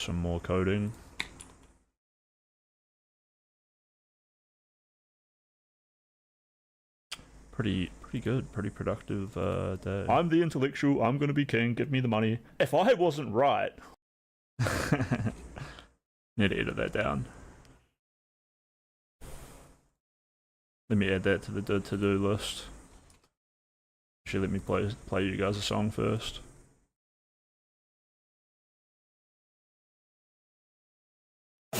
some more coding. Pretty good, pretty productive day. I'm the intellectual, I'm gonna be king, give me the money. If I wasn't right... Need to edit that down. Let me add that to the to-do list. Actually, let me play you guys a song first.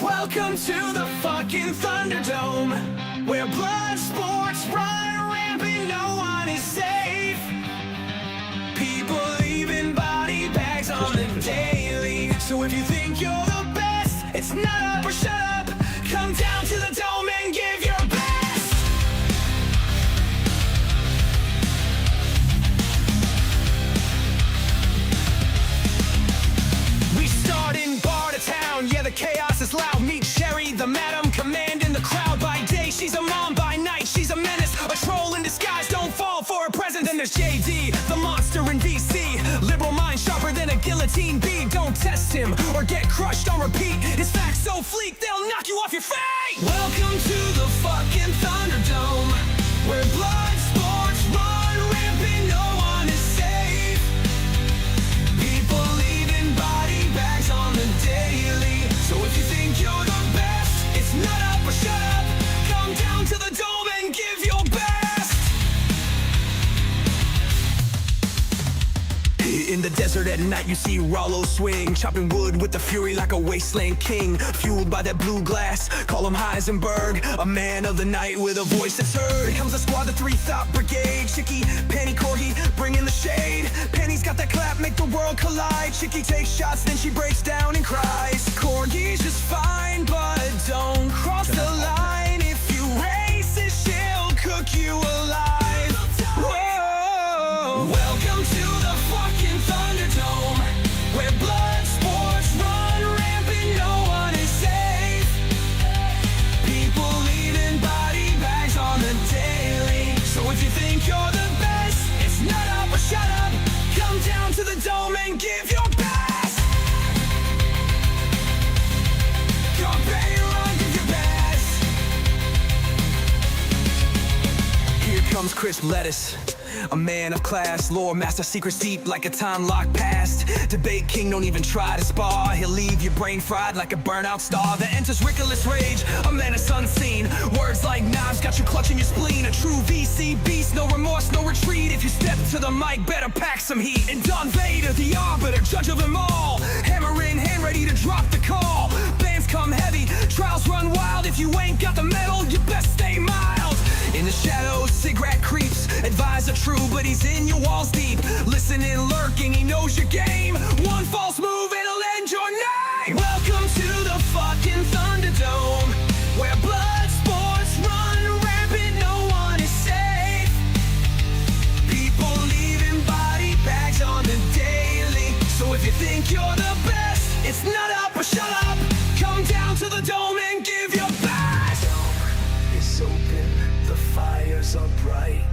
Welcome to the fucking Thunderdome, where blood sports run rampant, no one is safe. People leaving body bags on the daily. So if you think you're the best, it's not up or shut up. Come down to the dome and give your best. We start in bar to town, yeah, the chaos is loud. Meet Sherry, the madam commanding the crowd. By day, she's a mom, by night, she's a menace. A troll in disguise, don't fall for her presence. Then there's JD, the monster in DC. Liberal mind sharper than a guillotine bead. Don't test him or get crushed on repeat. His facts so fleek, they'll knock you off your feet. Welcome to the fucking Thunderdome, where blood sports run rampant, no one is safe. People leaving body bags on the daily. So if you think you're the best, it's not up or shut up. Come down to the dome and give your best. In the desert at night you see Rollo swing, chopping wood with the fury like a wasteland king. Fueled by that blue glass, call him Heisenberg, a man of the night with a voice that's heard. Here comes the squad, the 3 Thought Brigade. Chicky, Penny, Corgi, bring in the shade. Penny's got that clap, make the world collide. Chicky takes shots, then she breaks down and cries. Corgi's just fine, but don't cross the line. If you racist, she'll cook you alive. Whoa. Welcome to the fucking Thunderdome, where blood sports run rampant, no one is safe. People leaving body bags on the daily. So if you think you're the best, it's not up or shut up. Come down to the dome and give your best. Come pay your run, give your best. Here comes Chris Lettuce, a man of class, lore master, secrets deep like a time lock past. Debate king, don't even try to spar. He'll leave your brain fried like a burnout star. That enters Rickless rage, a menace unseen. Words like knives got you clutching your spleen. A true VC beast, no remorse, no retreat. If you step to the mic, better pack some heat. And Don Vader, the arbiter, judge of them all. Hammer in hand, ready to drop the call. Bands come heavy, trials run wild. If you ain't got the metal, you best stay mild. In the shadows, cigarette creeps. Advisor true, but he's in your walls deep. Listening, lurking, he knows your game. One false move, it'll end your name. Welcome to the fucking Thunderdome, where blood sports run rampant, no one is safe. People leaving body bags on the daily. So if you think you're the best, it's not up or shut up. Come down to the dome and give your best. It's open, the fires are bright.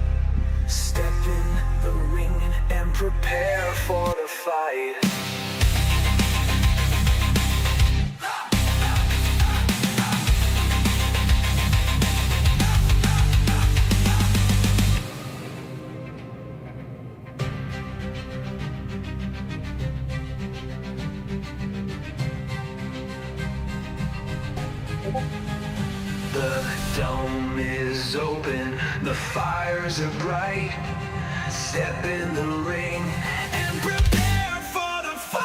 Step in the ring and prepare for the fight. The dome is open, the fires are bright. Step in the ring and prepare for the fight.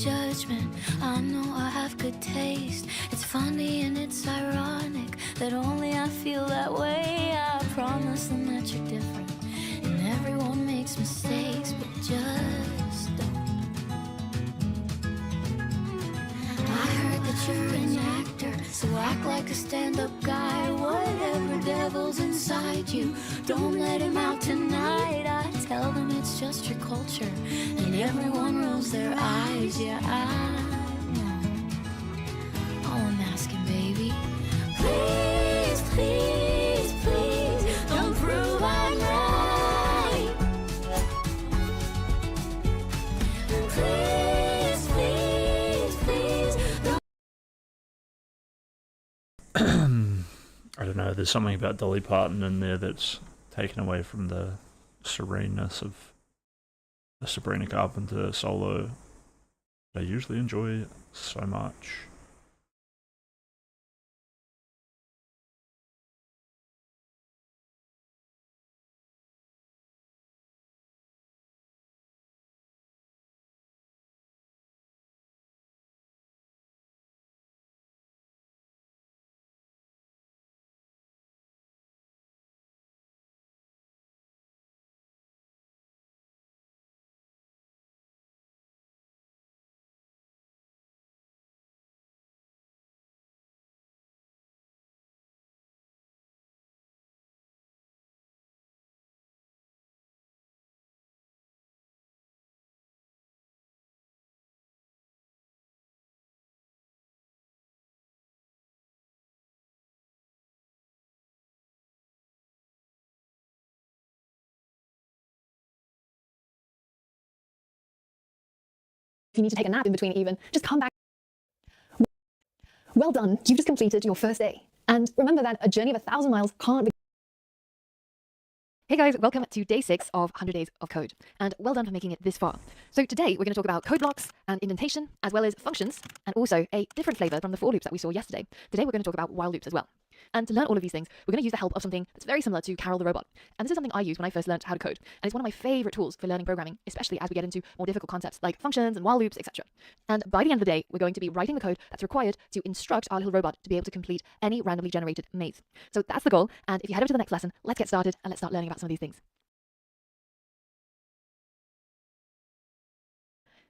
judgment. I know I have good taste. It's funny and it's ironic that only I feel that way. I promise them that you're different, and everyone makes mistakes, but just don't. I heard that you're an actor, so act like a stand-up guy. Whatever devil's inside you, don't let him out tonight. I tell them it's just your culture, and everyone rolls their eyes. Yeah, I know. All I'm asking, baby, please, please, please, don't prove I'm right. Please, please, please, don't. I don't know, there's something about Dolly Parton in there that's taken away from the sereneness of the Sabrina Carpenter solo that I usually enjoy so much. If you need to take a nap in between even, just come back. Well done, you've just completed your first day. And remember that a journey of 1,000 miles can't be. Hey guys, welcome to day 6 of 100 Days of Code, and well done for making it this far. So today we're going to talk about code blocks and indentation, as well as functions, and also a different flavor from the for loops that we saw yesterday. Today we're going to talk about while loops as well. And to learn all of these things, we're going to use the help of something that's very similar to Carol the Robot. And this is something I used when I first learned how to code, and it's one of my favorite tools for learning programming, especially as we get into more difficult concepts like functions and while loops, etc. And by the end of the day, we're going to be writing the code that's required to instruct our little robot to be able to complete any randomly generated maze. So that's the goal, and if you head over to the next lesson, let's get started and let's start learning about some of these things.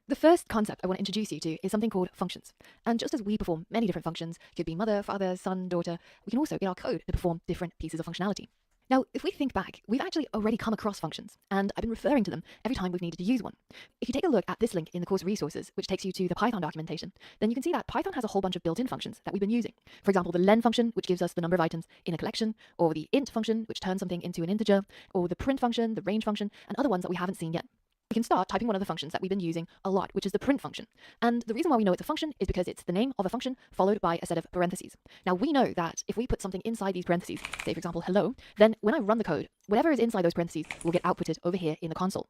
The first concept I want to introduce you to is something called functions. And just as we perform many different functions, could be mother, father, son, daughter, we can also get our code to perform different pieces of functionality. Now, if we think back, we've actually already come across functions, and I've been referring to them every time we've needed to use one. If you take a look at this link in the course resources, which takes you to the Python documentation, then you can see that Python has a whole bunch of built-in functions that we've been using. For example, the len function, which gives us the number of items in a collection, or the int function, which turns something into an integer, or the print function, the range function, and other ones that we haven't seen yet. We can start typing one of the functions that we've been using a lot, which is the print function. And the reason why we know it's a function is because it's the name of a function followed by a set of parentheses. Now we know that if we put something inside these parentheses, say for example hello, then when I run the code, whatever is inside those parentheses will get outputted over here in the console.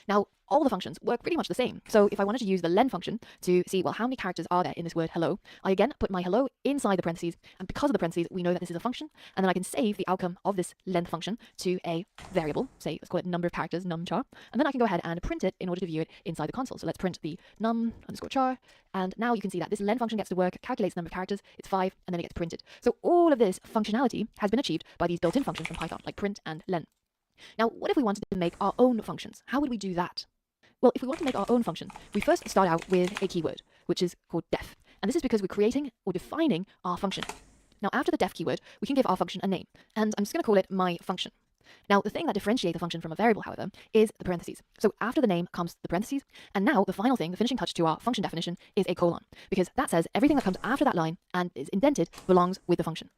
Now, all the functions work pretty much the same. So if I wanted to use the len function to see, well, how many characters are there in this word hello, I again put my hello inside the parentheses, and because of the parentheses, we know that this is a function, and then I can save the outcome of this length function to a variable, say, let's call it number of characters, numchar, and then I can go ahead and print it in order to view it inside the console. So let's print the num underscore char, and now you can see that this len function gets to work, calculates the number of characters, it's 5, and then it gets printed. So all of this functionality has been achieved by these built-in functions from Python, like print and len. Now, what if we wanted to make our own functions? How would we do that? Well, if we want to make our own function, we first start out with a keyword, which is called def. And this is because we're creating or defining our function. Now, after the def keyword, we can give our function a name, and I'm just going to call it my function. Now, the thing that differentiates a function from a variable, however, is the parentheses. So after the name comes the parentheses, and now the final thing, the finishing touch to our function definition, is a colon, because that says everything that comes after that line and is indented belongs with the function.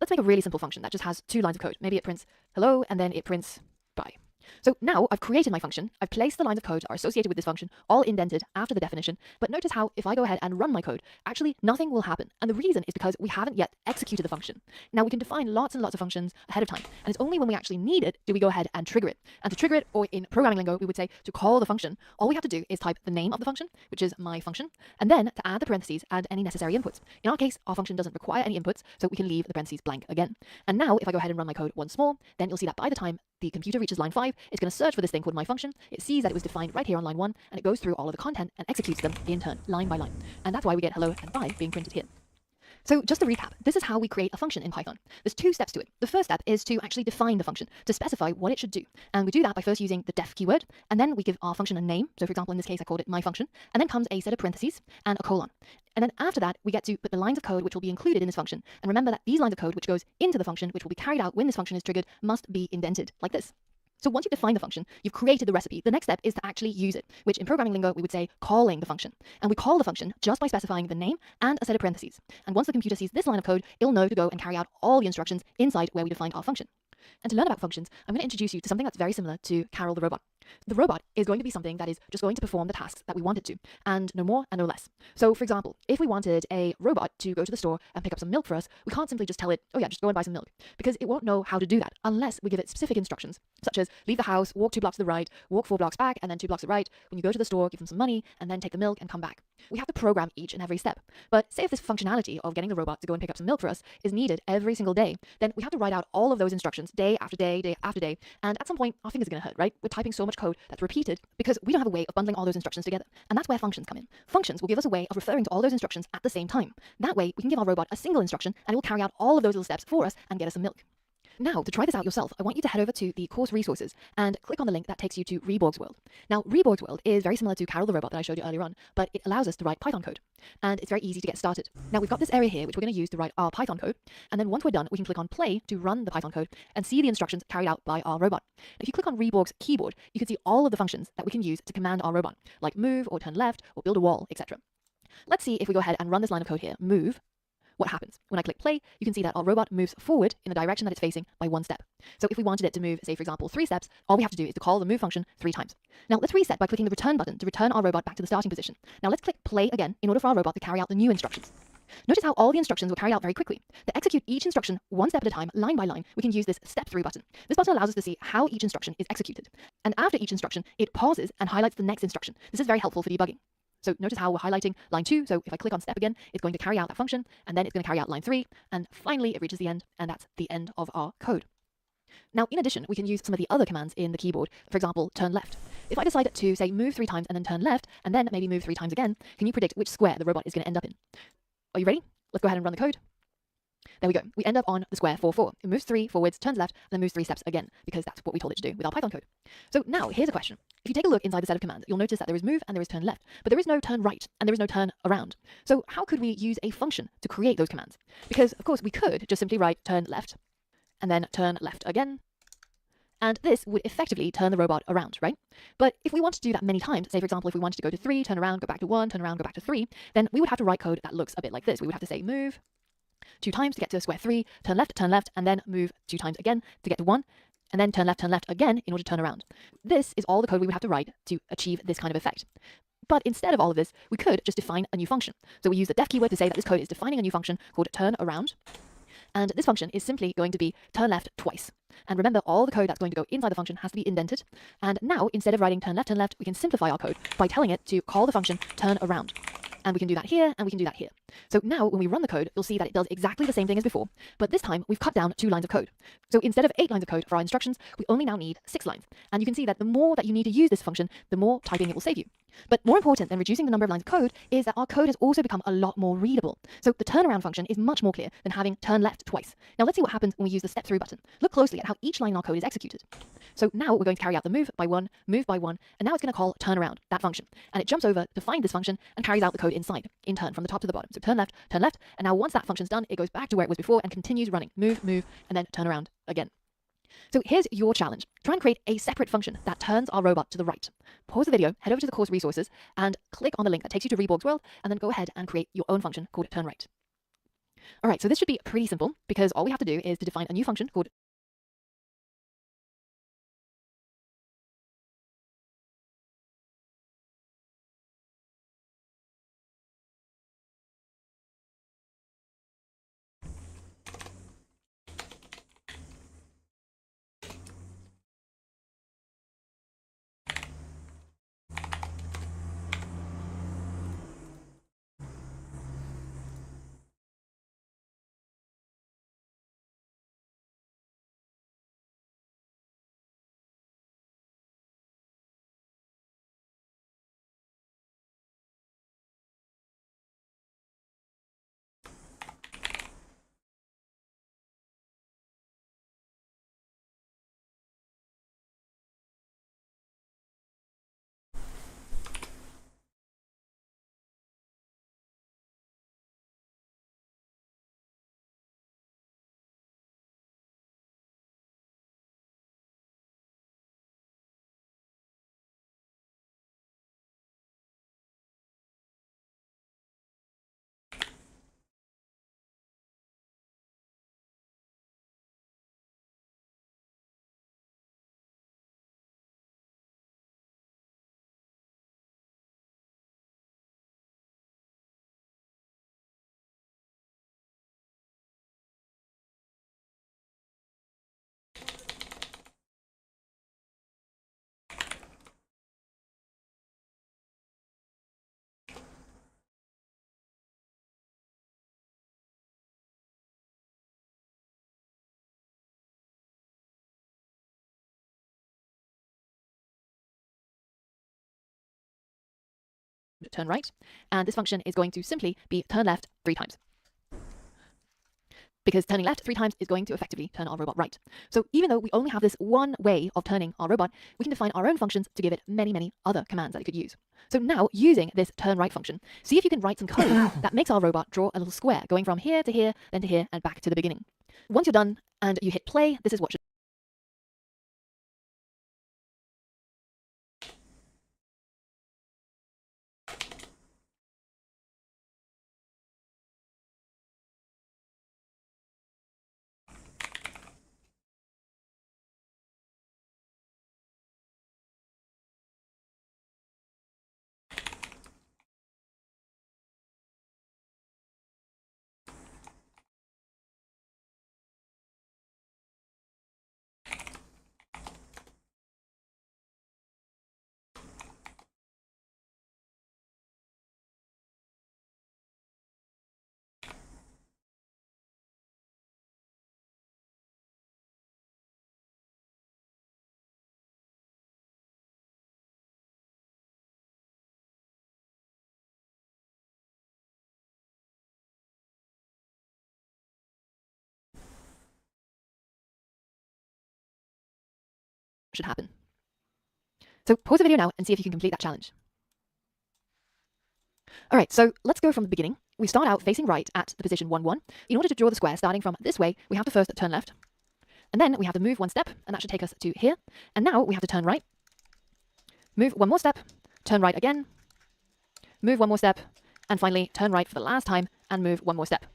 Let's make a really simple function that just has 2 lines of code. Maybe it prints hello, and then it prints bye. So now I've created my function, I've placed the lines of code that are associated with this function, all indented after the definition, but notice how if I go ahead and run my code, actually nothing will happen. And the reason is because we haven't yet executed the function. Now we can define lots and lots of functions ahead of time, and it's only when we actually need it do we go ahead and trigger it. And to trigger it, or in programming lingo, we would say to call the function, all we have to do is type the name of the function, which is my function, and then to add the parentheses, add any necessary inputs. In our case, our function doesn't require any inputs, so we can leave the parentheses blank again. And now if I go ahead and run my code once more, then you'll see that by the time the computer reaches line 5, it's going to search for this thing called myFunction. It sees that it was defined right here on line 1, and it goes through all of the content and executes them in turn, line by line. And that's why we get hello and bye being printed here. So just to recap, this is how we create a function in Python. There's 2 steps to it. The first step is to actually define the function, to specify what it should do. And we do that by first using the def keyword, and then we give our function a name. So for example, in this case, I called it myFunction, and then comes a set of parentheses and a colon. And then after that, we get to put the lines of code which will be included in this function. And remember that these lines of code which goes into the function, which will be carried out when this function is triggered, must be indented like this. So once you've defined the function, you've created the recipe. The next step is to actually use it, which in programming lingo, we would say calling the function. And we call the function just by specifying the name and a set of parentheses. And once the computer sees this line of code, it'll know to go and carry out all the instructions inside where we defined our function. And to learn about functions, I'm going to introduce you to something that's very similar to Carol the robot. The robot is going to be something that is just going to perform the tasks that we want it to, and no more and no less. So for example, if we wanted a robot to go to the store and pick up some milk for us, we can't simply just tell it, oh yeah, just go and buy some milk, because it won't know how to do that unless we give it specific instructions, such as leave the house, walk 2 blocks to the right, walk 4 blocks back, and then 2 blocks to the right. When you go to the store, give them some money, and then take the milk and come back. We have to program each and every step. But say if this functionality of getting the robot to go and pick up some milk for us is needed every single day, then we have to write out all of those instructions day after day, day after day, and at some point our fingers are going to hurt, right? We're typing so much code that's repeated because we don't have a way of bundling all those instructions together. And that's where functions come in. Functions will give us a way of referring to all those instructions at the same time. That way we can give our robot a single instruction and it will carry out all of those little steps for us and get us some milk. Now, to try this out yourself, I want you to head over to the course resources and click on the link that takes you to Reborg's World. Now, Reborg's World is very similar to Carol the robot that I showed you earlier on, but it allows us to write Python code. And it's very easy to get started. Now, we've got this area here, which we're going to use to write our Python code. And then once we're done, we can click on play to run the Python code and see the instructions carried out by our robot. If you click on Reborg's keyboard, you can see all of the functions that we can use to command our robot, like move or turn left or build a wall, etc. Let's see if we go ahead and run this line of code here, move. What happens? When I click play, you can see that our robot moves forward in the direction that it's facing by 1 step. So if we wanted it to move, say for example, 3 steps, all we have to do is to call the move function 3 times. Now let's reset by clicking the return button to return our robot back to the starting position. Now let's click play again in order for our robot to carry out the new instructions. Notice how all the instructions were carried out very quickly. To execute each instruction 1 step at a time, line by line, we can use this step through button. This button allows us to see how each instruction is executed. And after each instruction, it pauses and highlights the next instruction. This is very helpful for debugging. So notice how we're highlighting line 2. So if I click on step again, it's going to carry out that function, and then it's going to carry out line 3, and finally it reaches the end, and that's the end of our code. Now, in addition, we can use some of the other commands in the keyboard. For example, turn left. If I decide to, say, move 3 times and then turn left, and then maybe move 3 times again, can you predict which square the robot is going to end up in? Are you ready? Let's go ahead and run the code. There we go. We end up on the square 4, 4. It moves 3 forwards, turns left, and then moves 3 steps again, because that's what we told it to do with our Python code. So now, here's a question. If you take a look inside the set of commands, you'll notice that there is move and there is turn left, but there is no turn right, and there is no turn around. So how could we use a function to create those commands? Because, of course, we could just simply write turn left, and then turn left again, and this would effectively turn the robot around, right? But if we want to do that many times, say for example, if we wanted to go to 3, turn around, go back to 1, turn around, go back to 3, then we would have to write code that looks a bit like this. We would have to say move 2 times to get to square 3, turn left, and then move 2 times again to get to 1, and then turn left again in order to turn around. This is all the code we would have to write to achieve this kind of effect. But instead of all of this, we could just define a new function. So we use the def keyword to say that this code is defining a new function called turn around. And this function is simply going to be turn left twice. And remember, all the code that's going to go inside the function has to be indented. And now, instead of writing turn left, we can simplify our code by telling it to call the function turn around. And we can do that here, and we can do that here. So now, when we run the code, you'll see that it does exactly the same thing as before, but this time we've cut down 2 lines of code. So instead of 8 lines of code for our instructions, we only now need 6 lines. And you can see that the more that you need to use this function, the more typing it will save you. But more important than reducing the number of lines of code is that our code has also become a lot more readable. So the turnaround function is much more clear than having turn left twice. Now let's see what happens when we use the step through button. Look closely at how each line in our code is executed. So now we're going to carry out the move by 1, and now it's going to call turn around, that function. And it jumps over to find this function and carries out the code inside, in turn, from the top to the bottom. So turn left, and now once that function's done, it goes back to where it was before and continues running. Move, and then turn around again. So here's your challenge. Try and create a separate function that turns our robot to the right. Pause the video, head over to the course resources, and click on the link that takes you to Reborg's World, and then go ahead and create your own function called turn right. All right, so this should be pretty simple, because all we have to do is to define a new function called turn right, and this function is going to simply be turn left 3 times. Because turning left 3 times is going to effectively turn our robot right. So even though we only have this one way of turning our robot, we can define our own functions to give it many, many other commands that it could use. So now, using this turn right function, see if you can write some code that makes our robot draw a little square, going from here to here, then to here, and back to the beginning. Once you're done and you hit play, this is what should happen. So pause the video now and see if you can complete that challenge. All right, so let's go from the beginning. We start out facing right at the position 1, 1. In order to draw the square starting from this way, we have to first turn left. And then we have to move 1 step, and that should take us to here. And now we have to turn right, move 1 more step, turn right again, move 1 more step, and finally turn right for the last time and move 1 more step.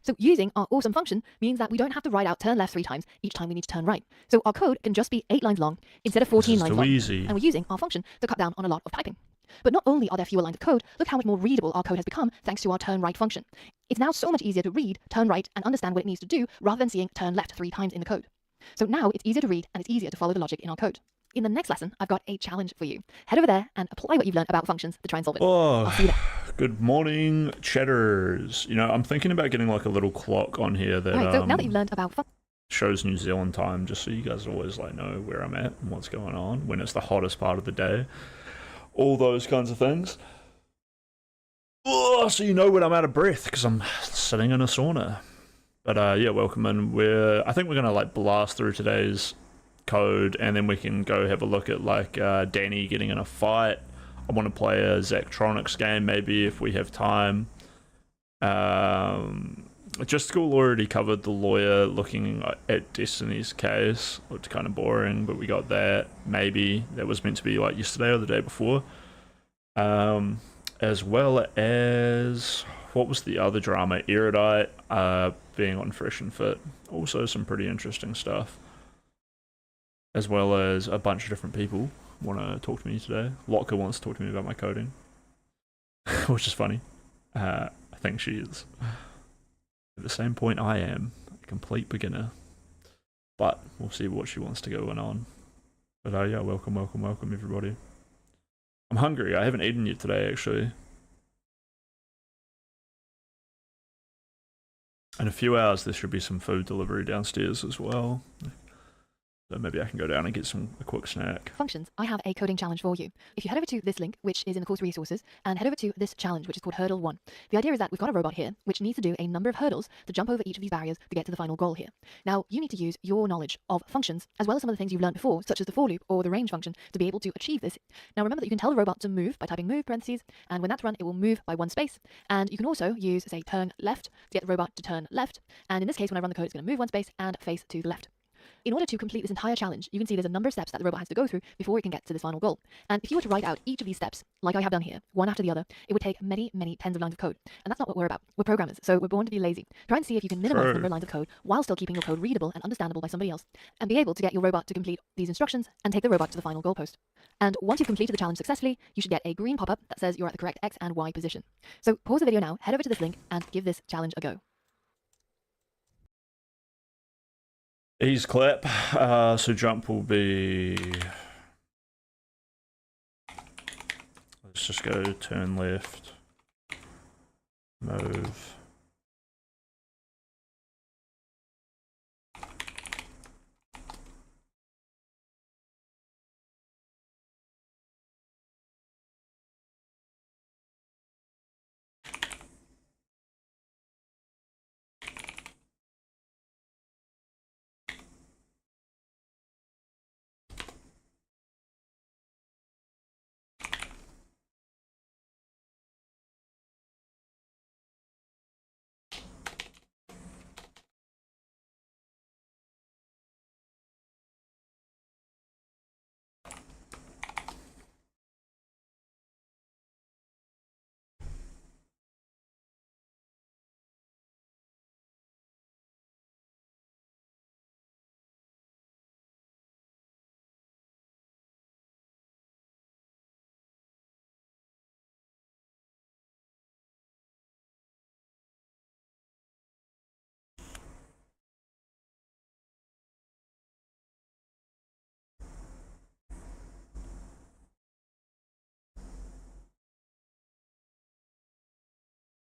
So using our awesome function means that we don't have to write out turn left 3 times each time we need to turn right. So our code can just be 8 lines long instead of 14 lines long. Easy. And we're using our function to cut down on a lot of typing. But not only are there fewer lines of code, look how much more readable our code has become thanks to our turn right function. It's now so much easier to read turn right and understand what it needs to do rather than seeing turn left 3 times in the code. So now it's easier to read and it's easier to follow the logic in our code. In the next lesson, I've got a challenge for you. Head over there and apply what you've learned about functions to try and solve it. Oh, I'll see you there. Good morning, chatters. You know, I'm thinking about getting like a little clock on here that Right, so now that you've learned about shows New Zealand time, just so you guys always like know where I'm at and what's going on, when it's the hottest part of the day, all those kinds of things. Oh, so you know when I'm out of breath because I'm sitting in a sauna. But yeah, welcome in. I think we're gonna like blast through today's code, and then we can go have a look at like Danny getting in a fight. I want to play a Zachtronics game maybe if we have time. Just School already covered the lawyer looking at Destiny's case. Looked kind of boring, but we got that. Maybe that was meant to be like yesterday or the day before. As well as, what was the other drama? Erudite being on Fresh and Fit. Also some pretty interesting stuff. As well as a bunch of different people want to talk to me today. Lotka wants to talk to me about my coding, which is funny. I think she is at the same point I am, a complete beginner. But we'll see what she wants to go on. But yeah, welcome everybody. I'm hungry. I haven't eaten yet today, actually. In a few hours, there should be some food delivery downstairs as well. So maybe I can go down and get a quick snack. functions, I have a coding challenge for you. If you head over to this link, which is in the course resources, and head over to this challenge, which is called Hurdle 1. The idea is that we've got a robot here, which needs to do a number of hurdles to jump over each of these barriers to get to the final goal here. Now, you need to use your knowledge of functions, as well as some of the things you've learned before, such as the for loop or the range function, to be able to achieve this. Now, remember that you can tell the robot to move by typing move parentheses, and when that's run, it will move by 1 space. And you can also use, say, turn left to get the robot to turn left. And in this case, when I run the code, it's going to move 1 space and face to the left. In order to complete this entire challenge, you can see there's a number of steps that the robot has to go through before it can get to this final goal. And if you were to write out each of these steps, like I have done here, one after the other, it would take many, many tens of lines of code. And that's not what we're about. We're programmers, so we're born to be lazy. Try and see if you can minimize the number of lines of code while still keeping your code readable and understandable by somebody else, and be able to get your robot to complete these instructions and take the robot to the final goalpost. And once you've completed the challenge successfully, you should get a green pop-up that says you're at the correct X and Y position. So pause the video now, head over to this link, and give this challenge a go. Ease clap. So jump will be... Let's just go turn left. Move.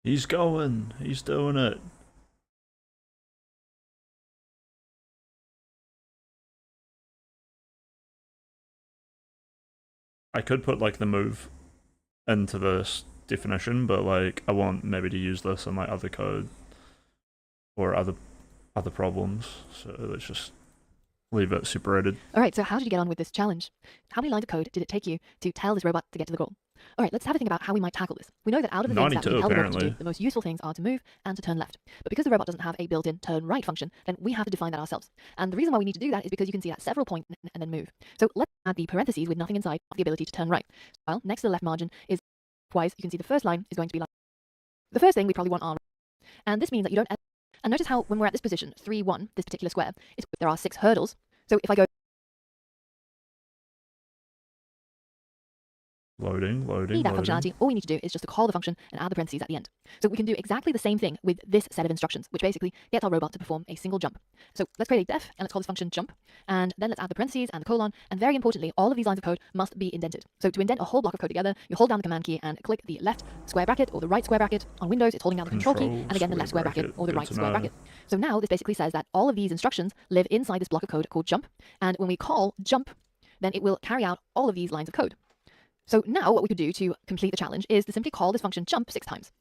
He's going. He's doing it. I could put like the move into this definition, but like I want maybe to use this in like other code or other problems. So let's just leave it separated. All right, so how did you get on with this challenge? How many lines of code did it take you to tell this robot to get to the goal? All right, let's have a think about how we might tackle this. We know that out of the things that we tell the robot to do, the most useful things are to move and to turn left. But because the robot doesn't have a built-in turn right function, then we have to define that ourselves. And the reason why we need to do that is because you can see that several point and then move. So let's add the parentheses with nothing inside of the ability to turn right. Well, next to the left margin is twice. You can see the first line is going to be like the first thing we probably want are, and this means that you don't. And notice how when we're at this position 3, 1, this particular square, there are 6 hurdles. So if I go Loading. that functionality, all we need to do is just to call the function and add the parentheses at the end. So we can do exactly the same thing with this set of instructions, which basically gets our robot to perform a single jump. So let's create a def, and let's call this function jump, and then let's add the parentheses and the colon, and very importantly, all of these lines of code must be indented. So to indent a whole block of code together, you hold down the command key and click the left square bracket or the right square bracket. On Windows, it's holding down the control key, and again the left square bracket or the right square bracket. So now this basically says that all of these instructions live inside this block of code called jump, and when we call jump, then it will carry out all of these lines of code. So now what we could do to complete the challenge is to simply call this function jump 6 times.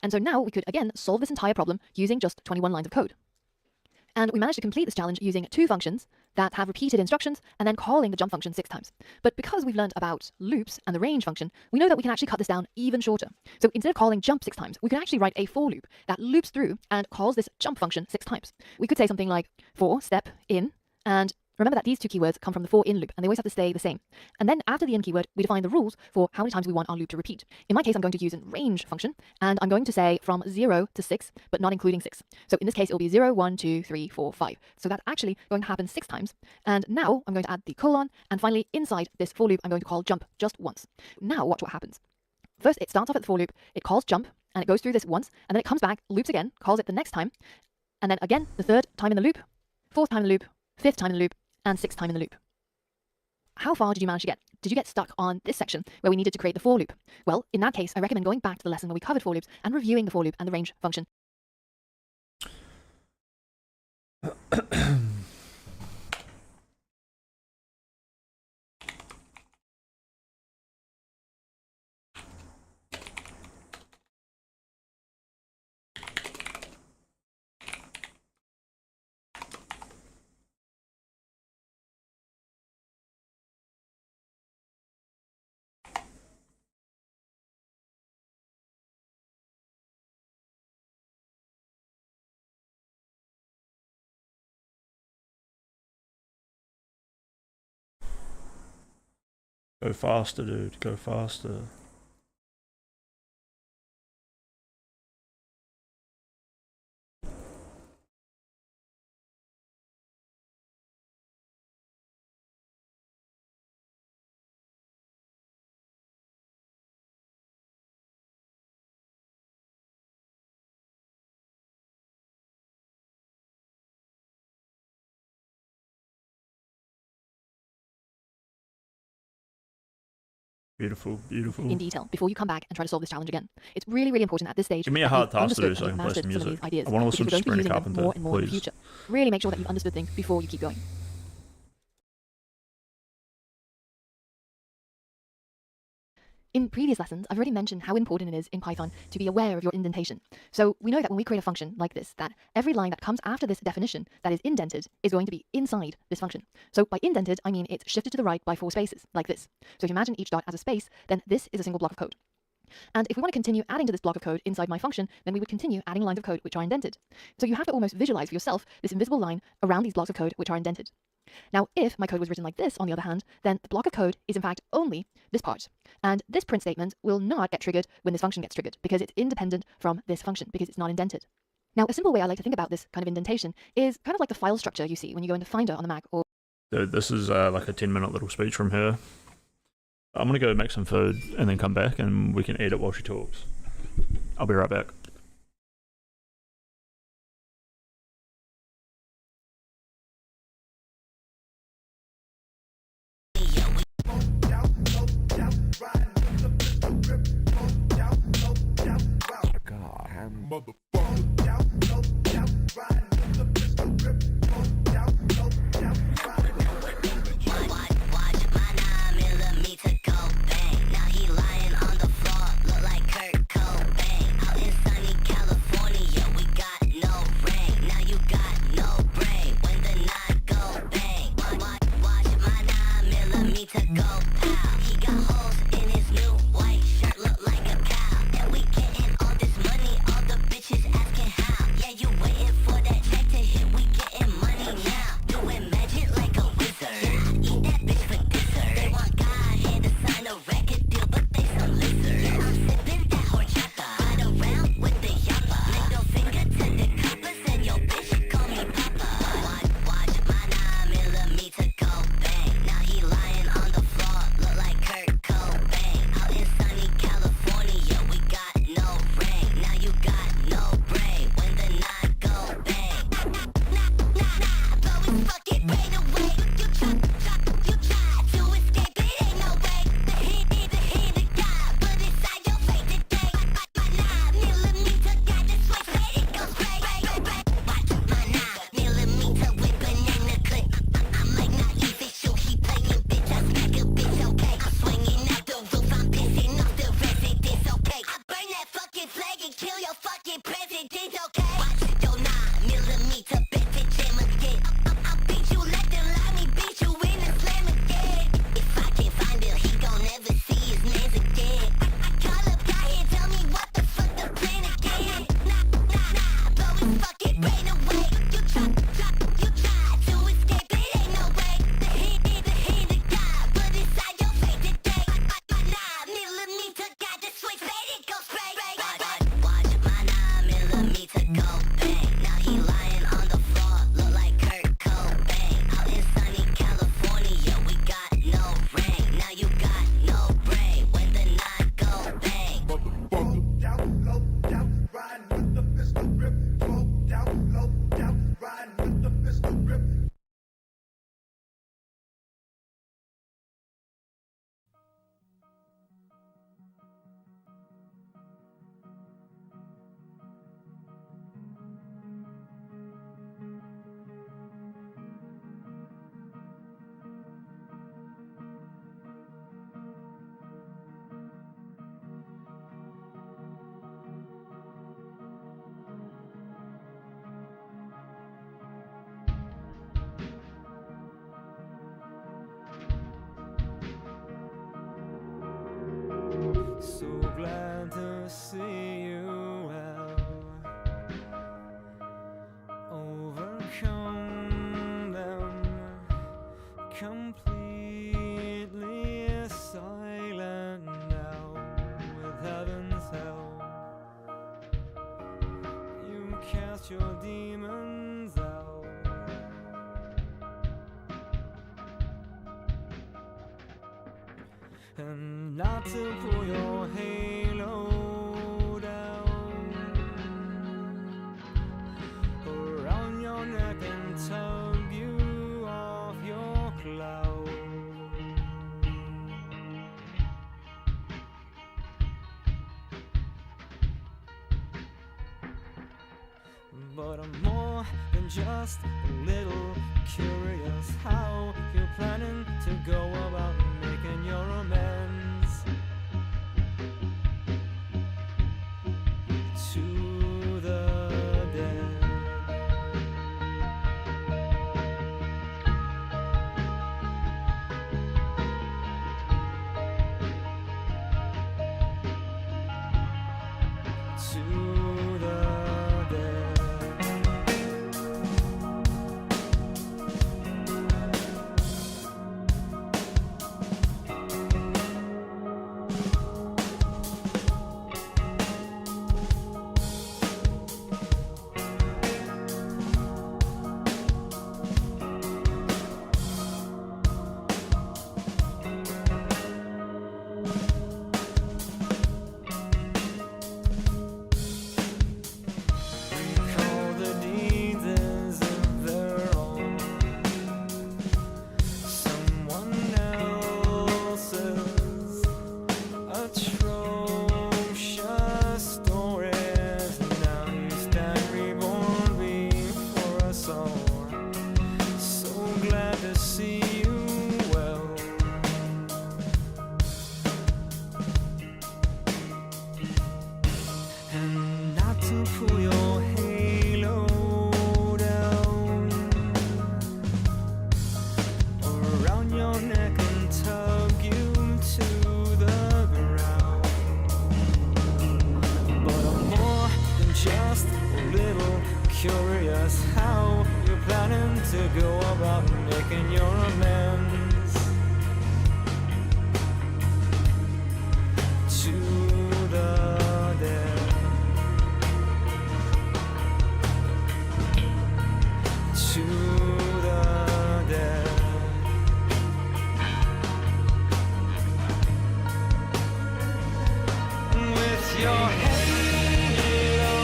And so now we could again solve this entire problem using just 21 lines of code. And we managed to complete this challenge using 2 functions that have repeated instructions and then calling the jump function 6 times. But because we've learned about loops and the range function, we know that we can actually cut this down even shorter. So instead of calling jump 6 times, we can actually write a for loop that loops through and calls this jump function 6 times. We could say something like for step in, and remember that these 2 keywords come from the for in loop, and they always have to stay the same. And then after the in keyword, we define the rules for how many times we want our loop to repeat. In my case, I'm going to use a range function, and I'm going to say from 0 to 6, but not including 6. So in this case, it will be 0, 1, 2, 3, 4, 5. So that's actually going to happen 6 times. And now I'm going to add the colon, and finally, inside this for loop, I'm going to call jump just once. Now watch what happens. First, it starts off at the for loop, it calls jump, and it goes through this once, and then it comes back, loops again, calls it the next time, and then again, the 3rd time in the loop, 4th time in the loop, 5th time in the loop, and 6th time in the loop. How far did you manage to get? Did you get stuck on this section where we needed to create the for loop? Well, in that case, I recommend going back to the lesson where we covered for loops and reviewing the for loop and the range function. Go faster, dude. Go faster. Beautiful, beautiful. In detail before you come back and try to solve this challenge again. It's really, really important at this stage. Give me a hard task to do so I can play some music. I want to listen to Sabrina Carpenter, more and more in the please. future. Really make sure that you've understood things before you keep going. In previous lessons, I've already mentioned how important it is in Python to be aware of your indentation. So we know that when we create a function like this, that every line that comes after this definition that is indented is going to be inside this function. So by indented, I mean it's shifted to the right by 4 spaces, like this. So if you imagine each dot as a space, then this is a single block of code. And if we want to continue adding to this block of code inside my function, then we would continue adding lines of code which are indented. So you have to almost visualize for yourself this invisible line around these blocks of code which are indented. Now, if my code was written like this, on the other hand, then the block of code is in fact only this part. And this print statement will not get triggered when this function gets triggered, because it's independent from this function, because it's not indented. Now, a simple way I like to think about this kind of indentation is kind of like the file structure you see when you go into Finder on the Mac. Or Dude, this is like a 10-minute little speech from her. I'm going to go make some food and then come back and we can eat it while she talks. I'll be right back. Riding, riding, time, motherfucker. Watch my 9mm go bang. Now he lying on the floor, look like Kurt Cobain. Out in sunny California, we got no rain. Now you got no brain when the night go bang. Watch my 9mm go pow. He got holes in his new white shirt, look like a cow. And we getting all this money, all the bitches asking how. Yeah, you waiting for that check to hit, we getting money now. Doing magic like a wizard. Eat that bitch for dessert. They want God here to sign a record deal, but they some lizards. I'm sipping that horchata, ride around with the yappa. Middle finger to the coppers, and your bitch call me papa. Watch my 9mm go bang. Now he lying on the floor, look like Kurt Cobain. Out in sunny California, we got no rain. Now you got no brain when the night go bang. But we fucking brain away. You try to escape, it ain't no way. The hand of God, but inside your face today. My 9mm got the switch, let it go straight. Watch my 9mm with banana clip. I'm like naive issue, he playing bitch, I smack a bitch, okay. I'm swinging at the roof, I'm pissing off the residents, okay. I burn that fucking flag and kill your fucking president, okay. Watch your 9mm bet to jam again. I'll beat you left and lie me, beat you in and slam again. If I can find it, he gon' never see his mans again. I call up guy and tell me what the fuck the plan again. But we fucking brain away. You try to escape, it ain't no way. The hand of God, but inside your face today. My 9mm got the switch, let it go straight. Watch my 9mm go bang. Now he lying on the floor, look like Kurt Cobain. Out in sunny California, we got no rain. Now you got no brain when the night go bang. Motherfucker. Down low, down riding with the pistol grip. Down low, down riding with the pistol grip. So glad to see you well. Overcome them, completely silent now. With heaven's help, you cast your demons out. And not to pull your halo down around your neck and tug you off your cloud. But I'm more than just a little curious how you're planning to go about making your amends to the dead. To the dead. pull your halo down around your neck and tug you to the ground. But I'm more than just a little curious how you're planning to go about making your amends to the dead. To the dead. With your halo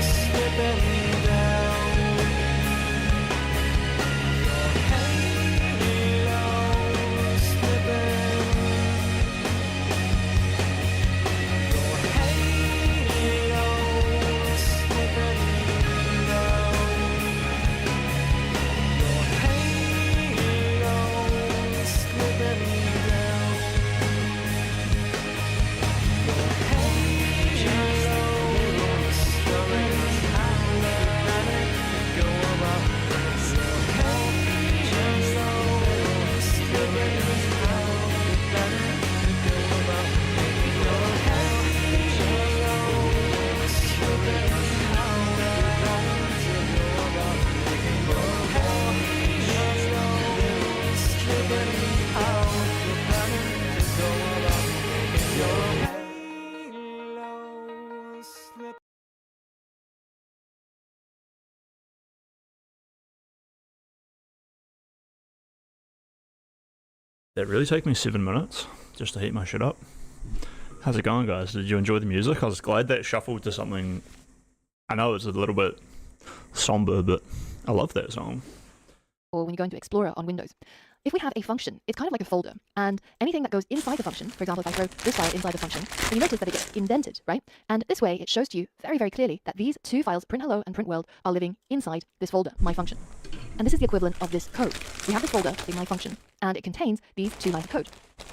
slipping down, your halo slipping, your halo slipping down, your halo slipping down. That really take me 7 minutes just to heat my shit up. How's it going, guys? Did you enjoy the music? I was glad that shuffled to something. I know it's a little bit somber, but I love that song. Or when you go into Explorer on Windows. If we have a function, it's kind of like a folder, and anything that goes inside the function, for example, if I throw this file inside the function, then you notice that it gets indented, right? And this way, it shows to you very, very clearly that these two files, print hello and print world, are living inside this folder, my function. And this is the equivalent of this code. We have this folder in my function, and it contains these two lines of code.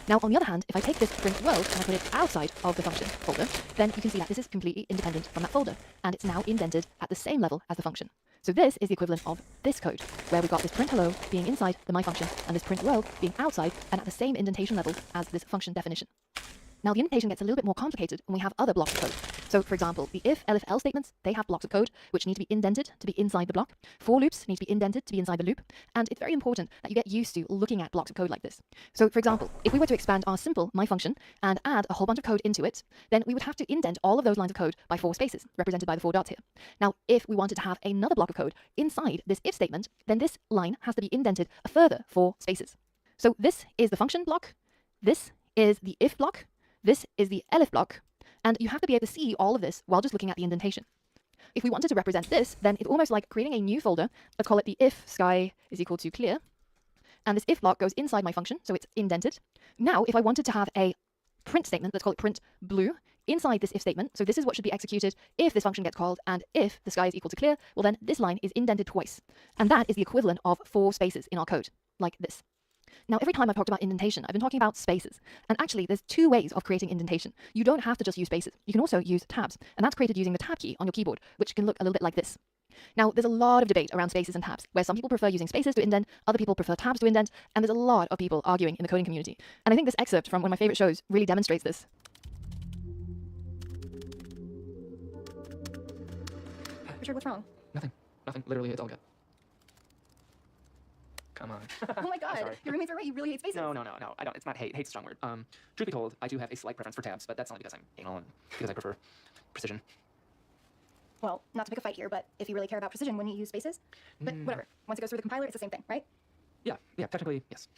Now, on the other hand, if I take this print world and I put it outside of the function folder, then you can see that this is completely independent from that folder, and it's now indented at the same level as the function. So this is the equivalent of this code, where we've got this print hello being inside the my function, and this print world being outside and at the same indentation level as this function definition. Now, the indentation gets a little bit more complicated when we have other blocks of code. So, for example, the if, elif, else statements, they have blocks of code which need to be indented to be inside the block. For loops need to be indented to be inside the loop. And it's very important that you get used to looking at blocks of code like this. So, for example, if we were to expand our simple my function and add a whole bunch of code into it, then we would have to indent all of those lines of code by 4 spaces, represented by the 4 dots here. Now, if we wanted to have another block of code inside this if statement, then this line has to be indented a further 4 spaces. So this is the function block, this is the if block, this is the elif block, and you have to be able to see all of this while just looking at the indentation. If we wanted to represent this, then it's almost like creating a new folder. Let's call it the if sky is equal to clear. And this if block goes inside my function, so it's indented. Now, if I wanted to have a print statement, let's call it print blue, inside this if statement, so this is what should be executed if this function gets called, and if the sky is equal to clear, well then this line is indented twice. And that is the equivalent of 4 spaces in our code, like this. Now, every time I've talked about indentation, I've been talking about spaces. And actually, there's 2 ways of creating indentation. You don't have to just use spaces. You can also use tabs. And that's created using the tab key on your keyboard, which can look a little bit like this. Now, there's a lot of debate around spaces and tabs, where some people prefer using spaces to indent, other people prefer tabs to indent, and there's a lot of people arguing in the coding community. And I think this excerpt from one of my favorite shows really demonstrates this. Richard, what's wrong? Nothing. Literally, it's all good. Come on. Oh my god, sorry. your roommate's right, he really hates spaces. No, I don't. It's not hate. Hate's a strong word. Truth be told, I do have a slight preference for tabs, but that's only because I'm anal and because I prefer precision. Well, not to pick a fight here, but if you really care about precision, wouldn't you use spaces? But whatever, once it goes through the compiler, it's the same thing, right? Yeah, technically, yes.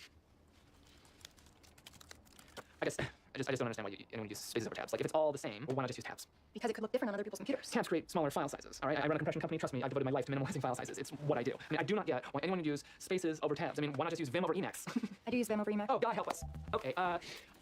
I just don't understand why anyone use spaces over tabs. Like, if it's all the same, well, why not just use tabs? Because it could look different on other people's computers. Tabs create smaller file sizes, all right? I run a compression company. Trust me, I've devoted my life to minimalizing file sizes. It's what I do. I mean, I do not get why anyone would use spaces over tabs. I mean, why not just use Vim over Emacs? I do use Vim over Emacs. Oh, God help us. Okay,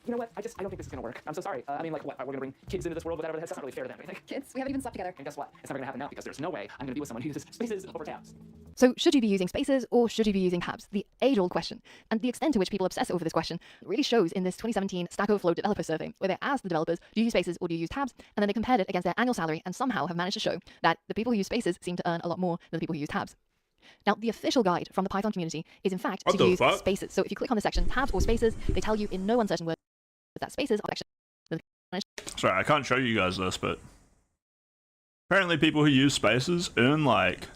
you know what? I don't think this is gonna work. I'm so sorry. I mean, like, what? We're gonna bring kids into this world without that's not really fair to them, I think. Kids, we haven't even slept together. And guess what? It's never gonna happen now because there's no way I'm gonna be with someone who uses spaces over tabs. So should you be using spaces or should you be using tabs? The age-old question. And the extent to which people obsess over this question really shows in this 2017 Stack Overflow developer survey, where they asked the developers, do you use spaces or do you use tabs? And then they compared it against their annual salary and somehow have managed to show that the people who use spaces seem to earn a lot more than the people who use tabs. Now, the official guide from the Python community is in fact to use spaces. So if you click on the section tabs or spaces, they tell you in no uncertain words that spaces are actually. Sorry, I can't show you guys this, but apparently people who use spaces earn like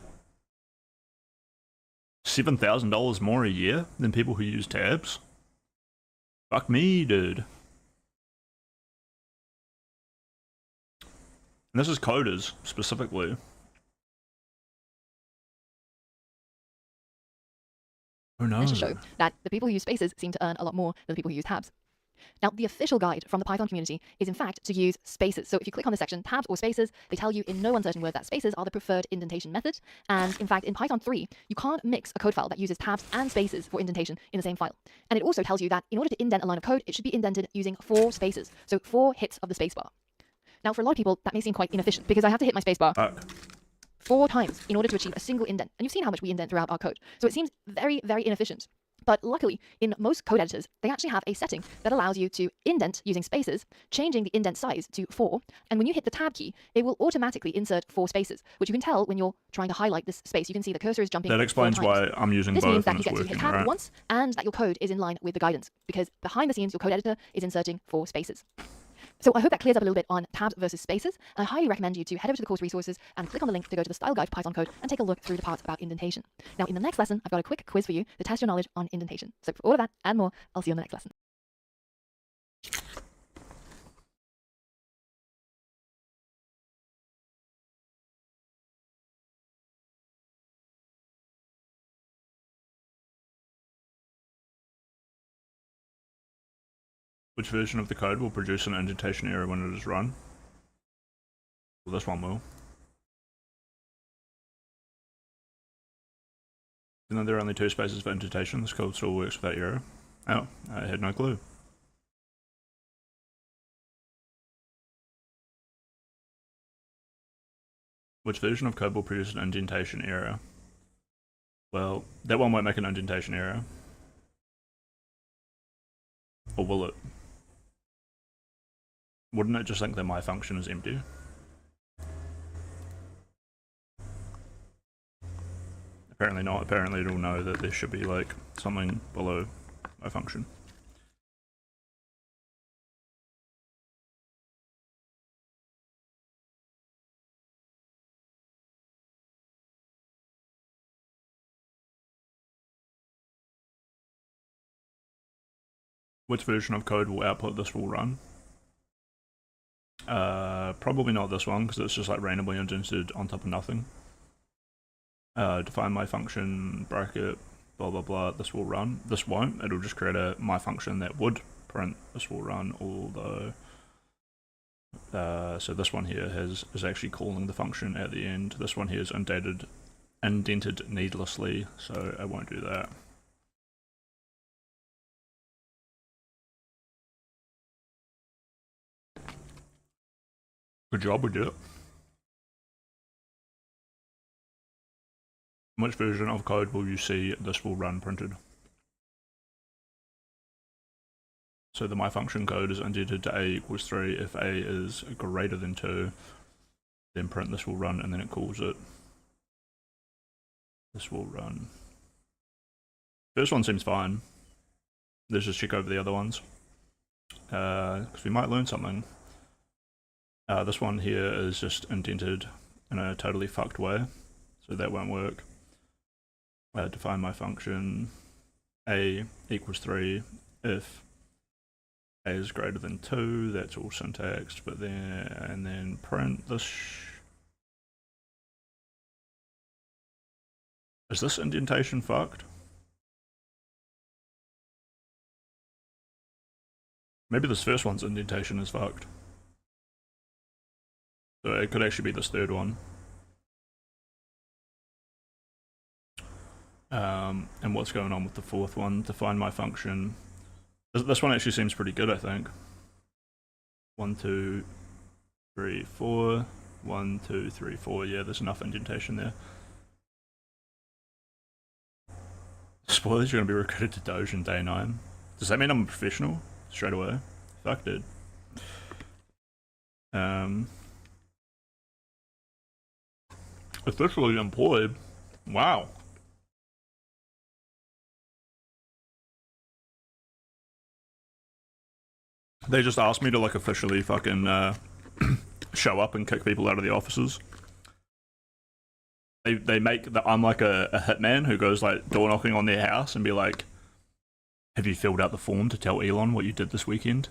$7,000 more a year than people who use tabs. Fuck me, dude. And this is coders specifically. Oh no. To show that the people who use spaces seem to earn a lot more than the people who use tabs. Now, the official guide from the Python community is in fact to use spaces. So if you click on the section tabs or spaces, they tell you in no uncertain word that spaces are the preferred indentation method. And in fact, in Python 3, you can't mix a code file that uses tabs and spaces for indentation in the same file. And it also tells you that in order to indent a line of code, it should be indented using 4 spaces. So 4 hits of the spacebar. Now, for a lot of people, that may seem quite inefficient because I have to hit my spacebar 4 times in order to achieve a single indent. And you've seen how much we indent throughout our code. So it seems very, very inefficient. But luckily, in most code editors, they actually have a setting that allows you to indent using spaces, changing the indent size to 4. And when you hit the tab key, it will automatically insert 4 spaces, which you can tell when you're trying to highlight this space. You can see the cursor is jumping. That explains why I'm using this both. This means that and you get to hit tab once and that your code is in line with the guidance, because behind the scenes, your code editor is inserting 4 spaces. So I hope that clears up a little bit on tabs versus spaces. I highly recommend you to head over to the course resources and click on the link to go to the style guide for Python code and take a look through the parts about indentation. Now, in the next lesson, I've got a quick quiz for you to test your knowledge on indentation. So for all of that and more, I'll see you in the next lesson. Which version of the code will produce an indentation error when it is run? Well, this one will. Even though there are only 2 spaces for indentation, this code still works without error. Oh, I had no clue. Which version of code will produce an indentation error? Well, that one won't make an indentation error. Or will it? Wouldn't it just think that my function is empty? Apparently not. Apparently it'll know that there should be like something below my function. Which version of code will output this will run? Probably not this one, because it's just like randomly indented on top of nothing. Define my function, bracket, blah blah blah, this will run. This won't, it'll just create a my function that would print this will run, although so this one here is actually calling the function at the end. This one here is indented needlessly, so I won't do that. Good job, we did it. Which version of code will you see this will run printed? So the my function code is indented to a equals 3. If a is greater than 2, then print this will run, and then it calls it. This will run. First one seems fine. Let's just check over the other ones, because we might learn something. This one here is just indented in a totally fucked way, so that won't work. Define my function, a equals 3 if a is greater than 2, that's all syntaxed, but then, and then print this. Is this indentation fucked? Maybe this first one's indentation is fucked. So it could actually be this third one. And what's going on with the fourth one? Define my function. This one actually seems pretty good, I think. 1, 2, 3, 4. 1, 2, 3, 4. Yeah, there's enough indentation there. spoilers, you're gonna be recruited to Doge in day 9. Does that mean I'm a professional? Straight away? Fuck, dude. Officially employed. Wow. They just asked me to like officially fucking show up and kick people out of the offices. They make that I'm like a hitman who goes like door knocking on their house and be like, "Have you filled out the form to tell Elon what you did this weekend?"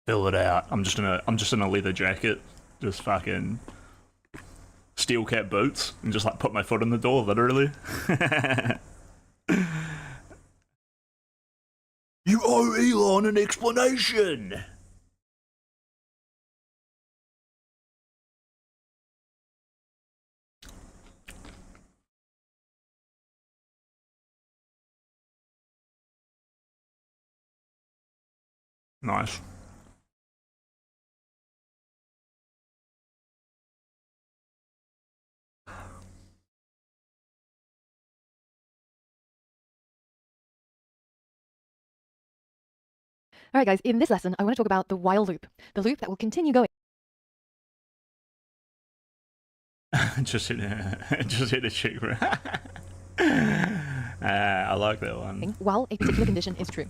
Fill it out. I'm just in a leather jacket, just fucking steel cap boots, and just like put my foot in the door, literally. You owe Elon an explanation. Nice. All right, guys, in this lesson, I want to talk about the while loop, the loop that will continue going just hit a cheek. I like that one. while a particular condition is true.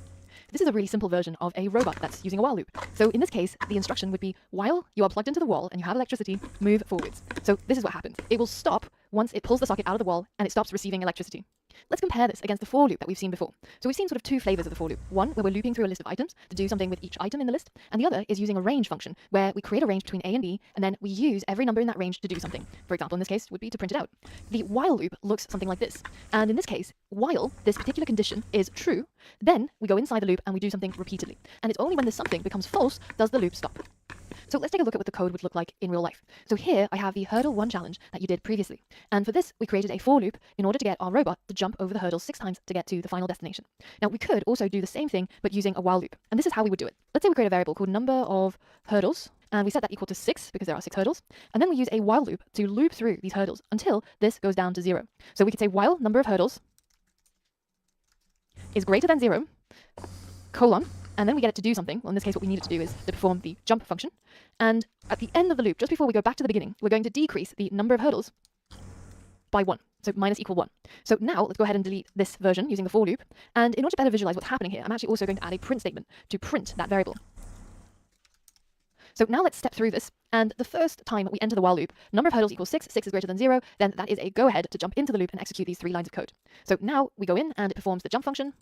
This is a really simple version of a robot that's using a while loop. So in this case, the instruction would be, while you are plugged into the wall and you have electricity, move forwards. So this is what happens. It will stop once it pulls the socket out of the wall and it stops receiving electricity. Let's compare this against the for loop that we've seen before. So we've seen sort of two flavors of the for loop. One, where we're looping through a list of items to do something with each item in the list, and the other is using a range function, where we create a range between A and B, and then we use every number in that range to do something. For example, in this case, would be to print it out. The while loop looks something like this. And in this case, while this particular condition is true, then we go inside the loop and we do something repeatedly. And it's only when this something becomes false does the loop stop. So let's take a look at what the code would look like in real life. So here I have the hurdle 1 challenge that you did previously. And for this, we created a for loop in order to get our robot to jump over the hurdles 6 times to get to the final destination. Now we could also do the same thing, but using a while loop. And this is how we would do it. Let's say we create a variable called number of hurdles, and we set that equal to 6 because there are 6 hurdles. And then we use a while loop to loop through these hurdles until this goes down to 0. So we could say while number of hurdles is greater than 0, colon, and then we get it to do something. Well, in this case, what we need it to do is to perform the jump function. And at the end of the loop, just before we go back to the beginning, we're going to decrease the number of hurdles by 1. So minus equal 1. So now let's go ahead and delete this version using the for loop. And in order to better visualize what's happening here, I'm actually also going to add a print statement to print that variable. So now let's step through this. And the first time we enter the while loop, number of hurdles equals 6, 6 is greater than 0, then that is a go ahead to jump into the loop and execute these 3 lines of code. So now we go in and it performs the jump function.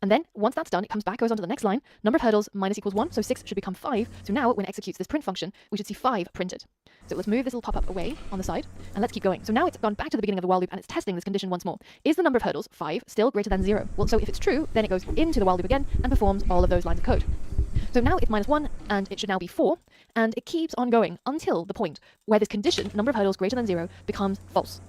And then, once that's done, it comes back, goes on to the next line. Number of hurdles minus equals 1, so 6 should become 5. So now, when it executes this print function, we should see 5 printed. So let's move this little pop-up away on the side, and let's keep going. So now it's gone back to the beginning of the while loop, and it's testing this condition once more. Is the number of hurdles, 5, still greater than 0? Well, so if it's true, then it goes into the while loop again and performs all of those lines of code. So now it's minus 1, and it should now be 4, and it keeps on going until the point where this condition, number of hurdles greater than 0, becomes false.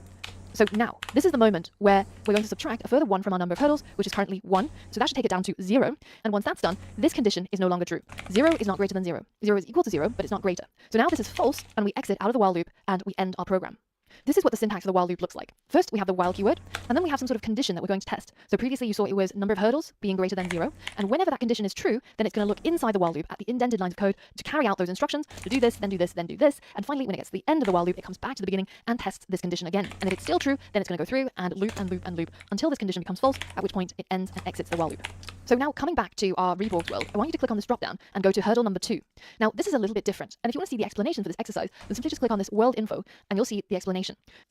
So now, this is the moment where we're going to subtract a further 1 from our number of hurdles, which is currently 1. So that should take it down to 0. And once that's done, this condition is no longer true. 0 is not greater than 0. 0 is equal to 0, but it's not greater. So now this is false, and we exit out of the while loop, and we end our program. This is what the syntax of the while loop looks like. First, we have the while keyword, and then we have some sort of condition that we're going to test. So previously you saw it was number of hurdles being greater than 0, and whenever that condition is true, then it's going to look inside the while loop at the indented lines of code to carry out those instructions, to do this, then do this, then do this, and finally when it gets to the end of the while loop, it comes back to the beginning and tests this condition again. And if it's still true, then it's going to go through and loop and loop and loop until this condition becomes false, at which point it ends and exits the while loop. So now coming back to our reborn world, I want you to click on this drop down and go to hurdle number 2. Now this is a little bit different, and if you want to see the explanation for this exercise, then simply just click on this world info and you'll see the explanation.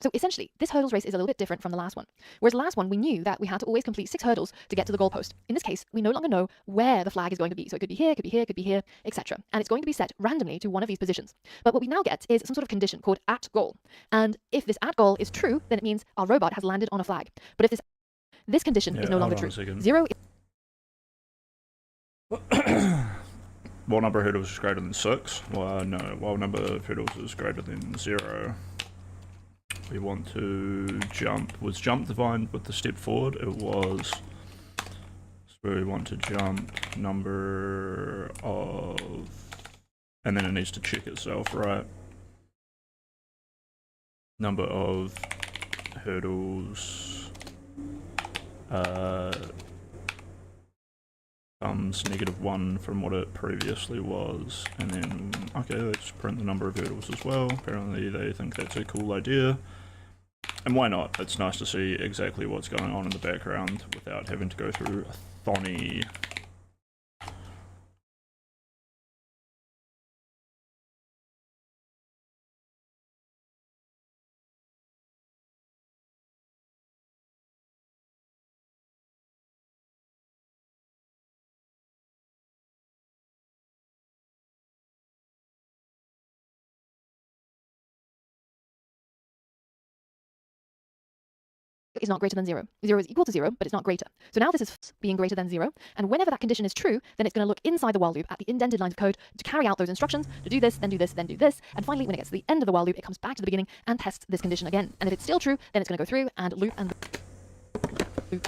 So essentially, this hurdles race is a little bit different from the last one. Whereas the last one, we knew that we had to always complete 6 hurdles to get to the goalpost. In this case, we no longer know where the flag is going to be. So it could be here, could be here, could be here, etc. And it's going to be set randomly to one of these positions. But what we now get is some sort of condition called at goal. And if this at goal is true, then it means our robot has landed on a flag. But if this condition is no longer true. 0 While number of hurdles is greater than 6. Well, no, while number of hurdles is greater than 0. We want to jump. Was jump defined with the step forward? It was. So we want to jump number of. And then it needs to check itself, right? Number of hurdles Becomes -1 from what it previously was, and then, okay, let's print the number of hurdles as well. Apparently they think that's a cool idea. And why not? It's nice to see exactly what's going on in the background without having to go through Thonny. Is not greater than 0. 0 is equal to 0, but it's not greater. So now this is being greater than 0, and whenever that condition is true, then it's going to look inside the while loop at the indented lines of code to carry out those instructions, to do this, then do this, then do this, and finally when it gets to the end of the while loop, it comes back to the beginning and tests this condition again. And if it's still true, then it's going to go through and loop and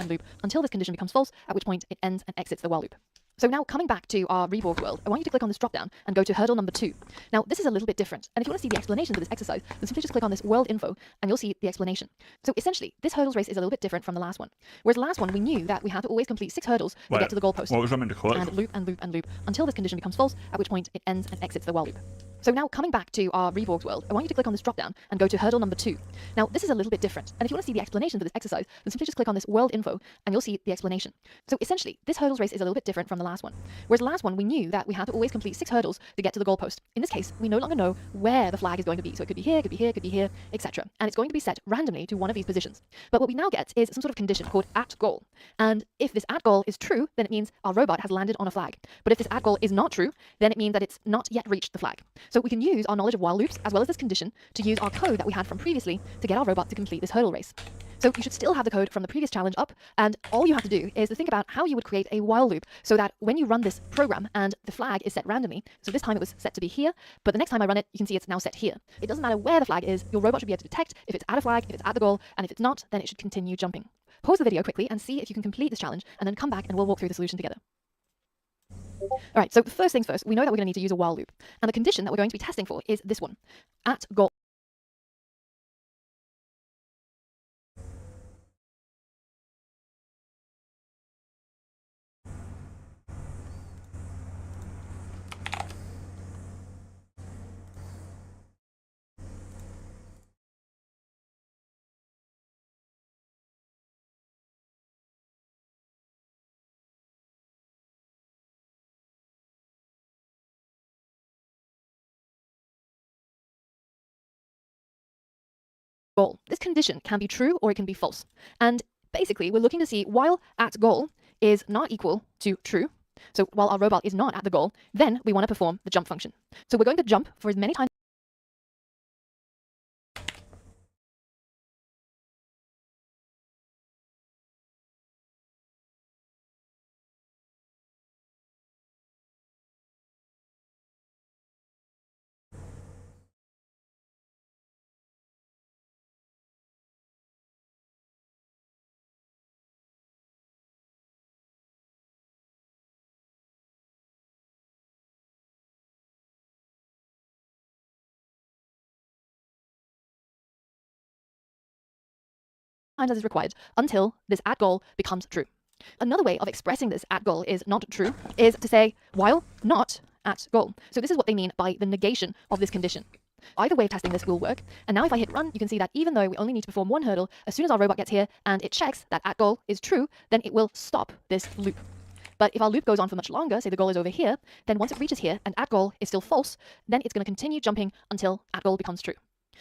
loop until this condition becomes false, at which point it ends and exits the while loop. So now coming back to our reborg world, I want you to click on this drop down and go to hurdle number 2. Now this is a little bit different, and if you want to see the explanation for this exercise, then simply just click on this world info and you'll see the explanation. So essentially, this hurdles race is a little bit different from the last one. Whereas the last one, we knew that we had to always complete 6 hurdles to get to the goalpost. What was I meant to click? And loop and loop and loop until this condition becomes false, at which point it ends and exits the while loop. So now coming back to our reborg world, I want you to click on this drop down and go to hurdle number 2. Now this is a little bit different, and if you want to see the explanation for this exercise, then simply just click on this world info and you'll see the explanation. So essentially, this hurdles race is a little bit different from the last one. Whereas the last one, we knew that we had to always complete 6 hurdles to get to the goalpost. In this case, we no longer know where the flag is going to be. So it could be here, could be here, could be here, etc. And it's going to be set randomly to one of these positions. But what we now get is some sort of condition called at goal. And if this at goal is true, then it means our robot has landed on a flag. But if this at goal is not true, then it means that it's not yet reached the flag. So we can use our knowledge of while loops as well as this condition to use our code that we had from previously to get our robot to complete this hurdle race. So you should still have the code from the previous challenge up, and all you have to do is to think about how you would create a while loop so that when you run this program and the flag is set randomly, so this time it was set to be here, but the next time I run it, you can see it's now set here. It doesn't matter where the flag is, your robot should be able to detect if it's at a flag, if it's at the goal, and if it's not, then it should continue jumping. Pause the video quickly and see if you can complete this challenge, and then come back and we'll walk through the solution together. Alright, so first things first, we know that we're going to need to use a while loop, and the condition that we're going to be testing for is this one, at goal. Goal. This condition can be true or it can be false. And basically, we're looking to see while at goal is not equal to true. So while our robot is not at the goal, then we want to perform the jump function. So we're going to jump for as many times as is required until this at goal becomes true. Another way of expressing this at goal is not true is to say while not at goal. So this is what they mean by the negation of this condition. Either way of testing this will work, and now if I hit run, you can see that even though we only need to perform one hurdle, as soon as our robot gets here and it checks that at goal is true, then it will stop this loop. But if our loop goes on for much longer, say the goal is over here, then once it reaches here and at goal is still false, then it's going to continue jumping until at goal becomes true.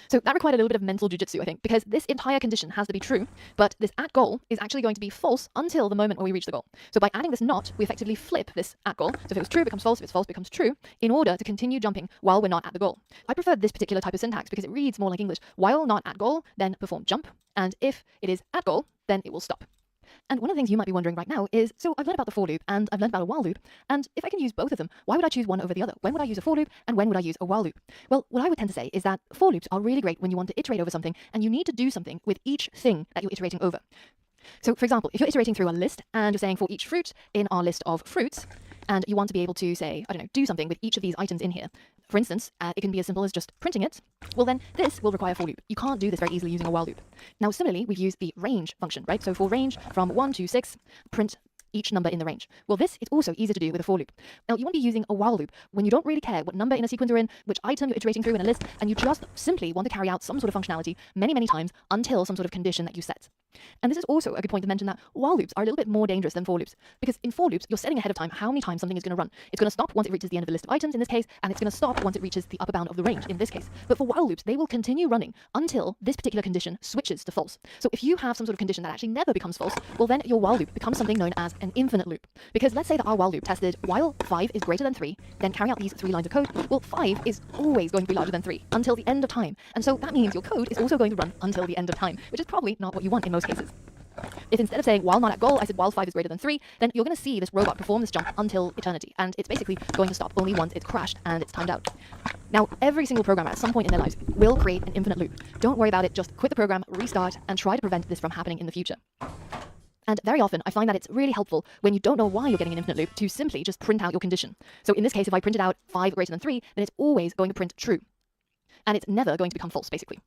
So that required a little bit of mental jujitsu, I think, because this entire condition has to be true, but this at goal is actually going to be false until the moment where we reach the goal. So by adding this not, we effectively flip this at goal. So if it was true, it becomes false. If it's false, it becomes true, in order to continue jumping while we're not at the goal. I prefer this particular type of syntax because it reads more like English. While not at goal, then perform jump, and if it is at goal, then it will stop. And one of the things you might be wondering right now is, so I've learned about the for loop and I've learned about a while loop, and if I can use both of them, why would I choose one over the other? When would I use a for loop and when would I use a while loop? Well, what I would tend to say is that for loops are really great when you want to iterate over something and you need to do something with each thing that you're iterating over. So for example, if you're iterating through a list and you're saying for each fruit in our list of fruits, and you want to be able to say, I don't know, do something with each of these items in here, For instance, it can be as simple as just printing it. Well then, this will require a for loop. You can't do this very easily using a while loop. Now similarly, we've used the range function, right? So for range from 1 to 6, print each number in the range. Well, this is also easier to do with a for loop. Now, you want to be using a while loop when you don't really care what number in a sequence you're in, which item you're iterating through in a list, and you just simply want to carry out some sort of functionality many, many times until some sort of condition that you set. And this is also a good point to mention that while loops are a little bit more dangerous than for loops, because in for loops, you're setting ahead of time how many times something is going to run. It's going to stop once it reaches the end of the list of items in this case, and it's going to stop once it reaches the upper bound of the range in this case. But for while loops, they will continue running until this particular condition switches to false. So if you have some sort of condition that actually never becomes false, well then your while loop becomes something known as an infinite loop. Because let's say that our while loop tested while 5 is greater than 3, then carry out these 3 lines of code. Well, 5 is always going to be larger than 3 until the end of time. And so that means your code is also going to run until the end of time, which is probably not what you want in most cases. If instead of saying while not at goal, I said while 5 is greater than 3, then you're going to see this robot perform this jump until eternity. And it's basically going to stop only once it's crashed and it's timed out. Now, every single programmer at some point in their lives will create an infinite loop. Don't worry about it, just quit the program, restart, and try to prevent this from happening in the future. And very often, I find that it's really helpful when you don't know why you're getting an infinite loop to simply just print out your condition. So in this case, if I printed out 5 greater than 3, then it's always going to print true. And it's never going to become false, basically.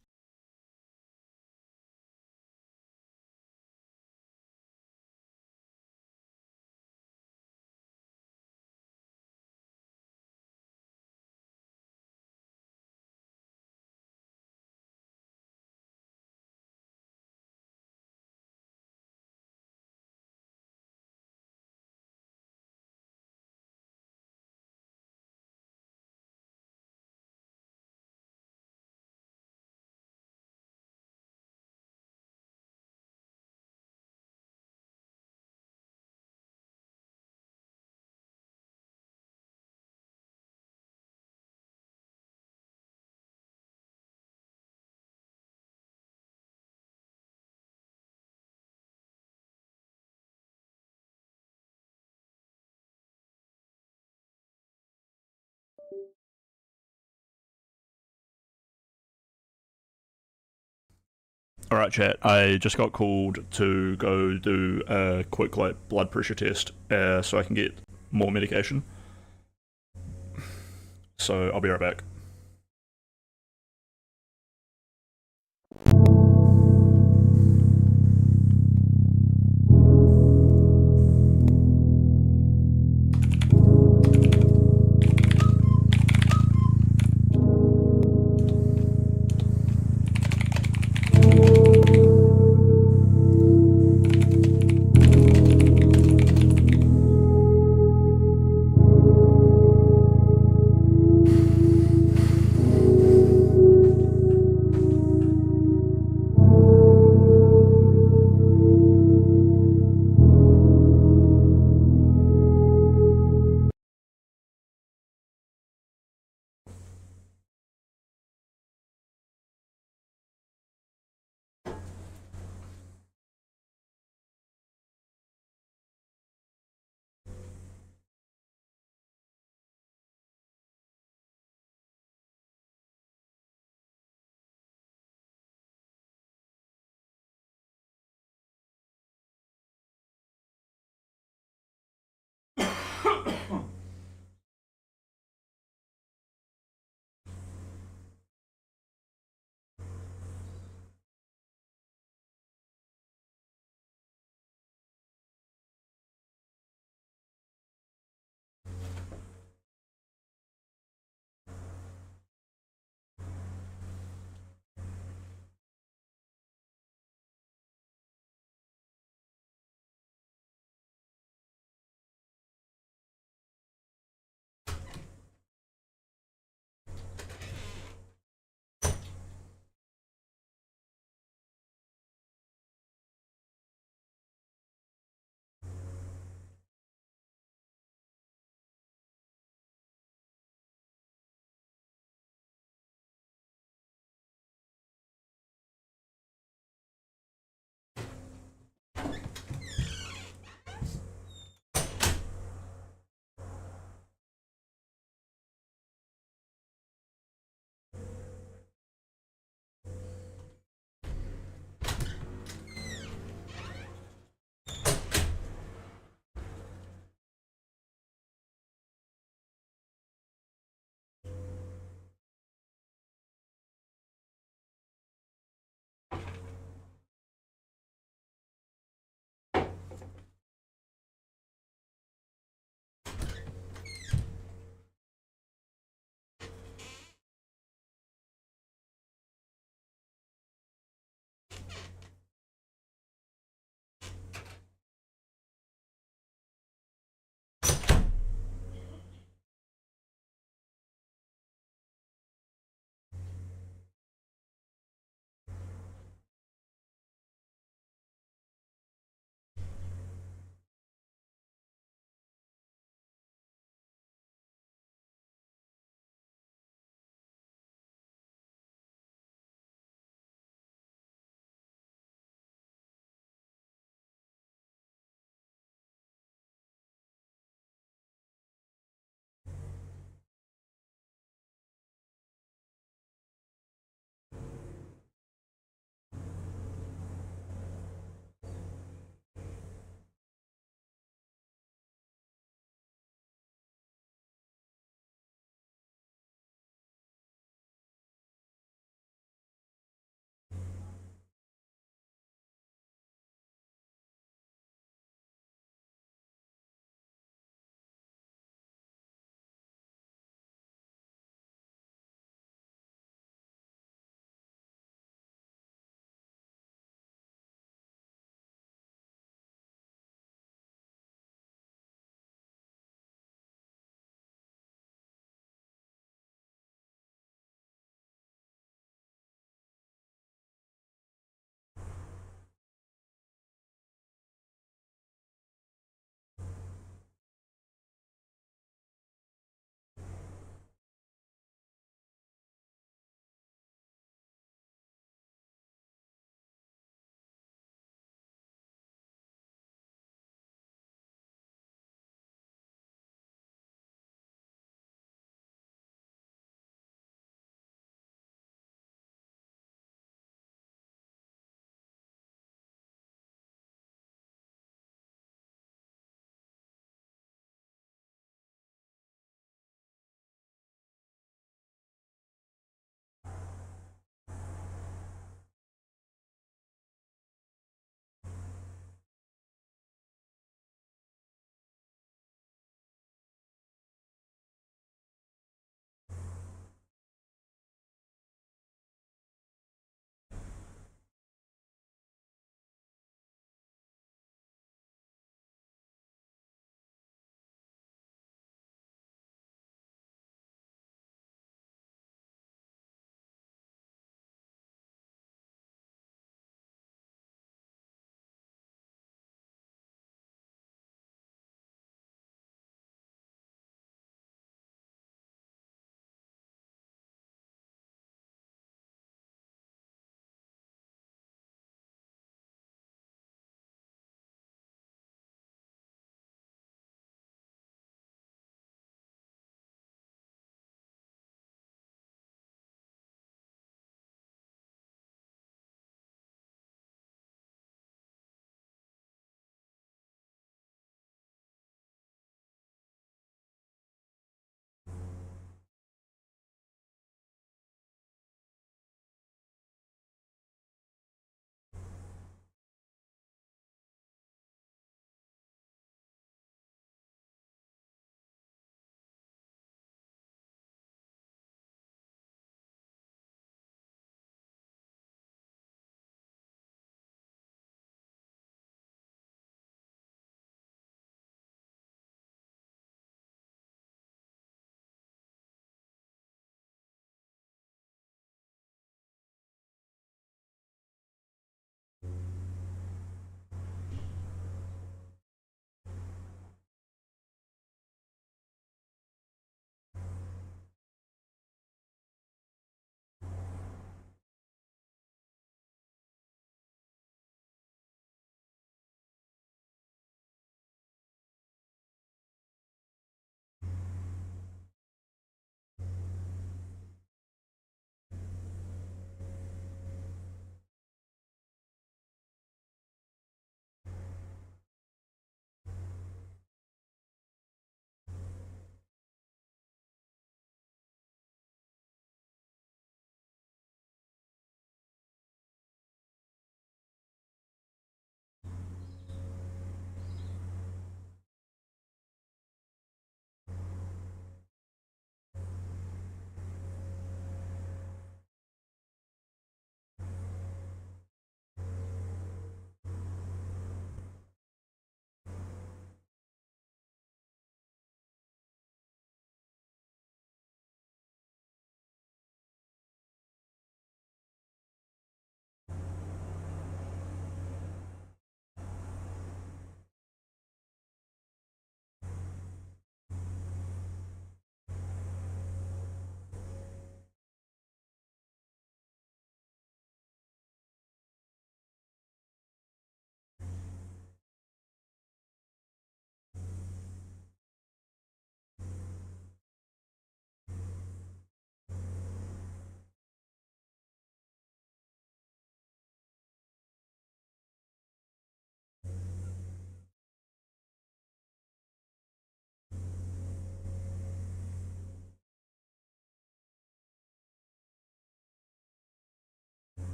Alright, chat. I just got called to go do a quick blood pressure test so I can get more medication. So I'll be right back.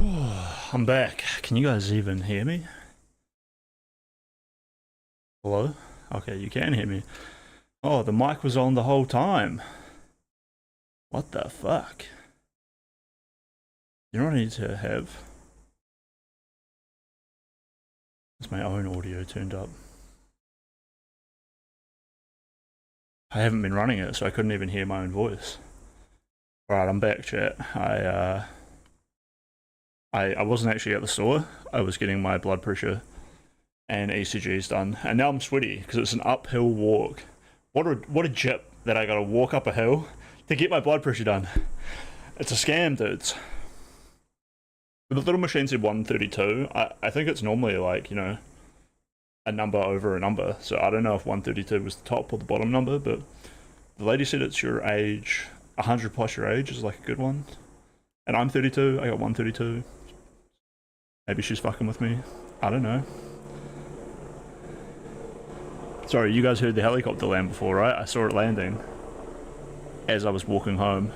I'm back. Can you guys even hear me? Hello? Okay, you can hear me. Oh, the mic was on the whole time. What the fuck? You know what I need to have? It's my own audio turned up. I haven't been running it, so I couldn't even hear my own voice. Alright, I'm back, chat. I wasn't actually at the store. I was getting my blood pressure and ECGs done, and now I'm sweaty because it's an uphill walk. What a jip that I gotta walk up a hill to get my blood pressure done. It's a scam, dudes. The little machine said 132. I think it's normally like, you know, a number over a number, so I don't know if 132 was the top or the bottom number, but the lady said it's your age, 100 plus your age is like a good one. And I'm 32, I got 132. Maybe she's fucking with me. I don't know. Sorry, you guys heard the helicopter land before, right? I saw it landing as I was walking home.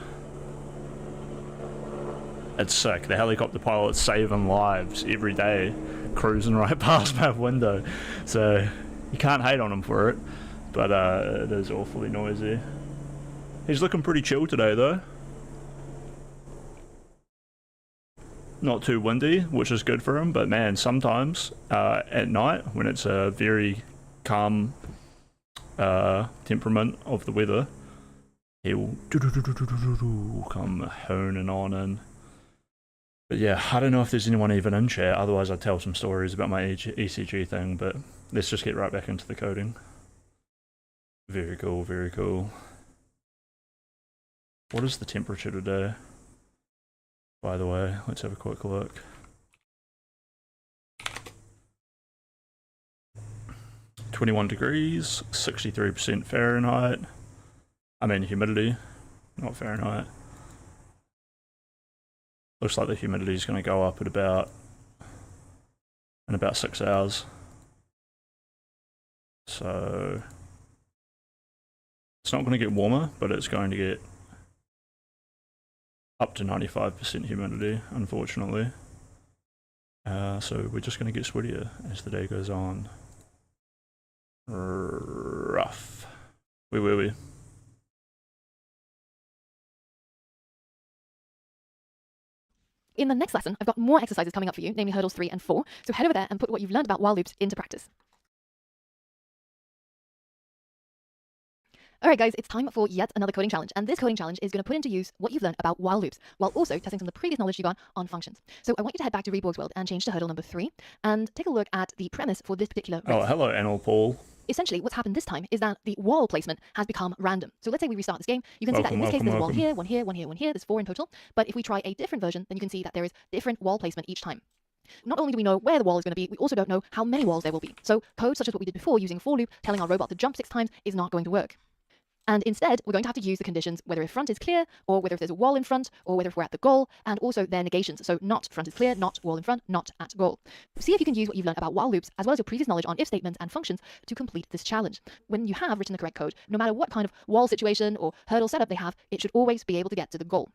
It's sick. The helicopter pilot's saving lives every day, cruising right past my window. So you can't hate on him for it, but it is awfully noisy. He's looking pretty chill today though. Not too windy, which is good for him, but man, sometimes at night when it's a very calm temperament of the weather, he'll come honing on in. But yeah, I don't know if there's anyone even in chat, otherwise I'd tell some stories about my ECG thing, but let's just get right back into the coding. Very cool, very cool. What is the temperature today? By the way, let's have a quick look. (21 degrees, 63% Fahrenheit. I mean humidity, not Fahrenheit. Looks like the humidity is going to go up at in about 6 hours. So it's not going to get warmer, but it's going to get up to 95% humidity, unfortunately. So we're just going to get sweatier as the day goes on. Rough. Where were we? In the next lesson, I've got more exercises coming up for you, namely hurdles 3 and 4, so head over there and put what you've learned about while loops into practice. Alright guys, it's time for yet another coding challenge, and this coding challenge is going to put into use what you've learned about while loops, while also testing some of the previous knowledge you got on functions. So I want you to head back to Reborg's World and change to hurdle number 3, and take a look at the premise for this particular race. Oh, hello, Anil Paul. Essentially, what's happened this time is that the wall placement has become random. So let's say we restart this game. You can see that in this case, there's a wall here, one here, one here, one here. There's 4 in total. But if we try a different version, then you can see that there is different wall placement each time. Not only do we know where the wall is going to be, we also don't know how many walls there will be. So code such as what we did before using for loop, telling our robot to jump 6 times is not going to work. And instead, we're going to have to use the conditions, whether if front is clear, or whether if there's a wall in front, or whether if we're at the goal, and also their negations. So not front is clear, not wall in front, not at goal. See if you can use what you've learned about while loops, as well as your previous knowledge on if statements and functions to complete this challenge. When you have written the correct code, no matter what kind of wall situation or hurdle setup they have, it should always be able to get to the goal.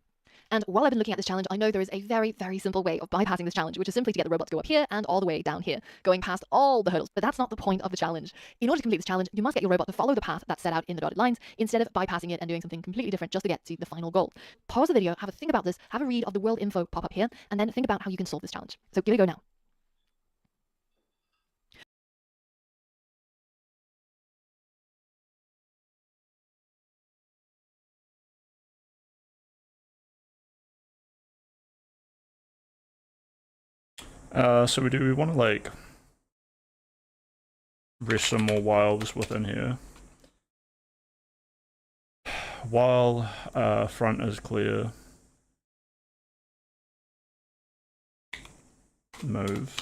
And while I've been looking at this challenge, I know there is a very, very simple way of bypassing this challenge, which is simply to get the robot to go up here and all the way down here, going past all the hurdles. But that's not the point of the challenge. In order to complete this challenge, you must get your robot to follow the path that's set out in the dotted lines, instead of bypassing it and doing something completely different just to get to the final goal. Pause the video, have a think about this, have a read of the world info pop up here, and then think about how you can solve this challenge. So give it a go now. So we want to like rest some more whiles within here. While front is clear, move.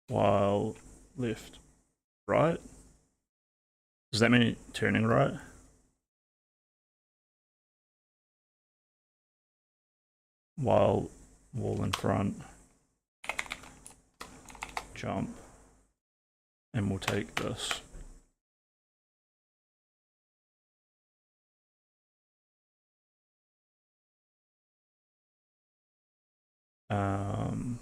While left, right. Does that mean turning right? While wall in front, jump, and we'll take this. Um,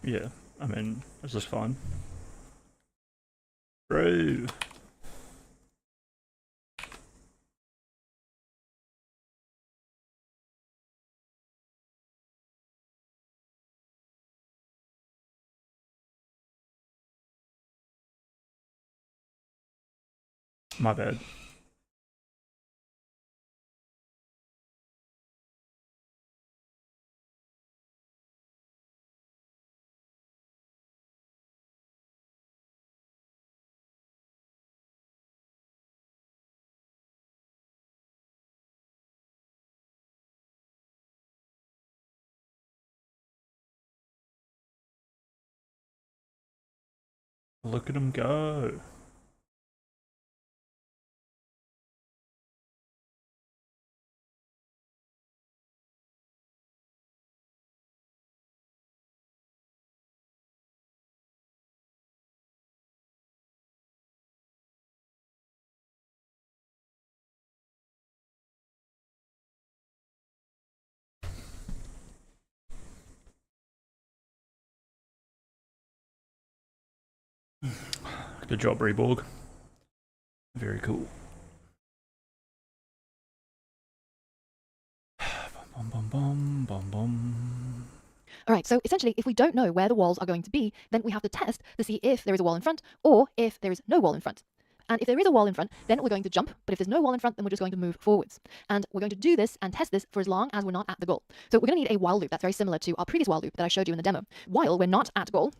yeah, I mean, this is fine. Bro. My bad. Look at him go. Good job, Reborg. Very cool. Bum, bum, bum, bum, bum. Alright, so essentially, if we don't know where the walls are going to be, then we have to test to see if there is a wall in front or if there is no wall in front. And if there is a wall in front, then we're going to jump, but if there's no wall in front, then we're just going to move forwards. And we're going to do this and test this for as long as we're not at the goal. So we're going to need a while loop that's very similar to our previous while loop that I showed you in the demo. While we're not at goal,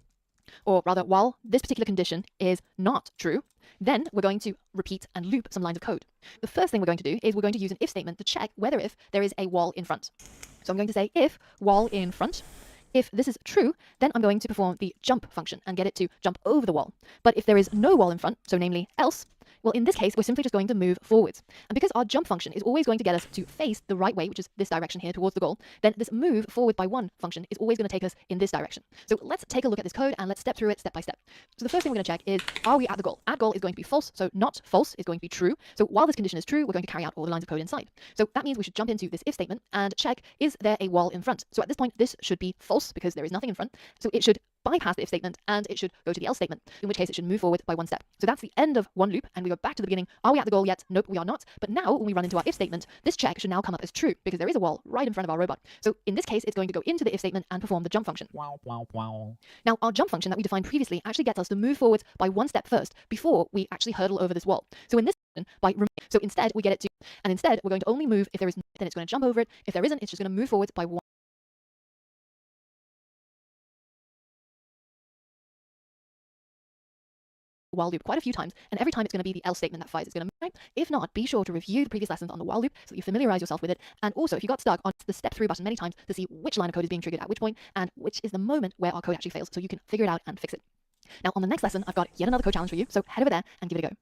or rather, while this particular condition is not true, then we're going to repeat and loop some lines of code. The first thing we're going to do is we're going to use an if statement to check whether if there is a wall in front. So I'm going to say if wall in front. If this is true, then I'm going to perform the jump function and get it to jump over the wall. But if there is no wall in front, so namely else, well, in this case, we're simply just going to move forwards. And because our jump function is always going to get us to face the right way, which is this direction here towards the goal, then this move forward by one function is always going to take us in this direction. So let's take a look at this code and let's step through it step by step. So the first thing we're going to check is, are we at the goal? At goal is going to be false, so not false is going to be true. So while this condition is true, we're going to carry out all the lines of code inside. So that means we should jump into this if statement and check, is there a wall in front? So at this point, this should be false because there is nothing in front. So it should bypass the if statement and it should go to the else statement, in which case it should move forward by one step. So that's the end of one loop, and we go back to the beginning. Are we at the goal yet? Nope, we are not. But now when we run into our if statement, this check should now come up as true because there is a wall right in front of our robot. So in this case, it's going to go into the if statement and perform the jump function. Wow, wow, wow. Now our jump function that we defined previously actually gets us to move forwards by one step first before we actually hurdle over this wall. So in this so instead we get it to, and instead we're going to only move if there is, then it's going to jump over it. If there isn't, it's just going to move forwards by one while loop quite a few times, and every time it's going to be the else statement that fires. It's going to right? If not, be sure to review the previous lessons on the while loop so that you familiarize yourself with it, and also if you got stuck on the step through button many times to see which line of code is being triggered at which point and which is the moment where our code actually fails, so you can figure it out and fix it. Now on the next lesson, I've got yet another code challenge for you, so head over there and give it a go.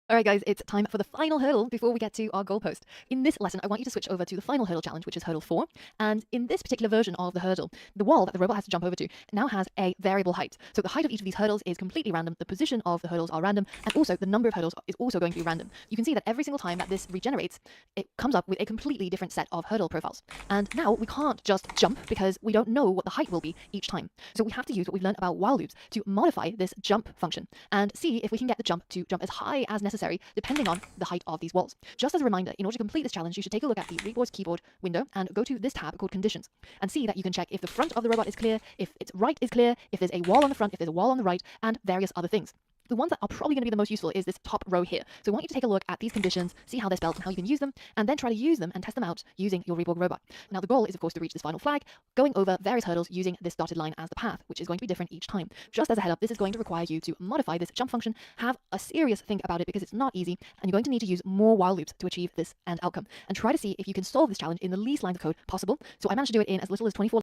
Alright guys, it's time for the final hurdle before we get to our goalpost. In this lesson, I want you to switch over to the final hurdle challenge, which is hurdle 4. And in this particular version of the hurdle, the wall that the robot has to jump over to now has a variable height. So the height of each of these hurdles is completely random, the position of the hurdles are random, and also the number of hurdles is also going to be random. You can see that every single time that this regenerates, it comes up with a completely different set of hurdle profiles. And now we can't just jump because we don't know what the height will be each time. So we have to use what we've learned about while loops to modify this jump function and see if we can get the jump to jump as high as necessary depending on the height of these walls. Just as a reminder, in order to complete this challenge, you should take a look at the Rebor's keyboard window and go to this tab called Conditions and see that you can check if the front of the robot is clear, if its right is clear, if there's a wall on the front, if there's a wall on the right, and various other things. The ones that are probably going to be the most useful is this top row here. So I want you to take a look at these conditions, see how they're spelled and how you can use them, and then try to use them and test them out using your Reborg robot. Now the goal is of course to reach this final flag, going over various hurdles using this dotted line as the path, which is going to be different each time. Just as a head up, this is going to require you to modify this jump function, have a serious think about it because it's not easy, and you're going to need to use more while loops to achieve this end outcome. And try to see if you can solve this challenge in the least lines of code possible. So I managed to do it in as little as 24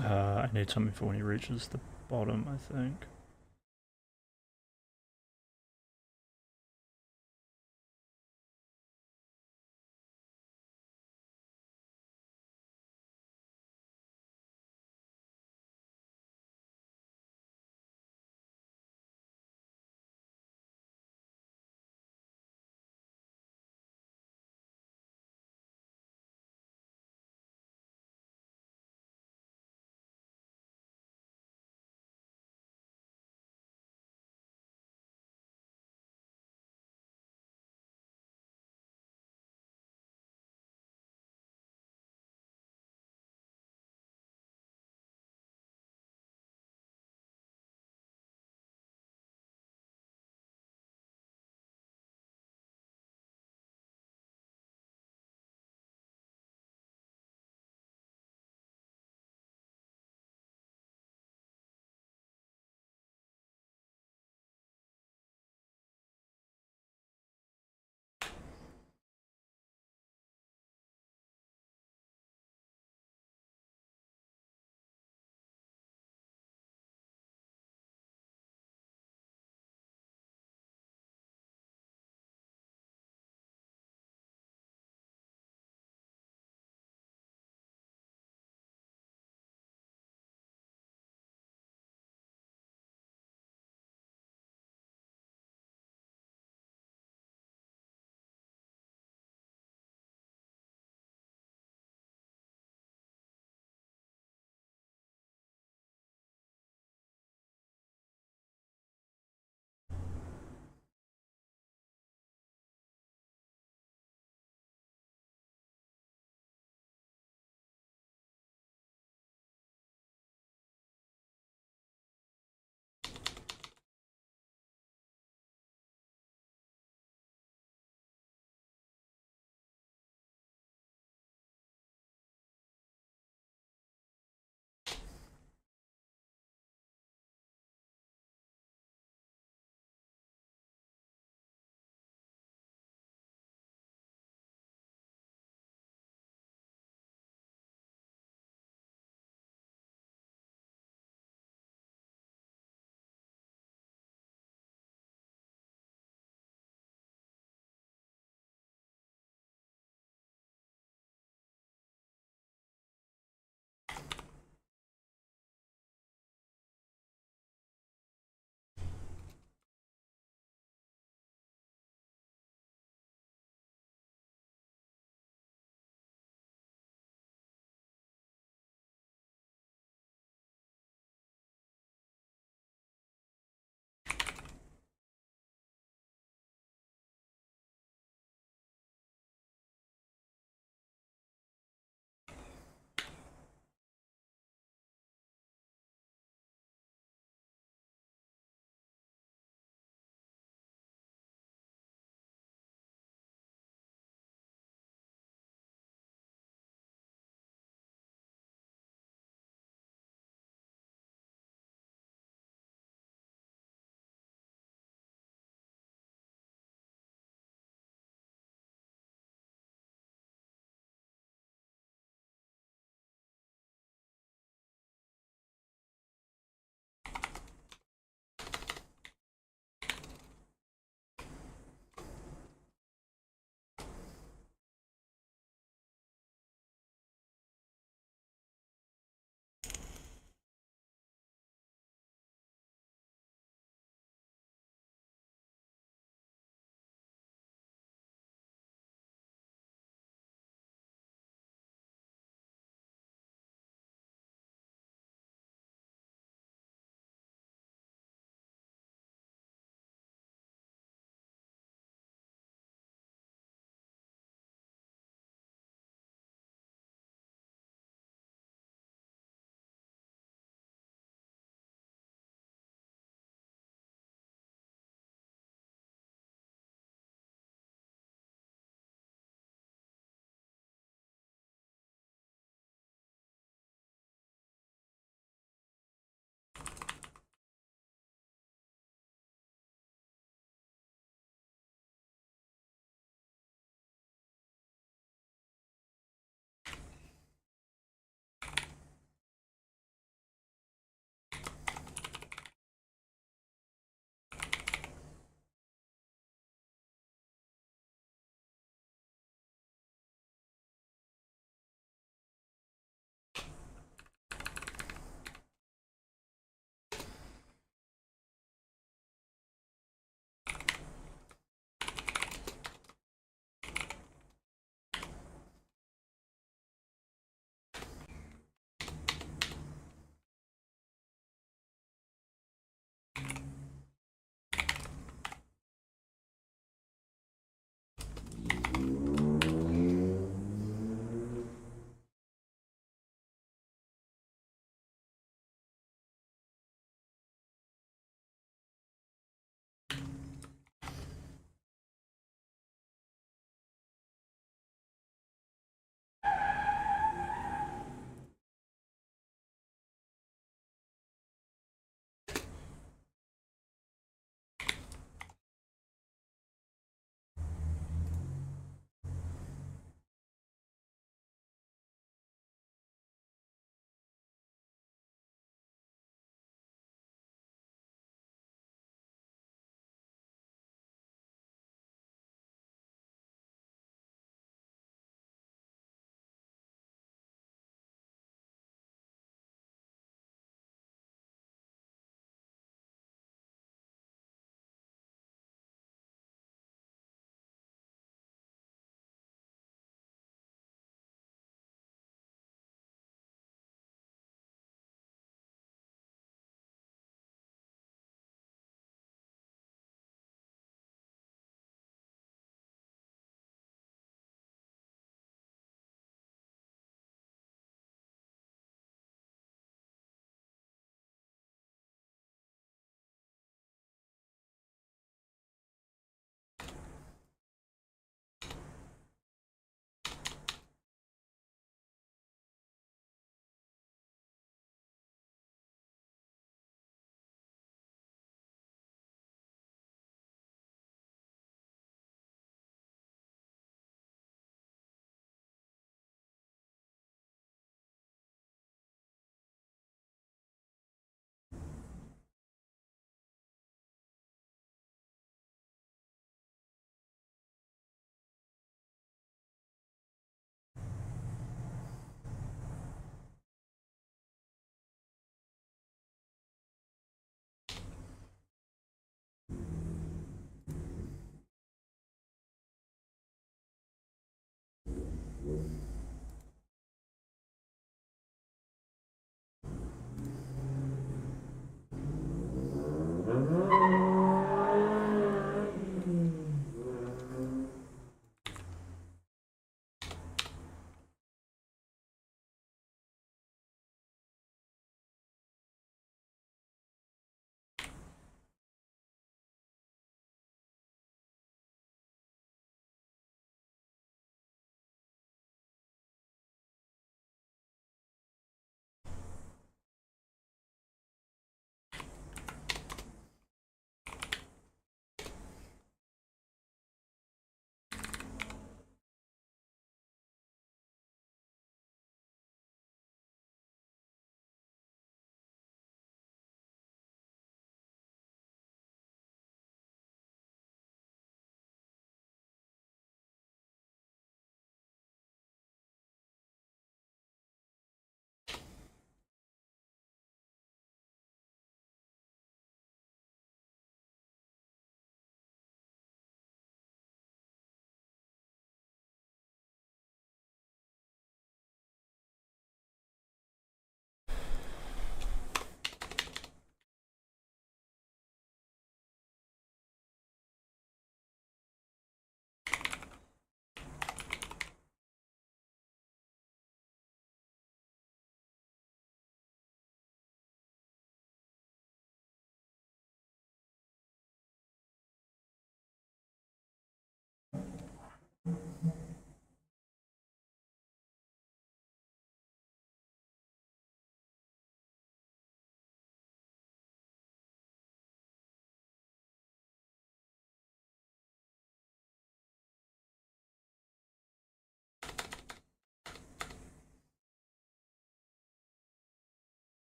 I need something for when he reaches the bottom, I think.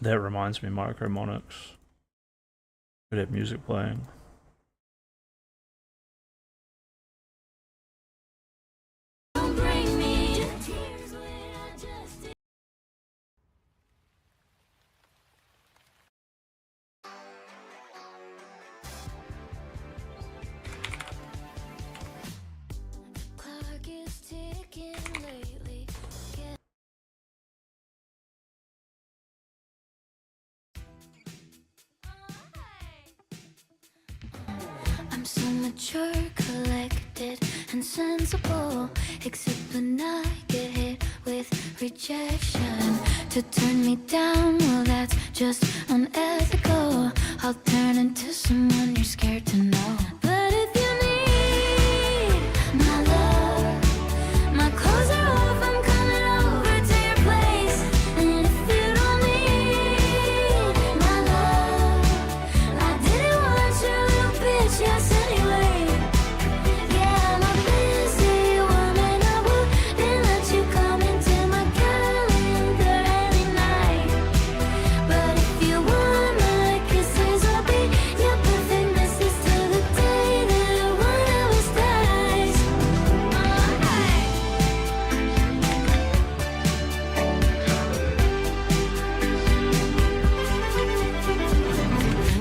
That reminds me, Micromonics could have music playing. Don't bring me to tears when I just clock is ticking lately. I'm so mature, collected, and sensible. Except when I get hit with rejection. To turn me down, well, that's just unethical. I'll turn into someone you're scared to know. But if you need my love, my clothes are off, I'm coming over to your place. And if you don't need my love, I didn't want your little bitch, yes, anyway. Yeah, I'm a busy woman, I wouldn't let you come into my calendar any night. But if you want my kisses, I'll be your perfect missus till the day that one of us dies.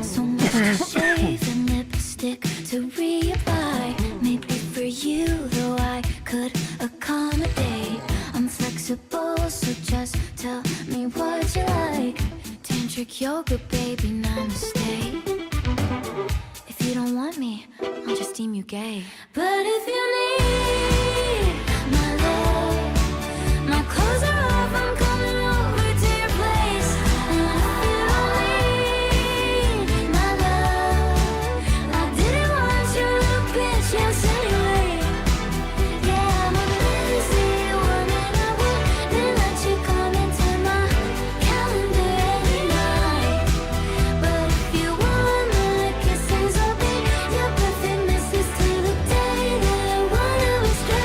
So much to shave and lipstick to reapply. Maybe for you, though, I could accommodate. I'm flexible, so just tell me what you like. Tantric yoga, baby, namaste. If you don't want me, I'll just deem you gay. But if you need my love, my clothes are off, I'm coming over to your place. And if you don't need my love, I didn't want your little bitch, yes, anyway. Yeah, I'm a busy woman, I wouldn't let you come into my calendar any night. But if you want my kisses, I'll be your perfect missus till the day that one of us dies.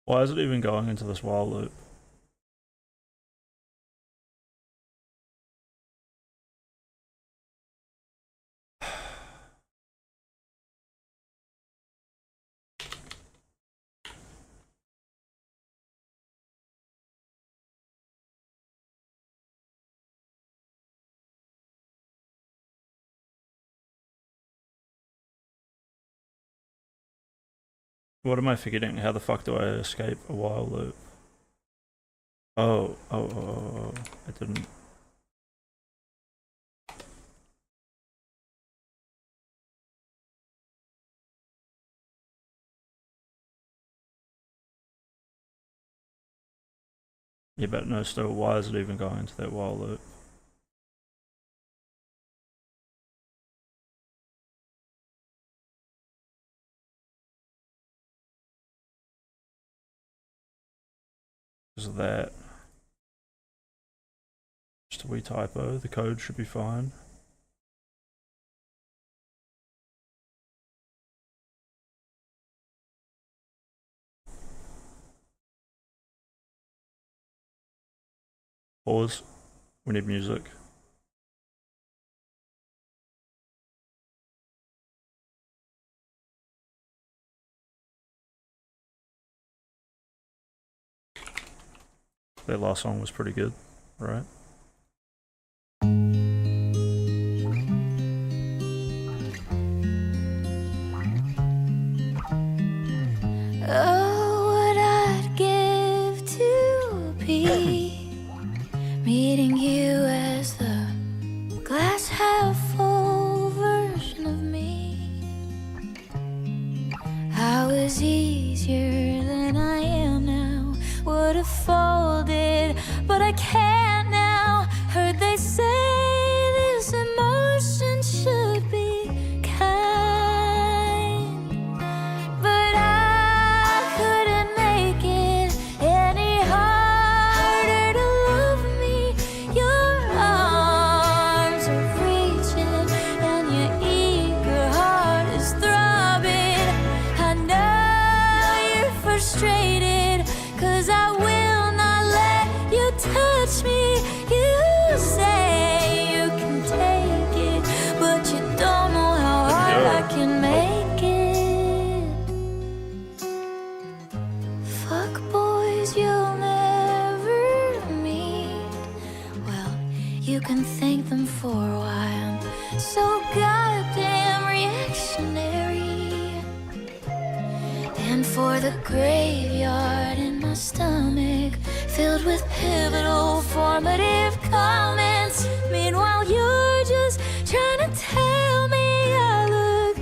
Why is it even going into this while loop? What am I forgetting? How the fuck do I escape a while loop? Oh. I didn't. Yeah, but no, still, why is it even going into that while loop? Because of that. Just a wee typo, the code should be fine. Pause. We need music. That last song was pretty good, right? Oh, what I'd give to be meeting you as the glass half full version of me. I was easier than I am now. Would have folded, but I can't now. Heard they say this emotion should be kind, but I couldn't make it any harder to love me. Your arms are reaching and your eager heart is throbbing. I know you're frustrated, 'cause I will not let you touch me. You say you can take it, but you don't know how hard I can make it. Fuck boys you'll never meet. Well, you can thank them for why I'm so goddamn reactionary, and for the graveyard in my stomach filled with pivotal formative comments. Meanwhile you're just trying to tell me I look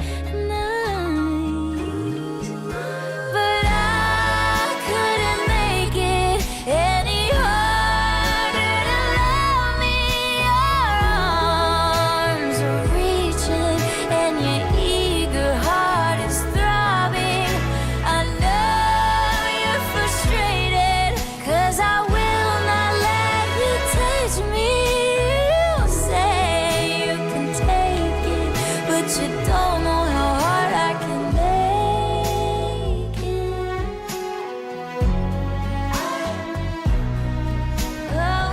nice, but I couldn't make it any harder to love me. Your arms are reaching and your eager heart is throbbing. I know you're frustrated, 'cause I will not let you touch me. You say you can take it, but you don't know how hard I can make it. Oh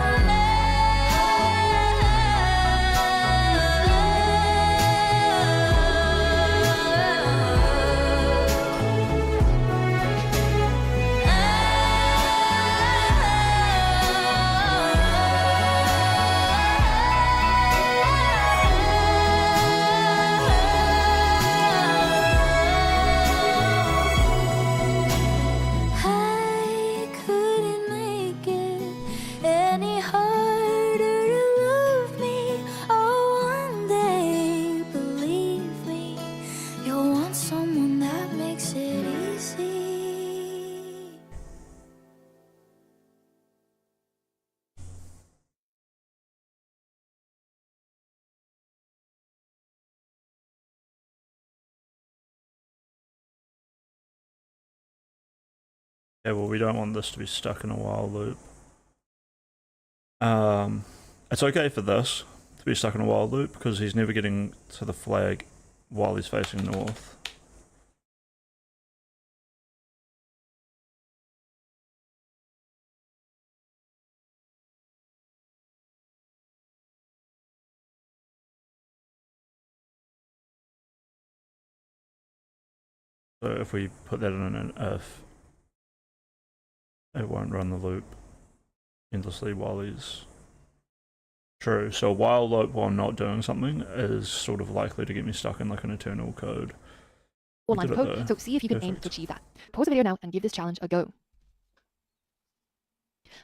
I couldn't make it any harder to love me. Oh, one day, believe me, you'll want someone that makes it easy. Yeah, well, we don't want this to be stuck in a while loop. It's okay for this to be stuck in a while loop because he's never getting to the flag while he's facing north. So if we put that in an if, it won't run the loop endlessly while he's true. So a while loop while not doing something is sort of likely to get me stuck in like an eternal code. Or We lines did of it code, though. so see if you can aim to Perfect. achieve that. Pause the video now and give this challenge a go.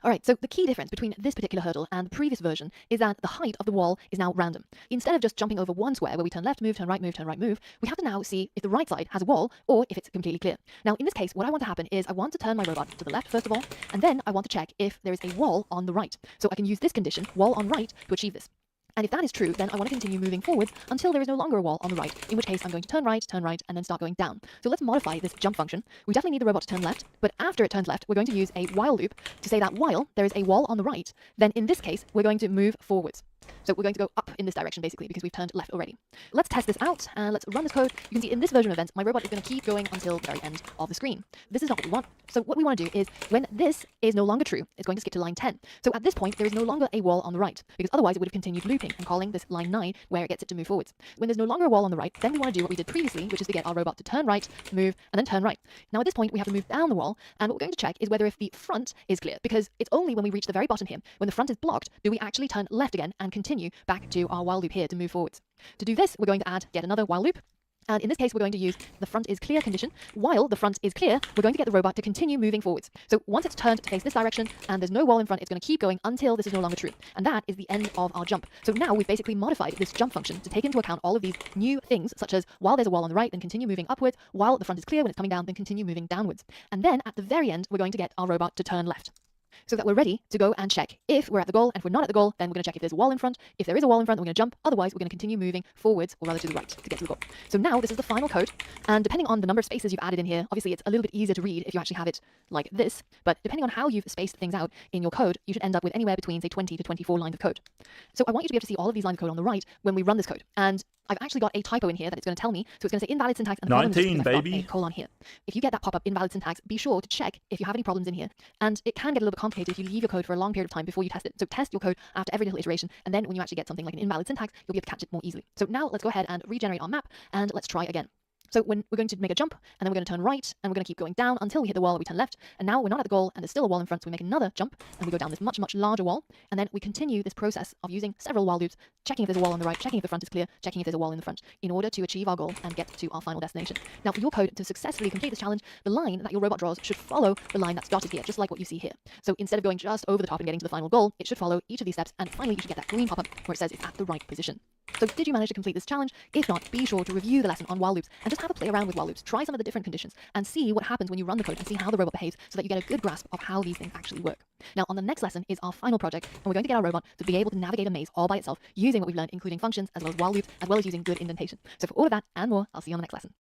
Alright, so the key difference between this particular hurdle and the previous version is that the height of the wall is now random. Instead of just jumping over one square where we turn left, move, turn right, move, turn right, move, we have to now see if the right side has a wall or if it's completely clear. Now, in this case, what I want to happen is I want to turn my robot to the left first of all, and then I want to check if there is a wall on the right. So I can use this condition, wall on right, to achieve this. And if that is true, then I want to continue moving forwards until there is no longer a wall on the right, in which case I'm going to turn right, and then start going down. So let's modify this jump function. We definitely need the robot to turn left, but after it turns left, we're going to use a while loop to say that while there is a wall on the right, then in this case, we're going to move forwards. So we're going to go up in this direction basically because we've turned left already. Let's test this out and let's run this code. You can see in this version of events, my robot is going to keep going until the very end of the screen. This is not what we want. So what we want to do is when this is no longer true, it's going to skip to line 10. So at this point, there is no longer a wall on the right because otherwise it would have continued looping and calling this line 9 where it gets it to move forwards. When there's no longer a wall on the right, then we want to do what we did previously, which is to get our robot to turn right, move, and then turn right. Now at this point, we have to move down the wall, and what we're going to check is whether if the front is clear, because it's only when we reach the very bottom here, when the front is blocked, do we actually turn left again and continue back to our while loop here to move forwards. To do this, we're going to add yet another while loop. And in this case, we're going to use the front is clear condition. While the front is clear, we're going to get the robot to continue moving forwards. So once it's turned to face this direction and there's no wall in front, it's going to keep going until this is no longer true. And that is the end of our jump. So now we've basically modified this jump function to take into account all of these new things, such as while there's a wall on the right, then continue moving upwards. While the front is clear, when it's coming down, then continue moving downwards. And then at the very end, we're going to get our robot to turn left, so that we're ready to go and check if we're at the goal, and if we're not at the goal, then we're going to check if there's a wall in front. If there is a wall in front, then we're going to jump. Otherwise, we're going to continue moving forwards, or rather to the right, to get to the goal. So now this is the final code, and depending on the number of spaces you've added in here, obviously it's a little bit easier to read if you actually have it like this, but depending on how you've spaced things out in your code, you should end up with anywhere between, say, 20 to 24 lines of code. So I want you to be able to see all of these lines of code on the right when we run this code, and I've actually got a typo in here that it's going to tell me, so it's going to say invalid syntax, and the problem is just 19, because I've got baby. a colon here. If you get that pop-up invalid syntax, be sure to check if you have any problems in here, and it can get a little bit complicated if you leave your code for a long period of time before you test it. So test your code after every little iteration, and then when you actually get something like an invalid syntax, you'll be able to catch it more easily. So now let's go ahead and regenerate our map, and let's try again. So when we're going to make a jump, and then we're going to turn right, and we're going to keep going down until we hit the wall, we turn left, and now we're not at the goal, and there's still a wall in front, so we make another jump, and we go down this much, much larger wall, and then we continue this process of using several while loops, checking if there's a wall on the right, checking if the front is clear, checking if there's a wall in the front, in order to achieve our goal and get to our final destination. Now, for your code to successfully complete this challenge, the line that your robot draws should follow the line that's dotted here, just like what you see here. So instead of going just over the top and getting to the final goal, it should follow each of these steps, and finally you should get that green pop-up where it says it's at the right position. So did you manage to complete this challenge? If not, be sure to review the lesson on while loops and just have a play around with while loops. Try some of the different conditions and see what happens when you run the code and see how the robot behaves so that you get a good grasp of how these things actually work. Now, on the next lesson is our final project, and we're going to get our robot to be able to navigate a maze all by itself using what we've learned, including functions as well as while loops, as well as using good indentation. So for all of that and more, I'll see you on the next lesson.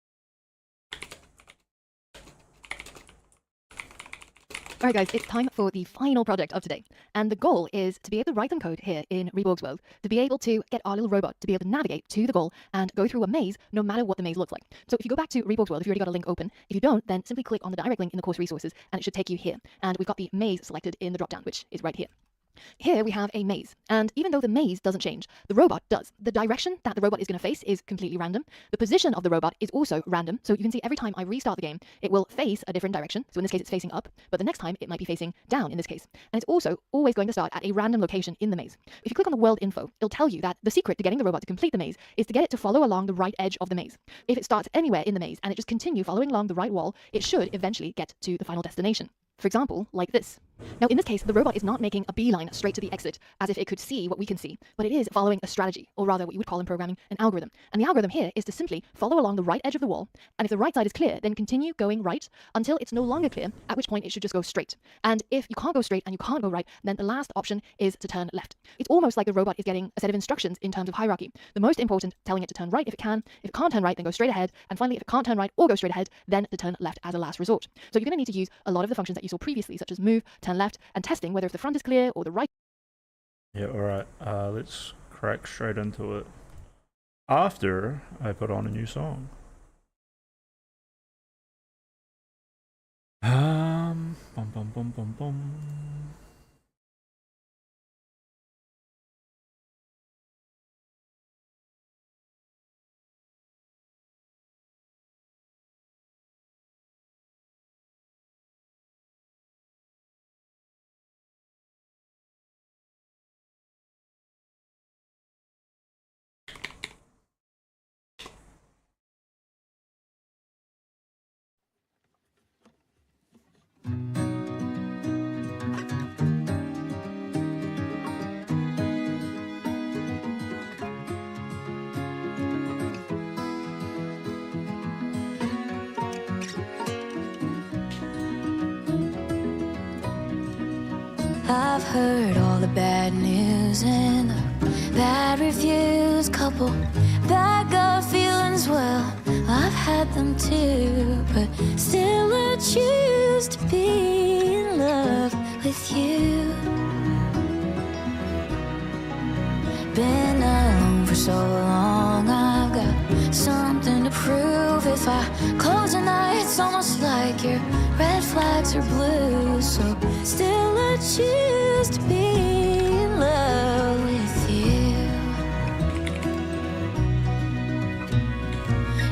Alright guys, it's time for the final project of today. And the goal is to be able to write some code here in Reborg's world, to be able to get our little robot to be able to navigate to the goal and go through a maze no matter what the maze looks like. So if you go back to Reborg's world, if you already got a link open, if you don't, then simply click on the direct link in the course resources and it should take you here. And we've got the maze selected in the drop down, which is right here. Here we have a maze, and even though the maze doesn't change, the robot does. The direction that the robot is going to face is completely random. The position of the robot is also random, so you can see every time I restart the game, it will face a different direction. So in this case, it's facing up, but the next time it might be facing down in this case. And it's also always going to start at a random location in the maze. If you click on the world info, it'll tell you that the secret to getting the robot to complete the maze is to get it to follow along the right edge of the maze. If it starts anywhere in the maze and it just continue following along the right wall, it should eventually get to the final destination. For example, like this. Now, in this case, the robot is not making a beeline straight to the exit as if it could see what we can see, but it is following a strategy, or rather what you would call in programming an algorithm. And the algorithm here is to simply follow along the right edge of the wall, and if the right side is clear, then continue going right until it's no longer clear, at which point it should just go straight. And if you can't go straight and you can't go right, then the last option is to turn left. It's almost like the robot is getting a set of instructions in terms of hierarchy. The most important, telling it to turn right if it can. If it can't turn right, then go straight ahead. And finally, if it can't turn right or go straight ahead, then to turn left as a last resort. So you're going to need to use a lot of the functions that you saw previously, such as move, turn left, and testing whether if the front is clear or the right. Yeah, alright. Let's crack straight into it. After I put on a new song. Bum bum bum bum bum. I've heard all the bad news and the bad reviews, couple bad gut feelings, well, I've had them too, but still I choose to be in love with you. Been alone for so long, I've got something to prove. If I close an eye, it's almost like your red flags are blue. So still I choose to be in love with you.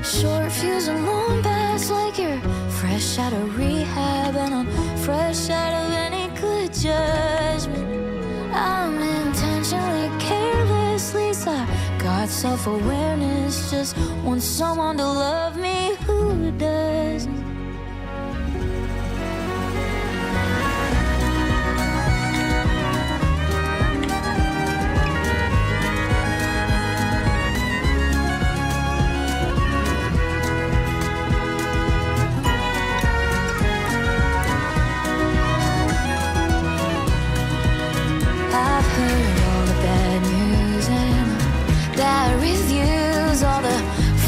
Short fuse and long bass, like you're fresh out of rehab, and I'm fresh out of any good judgment. I'm intentionally carelessly I got self-awareness, just want someone to love me who doesn't. I've heard all the bad news and bad reviews, all the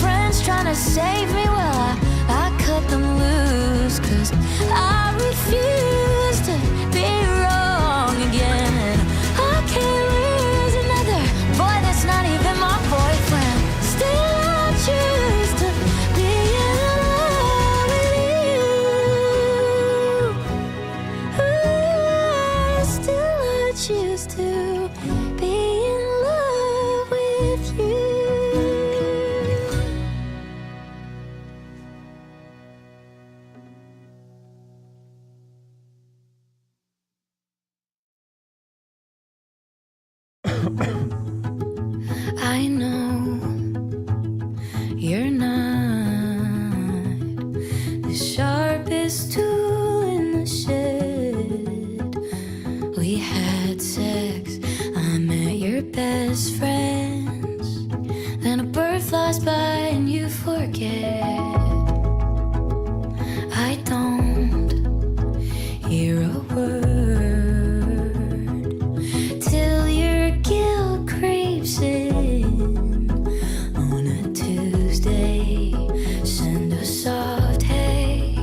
friends trying to save me. Well, I cut them loose, 'cause I refuse to be wrong again. And I can't lose another boy that's not even my boyfriend. Still I choose to be in love with you. Ooh, still I choose to be in love with you. I know you're not the sharpest tool in the shed. We had sex, I met your best friends, then a bird flies by and you forget. I don't hear a word till your guilt creeps in on a Tuesday. Send a soft hey,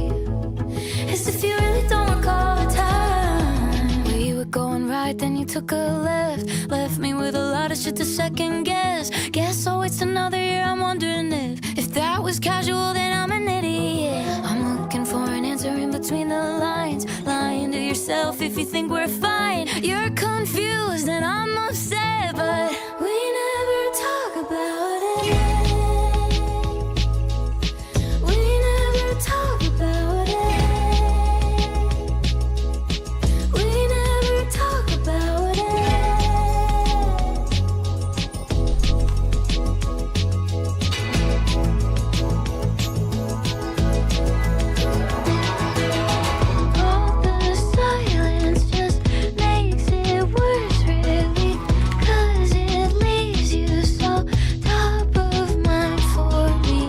as if you really don't recall the time where you were going right, then you took a left. Left me with a lot of shit to second guess. Guess I'll waste another year. I'm wondering if that was casual, then I'm an idiot. I'm looking for an answer in between the lines. Lying to yourself if you think we're fine. You're confused and I'm upset, but we never talk about it. We never talk about it. We never talk about it. All the silence just makes it worse, really, 'cause it leaves you so top of mind for me.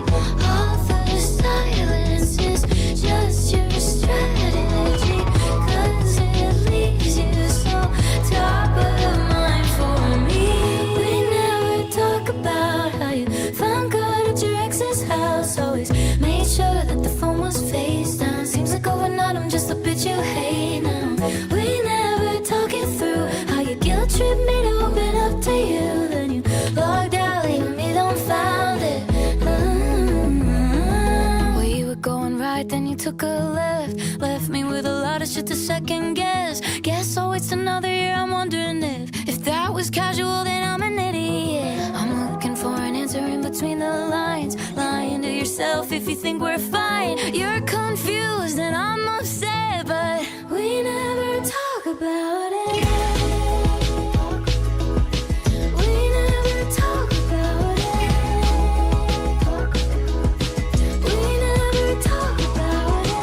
All the silence is just your strategy, 'cause it leaves you so top of mind for me. We never talk about how you found God at your ex's house. Always made sure that the phone was face down. Seems like overnight I'm just a bitch you hate now. We never talk it through how you guilt tripped me to open up to you. Then you logged out, leaving me dumbfounded. Where you were going right, then you took a left. Left me with a lot of shit to second guess. Guess I'll waste another year. I'm wondering if that was casual, then I'm an idiot. I'm looking for an answer in between the lines. Lying to yourself if you think we're fine. You're confused and I'm upset, but we never talk about it. We never talk about it. We never talk about it.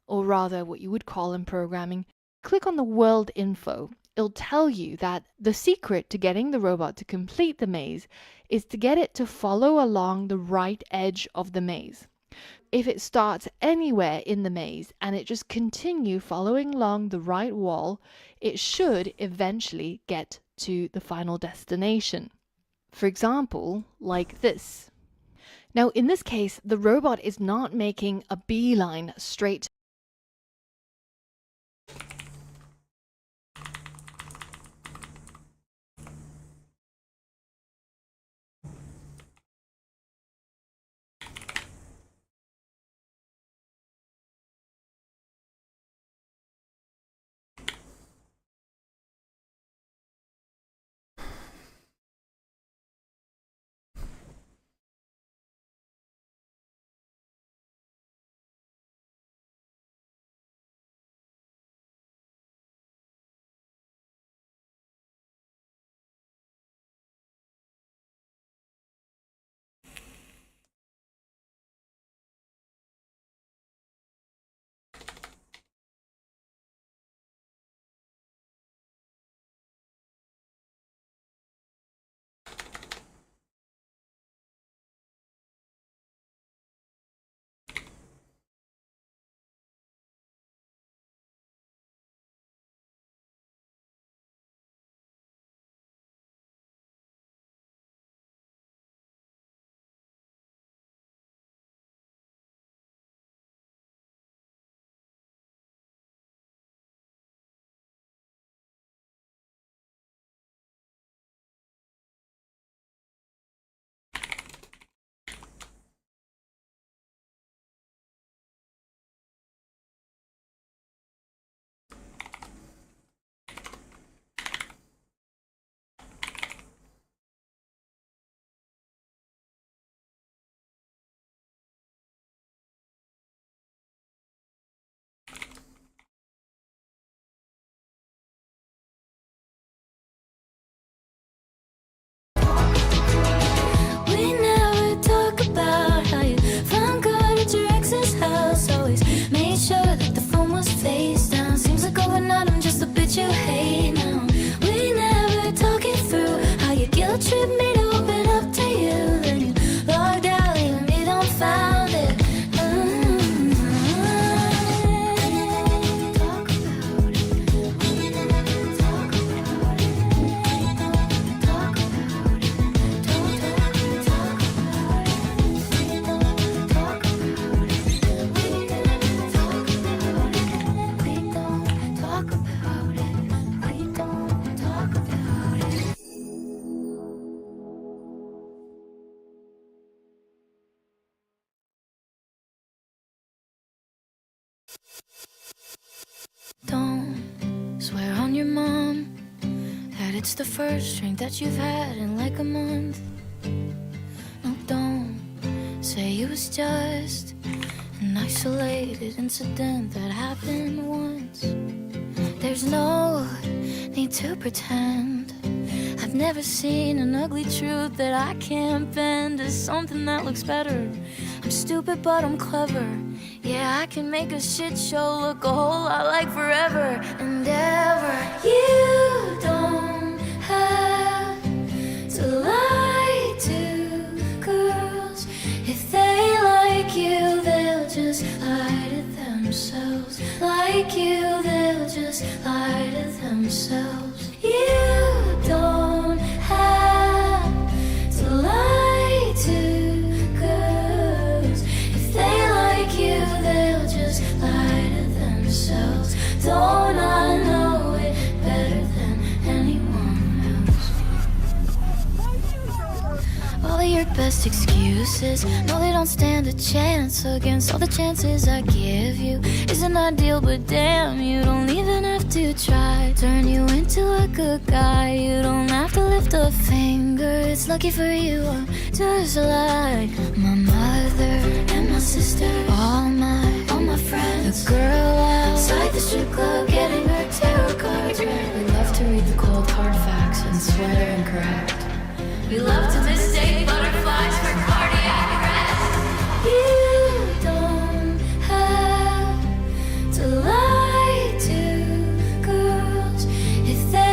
Or rather what you would call in programming, click on the world info it'll tell you that the secret to getting the robot to complete the maze is to get it to follow along the right edge of the maze. If it starts anywhere in the maze and it just continue following along the right wall, it should eventually get to the final destination. For example, like this. Now, in this case, the robot is not making a beeline straight. We never talk about how you found God at your ex's house. Always made sure that the phone was face down. Seems like overnight I'm just a bitch you hate now. We never talk it through how you guilt tripped me to open up to you. Then you logged out, leaving me dumbfounded. Talk about it. We never talk about it. Talk about it. Don't talk about it. We don't talk about it. We never talk about it. We don't talk about it. We don't talk about it. Don't swear on your mom that it's the first drink that you've had in like a month. No, don't say it was just an isolated incident that happened once. There's no need to pretend. I've never seen an ugly truth that I can't bend to something that looks better. I'm stupid, but I'm clever. Yeah, I can make a shit show look a whole lot like forever and ever. You don't have to lie to girls. If they like you, they'll just lie to themselves. Like you, they'll just lie to themselves. You don't have to lie to girls. If they like you, they'll just lie to themselves. Don't I know it better than anyone else? All of your best excuses, no, they don't stand a chance against all the chances I give you. Isn't ideal, but damn, you don't even have to try. Turn you into a good guy, you don't have to lift a finger. It's lucky for you, I'm just like my mother and my sister, all my friends, the girl outside the strip club getting her tarot cards read. We love to read the cold hard facts and swear they're incorrect. We love to mistake butterflies for cardiac arrest. You don't have to lie to girls. If they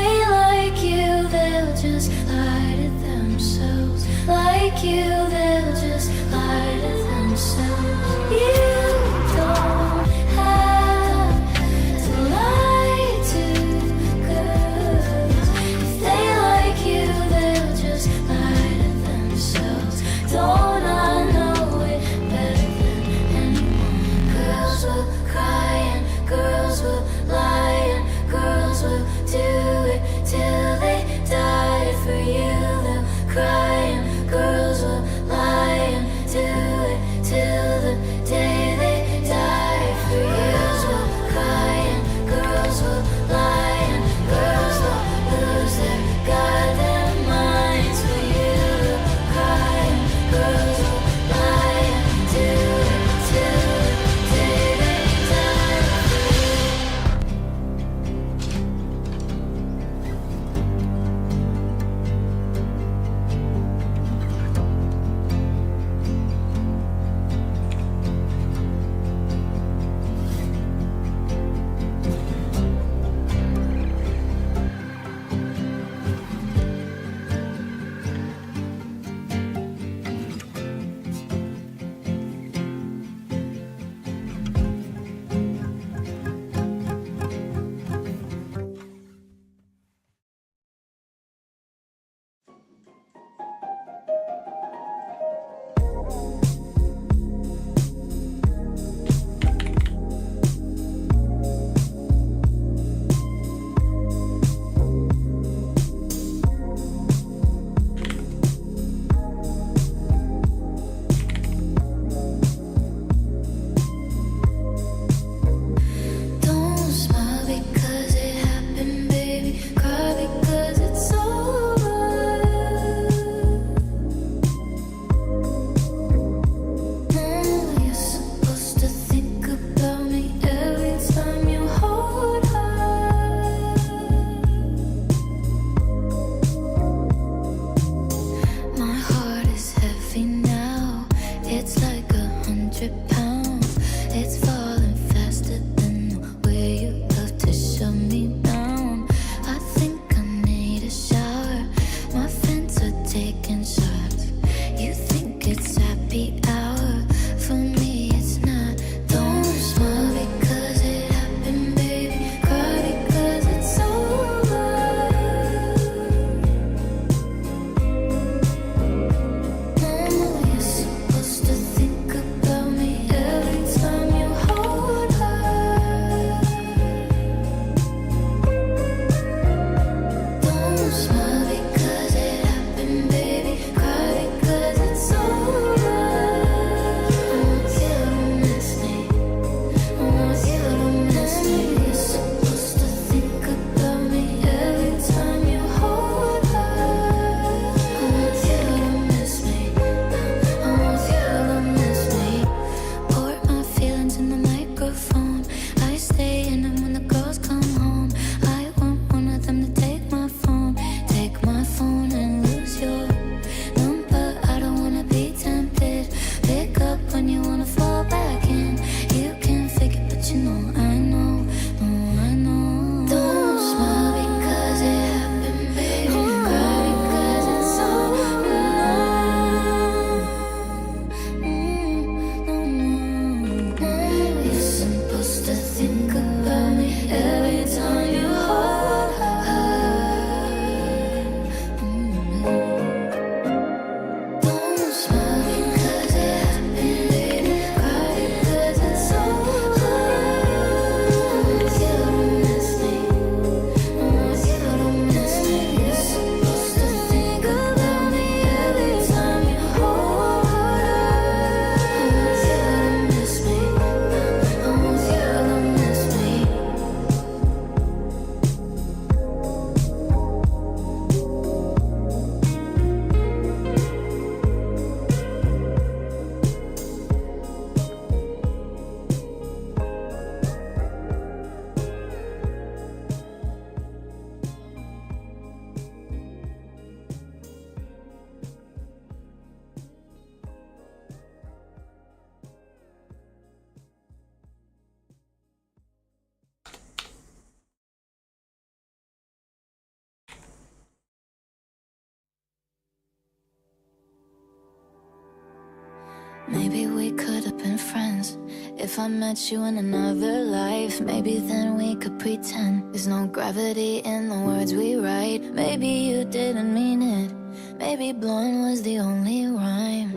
Maybe we could have been friends. If I met you in another life, maybe then we could pretend there's no gravity in the words we write. Maybe you didn't mean it. Maybe blowing was the only rhyme.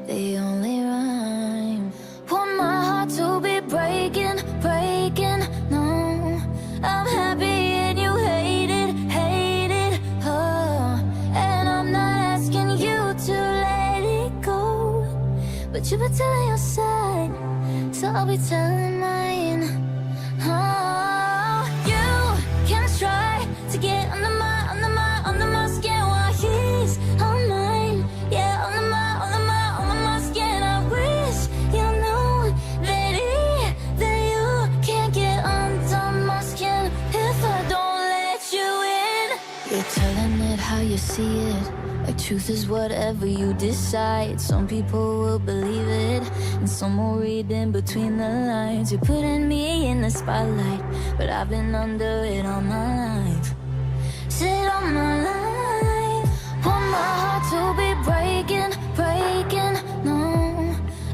The only rhyme. Want my heart to be breaking, breaking. No, I'm happy and you hate it, hate it. Oh, and I'm not asking you to let it go, but you've been telling your side, so I'll be telling mine. Oh, you can try to get under my skin while he's on mine. Yeah, under my skin. I wish you knew that you can't get under my skin if I don't let you in. You're telling it how you see it. Like truth is whatever you decide. Some people will believe it, and some will read in between the lines. You're putting me in the spotlight, but I've been under it all my life. Sit on my life. Want my heart to be breaking, breaking. No,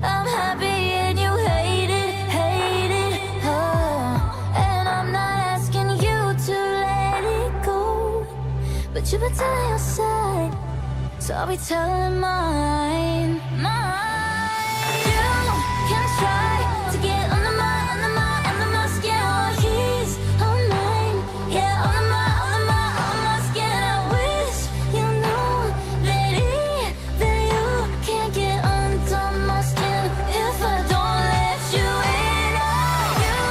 I'm happy and you hate it, hate it. Oh, and I'm not asking you to let it go, but you've been telling your side, so I'll be telling mine, mine. You can try to get under my skin while he's on mine. Yeah, under my skin. I wish you knew that you can't get under my skin if I don't let you in. Oh, you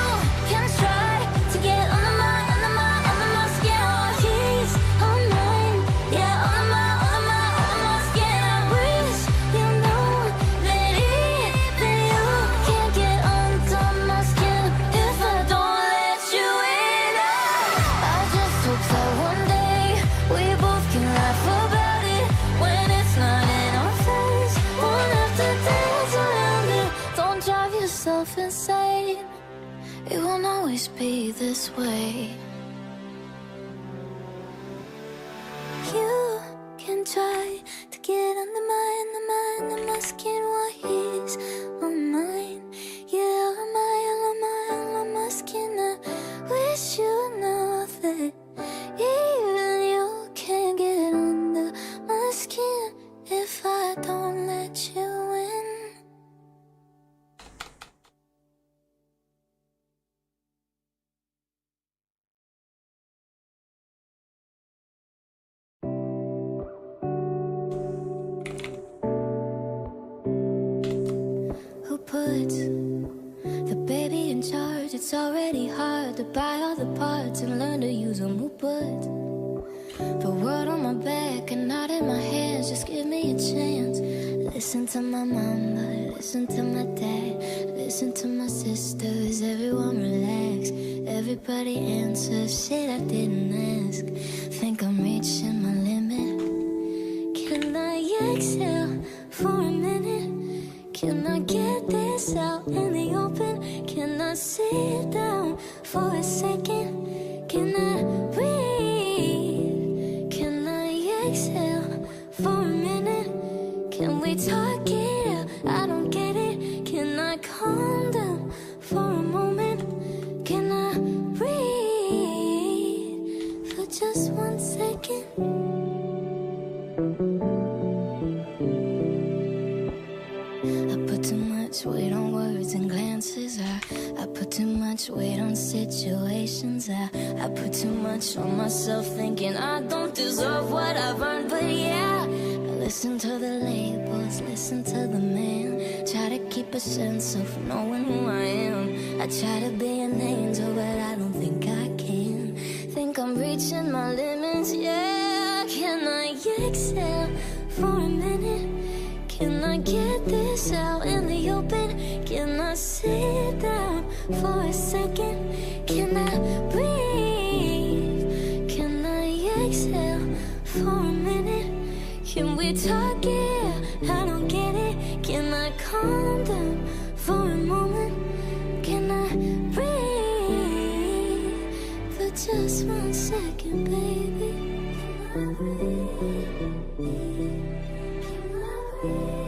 can try to get under my skin while he's on mine. Yeah, under my skin. I wish you knew that you can't get under my skin if I don't let you in. I just hope that one day we both can laugh about it when it's not in our face. Won't have to dance around it. Don't drive yourself insane. It won't always be this way. You can try to get under my skin while he's on mine. Yeah, on my skin. I wish you know that even you can't get under my skin if I don't let you in. Who puts the baby in charge? It's already hard to buy all the parts and learn to use them. Who puts the world on my back and not in my hands? Just give me a chance. Listen to my mama, listen to my dad, listen to my sisters. Everyone relax, everybody answers shit I didn't ask. Think I'm reaching my limit. Can I exhale for a minute? Can I get this out in the open? Can I sit down for a second? Can I breathe? Can I exhale for a minute? Can we talk it out? I don't get it. Can I calm down for a moment? Can I breathe for just 1 second? I put too much weight on words and glances. I put too much weight on situations. I put too much on myself, thinking I don't deserve what I've earned. But yeah, I listen to the labels, listen to the man. Try to keep a sense of knowing who I am. I try to be an angel, but I don't think I can. Think I'm reaching my limits, yeah. Can I exhale for a minute? Can I get this out in the open? Can I sit down for a second? Can I breathe? Can I exhale for a minute? Can we talk it? I don't get it. Can I calm down for a moment? Can I breathe for just 1 second, baby? Can I breathe? Can I breathe?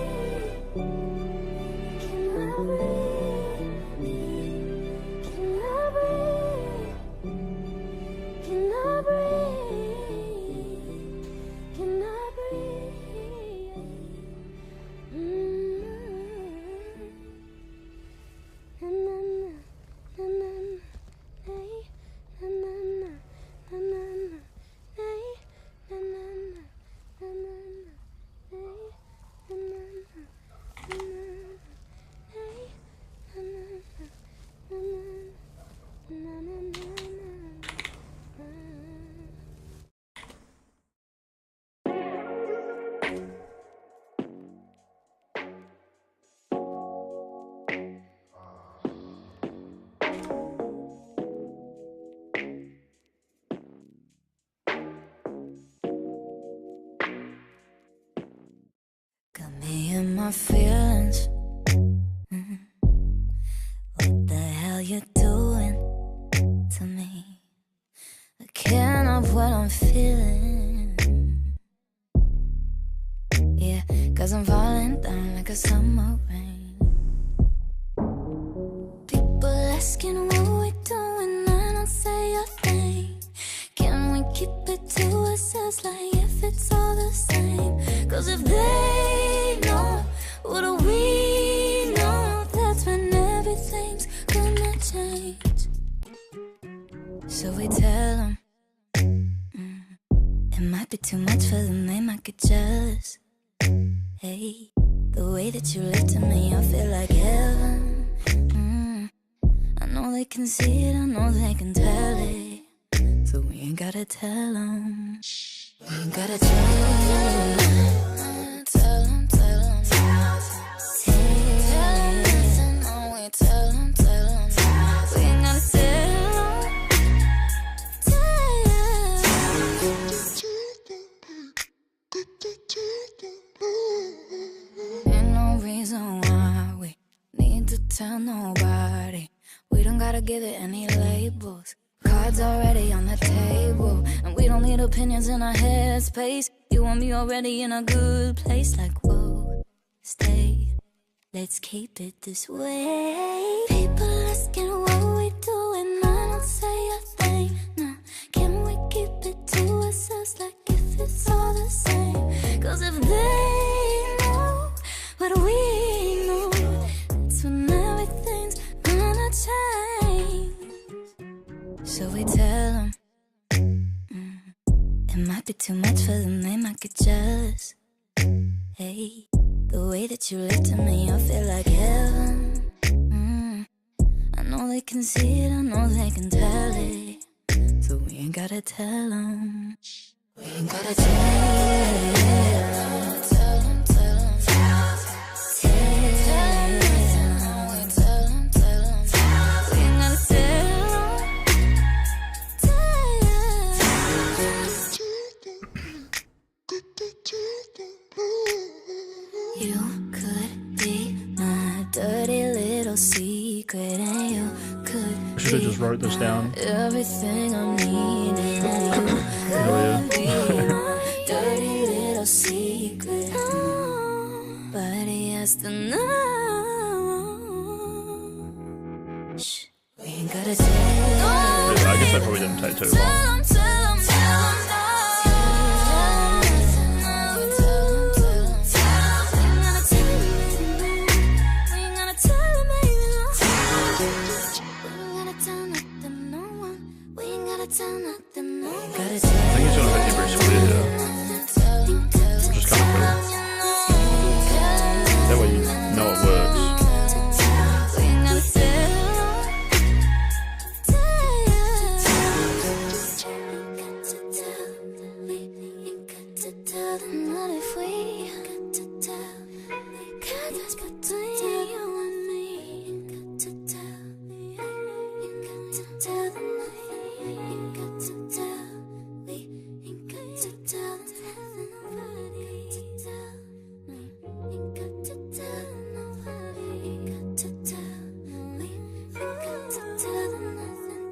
my feelings. What the hell you doing to me? I can't help what I'm feeling. Yeah, 'cause I'm falling down like a summer rain. People asking what we doing, I don't say a thing. Can we keep it to ourselves like if it's all the same? 'Cause if they know, what do we know? That's when everything's gonna change. So we tell them, it might be too much for them, they might get jealous. Hey, the way that you look to me, I feel like heaven. I know they can see it, I know they can tell it. So we ain't gotta tell them. We ain't gotta tell them. Tell them, tell them. Tell them, listen, no, we tell them, tell them. We ain't gotta tell them. Ain't no reason why we need to tell nobody. We don't gotta give it any labels. Cards already on the table, and we don't need opinions in our headspace. You and me already in a good place. Like, whoa, stay, let's keep it this way. People asking what we doing, I don't say a thing. No, can we keep it to ourselves like if it's all the same? 'Cause if they know, what do we know? That's when everything's gonna change. So we tell them, it might be too much for them, they might get jealous. Hey, the way that you look to me, I feel like heaven. I know they can see it, I know they can tell it. So we ain't gotta tell them. We ain't gotta tell them. Tell them, tell them. Tell them, listen, we tell them, tell them. We ain't gotta tell them. You could be my dirty little secret, and you could I should have just wrote this down. everything I need, and you could be my dirty little secret. But he has to know. Shh, we ain't gotta tell him. I guess that probably didn't take too long. Tell him, tell him, tell him. I think he's gonna hit you very square here. Which is kind of cool. That way you know it works.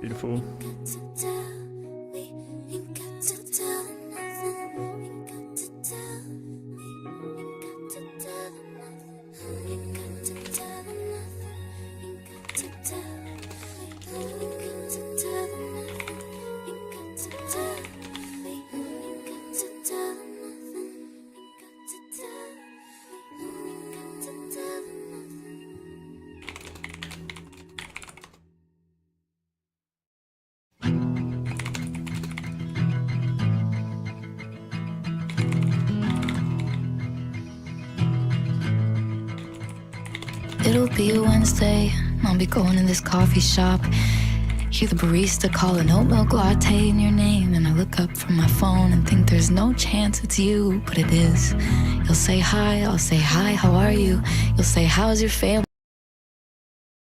Beautiful. It'll be a Wednesday, I'll be going in this coffee shop. Hear the barista call an oat milk latte in your name, and I look up from my phone and think there's no chance it's you, but it is. You'll say hi, I'll say hi, how are you? You'll say, how's your family?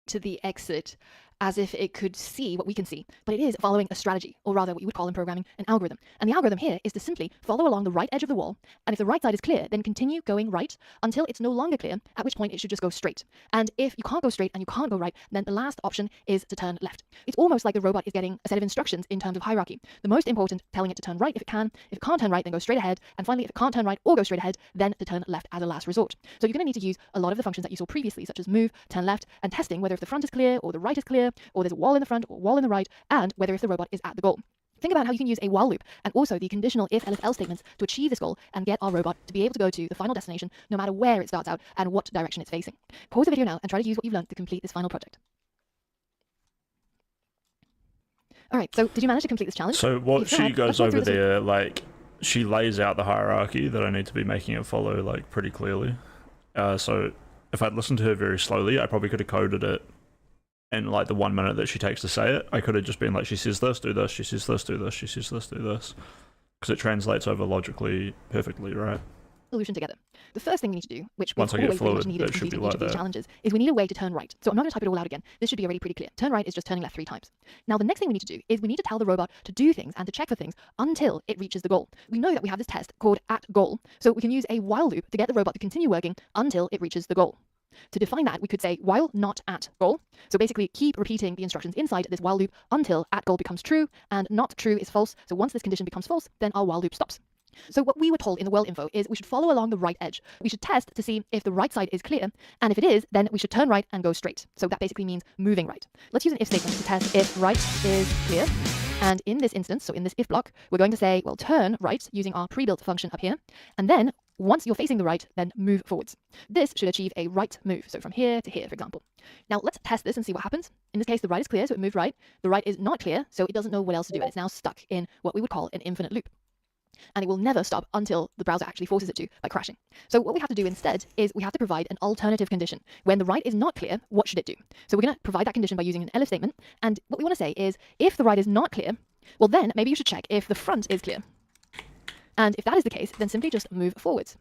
To the exit. as if it could see what we can see, but it is following a strategy, or rather what you would call in programming an algorithm. And the algorithm here is to simply follow along the right edge of the wall, and if the right side is clear, then continue going right until it's no longer clear, at which point it should just go straight. And if you can't go straight and you can't go right, then the last option is to turn left. It's almost like the robot is getting a set of instructions in terms of hierarchy. The most important, telling it to turn right if it can. If it can't turn right, then go straight ahead. And finally, if it can't turn right or go straight ahead, then to turn left as a last resort. So you're going to need to use a lot of the functions that you saw previously, such as move, turn left, and testing whether if the front is clear or the right is clear, or there's a wall in the front or a wall in the right, and whether if the robot is at the goal. Think about how you can use a while loop and also the conditional if, else statements to achieve this goal and get our robot to be able to go to the final destination no matter where it starts out and what direction it's facing. Pause the video now and try to use what you've learned to complete this final project. Alright, so did you manage to complete this challenge? So what If you she had, goes let's go over through this there, like, she lays out the hierarchy that I need to be making it follow, like, pretty clearly. So if I'd listened to her very slowly, I probably could have coded it in, like, the 1 minute that she takes to say it. I could have just been like, she says this, do this, she says this, do this, she says this, do this. Because it translates over logically perfectly, right? Solution together. The first thing we need to do, which Once I we've get always pretty much fluid, needed it to should complete be each like of these that. challenges, is we need a way to turn right. So I'm not going to type it all out again. This should be already pretty clear. Turn right is just turning left 3 times. Now the next thing we need to do is we need to tell the robot to do things and to check for things until it reaches the goal. We know that we have this test called at goal, so we can use a while loop to get the robot to continue working until it reaches the goal. To define that, we could say while not at goal. So basically keep repeating the instructions inside this while loop until at goal becomes true and not true is false. So once this condition becomes false, then our while loop stops. So what we were told in the world info is we should follow along the right edge. We should test to see if the right side is clear, and if it is, then we should turn right and go straight. So that basically means moving right. Let's use an if statement to test if right is clear. And in this instance, so in this if block, we're going to say, well, turn right using our pre-built function up here, and then once you're facing the right, then move forwards. This should achieve a right move, so from here to here, for example. Now let's test this and see what happens. In this case, the right is clear, so it moved right. The right is not clear, so it doesn't know what else to do, and it's now stuck in what we would call an infinite loop. And it will never stop until the browser actually forces it to by crashing. So what we have to do instead is we have to provide an alternative condition. When the right is not clear, what should it do? So we're going to provide that condition by using an elif statement. And what we want to say is if the right is not clear, well then maybe you should check if the front is clear. And if that is the case, then simply just move forwards.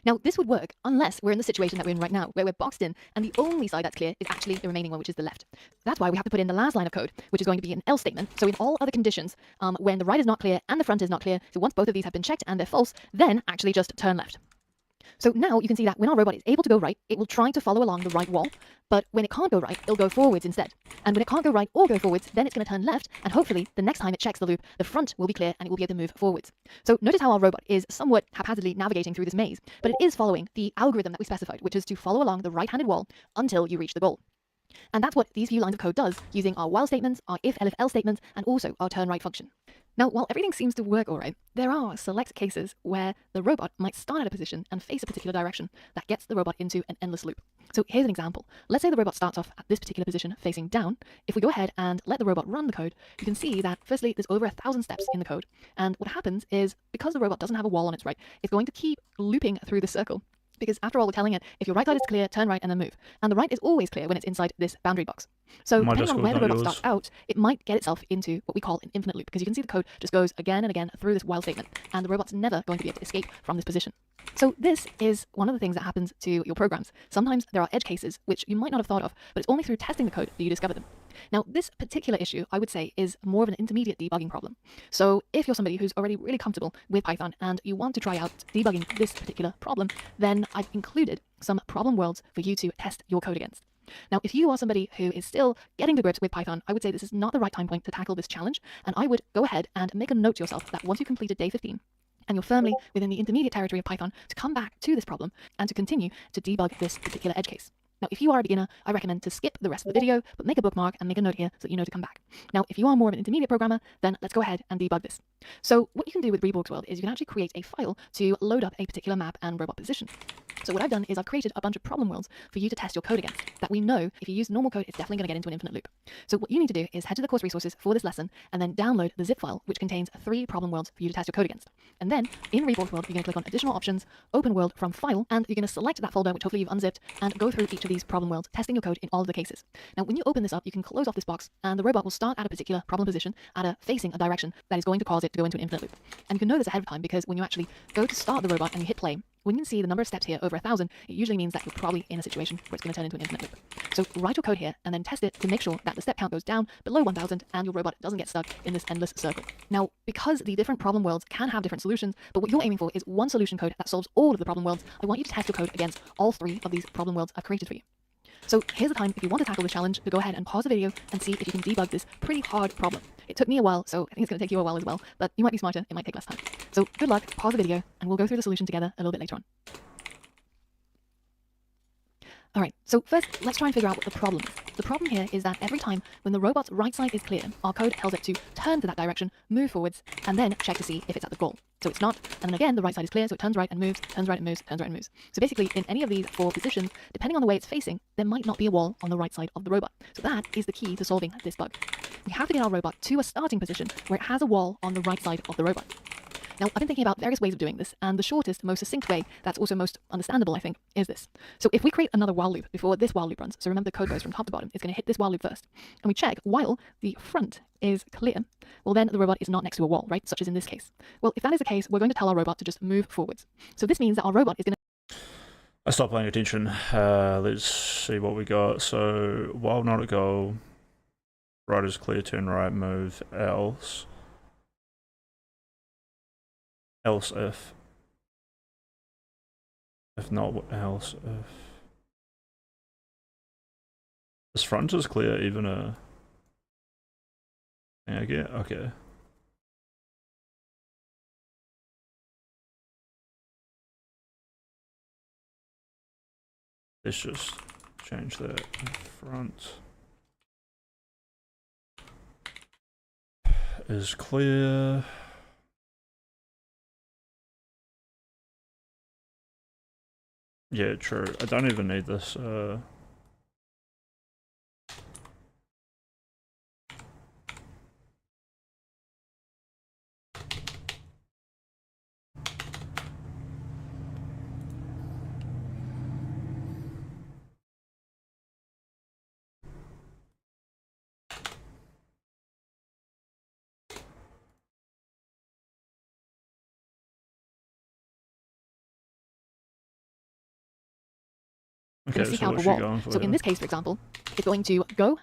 Now, this would work unless we're in the situation that we're in right now, where we're boxed in, and the only side that's clear is actually the remaining one, which is the left. That's why we have to put in the last line of code, which is going to be an else statement. So in all other conditions, when the right is not clear and the front is not clear, so once both of these have been checked and they're false, then actually just turn left. So now you can see that when our robot is able to go right, it will try to follow along the right wall, but when it can't go right, it'll go forwards instead. And when it can't go right or go forwards, then it's going to turn left, and hopefully the next time it checks the loop, the front will be clear and it will be able to move forwards. So notice how our robot is somewhat haphazardly navigating through this maze, but it is following the algorithm that we specified, which is to follow along the right-handed wall until you reach the goal. And that's what these few lines of code does, using our while statements, our if, else statements, and also our turn right function. Now, while everything seems to work all right, there are select cases where the robot might start at a position and face a particular direction that gets the robot into an endless loop. So here's an example. Let's say the robot starts off at this particular position facing down. If we go ahead and let the robot run the code, you can see that firstly, there's over 1,000 steps in the code. And what happens is, because the robot doesn't have a wall on its right, it's going to keep looping through the circle. Because after all, we're telling it, if your right side is clear, turn right and then move. And the right is always clear when it's inside this boundary box. So depending on where the robot starts out, it might get itself into what we call an infinite loop, because you can see the code just goes again and again through this while statement, and the robot's never going to be able to escape from this position. So this is one of the things that happens to your programs. Sometimes there are edge cases which you might not have thought of, but it's only through testing the code that you discover them. Now, this particular issue, I would say, is more of an intermediate debugging problem. So if you're somebody who's already really comfortable with Python and you want to try out debugging this particular problem, then I've included some problem worlds for you to test your code against. Now, if you are somebody who is still getting to grips with Python, I would say this is not the right time point to tackle this challenge, and I would go ahead and make a note to yourself that once you've completed day 15, and you're firmly within the intermediate territory of Python, to come back to this problem and to continue to debug this particular edge case. Now, if you are a beginner, I recommend to skip the rest of the video, but make a bookmark and make a note here so that you know to come back. Now, if you are more of an intermediate programmer, then let's go ahead and debug this. So what you can do with Reborg's World is you can actually create a file to load up a particular map and robot position. So what I've done is I've created a bunch of problem worlds for you to test your code against that we know if you use normal code, it's definitely going to get into an infinite loop. So what you need to do is head to the course resources for this lesson and then download the zip file, which contains 3 problem worlds for you to test your code against. And then in Reborg's World, you're going to click on additional options, open world from file, and you're going to select that folder, which hopefully you've unzipped, and go through each of these problem worlds, testing your code in all of the cases. Now, when you open this up, you can close off this box and the robot will start at a particular problem position facing a direction that is going to cause it to go into an infinite loop. And you can know this ahead of time because when you actually go to start the robot and you hit play, when you can see the number of steps here over 1,000, it usually means that you're probably in a situation where it's going to turn into an infinite loop. So write your code here and then test it to make sure that the step count goes down below 1,000 and your robot doesn't get stuck in this endless circle. Now, because the different problem worlds can have different solutions, but what you're aiming for is one solution code that solves all of the problem worlds, I want you to test your code against all 3 of these problem worlds I've created for you. So here's the time, if you want to tackle this challenge, to go ahead and pause the video and see if you can debug this pretty hard problem. It took me a while, so I think it's going to take you a while as well, but you might be smarter, it might take less time. So good luck, pause the video, and we'll go through the solution together a little bit later on. Alright, so first, let's try and figure out what the problem is. The problem here is that every time when the robot's right side is clear, our code tells it to turn to that direction, move forwards, and then check to see if it's at the goal. So it's not, and then again, the right side is clear, so it turns right and moves, turns right and moves, turns right and moves. So basically, in any of these 4 positions, depending on the way it's facing, there might not be a wall on the right side of the robot. So that is the key to solving this bug. We have to get our robot to a starting position where it has a wall on the right side of the robot. Now, I've been thinking about various ways of doing this, and the shortest, most succinct way, that's also most understandable, I think, is this. So if we create another while loop before this while loop runs, so remember the code goes from top to bottom, it's going to hit this while loop first, and we check while the front is clear, well then the robot is not next to a wall, right, such as in this case. Well, if that is the case, we're going to tell our robot to just move forwards. So this means that our robot is going to... I stopped paying attention. Let's see what we got. So, while not at goal, right is clear, turn right, move, else if not, what else if this front is clear, even a thing I get? Okay. Let's just change that front is clear. Yeah, true. I don't even need this. Okay, seek so out what's a she wall. going for So in here? this case, for example, it's going to go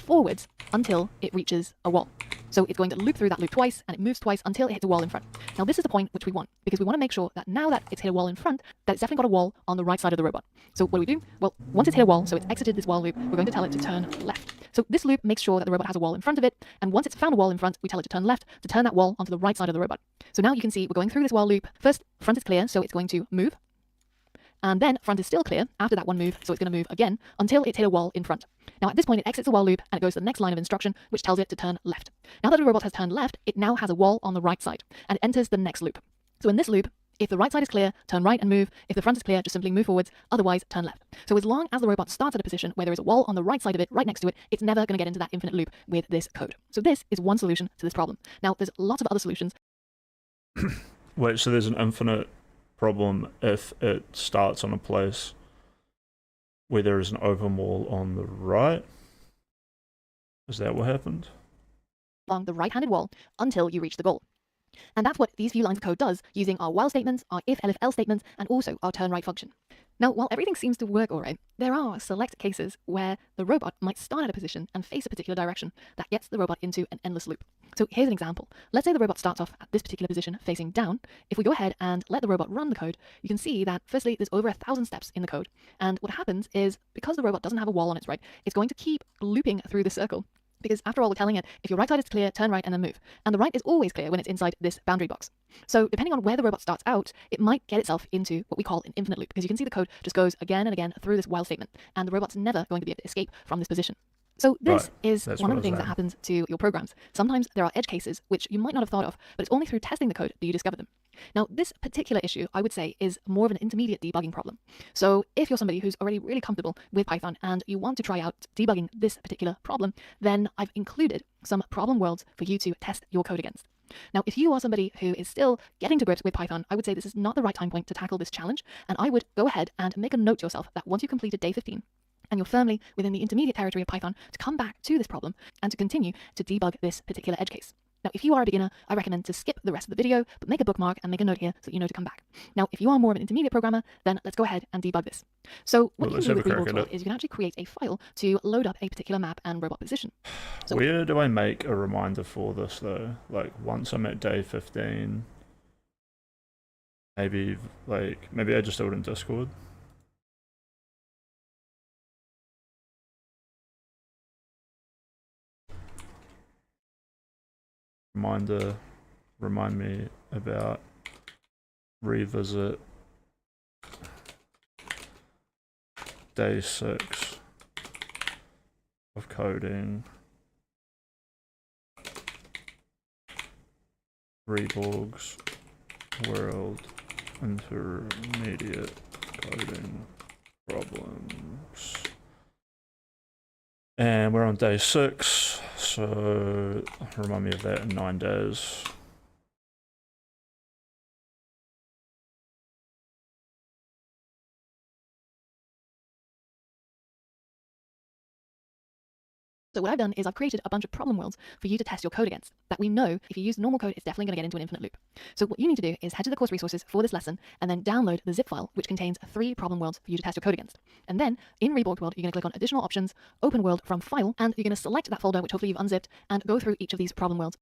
forwards until it reaches a wall. So it's going to loop through that loop twice, and it moves twice until it hits a wall in front. Now this is the point which we want, because we want to make sure that now that it's hit a wall in front, that it's definitely got a wall on the right side of the robot. So what do? Well, once it's hit a wall, so it's exited this while loop, we're going to tell it to turn left. So this loop makes sure that the robot has a wall in front of it, and once it's found a wall in front, we tell it to turn left to turn that wall onto the right side of the robot. So now you can see we're going through this while loop. First, front is clear, so it's going to move. And then front is still clear after that one move, so it's going to move again until it's hit a wall in front. Now at this point it exits the while loop and it goes to the next line of instruction, which tells it to turn left. Now that the robot has turned left, it now has a wall on the right side, and it enters the next loop. So in this loop, if the right side is clear, turn right and move. If the front is clear, just simply move forwards, otherwise turn left. So as long as the robot starts at a position where there is a wall on the right side of it, right next to it, it's never going to get into that infinite loop with this code. So this is one solution to this problem. Now there's lots of other solutions. Wait, so there's an infinite problem if it starts on a place where there is an open wall on the right? Is that what happened? Along the right-handed wall until you reach the goal. And that's what these few lines of code does, using our while statements, our if, elif, else statements, and also our turn right function. Now, while everything seems to work all right, there are select cases where the robot might start at a position and face a particular direction that gets the robot into an endless loop. So here's an example. Let's say the robot starts off at this particular position facing down. If we go ahead and let the robot run the code, you can see that firstly there's over 1,000 steps in the code. And what happens is, because the robot doesn't have a wall on its right, it's going to keep looping through the circle. Because after all, we're telling it, if your right side is clear, turn right and then move. And the right is always clear when it's inside this boundary box. So depending on where the robot starts out, it might get itself into what we call an infinite loop, because you can see the code just goes again and again through this while statement, and the robot's never going to be able to escape from this position. So this is one of the things that happens to your programs. Sometimes there are edge cases which you might not have thought of, but it's only through testing the code that you discover them. Now, this particular issue, I would say, is more of an intermediate debugging problem. So if you're somebody who's already really comfortable with Python and you want to try out debugging this particular problem, then I've included some problem worlds for you to test your code against. Now, if you are somebody who is still getting to grips with Python, I would say this is not the right time point to tackle this challenge, and I would go ahead and make a note to yourself that once you completed day 15, and you're firmly within the intermediate territory of Python, to come back to this problem and to continue to debug this particular edge case. Now, if you are a beginner, I recommend to skip the rest of the video, but make a bookmark and make a note here so that you know to come back. Now, if you are more of an intermediate programmer, then let's go ahead and debug this. So what Well, you can let's do have with a crack Rebuild at World is you can actually create a file to load up a particular map and robot position. So where do I make a reminder for this though? Like once I'm at day 15, maybe I just do it in Discord. Remind me about revisit day 6 of coding, Reborg's World Intermediate Coding Problems. And we're on day 6, so remind me of that in 9 days. So what I've done is I've created a bunch of problem worlds for you to test your code against that we know if you use normal code, it's definitely going to get into an infinite loop. So what you need to do is head to the course resources for this lesson and then download the zip file, which contains 3 problem worlds for you to test your code against. And then in Reborg World, you're going to click on additional options, open world from file, and you're going to select that folder, which hopefully you've unzipped, and go through each of these problem worlds.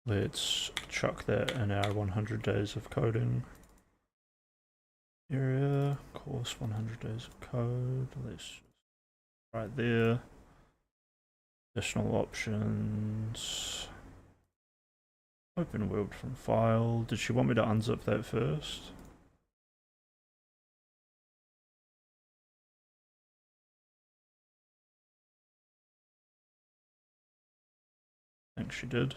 Let's chuck that in our 100 days of coding area. Course 100 days of code. Let's right there. Additional options. Open world from file. Did she want me to unzip that first? I think she did.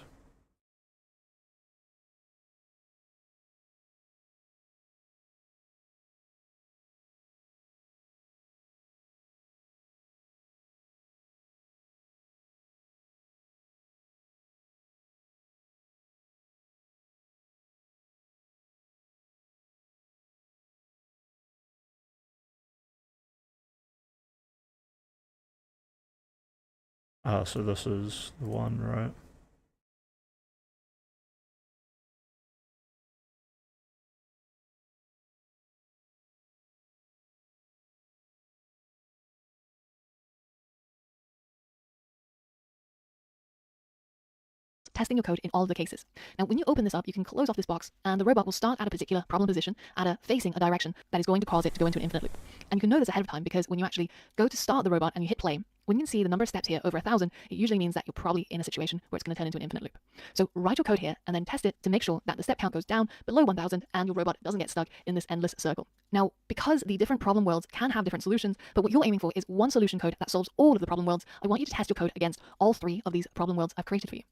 Ah, so this is the one, right? Testing your code in all of the cases. Now, when you open this up, you can close off this box and the robot will start at a particular problem position facing a direction that is going to cause it to go into an infinite loop. And you can know this ahead of time because when you actually go to start the robot and you hit play, when you can see the number of steps here over 1,000, it usually means that you're probably in a situation where it's going to turn into an infinite loop. So write your code here and then test it to make sure that the step count goes down below 1,000 and your robot doesn't get stuck in this endless circle. Now, because the different problem worlds can have different solutions, but what you're aiming for is one solution code that solves all of the problem worlds, I want you to test your code against all 3 of these problem worlds I've created for you.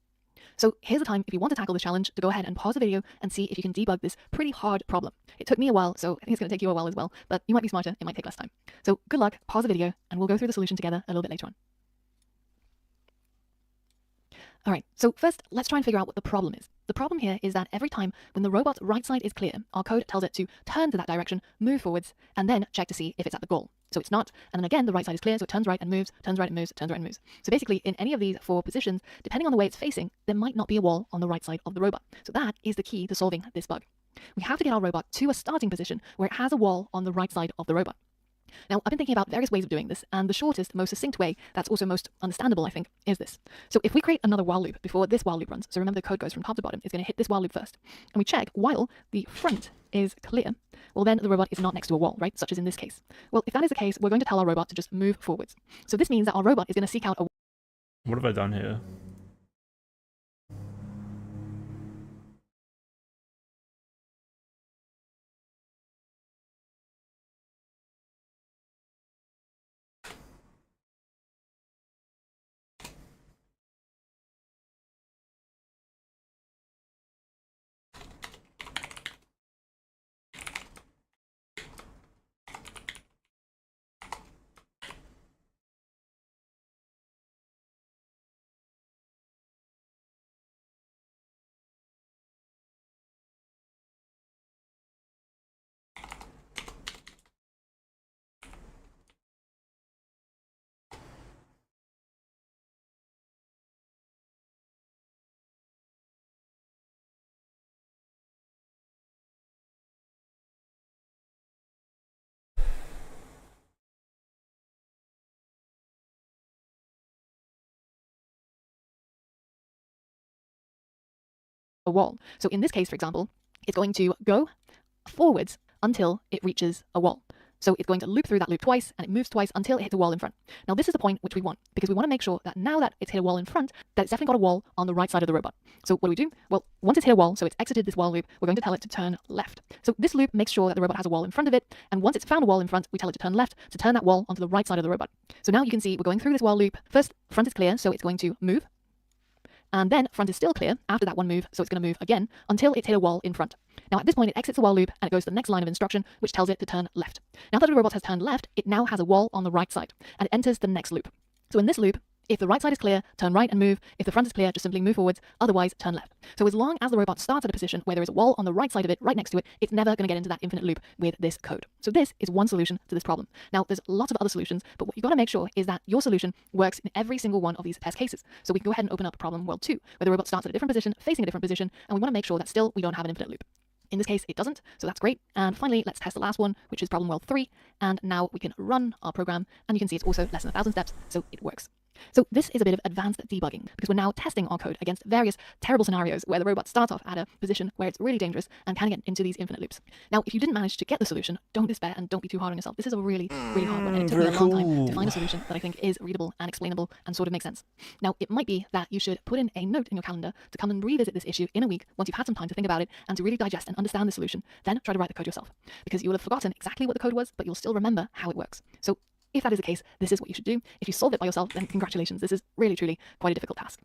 So here's the time, if you want to tackle this challenge, to go ahead and pause the video and see if you can debug this pretty hard problem. It took me a while, so I think it's going to take you a while as well, but you might be smarter, it might take less time. So good luck, pause the video, and we'll go through the solution together a little bit later on. All right, so first, let's try and figure out what the problem is. The problem here is that every time when the robot's right side is clear, our code tells it to turn to that direction, move forwards, and then check to see if it's at the goal. So it's not, and then again, the right side is clear, so it turns right and moves, turns right and moves, turns right and moves. So basically, in any of these 4 positions, depending on the way it's facing, there might not be a wall on the right side of the robot. So that is the key to solving this bug. We have to get our robot to a starting position where it has a wall on the right side of the robot. Now, I've been thinking about various ways of doing this, and the shortest, most succinct way, that's also most understandable, I think, is this. So if we create another while loop before this while loop runs, so remember the code goes from top to bottom, it's going to hit this while loop first, and we check while the front is clear, well then the robot is not next to a wall, right, such as in this case. Well, if that is the case, we're going to tell our robot to just move forwards. So this means that our robot is going to seek out a... What have I done here? a wall. So in this case, for example, it's going to go forwards until it reaches a wall. So it's going to loop through that loop twice, and it moves twice until it hits a wall in front. Now this is the point which we want, because we want to make sure that now that it's hit a wall in front, that it's definitely got a wall on the right side of the robot. So what do? Well, once it's hit a wall, so it's exited this while loop, we're going to tell it to turn left. So this loop makes sure that the robot has a wall in front of it, and once it's found a wall in front, we tell it to turn left to turn that wall onto the right side of the robot. So now you can see we're going through this while loop. First, front is clear, so it's going to move. And then front is still clear after that one move, so it's going to move again until it's hit a wall in front. Now at this point it exits the while loop and it goes to the next line of instruction, which tells it to turn left. Now that the robot has turned left, it now has a wall on the right side, and it enters the next loop. So in this loop, if the right side is clear, turn right and move. If the front is clear, just simply move forwards, otherwise turn left. So as long as the robot starts at a position where there is a wall on the right side of it, right next to it, it's never going to get into that infinite loop with this code. So this is one solution to this problem. Now there's lots of other solutions, but what you've got to make sure is that your solution works in every single one of these test cases. So we can go ahead and open up problem world 2, where the robot starts at a different position, facing a different position, and we want to make sure that still we don't have an infinite loop. In this case, it doesn't, so that's great. And finally, let's test the last one, which is problem world 3. And now we can run our program, and you can see it's also less than 1,000 steps, so it works. So this is a bit of advanced debugging, because we're now testing our code against various terrible scenarios where the robot starts off at a position where it's really dangerous and can get into these infinite loops. Now, if you didn't manage to get the solution, don't despair and don't be too hard on yourself. This is a really, really hard one, and it took me a long time to find a solution that I think is readable and explainable and sort of makes sense. Now, it might be that you should put in a note in your calendar to come and revisit this issue in a week once you've had some time to think about it and to really digest and understand the solution. Then try to write the code yourself, because you will have forgotten exactly what the code was, but you'll still remember how it works. So if that is the case, this is what you should do. If you solve it by yourself, then congratulations. This is really, truly quite a difficult task.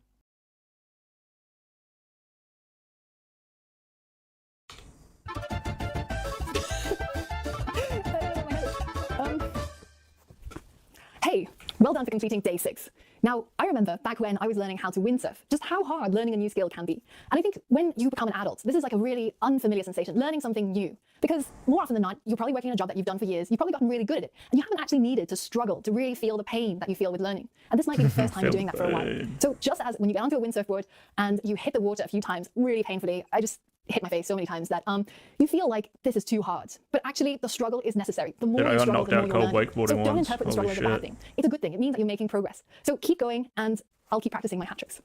Hey, well done for completing day 6. Now, I remember back when I was learning how to windsurf, just how hard learning a new skill can be. And I think when you become an adult, this is like a really unfamiliar sensation, learning something new. Because more often than not, you're probably working in a job that you've done for years, you've probably gotten really good at it, and you haven't actually needed to struggle to really feel the pain that you feel with learning. And this might be the first time you're doing that for a while. So just as when you get onto a windsurf board and you hit the water a few times really painfully, I just hit my face so many times that you feel like this is too hard. But actually, the struggle is necessary. The more you struggle, the more you learn. So don't interpret the struggle as a bad thing. It's a good thing. It means that you're making progress. So keep going, and I'll keep practicing my hat tricks.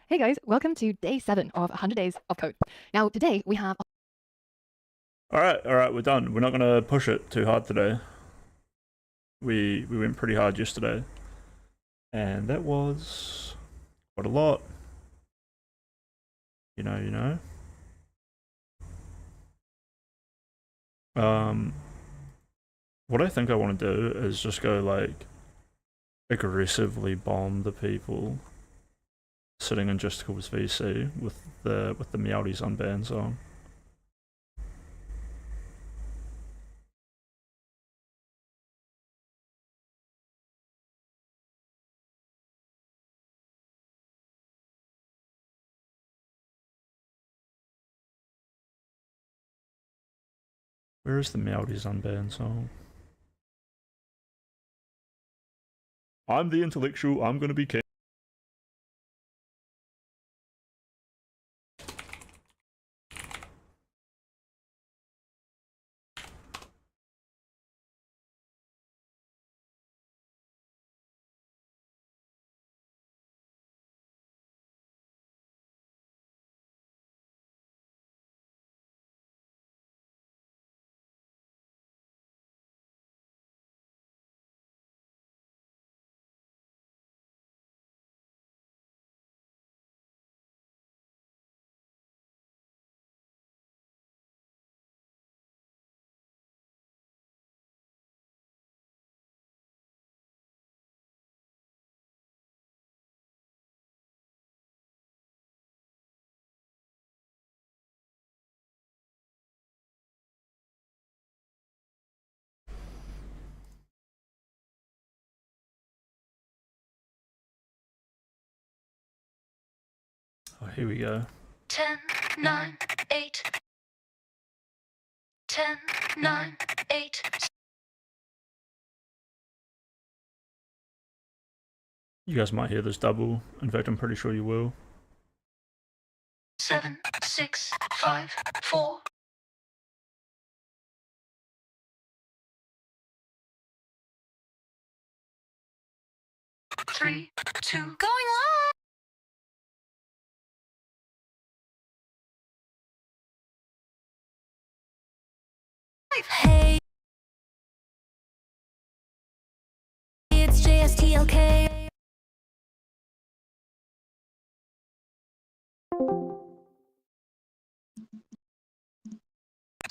Hey guys, welcome to day 7 of 100 days of code. Now today we have... Alright, we're done. We're not going to push it too hard today. We went pretty hard yesterday, and that was quite a lot. You know. What I think I want to do is just go like aggressively bomb the people sitting in Just Cause VC with the Meowdies Unbanned song. Where is the Meowdies Unbanned song? I'm the intellectual, I'm gonna be king. Oh, here we go. 10, 9, 8. 10, 9, 8. You guys might hear this double. In fact, I'm pretty sure you will. 7, 6, 5, 4. 3, 2, going live! Hey, it's JSTLK.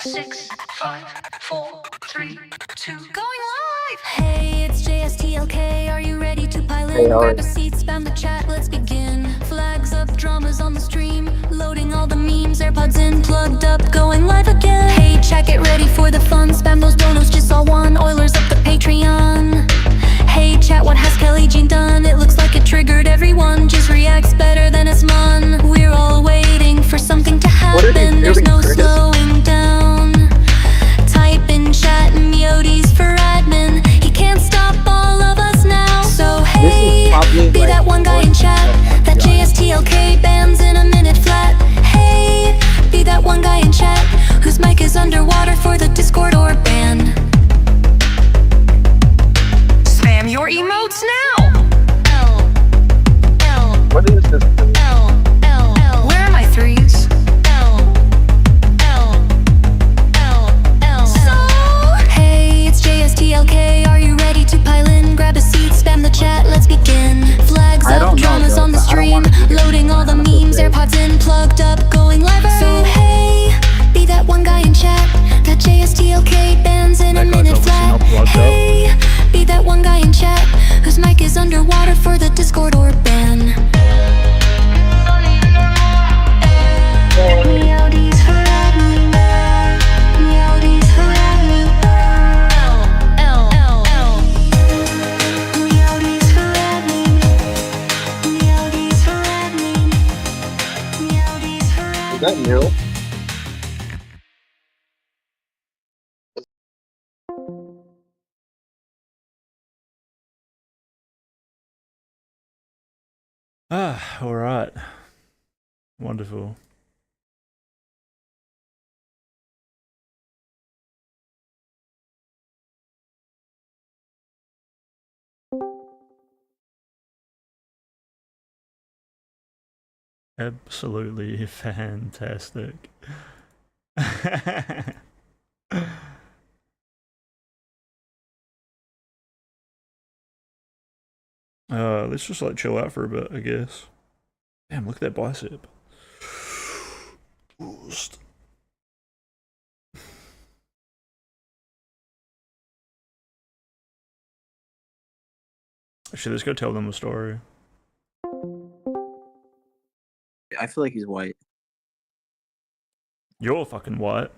6, 5, 4, 3, 2, going live! Hey, it's JSTLK. Are you ready to pile in? Grab a seat, spam the chat, let's begin. Flags up, dramas on the stream. Loading all the memes, AirPods in, plugged up, going live again. Hey, chat, get ready for the fun. Spam those donos, just saw one. Oilers up the Patreon. Hey, chat, what has Kelly Jean done? It looks like it triggered everyone. Just reacts better than it's Mon. We're all waiting for something to happen. There's no slowing down. Type in chat and Meody's for admin. He can't stop all of us now. So hey, be that one guy in chat. That JSTLK bans in a minute flat. Hey, be that one guy in chat whose mic is underwater for the Discord or ban. Spam your emotes now. L, L, What is this? L, L, L. Where are my threes? L, L, L, L. So, hey, it's JSTLK. Are you ready to pile in? Grab a seat, spam the chat, let's begin. Flags up, dramas on the stream. Loading all the memes, AirPods in, plugged up, going live. So, hey, be that one guy in chat. That JSTLK bans in a minute flat. Hey, be that one guy in chat whose mic is underwater for the Discord or ban. Meowdies for admin. Meowdies for admin. L, L, L. Meowdies for admin. Meowdies for admin. Meowdies for admin. Is that new? Ah, alright. Wonderful. Absolutely fantastic. Let's just like chill out for a bit, I guess. Damn, look at that bicep. Boost. Actually, let's go tell them a story. I feel like he's white. You're fucking white.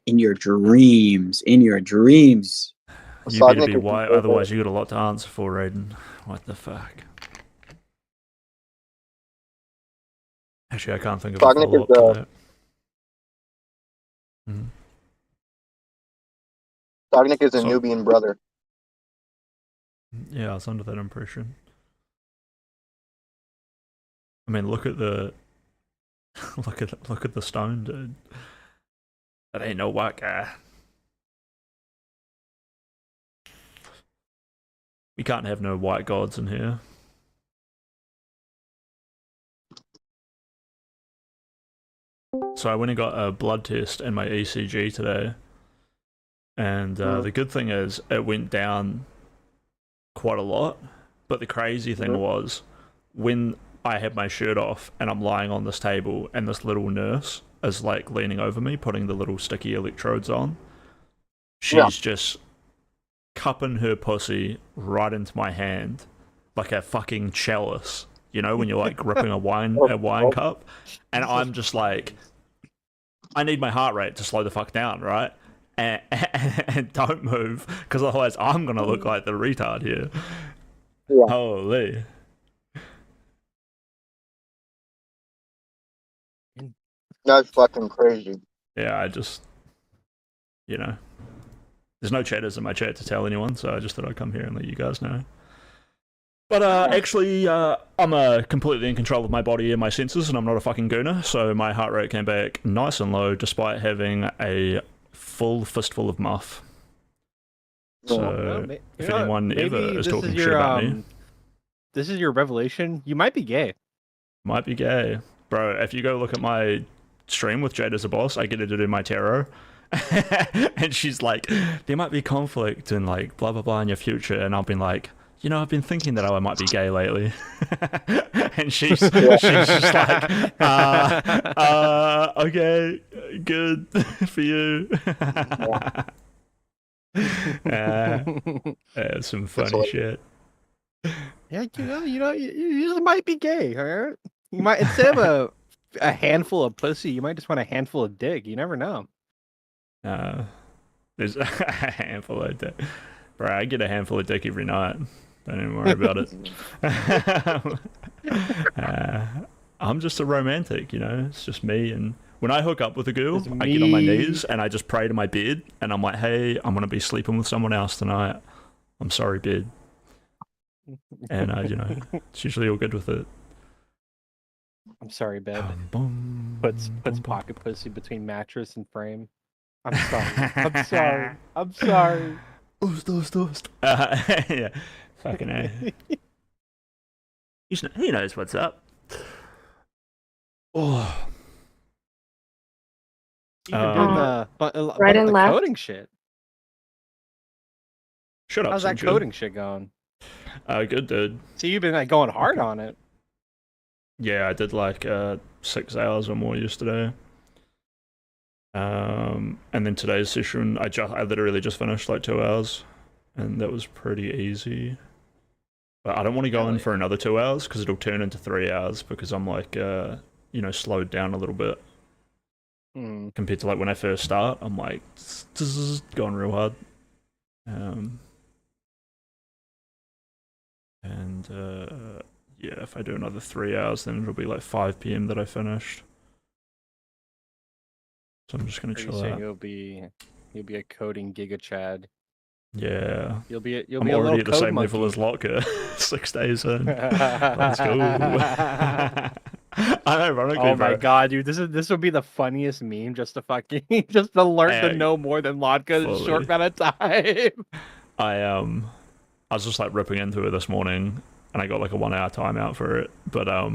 In your dreams. In your dreams. You better be white, otherwise you got a lot to answer for, Raiden. What the fuck? Actually, I can't think of a follow-up to that. Dognick is a Nubian brother. Yeah, I was under that impression. I mean, look at the look at the stone, dude. That ain't no white guy. We can't have no white gods in here. So I went and got a blood test and my ECG today, and the good thing is it went down quite a lot. But the crazy thing was when I had my shirt off and I'm lying on this table and this little nurse is like leaning over me, putting the little sticky electrodes on. She's just cupping her pussy right into my hand like a fucking chalice. You know, when you're like gripping a wine cup, and I'm just like, I need my heart rate to slow the fuck down, right? And don't move, because otherwise I'm gonna look like the retard here. Yeah. Holy. That's fucking crazy. Yeah, I just, you know, there's no chatters in my chat to tell anyone, so I just thought I'd come here and let you guys know. But actually, I'm completely in control of my body and my senses, and I'm not a fucking gooner, so my heart rate came back nice and low despite having a full fistful of muff. So Well, if anyone ever maybe is this talking is shit your about me, this is your revelation. You might be gay. might be gay, bro. If you go look at my stream with Jade as a boss, I get her to do my tarot. And she's like, there might be conflict and like blah blah blah in your future, and I've been like, you know, I've been thinking that I might be gay lately. And she's just like, okay, good for you. Some funny shit. Yeah, you just might be gay. All right? You might, instead of a handful of pussy, you might just want a handful of dick. You never know. There's a handful of dick. Bro, I get a handful of dick every night. Don't even worry about it. I'm just a romantic, you know? It's just me. And when I hook up with a girl, I get on my knees and I just pray to my bed. And I'm like, hey, I'm going to be sleeping with someone else tonight. I'm sorry, bed. And, you know, it's usually all good with it. I'm sorry, bed. Puts pocket pussy between mattress and frame. I'm sorry. I'm sorry. I'm sorry. Yeah. Fucking A. He knows what's up. Oh. You've been doing the right and left. coding shit. Shut up. How's that coding shit going? Good, dude. See, you've been like going hard on it. Yeah, I did like 6 hours or more yesterday. And then today's session, I literally just finished like 2 hours, and that was pretty easy. But I don't want to go in for another 2 hours because it'll turn into 3 hours because I'm like, you know, slowed down a little bit compared to like when I first start. I'm like going real hard. Yeah, if I do another 3 hours, then it'll be like 5 PM that I finished. So I'm just gonna chill out. You'll be a coding giga chad. Yeah. You'll be a I'm already at the same level as Locker. 6 days in. Let's go. Ironically, oh my god, dude, this will be the funniest meme just to fucking just to learn to know more than Lotka in a short amount of time. I was just like ripping into it this morning, and I got like a 1 hour timeout for it. But I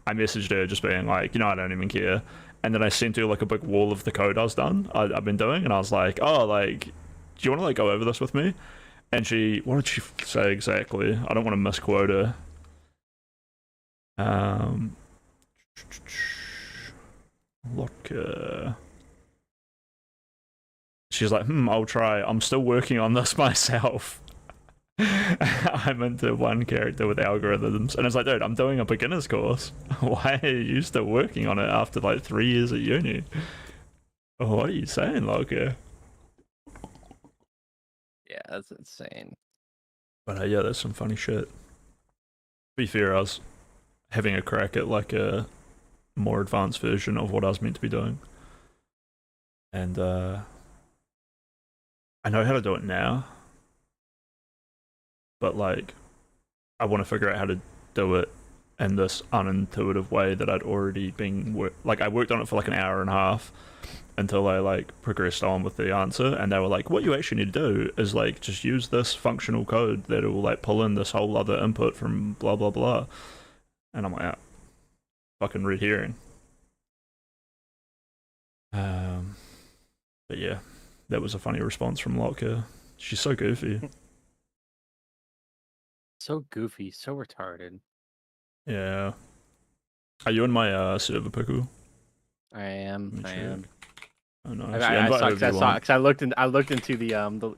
messaged her just being like, you know, I don't even care. And then I sent her like a big wall of the code I've been doing, and I was like, oh, like, do you want to like go over this with me? And what did she say exactly? I don't want to misquote her. Look, she's like, I'll try. I'm still working on this myself. I'm into one character with algorithms, and it's like, dude, I'm doing a beginner's course. Why are you still working on it after like 3 years at uni? What are you saying, Loki? Yeah, that's insane. But yeah, there's some funny shit. To be fair, I was having a crack at like a more advanced version of what I was meant to be doing, and I know how to do it now. But like, I want to figure out how to do it in this unintuitive way that I'd already been I worked on it for like an hour and a half until I like progressed on with the answer, and they were like, what you actually need to do is like just use this functional code that will like pull in this whole other input from blah blah blah. And I'm like, fucking red herring. But yeah, that was a funny response from Lotka. She's so goofy. So goofy, so retarded. Yeah. Are you in my server, Pickle? I am. Oh no. I looked into the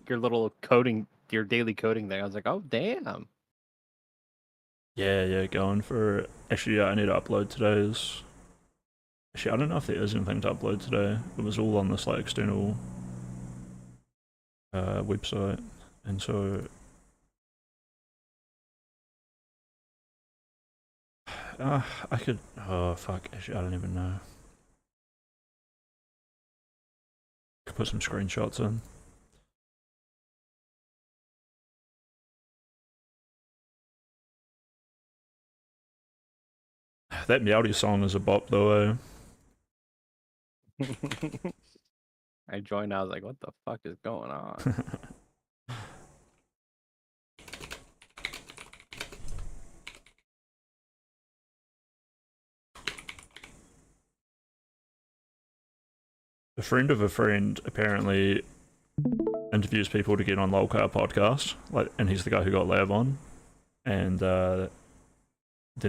your little coding, your daily coding thing. I was like, oh damn. Yeah, going for it. Actually, yeah, I need to upload today's. Actually, I don't know if there is anything to upload today. It was all on this like external website, and so I could. Oh fuck! Actually, I don't even know. I could put some screenshots in. That Meowdy song is a bop though. I joined. I was like, "What the fuck is going on?" a friend of a friend apparently interviews people to get on Lolcar podcast, like, and he's the guy who got Lav on, and then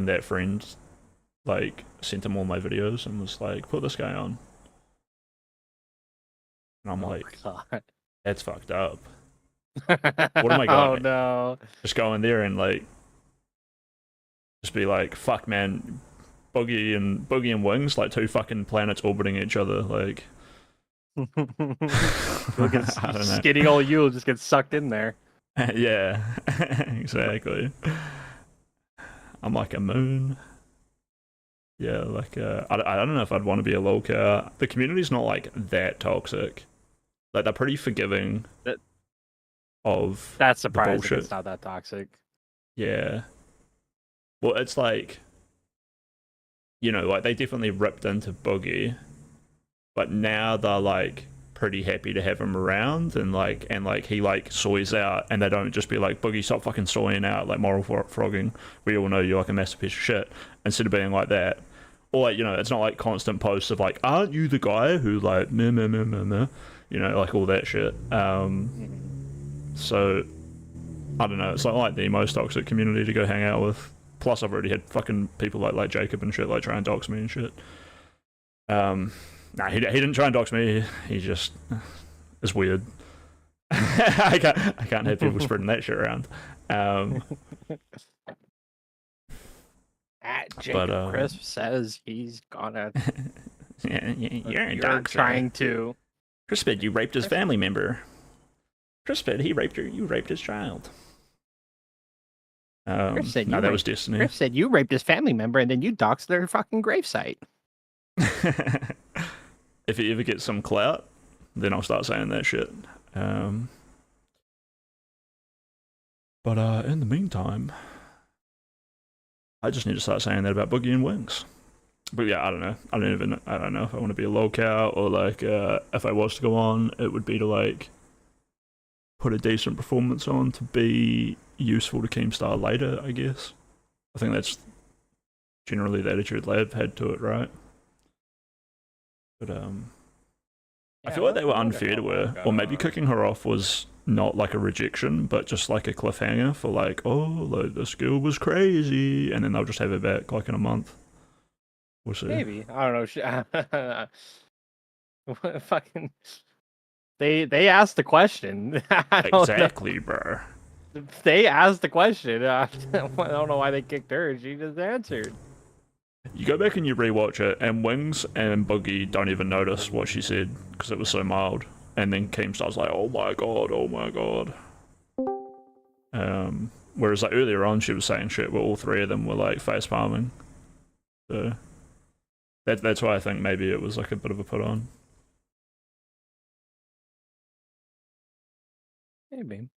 that friend like sent him all my videos and was like, put this guy on, and I'm like, that's fucked up. What am I going? Oh no! Just go in there and like, just be like, fuck man, Boogie and Wings, like two fucking planets orbiting each other, like. Look at I don't know. skinny old you will just get sucked in there. Yeah, exactly. I'm like a moon. Yeah, like I don't know if I'd want to be a lolcar. The community's not like that toxic. Like they're pretty forgiving of That's the surprising. bullshit. It's not that toxic. Yeah. Well, it's like, you know, like they definitely ripped into Boogie, but now they're like pretty happy to have him around, and like he like soys out, and they don't just be like, Boogie, stop fucking soying out, like moral frogging. We all know you're like a massive piece of shit. Instead of being like that, or like, you know, it's not like constant posts of like, aren't you the guy who like meh meh meh meh meh, you know, like all that shit. So I don't know. It's like the most toxic community to go hang out with. Plus, I've already had fucking people like Jacob and shit like try and dox me and shit. Nah, he didn't try and dox me. He just is weird. I can't have people spreading that shit around. Jacob Crisp says he's gonna. You're trying to. Chris said you raped his family member. Chris said he raped her. You raped his child. Chris said no, that raped, was Destiny. Chris said you raped his family member and then you doxed their fucking gravesite. If he ever gets some clout, then I'll start saying that shit. But in the meantime, I just need to start saying that about Boogie and Wings. But yeah, I don't know. I don't know if I want to be a lolcow or like if I was to go on, it would be to like put a decent performance on to be useful to Keemstar later, I guess. I think that's generally the attitude Lav had to it, right? But I feel like they were unfair to her, or maybe kicking her off was not like a rejection, but just like a cliffhanger for like, oh, like this girl was crazy, and then they'll just have her back like in a month. We'll see. Maybe, I don't know. Fucking, they asked the question. Exactly, bro. They asked the question. I don't know why they kicked her. She just answered. You go back and you rewatch it, and Wings and Boogie don't even notice what she said because it was so mild. And then Keemstar's like, "Oh my god, oh my god." Whereas like earlier on, she was saying shit where all three of them were like face palming. So that's why I think maybe it was like a bit of a put on. Maybe.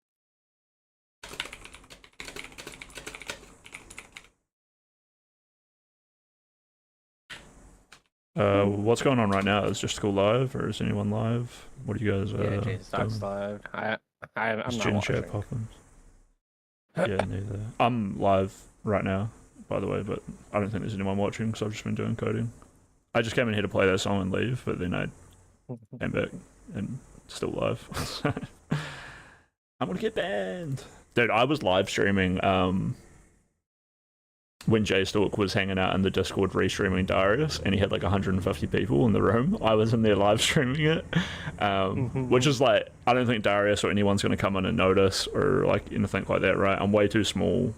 What's going on right now? Is Just School live, or is anyone live? What do you guys? Yeah, Jane Stock's live. I'm is not Gen watching. Chat popping? Yeah, neither. I'm live right now, by the way, but I don't think there's anyone watching because I've just been doing coding. I just came in here to play that song and leave, but then I came back and still live. I'm gonna get banned, dude. I was live streaming when Jay Stalk was hanging out in the Discord restreaming Darius, and he had like 150 people in the room. I was in there live streaming it, which is like, I don't think Darius or anyone's going to come in and notice or like anything like that, right? I'm way too small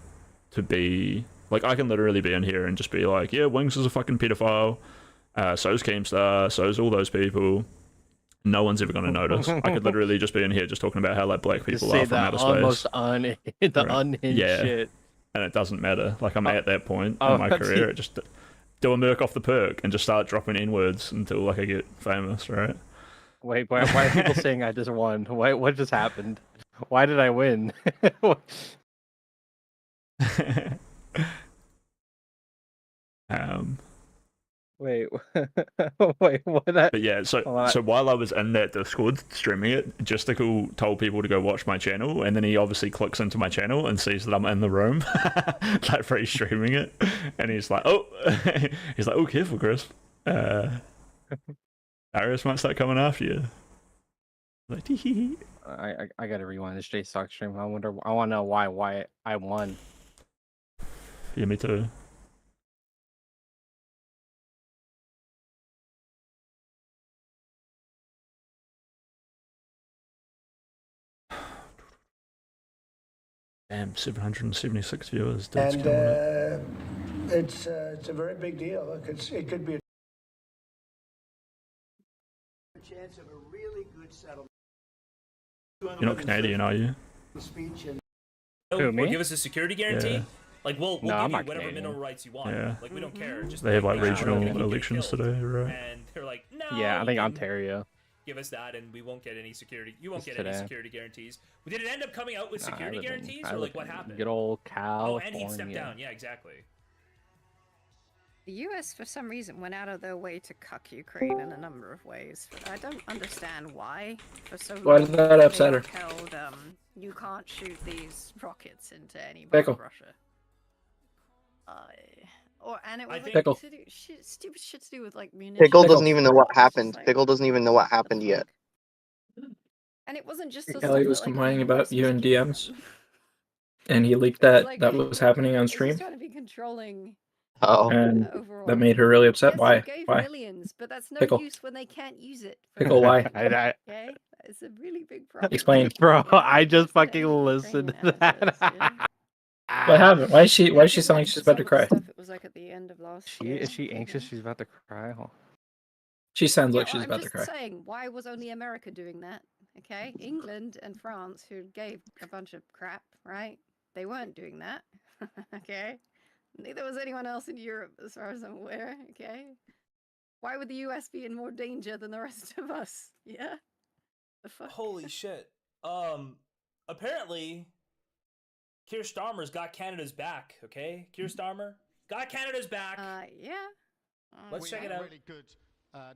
to be, like, I can literally be in here and just be like, yeah, Wings is a fucking pedophile, so's Keemstar, so's all those people. No one's ever going to notice. I could literally just be in here just talking about how like black people are from outer space. Unhinged shit. And it doesn't matter. Like, I'm at that point in my career. Just do a merc off the perk and just start dropping N-words until like I get famous, right? Wait, why are people saying I just won? What just happened? Why did I win? Wait, wait, what? But yeah, so while I was in that Discord streaming it, Justical told people to go watch my channel, and then he obviously clicks into my channel and sees that I'm in the room, like free streaming it, and he's like, oh, careful, Chris. Darius might start coming after you. Like, tee hee hee. I gotta rewind this J-Stock stream. I want to know why I won. Yeah, me too. Damn, 776 viewers. Dude's And killing it. it's a very big deal. Look, it could be a chance of a really good settlement. You're not Canadian, are you? Speech and Who, me? Or give us a security guarantee. Yeah. Like we'll No, give I'm you not whatever Canadian. mineral rights you want. Yeah. Like we don't care. Just They have like we're regional gonna get you elections killed. today, right? And they're like, no. Yeah, I think you can Ontario. Give us that, and we won't get any security. You won't It's get any today. security guarantees. Did it end up coming out with Nah, I security live in- guarantees, I or live like what in happened? Good old Oh, California. and he'd stepped down. Yeah, exactly. The US, for some reason, went out of their way to cuck Ukraine in a number of ways. But I don't understand why. For so Why long, did that upset they her? upheld, you can't shoot these rockets into any part Pickle. of Russia. And it I was like Pickle. stupid shit to do with like munitions. Pickle and doesn't even know stuff. what It's just happened. like- Pickle doesn't even know what happened yet. And it wasn't just the Kelly stuff was that, like, complaining the about US you was in giving DMs, them. and he leaked It was that like- that was happening on It's just stream, trying to be controlling Oh. and overall. that made her really upset. Yes, Why? you gave Why? millions, but that's no Pickle. use when they can't use it. for Pickle, why? I Okay, it's a really big problem. Explain. Bro, Yeah, I just it's not fucking anything listened Ukraine to that. does, yeah. What happened? Why is she Yeah, sounding like she's about to some of the cry? stuff, it was like at the end of last year. Is she you anxious? know. She's about to cry. Oh. She sounds Yeah, like she's well, I'm about to just cry. saying, why was only America doing that? Okay, England and France, who gave a bunch of crap, right? They weren't doing that. Okay, neither was anyone else in Europe, as far as I'm aware. Okay, why would the US be in more danger than the rest of us? Yeah, the fuck. Holy shit. Apparently, Keir Starmer's got Canada's back. Okay, Keir Starmer got Canada's back. Yeah. Let's check it out. Really good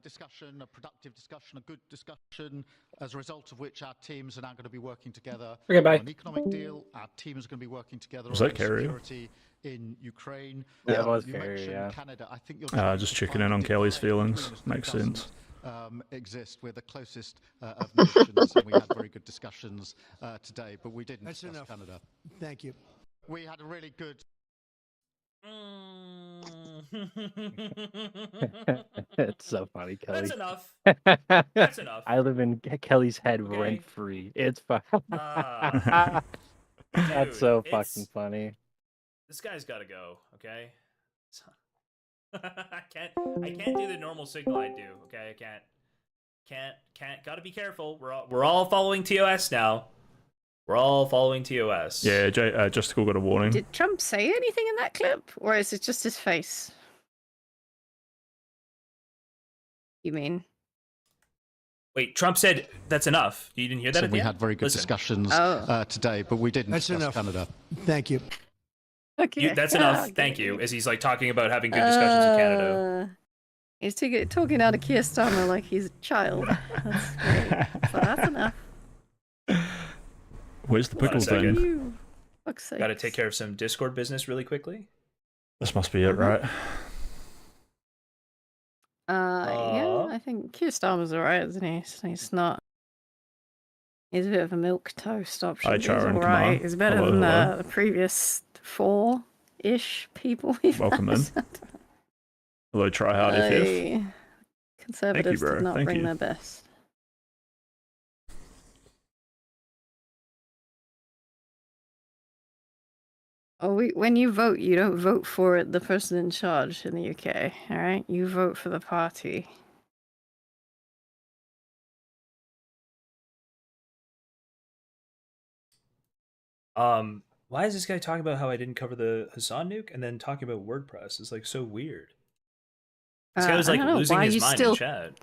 discussion, a productive discussion, a good discussion, as a result of which our teams are now going to be working together Okay, bye. on an economic deal. Our teams are going to be working together Was on that Carrie? security in Ukraine. Yeah, it was you Carrie, mentioned yeah. Canada. I think you're Just checking in on Kelly's feelings. Makes sense. Exist. We're the closest of nations, and we had very good discussions today, but we didn't That's discuss enough. Canada. Thank you. We had a really good. It's so funny, Kelly. That's enough. That's enough. I live in Kelly's head Okay. rent free. It's fun. Ah, That's dude, so it's- fucking funny. This guy's got to go. Okay. I can't do the normal signal I do. Okay, I can't. Got to be careful. We're all following TOS now. We're all following TOS. Yeah, Justical got a warning. Did Trump say anything in that clip, or is it just his face? You mean? Wait, Trump said that's enough. You didn't hear that? So at the we end? had very good Listen. discussions Oh. today, but we didn't That's discuss enough. Canada. Thank you. Okay. That's enough. Okay. Thank you. As he's like talking about having good discussions with Canada. He's talking out of Keir Starmer like he's a child. That's great. So that's enough. Where's the Hold on a pickle second. thing? You. Fuck's sake. Got to take care of some Discord business really quickly. This must be it, right? Yeah, I think Keir Starmer's alright, isn't he? He's not. He's a bit of a milk toast option. Hi, He's Charon, come alright. on. He's better Hello, than hello. the previous 4-ish people we've Welcome had. in. Hello, try hard FF. Aye. Conservatives bro. did not Thank bring you. their best. When you vote, you don't vote for the person in charge in the UK, alright? You vote for the party. Why is this guy talking about how I didn't cover the Hassan nuke and then talking about WordPress? It's like so weird. This guy was I like don't know, losing why his you mind still- in chat.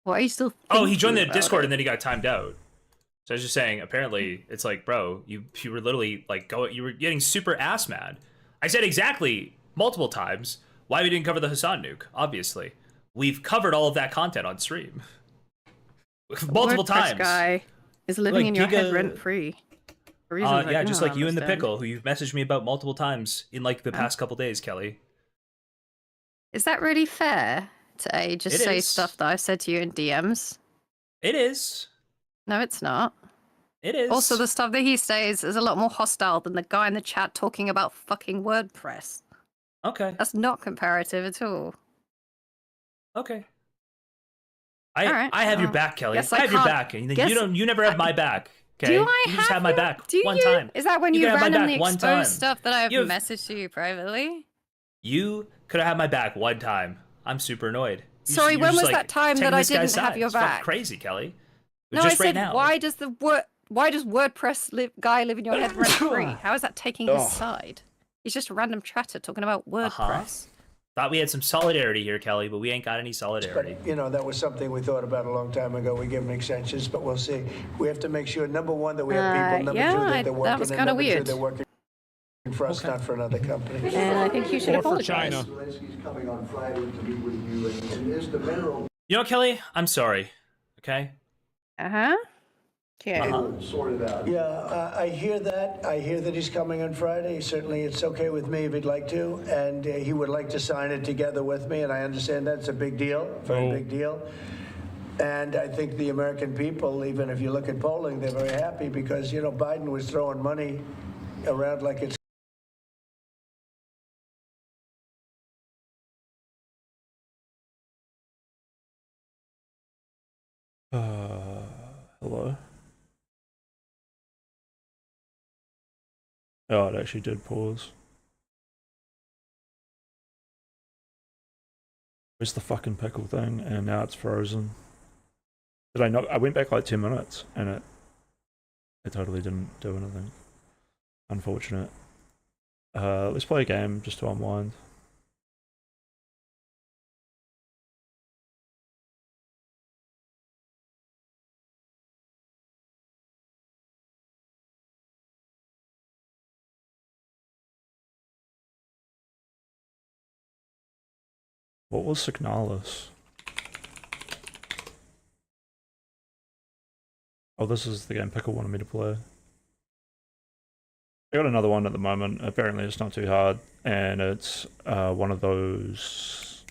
Why are you still Oh, he joined the thinking about Discord it? and then he got timed out. So I was just saying, apparently, it's like, bro, you were literally like you were getting super ass mad. I said exactly multiple times why we didn't cover the Hassan nuke. Obviously, we've covered all of that content on stream multiple WordPress times. Guy is living Like in your head Giga- rent free. For reasons I Yeah, do just not like you and the understand. pickle, who you've messaged me about multiple times in like the Huh? past couple days, Kelly. Is that really fair? to just It say is. stuff that I've said to you in DMs. It is. No, it's not. It is. Also, the stuff that he says is a lot more hostile than the guy in the chat talking about fucking WordPress. Okay. That's not comparative at all. Okay. All right, I have your well, back, Kelly. guess I I have your can't- back, and guess- you never have my back. Okay. Do I you just have have my your- back do one you? time. Is that when you can have my back randomly one expose time. stuff that I've You have- messaged to you privately? You could have had my back one time. I'm super annoyed. Sorry, You're when just, was that time taking that I this guy's didn't have side. your It's fucking back? crazy, Kelly. No, just I right said, now. why does WordPress guy live in your head rent free? How is that taking his Ugh. side? He's just a random chatter talking about WordPress. Thought we had some solidarity here, Kelly, but we ain't got any solidarity. But, you know, that was something we thought about a long time ago. We give them extensions, but we'll see. We have to make sure, number one, that we have people. Number yeah, two, that they're working. that was and kinda number weird. two, they're working for us, not for another company. And I think you should Or for apologize. China. Zelensky's coming on Friday to meet with you, and is the mineral You know, Kelly, I'm sorry. Okay? Uh-huh. Okay. sort it out? Yeah, I hear that. I hear that he's coming on Friday. Certainly, it's okay with me if he'd like to, and he would like to sign it together with me, and I understand that's a big deal, very big deal. And I think the American people, even if you look at polling, they're very happy because, you know, Biden was throwing money around like it's Hello? Oh, it actually did pause. Where's the fucking pickle thing? And now it's frozen. Did I not? I went back like 10 minutes and it totally didn't do anything. Unfortunate. Let's play a game just to unwind. What was Signalis? Oh, this is the game Pickle wanted me to play. I got another one at the moment. Apparently it's not too hard, and it's one of those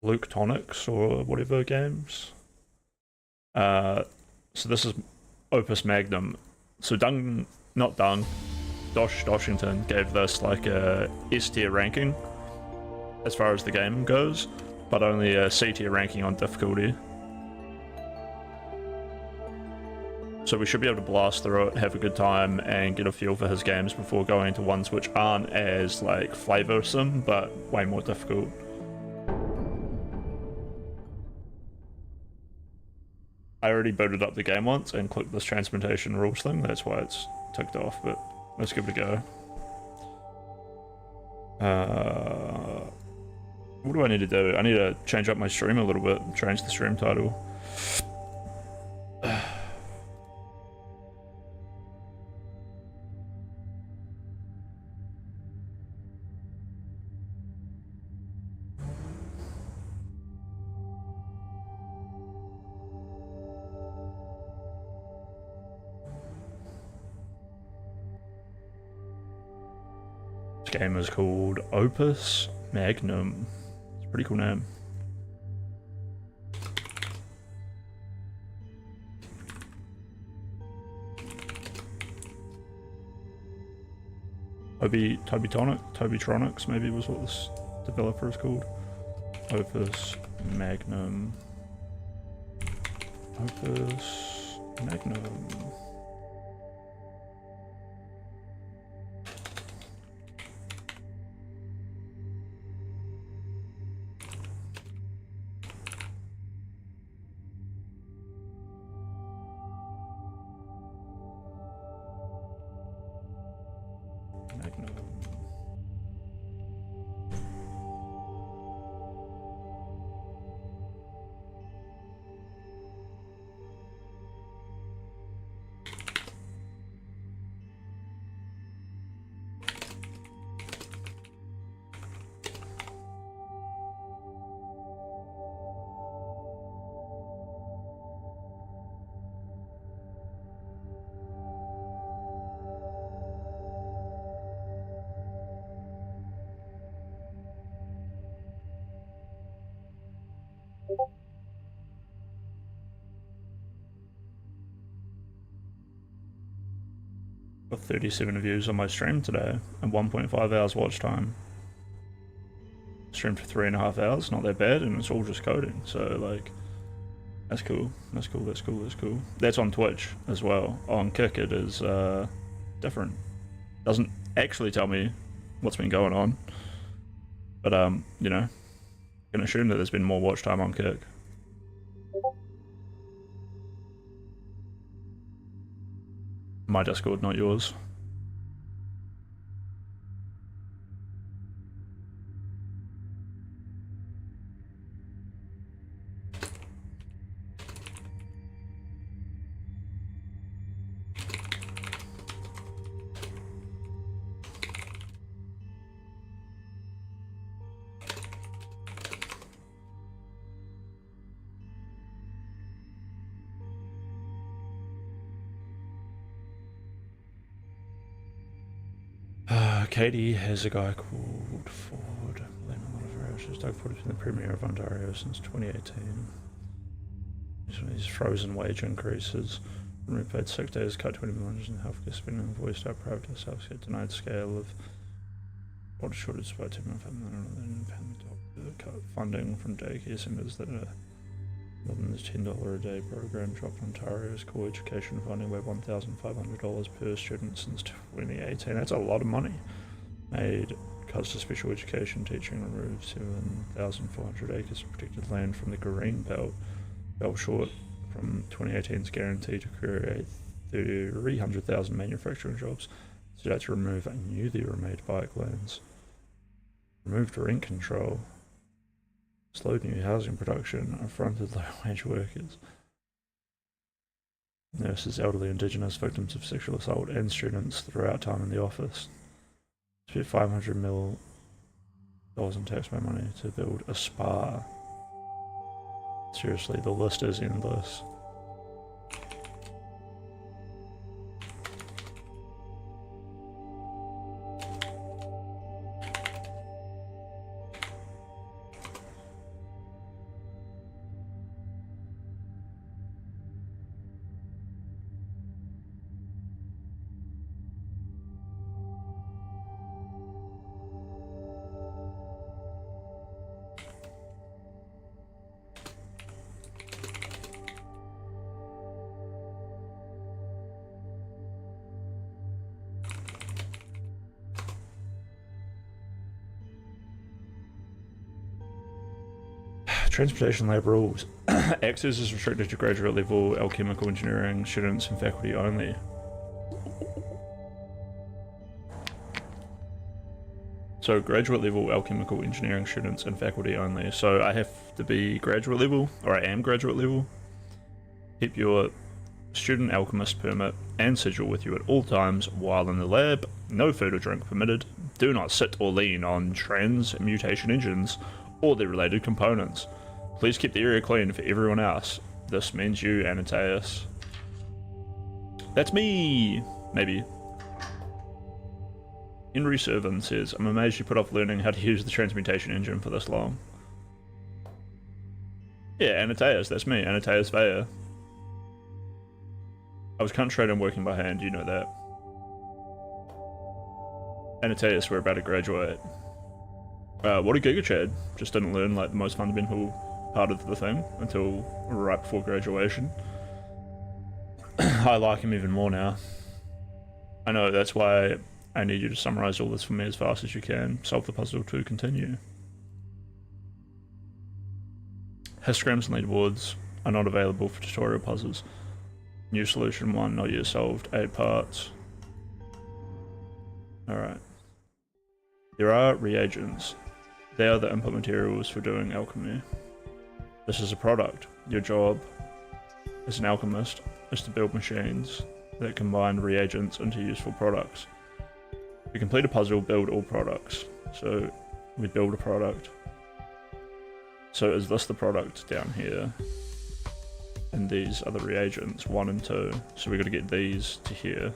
Luke Tonics or whatever games. So this is Opus Magnum. So Doshington gave this like a S tier ranking as far as the game goes, but only a C tier ranking on difficulty. So we should be able to blast through it, have a good time, and get a feel for his games before going into ones which aren't as like flavoursome, but way more difficult. I already booted up the game once and clicked this transmutation rules thing, that's why it's ticked off, but let's give it a go. What do I need to do? I need to change up my stream a little bit, change the stream title. This game is called Opus Magnum. It's a pretty cool name. Tobytronics maybe was what this developer is called. Opus Magnum. Opus Magnum. 37 views on my stream today and 1.5 hours watch time. Streamed for 3.5 hours, not that bad, and it's all just coding, so like, that's cool, that's cool, that's cool, that's cool. That's on Twitch as well. On Kick it is different. Doesn't actually tell me what's been going on, but you know, I can assume that there's been more watch time on Kick. My Discord, not yours. Katie has a guy called Ford. She's Doug Ford in the Premier of Ontario since 2018. These frozen wage increases, removed paid sick days, cut 20 million in healthcare spending, voiced out privatized healthcare, denied scale of water shortage by 2.5 million, cut funding from daycare centres that are more than the $10 a day program, dropped Ontario's core education funding by $1,500 per student since 2018. That's a lot of money. Made cuts to special education teaching, removed 7,400 acres of protected land from the Green Belt, fell short from 2018's guarantee to create 300,000 manufacturing jobs, set out to remove newly remade bike lanes, removed rent control, slowed new housing production, affronted low-wage workers, nurses, elderly, Indigenous victims of sexual assault, and students throughout time in the office. Spent $500 million in taxpayer money to build a spa. Seriously, the list is endless. Transportation lab rules. Access is restricted to graduate level alchemical engineering students and faculty only. So graduate level alchemical engineering students and faculty only. So I have to be graduate level, or I am graduate level. Keep your student alchemist permit and sigil with you at all times while in the lab. No food or drink permitted. Do not sit or lean on transmutation engines or their related components. Please keep the area clean for everyone else. This means you, Anataeus. That's me! Maybe. Henry Servan says, I'm amazed you put off learning how to use the transmutation engine for this long. Yeah, Anataeus, that's me, Anataeus Vaya. I was concentrating on working by hand, you know that. Anataeus, we're about to graduate. What a Giga Chad. Just didn't learn like the most fundamental part of the thing until right before graduation. I like him even more now. I know, that's why I need you to summarize all this for me as fast as you can. Solve the puzzle to continue. Histograms and leaderboards are not available for tutorial puzzles. New solution 1, not yet solved. 8 parts. Alright. There are reagents. They are the input materials for doing alchemy. This is a product. Your job as an alchemist is to build machines that combine reagents into useful products. To complete a puzzle, build all products. So we build a product. So is this the product down here? And these are the reagents, 1 and 2. So we got to get these to here.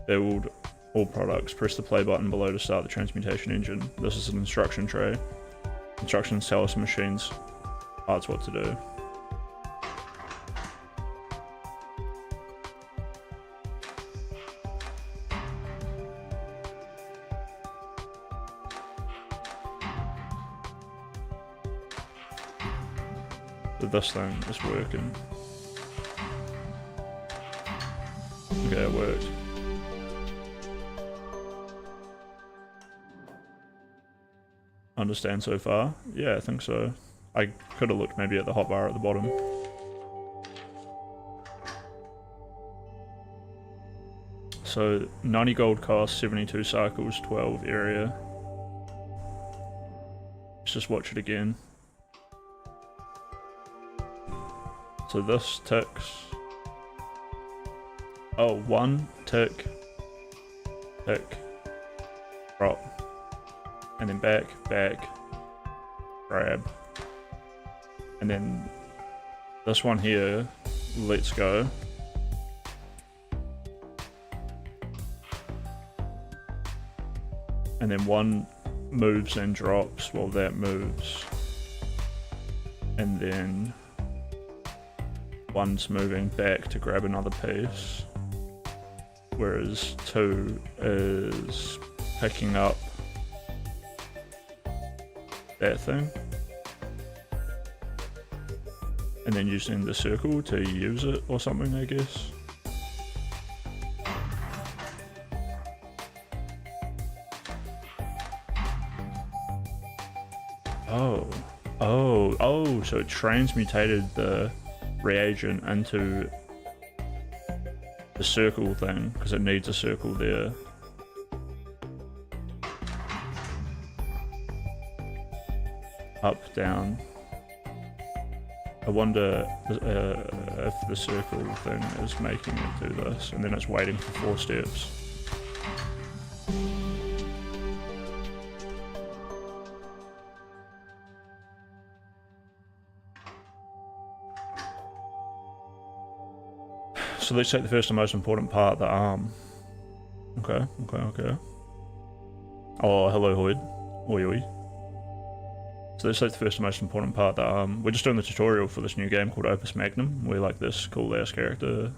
Build all products. Press the play button below to start the transmutation engine. This is an instruction tray. Instructions tell us the machine's parts what to do. that this thing is working. Okay, it worked. Understand so far? Yeah, I think so. I could have looked maybe at the hotbar at the bottom. So 90 gold cost, 72 cycles, 12 area. Let's just watch it again. So this ticks. Oh, one tick, tick, drop, and then back, grab, and then this one here, let's go. And then one moves and drops while that moves. And then one's moving back to grab another piece. Whereas 2 is picking up that thing. And then using the circle to use it or something, I guess. Oh, so it transmutated the reagent into the circle thing, because it needs a circle there. Up, down. I wonder if the circle thing is making it do this, and then it's waiting for 4 steps. So let's take the first and most important part, the arm. Okay. Oh, hello, Hoyd. Oi. So let's take the first and most important part, the arm. We're just doing the tutorial for this new game called Opus Magnum. We're like this cool-ass character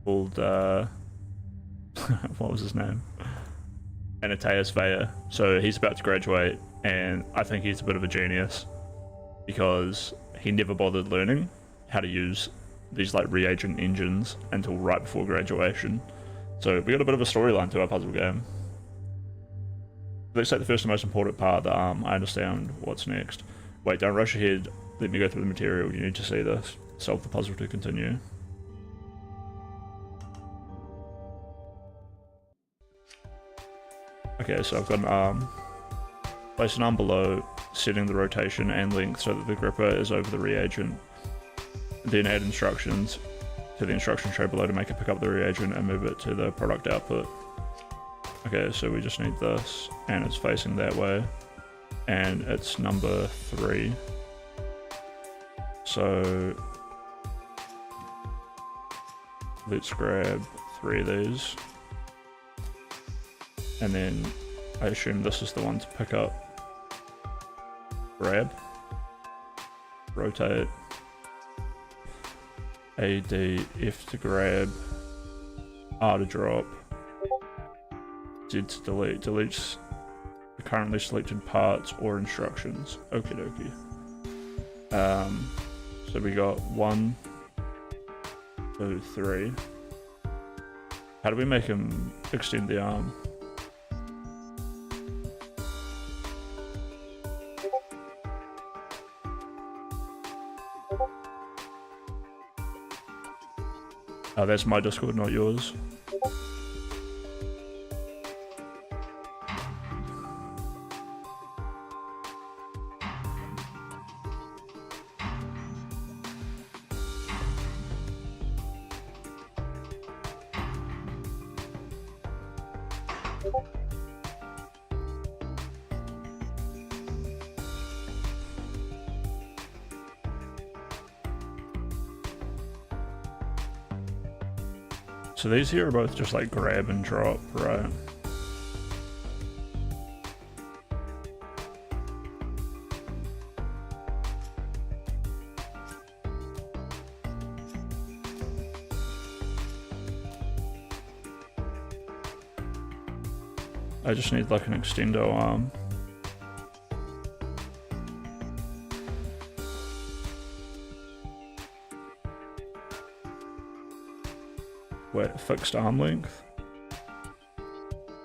called, what was his name? Anateus Vaya. So he's about to graduate, and I think he's a bit of a genius because he never bothered learning how to use these like reagent engines until right before graduation. So we got a bit of a storyline to our puzzle game. Let's take the first and most important part, the arm. I understand what's next. Wait, don't rush ahead. Let me go through the material. You need to see this. Solve the puzzle to continue. Okay, so I've got an arm. Place an arm below, setting the rotation and length so that the gripper is over the reagent. Then add instructions to the instruction tray below to make it pick up the reagent and move it to the product output. Okay, so we just need this, and it's facing that way, and it's number 3. So let's grab 3 of these, and then I assume this is the one to pick up. Grab, rotate, A, D, F to grab, R to drop, Z to delete. Deletes the currently selected parts or instructions. Okie dokie. So we got 1, 2, 3. How do we make him extend the arm? Oh, that's my Discord, not yours. So these here are both just like grab and drop, right? I just need like an extendo arm. Wait, fixed arm length.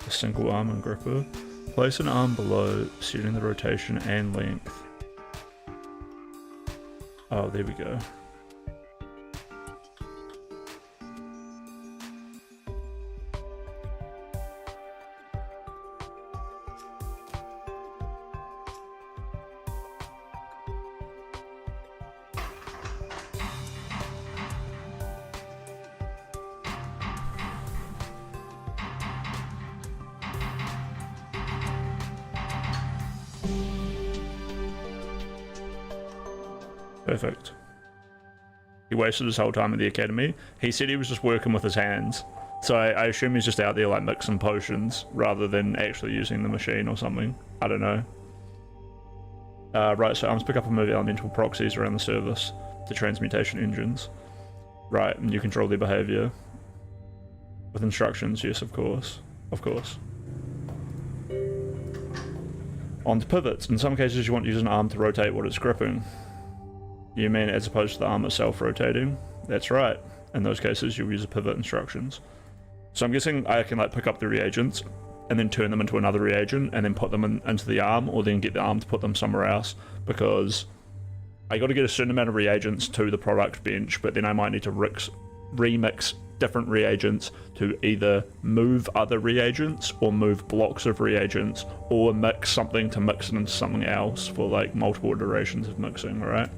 A single arm and gripper. Place an arm below, setting the rotation and length. Oh, there we go. Perfect. He wasted his whole time at the academy. He said he was just working with his hands. So I assume he's just out there like mixing potions rather than actually using the machine or something. I don't know. Right, so arms pick up and move elemental proxies around the surface to transmutation engines. Right, and you control their behavior. With instructions, yes, of course. Of course. On to pivots. In some cases you want to use an arm to rotate what it's gripping. You mean as opposed to the arm itself rotating? That's right. In those cases you'll use a pivot instructions. So I'm guessing I can like pick up the reagents and then turn them into another reagent and then put them into the arm, or then get the arm to put them somewhere else, because I got to get a certain amount of reagents to the product bench, but then I might need to remix different reagents to either move other reagents or move blocks of reagents or mix something to mix it into something else for like multiple iterations of mixing, right?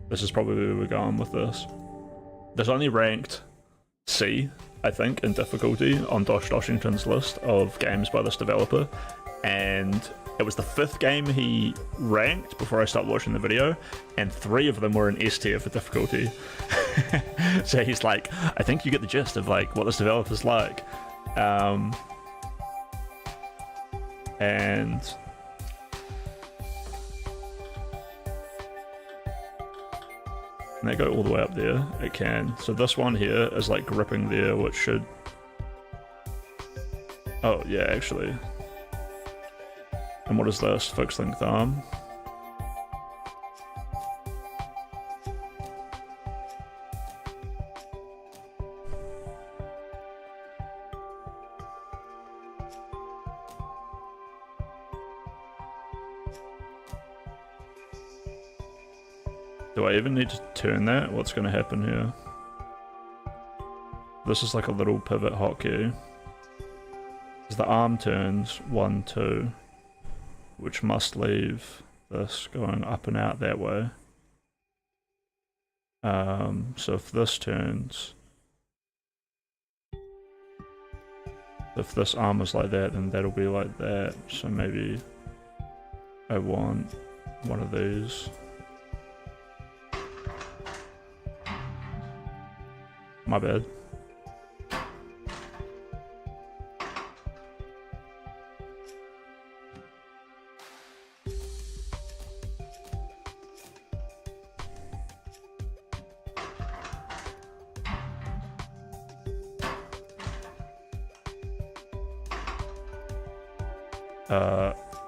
This is probably where we're going with this. There's only ranked C, I think, in difficulty on Dosh Doshington's list of games by this developer, and it was the 5th game he ranked before I stopped watching the video, and 3 of them were in S tier for difficulty. So he's like, I think you get the gist of like what this developer's like. And they go all the way up there, it can. So this one here is like gripping there, which should... Oh, yeah, actually. And what is this? Fixed length arm. Do I even need to turn that? What's going to happen here? This is like a little pivot hotkey. As the arm turns 1, 2, which must leave this going up and out that way. So if this turns, if this arm is like that, then that'll be like that. So maybe I want one of these. My bad.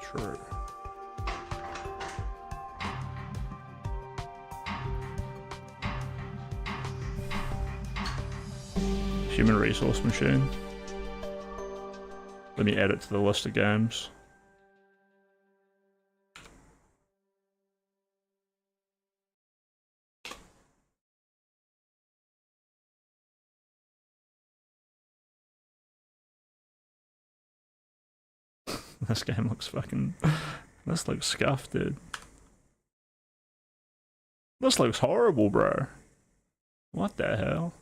True. Human resource machine. Let me add it to the list of games. This game looks fucking... This looks scuffed, dude. This looks horrible, bro. What the hell?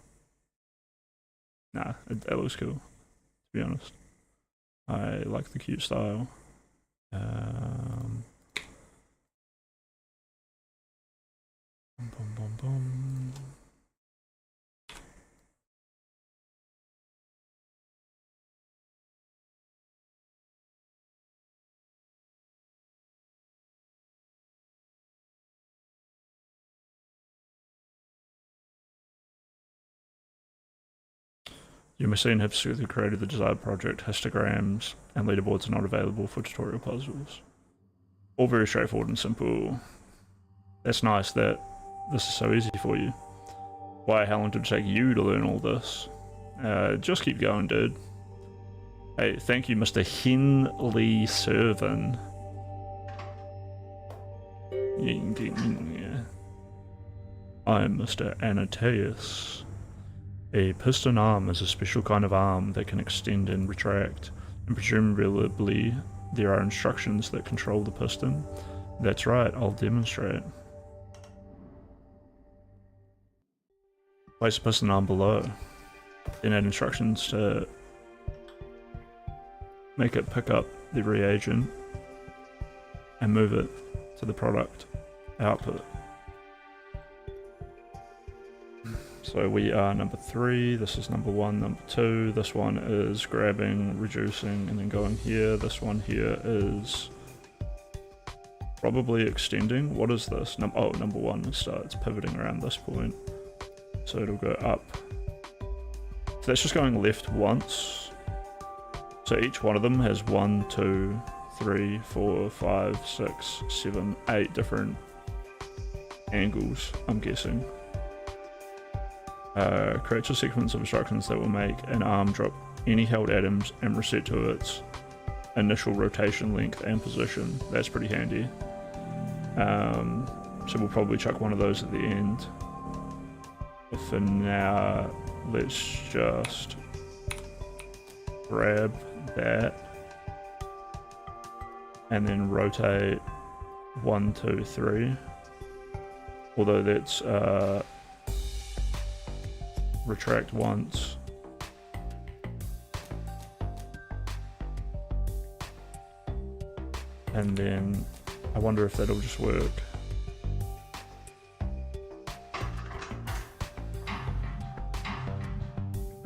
Nah, it looks cool, to be honest. I like the cute style. Boom, boom, boom. Your machine has successfully created the desired project. Histograms and leaderboards are not available for tutorial puzzles. All very straightforward and simple. That's nice that this is so easy for you. Why, how long did it take you to learn all this? Just keep going, dude. Hey, thank you, Mr. Henley Servin. Yeah. I'm Mr. Anatius. A piston arm is a special kind of arm that can extend and retract, and presumably there are instructions that control the piston. That's right, I'll demonstrate. Place the piston arm below, then add instructions to make it pick up the reagent and move it to the product output. So we are number 3, this is number 1, number 2, this one is grabbing, reducing, and then going here. This one here is probably extending. What is this? Number 1 starts pivoting around this point. So it'll go up. So that's just going left once. So each one of them has 1, 2, 3, 4, 5, 6, 7, 8 different angles, I'm guessing. Creates a sequence of instructions that will make an arm drop any held atoms and reset to its initial rotation length and position. That's pretty handy. So we'll probably chuck one of those at the end. But for now, let's just grab that and then rotate 1, 2, 3. Although that's retract once. And then I wonder if that'll just work.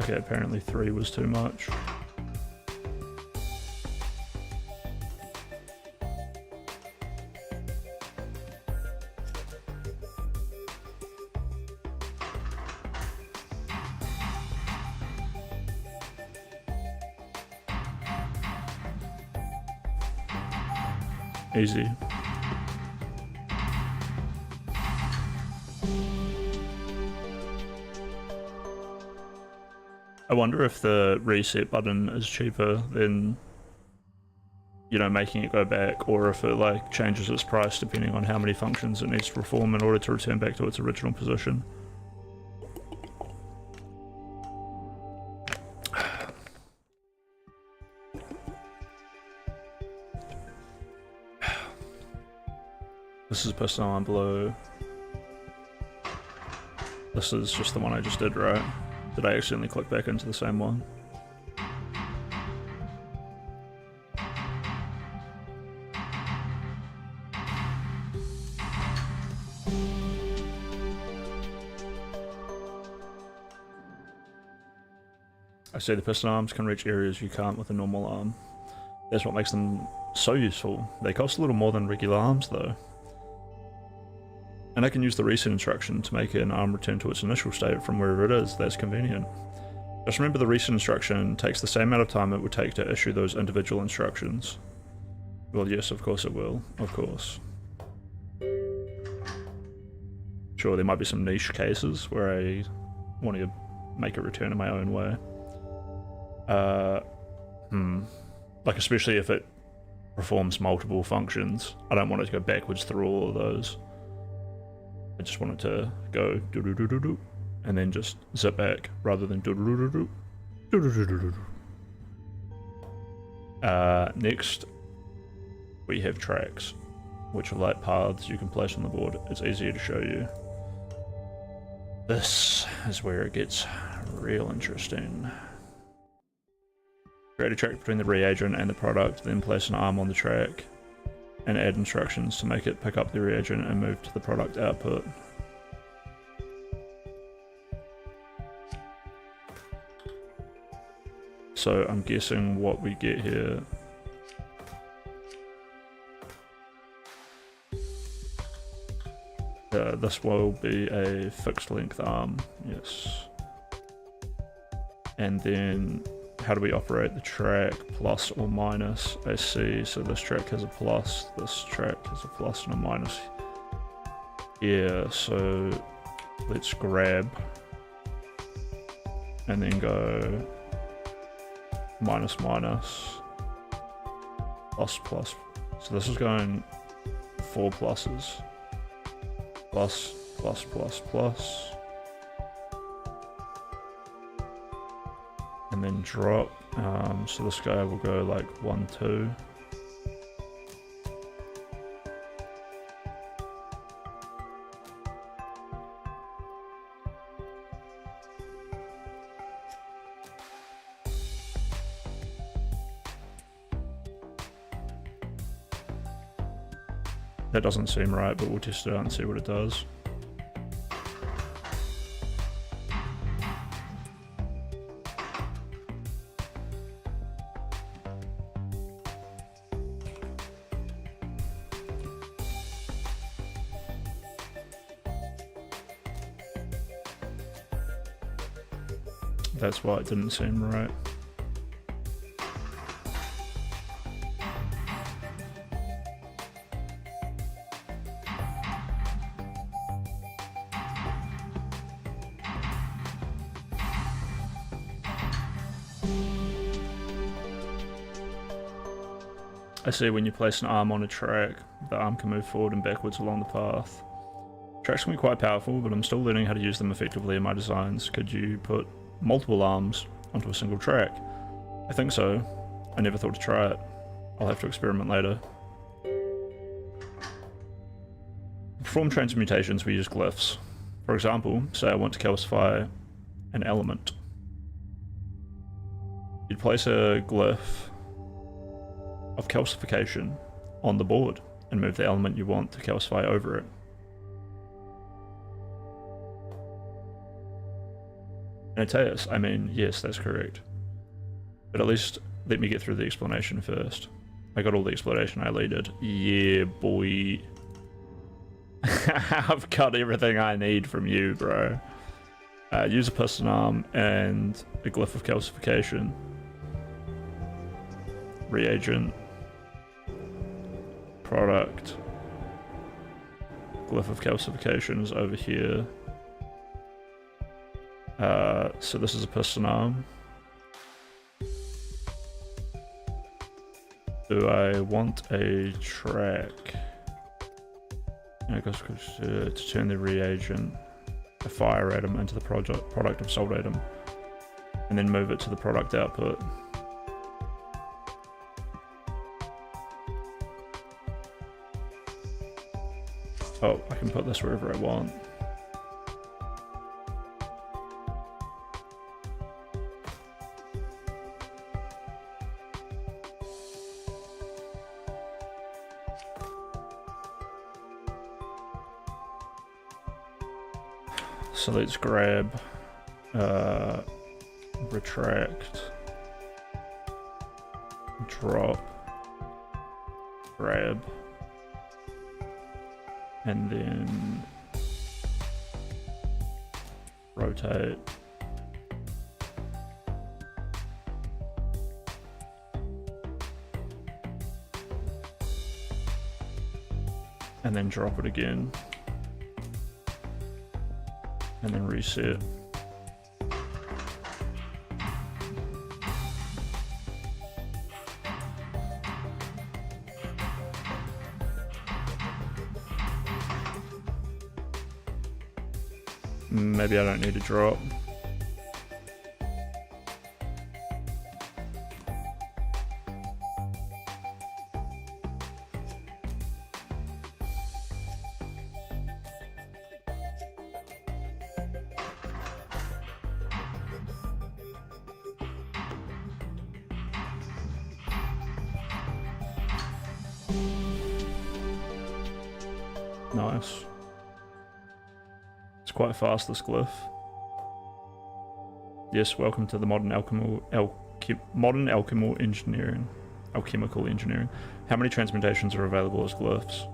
Okay, apparently 3 was too much. Easy. I wonder if the reset button is cheaper than, you know, making it go back, or if it like changes its price depending on how many functions it needs to perform in order to return back to its original position. This is piston arm below. This is just the one I just did, right? Did I accidentally click back into the same one? I say the piston arms can reach areas you can't with a normal arm. That's what makes them so useful. They cost a little more than regular arms though. And I can use the reset instruction to make an arm return to its initial state from wherever it is. That's convenient. Just remember the reset instruction takes the same amount of time it would take to issue those individual instructions. Well, yes, of course it will. Of course. Sure, there might be some niche cases where I want to make it return in my own way. Like especially if it performs multiple functions. I don't want it to go backwards through all of those. I just want it to go do-do-do-do-do and then just zip back rather than do-do-do-do-do. Do-do-do-do-do. Next, we have tracks, which are like paths you can place on the board. It's easier to show you. This is where it gets real interesting. Create a track between the reagent and the product, then place an arm on the track and add instructions to make it pick up the reagent and move to the product output. So I'm guessing what we get here this will be a fixed length arm, yes. And then how do we operate the track? Plus or minus? I see. So this track has a plus, this track has a plus and a minus. Yeah, so let's grab and then go minus minus plus plus. So this is going 4 pluses. Plus plus plus plus. And then drop. So this guy will go like 1, 2. That doesn't seem right, but we'll test it out and see what it does. That's why it didn't seem right. I see when you place an arm on a track, the arm can move forward and backwards along the path. Tracks can be quite powerful, but I'm still learning how to use them effectively in my designs. Could you put multiple arms onto a single track? I think so. I never thought to try it. I'll have to experiment later. To perform transmutations, we use glyphs. For example, say I want to calcify an element. You'd place a glyph of calcification on the board and move the element you want to calcify over it. Antaeus, I mean, yes, that's correct. But at least let me get through the explanation first. I got all the explanation I needed. Yeah, boy. I've got everything I need from you, bro. Use a piston arm and a glyph of calcification. Reagent. Product. Glyph of calcification is over here. So this is a piston arm. Do I want a track? And it goes to turn the reagent, a fire atom, into the product of salt atom, and then move it to the product output. Oh, I can put this wherever I want. So let's grab, retract, drop, grab, and then rotate. And then drop it again. And then reset. Maybe I don't need a drop. Nice. It's quite fast, this glyph. Yes, welcome to the modern alchemical engineering. How many transmutations are available as glyphs?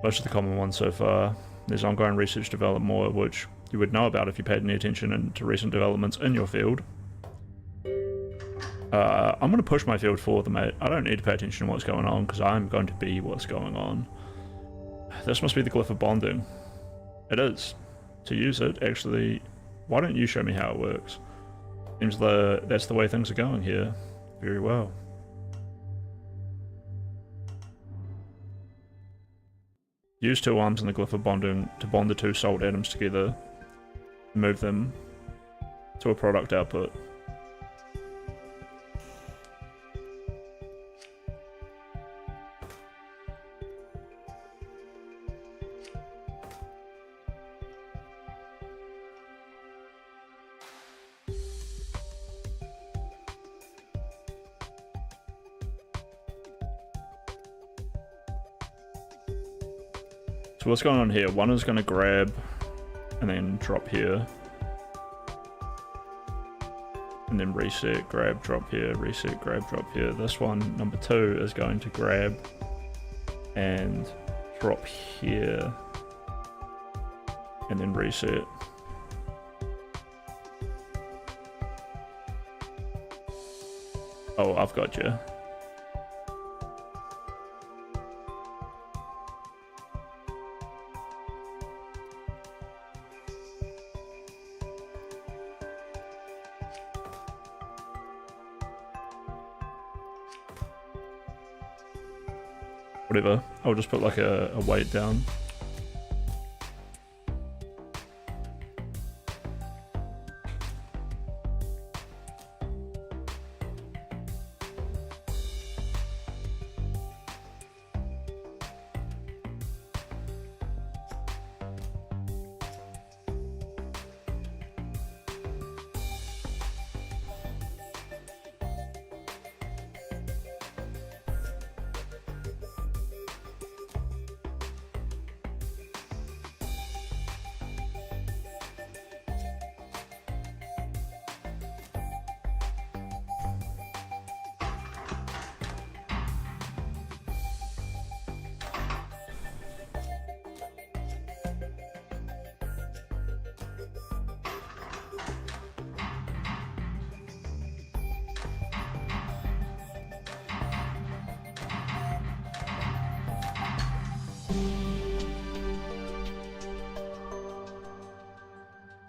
Most of the common ones so far. There's ongoing research to develop more, which you would know about if you paid any attention to recent developments in your field. I'm going to push my field forward, mate. I don't need to pay attention to what's going on, because I'm going to be what's going on. This must be the glyph of bonding. It is. To use it, actually, why don't you show me how it works? Seems that's the way things are going here. Very well. Use 2 arms in the glyph of bonding to bond the 2 salt atoms together. Move them to a product output. So what's going on here? One is going to grab and then drop here. And then reset, grab, drop here, reset, grab, drop here. This one, number 2, is going to grab and drop here. And then reset. Oh, I've got you. Whatever, I'll just put like a weight down.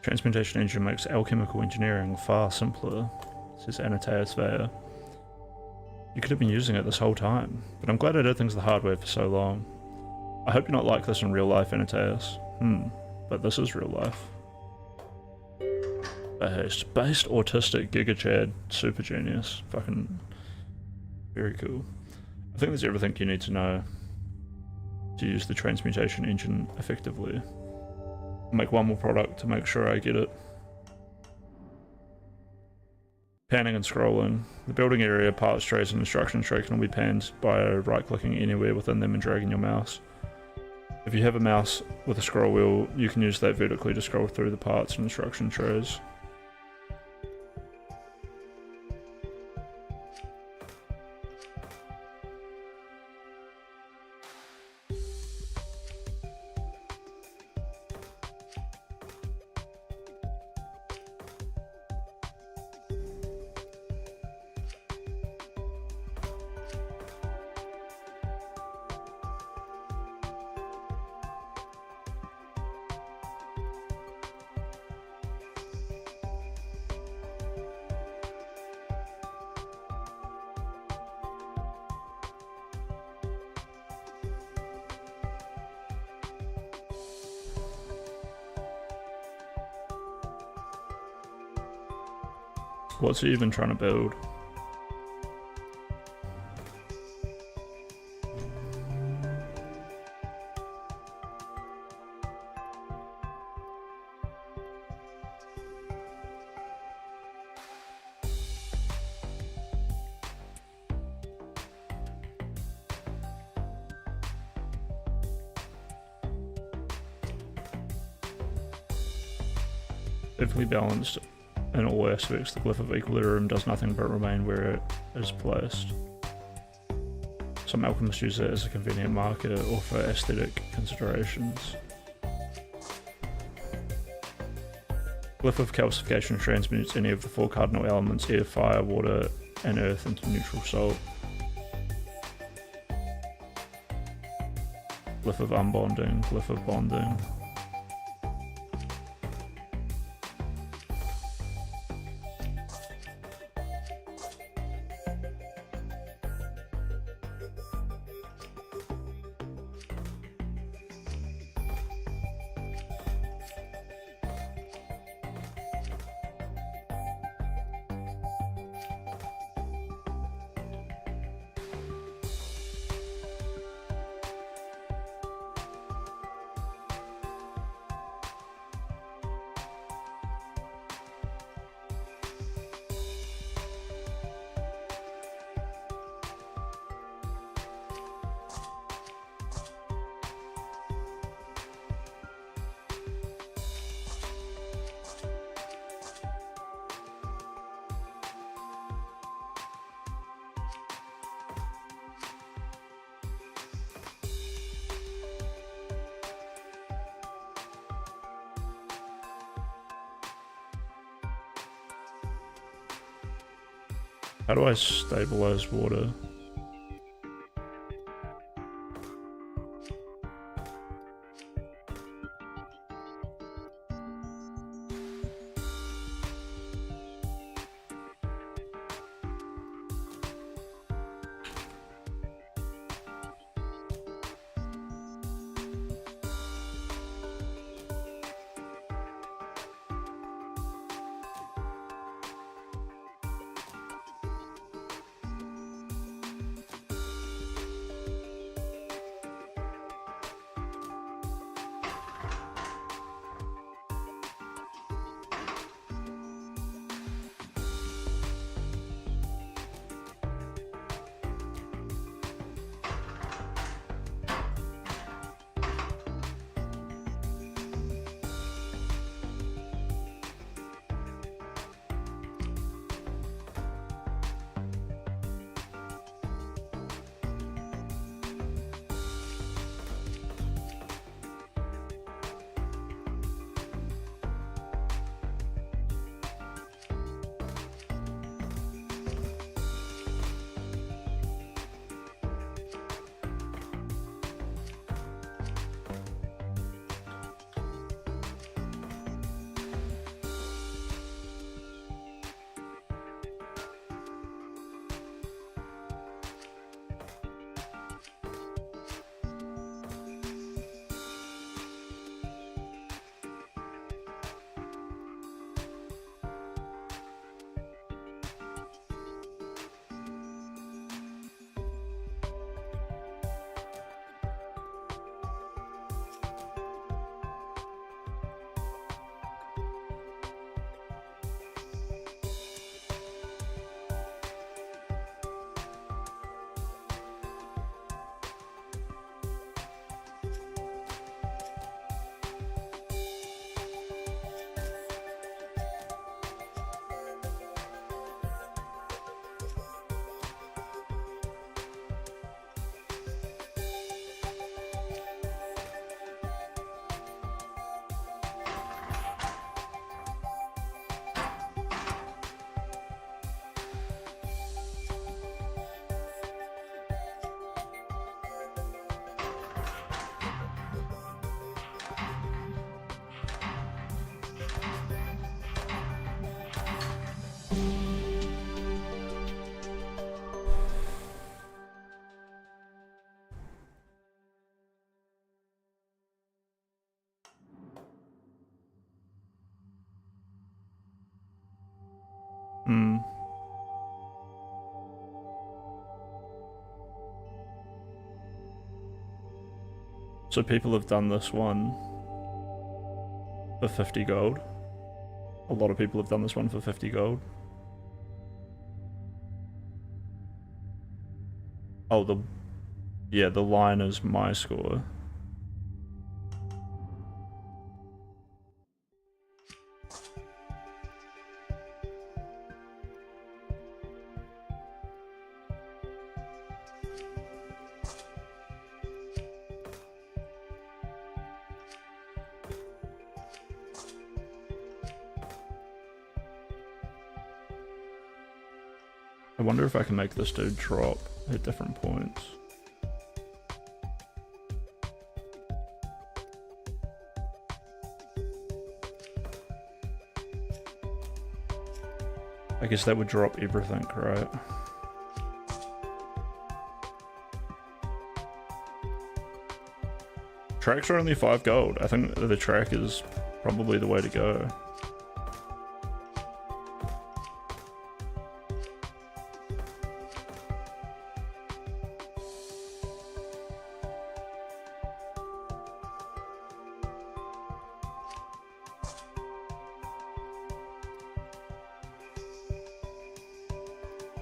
Transmutation engine makes alchemical engineering far simpler, says Anataeus Vaya. You could have been using it this whole time, but I'm glad I did things the hard way for so long. I hope you're not like this in real life, Anataeus. But this is real life. Based autistic Giga Chad super genius. Fucking very cool. I think there's everything you need to know to use the transmutation engine effectively. I'll make one more product to make sure I get it. Panning and scrolling. The building area, parts trays, and instruction tray can all be panned by right-clicking anywhere within them and dragging your mouse. If you have a mouse with a scroll wheel, you can use that vertically to scroll through the parts and instruction trays. What's he even trying to build? Perfectly balanced in all aspects, the glyph of equilibrium does nothing but remain where it is placed. Some alchemists use it as a convenient marker or for aesthetic considerations. Glyph of calcification transmutes any of the 4 cardinal elements air, fire, water, and earth into neutral salt. Glyph of unbonding, glyph of bonding. How do I stabilize water? Hmm. So people have done this one for 50 gold. A lot of people have done this one for 50 gold. Oh, the line is my score. I wonder if I can make this dude drop at different points. I guess that would drop everything, right? Tracks are only 5 gold. I think the track is probably the way to go.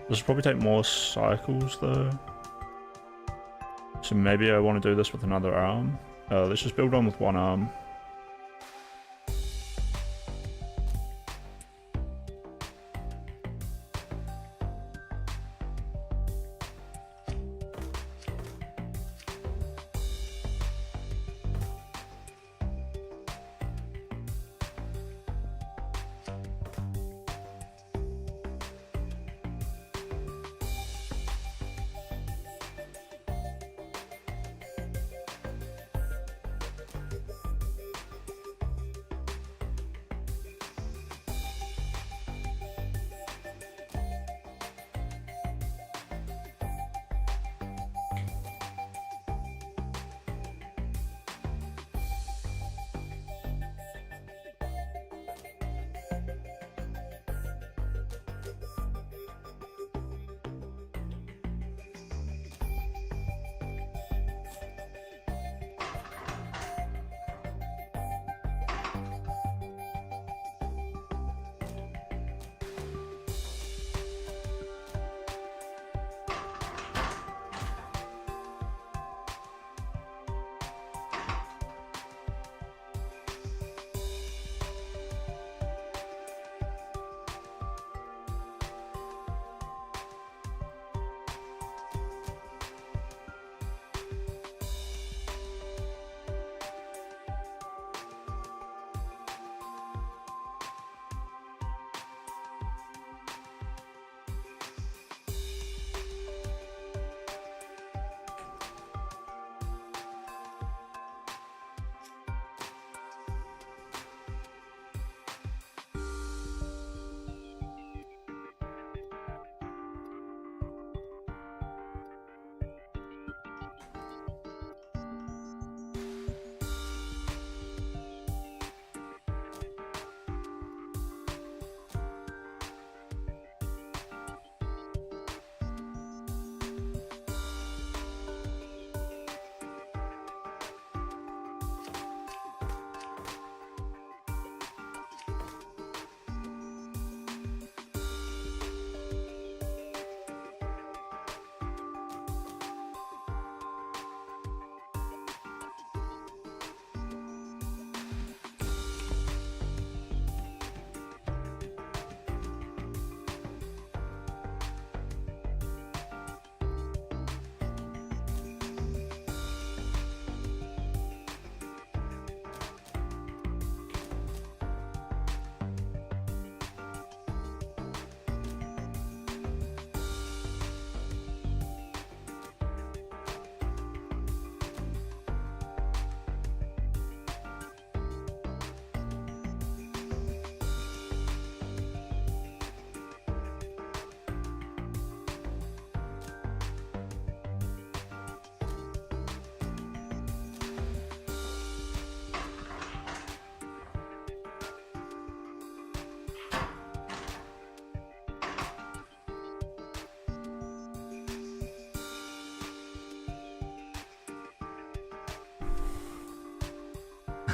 This will probably take more cycles though. So maybe I want to do this with another arm. Let's just build on with one arm.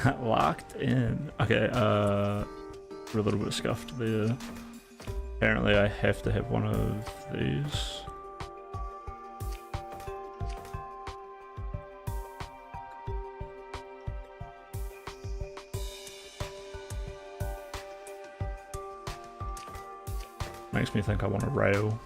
Locked in. Okay, we're a little bit scuffed there. Apparently I have to have one of these. Makes me think I want a rail.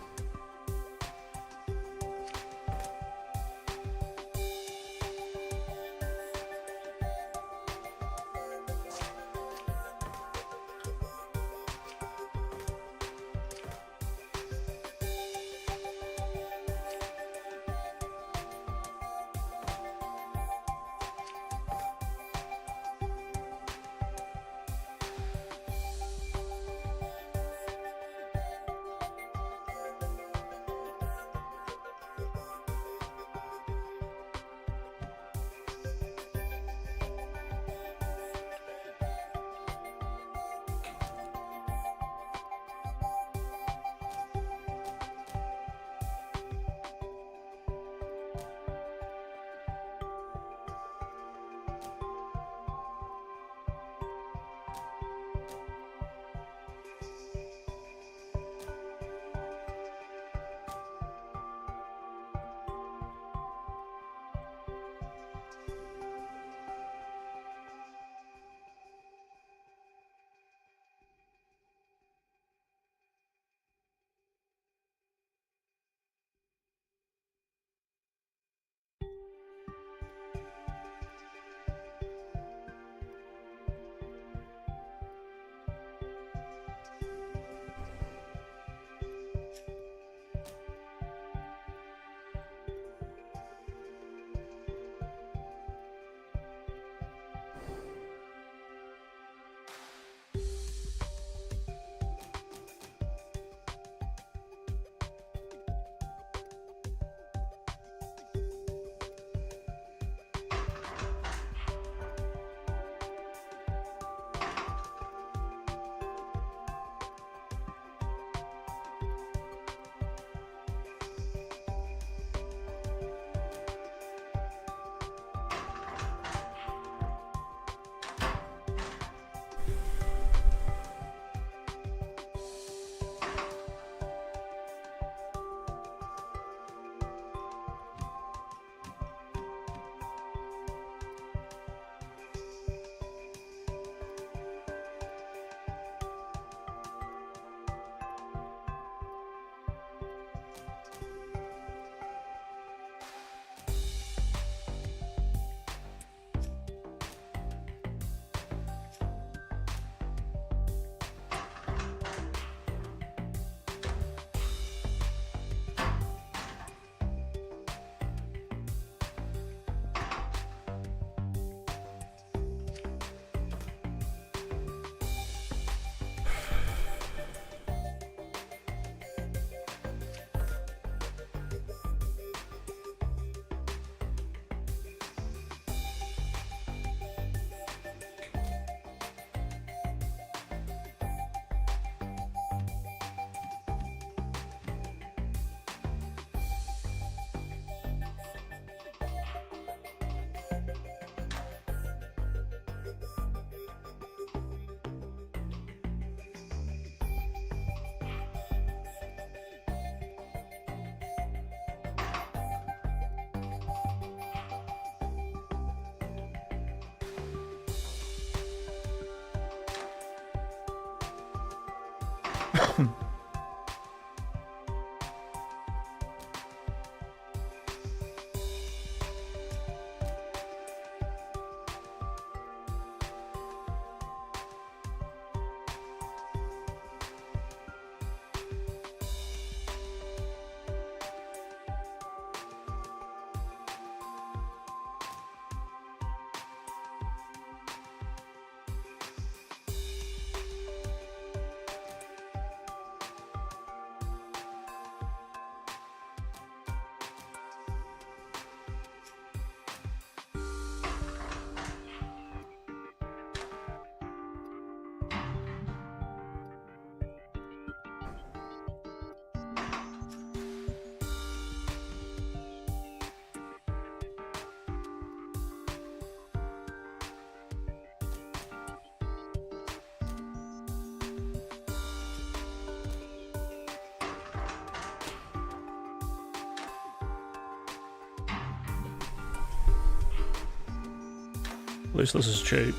At least this is cheap.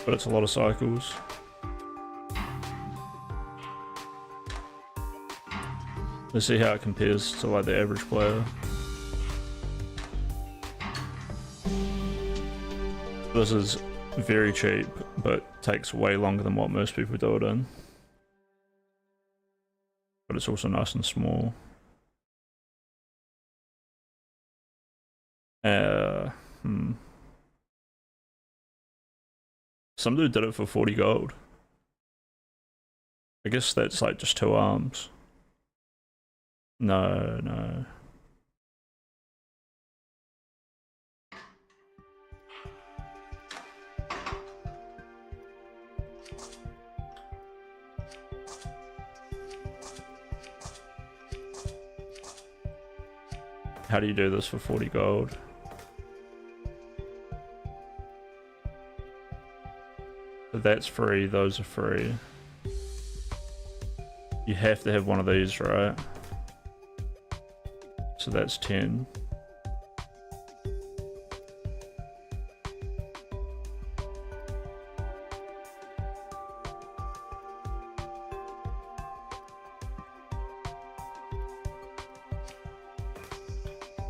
But it's a lot of cycles. Let's see how it compares to like the average player. This is very cheap, but takes way longer than what most people do it in. But it's also nice and small. Some dude did it for 40 gold. I guess that's like just 2 arms. No. How do you do this for 40 gold? So that's free, those are free. You have to have one of these, right? So that's 10.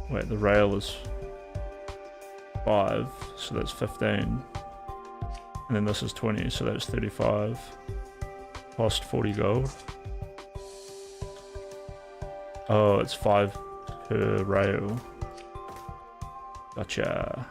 Wait, the rail is 5, so that's 15. And then this is 20, so that's 35. Cost 40 gold. Oh, it's 5 per rail. Gotcha.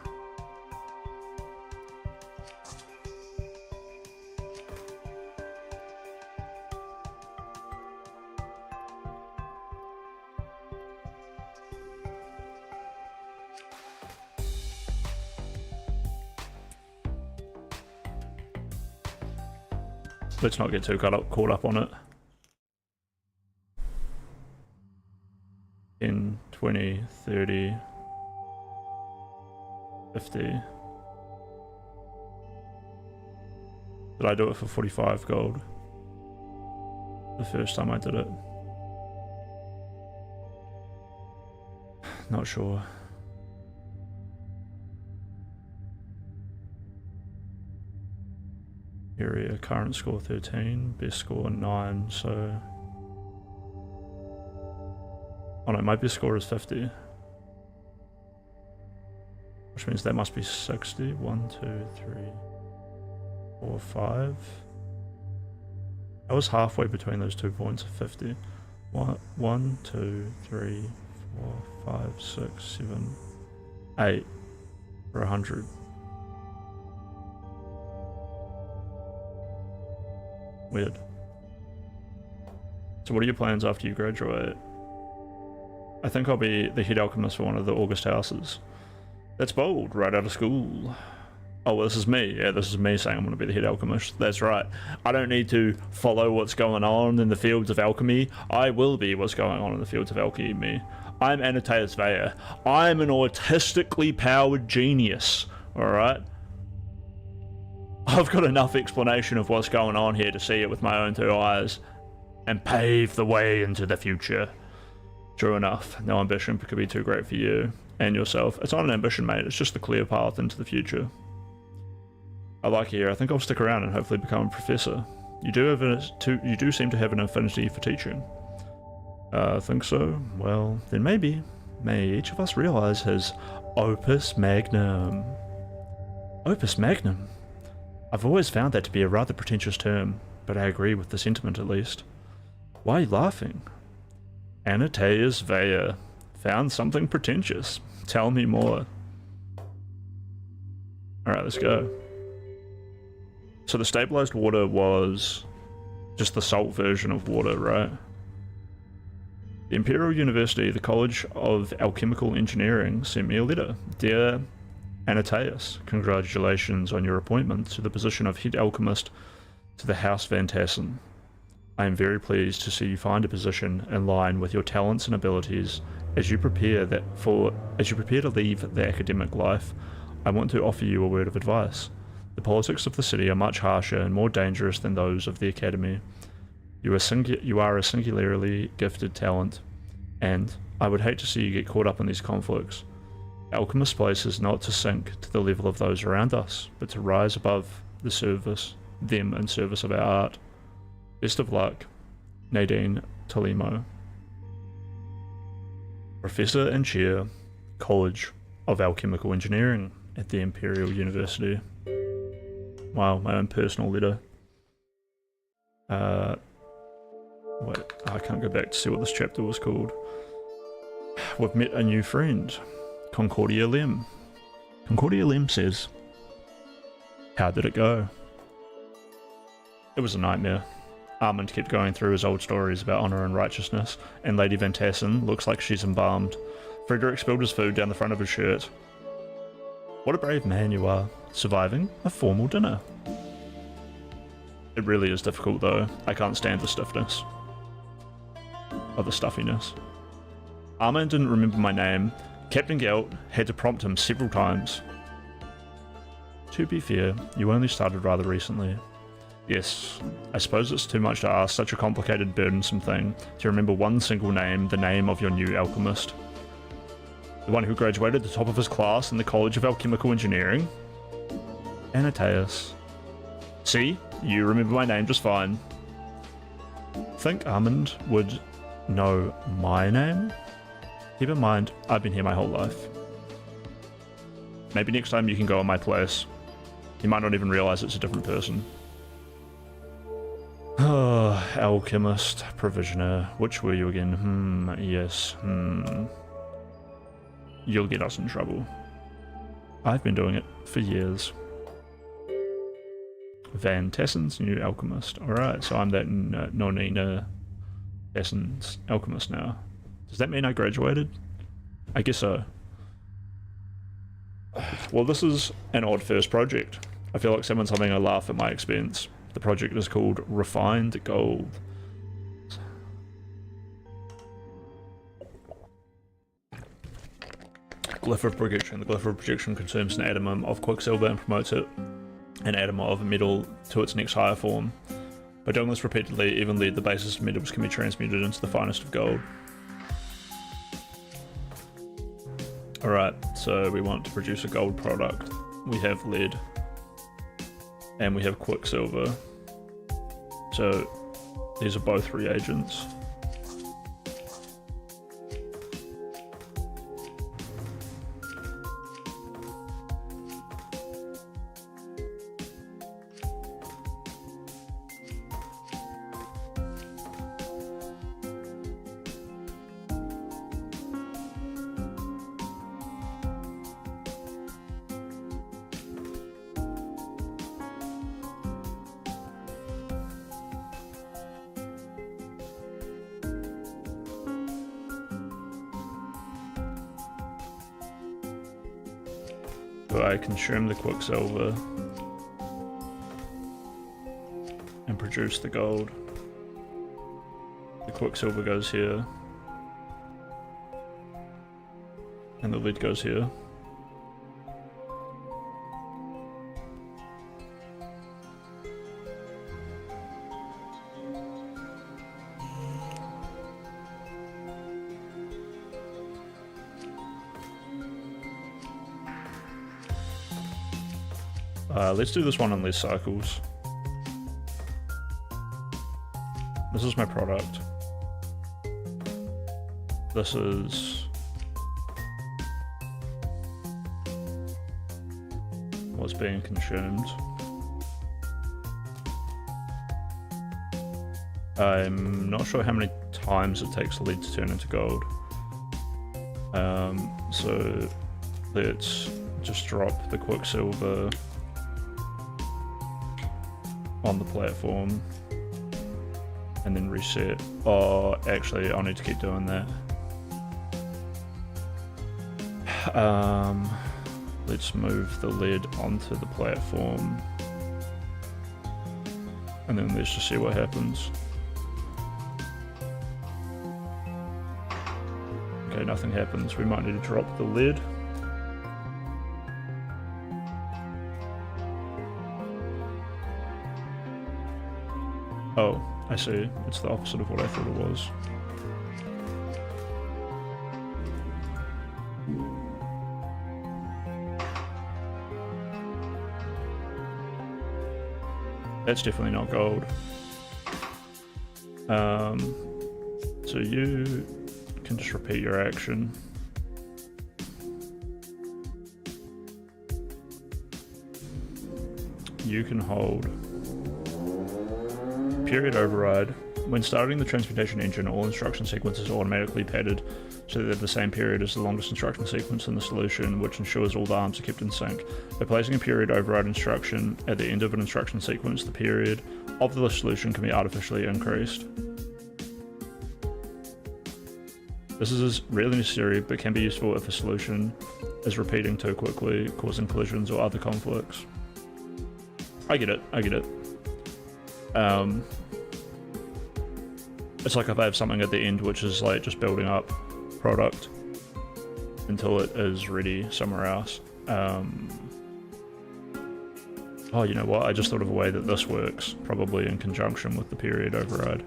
Let's not get too caught up on it. 10, 20, 30, 50. Did I do it for 45 gold? The first time I did it. Not sure. Area, current score 13, best score 9, so... Oh no, my best score is 50. Which means that must be 60. 1, 2, 3, 4, 5. I was halfway between those 2 points of 50. 1, 2, 3, 4, 5, 6, 7, 8 for 100. Weird. So what are your plans after you graduate? I think I'll be the head alchemist for one of the August houses. That's bold, right out of school. Oh, well, this is me. Yeah, this is me saying I'm going to be the head alchemist. That's right. I don't need to follow what's going on in the fields of alchemy. I will be what's going on in the fields of alchemy. I'm Anateus Vaya. I'm an autistically powered genius. Alright? I've got enough explanation of what's going on here to see it with my own 2 eyes and pave the way into the future. True enough, no ambition could be too great for you and yourself. It's not an ambition, mate, it's just the clear path into the future. I like it here. I think I'll stick around and hopefully become a professor. You do seem to have an affinity for teaching. Think so? Well, then maybe. May each of us realize his Opus Magnum. Opus Magnum? I've always found that to be a rather pretentious term, but I agree with the sentiment at least. Why are you laughing? Anateus Vaya found something pretentious. Tell me more. Alright, let's go. So the stabilized water was just the salt version of water, right? The Imperial University, the College of Alchemical Engineering, sent me a letter. Dear Anateus, congratulations on your appointment to the position of head alchemist to the House Van Tassen. I am very pleased to see you find a position in line with your talents and abilities as you prepare to leave the academic life. I want to offer you a word of advice. The politics of the city are much harsher and more dangerous than those of the academy. You are a singularly gifted talent, and I would hate to see you get caught up in these conflicts. Alchemist's place is not to sink to the level of those around us, but to rise above them in service of our art. Best of luck, Nadine Tolimo. Professor and Chair, College of Alchemical Engineering at the Imperial University. Wow, my own personal letter. Wait, I can't go back to see what this chapter was called. We've met a new friend, Concordia Lem. Concordia Lem says, "How did it go?" It was a nightmare. Armand kept going through his old stories about honour and righteousness, and Lady Van Tassen looks like she's embalmed. Frederick spilled his food down the front of his shirt. What a brave man you are, surviving a formal dinner. It really is difficult though. I can't stand the stiffness. Or the stuffiness. Armand didn't remember my name. Captain Gelt had to prompt him several times. To be fair, you only started rather recently. Yes, I suppose it's too much to ask such a complicated, burdensome thing to remember one single name, the name of your new alchemist. The one who graduated the top of his class in the College of Alchemical Engineering? Anataeus. See, you remember my name just fine. Think Armand would know my name? Keep in mind, I've been here my whole life. Maybe next time you can go on my place. You might not even realize it's a different person. Alchemist, provisioner, which were you again? Yes, You'll get us in trouble. I've been doing it for years. Van Tassen's new alchemist. Alright, so I'm that Nonina Tassen's alchemist now. Does that mean I graduated? I guess so. Well, this is an odd first project. I feel like someone's having a laugh at my expense. The project is called Refined Gold. Glyph of Projection. The Glyph of Projection consumes an atom of quicksilver and promotes it, an atom of metal, to its next higher form. By doing this repeatedly, evenly, the basest metals can be transmuted into the finest of gold. Alright, so we want to produce a gold product. We have lead. And we have quicksilver. So these are both reagents. So I consume the quicksilver and produce the gold. The quicksilver goes here, and the lead goes here. Let's do this one in less cycles. This is my product. This is what's being consumed. I'm not sure how many times it takes lead to turn into gold. So let's just drop the quicksilver on the platform and then reset. Oh, actually, I'll need to keep doing that. Let's move the lead onto the platform and then let's just see what happens. Okay, nothing happens. We might need to drop the lid. Oh, I see. It's the opposite of what I thought it was. That's definitely not gold. So you can just repeat your action. You can hold period override. When starting the transmutation engine, all instruction sequences are automatically padded so that they're the same period as the longest instruction sequence in the solution, which ensures all the arms are kept in sync. By placing a period override instruction at the end of an instruction sequence, the period of the solution can be artificially increased. This is rarely necessary, but can be useful if a solution is repeating too quickly, causing collisions or other conflicts. I get it. It's like if I have something at the end which is like just building up product until it is ready somewhere else. Oh, you know what? I just thought of a way that this works, probably in conjunction with the period override.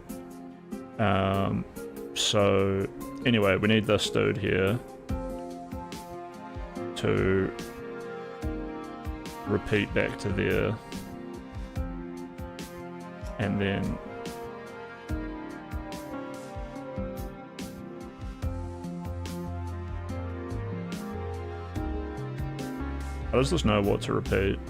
So anyway, we need this dude here to repeat back to there, and then how does this know what to repeat?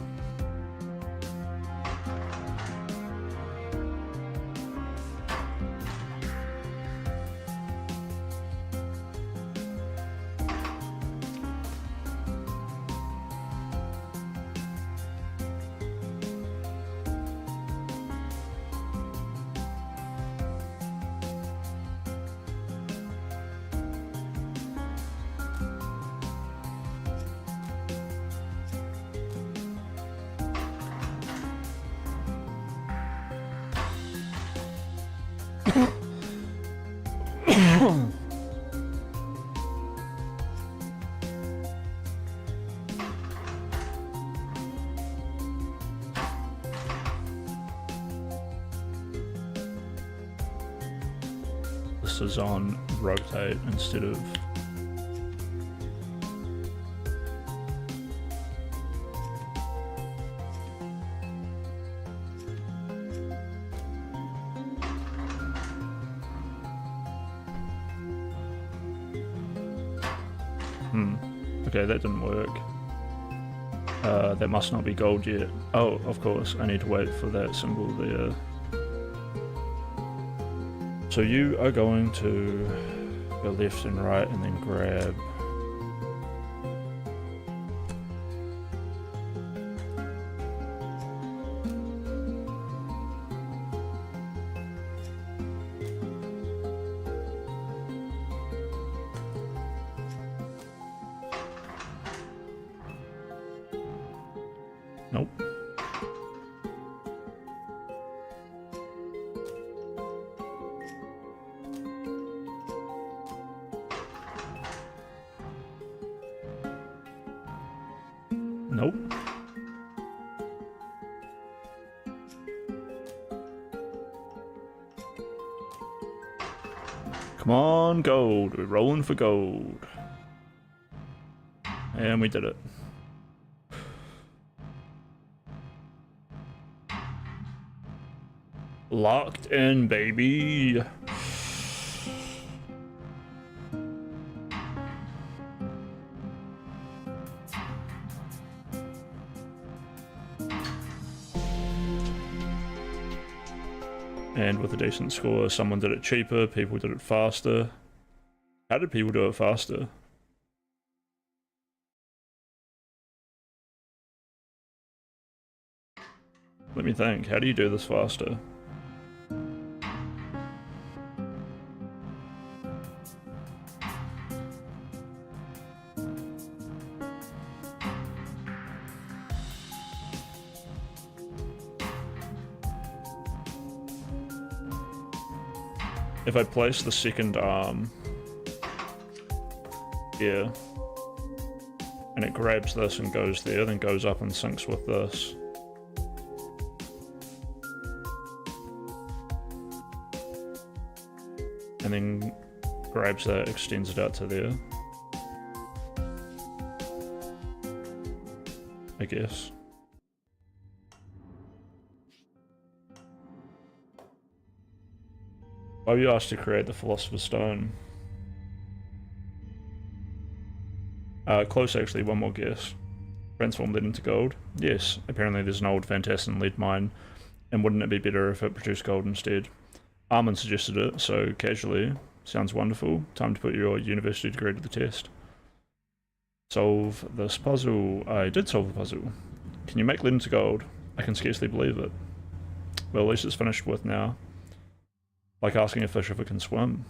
This is on rotate instead of okay, that didn't work. That must not be gold yet. Oh, of course, I need to wait for that symbol there. So you are going to go left and right and then grab nope. Nope. Come on, gold. We're rolling for gold. And we did it. Locked in, baby. And with a decent score, someone did it cheaper, people did it faster. How did people do it faster? Let me think, how do you do this faster? If I place the second arm here, and it grabs this and goes there, then goes up and syncs with this. And then grabs that, extends it out to there. I guess. Why were you asked to create the Philosopher's Stone? Close actually, one more guess. Transform lead into gold? Yes, apparently there's an old Phantasm lead mine, and wouldn't it be better if it produced gold instead? Armin suggested it, so casually. Sounds wonderful. Time to put your university degree to the test. Solve this puzzle. I did solve the puzzle. Can you make lead into gold? I can scarcely believe it. Well, at least it's finished with now. Like asking a fish if it can swim.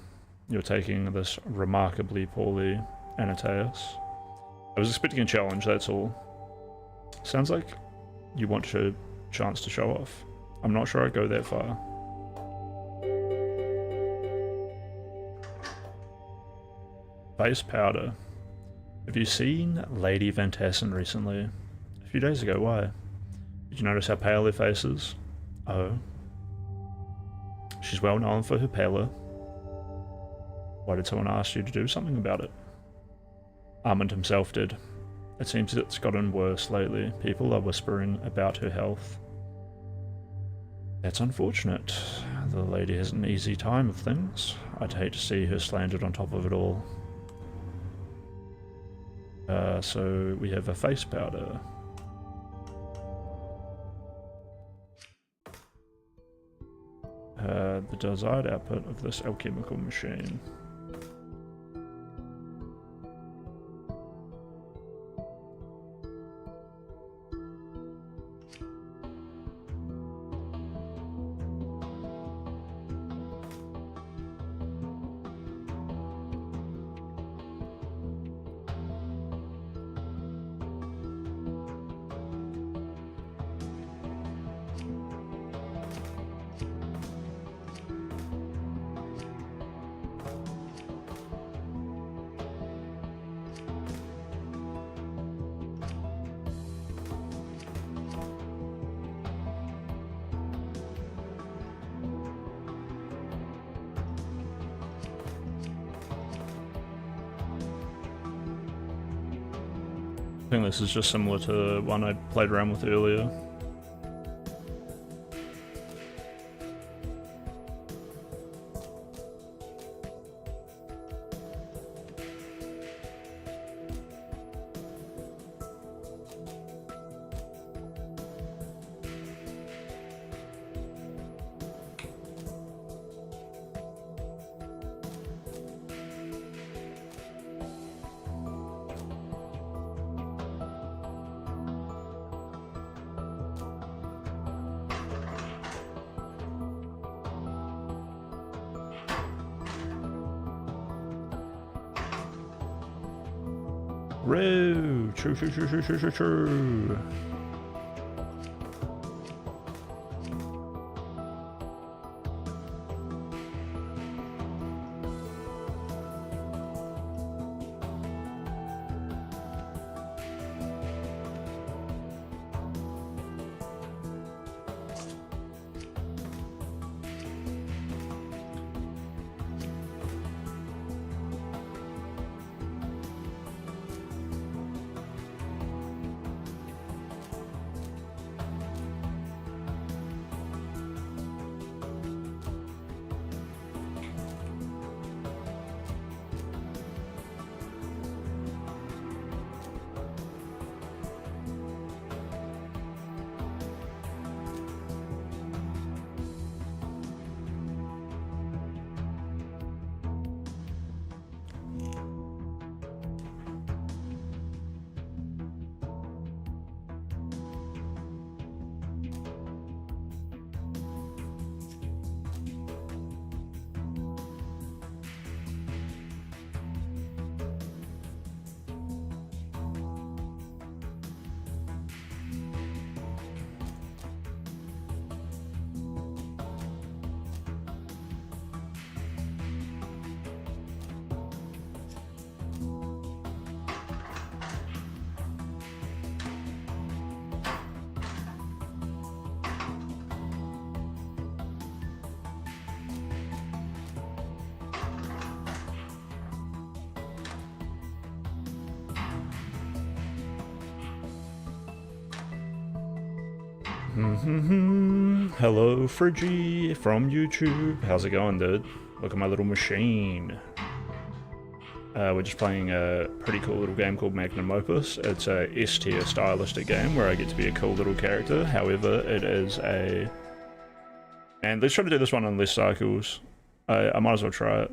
You're taking this remarkably poorly, Anataeus. I was expecting a challenge, that's all. Sounds like you want a chance to show off. I'm not sure I'd go that far. Face powder. Have you seen Lady Van Tassen recently? A few days ago, why? Did you notice how pale her face is? Oh. She's well known for her pallor. Why did someone ask you to do something about it? Armand himself did. It seems it's gotten worse lately. People are whispering about her health. That's unfortunate. The lady has an easy time of things. I'd hate to see her slandered on top of it all. So we have a face powder. The desired output of this alchemical machine. I think this is just similar to one I played around with earlier. Roo! True. Hello, Friggy from YouTube. How's it going, dude? Look at my little machine. We're just playing a pretty cool little game called Magnum Opus. It's a S-tier stylistic game where I get to be a cool little character. However, it is a... And let's try to do this one on less cycles. I might as well try it.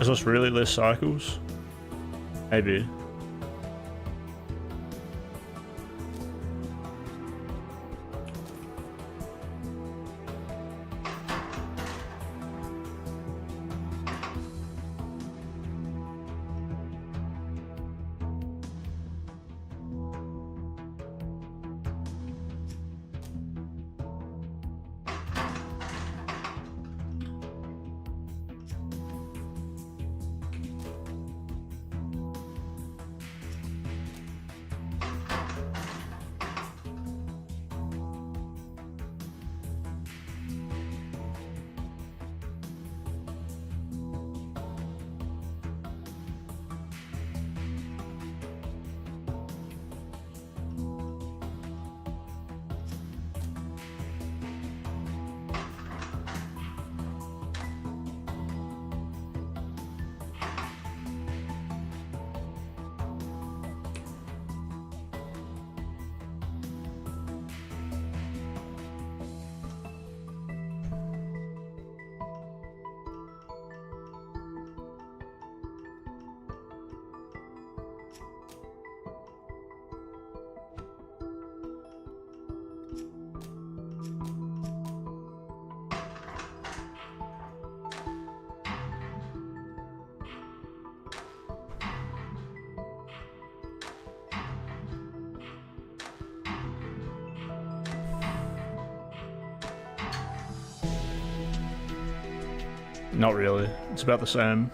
Is this really less cycles? Maybe. Not really. It's about the same.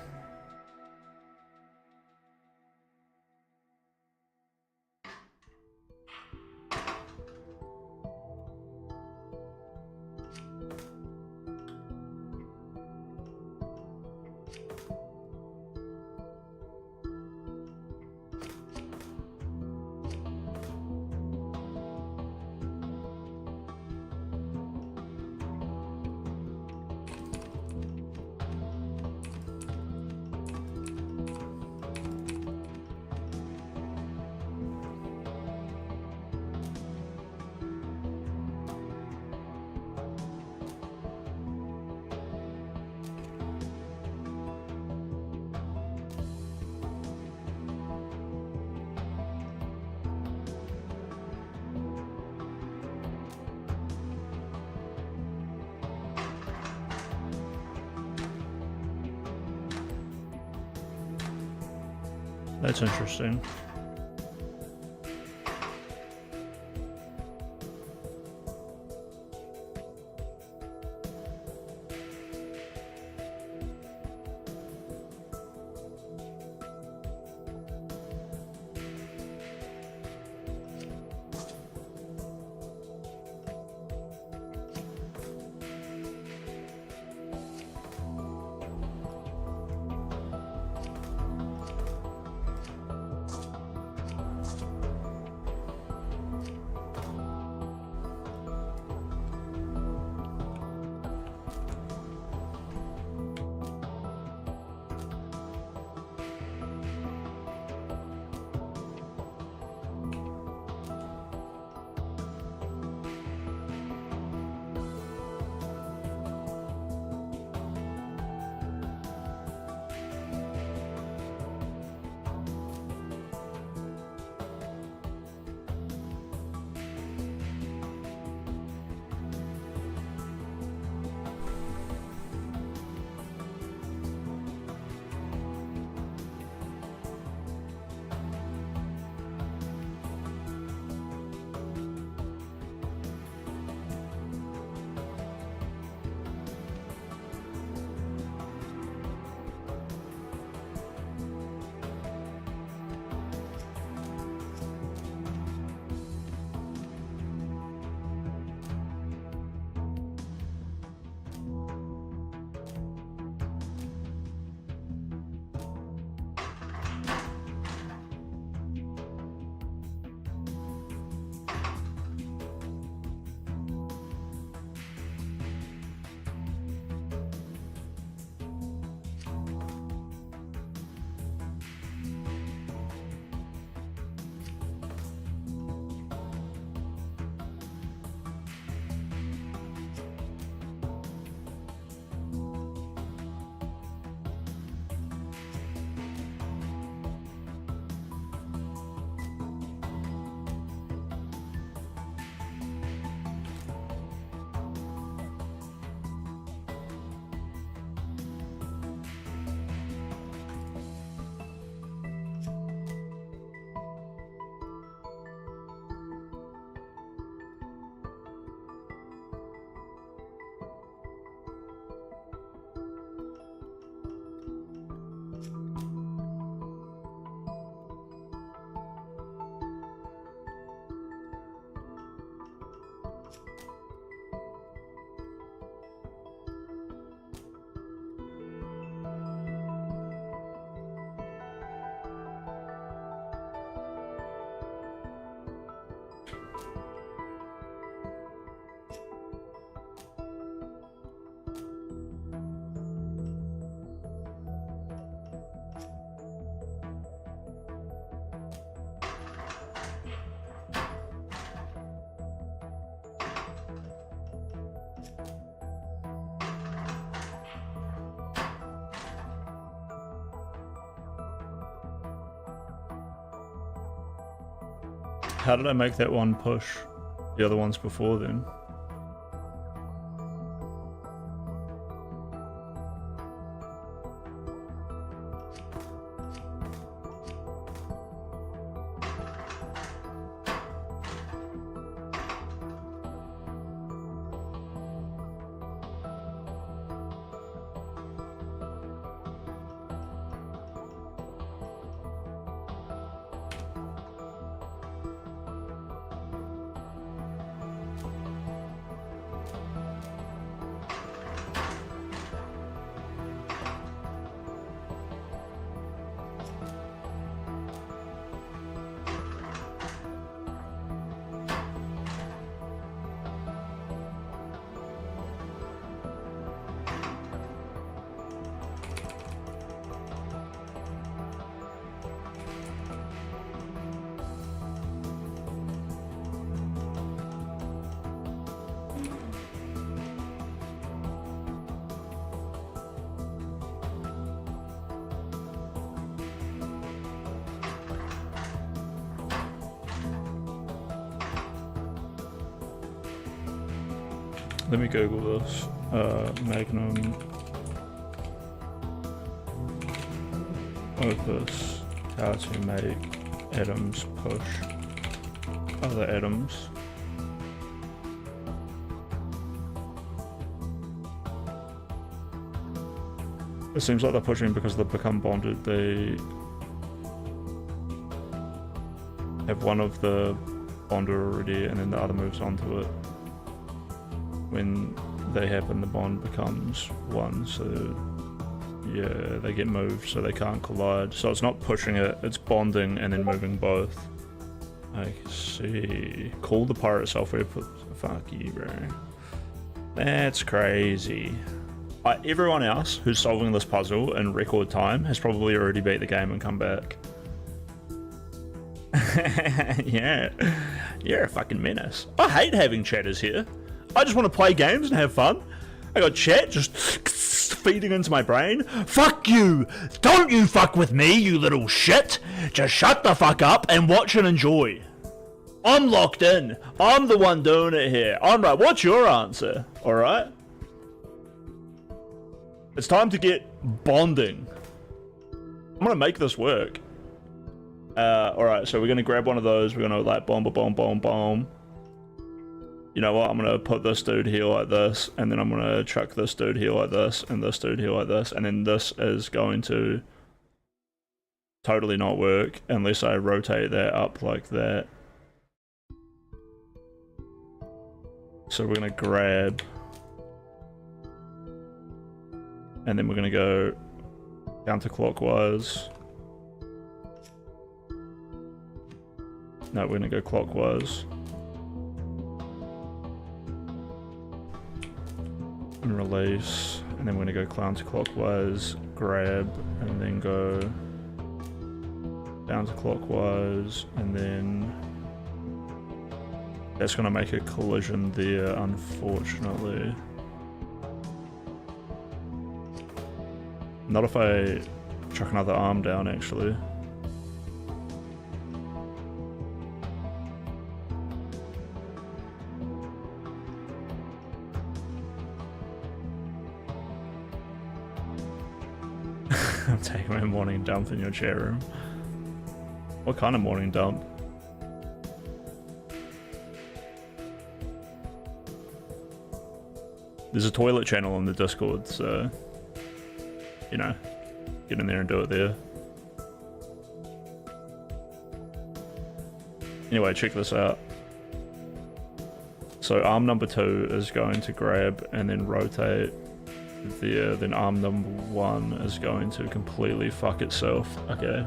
That's interesting. How did I make that one push the other ones before then? Let me Google this. Magnum Opus, how to make atoms push other atoms. It seems like they're pushing because they've become bonded. They have one of the bonder already and then the other moves onto it. When they happen, the bond becomes one, so yeah, they get moved so they can't collide. So it's not pushing it, it's bonding and then moving both. I see. Call the pirate software. Fuck you, bro. That's crazy. Everyone else who's solving this puzzle in record time has probably already beat the game and come back. Yeah, you're a fucking menace. I hate having chatters here. I just want to play games and have fun. I got chat just feeding into my brain. Fuck you! Don't you fuck with me, you little shit! Just shut the fuck up and watch and enjoy. I'm locked in. I'm the one doing it here. I'm right. What's your answer? Alright? It's time to get bonding. I'm gonna make this work. Alright, so we're gonna grab one of those. We're gonna like bomb, bomb, bomb, bomb. You know what, I'm gonna put this dude here like this, and then I'm gonna chuck this dude here like this, and this dude here like this, and then this is going to totally not work unless I rotate that up like that. So we're gonna grab, and then we're gonna go counterclockwise. No, we're gonna go clockwise. And release, and then we're gonna go counterclockwise, grab, and then go counterclockwise, and then that's gonna make a collision there, unfortunately. Not if I chuck another arm down, actually. I'm taking my morning dump in your chat room. What kind of morning dump? There's a toilet channel in the Discord, so you know, get in there and do it there. Anyway, check this out. So arm number 2 is going to grab and then rotate there, then arm number 1 is going to completely fuck itself. Okay,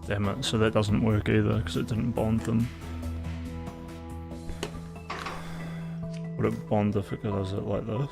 Damn it, so that doesn't work either because it didn't bond them. Would it bond if it does it like this?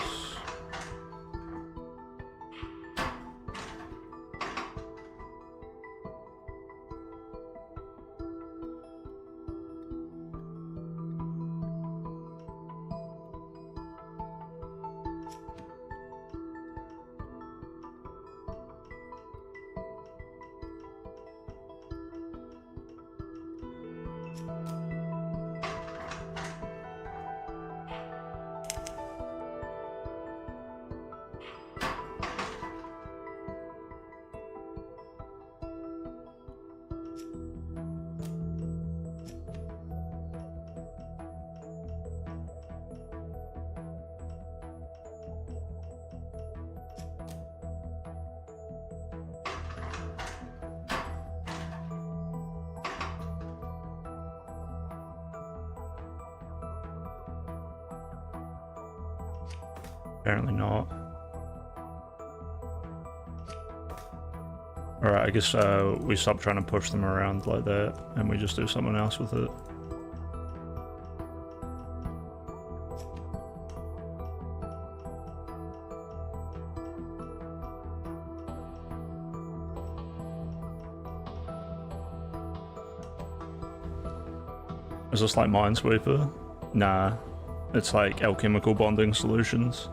Apparently not. Alright, I guess we stop trying to push them around like that and we just do something else with it. Is this like Minesweeper? Nah, it's like alchemical bonding solutions.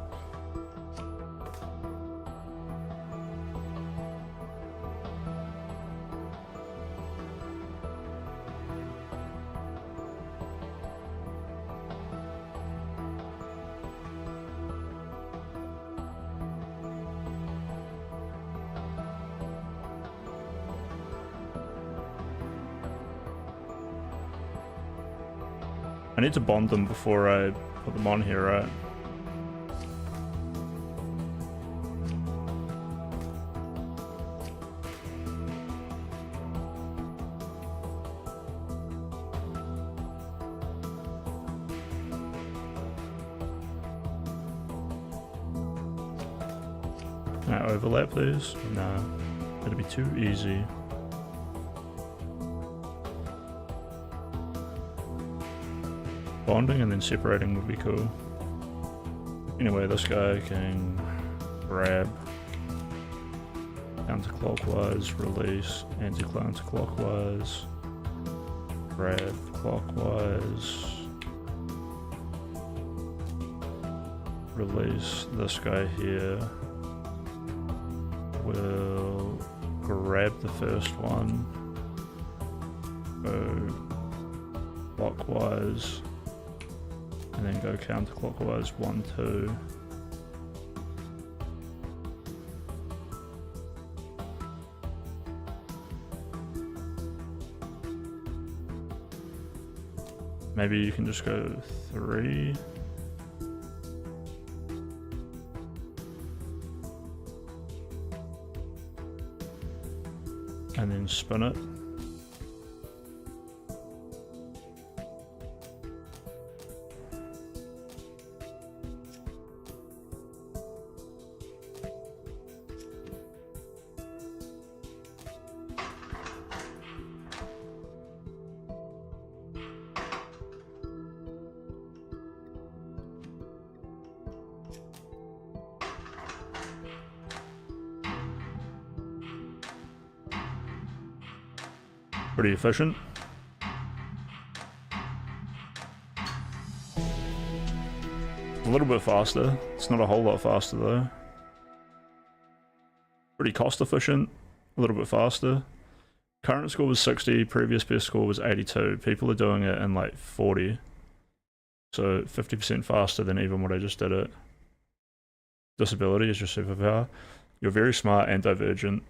I need to bond them before I put them on here, right? Can I overlap these? Nah, that'd be too easy. Bonding and then separating would be cool. Anyway, this guy can grab, counterclockwise, release, anti-counterclockwise, grab clockwise, release. This guy here will grab the first one, go clockwise, and then go counterclockwise 1, 2. Maybe you can just go 3. And then spin it. Pretty efficient. A little bit faster. It's not a whole lot faster though. Pretty cost efficient. A little bit faster. Current score was 60, previous best score was 82. People are doing it in like 40. So 50% faster than even what I just did it. Disability is your superpower. You're very smart and divergent.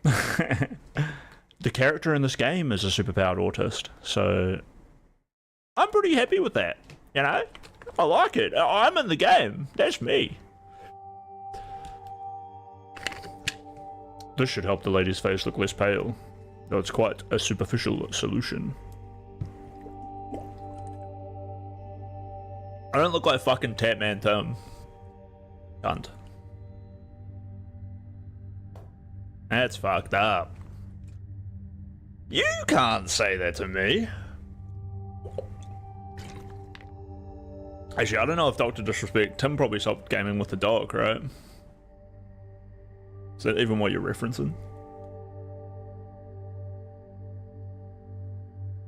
The character in this game is a superpowered autist, so I'm pretty happy with that, you know? I like it. I'm in the game. That's me. This should help the lady's face look less pale, though it's quite a superficial solution. I don't look like fucking Tatman Tim. Cunt. That's fucked up. You can't say that to me. Actually, I don't know if Dr. Disrespect, Tim probably stopped gaming with the dog, right? Is that even what you're referencing?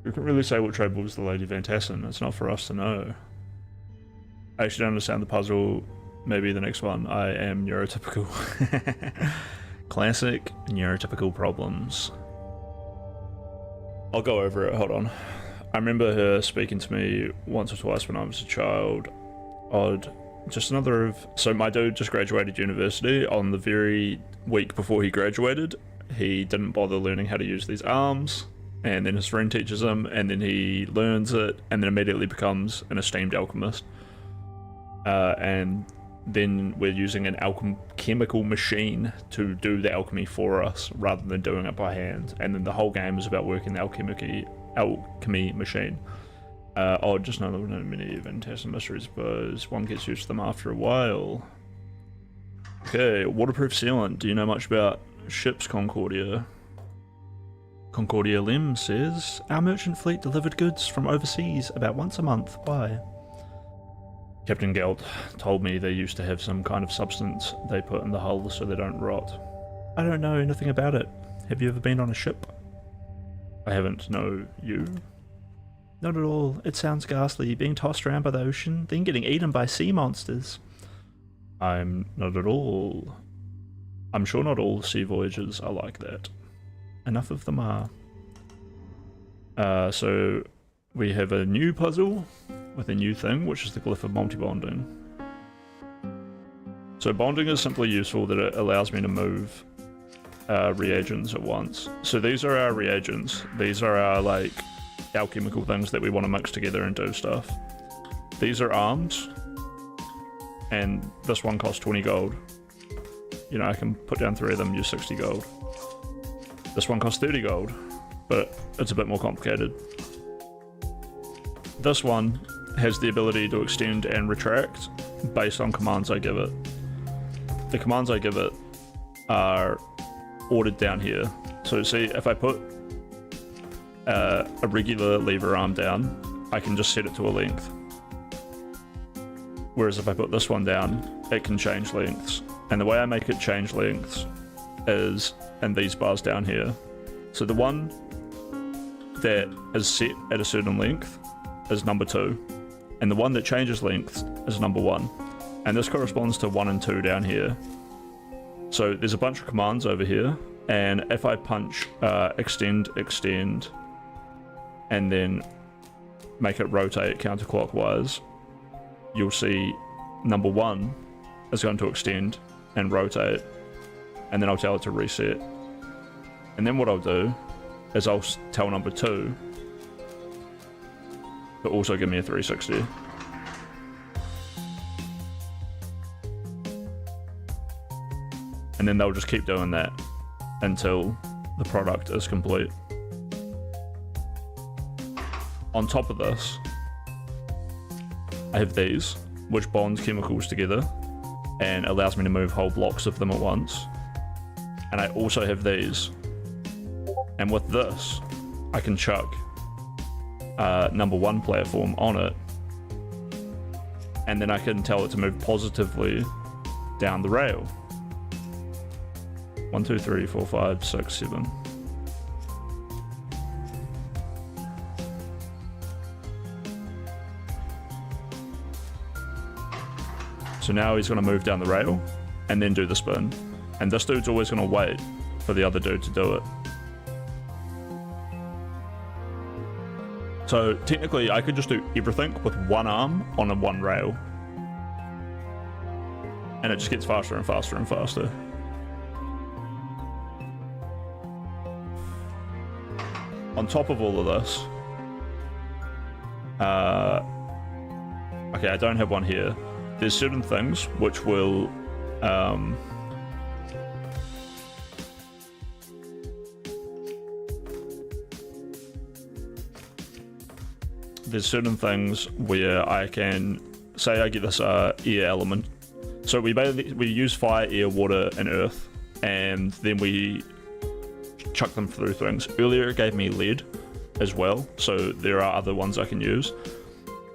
You can really say what trade was the Lady Van Tassen. It's not for us to know. I actually don't understand the puzzle. Maybe the next one. I am neurotypical. Classic neurotypical problems. I'll go over it, hold on. I remember her speaking to me once or twice when I was a child. Odd. Just another of... So my dude just graduated university. On the very week before he graduated, he didn't bother learning how to use these arms. And then his friend teaches him, and then he learns it, and then immediately becomes an esteemed alchemist. And then we're using an alchemical machine to do the alchemy for us, rather than doing it by hand. And then the whole game is about working the alchemy machine. Just another one of many Van Tassen mysteries, but one gets used to them after a while. Okay, waterproof sealant. Do you know much about ships, Concordia? Concordia Lim says, our merchant fleet delivered goods from overseas about once a month. Why? Captain Gelt told me they used to have some kind of substance they put in the hull so they don't rot. I don't know anything about it. Have you ever been on a ship? I haven't. No, you? Not at all. It sounds ghastly, being tossed around by the ocean, then getting eaten by sea monsters. I'm not at all. I'm sure not all sea voyages are like that. Enough of them are. So we have a new puzzle with a new thing, which is the glyph of multi-bonding. So bonding is simply useful that it allows me to move reagents at once. So these are our reagents. These are our, like, alchemical things that we want to mix together and do stuff. These are arms, and this one costs 20 gold. You know, I can put down 3 of them, use 60 gold. This one costs 30 gold, but it's a bit more complicated. This one has the ability to extend and retract based on commands I give it. The commands I give it are ordered down here. So see, if I put a regular lever arm down, I can just set it to a length. Whereas if I put this one down, it can change lengths. And the way I make it change lengths is in these bars down here. So the one that is set at a certain length is number 2, and the one that changes lengths is number 1, and this corresponds to 1 and 2 down here. So there's a bunch of commands over here, and if I punch extend, and then make it rotate counterclockwise, you'll see number 1 is going to extend and rotate, and then I'll tell it to reset. And then what I'll do is I'll tell number 2 to also give me a 360. And then they'll just keep doing that until the product is complete. On top of this, I have these, which bond chemicals together and allows me to move whole blocks of them at once. And I also have these. And with this, I can chuck number 1 platform on it, and then I can tell it to move positively down the rail. 1, 2, 3, 4, 5, 6, 7. So now he's going to move down the rail and then do the spin. And this dude's always going to wait for the other dude to do it. So technically I could just do everything with 1 arm on a 1 rail. And it just gets faster and faster and faster. On top of all of this, okay, I don't have one here. There's certain things which will there's certain things where I can say I get this air element. So we use fire, air, water, and earth, and then we chuck them through things. Earlier it gave me lead as well, so there are other ones I can use.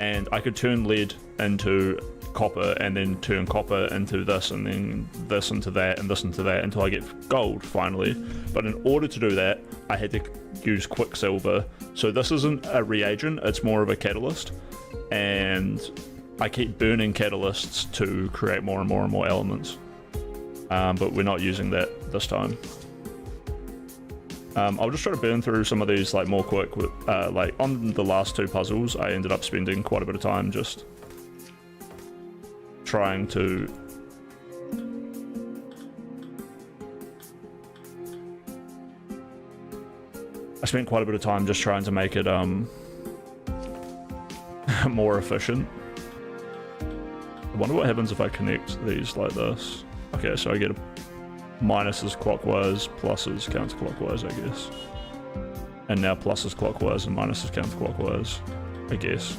And I could turn lead into copper, and then turn copper into this, and then this into that, and this into that, until I get gold, finally. But in order to do that, I had to use quicksilver. So this isn't a reagent, it's more of a catalyst. And I keep burning catalysts to create more and more and more elements. But we're not using that this time. I'll just try to burn through some of these like more quick. Like on the last two puzzles, I ended up spending quite a bit of time just trying to I spent quite a bit of time just trying to make it more efficient. I wonder what happens if I connect these like this. Okay, so I get a minuses clockwise, pluses counterclockwise, I guess. And now pluses clockwise and minuses counterclockwise, I guess.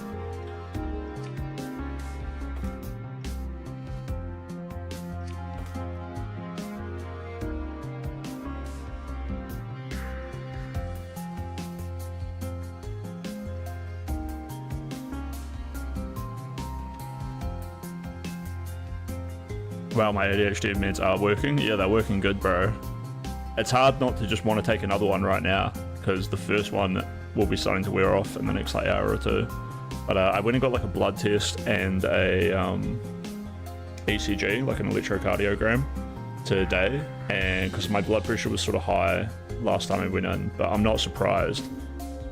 Wow, my ADHD meds are working. Yeah, they're working good, bro. It's hard not to just want to take another one right now, because the first one will be starting to wear off in the next like hour or two. But I went and got like a blood test and a ECG, like an electrocardiogram, today, and because my blood pressure was sort of high last time I went in, but I'm not surprised,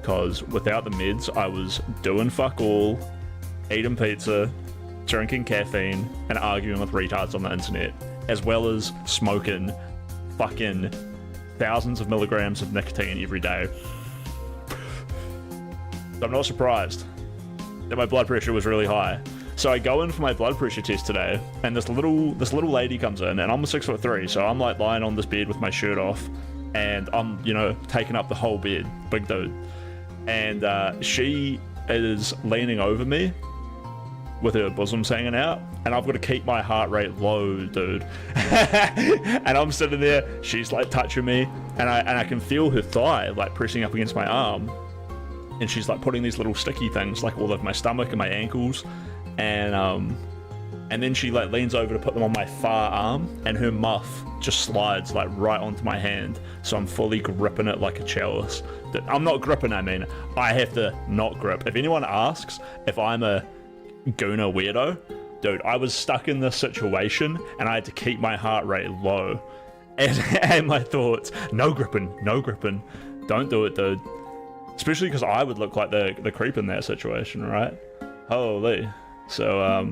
because without the meds, I was doing fuck all, eating pizza, drinking caffeine, and arguing with retards on the internet, as well as smoking fucking thousands of milligrams of nicotine every day. So I'm not surprised that my blood pressure was really high. So I go in for my blood pressure test today, and this little lady comes in, and I'm 6'3", so I'm like lying on this bed with my shirt off, and I'm, you know, taking up the whole bed, big dude. And she is leaning over me with her bosoms hanging out, and I've got to keep my heart rate low, dude. And I'm sitting there, she's like touching me, and I can feel her thigh like pressing up against my arm, and she's like putting these little sticky things like all over my stomach and my ankles, and then she like leans over to put them on my far arm, and her muff just slides like right onto my hand, so I'm fully gripping it like a chalice. I'm not gripping, I mean, I have to not grip. If anyone asks if I'm a Gooner weirdo, dude, I was stuck in this situation and I had to keep my heart rate low, and my thoughts, no gripping, don't do it, dude, especially because I would look like the creep in that situation, right? Holy. So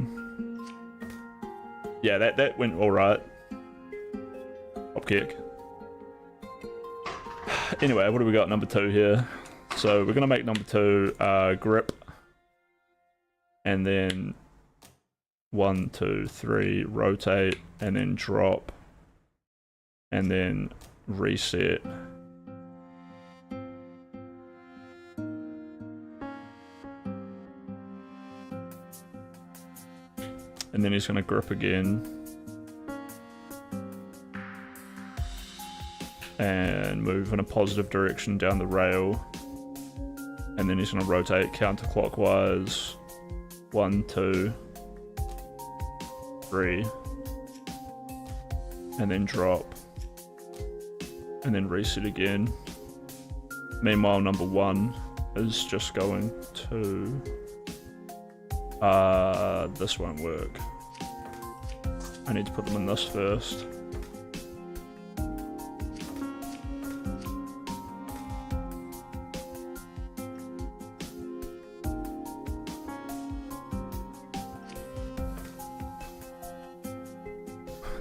yeah, that went all right. Hop kick. Anyway, what do we got? Number 2 here. So we're gonna make number 2 grip, and then 1, 2, 3, rotate, and then drop, and then reset. And then he's gonna grip again. And move in a positive direction down the rail. And then he's gonna rotate counterclockwise. 1, 2, 3, and then drop, and then reset again. Meanwhile, number 1 is just going to this won't work. I need to put them in this first.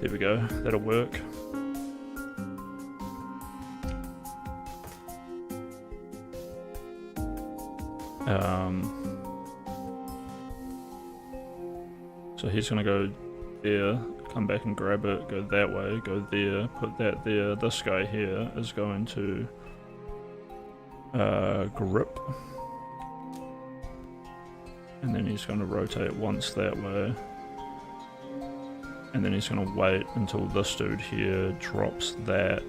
There we go, that'll work. So he's gonna go there, come back and grab it, go that way, go there, put that there. This guy here is going to grip. And then he's gonna rotate once that way. And then he's going to wait until this dude here drops that.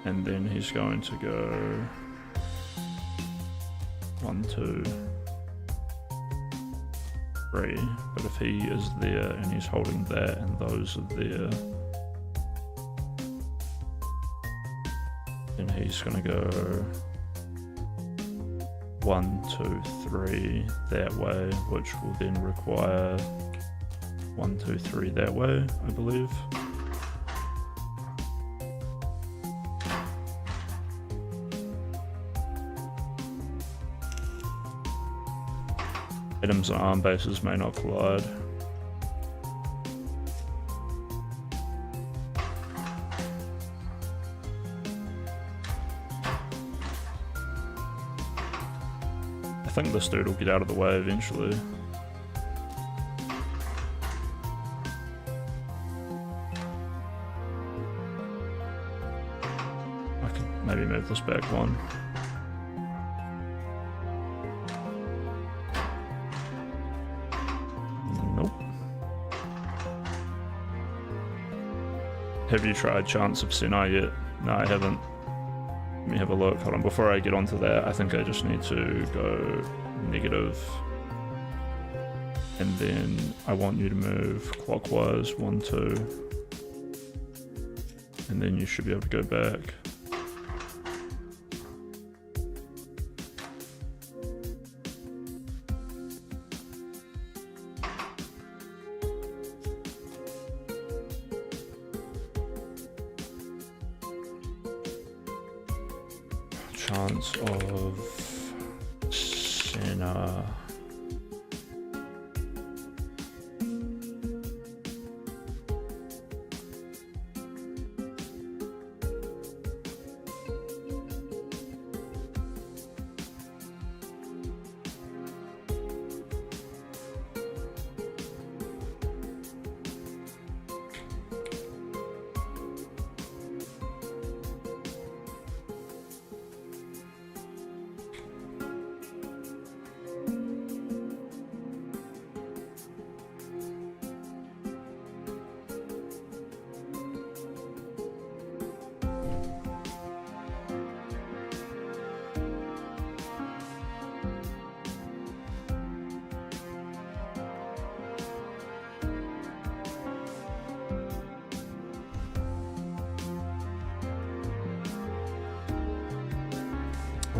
and then he's going to go 1, 2, 3. But if he is there and he's holding that and those are there, then he's gonna go 1, 2, 3 that way, which will then require 1, 2, 3 that way, I believe. Items and arm bases may not collide. I think this dude will get out of the way eventually. I could maybe move this back one. Nope. Have you tried Chance of Sinai yet? No, I haven't. Let me have a look. Hold on. Before I get onto that, I think I just need to go negative. And then I want you to move clockwise 1, 2. And then you should be able to go back. Chance of Senna.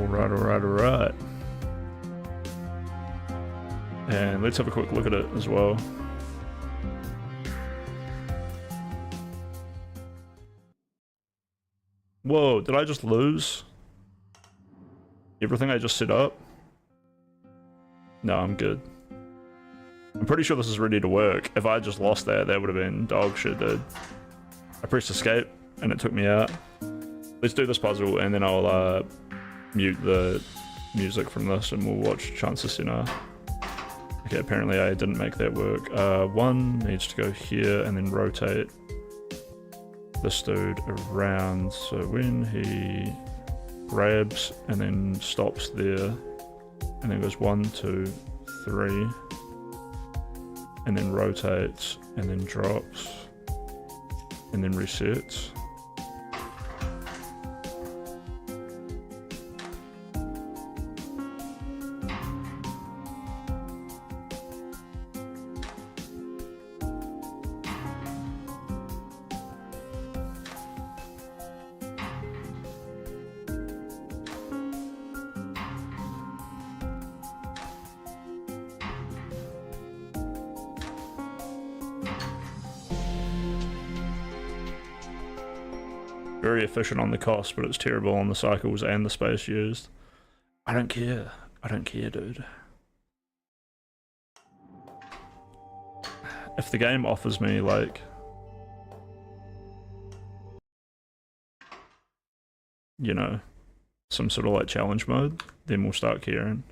Alright. And let's have a quick look at it as well. Whoa, did I just lose everything I just set up? No, I'm good. I'm pretty sure this is ready to work. If I just lost that, that would have been dog shit, dude. I pressed escape and it took me out. Let's do this puzzle and then I'll mute the music from this and we'll watch Chance of Sinner. Okay, apparently I didn't make that work. 1 needs to go here and then rotate this dude around. So when he grabs and then stops there and then goes 1, 2, 3 and then rotates and then drops and then resets. Very efficient on the cost, but it's terrible on the cycles and the space used. I don't care. I don't care, dude. If the game offers me, like, you know, some sort of like challenge mode, then we'll start caring.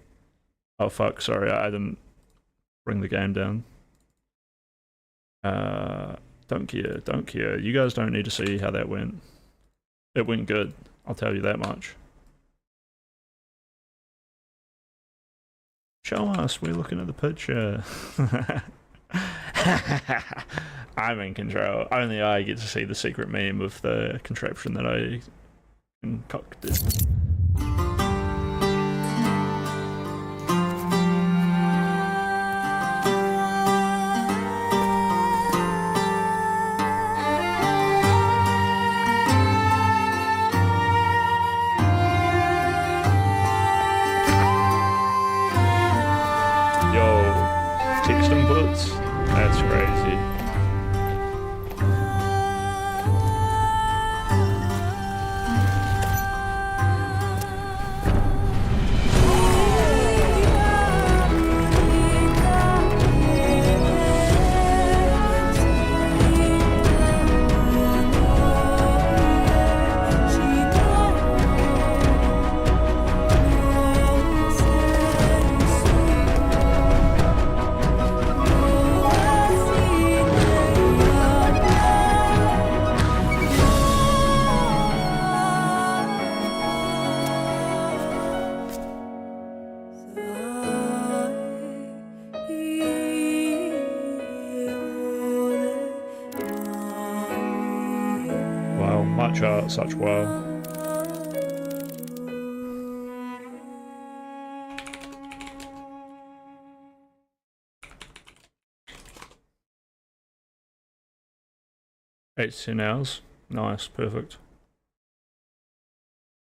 Oh fuck, sorry, I didn't bring the game down. Don't care. You guys don't need to see how that went. It went good, I'll tell you that much. Show us, we're looking at the picture. I'm in control. Only I get to see the secret meme of the contraption that I concocted. Yo, text inputs? That's crazy. Wow, much art, such wow. Eight to 10 hours. Nice, perfect.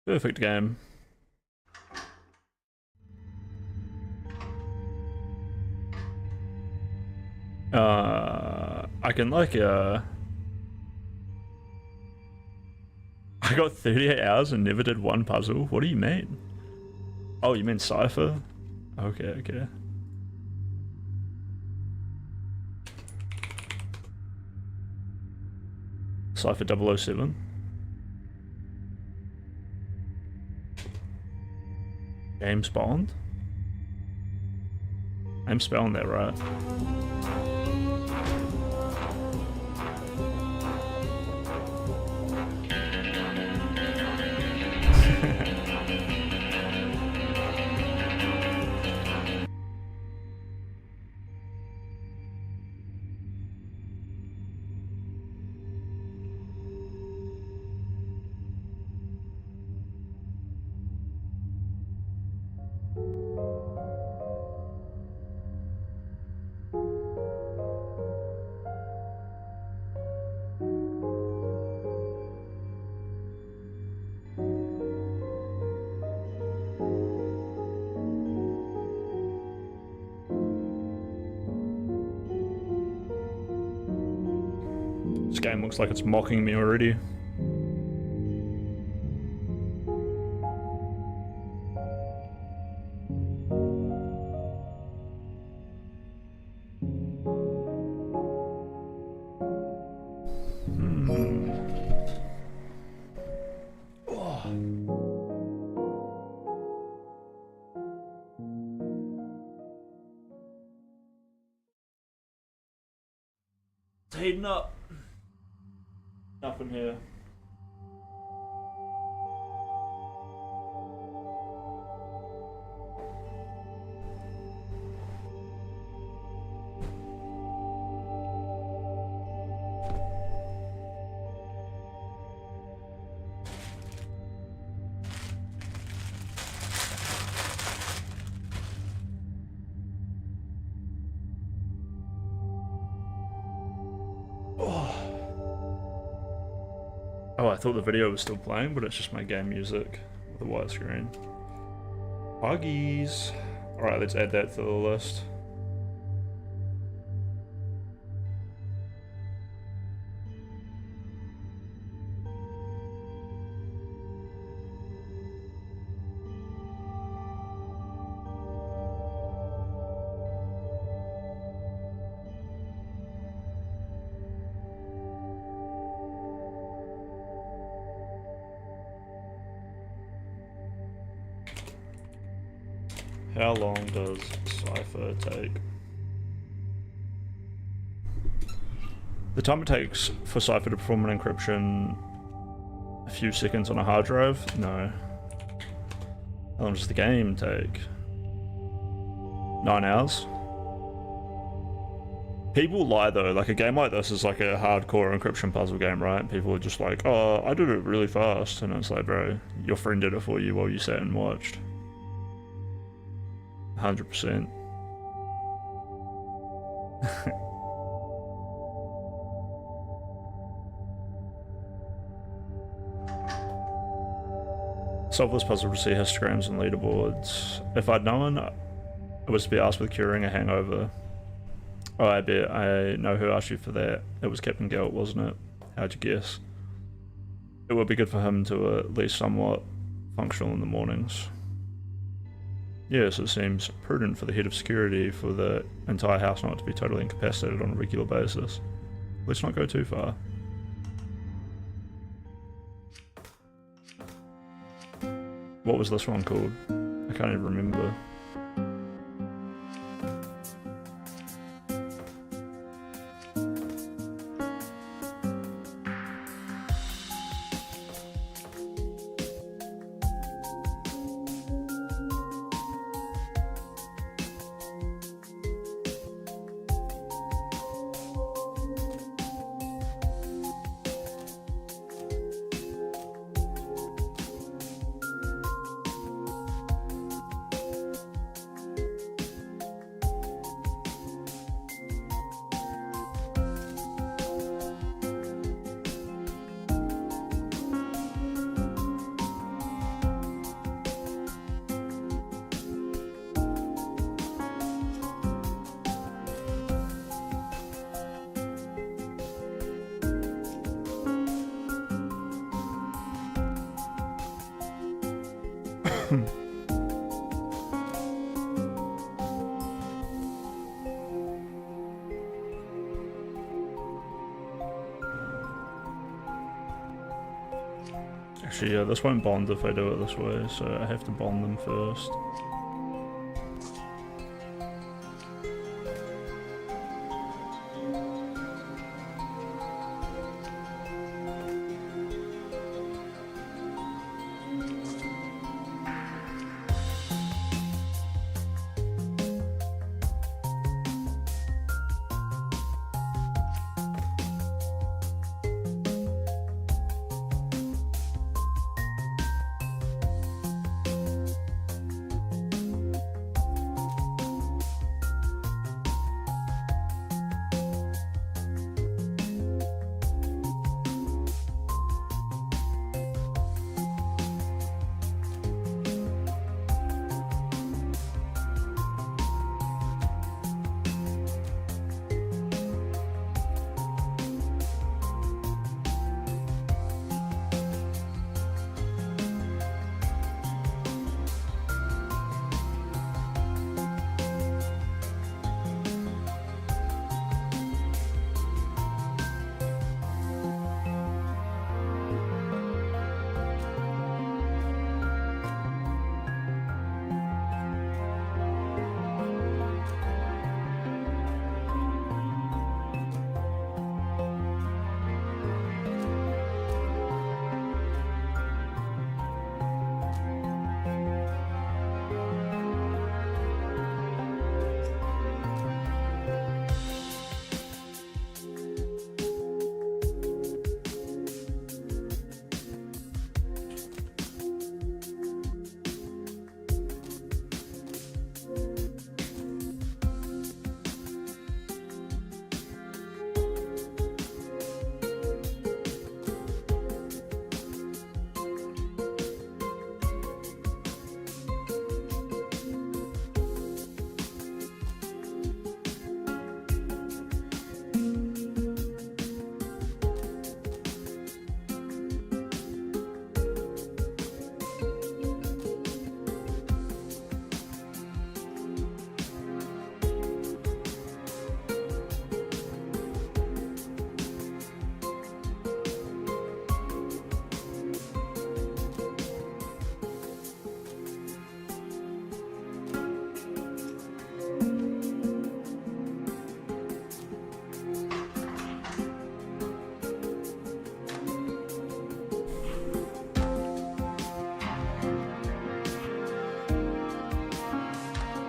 Perfect game. I can like I got 38 hours and never did one puzzle. What do you mean? Oh, you mean Cypher? Okay, okay. Cypher 007. James Bond? I'm spelling that right. This game looks like it's mocking me already. It's heating up. Nothing here. Oh, I thought the video was still playing, but it's just my game music with a white screen. Buggies. Alright, let's add that to the list. How long does Cypher take? The time it takes for Cypher to perform an encryption, a few seconds on a hard drive? No. How long does the game take? 9 hours? People lie though, like a game like this is like a hardcore encryption puzzle game, right? People are just like, oh, I did it really fast, and it's like, bro, your friend did it for you while you sat and watched. 100%. Solve this puzzle to see histograms and leaderboards. If I'd known it was to be asked with curing a hangover. Oh, I bet I know who asked you for that. It was Captain Gelt, wasn't it? How'd you guess? It would be good for him to at least somewhat functional in the mornings. Yes, it seems prudent for the head of security for the entire house not to be totally incapacitated on a regular basis. Let's not go too far. What was this one called? I can't even remember. Actually, yeah, this won't bond if I do it this way, so I have to bond them first.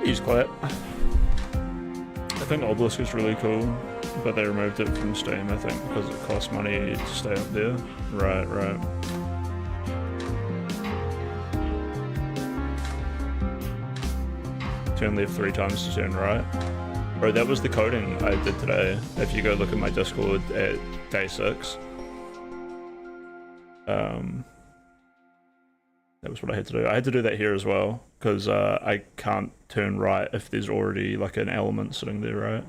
He's quiet. I think Obelisk is really cool. but they removed it from Steam, I think, because it costs money to stay up there. Right, right. Turn left 3 times to turn right. Bro, that was the coding I did today. If you go look at my Discord at day 6. That was what I had to do. I had to do that here as well, because I can't turn right if there's already like an element sitting there, right?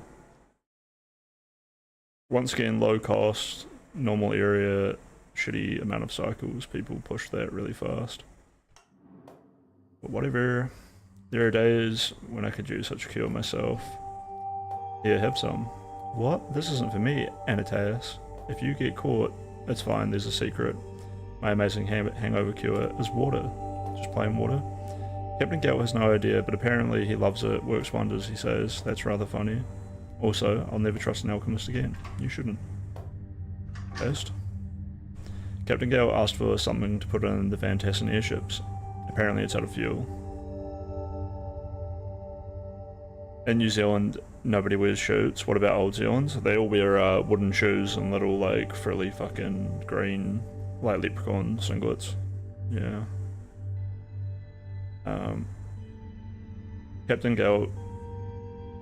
Once again, low cost, normal area, shitty amount of cycles. People push that really fast. But whatever. There are days when I could use such a cure myself. Here, have some. What? This isn't for me, Anatias. If you get caught, it's fine, there's a secret. My amazing hangover cure is water. Just plain water. Captain Gale has no idea, but apparently he loves it, works wonders, he says. That's rather funny. Also, I'll never trust an alchemist again. You shouldn't. First. Captain Gale asked for something to put in the Van Tassen airships. Apparently it's out of fuel. In New Zealand, nobody wears shirts. What about Old Zealand? They all wear wooden shoes and little, like, frilly fucking green, like, leprechaun singlets. Yeah. Captain Gale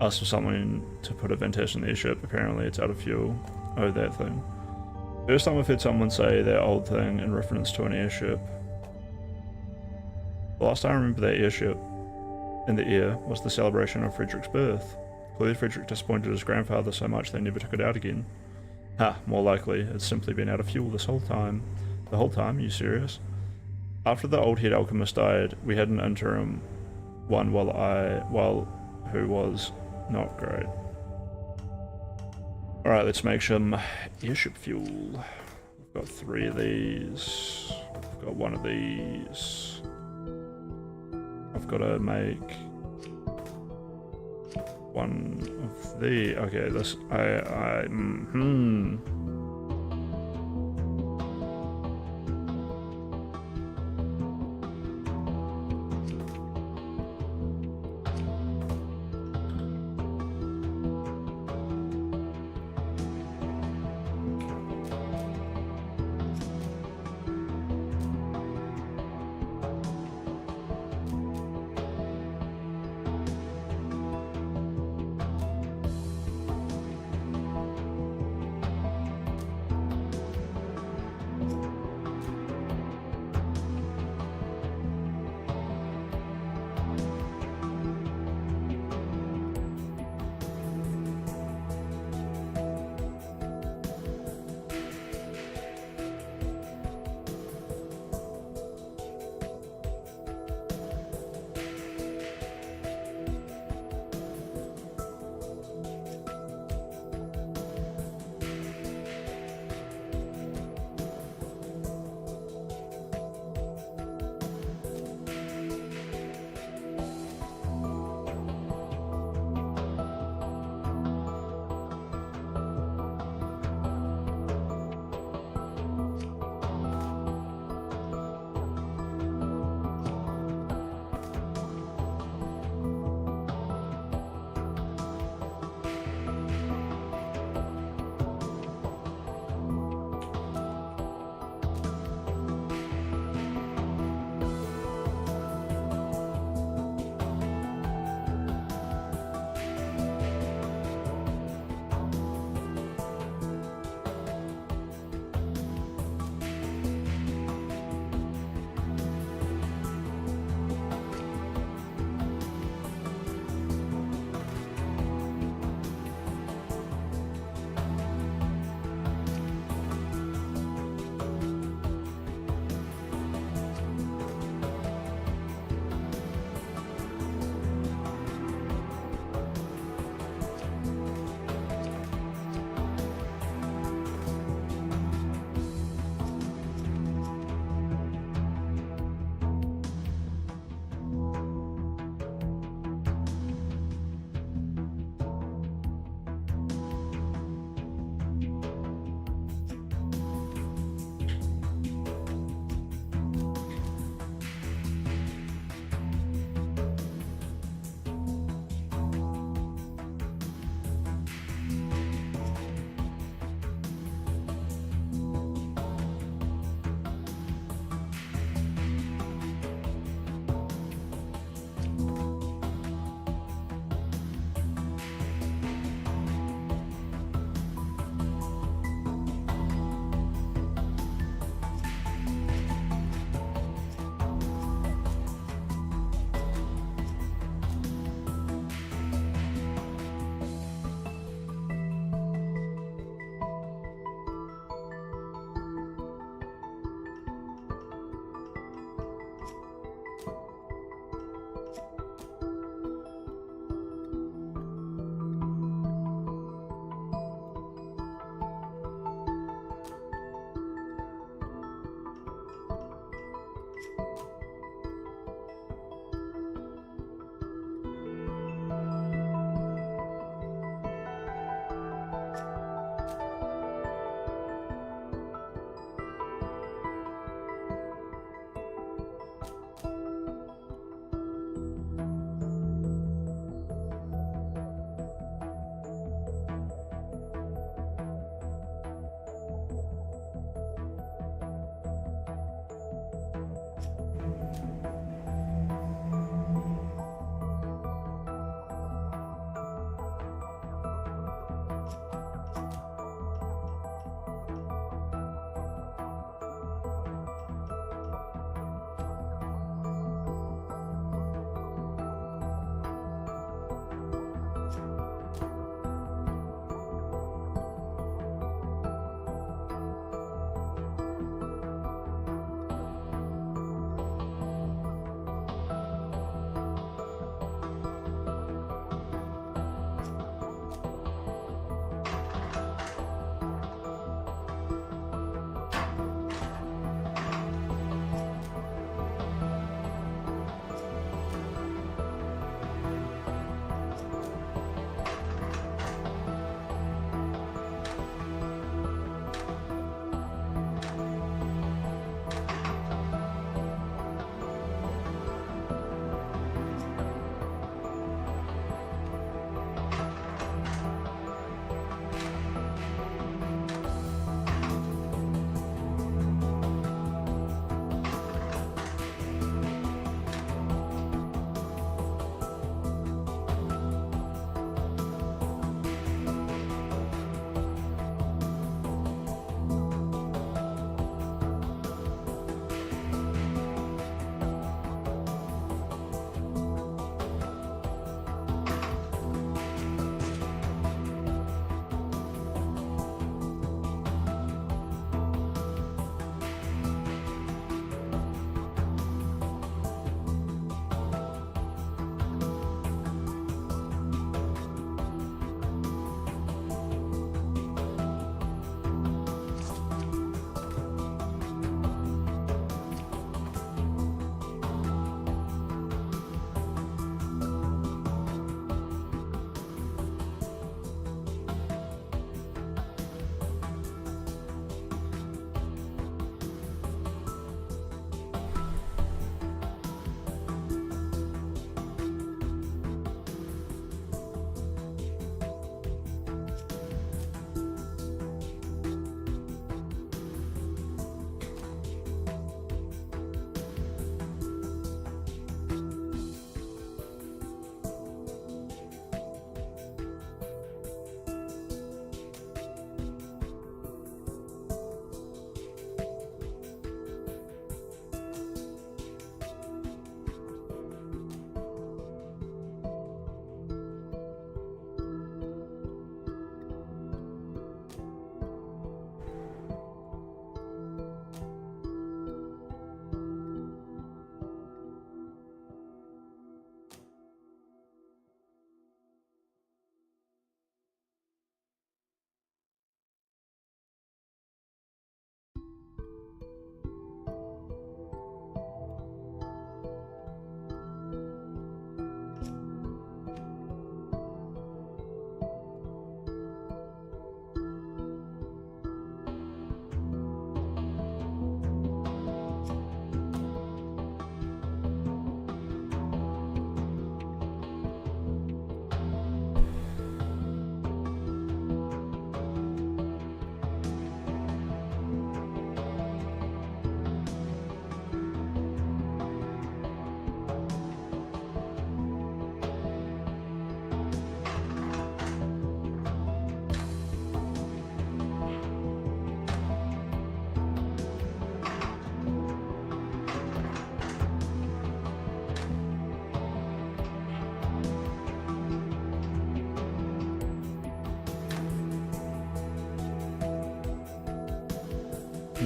asked for something to put a Van Tassen in the airship. Apparently it's out of fuel. Oh, that thing. First time I've heard someone say that old thing in reference to an airship. The last time I remember that airship in the air was the celebration of Frederick's birth. Clearly Frederick disappointed his grandfather so much they never took it out again. Ha, more likely, it's simply been out of fuel this whole time. The whole time? Are you serious? After the old head alchemist died, we had an interim one who was not great. Alright, let's make some airship fuel. We've got 3 of these. We've got 1 of these. I've got to make 1 of the. Okay, this.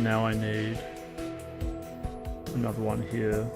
Now I need another one here.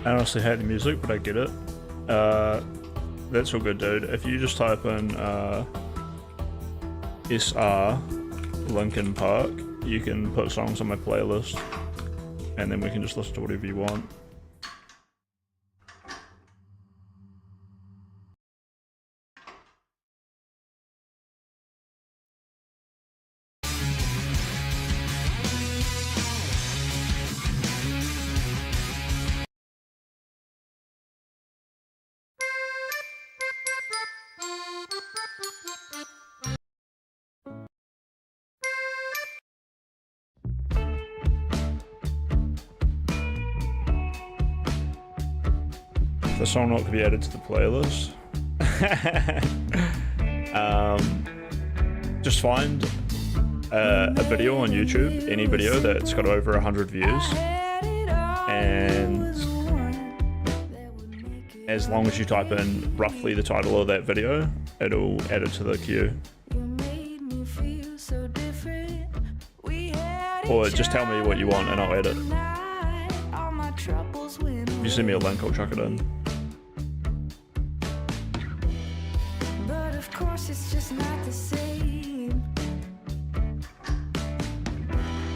I honestly hate the music, but I get it. That's all good, dude. If you just type in SR Linkin Park, you can put songs on my playlist, and then we can just listen to whatever you want. The song not going to be added to the playlist. Just find a video on YouTube, any video that's got over 100 views, and as long as you type in roughly the title of that video, it'll add it to the queue. Or just tell me what you want and I'll add it. If you send me a link, I'll chuck it in. But of course it's just not the same.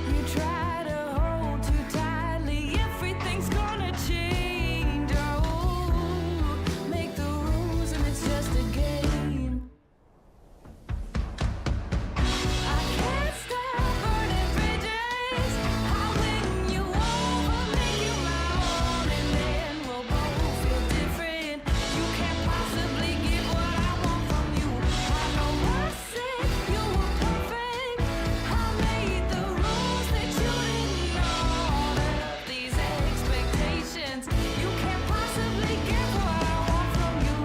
You try to hold too tightly, everything's gonna change. Oh, make the rules and it's just a game. I can't stop burning bridges. I'll win you over, make you my own, and then we'll both feel different. You can't possibly give what I want from you. I know I said you were perfect. I made the rules that you didn't know. All of these expectations, you can't possibly get what I want from you.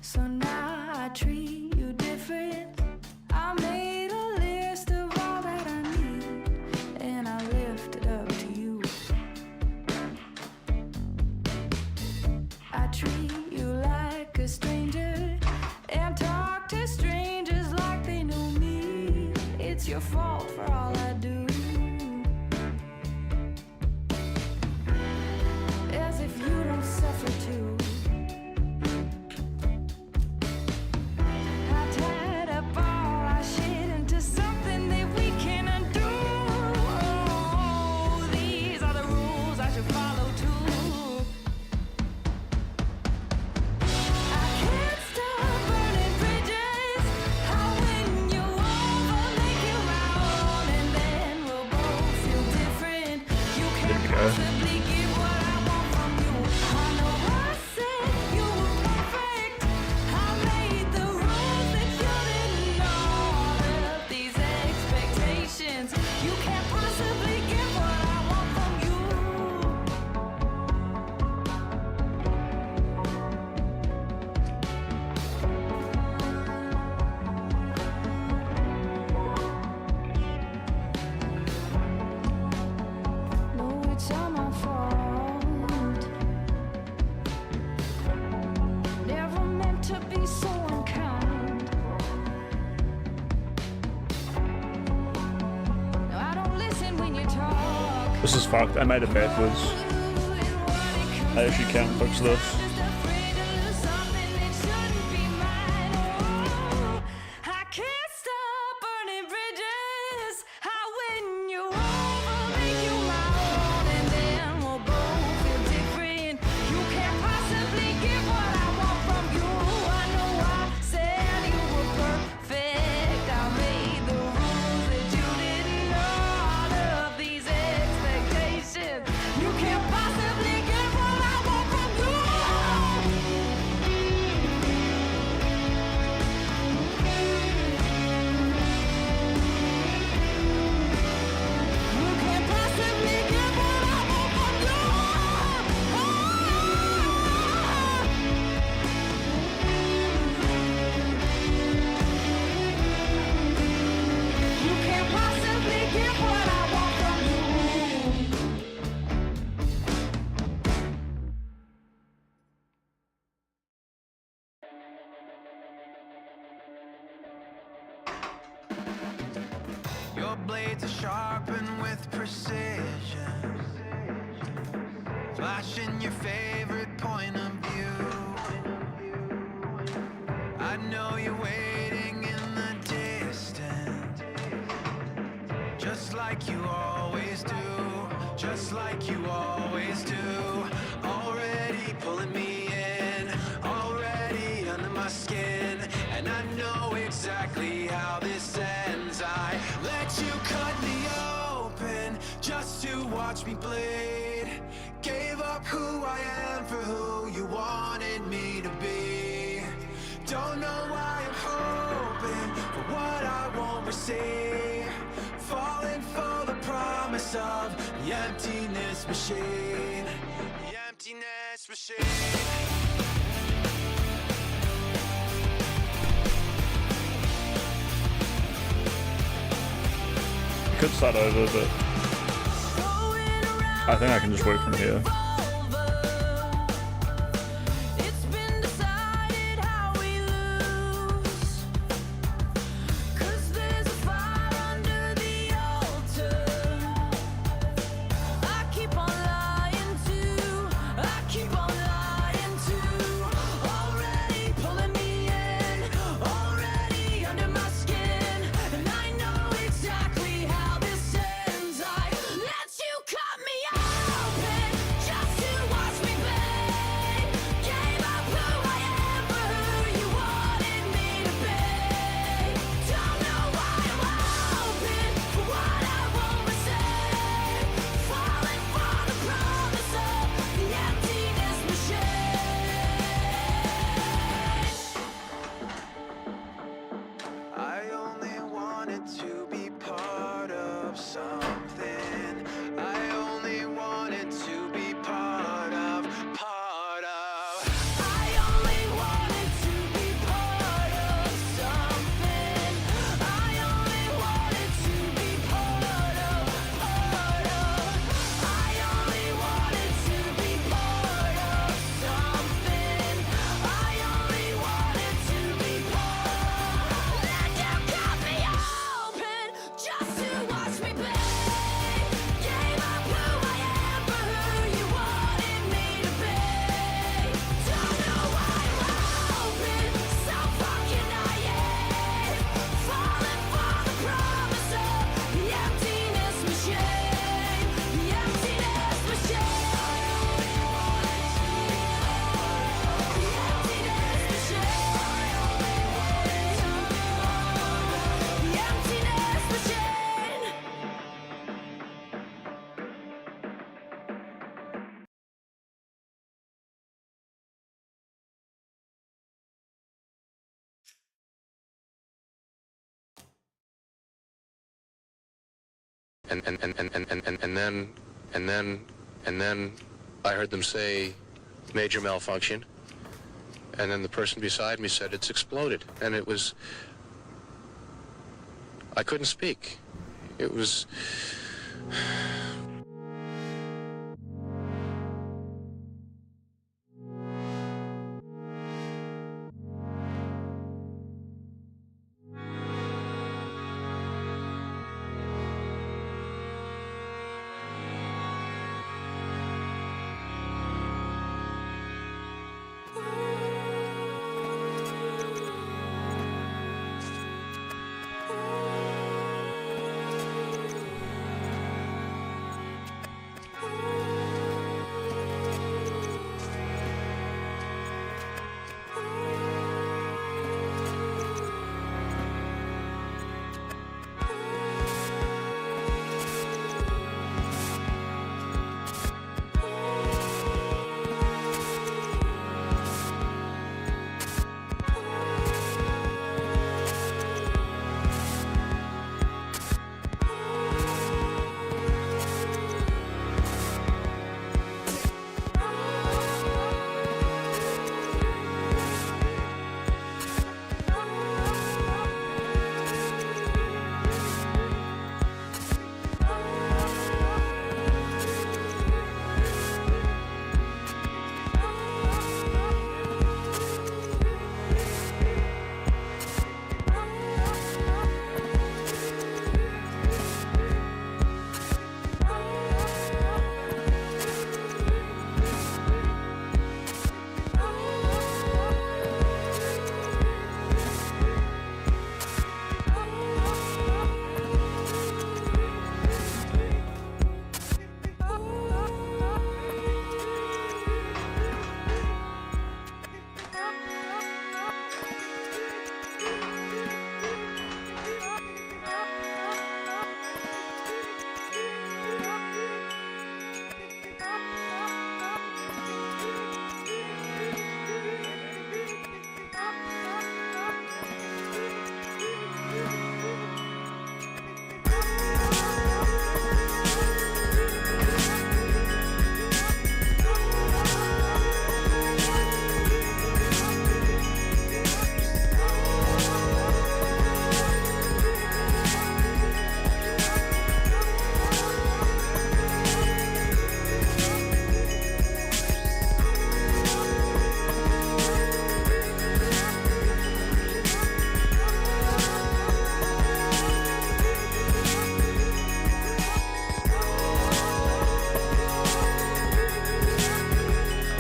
So now I treat you different. I made a list of all that I need, and I lift it up to you. I treat you like a stranger and talk to strangers like they know me. It's your fault for all I do. As if you don't suffer too. I tied up all our shit into something that we can undo. Oh, these are the rules I should follow too. I can't stop burning bridges. I'll win you over, make you my own, and then we'll both feel different. You can't possibly give what I want from you. I know I said you were perfect. I made the rules that you didn't know. All of these expectations, you can't possibly give what I want from you. No, it's all my fault. Never meant to be so unkind. No, I don't listen when you talk. This is fucked. I made it backwards. I actually can't fix this. I can't stop burning bridges. I win you over, make you my own, and then we'll both feel different. You can't possibly give what I want from you. I know I said you were perfect. I made the rules that you didn't know. All of these expectations, you can't possibly give what I want from you. blades are sharpened with precision. Flashing your favorite point of view. I know you're waiting in the distance, just like you always do, just like you always do. Already pulling me in, already under my skin, and I know exactly how this ends. I let you cut me open just to watch me bleed. Gave up who I am for who you wanted me to be. Don't know why I'm hoping for what I won't receive. Falling for the promise of the emptiness machine. The emptiness machine. I could start over, but I think I can just work from here. And then I heard them say major malfunction, and then the person beside me said it's exploded, and it was, I couldn't speak. It was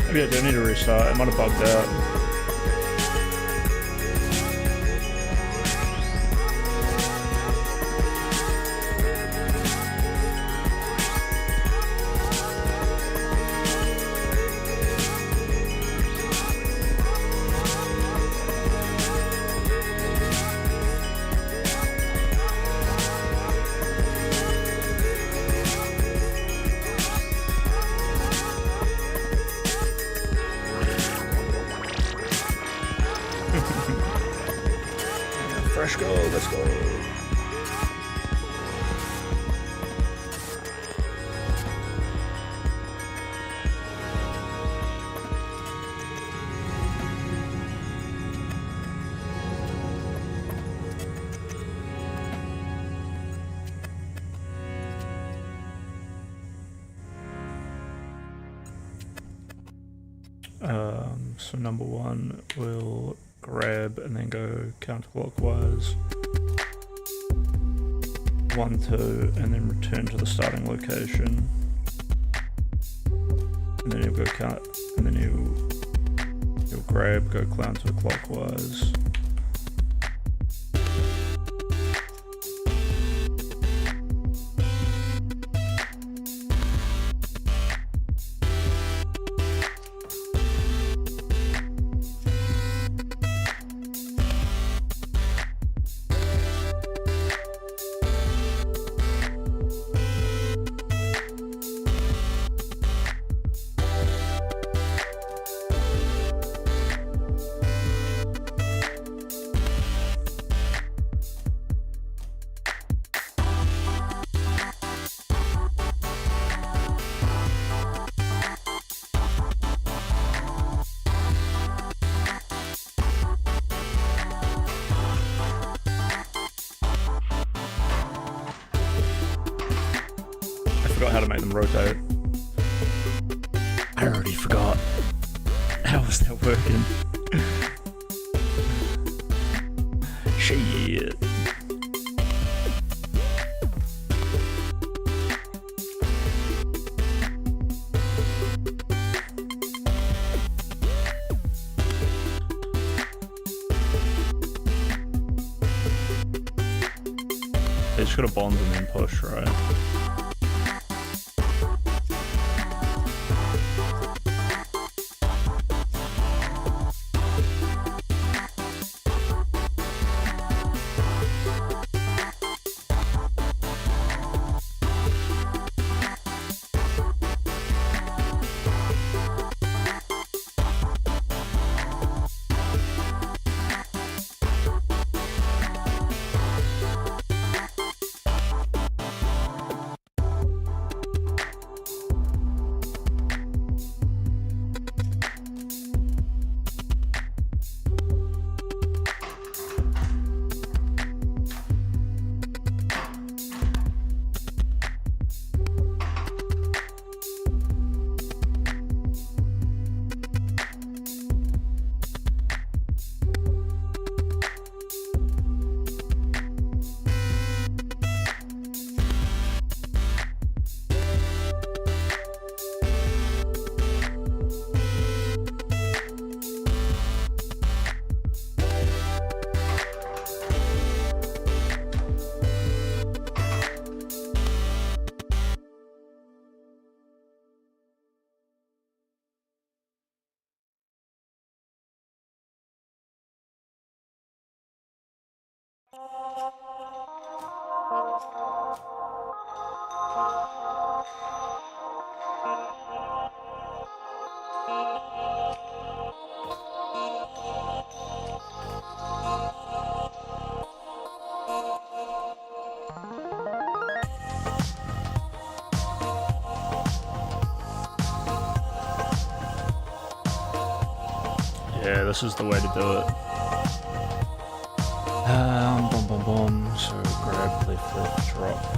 Maybe I do need to restart. It might have bugged out. Fresh go, let's go. So number one, we'll grab and then go counterclockwise. 1, 2, and then return to the starting location. And then he'll go count, and then he'll grab, go counterclockwise. I forgot how to make them rotate. I already forgot. How was that working? Shit. They just gotta bond and then push, right? Yeah, this is the way to do it. Boom, boom, boom. So grab, left, left, drop.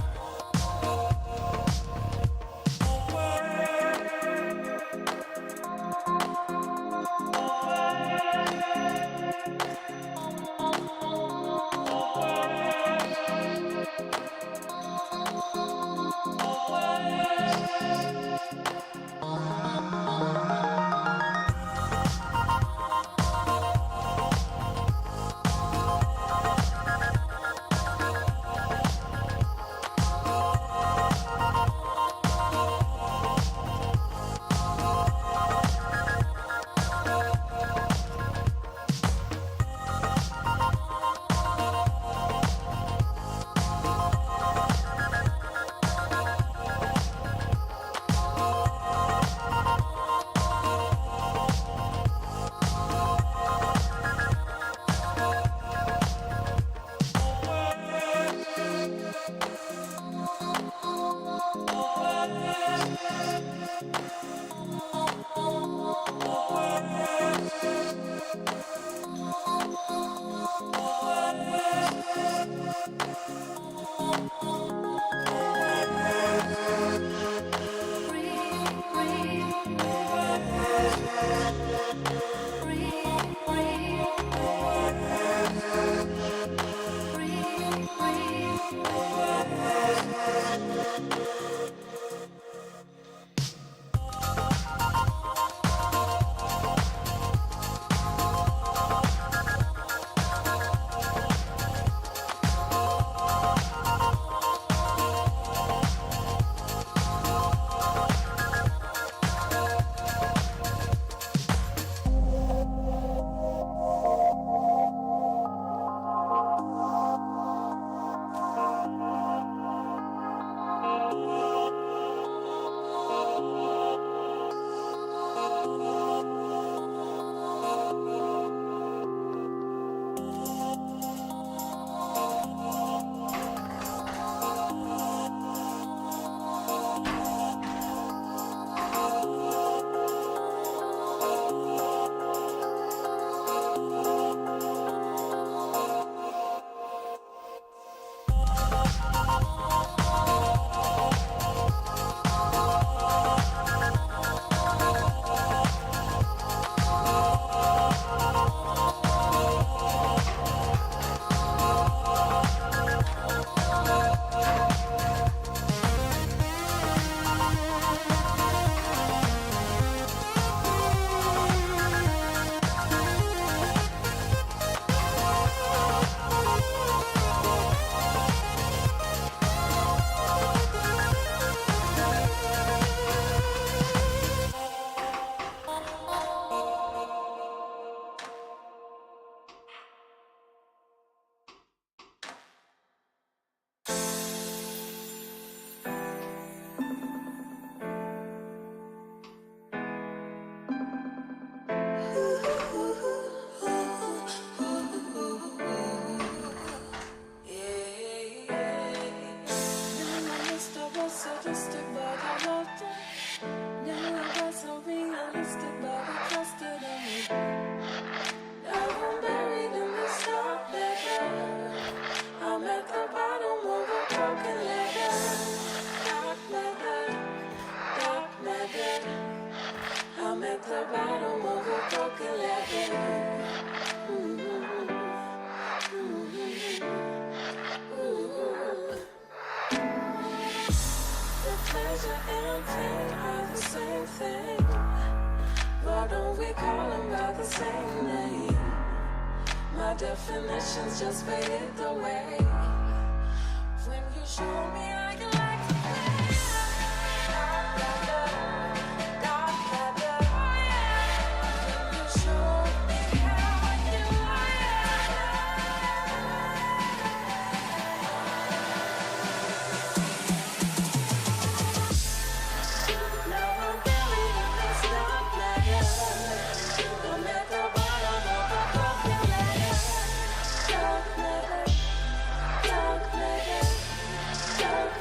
Definitions just faded away. When you show me how you like to play, dark matter, oh yeah. When you show me how you like. Now I'm buried in this dark matter. I'm at the bottom of a broken ladder. Dark matter, dark matter, dark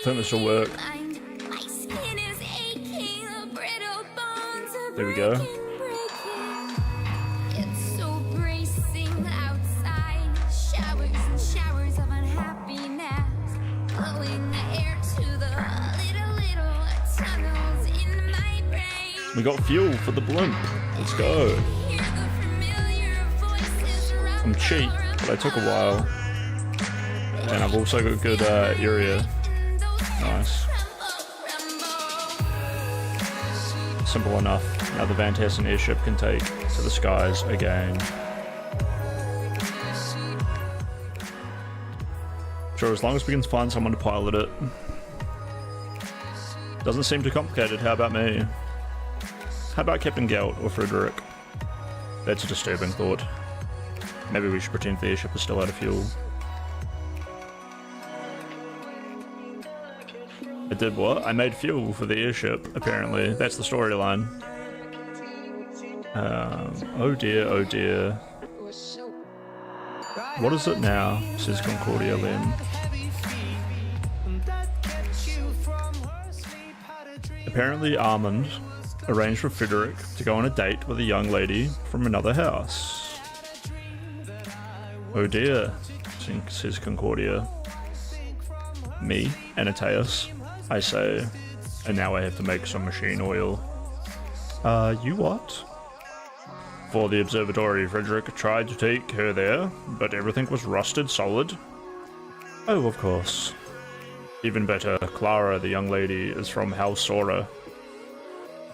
I think this will work. There we go. It's so bracing outside. Showers and showers of unhappiness. Blowing the air to the little tunnels in my brain. We got fuel for the blimp. Let's go. I'm cheap, but I took a while. And I've also got good area. Nice. Simple enough. Now the Van Tassen airship can take to the skies again. Sure, as long as we can find someone to pilot it. Doesn't seem too complicated, how about me? How about Captain Gelt or Frederick? That's a disturbing thought. Maybe we should pretend the airship is still out of fuel. I did what? I made fuel for the airship, apparently. That's the storyline. Oh dear, oh dear. What is it now? Says Concordia Lem. Apparently Armand arranged for Frederick to go on a date with a young lady from another house. Oh dear, says Concordia. Me, Anataeus, I say, and now I have to make some machine oil. You what? For the observatory, Frederick tried to take her there, but everything was rusted solid. Oh, of course. Even better, Clara, the young lady, is from House Sora.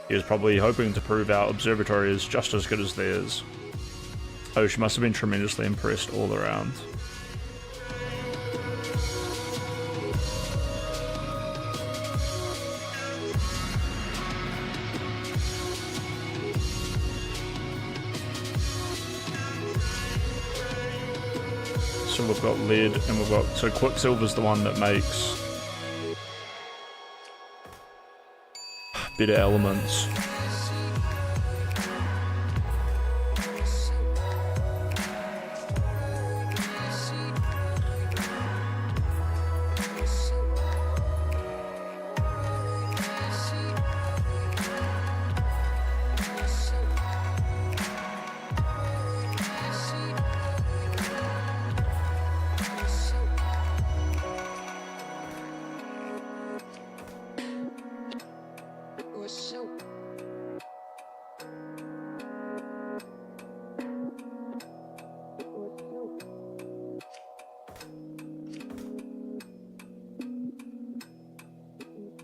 He is probably hoping to prove our observatory is just as good as theirs. Oh, she must have been tremendously impressed all around. So we've got lead and we've got, so Quicksilver's the one that makes better elements.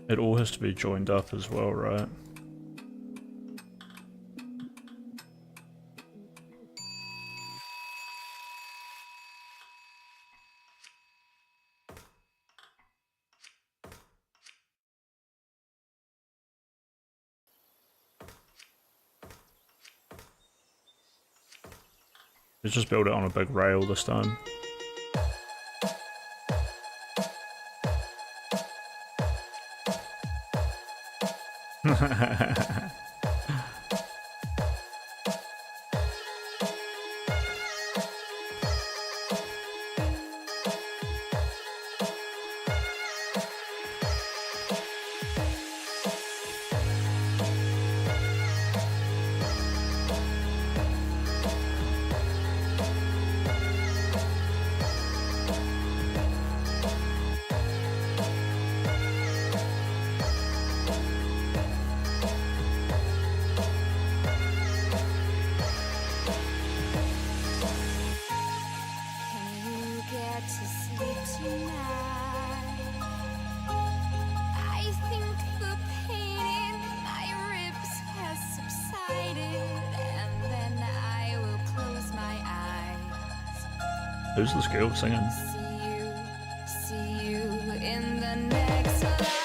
It all has to be joined up as well, right? Let's just build it on a big rail this time. Who's this girl singing? See you in the next life.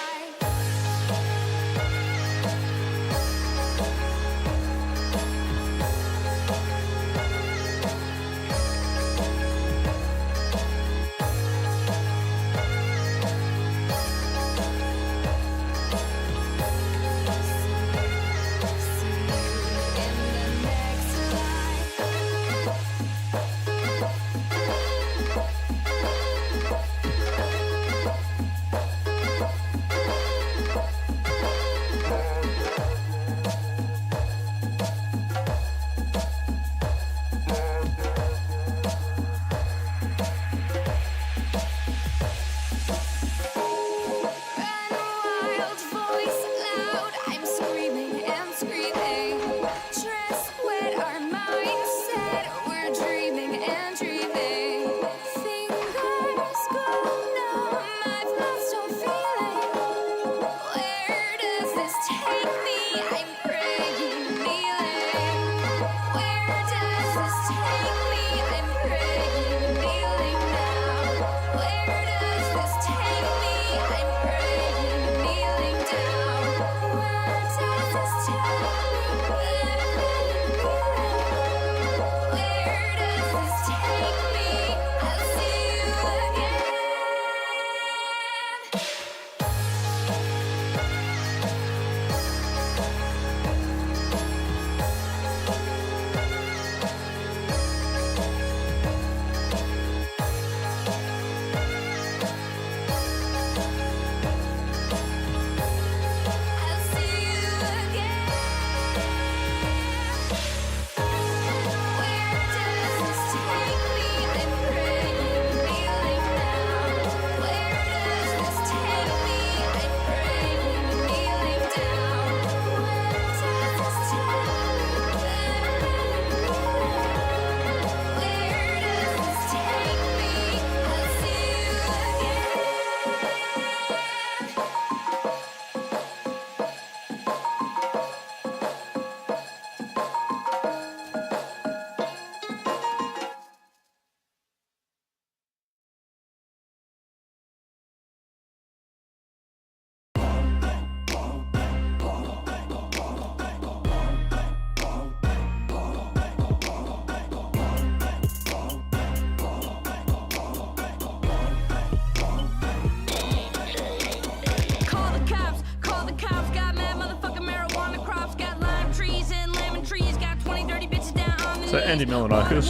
So Andy Milanakis.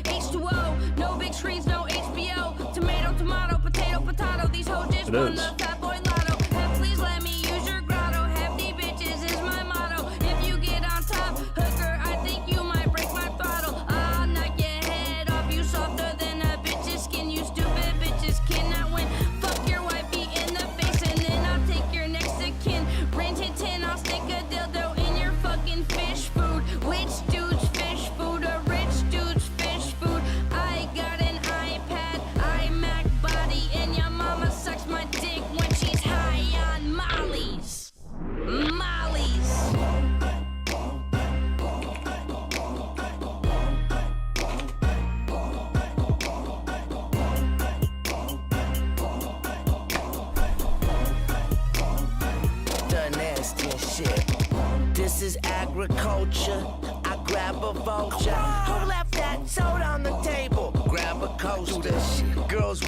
H2O, no big screens, no HBO. Tomato, tomato, potato, potato. These hoes just It won is. the Fat Boy Lotto. Please let me use your grotto. Hefty bitches is my motto. If you get on top, hooker, I think you might break my throttle. I'll knock your head off. You softer than a bitch's skin. You stupid bitches cannot win. Fuck your wifey in the face and then I'll take your next of kin. Rent hit 10, I'll stick a dildo in your fucking fish food. Which dude's fish food? A rich dude's fish food. I got an iPad, iMac body, and your mama sucks my dick when she's high on Molly's. Molly's. The nasty shit. This is agriculture. I grab a vulture. Who left that soda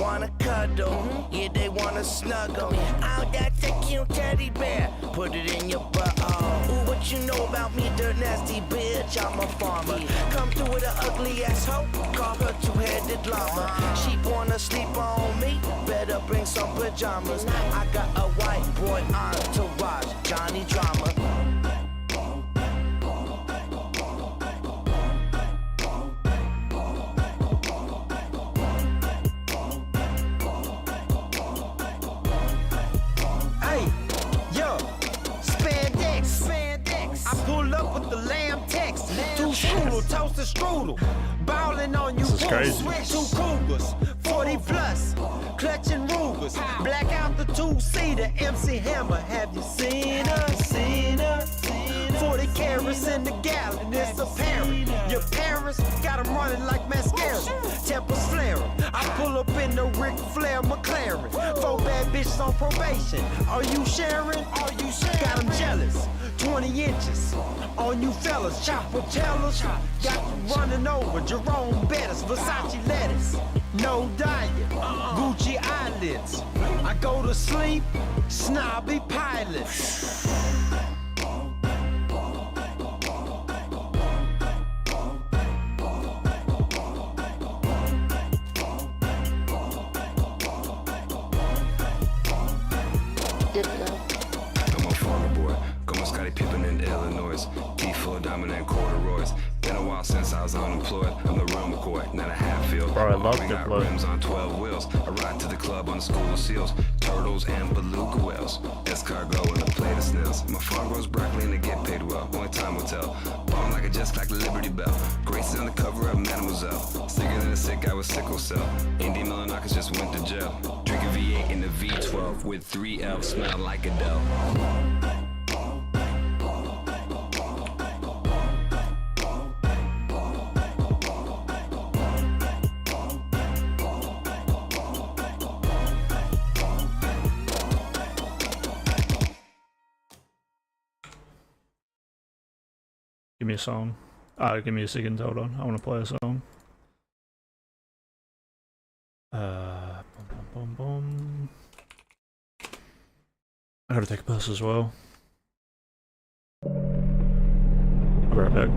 wanna cuddle, yeah, they wanna snuggle. Oh, that's a cute teddy bear, put it in your butthole. Ooh, what you know about me, dirt nasty bitch? I'm a farmer. Come through with an ugly ass hoe, call her two-headed llama. She wanna sleep on me, better bring some pajamas. I got a white boy entourage, Johnny Drama. Hey, yo, spandex. I pull up with the lamb text. Two strudel, toasted strudel. Ballin' on you, This is crazy. two cougars, 40 plus, clutching Rugers. Black out the two-seater, MC Hammer. Have you seen her? 40 carats in the gallon, it's apparent. Your parents got them running like mascara. Tempers flaring. I pull up in the Ric Flair McLaren. 4 bad bitches on probation. Are you sharing? Got them jealous. 20 inches on you fellas. Chopper tellers. Got you running over. Jerome Bettis. Versace lettuce. No diet. Gucci eyelids. I go to sleep. Snobby pilot. I'm a farmer boy, going Scottie Pippen in Illinois. D4 dominant corduroys. Been a while since I was unemployed. I'm the real McCoy, not a Hatfield. Bro, I love We the got blood. rims on 12 wheels. I ride to the club on the school of seals. Turtles and beluga whales. Escargot and a plate of snails. My farm grows broccoli and they get paid well. Only time will tell. Ballin' like a just like the Liberty Bell. Grace on the cover of Mademoiselle. Sicker than a sick guy with sickle cell. Indy Milonakis just went to jail. Drink a V8 in the V12 with 3 elves. Smell like Adele. Give me a song. Give me a second, hold on. I want to play a song. Boom, boom, boom, boom. I gotta take a piss as well. I'll be right back.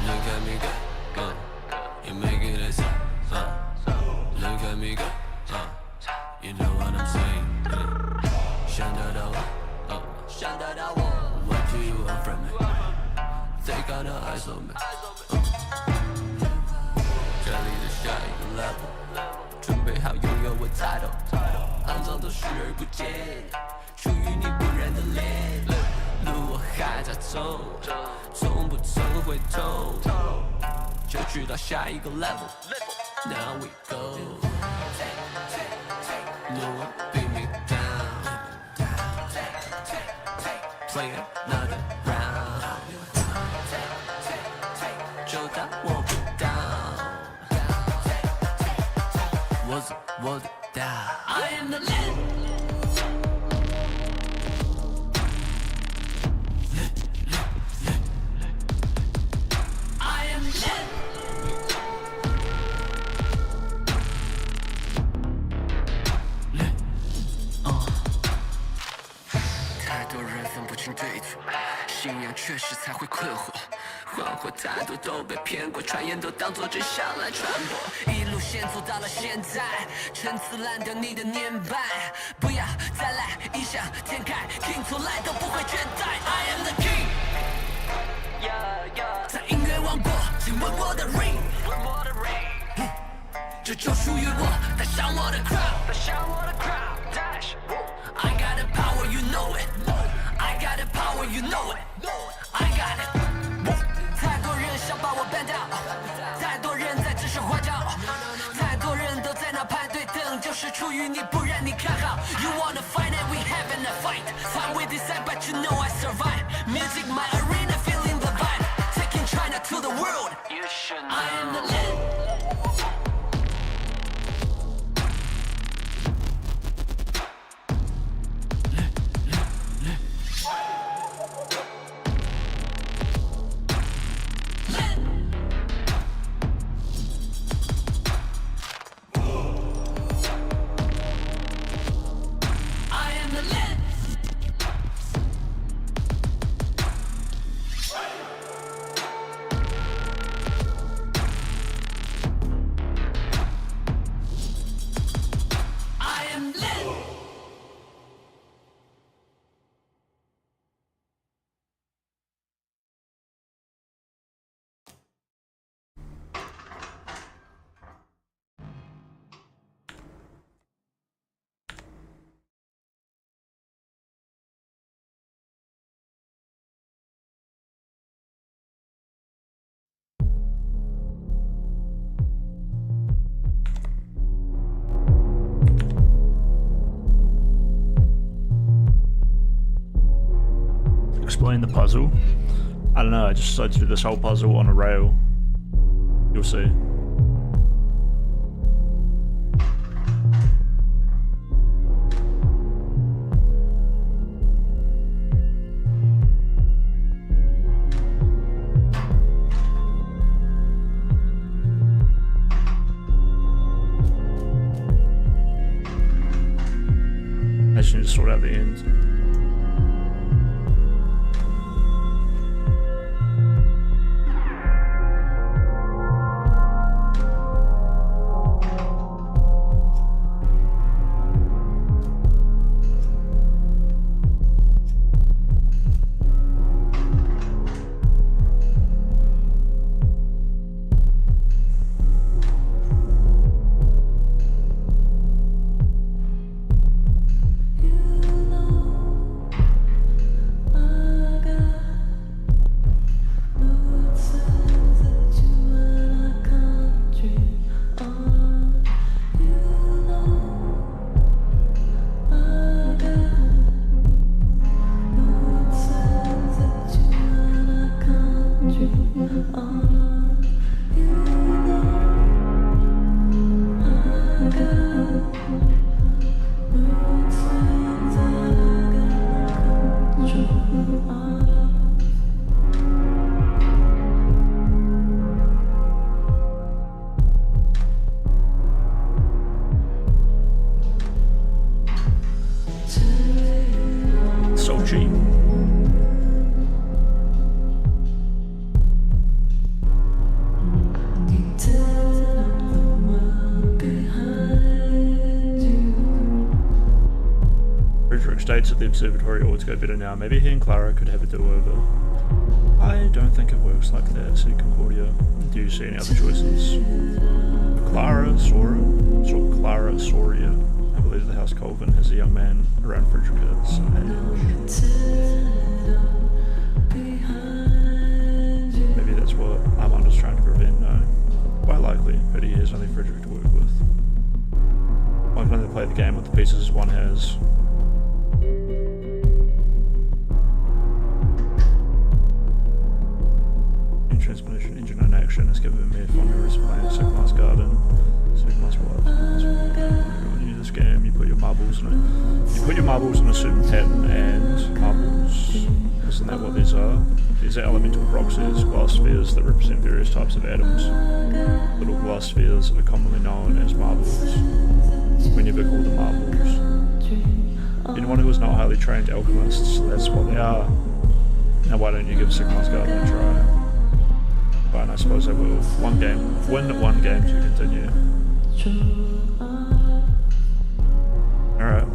Look at me go, you make it easy, look at me go, you know what I'm saying, 想得到我，想得到我 What do you want from me? They got no eyes on me, 这里的下一个 level 准备好拥有我 title 肮脏都视而不见，属于你不染的脸，路我还在走，从不曾回头，就去到下一个 level Now we go No one beat me down Play another round 就当我不到我走我的道 I am the legend太多人分不清对错，信仰确实才会困惑。谎话太多都被骗过，传言都当作真相来传播。一路线走到了现在，陈词滥调你的年迈，不要再来异想天开，听从来都不会倦怠。I am the king， 在音乐王国，请问我的 ring， 这就属于我，带上我的 crowd。I got the power, you know it. I got the power, you know it. I got it. 太多人想把我ban掉，太多人在指手画脚，太多人都在那排队等，就是出于你，不然你看好。You wanna fight it, we having a fight. Time we decide, but you know I survive. Music, my arena, feeling the vibe. Taking China to the world. You should know. I am the legend. Explain the puzzle. I don't know, I just decided to do this whole puzzle on a rail. You'll see. I just need to sort out the end. So cheap. Frederick states that the observatory ought to go better now. Maybe he and Clara could have a do-over. I don't think it works like that, said Concordia. Do you see any other choices? Clara Soria, I believe the House Colvin, has a young man around Frederick's age. Maybe that's what Armando's trying to prevent, no. Quite likely, but he has only Frederick to work with. Why can't they play the game with the pieces one has? Transmission engine in action has given me a fond memories of playing Sigmar's Garden, Sigmar's Wild. When you use this game, you put your marbles in it. You put your marbles in a certain pattern, and marbles, isn't that what these are? These are elemental proxies, glass spheres that represent various types of atoms. Little glass spheres are commonly known as marbles. We never call them marbles. Anyone who is not highly trained alchemists, that's what they are. Now why don't you give Sigmar's Garden a try? Fine, I suppose I will. One game. Win one game to continue. Alright.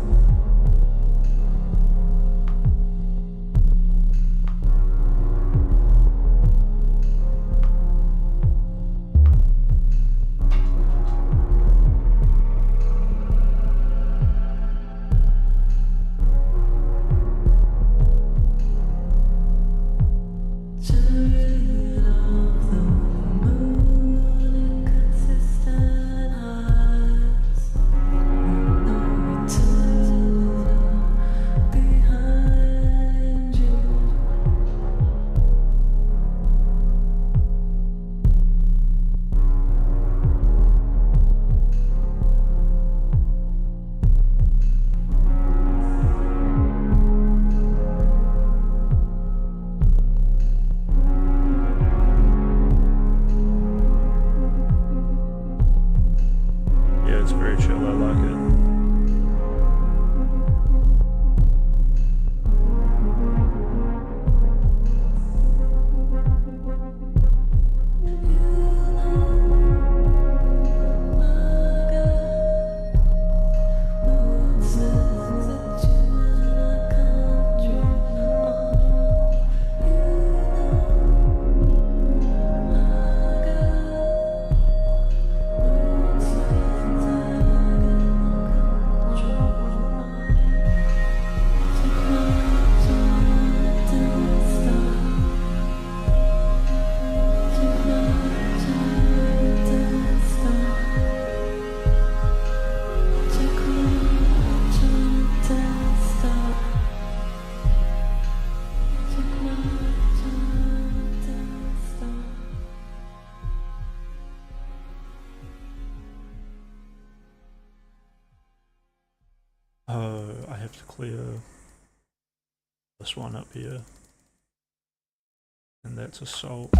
Yeah, it's very chill, I like it. I have to clear this one up here. And that's assault.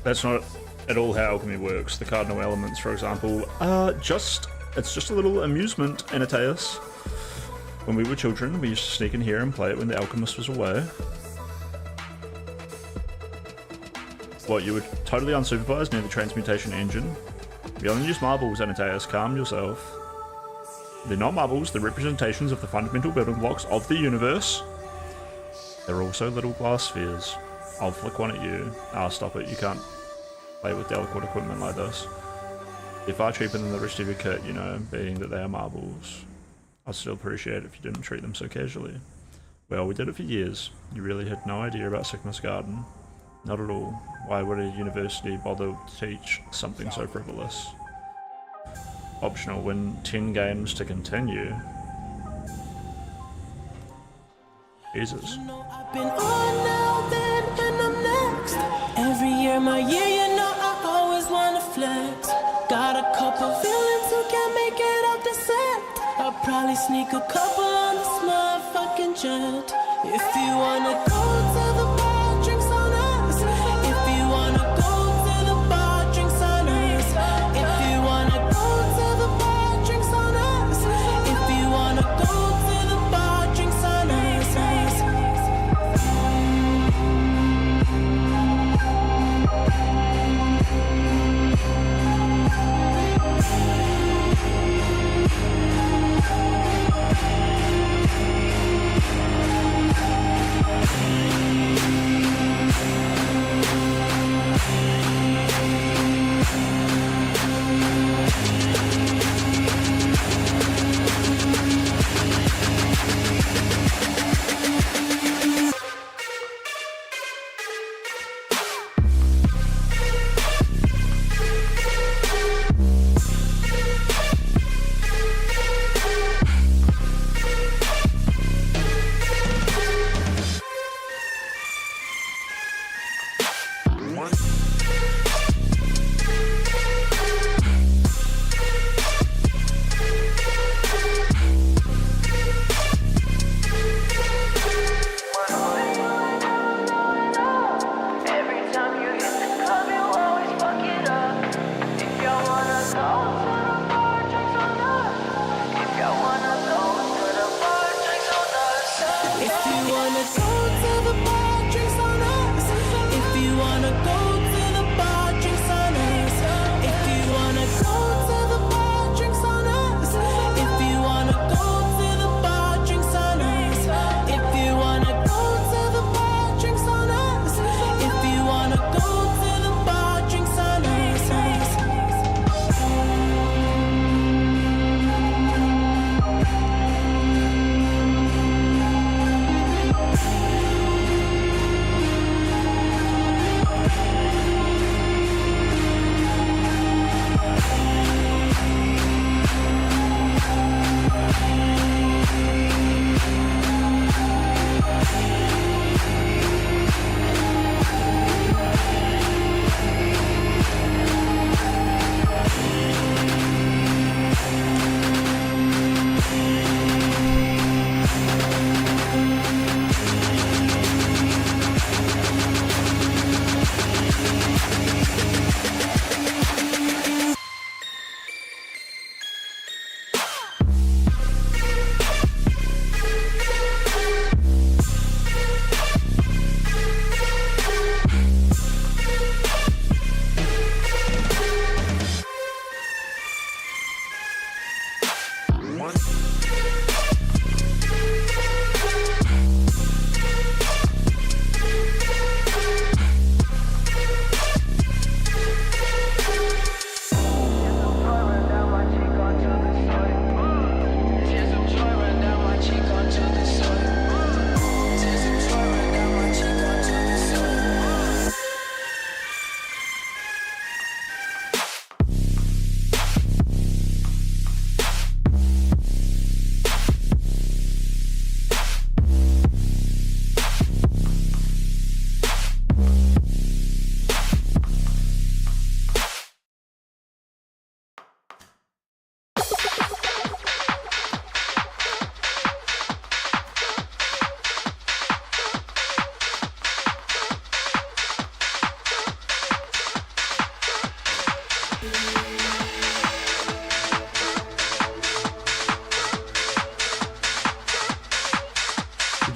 That's not at all how alchemy works. The cardinal elements, for example, are it's just a little amusement in Ateus. When we were children, we used to sneak in here and play it when the alchemist was away. What, you were totally unsupervised near the transmutation engine? We only use marbles, Anateus, calm yourself. They're not marbles, they're representations of the fundamental building blocks of the universe. They're also little glass spheres. I'll flick one at you. Ah, stop it, you can't play with delicate equipment like this. They're far cheaper than the rest of your kit, you know, being that they are marbles. I'd still appreciate it if you didn't treat them so casually. Well, we did it for years. You really had no idea about Sigma's Garden. Not at all. Why would a university bother to teach something so frivolous? Optional, win 10 games to continue. Jesus. I've been on now, then, and I'm next. Every year, my year, you know I always wanna flex. Got a couple feelings who can't make it up the set. I'll probably sneak a couple on this motherfucking jet. If you wanna go to the bar, drinks on us. If you wanna go to the bar, drinks on us. If you wanna go to the bar, drinks on us. If you wanna go to the bar, drinks on us.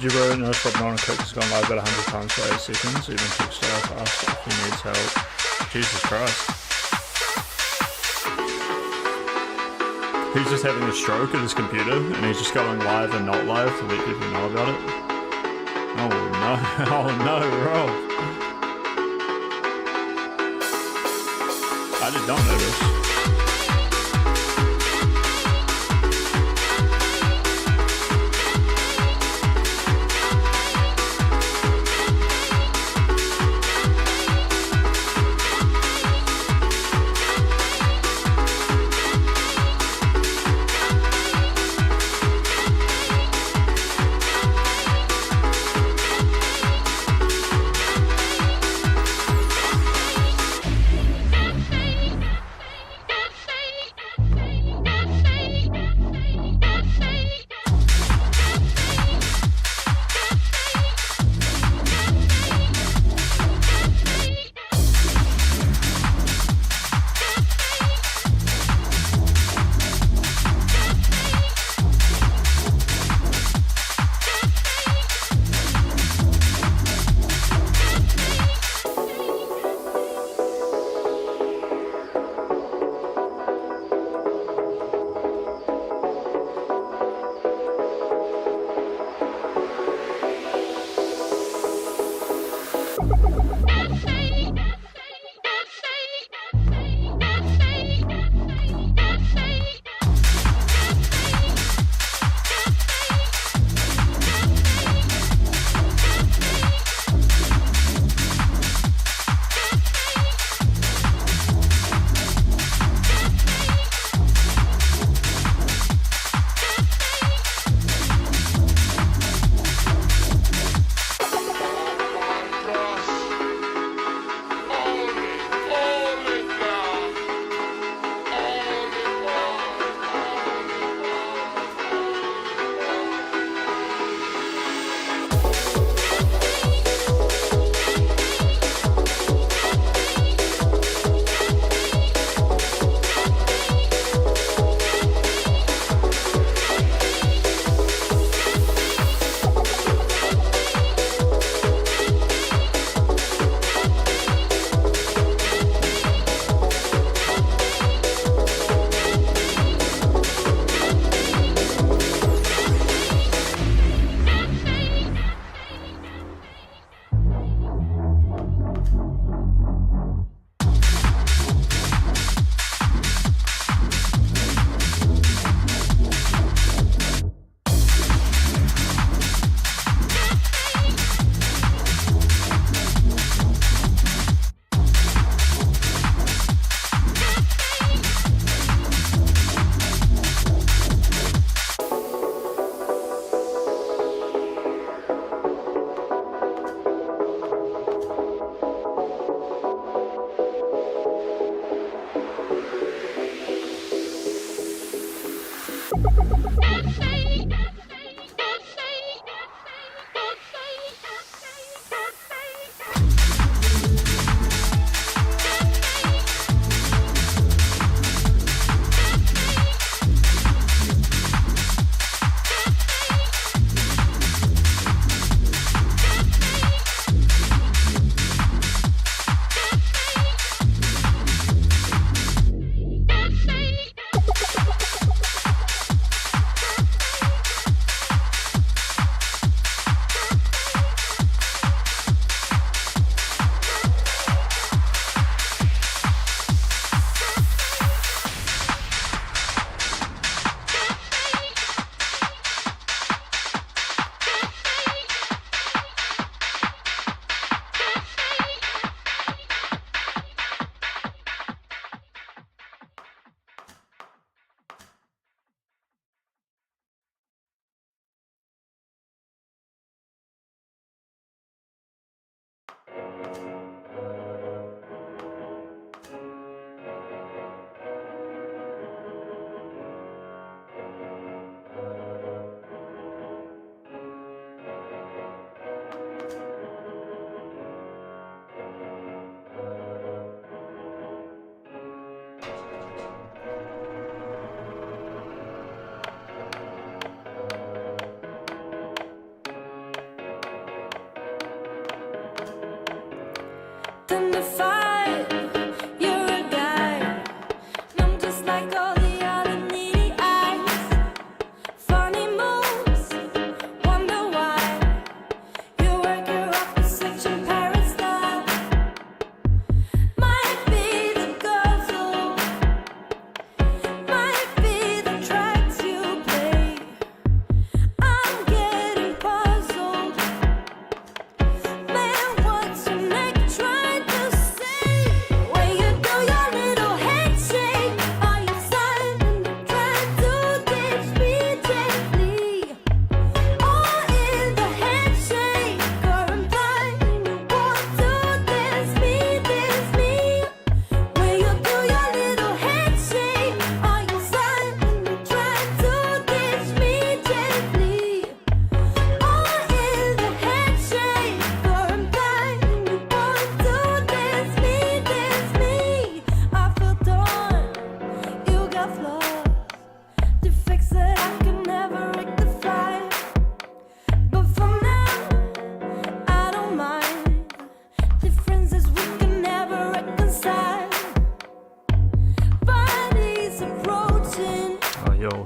Did you bro notice what non-cook has gone live about 100 times per 8 seconds? Even Kickstarter asks if he needs help. Jesus Christ. He's just having a stroke at his computer and he's just going live and not live to let people know about it. Oh no, oh no, Rob. I did not notice.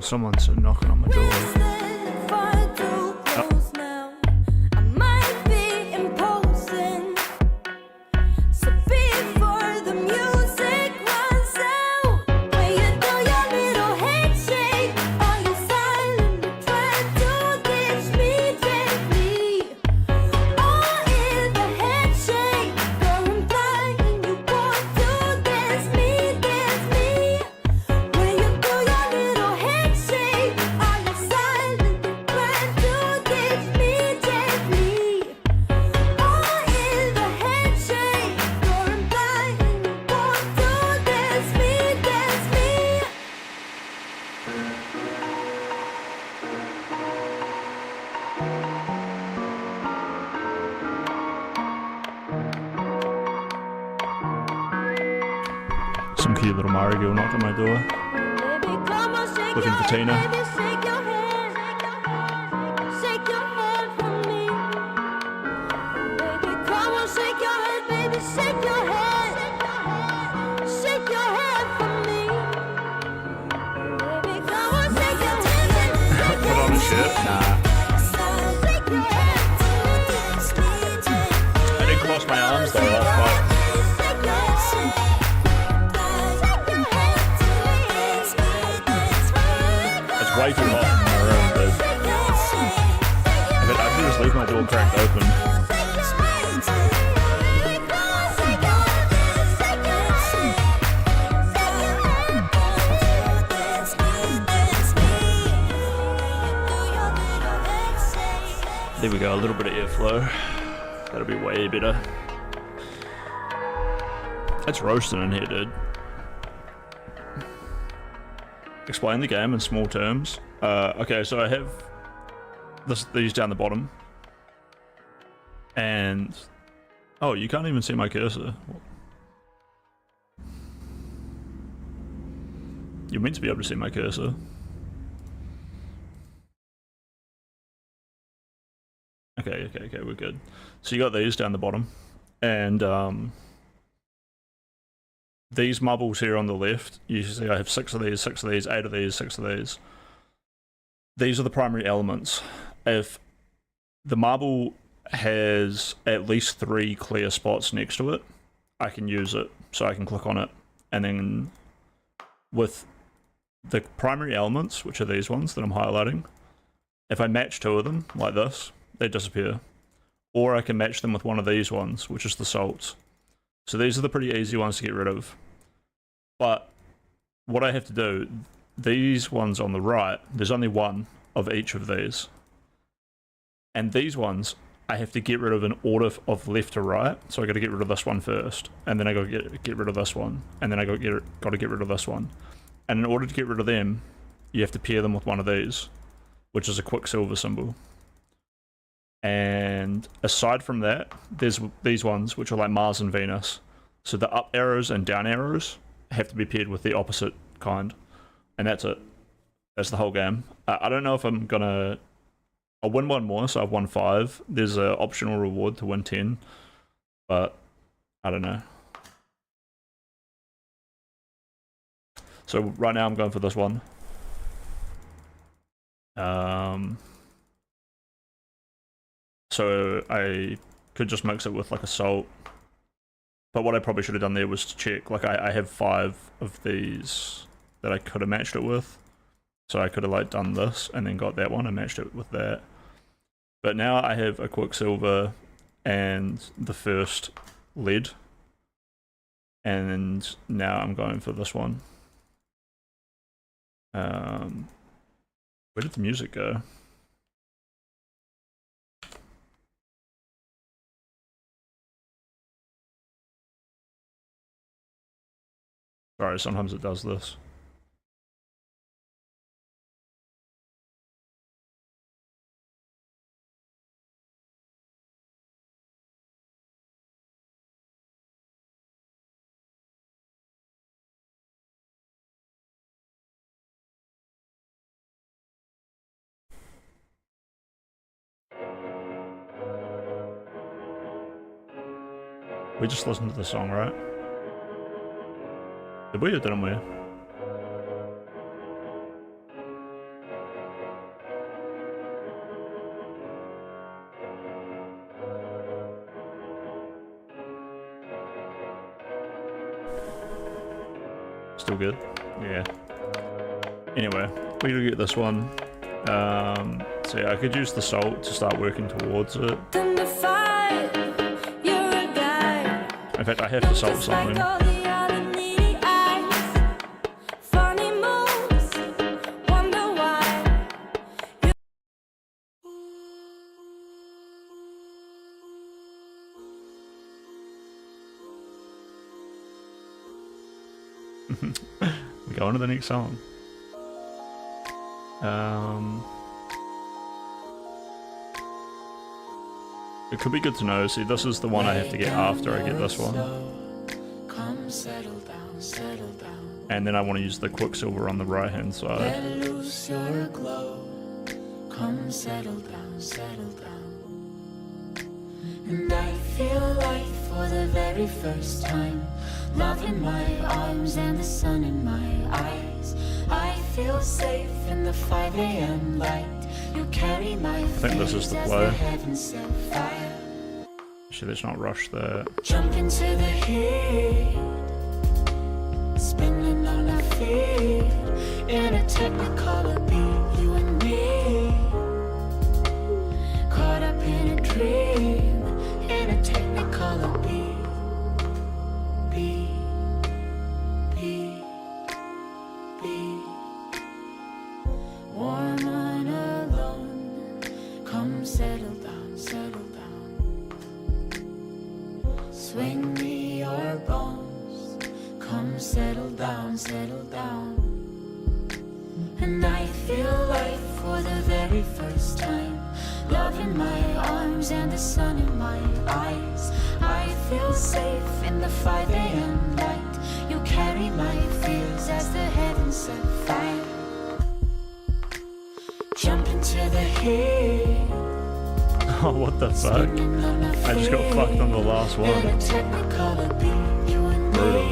Someone's knocking on my door. Some cute little Maori girl knocked on my door. Looking for Tina. Put on a shirt? Nah. I didn't cross my arms though, that's fine. It's way too hot in my room, but I could just leave my door cracked open. There we go, a little bit of airflow. That'll be way better. It's roasting in here, dude. Explain the game in small terms. Okay, so I have these down the bottom. And... oh, you can't even see my cursor. You're meant to be able to see my cursor. Okay, we're good. So you got these down the bottom. And, these marbles here on the left, you see I have 6 of these, 6 of these, 8 of these, 6 of these. These are the primary elements. If the marble has at least 3 clear spots next to it, I can use it. So I can click on it. And then with the primary elements, which are these ones that I'm highlighting, if I match 2 of them, like this, they disappear. Or I can match them with one of these ones, which is the salts. So these are the pretty easy ones to get rid of. But what I have to do, these ones on the right, there's only one of each of these. And these ones, I have to get rid of in order of left to right. So I got to get rid of this one first, and then I got to get rid of this one, and then I got to get rid of this one. And in order to get rid of them, you have to pair them with one of these, which is a quicksilver symbol. And aside from that, there's these ones, which are like Mars and Venus. So the up arrows and down arrows have to be paired with the opposite kind. And that's it. That's the whole game. I don't know if I'm gonna... I'll win one more, so I've won 5. There's an optional reward to win 10. But, I don't know. So right now I'm going for this one. So I could just mix it with like a salt. But what I probably should have done there was to check. Like I have 5 of these that I could have matched it with. So I could have like done this and then got that one and matched it with that. But now I have a quicksilver and the first lead. And now I'm going for this one. Where did the music go? Sorry, sometimes it does this. We just listened to the song, right? Did we or didn't we? still good? Yeah. Anyway, we gotta get this one. So yeah, I could use the salt to start working towards it. In fact, I have to salt something. We go on to the next song. It could be good to know. See, this is the one I have to get after I get this one. Come settle down, settle down. And then I want to use the Quicksilver on the right hand side. Let loose your glow. Come settle down, settle down. And I feel like for the very first time, love in my arms and the sun in my eyes. I feel safe in the 5 a.m. light. You carry my I think this is the play. heavens set fire. Actually, let's not rush that. Jump into the heat, spinning on our feet in a technicolor beat. You and me, caught up in a dream in a technicolor beat. Warm and alone, come settle down, settle down. Swing me your bones, come settle down, settle down. And I feel like for the very first time, love in my arms and the sun in my eyes. I feel safe in the 5 a.m. light. You carry my fears as the heavens set fire. Jump into the heat. Oh, what the fuck? I just got fucked on the last one. Brutal.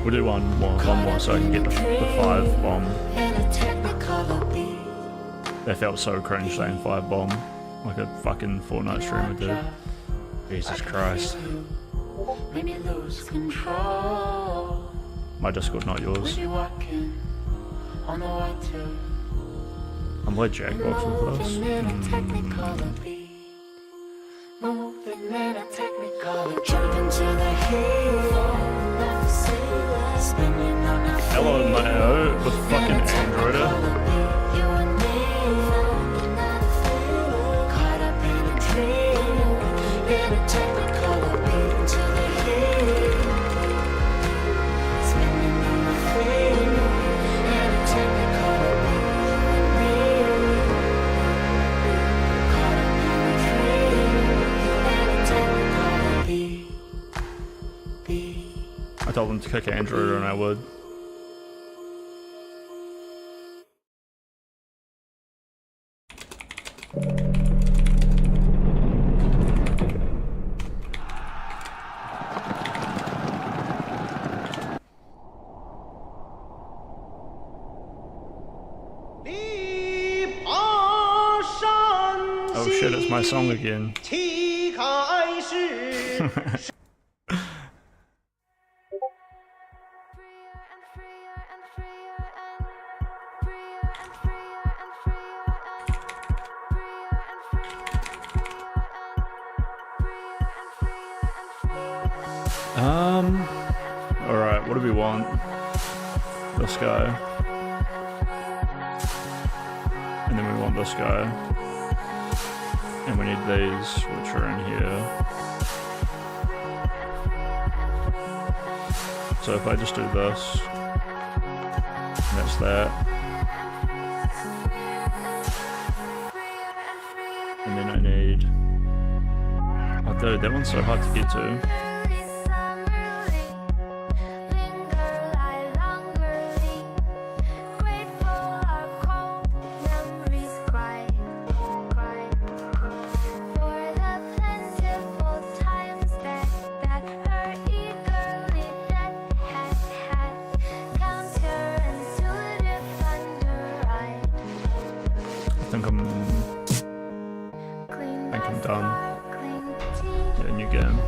We'll do one more so I can get the 5 bomb. That felt so cringe saying 5 bomb. Like a fucking Fortnite streamer did. Jesus Christ. My Discord, not yours. I'm like Jackbox with this. Hello, Mayo, with fucking Androider. I told them to kick Android and I would. Oh shit, it's my song again. Alright, what do we want? This guy. And then we want this guy. And we need these, which are in here. So if I just do this, and that's that. And then I need... Oh dude, that one's so hard to get to. I think I'm done. Yeah, new game.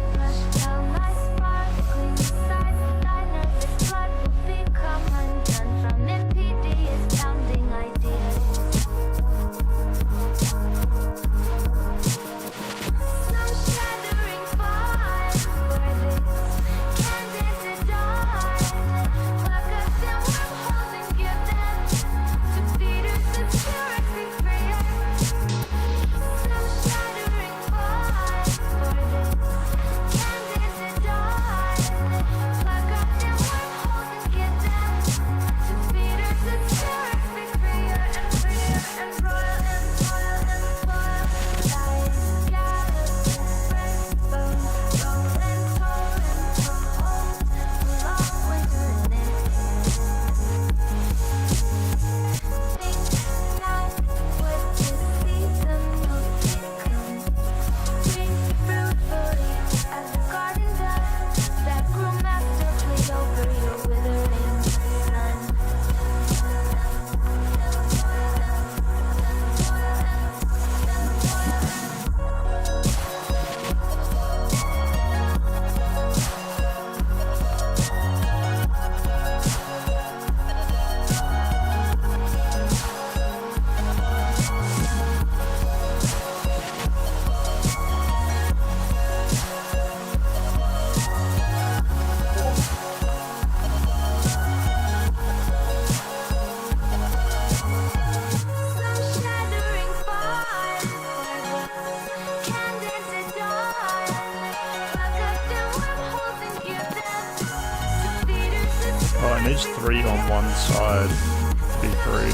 needs 3 on one side to be 3.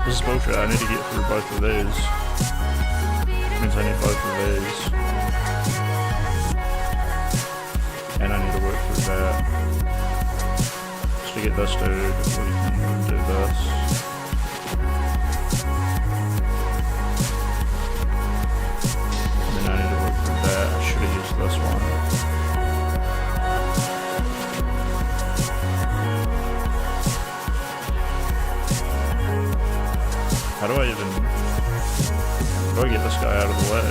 This is bullshit. I need to get through both of these. Means I need both of these. And I need to work through that. Just to get this dude, we can do this. And then I need to work through that. I should have used this one. How do I get this guy out of the way?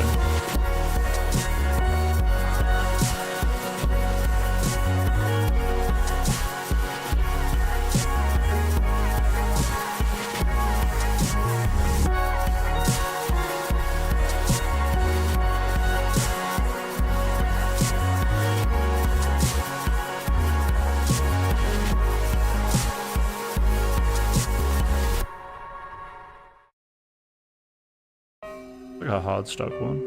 Like a hard stuck one.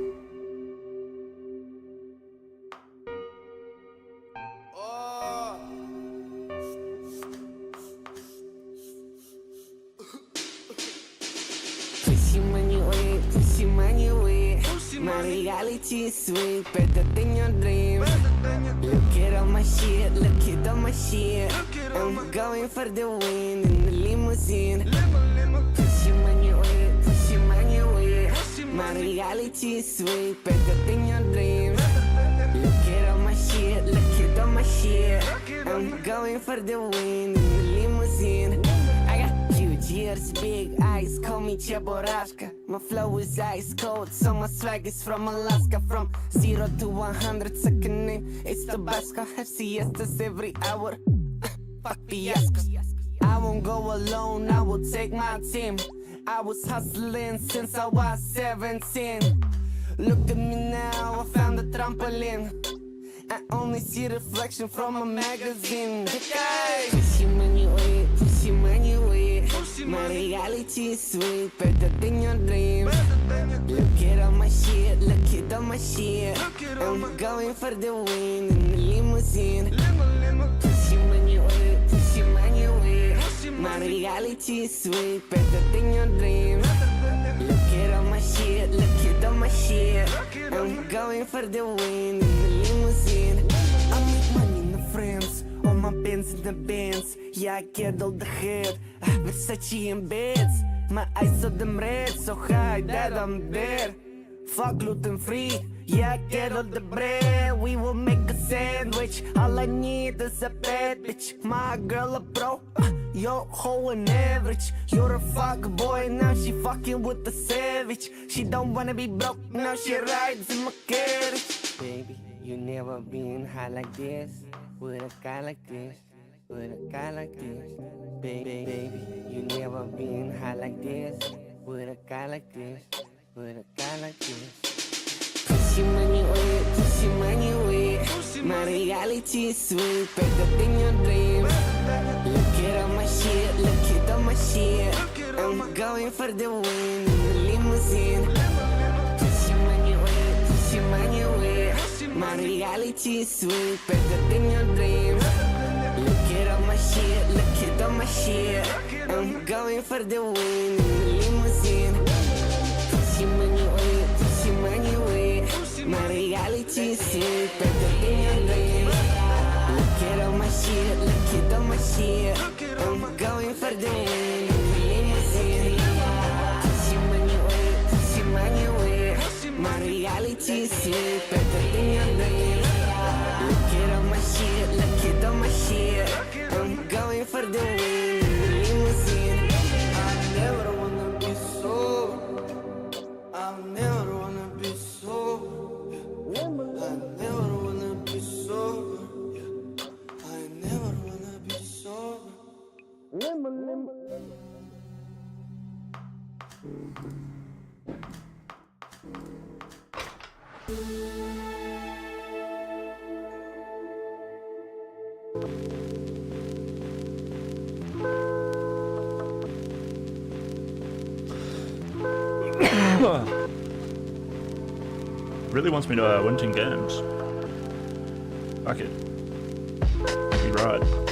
Pussy money way. My reality is sweet, better than your dream. Look at all my shit, look at all my shit. I'm going for the win in the limousine. Pussy money way. My reality is sweet, better than your dream. Look at all my shit, look at all my shit. I'm going for the win in the limousine. I got huge ears, big eyes, call me Cheborashka. My flow is ice cold, so my swag is from Alaska. From 0 to 100 second name, it's Tabasco. Have siestas every hour, fuck fiascos. I won't go alone, I will take my team. I was hustling since I was 17. Look at me now, I found a trampoline. I only see reflection from a magazine. Pussy money way. My reality is sweet, better than your dream. Look at all my shit, look at all my shit. I'm going for the win in the limousine. Pussy money way. My reality is sweet, better than your dream. Look at all my shit, look at all my shit. I'm going for the win in the limousine. I make money in the friends, all my pins in the bins. Yeah, I get all the head, Versace in beds. My eyes are them red, so high that I'm dead. Fuck gluten free, yeah, I get all the bread. We will make a sandwich, all I need is a bad bitch. My girl a pro, your hoe an average. You're a fuck boy, now she fucking with the savage. She don't wanna be broke, now she rides in my carriage. Baby, you never been high like this, with a guy like this, with a guy like this. Baby, you never been high like this, with a guy like this, with a guy like this. Pussy money way. My reality is sweet, better than your dream. Look at all my shit, look at all my shit. I'm going for the win in the limousine. Pussy money way. My reality is sweet, better than your dream. Look at all my shit, look at all my shit. I'm going for the win in the limousine. Pussy money way. My reality is sweet, better than your dream. Look at all my shit, look at all my shit. I'm going for the win in the limousine. Pussy money way. My reality is sweet, better than your dream. Look at all my shit, look at all my shit. I'm going for the win in the limousine. I never wanna be sober. I never wanna be sober. I never wanna be sober. I never wanna be sober. Really wants me to win 10 games. Fuck it. You ride.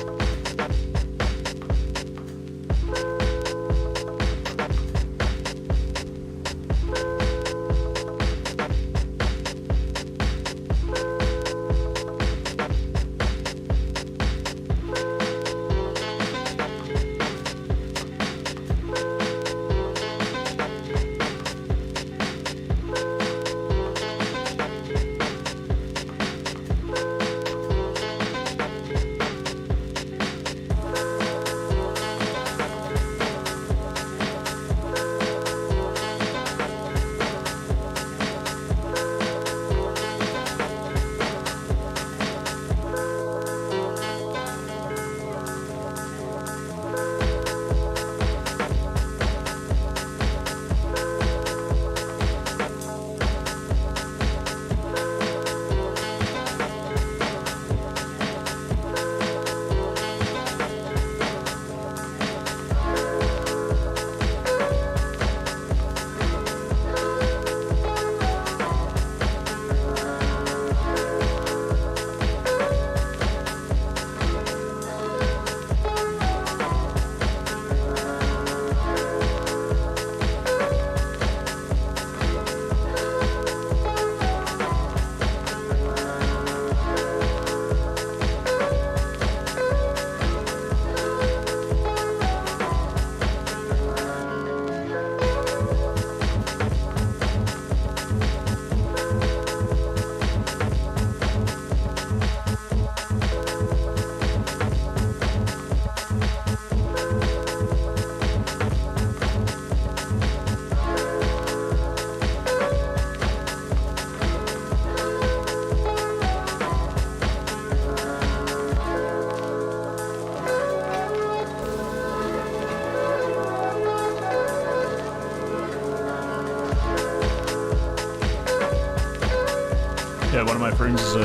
Yeah, one of my friends is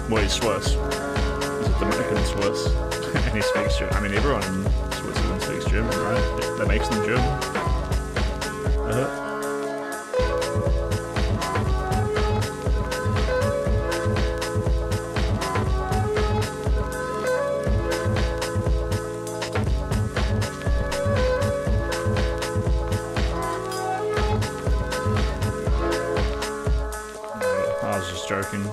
well, he's Swiss. He's a Dominican Swiss. And he speaks German. I mean, everyone in Switzerland speaks German, right? That makes them German. I was just joking.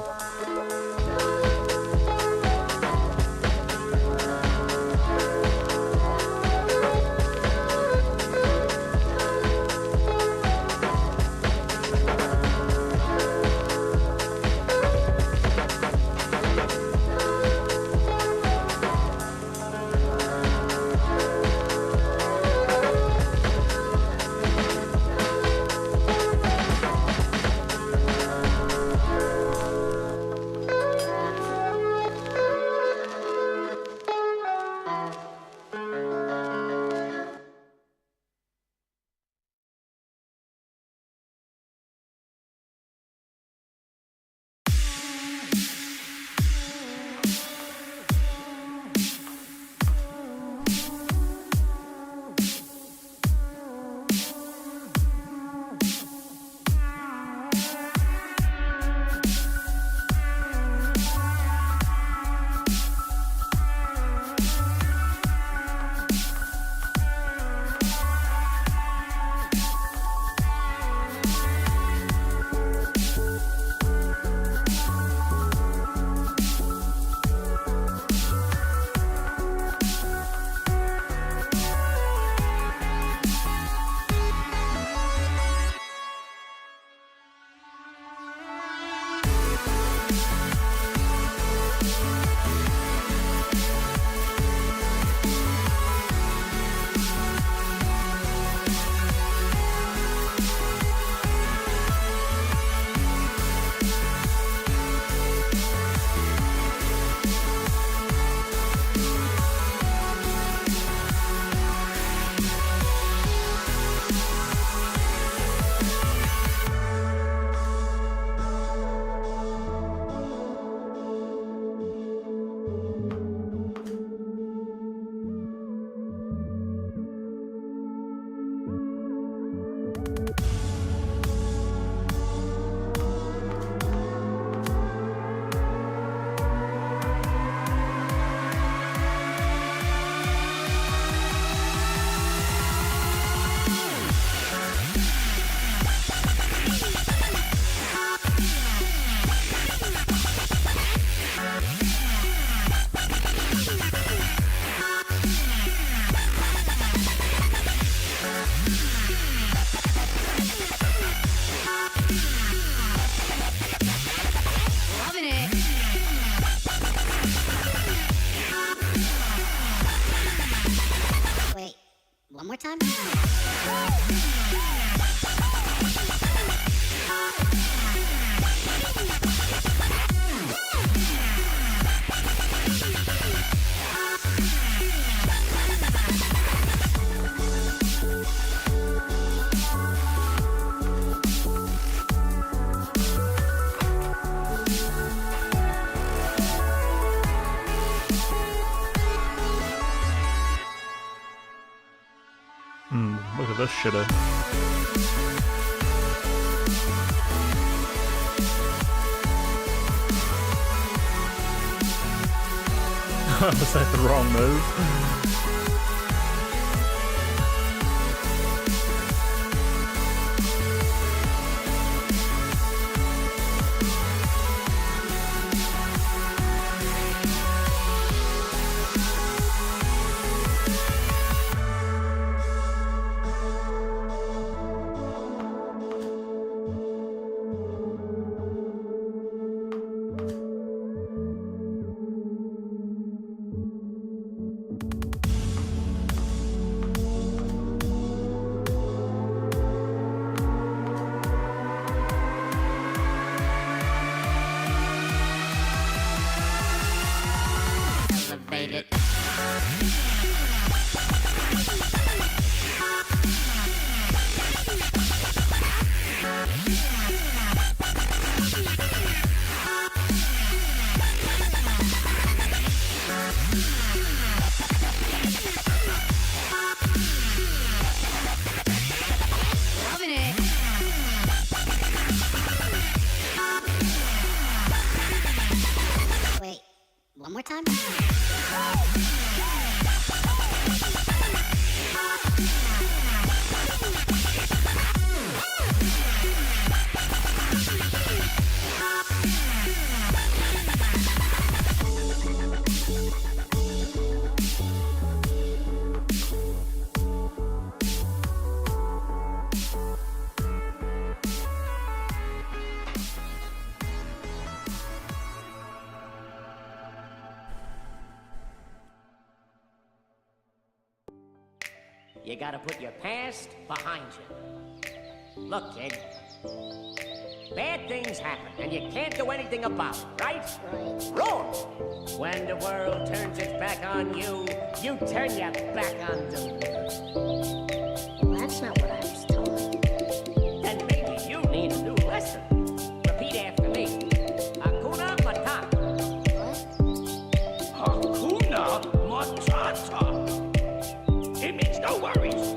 time? Look at this shitter. Was that the wrong move? Elevate it. Loving it. Wait, one more time? You gotta put your past behind you. Look, kid. Bad things happen, and you can't do anything about it, right? Wrong! When the world turns its back on you, you turn your back on them. Well, that's not what I was told. Then maybe you need a new lesson. Repeat after me. Hakuna Matata. Hakuna Matata. It means no worries.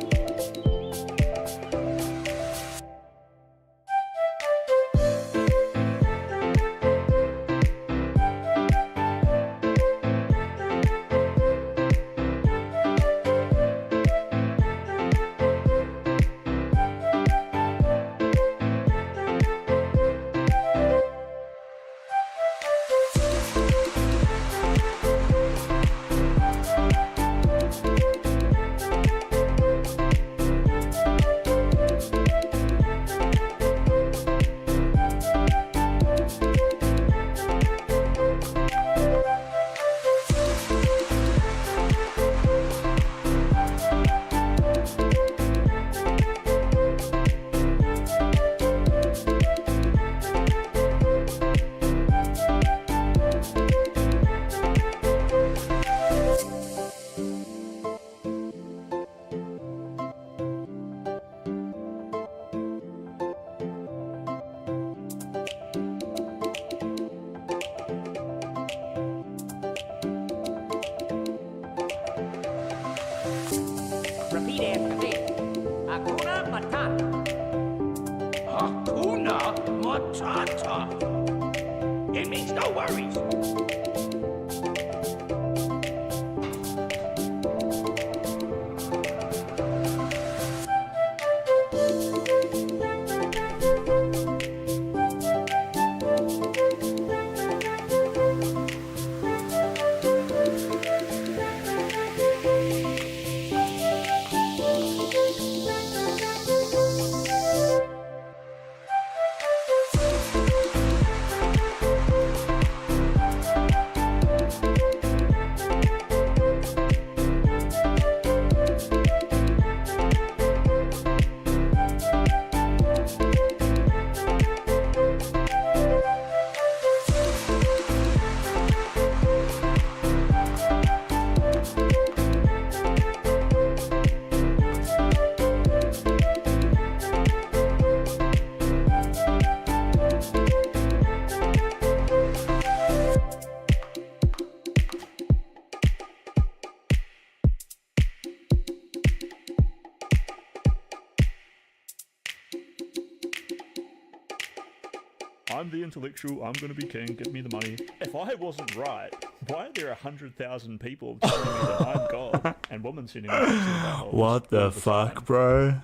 I'm the intellectual, I'm gonna be king, give me the money. If I wasn't right, why are there 100,000 people telling me that I'm God and women sending me pictures of buttholes What all the fuck, time? bro?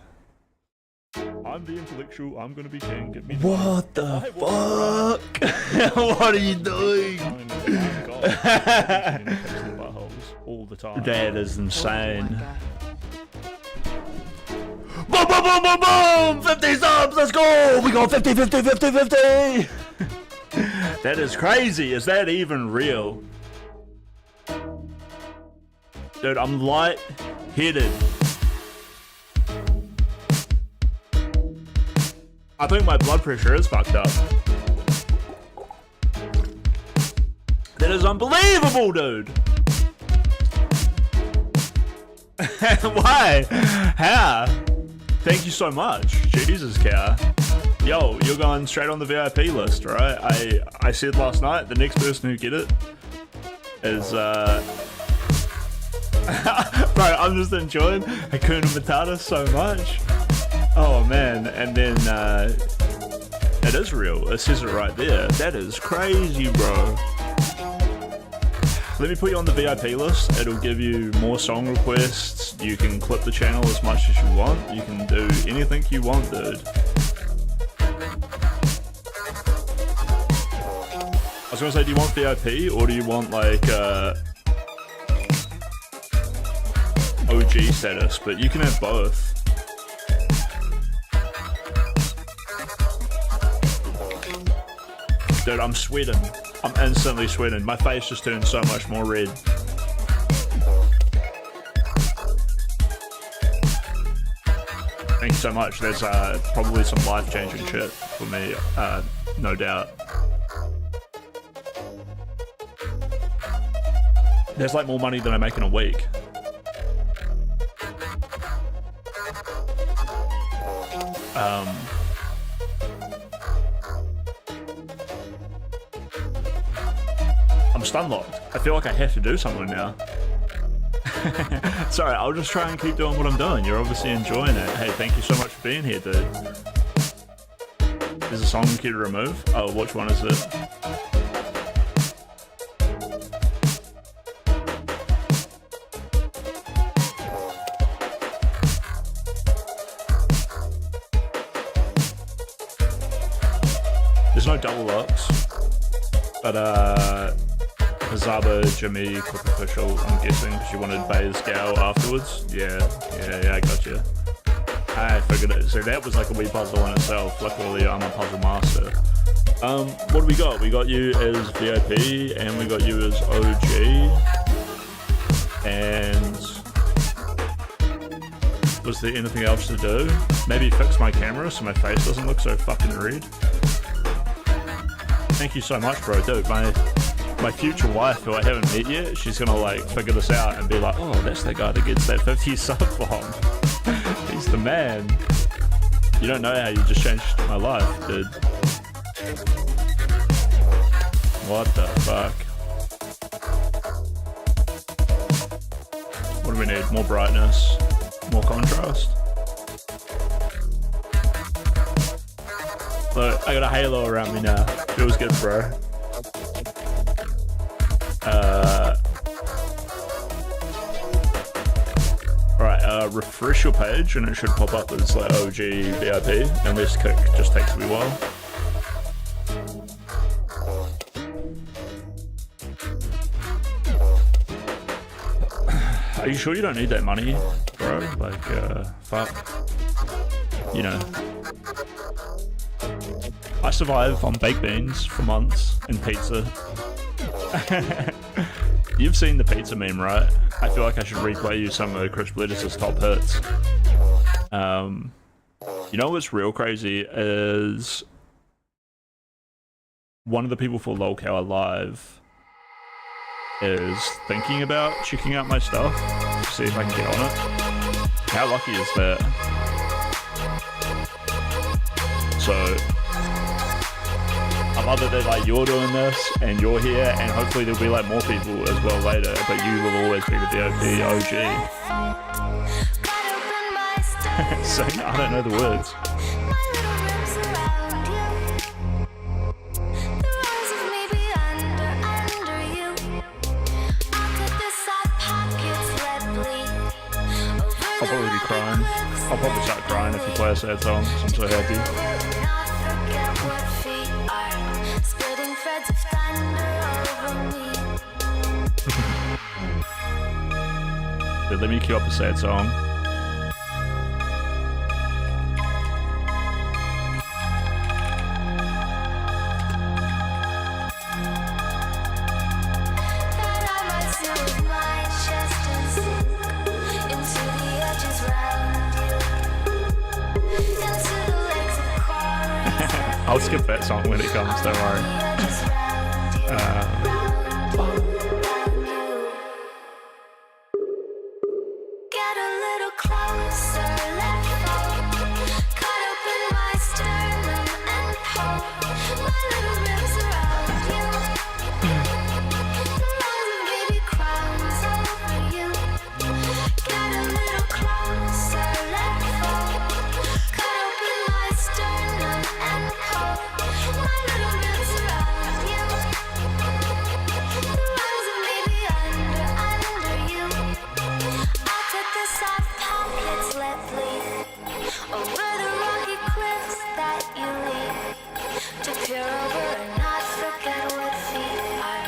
I'm the intellectual, I'm gonna be king, give me the What the money. If I wasn't fuck? right, What are you doing? telling me that I'm God and sending me pictures of buttholes all the time. That is insane. Boom, boom, boom, boom, boom! 50 subs, let's go! We got 50, 50, 50, 50! That is crazy. Is that even real? Dude, I'm light-headed. I think my blood pressure is fucked up. That is unbelievable, dude. Why? How? Thank you so much. Jesus, Cow. Yo, you're going straight on the VIP list, right? I said last night, the next person who get it is, bro, I'm just enjoying Hakuna Matata so much. Oh, man. And then, it is real. It says it right there. That is crazy, bro. Let me put you on the VIP list. It'll give you more song requests. You can clip the channel as much as you want. You can do anything you want, dude. I was gonna say, do you want VIP or do you want like OG status? But you can have both. Dude, I'm sweating. I'm instantly sweating. My face just turned so much more red. Thank you so much. There's probably some life-changing shit for me, no doubt. There's like more money than I make in a week. I'm stun locked. I feel like I have to do something now. Sorry, I'll just try and keep doing what I'm doing. You're obviously enjoying it. Hey, thank you so much for being here, dude. There's a song key to remove. Oh, which one is it? There's no double locks, but Hazaba, Jimmy, Clip Official, I'm guessing, because you wanted Bay's Gal afterwards. Yeah, I got you. I figured it. So that was like a wee puzzle in itself. Luckily, I'm a puzzle master. What do we got? We got you as VIP, and we got you as OG. And was there anything else to do? Maybe fix my camera so my face doesn't look so fucking red. Thank you so much, bro. Dude, my future wife, who I haven't met yet, she's gonna like figure this out and be like, oh, that's the guy that gets that 50 sub bomb. He's the man. You don't know how you just changed my life, dude. What the fuck? What do we need? More brightness, more contrast. Look, I got a halo around me now. Feels good, bro. Alright, refresh your page and it should pop up as like OG VIP, unless Kick just takes a wee while. Are you sure you don't need that money, bro? Like, fuck. You know. I survive on baked beans for months and pizza. You've seen the pizza meme, right? I feel like I should replay you some of Chris Bledis' top hits. You know what's real crazy is one of the people for LolCow Alive is thinking about checking out my stuff to see if I can get on it. How lucky is that? So I love that like you're doing this and you're here, and hopefully there'll be like more people as well later, but you will always be the VIP OG. Sing, I don't know the words. I'll probably be crying. I'll probably start crying if you play a sad song, 'cause I'm so happy. Dude, let me cue up a sad song. I'll skip that song when it comes, don't worry. Get a little closer, let go. Cut open my sternum and pull my little ribs around you. Rolling baby crowns over you. Get a little closer, let go. Cut open my sternum and pull my little ribs around you. Rising baby under you. I'll take the soft pockets, let bleed over the rocky cliffs that you lead to peer over and not forget what feet are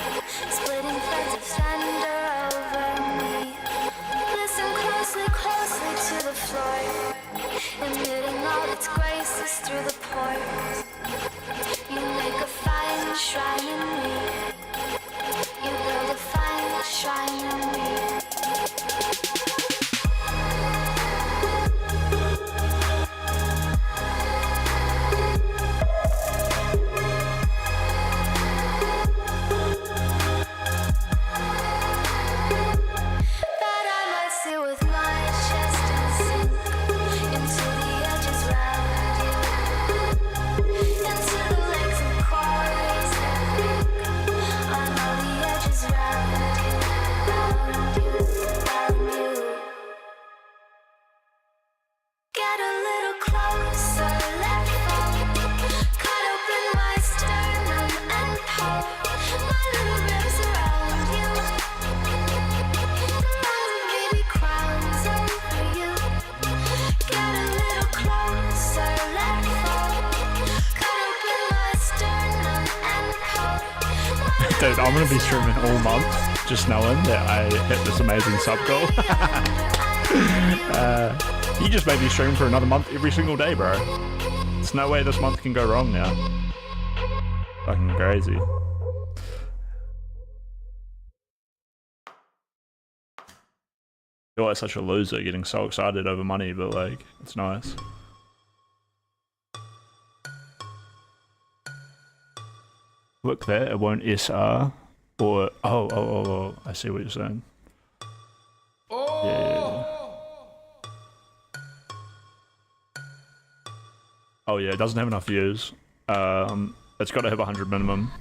splitting threads of thunder over me. Listen closely, closely to the floor, emitting all its graces through the pores. You make a fine shrine in me. You build a fine shrine in me. That I might sit with my chest and sink into the edges round you, into the legs and quarries that leak on all the edges round you, round you, round you. Get a little closer, let go. Cut open my sternum and pull my little ribs around you. Rising baby crowns over you. Get a little closer, let go. Cut open my sternum and pull my Dude, I'm gonna be streaming all month, just knowing that I hit this amazing sub goal. You just made me stream for another month every single day, bro. There's no way this month can go wrong now. Fucking crazy. I feel like such a loser getting so excited over money, but like, it's nice. Look there, it won't SR or oh, I see what you're saying. Yeah. Oh yeah, it doesn't have enough views. It's got to have 100 minimum.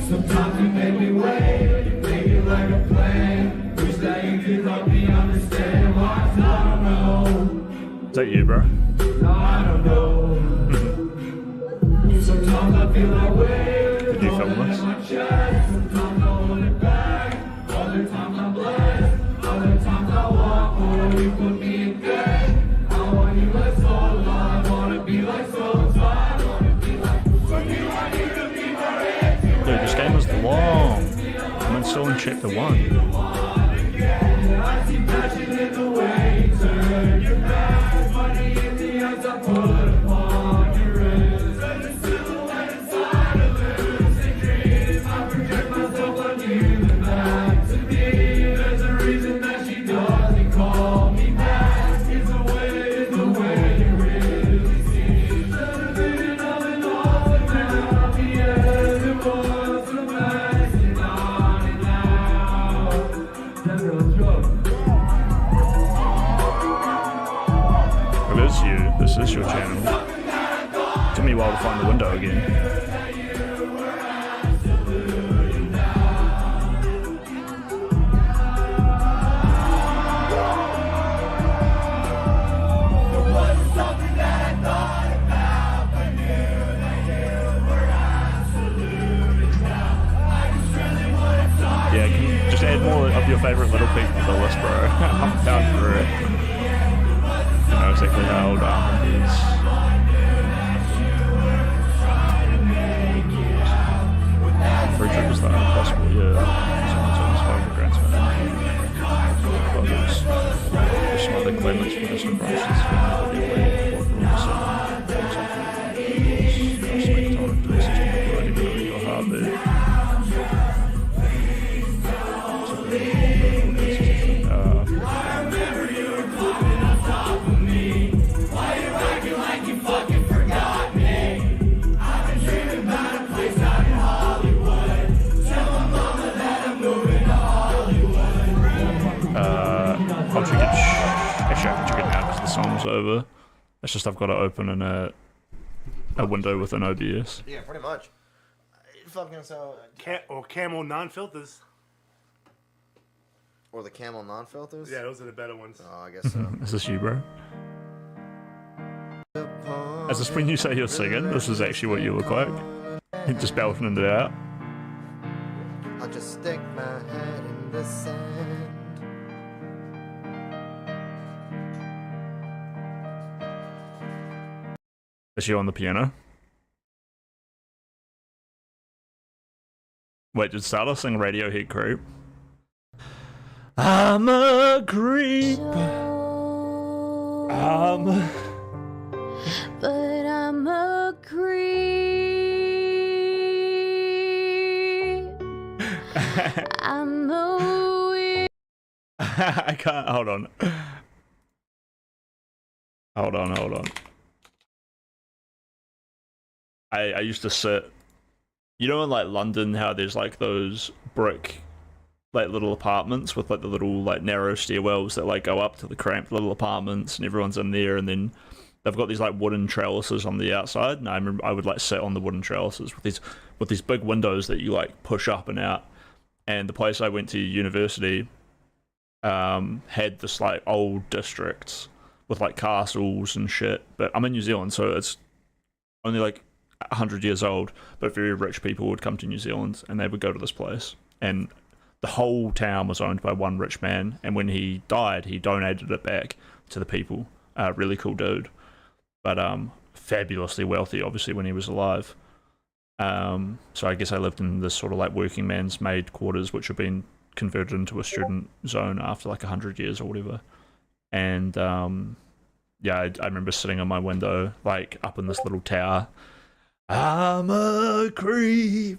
Sometimes you make me wait, you make it like a plan. Wish that you could help me understand why I don't know. Is that you, bro? No, I don't know. Sometimes I feel that way. Did you film this? Sometimes I hold it back. Other times I'm blessed. Other times I walk or you put me in debt. I want you like so long. I wanna be like so tired. I wanna be like for you. I need to be more into. Dude, this game is long. I'm still in chapter 1. I see passion in the way you turn your back. Money in is you. This is your channel. Took me a while to find the window again. Yeah, can you just add more of your favourite little people to the list, bro? I'm down for it. I know exactly how old Armand is. Frederick is the only possible, yeah. Someone's favourite grandson. There's some other claimants for this branches. I'll check it. Actually, I can check it now because the song's over. It's just I've got to open in a window within OBS. Yeah, pretty much. Fucking so. Or camel non-filters. Or the camel non-filters? Yeah, those are the better ones. Oh, I guess so. Is this you, bro? Is this when you say you're singing? This is actually what you look like. Just belting it out. I'll just stick my head in the sand. Is she on the piano? Wait, did Starla sing Radiohead Creep? I'm a creep. But I'm a creep. I'm a weird. I can't. Hold on. Hold on. I used to sit. You know, in like London, how there's like those brick, like little apartments with like the little like narrow stairwells that like go up to the cramped little apartments, and everyone's in there, and then they've got these like wooden trellises on the outside. And I remember I would like sit on the wooden trellises with these big windows that you like push up and out. And the place I went to university had this like old districts with like castles and shit. But I'm in New Zealand, so it's only like 100 years old, but very rich people would come to New Zealand and they would go to this place, and the whole town was owned by one rich man, and when he died he donated it back to the people. Really cool dude, but fabulously wealthy obviously when he was alive. So I guess I lived in this sort of like working man's made quarters, which have been converted into a student zone after like 100 years or whatever. And yeah, I remember sitting on my window like up in this little tower. I'm a creep.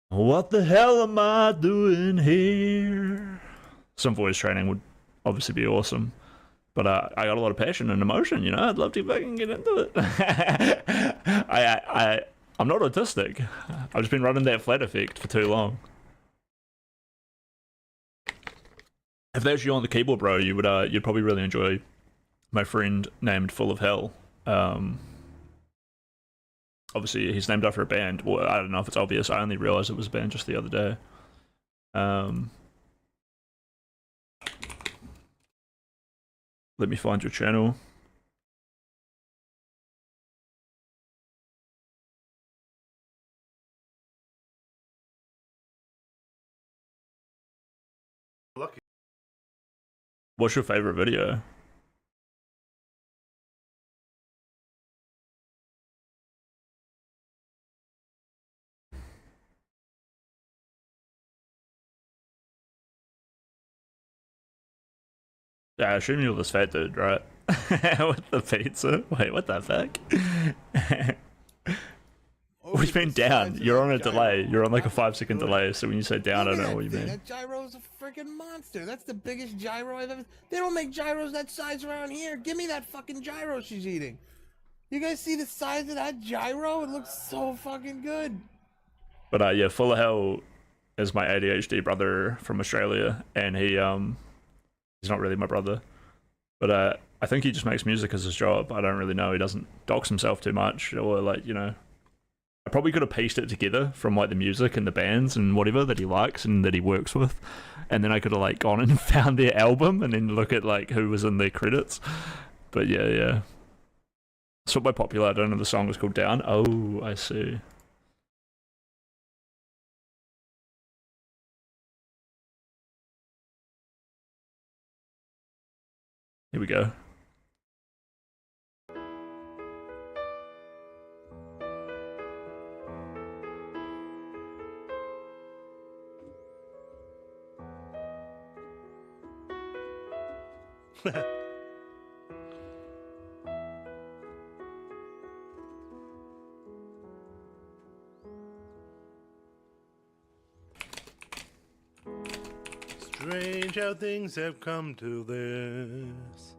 What the hell am I doing here? Some voice training would obviously be awesome, but I got a lot of passion and emotion. You know, I'd love to fucking get into it. I'm not autistic. I've just been running that flat effect for too long. If that's you on the keyboard, bro, you'd probably really enjoy my friend named Full of Hell. Obviously, he's named after a band. Well, I don't know if it's obvious. I only realized it was a band just the other day. Let me find your channel. Lucky. What's your favorite video? Yeah, I assume you're this fat dude, right? With the pizza? Wait, what the fuck? What do you mean down? You're on a delay. You're on like a 5-second delay, so when you say down, I don't know what you mean. That gyro is a freaking monster. That's the biggest gyro I've ever... They don't make gyros that size around here. Give me that fucking gyro she's eating. You guys see the size of that gyro? It looks so fucking good. But yeah, Full of Hell is my ADHD brother from Australia, and he's not really my brother. But I think he just makes music as his job. I don't really know. He doesn't dox himself too much, or like, you know. I probably could have pieced it together from like the music and the bands and whatever that he likes and that he works with, and then I could have like gone and found their album and then look at like who was in their credits. But yeah. It's not by popular. I don't know. The song was called Down. Oh, I see. Here we go. Strange how things have come to this.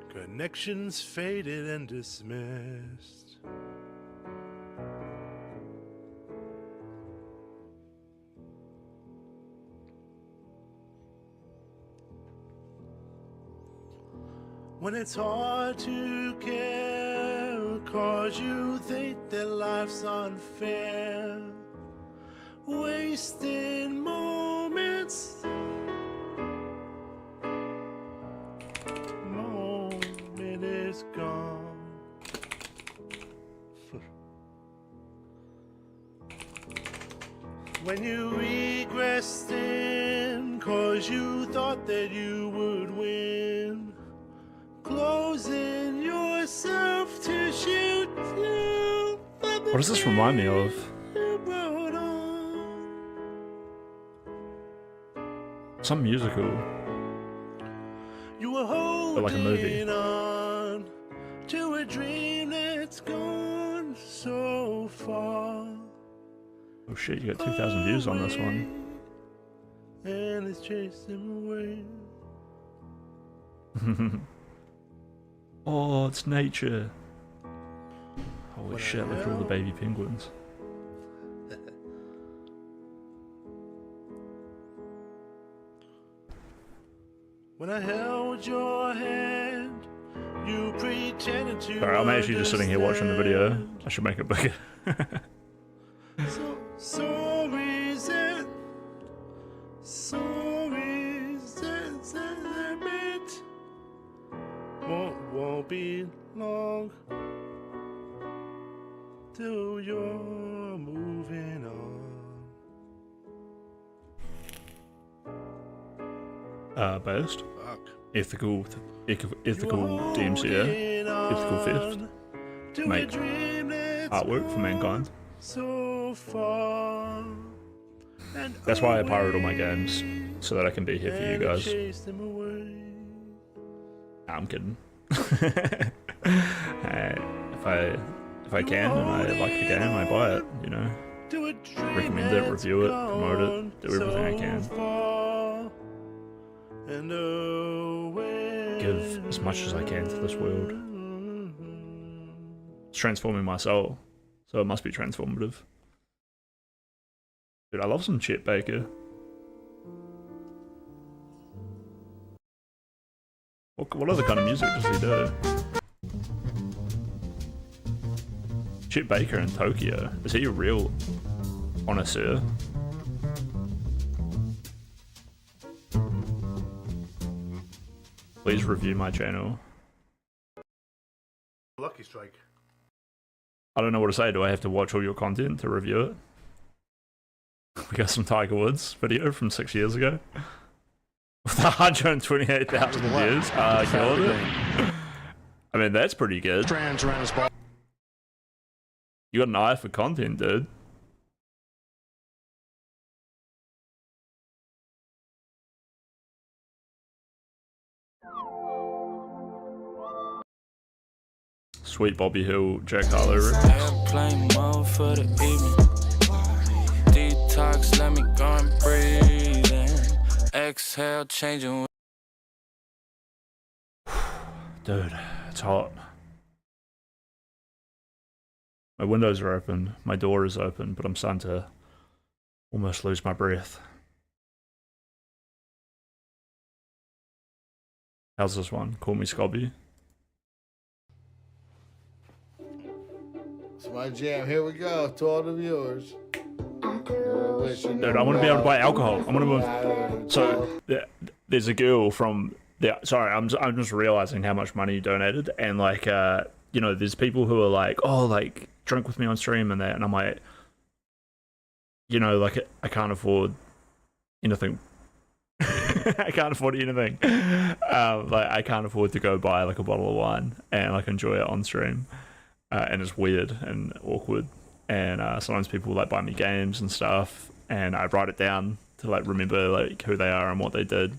Connections faded and dismissed. When it's hard to care, cause you think that life's unfair, wasting moments. Moment is gone. When you regressing, cause you thought that you would win, closing yourself to shoot you. What does this remind me of? Some musical. You were But like a movie. holding on to a dream that's gone so far, Oh shit, you got 2,000 views on this one. and it's chasing away. Oh, it's nature. Holy shit, look at all the baby penguins. When I held your hand, you pretended to. Alright, I'm actually just sitting here watching the video. I should make it bigger. So resent, it won't be long till you're moving on. Based. Fuck. Ethical DMCA. Ethical theft. Make artwork for mankind. So far. That's why I pirate all my games, so that I can be here for you guys. Nah, I'm kidding. If I can and I like the game, I buy it, you know. Recommend it, review it, promote it, do everything I can. Give as much as I can to this world. It's transforming my soul, so it must be transformative. Dude, I love some Chet Baker. What other kind of music does he do? Chet Baker in Tokyo. Is he a real connoisseur? Please review my channel. Lucky strike. I don't know what to say. Do I have to watch all your content to review it? We got some Tiger Woods video from 6 years ago. With 128,000 views. Killed it. I mean, that's pretty good. You got an eye for content, dude. Sweet Bobby Hill, Jack Harlow remix. Airplane mode for the evening. Detox, let me go and breathe in. Exhale, changing. Dude, it's hot. My windows are open, my door is open, but I'm starting to almost lose my breath. How's this one? Call Me Scobby. It's my jam. Here we go to all the viewers. Dude, I want to be able to buy alcohol. I want to. So there's a girl from. Sorry, I'm just realizing how much money you donated, and like, you know, there's people who are like, oh, like drink with me on stream and that, and I'm like, you know, like I can't afford anything. I can't afford anything. Like I can't afford to go buy like a bottle of wine and like enjoy it on stream, and it's weird and awkward. And sometimes people like buy me games and stuff, and I write it down to like remember like who they are and what they did.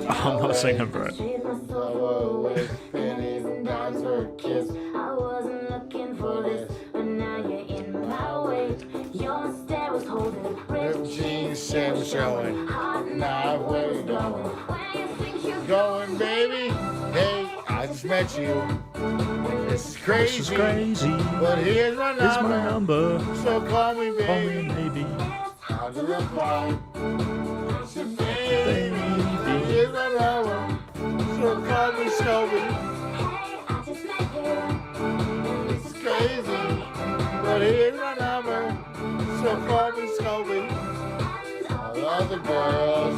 I'm not singing, bro. I wasn't looking for this, but now you're in my way. Your stare was holding, ripped jeans, Sam showing. Now where you going? Where you think you're going, baby? Hey, I just met you. This is crazy. But here's my number. So call me, baby. How to reply? It's your baby. Here's my number. So call me, Scobie. It's crazy. But here's my number. So call me, Scobie. All other girls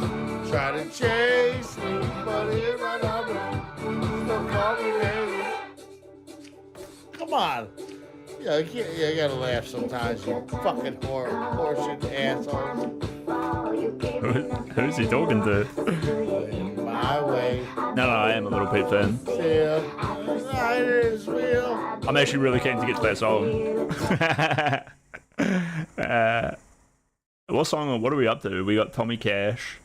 try to chase me, but here's my number. So call me, baby. Come on. Yeah, you gotta laugh sometimes, you fucking horseshit assholes. Who's he talking to? My way. No, I am a Little Peep fan. Yeah, it is real. I'm actually really keen to get to that song. What song? What are we up to? We got Tommy Cash,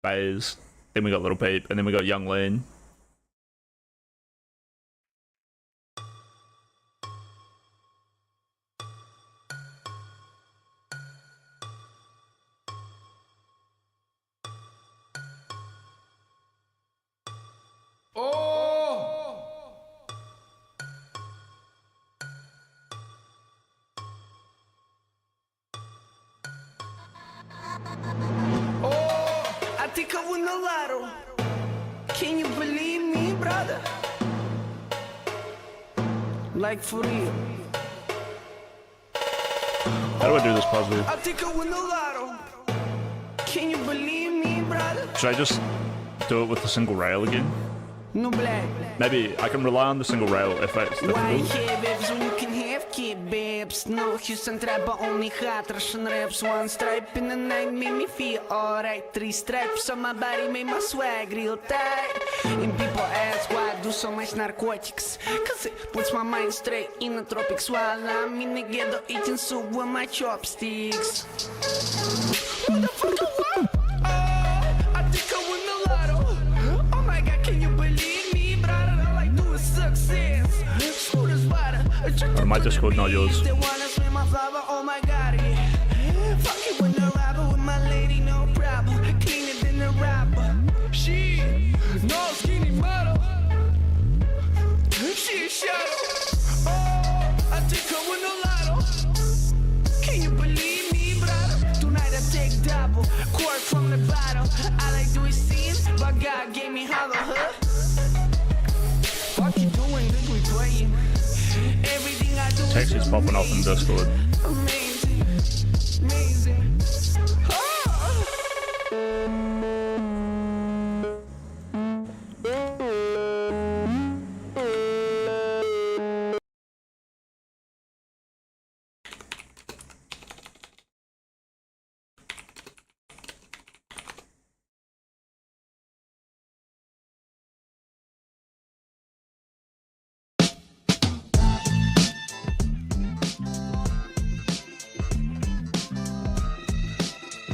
Baze, then we got Little Peep, and then we got Young Lean. I think I won the lotto. Can you believe me, brother? Like for real. How do I do this puzzle? I think I won the lotto. Can you believe me, brother? Should I just do it with the single rail again? No black. Maybe I can rely on the single rail if that's Why difficult. here, babes, when you can have kid, babes? No Houston trap, but only hot Russian raps. One stripe in the night made me feel alright. 3 stripes on my body made my swag real tight. And people ask why I do so much narcotics. Cause it puts my mind straight in the tropics while I'm in the ghetto eating soup with my chopsticks. What the fuck you want? I think I won the lotto. Oh my god, can you believe me, brother? All I do is success. Smooth as butter. Or my Discord, not yours. They wanna swim my flower, oh my god, yeah. Fuck it with the rapper, with my lady, no problem. Cleaner than a rapper. She, no skinny model. She a shadow. Oh, I think I win the lotto. Can you believe me, brother? Tonight I take double, quart from the bottle. All I do is sin, but God gave me hollow, huh? What you doing, think we playing? Everything I do Text is popping off in Discord. amazing, amazing. Oh.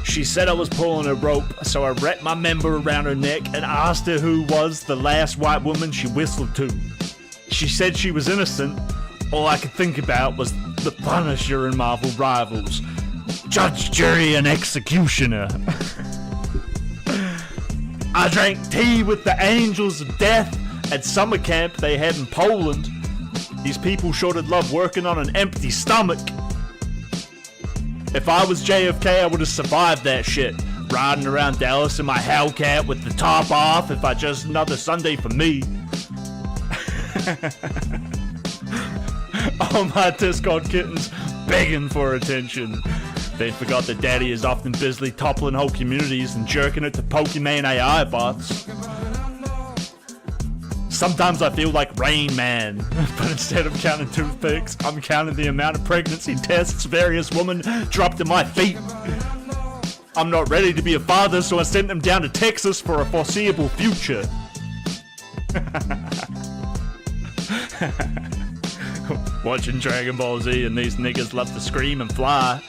She said I was pulling a rope, so I wrapped my member around her neck and asked her who was the last white woman she whistled to. She said she was innocent. All I could think about was the Punisher and Marvel Rivals. Judge, jury, and executioner. I drank tea with the angels of death at summer camp they had in Poland. These people sure did love working on an empty stomach. If I was JFK, I would have survived that shit. Riding around Dallas in my Hellcat with the top off, if I just another Sunday for me. All my Discord kittens begging for attention. They forgot that Daddy is often busily toppling whole communities and jerking it to Pokemon AI bots. Sometimes I feel like Rain Man, but instead of counting toothpicks, I'm counting the amount of pregnancy tests various women dropped at my feet. I'm not ready to be a father, so I sent them down to Texas for a foreseeable future. Watching Dragon Ball Z and these niggas love to scream and fly.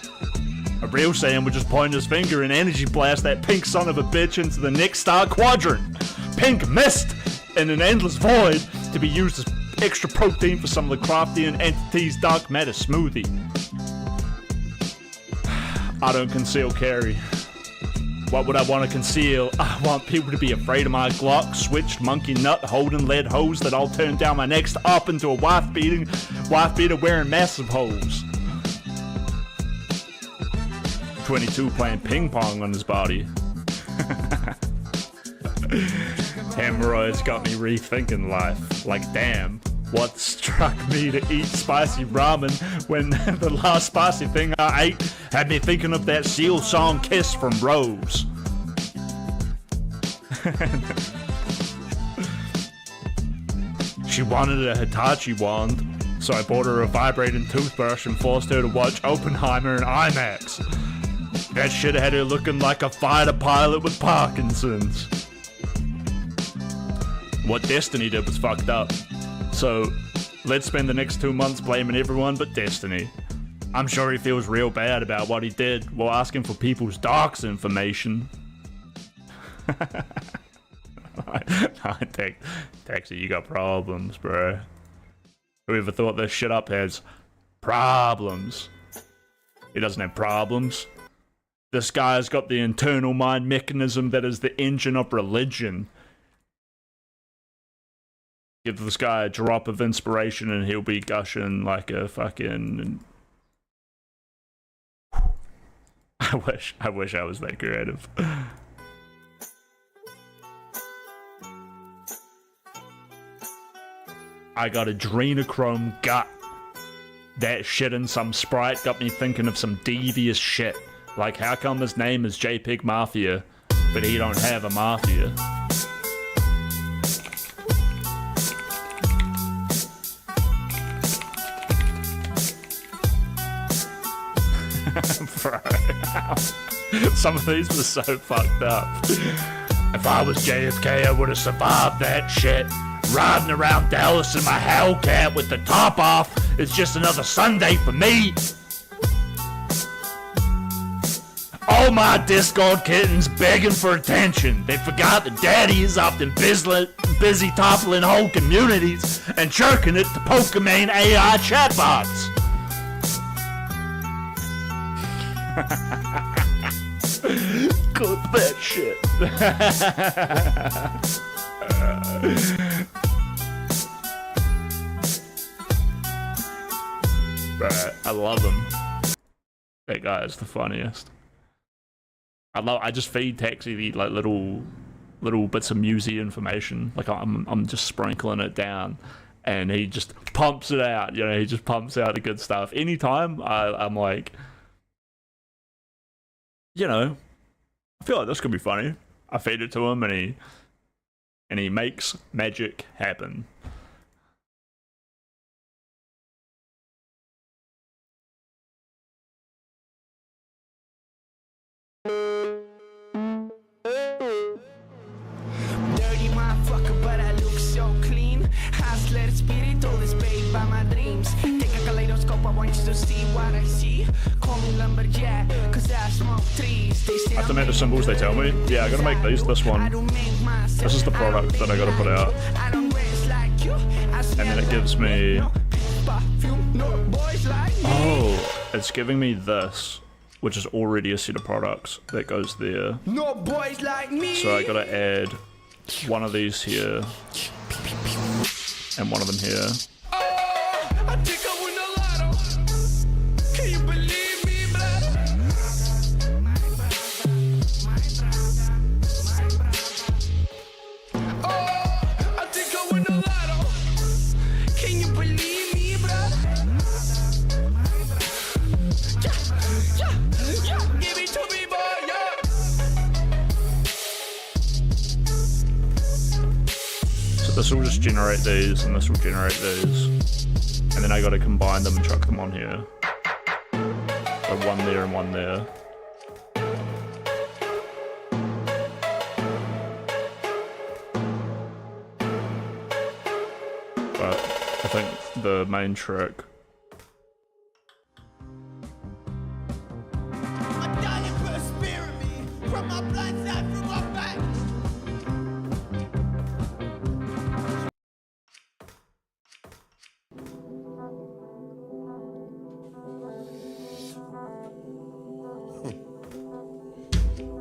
A real Saiyan would just point his finger and energy blast that pink son of a bitch into the next star quadrant. Pink mist in an endless void to be used as extra protein for some of the Craftian entity's dark matter smoothie. I don't conceal carry. What would I want to conceal? I want people to be afraid of my Glock, switched monkey nut, holding lead hose that I'll turn down my next up into a wife beater wearing massive holes. 22 playing ping pong on his body. Hemorrhoids got me rethinking life. Like, damn, what struck me to eat spicy ramen when the last spicy thing I ate had me thinking of that Seal song Kiss from Rose. She wanted a Hitachi wand, so I bought her a vibrating toothbrush and forced her to watch Oppenheimer in IMAX. That shit had her looking like a fighter pilot with Parkinson's. What Destiny did was fucked up. So, let's spend the next 2 months blaming everyone but Destiny. I'm sure he feels real bad about what he did while asking for people's docs information. Taxi, you got problems, bro. Whoever thought this shit up has problems. He doesn't have problems. This guy's got the internal mind mechanism that is the engine of religion. Give this guy a drop of inspiration and he'll be gushing like a fucking... I wish I was that creative. I got adrenochrome gut. That shit and some Sprite got me thinking of some devious shit. Like, how come his name is JPEG Mafia, but he don't have a mafia? Bro, some of these were so fucked up. If I was JFK, I would have survived that shit. Riding around Dallas in my Hellcat with the top off is just another Sunday for me. All my Discord kittens begging for attention. They forgot that Daddy is often busy toppling whole communities and jerking it to Pokemon AI chatbots. Clip that shit. Right, I love him. That guy is the funniest. I just feed Taxi the like little bits of musy information. Like I'm just sprinkling it down, and he just pumps it out. You know, he just pumps out the good stuff. Anytime I'm like, you know, I feel like this could be funny. I feed it to him, and he makes magic happen. Dirty motherfucker, but I look so clean. Hustler spirit, all is paid by my dreams. Take a kaleidoscope, I want you to see what I see. Call me lumberjack, cause I smoke trees. They say I have to make the symbols they tell me. Yeah, I gotta make this one. This is the product that I gotta put out. And then it gives me... Oh, it's giving me this, which is already a set of products that goes there. No boys like me. So I gotta add one of these here and one of them here. I think I win a lotto. Can you believe me, blood? this will just generate these, and this will generate these. And then I gotta combine them and chuck them on here. So one there and one there. But I think the main trick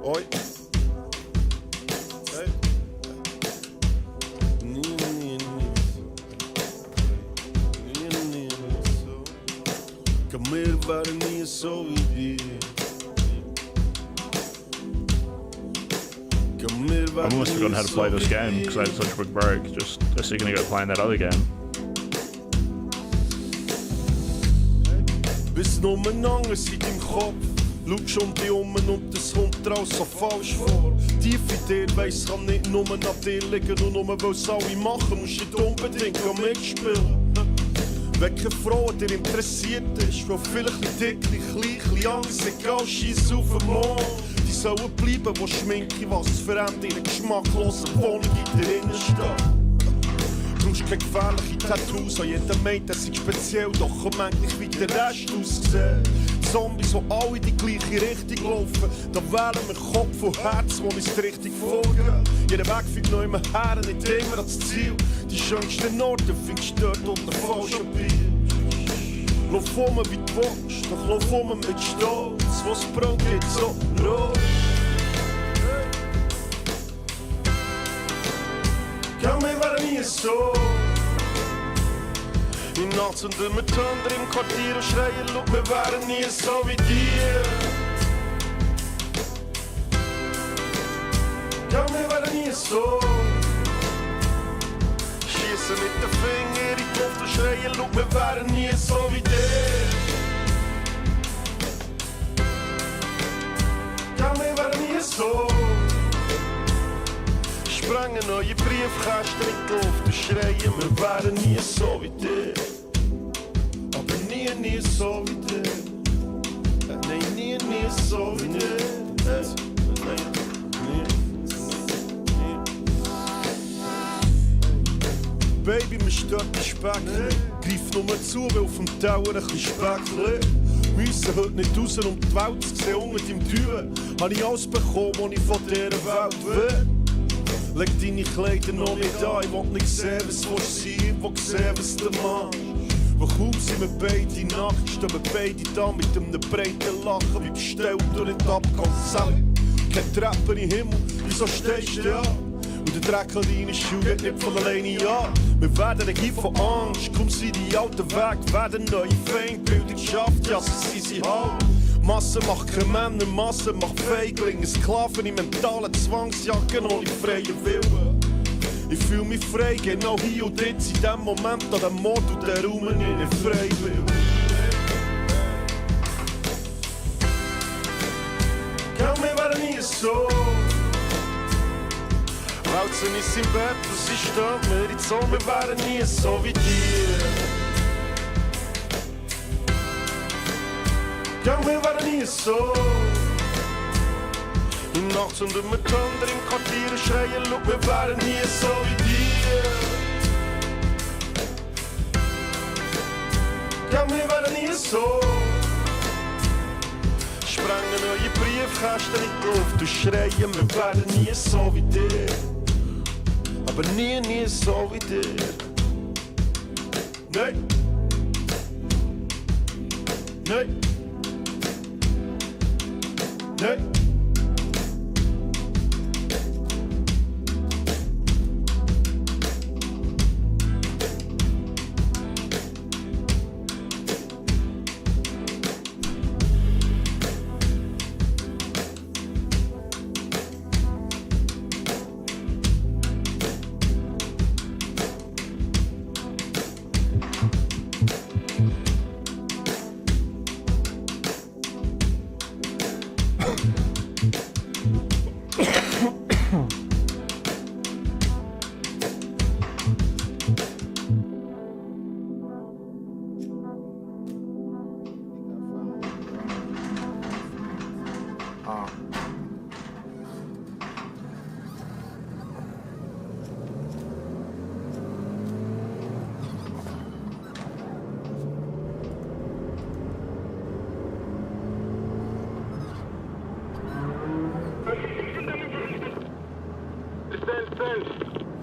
Oi. Hey. Come var ni så vid. I've almost forgotten how to play this game because I had such a big break. Just a second ago playing that other game. Bis numeinander sieht im Kopf. Schau schon die und das kommt raus so falsch vor. Tief in dir weiss, kann nicht nur nach dir liegen und nur weil es alle machen, musst du nicht unbedingt mitspielen. Wenn keine Frau dir interessiert ist, weil vielleicht ein Dickli, klein, Angst, egal, scheiss auf den Mond. Die sollen bleiben, wo Schminke was verändert in einer geschmacklosen Wohnung in der Innenstadt. Du brauchst keine gefährlichen Tattoos, an jeder meint, das ist speziell, doch komm eigentlich wie der Rest aussehen. Zombies, die alle in die gleiche Richtung laufen, da wählen wir Kopf und Herz, die uns die Richtung folgen. Jeder Weg führt noch immer her, nicht immer ans Ziel. Die schönsten Orte findest du dort unter falschen Bier. Lauf um wie du willst, doch lauf um mit Stolz, was brennt geht so rot. Komm, wir waren nie so. In Nacht sind wir mit Thunder im Quartier und schreien, look, wir waren nie so wie dir. Ja, wir waren nie so. Schießen mit den Fingern in die Luft und schreien, look, wir waren nie so wie dir. Ja, wir waren nie so. Sprangen neue Briefkästen in die Luft und schreien, wir waren nie so wie dir. Aber nie so wie dir. Nein, nie so wie dir. Baby, mir stört der Speck. Greif nur zu, weil auf dem Tower ein bisschen Speck liegt. Wir müssen heute nicht raus, um die Welt zu sehen. Unter deinem Tür habe ich alles bekommen, was ich von dieser Welt will. Leg deine Kleider noch nicht an, ich will nicht sehen, was du sein, ich will sehen, was du machst. Wo kaum sind wir beide nackt, stehen wir beide da mit einem breiten Lachen, wie bestellt und nicht abgekommen. Kein Treppen im Himmel, wieso stehst du an? Und der Dreck an deinen Schuhen geht nicht von alleine an. Wir werden ein Gift von Angst, komm sie die alten Weg, werden neue Feindbilder geschafft, ja, sie sind halt. Masse macht keine Männer, Masse macht Feiglinge, Sklaven in mentalen Zwangsjacken ohne freien Willen. Ich fühl mich frei, genau hier und jetzt, in dem Moment, an dem Mord und der Raum nicht frei will. Ja, wir waren nie so. Wälzen ist im Bett und sie steht mir in die Sonne, wir waren nie so wie dir. Ja, wir waren nie so. In Nacht sind wir mit Thunder im Quartier und schreien, look, wir waren nie so wie dir. Ja, wir waren nie so. Sprangen neue Briefkästen in die Luft und schreien, wir waren nie so wie dir. Aber nie so wie dir. Nein. Nein. Nein.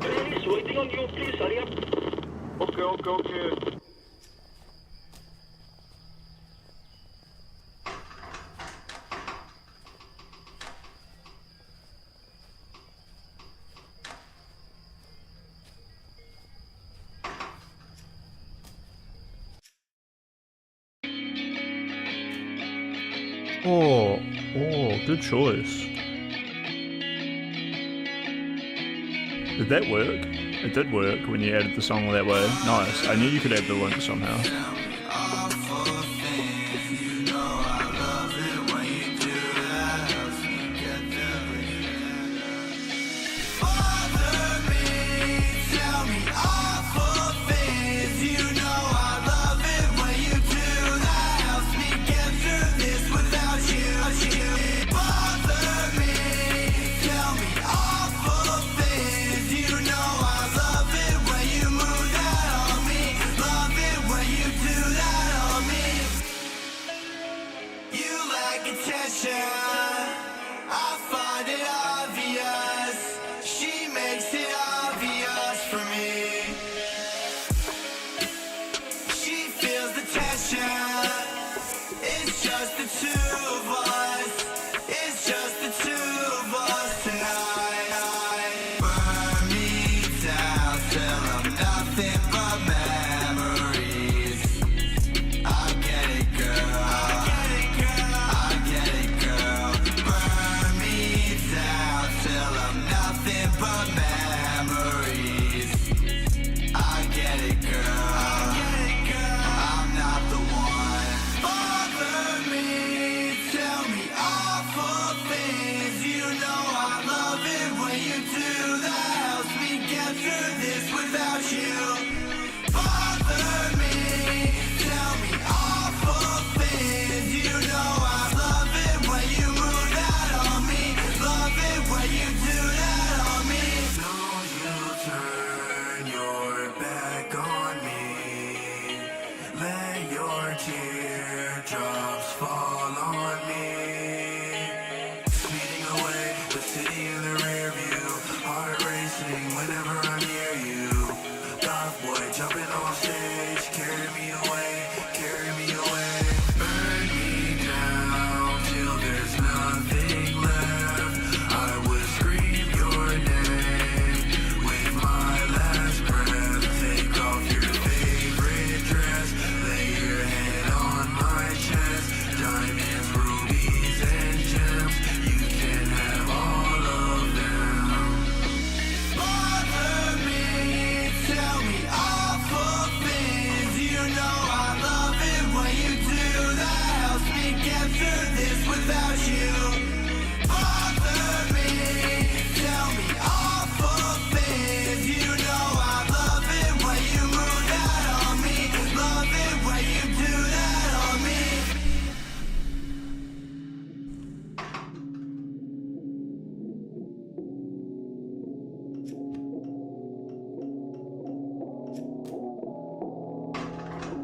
Dennis, waiting on you, please, hurry up. Okay. Oh, good choice. Did that work? It did work when you added the song that way. Nice. I knew you could add the link somehow.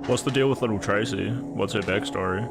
What's the deal with little Tracy? What's her backstory?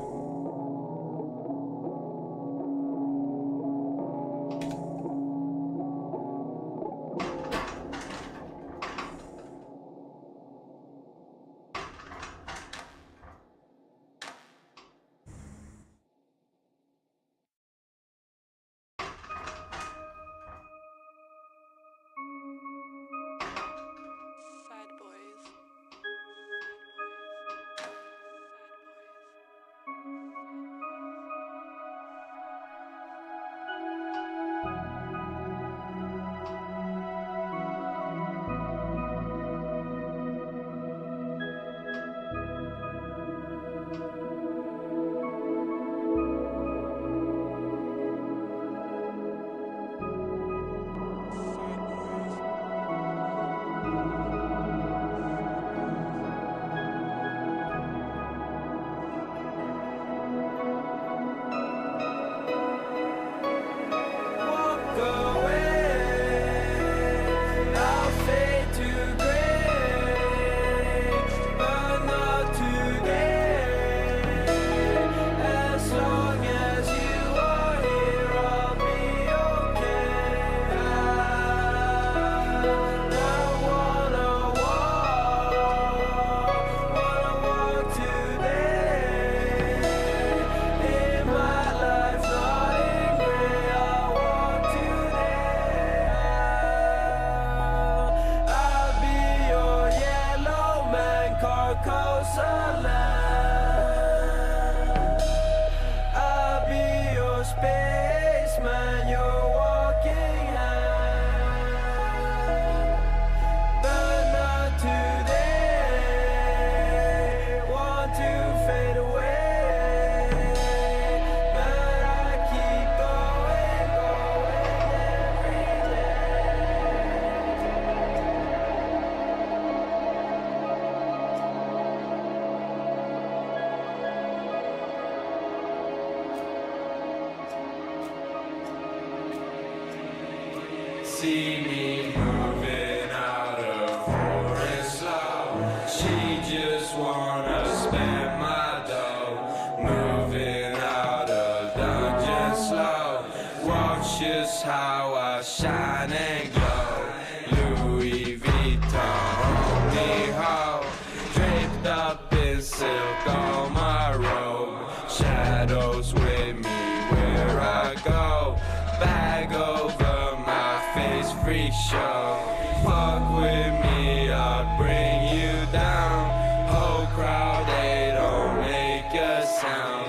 see me moving out of forest slow. She just wanna spend my dough. Moving out of dungeon slow. Watch just how I shine and glow. Louis Vuitton on me ho. Draped up in silk on my robe. Shadows with me where I go. Bag over my face, freak show. Fuck with me, I'll bring you down. Whole crowd, they don't make a sound.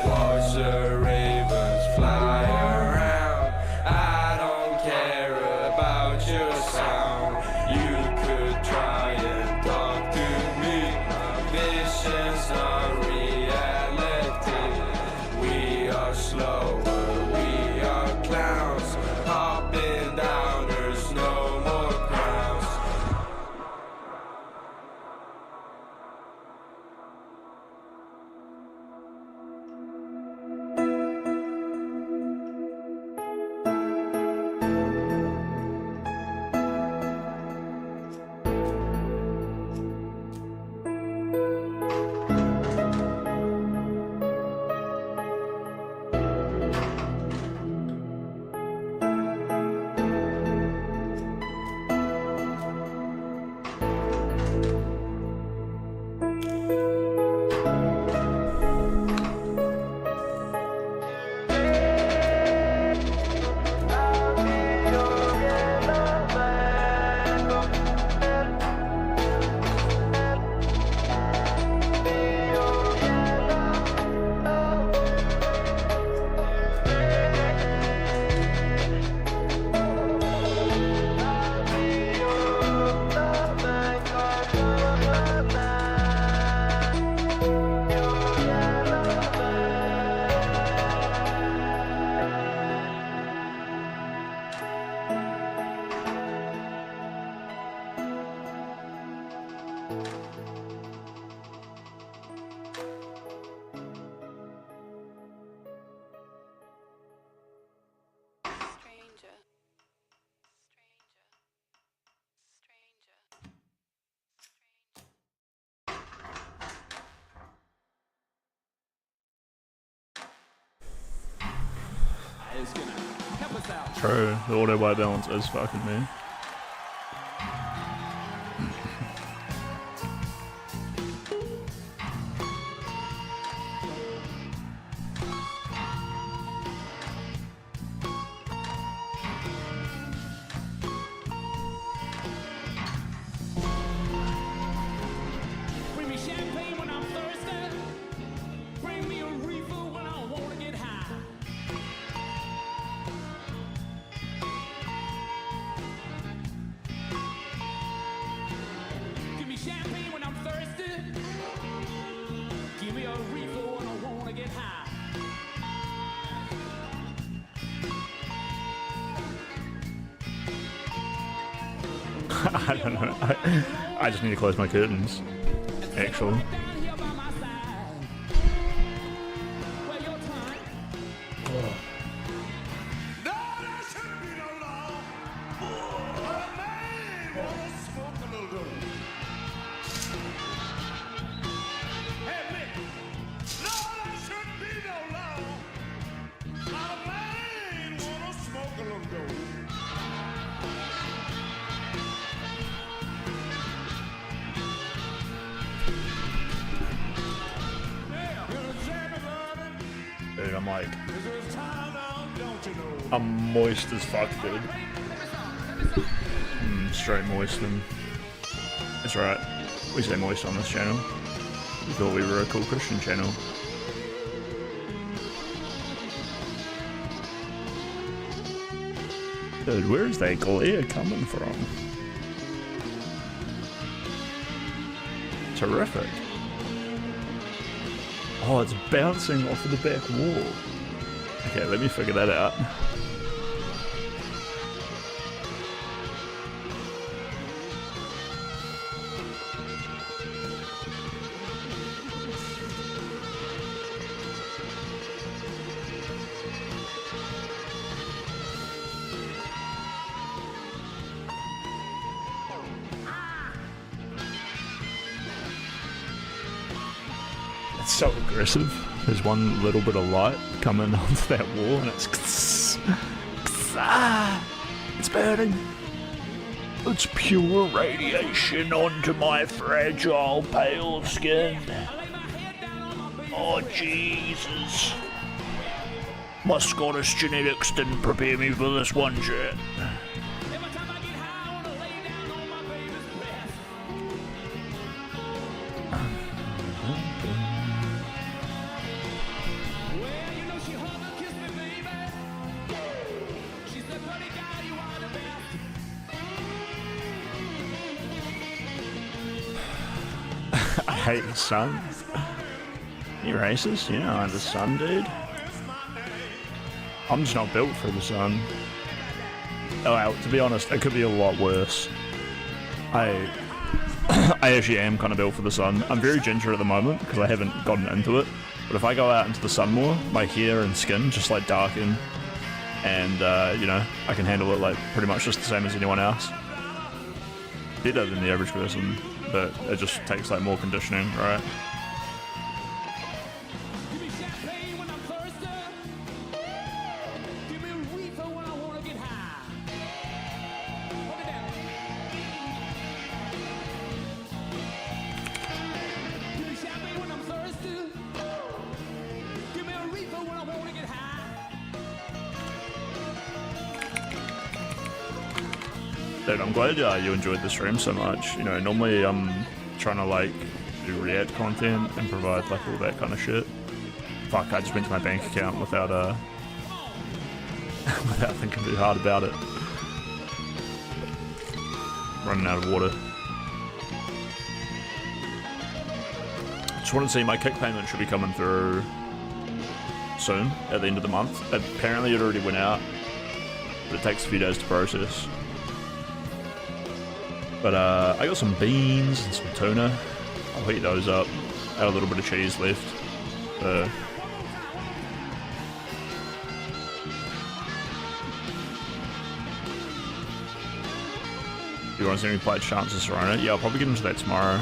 Watch the ravens fly around. I don't care about your sound. You could try and talk to me. My vision's not reality. We are slow, we are clowns. Popping down, there's no more crowns. True, the auto white balance is fucking me. Bring me champagne when I'm thirsty. Bring me a reefer when I wanna get high. Give me champagne when I'm thirsty. Give me a reefer when I wanna get high. I don't know. I just need to close my curtains. Actually. Dude, I'm like, I'm moist as fuck, dude. Straight moistening. That's right. We say moist on this channel. We thought we were a cool Christian channel. Dude, where's that glare coming from? Terrific. Oh, it's bouncing off of the back wall. Okay, let me figure that out. so aggressive. There's one little bit of light coming onto that wall and it's it's burning. It's pure radiation onto my fragile pale skin. Oh Jesus. My Scottish genetics didn't prepare me for this one shit. I hate the sun. You racist? You know I'm the sun, dude. I'm just not built for the sun. Oh, well, to be honest, it could be a lot worse. I actually am kind of built for the sun. I'm very ginger at the moment because I haven't gotten into it. But if I go out into the sun more, my hair and skin just like darken. And, you know, I can handle it like pretty much just the same as anyone else. Better than the average person, but it just takes like more conditioning, right? Dude, I'm glad you enjoyed the stream so much. You know, normally I'm trying to like do React content and provide like all that kind of shit. Fuck, I just went to my bank account without without thinking too hard about it. Running out of water. Just want to see my kick payment should be coming through soon at the end of the month. Apparently it already went out, but it takes a few days to process. But I got some beans and some tuna. I'll heat those up. Add a little bit of cheese left. You want to see me play Chance of Serona? Yeah, I'll probably get into that tomorrow.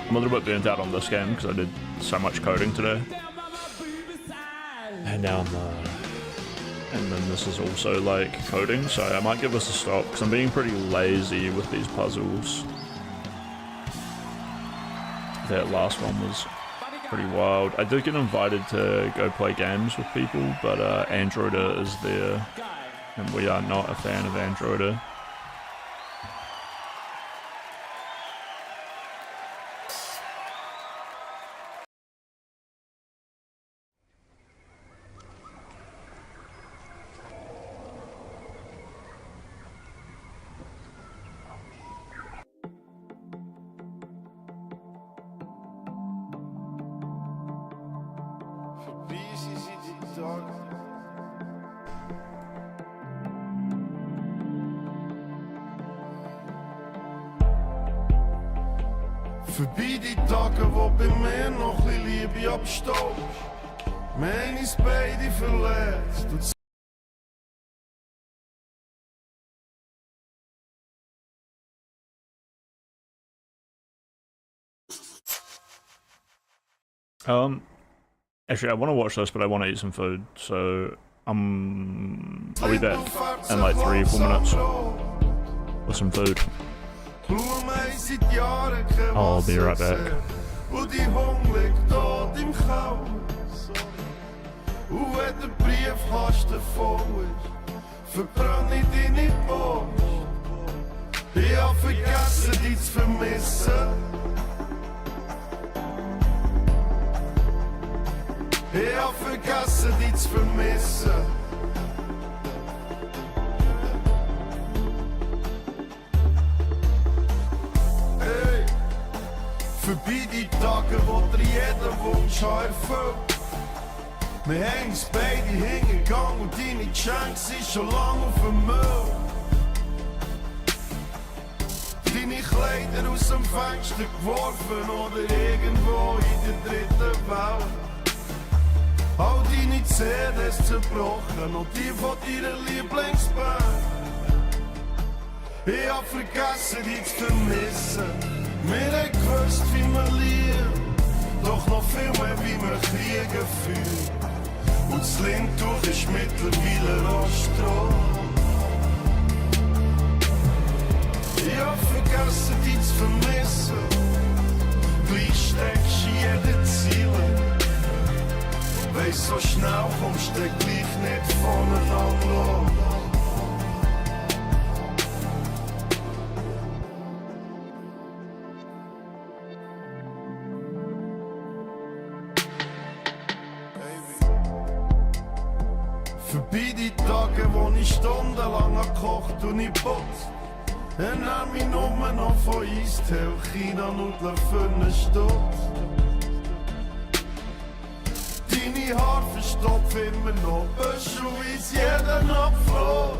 I'm a little bit burnt out on this game because I did so much coding today. And now and then this is also like coding, so I might give this a stop because I'm being pretty lazy with these puzzles. That last one was pretty wild. I did get invited to go play games with people, but Androider is there, and we are not a fan of Androider. Voorbij die takken wat bij mij nog liefje op stoot. Mijn is bij die verletst. Actually, I want to watch this, but I want to eat some food, so I'll be back in like 3-4 minutes with some food. I'll be right back. Hoe die hong ligt tot im gouden. Hoe het de briefkasten vol is. Verbrand niet in die post. Ik heb vergessen iets vermissen. Ik heb vergessen iets vermissen. Hey, voorbij die takken wordt er jeder wunsch erfüllt. Mijn hengst bij die hingegangen und die niet chance ist schon lang auf dem Müll. Deine Kleider aus dem Fenster geworfen oder irgendwo in der dritten Welt. All deine CDs zerbrochen und die von deiner Lieblingsband. Ich hab vergessen, dich zu vermissen. Wir haben gewusst, wie wir lieben, doch noch viel mehr, wie wir Kriege fühlen. Und das Lindtuch ist mittlerweile Rostro. Ich hab vergessen, dich zu vermissen. Gleich steckst du jede Ziele. Weiss, so schnell kommst du gleich nicht voneinander los. Vorbei die Tage, wo ich stundenlang gekocht und ich putzt. Ernähr mich nur noch von Eistee und China-Nudeln für einen Stutz. Deine Haare verstopfen immer noch, Büschelweise jeden Abflug.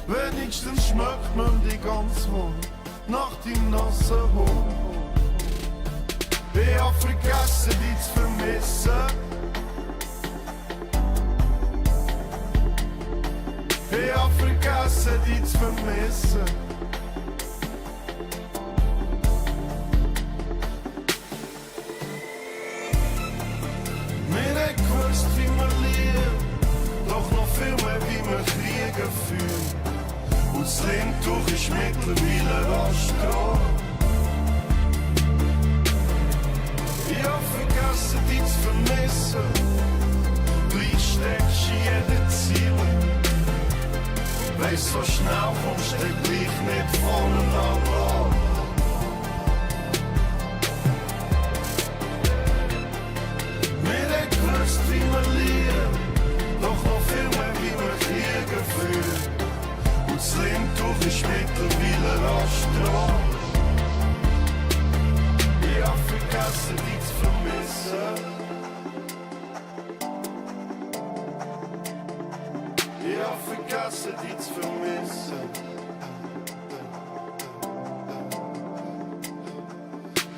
Wenigstens schmeckt man die ganz Hund nach deinem nassen Hund. Ich hab vergessen, dich zu vermissen. Ich hab vergessen, dich zu vermissen. Wir haben gewusst, wie wir lieben, doch noch viel mehr, wie wir Kriege fühlen. Und das Lindtuch ist mittlerweile Rostro. Ich hab vergessen, dich zu vermissen. Gleich steckst du jede Ziele. Weiss, so schnell kommst du gleich nicht voneinander an. Wir haben gewusst, wie wir lieben, doch noch viel mehr, wie wir Kriege fühlen. Und das Lindtuch ist mittlerweile Rostro. Ich hab vergessen, dich zu vermissen. Ich hab vergessen, dich zu vermissen.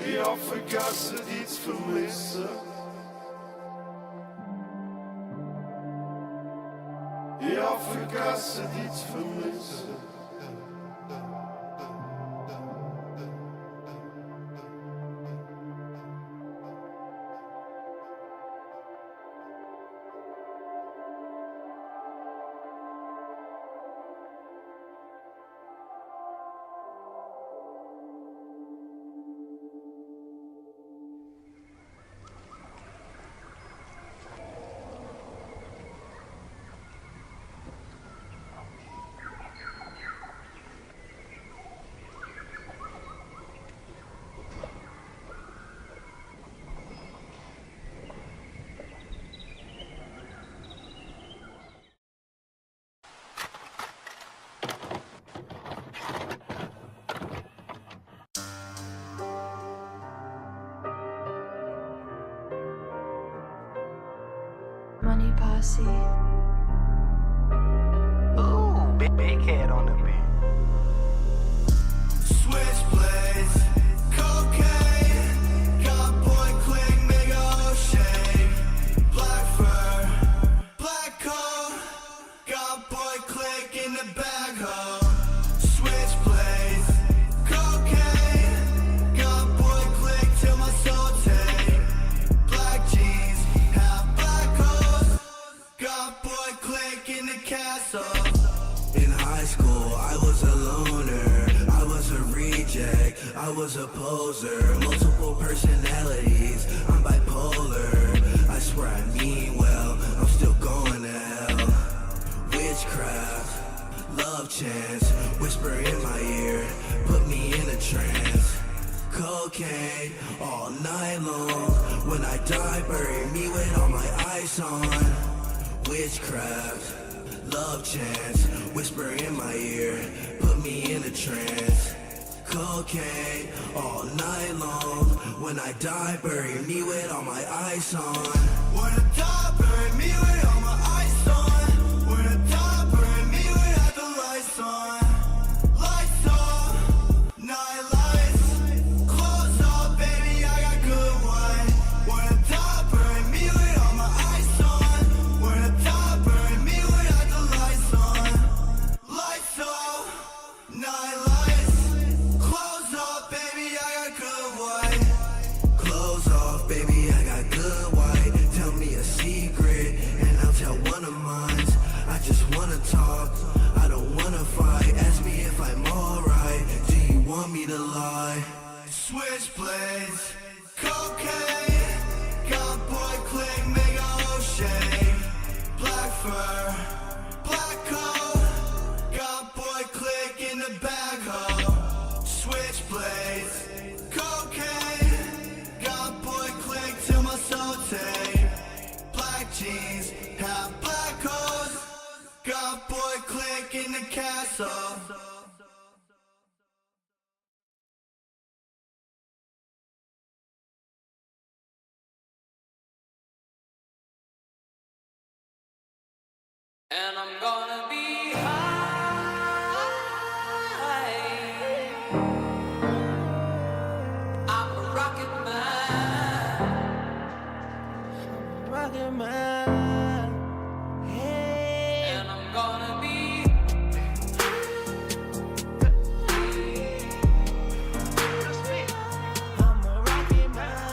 Ich hab vergessen, dich zu vermissen. Ich hab vergessen, dich zu vermissen. Money Posse. Ooh, big head on the beat. Switchblades, cocaine, got point click, nigga, oh shame. Black fur, black coat, got point click in the bag hole. Switchblades, cocaine, got point click till my soul take. Black jeans, half black hose, got boy click in the castle. In high school, I was a loner, I was a reject, I was a poser, multiple personalities, I'm bipolar. I swear I mean well, I'm still going to hell. Witchcraft, love chance, whisper in my ear, put me in a trance. Cocaine, all night long, when I die, bury me with all my ice on. Witchcraft, love chance, whisper in my ear, put me in a trance. Cocaine, all night long, when I die, bury me with all my ice on. When I die, bury me with all my ice on. When I die, bury me without the lights on. Lights on, night lights, clothes off, baby, I got good wine. When I die, bury need a lie. Switchblades, cocaine, got boy click, mega O'Shea. Black fur, black coat, got boy click in the bag hole. Switchblades, cocaine, got boy click till my soul take. Black jeans, have black coats, got boy click in the castle. And I'm gonna be high. I'm a rocket man. Rocket man. Hey. And I'm gonna be. I'm a rocket man.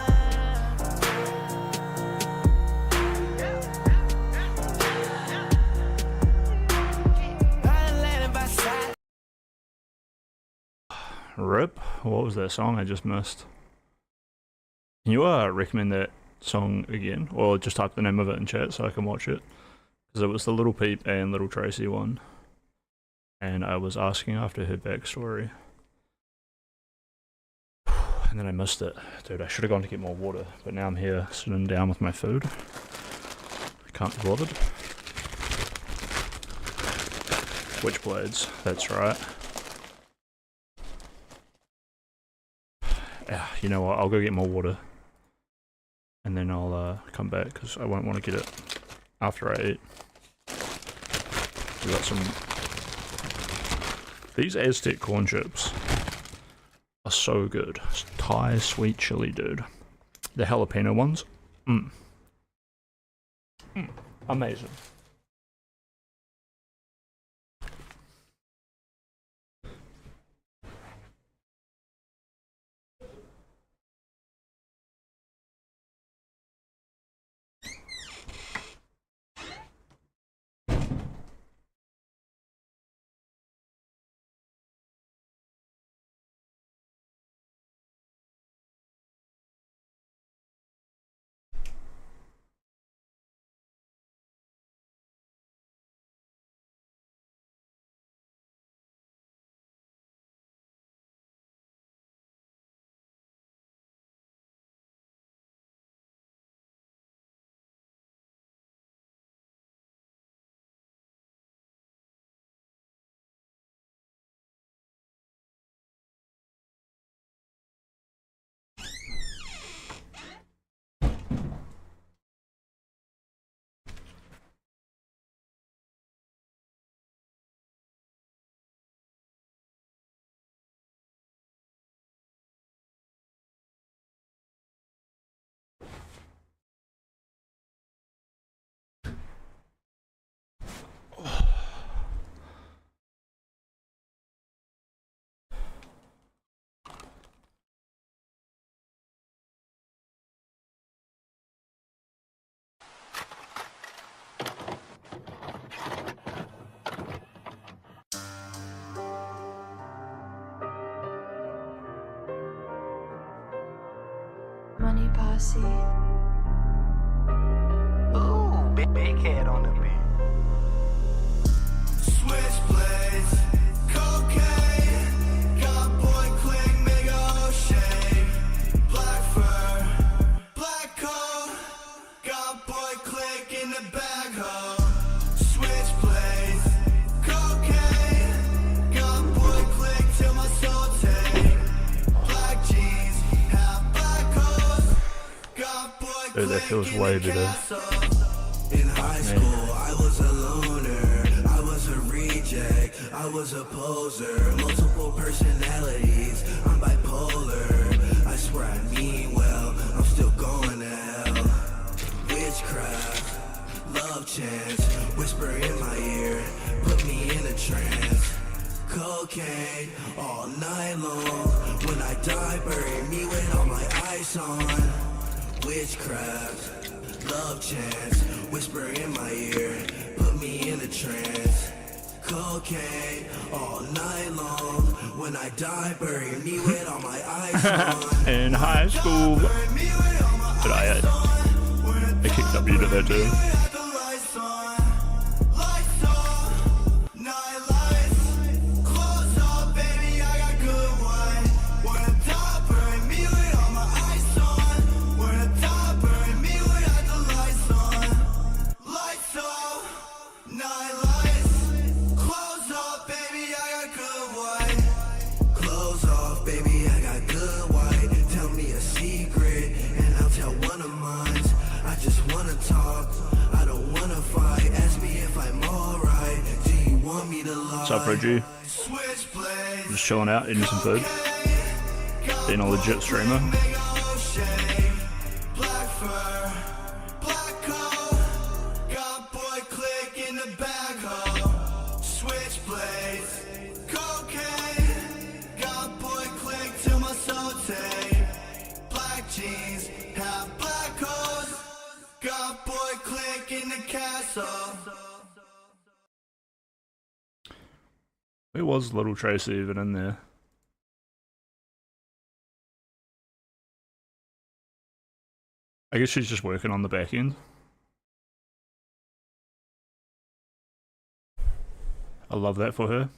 I landed by side. Rip. What was that song I just missed? Can you recommend that song again, or just type the name of it in chat so I can watch it? Because it was the Little Peep and Little Tracy one, and I was asking after her backstory, and then I missed it. Dude, I should have gone to get more water, but now I'm here sitting down with my food. I can't be bothered. Switchblades, that's right. Yeah, you know what, I'll go get more water, and then I'll come back, because I won't want to get it after I eat. We got some... These Aztec corn chips are so good. Thai sweet chili, dude. The jalapeno ones, amazing. Money Posse. Ooh, big head on the beat. Switchblades, cocaine, got boy click, mega O'Shea. Black fur, black coat, got boy click in the bag hole. Switchblades, cocaine, got boy click till my soul take. Black jeans, have black coats, got boy click. Dude, that feels way better. In high school, I was a loner. I was a reject. I was a poser. Multiple personalities. I'm bipolar. I swear I mean well. I'm still going to hell. Witchcraft, love chance. Whisper in my ear. Put me in a trance. Cocaine all night long. When I die, bury me with all my ice on. Witchcraft, love chance, whisper in my ear, put me in a trance. cocaine all night long. When I die, bury me with all my eyes on. In high school. But I kicked up you to that too. What's up, Reggie? Just chilling out, eating some food. Being a legit streamer. Where was little Tracy even in there? I guess she's just working on the back end. I love that for her.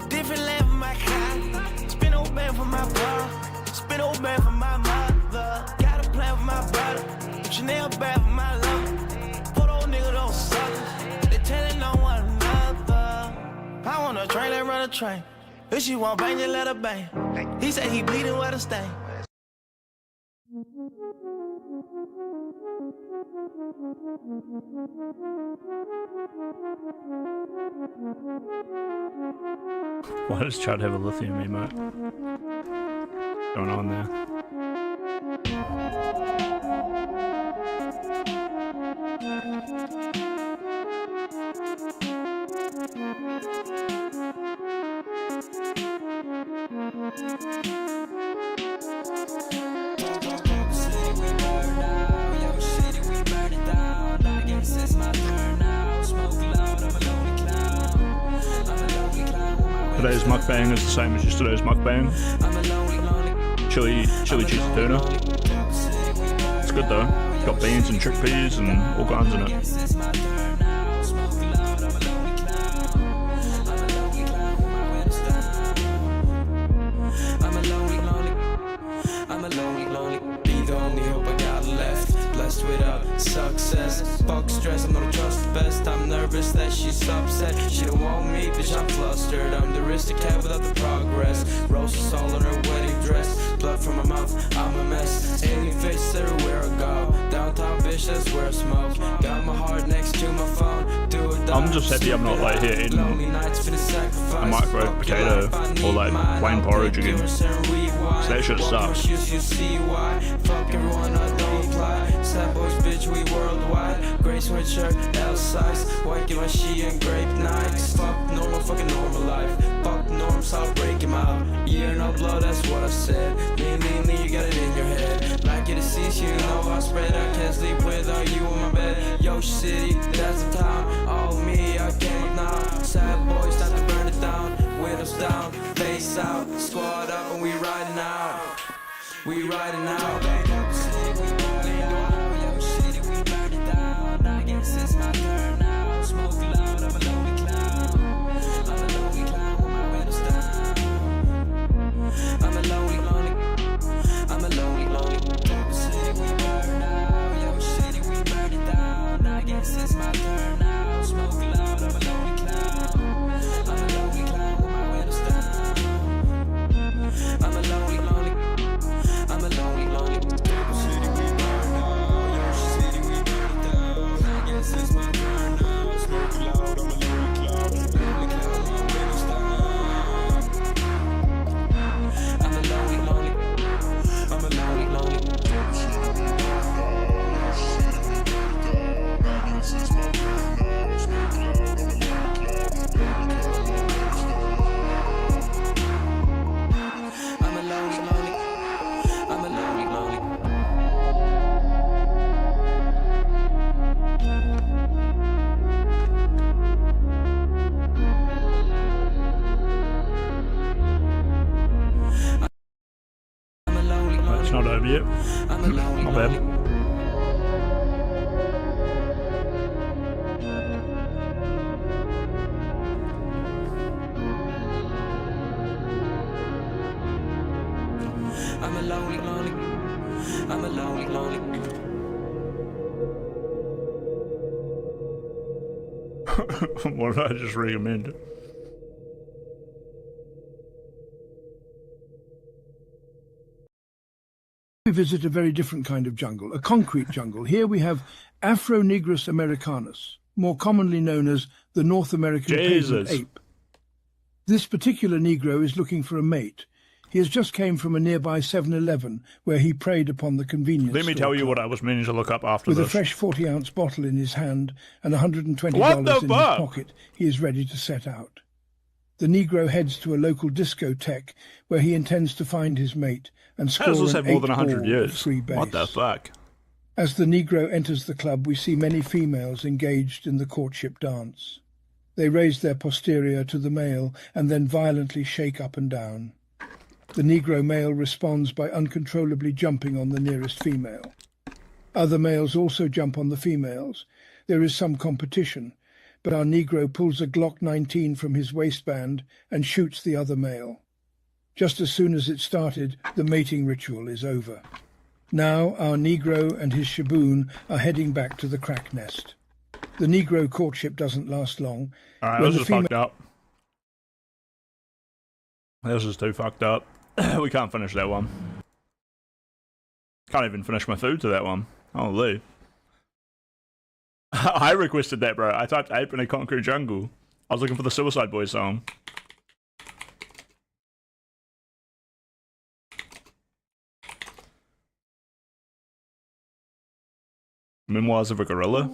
Different level, my car. Spin old man for my bro. Spin old man for my mother. Got a plan for my brother. Chanel bag for my lover. Put old nigga don't suck. They telling on one another. I want a train, let run a train. If she want bang, just let her bang. He said he bleeding where to stay. Why does Chad have a lithium emote going on there? Today's mukbang is the same as yesterday's mukbang. Chili cheese tuna. It's good though. It's got beans and chickpeas and all kinds in it. Without success, fuck stress, I'm gonna trust the best. I'm nervous that she's upset. She don't want me, bitch, I'm flustered. I'm the aristocrat without the progress. Roses all on her wedding dress. Blood from her mouth, I'm a mess. Any face everywhere I go. Downtown, bitch, that's where I smoke. Got my heart next to my phone. Do it. I'm just happy I'm not like here eating a microwave potato or like plain porridge again. So that shit sucks. Fuck everyone, I don't apply. Sad boys, bitch, we worldwide. Gray sweatshirt, L size. White give my she and grape Nikes. Fuck normal, fucking normal life. Fuck norms, I'll break him out. Yeah, no blood, that's what I said. Lean, you got it in your head. Like it is cease, you know I spread. I can't sleep without you in my bed. Yo, city, that's the town. All me, I came up now. Sad boys, time to burn it down. Windows down, face out. Squad up and we riding out. We riding out. It's my turn now. Smoke loud, I'm a lonely clown. I'm a lonely clown with my windows down. I'm a lonely. I'm a lonely. City, we burn now. Yo, city, we burn it down. I guess it's my turn now. Smoke loud, I'm a lonely clown. I'm a lonely clown with my windows down. I'm a lonely. I'm a lonely. City, we burn now. Yo, city, we burn it down. I guess it's my turn. not over yet. Not bad. I'm a lonely, lonely. I'm a lonely, lonely. What did I just recommend? We visit a very different kind of jungle, a concrete jungle. Here we have Afronigris americanus, more commonly known as the North American pavement ape. This particular Negro is looking for a mate. He has just came from a nearby 7-Eleven where he preyed upon the convenience Let me store tell you clerk. what I was meaning to look up after With this. a fresh 40-ounce bottle in his hand and $120 What the in his fuck? pocket, he is ready to set out. The Negro heads to a local discotheque where he intends to find his mate and How does score this an have more than 100 8-ball years? of free base. What the fuck? As the Negro enters the club, we see many females engaged in the courtship dance. They raise their posterior to the male and then violently shake up and down. The Negro male responds by uncontrollably jumping on the nearest female. Other males also jump on the females. There is some competition, but our Negro pulls a Glock 19 from his waistband and shoots the other male. Just as soon as it started, the mating ritual is over. Now our Negro and his shaboon are heading back to the crack nest. The Negro courtship doesn't last long. Alright, When this the is fucked up. This is too fucked up. We can't finish that one. Can't even finish my food to that one. Holy. I requested that, bro. I typed ape in a concrete jungle. I was looking for the Suicide Boys song. Memoirs of a Gorilla.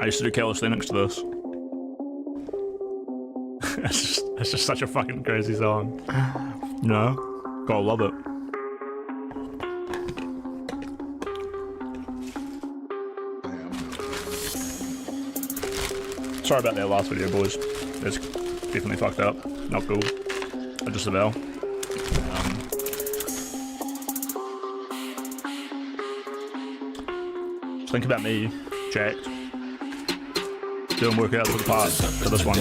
I used to do calisthenics to this. It's just such a fucking crazy song. You know? Gotta love it. Sorry about that last video, boys. It's definitely fucked up. Not cool. I just avow. Think about me, jacked. Doing workouts for the part for this one.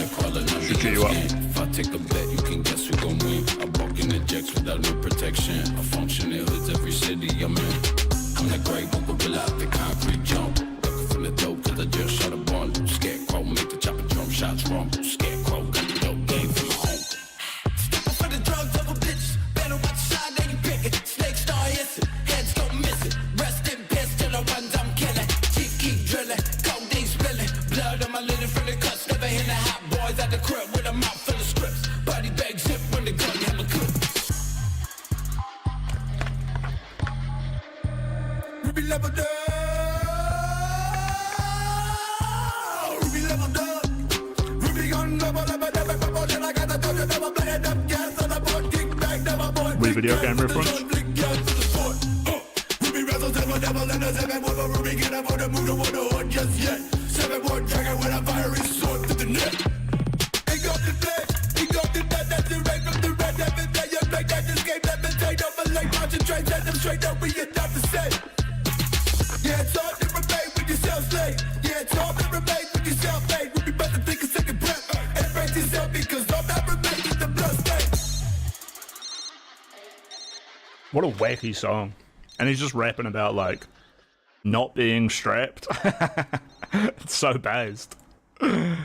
Should cheer you up. If I take a bet, you can guess who gon' win. I walk in the jacks without no protection. I function in hoods every city I'm in. I'm that great gorilla out the concrete jump. Looking from the dope, cause I just shot a ball. Scarecrow, make the chopper drum shots wrong. Scarecrow, got the dope game from my home. Step up for the drugs of a bitch. Better watch the side, then you pick it. Snake star hissing, heads go missing. Rest in piss till the ones I'm killing. Keep drilling, codeine spilling. Blood on my linen from the cuts. Never in the hot boys at the crib with a mouth full of scripts. Body bag zip when the gun hammer cook. Ruby level down. Ruby level down. Ruby gun level level. Then I got the dojo double blade up gas on the board. Kick back never boy. Wii video game reference. Ruby wrestles devil devil and a 7-1 Ruby get up on the move to one hood just yet. 7-1 dragon with a fiery sword to the neck. He got the flesh, he got the death, that's the right from the red heaven. That you like that this game levitate over like concentrate, set them straight up, we enough to say. Yeah, it's hard to remain with yourself slave. Yeah, it's hard to remain with yourself made. Ruby better take a second breath and brace yourself because I'm not remaining the blood stain. What a wacky song. And he's just rapping about, like, not being strapped. It's so based. I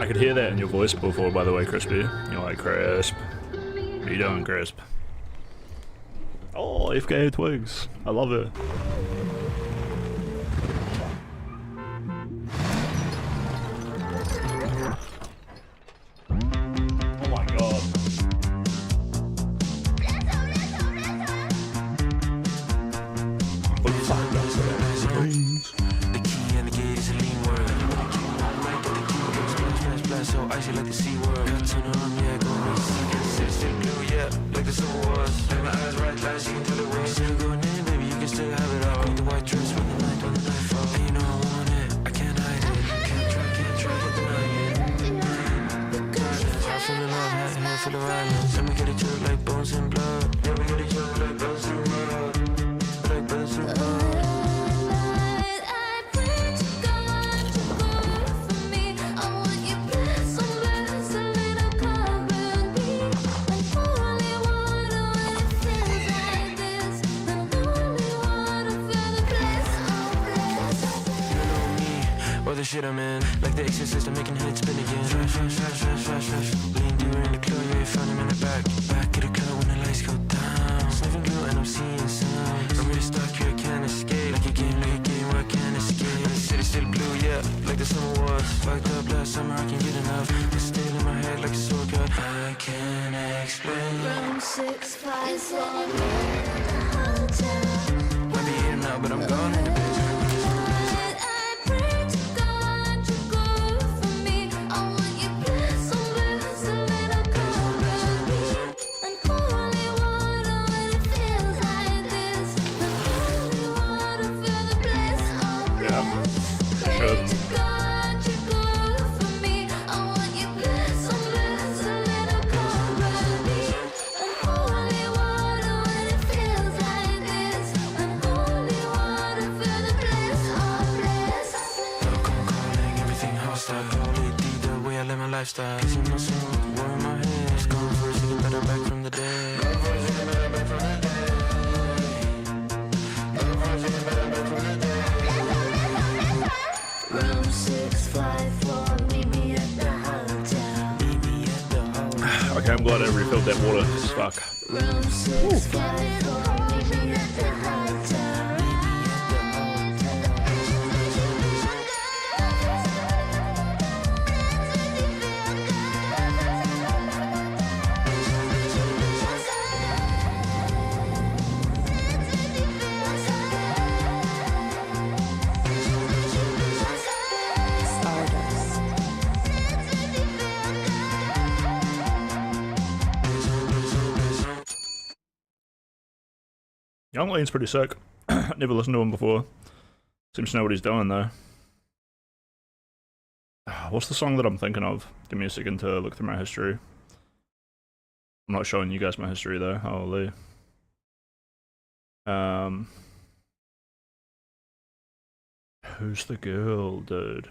could hear that in your voice before, by the way, Crispy. You're like, Crisp. What are you doing, Crisp? Oh, FKA Twigs. I love it. Oh my god. What the fuck? The key and the gate is a lean word. Right at the key, splash, splash, splash, so icy like the sea word. Turn on, yeah, go race. Sit blue, yeah. glass, you can tell it way. Still going in, baby, you can still have it all. Put the white dress when the night falls. And you know I want it, I can't hide it. Can't try, can't deny it. Got it, I feel the love, head full of violence. Let me get it chilled like bones and blood. Yeah, we get it chilled like bones and blood. Like bones and blood. The shit I'm in, like the exorcist, I'm making heads spin again. Flash. Lean deeper in the club, yeah, found him in the back. Back of the club when the lights go down. Sniffing glue and I'm seeing signs. I'm really stuck here, can't escape. Like a game where I can't escape. And the city's still blue, yeah, like the summer was. Fucked up last summer, I can't get enough. It's still in my head like a sword cut. I can't explain. Room 654, hotel. Might be here now, but I'm gone in a bit. Lifestyle, cause you know some war in my head. It's gone first, get better back from the dead. Room 654, meet me at the hotel. Okay, I'm glad I refilled that water. Fuck. Room 654, meet me at the hotel. Young Lane's pretty sick. Never listened to him before. Seems to know what he's doing though. What's the song that I'm thinking of? Give me a second to look through my history. I'm not showing you guys my history though. Holy. Who's the girl, dude?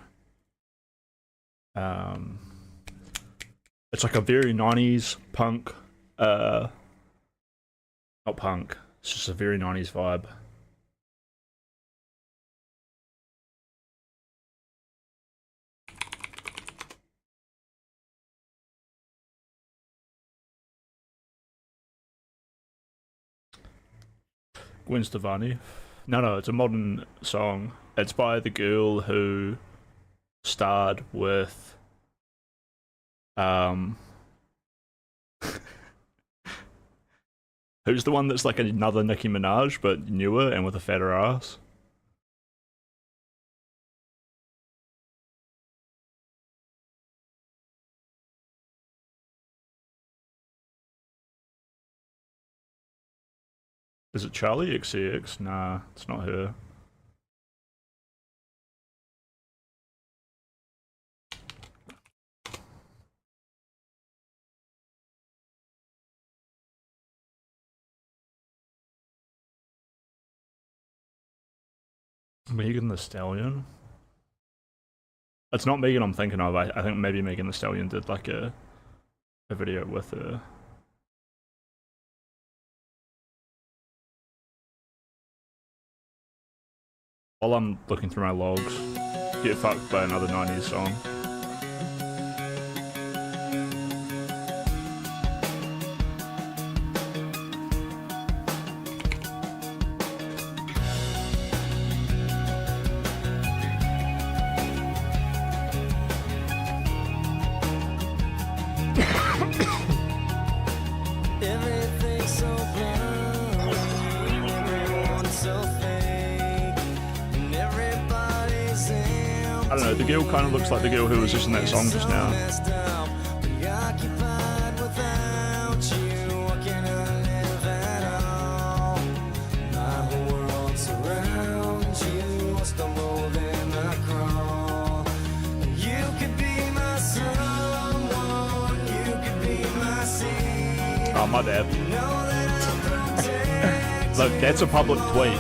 It's like a very 90s punk. Not punk. It's just a very 90s vibe. Gwen Stefani. No, it's a modern song. It's by the girl who starred with who's the one that's like another Nicki Minaj but newer and with a fatter ass? Is it Charlie XCX? Nah, it's not her. Megan Thee Stallion? It's not Megan I'm thinking of. I think maybe Megan Thee Stallion did like a video with her. While I'm looking through my logs, get fucked by another 90s song. Everything's so blind, everyone's so fake, and everybody's I don't know, the girl kind of looks like the girl who was just in that song just now. preoccupied without you. What can I live at all? Oh, my bad. Look, that's a public tweet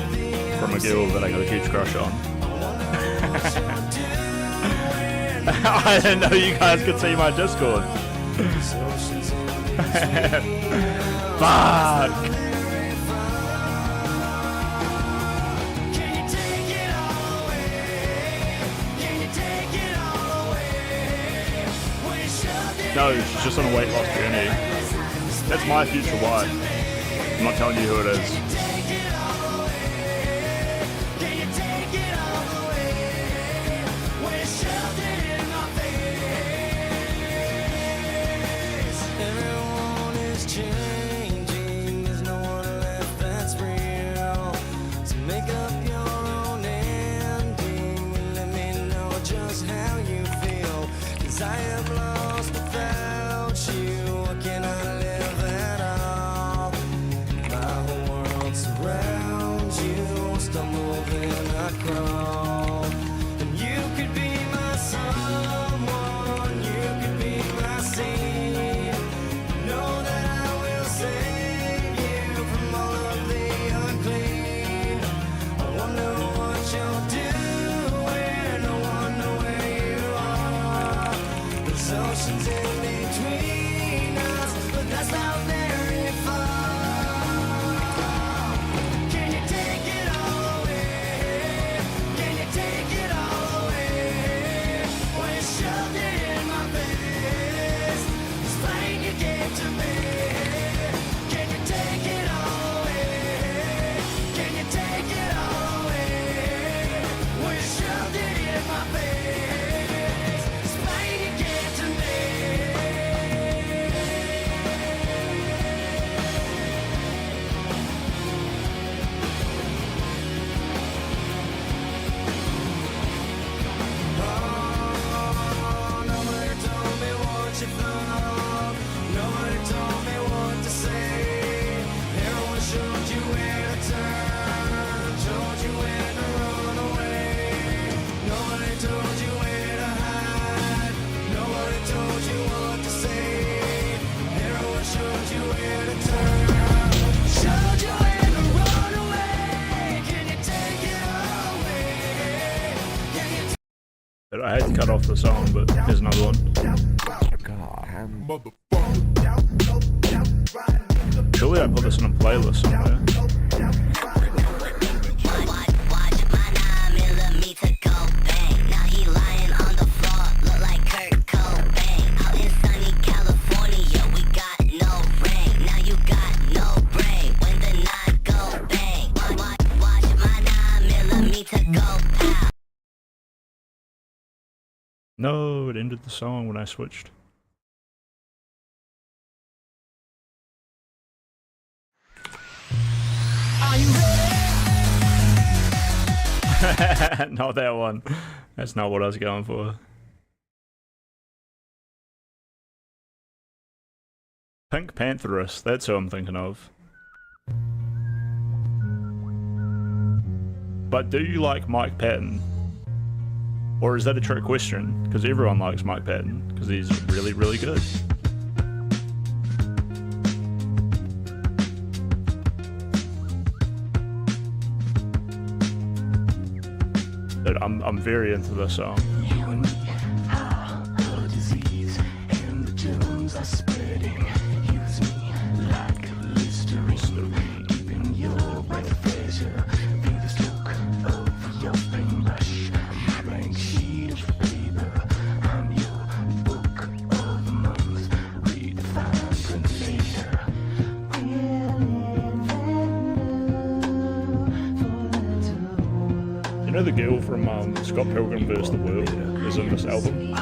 from a girl that I got a huge crush on. I didn't know you guys could see my Discord. Fuck. No, she's just on a weight loss journey. That's my future wife. I'm not telling you who it is. Everyone is changing, there's no one left that's real. So make up your own ending and let me know just how you feel. 'Cause I am lost without you, I cannot live at all. My whole world surrounds you, stumble then I crawl. And you could be my someone, you could be my seed. Know that I will save you from all of the unclean. I wonder what you're doing, I wonder where you are. There's oceans in between us, but that's not very far. Can you take it all away? Can you take it all away? When you shoved it in my face, explain your game to me. Can you take it all away? Can you take it all away? When you shoved it in my face, explain your game to me. Nobody told me what you thought. Nobody told me what to say. Everyone showed you where to turn, showed you where to run away. Nobody told you where to hide. Nobody told you what to say. Everyone showed you where to turn, showed you where to run away. Can you take it all away? Can you I had to cut off the song, but here's another one. Surely I put this in a playlist somewhere. No, it ended the song when I switched. Not that one. That's not what I was going for. Pink Pantheress, that's who I'm thinking of. But do you like Mike Patton? Or is that a trick question? Because everyone likes Mike Patton, because he's really, really good. But I'm very into this song. You and me are a disease, and the germs are spreading. Use me like Listerine, deep in your blood pressure. Feel the stroke of your paintbrush. Blank sheet of paper. I'm your book of the month. Read the fine print later. You know the girl from Scott Pilgrim vs. the World is in this album?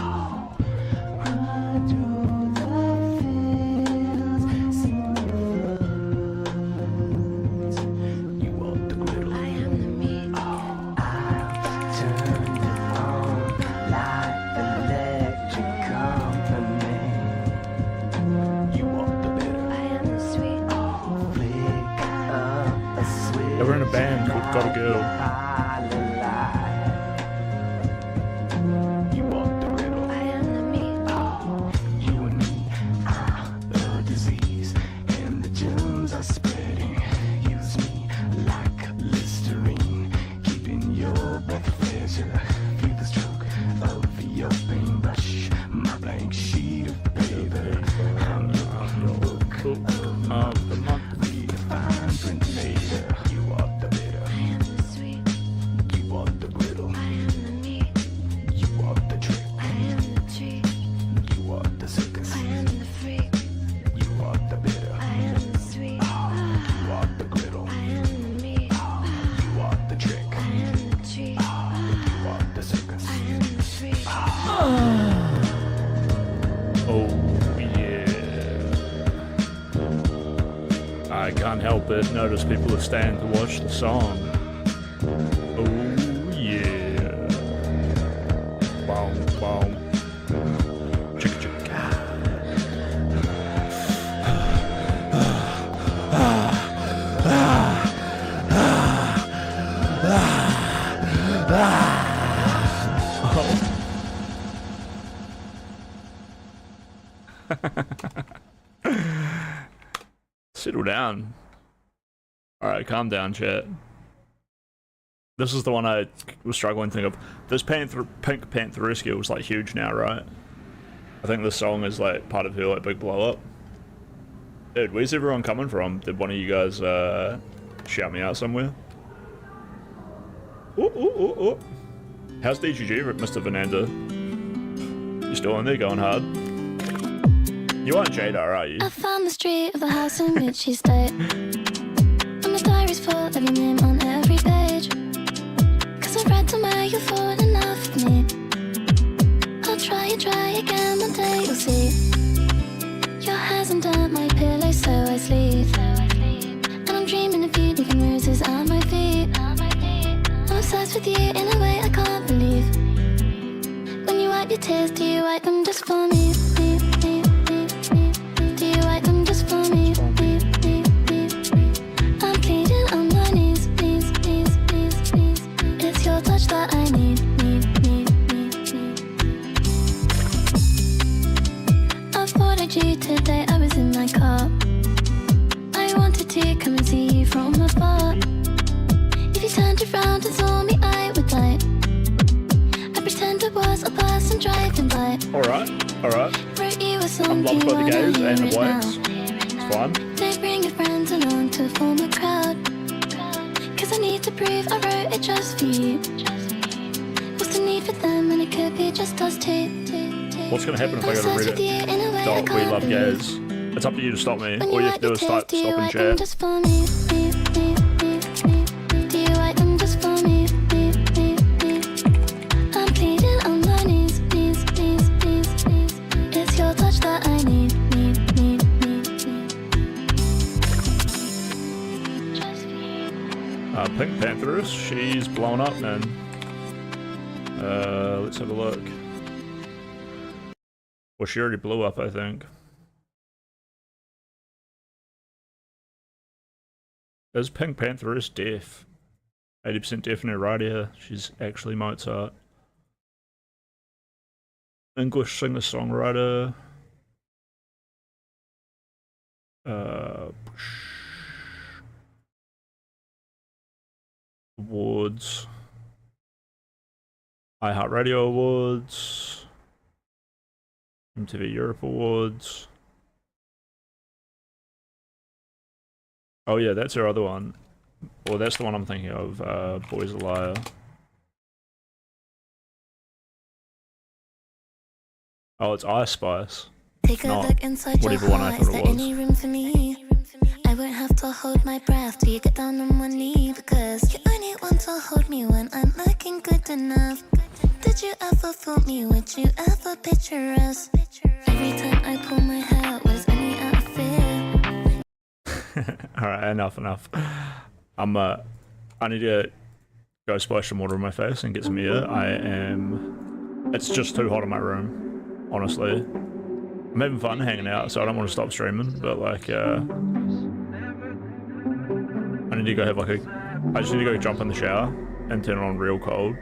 They were in a band called Got a Girl. You want the riddle. Oh yeah. I can't help it. Notice people are staying to watch the song. Oh yeah. Boom, boom. Chicka chicka. Settle down. Alright, calm down, chat. This is the one I was struggling to think of. This Pink Pantherescu was like huge now, right? I think this song is like part of her like big blow up. Dude, where's everyone coming from? Did one of you guys shout me out somewhere? Ooh, ooh, ooh, ooh. How's DGG, Mr. Fernando? You still in there going hard? You aren't Jada, are you? I found the street of the house in which she stayed. And my diary's full of your name on every page. Cause I read somewhere you thought enough of me. I'll try again, one day you'll see. Your hair's under my pillow, so I sleep. And I'm dreaming of you leaving roses on my feet. I'm obsessed with you in a way I can't believe. When you wipe your tears, do you wipe them just for me? Do you wipe them just for me? I'm pleading on my knees, please, please, please, please. It's your touch that I need. I followed you today, I was in my car. I wanted to come and see you from afar. If you turned around and saw me, I would die. I pretend I was a person driving by. Alright, alright. Wrote you a song, I'm loved do you by the wanna gays hear and the it blacks. now? It's fun. They bring your friends along to form a crowd. Cause I need to prove I wrote it just for you. What's the need for them when it could be just us two? What's gonna happen if I go to Reddit? Dot we love gays. It's up to you to stop me. All you have to do is stop and chat. Just for me. Do you like them just for me? I'm pleading on my knees, please, please, please, please. It's your touch that I need. Pink Pantheress, she's blown up, man. Let's have a look. Well, she already blew up, I think. Is Pink Pantheress deaf? 80% deaf in her right ear. She's actually Mozart. English singer-songwriter. Awards. iHeartRadio Awards. MTV Europe Awards. Oh yeah, that's her other one. Well, that's the one I'm thinking of, Boy's a Liar. Oh, it's Ice Spice. Take a look inside your whatever one I heart. Is thought there it was. any room for me? I won't have to hold my breath till you get down on one knee. Because you only want to hold me when I'm looking good enough. Did you ever fool me? Would you ever picture us? Every time I pull my hair out, was only out of fear. Alright, enough. I need to go splash some water on my face and get some air. It's just too hot in my room, honestly. I'm having fun hanging out, so I don't want to stop streaming, but like, I need to go have like I just need to go jump in the shower and turn it on real cold.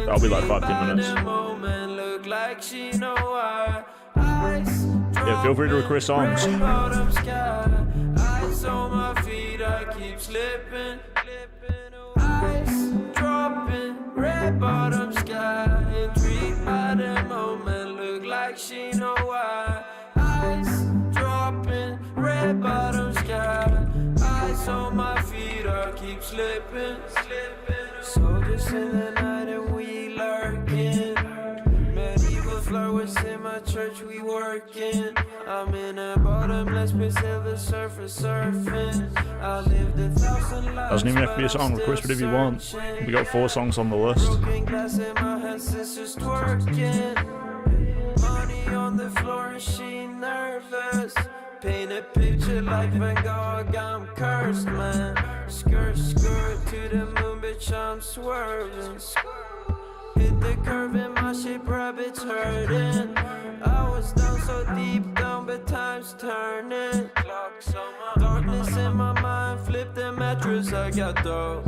That'll be like 5-10 minutes. Yeah, feel free to request songs. Red bottom sky, intrigued by the moment, look like she know why. Ice dropping, red bottom sky, ice on my feet, I keep slipping. So just in the night and we lurking, medieval flowers in my church we working. I'm in a bottomless pit, silver surface surfing. I lived 1,000 lives. Doesn't even have to be a song. Request whatever you want. We got 4 songs on the list. Broken glass in my hand, sisters twerking. Money on the floor and she nervous. Paint a picture like Van Gogh, I'm cursed, man. Skirt, skirt to the moon, bitch, I'm swerving. Hit the curve in my shape, rabbits hurting. I was down so deep down, but time's turning. Darkness in my mind, flip the mattress, I got dough.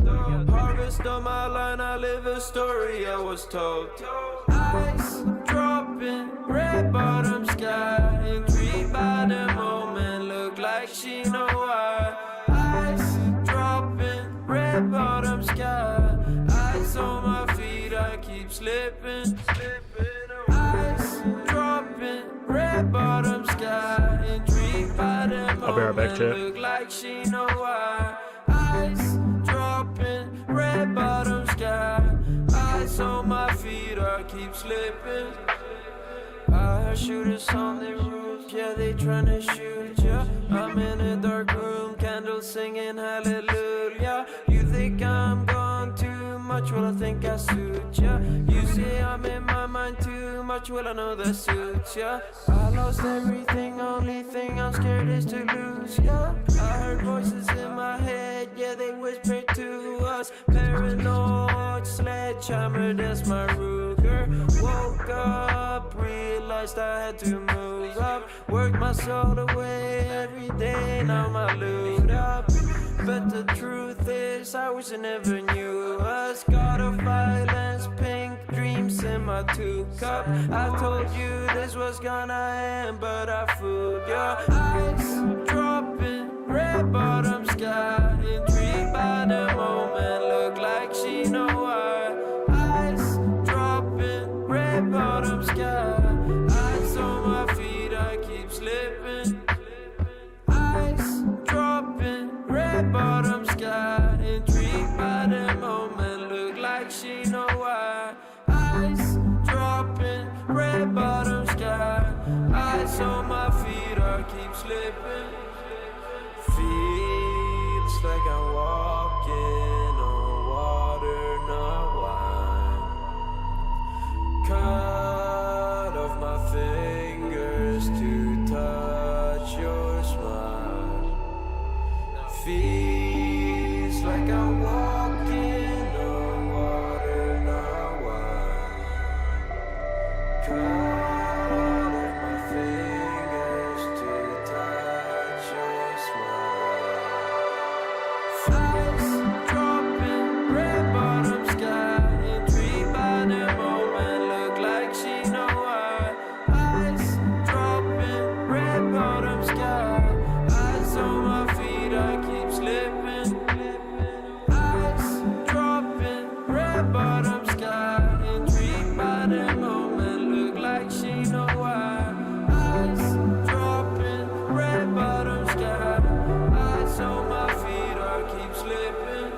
Harvest on my line, I live a story I was told. Ice dropping, red bottom sky. Intrigued by the moment, look like she know why. Ice dropping, red bottom sky. Ice on my feet, I keep slipping. Ice dropping, red bottom sky. Intrigued by the I'll be right back, moment, chat. look like she know why. Ice dropping, red bottom sky. Ice on my feet, I keep slipping. I heard shooters on the roof, yeah, they tryna shoot ya. I'm in a dark room, candles singing hallelujah. You think I'm gone too much, well I think I suit ya. You say I'm in my mind too much, well I know that suits ya. I lost everything, only thing I'm scared is to lose ya. I heard voices in my head, yeah, they whispered to us. Paranoid sledgehammer, that's my Ruger. Woke up, realized I had to move up. Work my soul away every day, now my loot up. But the truth is, I wish I never knew us. God of violence, pink dreams in my 2-cup. I told you this was gonna end, but I fooled ya. Ice dropping, red bottom sky. Intrigued by the moment, look like she know why. Ice dropping, red bottom sky. Ice on my feet, I keep slipping. Ice dropping, red bottom sky. Intrigued by the moment, look like she know why. Ice dropping, red bottom sky. Ice on my feet, I keep slipping. Feels like I'm walking on water, not wine. Cut off my fingers to touch your smile. Feels like I'm walking on water, not wine. Cut off my fingers to touch your smile. Ice dropping, red bottom sky. Intrigued by the moment, look like she know why. Ice dropping, red bottom sky. Ice on my feet, I keep slipping. Ice dropping, red bottom sky. Intrigued by the moment, look like she know why. Ice dropping, red bottom sky. Ice on my feet, I keep slipping.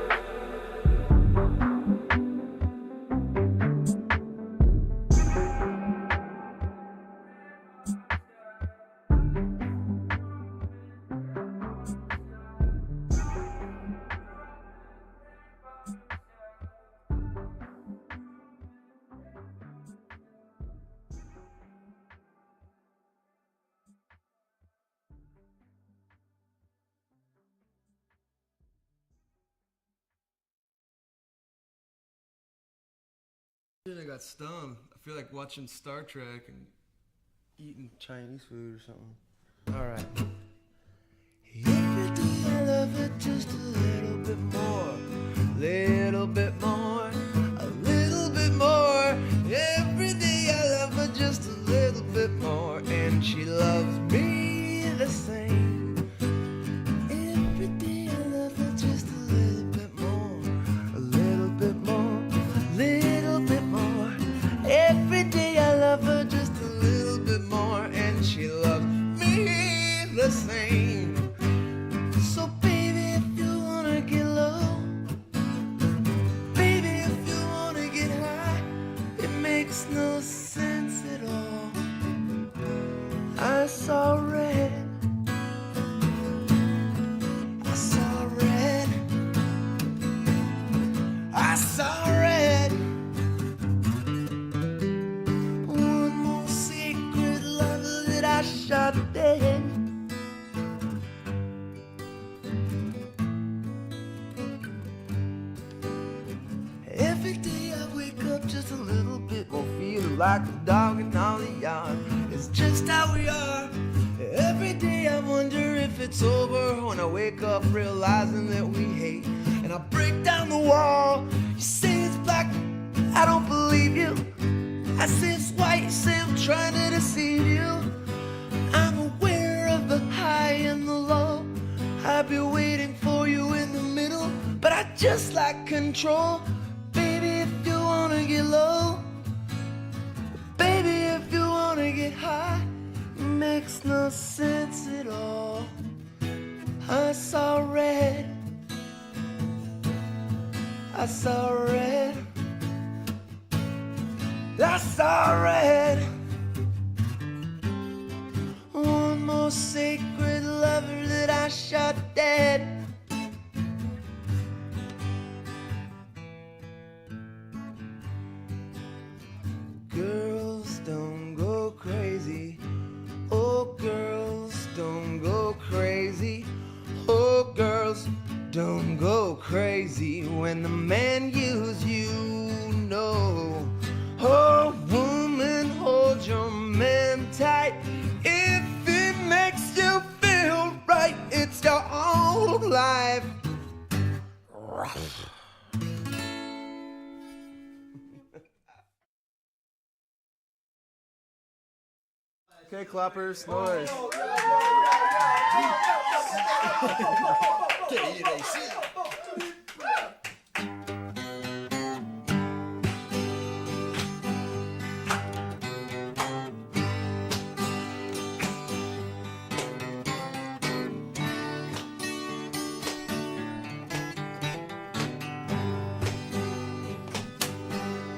I got stung. I feel like watching Star Trek and eating Chinese food or something. All right. Every day I love it just a little bit more, little bit more, a little bit more. Every day I love her just a little bit more, and she loves me the same. Every day I love her just a little bit more, a little bit more, little bit more. Every day I love her just a little bit more, and she loves me the same. So baby, if you wanna get low, baby, saw red. One more secret lover that I shot dead. Every day I wake up just a little bit more feeling like a dog in all the yard. It's just how we are. Every day I wonder if it's over when I wake up realizing that we hate. And I break down the wall. You say it's black, I don't believe you. I say it's white, you say I'm trying to deceive you. I'm aware of the high and the low. I've been waiting for you in the middle, but I just like control. Baby, if you wanna get low, baby, if you wanna get high, makes no sense at all. I saw red, I saw red, I saw red. One more sacred lover that I shot dead. Girls don't go crazy. Oh, girls don't go crazy. Oh, girls don't go crazy when the man uses you know. Oh, woman, hold your man tight. If it makes you feel right, it's your own life. Okay, clappers, noise.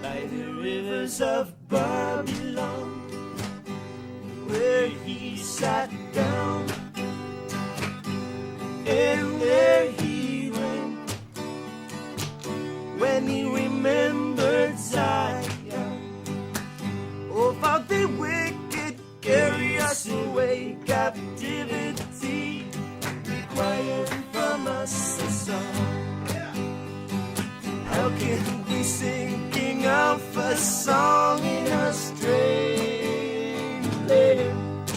By the rivers of Babylon, where he sat down, and there he went, when he remembered Zion. Oh, how the wicked carry us away, captivity required from us a song. How can we sing King of a song in a strange land?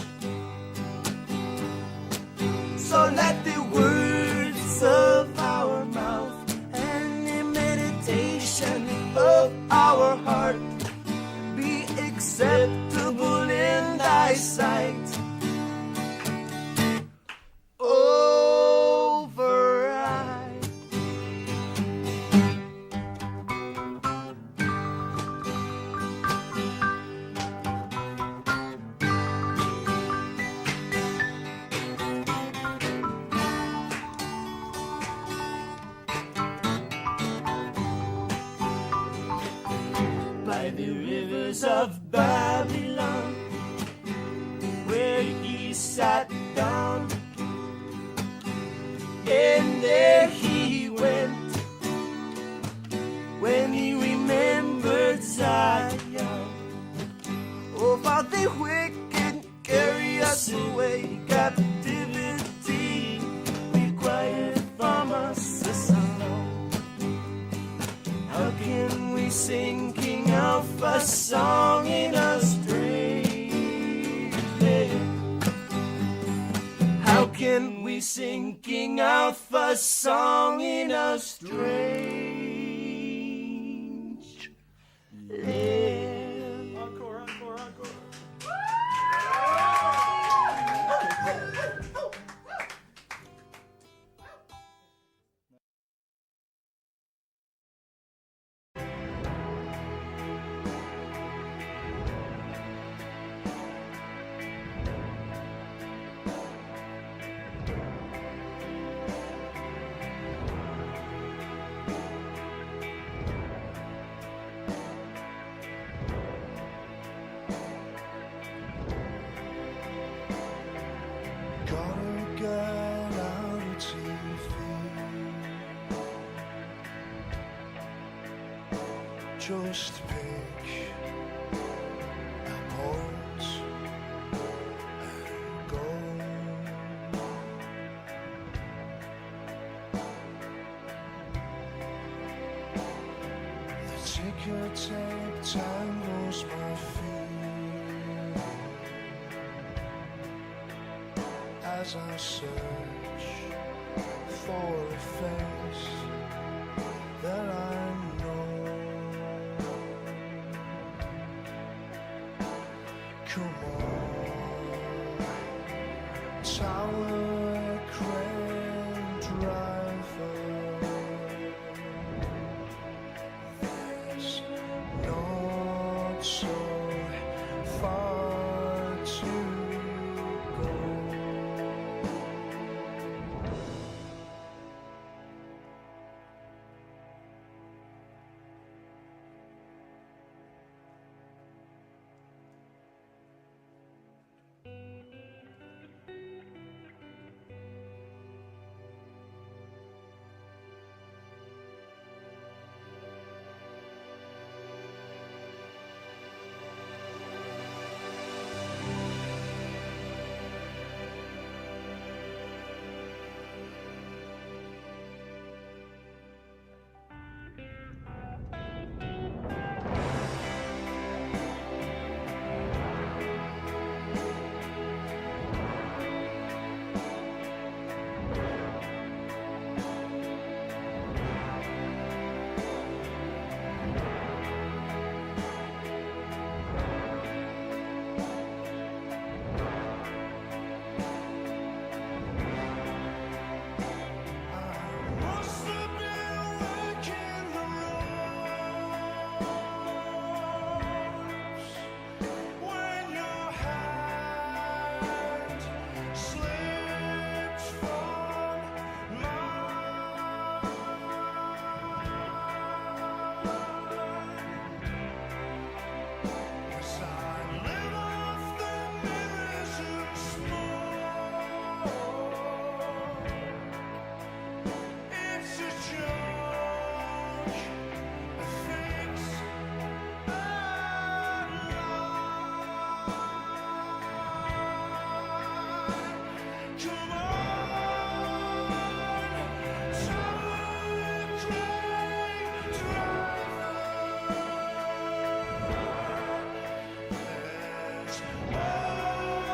So let the words of our mouth and the meditation of our heart be acceptable in thy sight. Override. By the rivers of Babylon, where he sat down, and there he went, when he remembered Zion. Oh, how the wicked carry us away, captivity required from us a song. How can we sing King of a song in a strange land? How can we sing King of a song in a strange land? Encore, encore, encore. just pick apples and go. The ticker tape tangles my feet as I search for a face that I know. Come on, tower crane driver. There's not so far to go.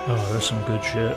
Oh, that's some good shit.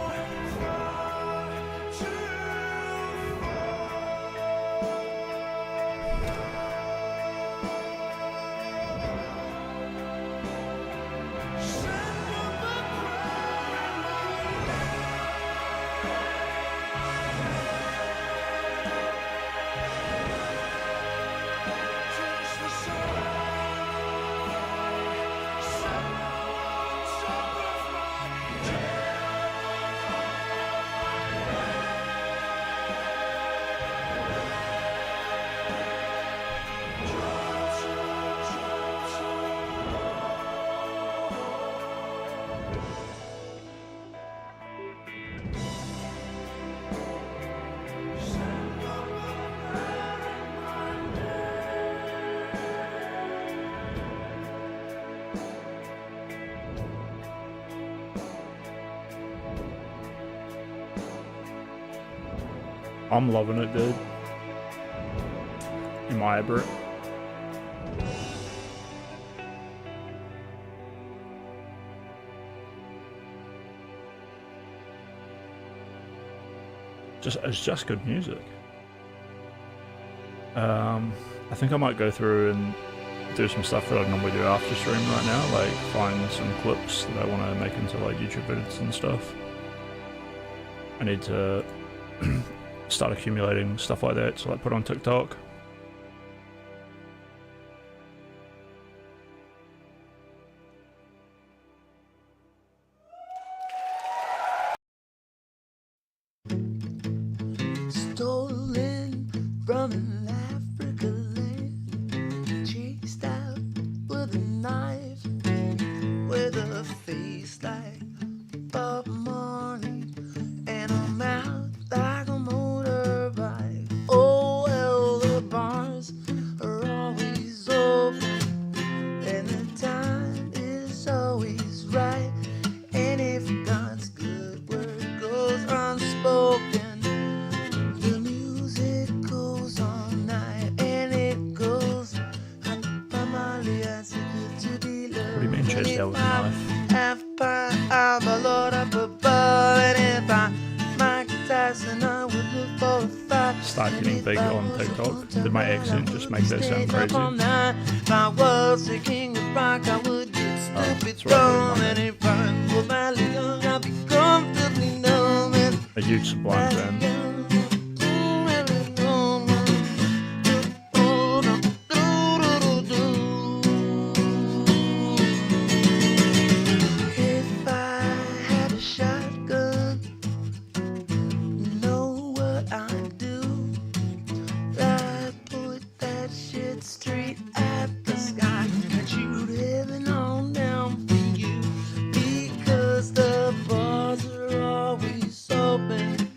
I'm loving it, dude. In my Brit. It's just good music. I think I might go through and do some stuff that I normally do after stream right now, like find some clips that I want to make into like YouTube vids and stuff. I need to start accumulating stuff like that to like put on TikTok. Stolen from an Africa land, chased out with a knife, with a face like Bob Marley, and a mouth like a motorbike. Oh well, the bars are always open, chest out with a knife. Half pint, I'm a lord up above, and if I Mike Tyson, I would look for a fight. Start getting big on TikTok. Did my accent just make that sound crazy? If I was the king of rock, I would get stupid dumb, and if I were Miley Young, I'd be comfortably numb. A huge Sublime fan. If I had a shotgun, you know what I'd do? I'd put that shit straight at the sky and shoot heaven on down for you, because the bars are always open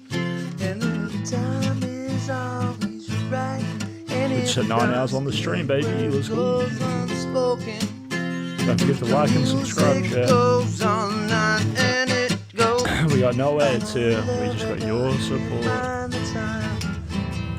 and the time is always right. And It's at 9 hours on the stream, baby. Let's go. goes unspoken. Don't forget to like and subscribe, chat. Goes on and it goes. We got no ads here. We just got your support. Find the time.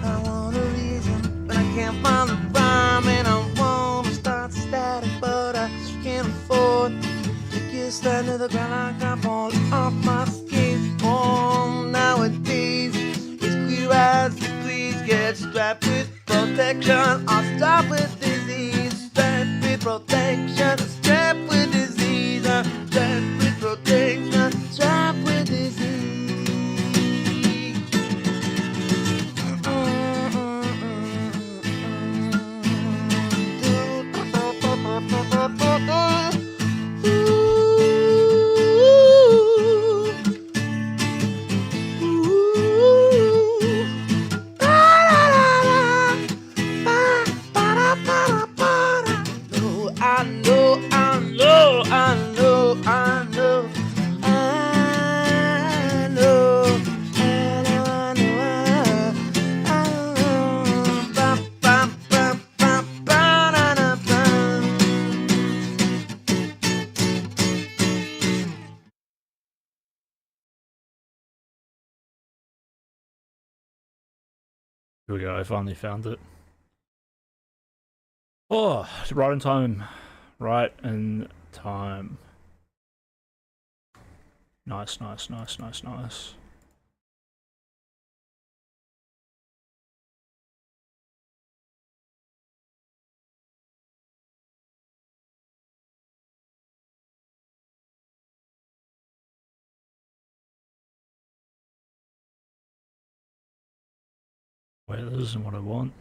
I want a reason, but I can't find the rhyme, and I want to start static, but I can't afford to get started to the ground like I'm falling off my skateboard. Nowadays, it's clear as the please get strapped with protection. I'll stop with disease. Strapped with protection. Strapped with disease. Strapped with protection. Strapped with disease. Here we go, I finally found it. Oh, right in time. Right in time. Nice, nice, nice, nice, nice. Wait, this isn't what I want.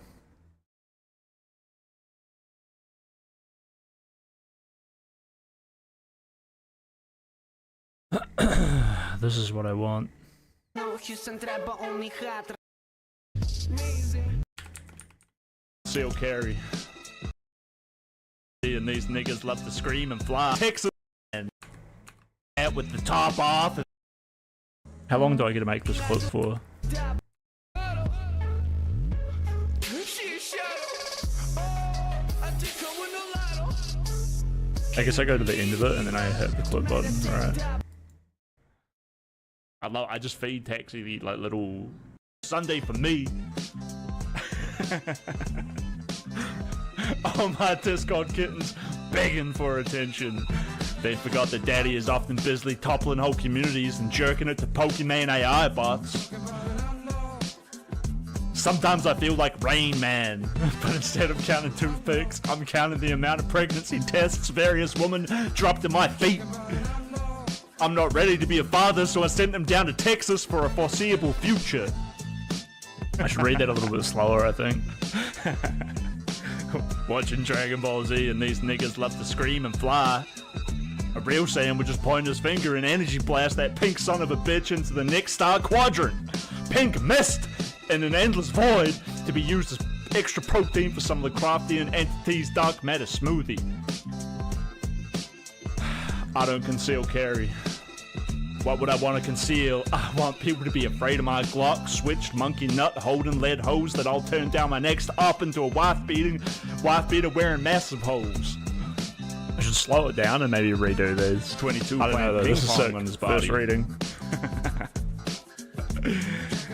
This is what I want. Seal carry. And these niggas love to scream and fly. Texas and with the top off. How long do I get to make this clip for? I guess I go to the end of it and then I hit the clip button. Alright. I just feed Taxi the like little Sunday for me. All my Discord kittens begging for attention. They forgot that Daddy is often busily toppling whole communities and jerking it to Pokemon AI bots. Sometimes I feel like Rain Man, but instead of counting toothpicks, I'm counting the amount of pregnancy tests various women dropped at my feet. I'm not ready to be a father, so I sent them down to Texas for a foreseeable future. I should read that a little bit slower, I think. Watching Dragon Ball Z and these niggas love to scream and fly. A real Saiyan would just point his finger and energy blast that pink son of a bitch into the next star quadrant. Pink mist in an endless void to be used as extra protein for some of the Craftian entity's dark matter smoothie. I don't conceal carry. What would I want to conceal? I want people to be afraid of my Glock, switched monkey nut, holding lead hose that I'll turn down my next up into a wife beater wearing massive holes. I should slow it down and maybe redo these. 22 I don't know though, this is sick on his body. First reading.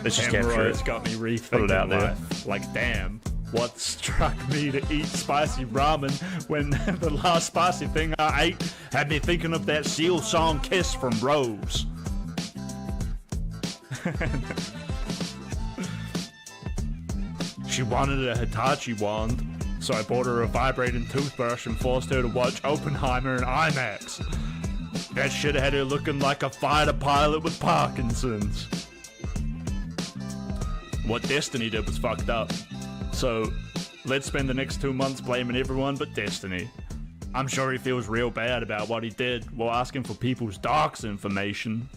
Let's just capture it. It's got me rethinking it out there. Like damn. What struck me to eat spicy ramen when the last spicy thing I ate had me thinking of that Seal song Kiss from Rose. She wanted a Hitachi wand, so I bought her a vibrating toothbrush and forced her to watch Oppenheimer in IMAX. That shit had her looking like a fighter pilot with Parkinson's. What Destiny did was fucked up. So, let's spend the next 2 months blaming everyone but Destiny. I'm sure he feels real bad about what he did while asking for people's docs information.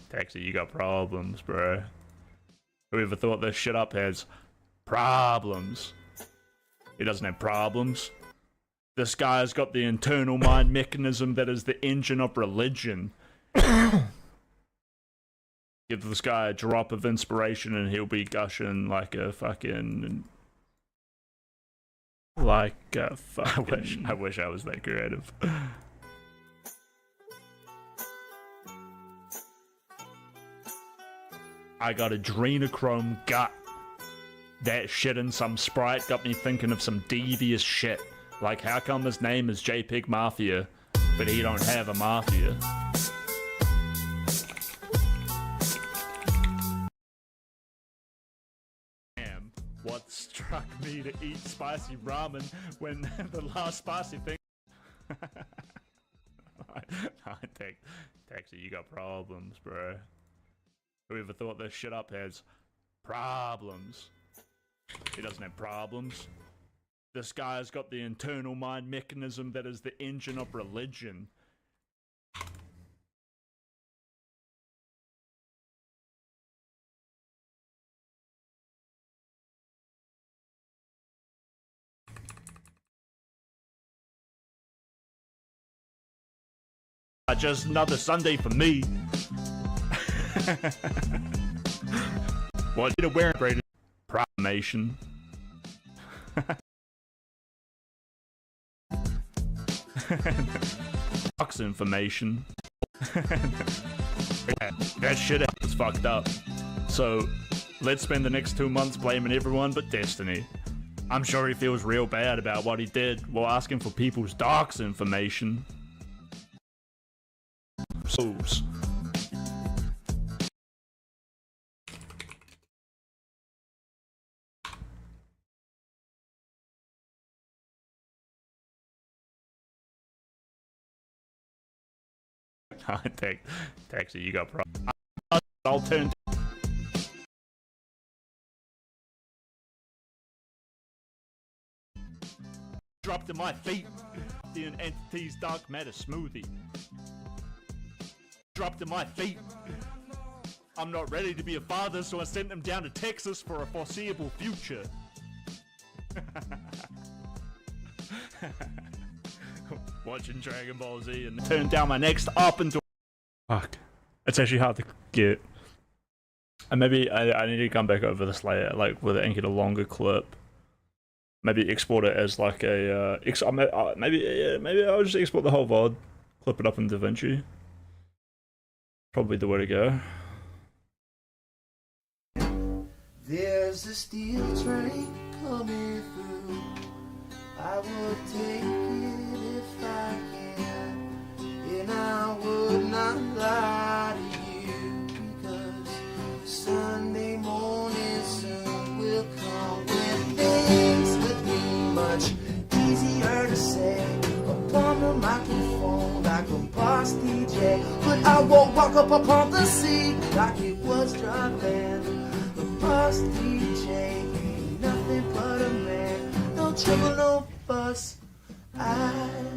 Taxi, you got problems, bro. Whoever thought this shit up has problems. He doesn't have problems. This guy's got the internal mind mechanism that is the engine of religion. Give this guy a drop of inspiration and he'll be gushing like a fucking... I wish I was that creative. I got adrenochrome gut. That shit in some Sprite got me thinking of some devious shit. Like, how come his name is JPEG Mafia, but he don't have a mafia? What struck me to eat spicy ramen when the last spicy thing... Taxi, you got problems, bro. Whoever thought this shit up has problems. He doesn't have problems. This guy's got the internal mind mechanism that is the engine of religion. Just another Sunday for me. What did it wear? Proclamation. Box information. That shit is fucked up. So, let's spend the next 2 months blaming everyone but Destiny. I'm sure he feels real bad about what he did while asking for people's docs information. Souls. Taxi, you got problems. I'll turn. Dropped to my feet. The entity's dark matter smoothie. Dropped to my feet. I'm not ready to be a father, so I sent him down to Texas for a foreseeable future. Watching Dragon Ball Z and turn down my next up and fuck. It's actually hard to get. And maybe I need to come back over this later, like with it and get a longer clip. Maybe export it as like a maybe I'll just export the whole VOD, clip it up in DaVinci. Probably the way to go. There's a steel train coming through. I would take it if I can, and I would not lie to you, because Sunday morning soon will come when things would be much easier to say upon the microphone like a boss DJ. But I won't walk up upon the scene like it was dry land. The boss DJ ain't nothing but a man. No trouble, no fuss, I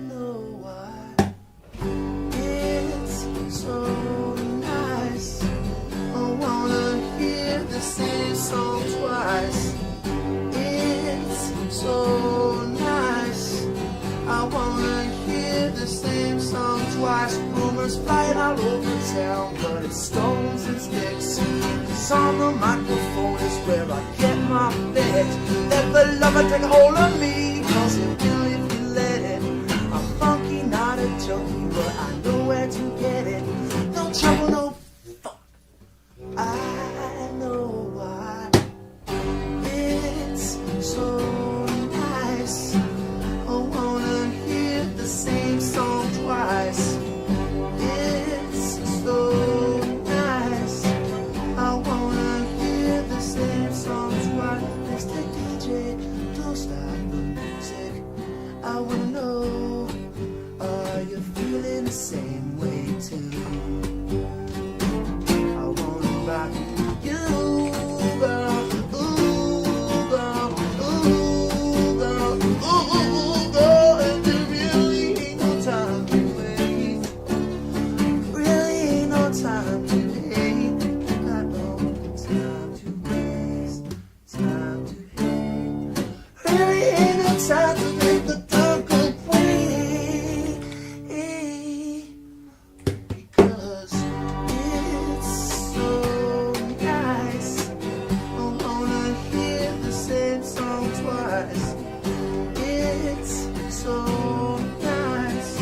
know why. It's so nice, I wanna hear the same song twice. It's so nice, I wanna hear the same song twice. Rumors flying all over town, but it's stones and sticks. Cause on the microphone is where I get my fix. Let the lover take a hold of me, cause it will if you let it. I'm funky, not a junkie, but I know where to get it. No trouble, no fuck, I know stop the music. I wanna know, are you feeling the same way too? I wanna rock you, girl. Ooh, girl. Ooh, girl. Ooh, girl. And there really ain't no time to wait. Really ain't no time to hate. Got no time to waste. Time to hate. Really ain't no time to make the dark go away. Because it's so nice. I wanna hear the same song twice. It's so nice.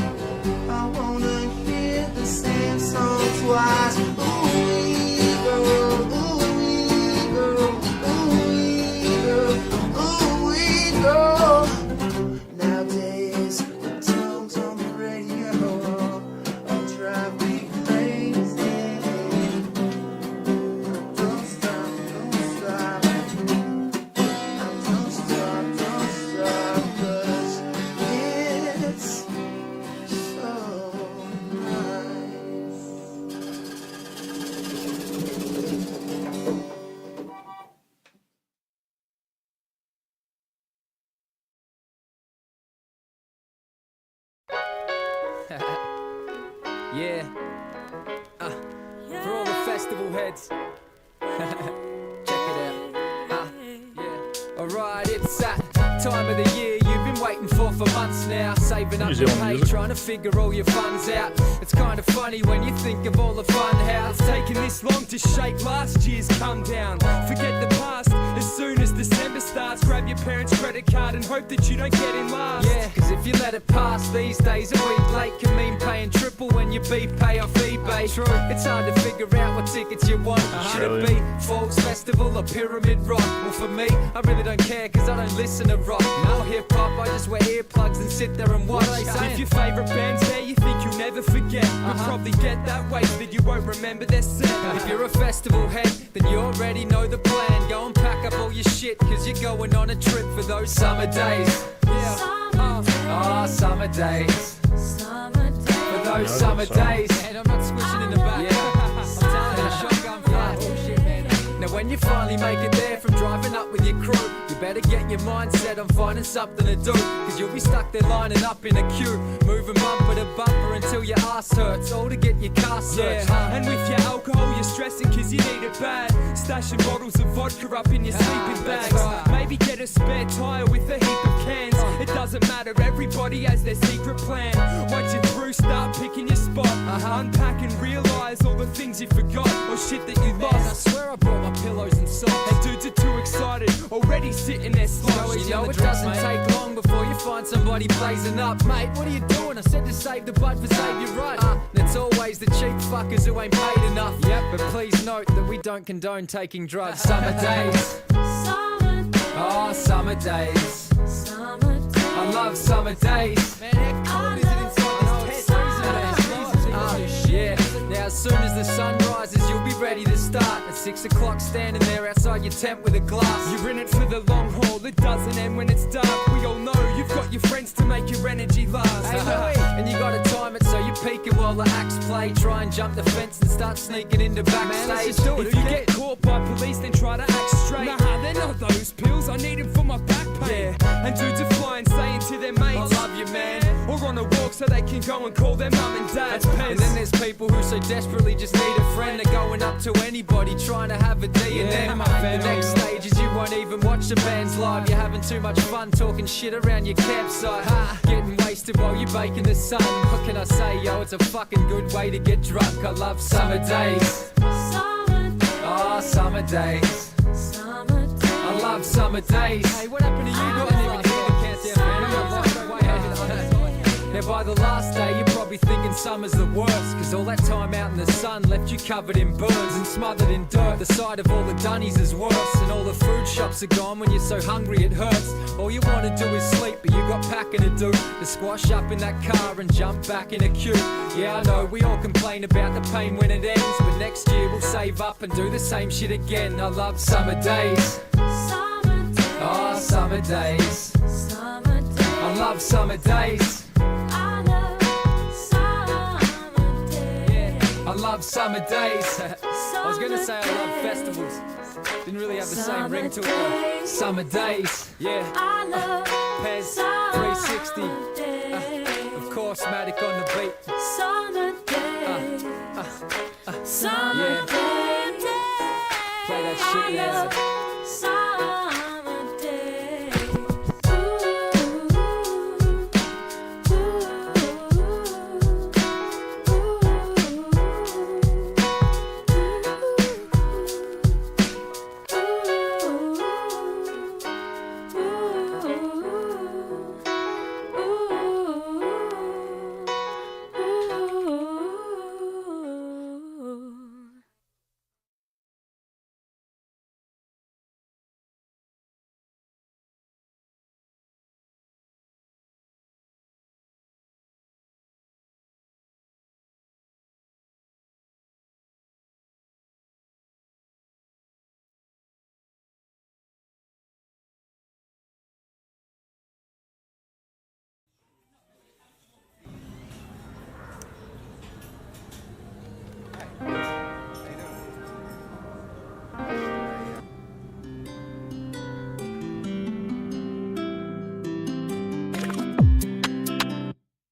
I wanna hear the same song twice. Ooh, girl, ooh, girl, ooh, girl. Nowadays, the songs on the radio all drive me crazy. Don't stop, don't stop. Don't stop, 'cause it's so nice. Yeah. For all the festival heads. Check it out. Yeah. Alright, it's that time of the year you've been waiting for months now. Saving up New your Zealand pay, music. trying to figure all your funds out. It's kind of funny when you think of all the fun how it's taken this long to shake last year's come down. Forget the past as soon as December starts. Grab your parents' credit card and hope that you don't get in last. Yeah, cause if you let it pass these days, a week late can mean paying triple when you beat pay off eBay. True, it's hard to figure out what tickets you want. Should it be Folks Festival or Pyramid Rock? Well, for me, I really don't care cause I don't listen to rock or hip hop. I just wear earplugs and sit there and watch. If your favourite band's there, you think you'll never forget. You'll probably get that wasted, you won't remember their set. If you're a festival head, then you already know the plan. Go and pack up all your shit cause you're going on a trip for those summer days. Yeah. Summer days. For those summer days. And I'm not squishing in the back. Yeah. I'm telling you, shotgun flat. Bullshit, man. Now when you finally make it there from driving up with your crew, you better get your mind set on finding something to do, cause you'll be stuck there lining up in a queue, moving bumper to bumper until your ass hurts, all to get your car searched. And with your alcohol you're stressing cause you need it bad, stashing bottles of vodka up in your sleeping bags. Maybe get a spare tyre with a heap of cans. It doesn't matter, everybody has their secret plan. Once you're through, start picking your spot, unpack and realise all the things you forgot or shit that you lost. I swear I brought my pillows and socks. And dudes are too excited, already sitting there sloshed. You know it doesn't take long before you find somebody blazing up. Mate, what are you doing? I said to save the bud for save your run. And it's always the cheap fuckers who ain't paid enough. Yep, but please note that we don't condone taking drugs. Summer days. Oh, summer days. I love summer days. Man, how cold is it inside this tent? Yeah, now as soon as the sun rises, you'll be ready to start. At 6 o'clock, standing there outside your tent with a glass. You're in it for the long haul, it doesn't end when it's dark. We all know you've got your friends to make your energy last. And you gotta time it so you're peeking while the acts play. Try and jump the fence and start sneaking into backstage. If you get caught by police, then try to act straight. Nah, they're not those pills, I need them for my back pain. Yeah. And dudes are flying, saying to their mates, I love you, man. Or on a walk so they can go and call their mum and dad. And then there's people who so desperately just need a friend. They're going up to anybody trying to have a D and then the next stage is you won't even watch the bands live. You're having too much fun talking shit around your campsite. Getting wasted while you're baking the sun. What can I say, yo, it's a fucking good way to get drunk. I love summer days. Oh, summer days. I love summer days. Hey, what happened to you? I didn't even hear the countdown, man. I lost my way over the Now by the last day you're probably thinking summer's the worst, cause all that time out in the sun left you covered in burns and smothered in dirt. The sight of all the dunnies is worse, and all the food shops are gone when you're so hungry it hurts. All you wanna do is sleep, but you got packing to do, to squash up in that car and jump back in a queue. Yeah, I know, we all complain about the pain when it ends, but next year we'll save up and do the same shit again. I love summer days. Oh, summer days. love summer days. I love summer days. I love summer days. I was gonna say I love festivals. Didn't really have the same ring to it though. Summer days, yeah. I love Pez 360. Of course, Matic on the beat. summer days. Summer Yeah. days. Play that shit I now. love summer days.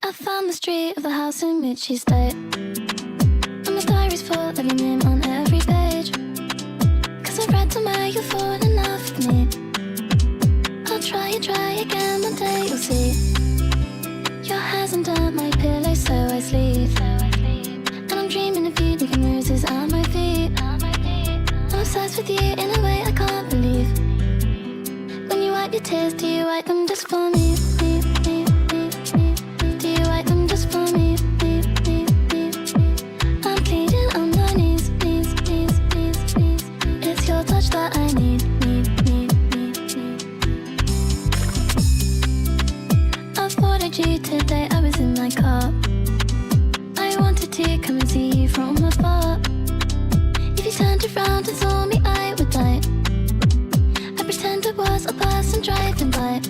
I found the street of the house in which she stayed, and my diary's full of your name on every page. Cause I've read somewhere you've fallen in love with me. I'll try again, one day you'll see. Your hair's under my pillow, so I sleep. And I'm dreaming of you leaving roses at my feet. I'm obsessed with you in a way I can't believe. When you wipe your tears, do you wipe them just for me? Do you wipe them just for me? I'm pleading on my knees. It's your touch that I need. I thought you today, I was in my car. I wanted to come and see you from afar. If you turned around and saw me, I would die. I pretend I was a person driving by.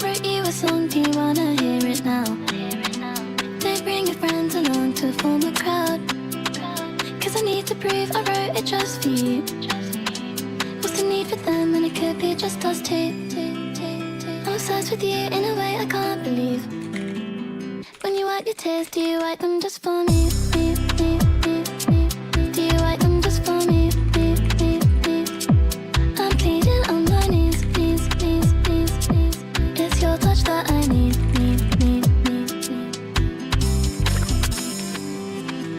Wrote you a song, do you wanna hear it now? Don't bring your friends along to form a crowd. Cause I need to prove I wrote it just for you. What's the need for them when it could be just us two? I'm obsessed with you in a way I can't believe. When you wipe your tears, do you wipe them just for me? Do you wipe them just for me? I'm pleading on my knees. It's your touch that I need.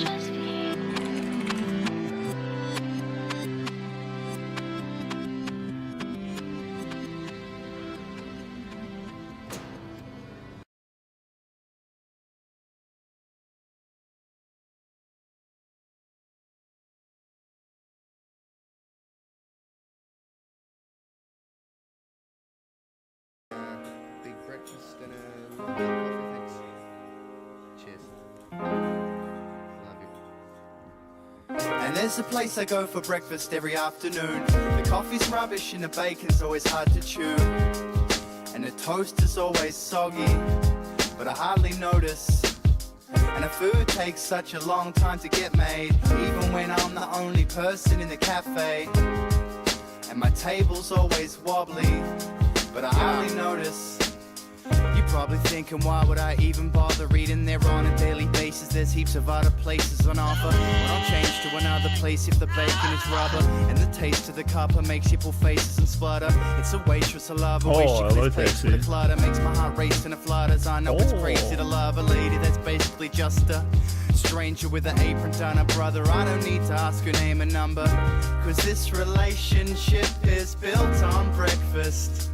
Just for you. Big breakfast and a coffee, thanks. Cheers. Love you. And there's a place I go for breakfast every afternoon. The coffee's rubbish and the bacon's always hard to chew. And the toast is always soggy, but I hardly notice. And the food takes such a long time to get made, even when I'm the only person in the cafe. And my table's always wobbly, but I hardly notice. You're probably thinking, why would I even bother reading there on a daily basis? There's heaps of other places on offer. Well, I'll change to another place if the bacon is rubber, and the taste of the cuppa makes you pull faces and splutter. It's a waitress I love, a way she clears plates with a clutter. Makes my heart race and it flutters. I know it's crazy to love a lady that's basically just a stranger with an apron done a brother. I don't need to ask her name and number, cause this relationship is built on breakfast.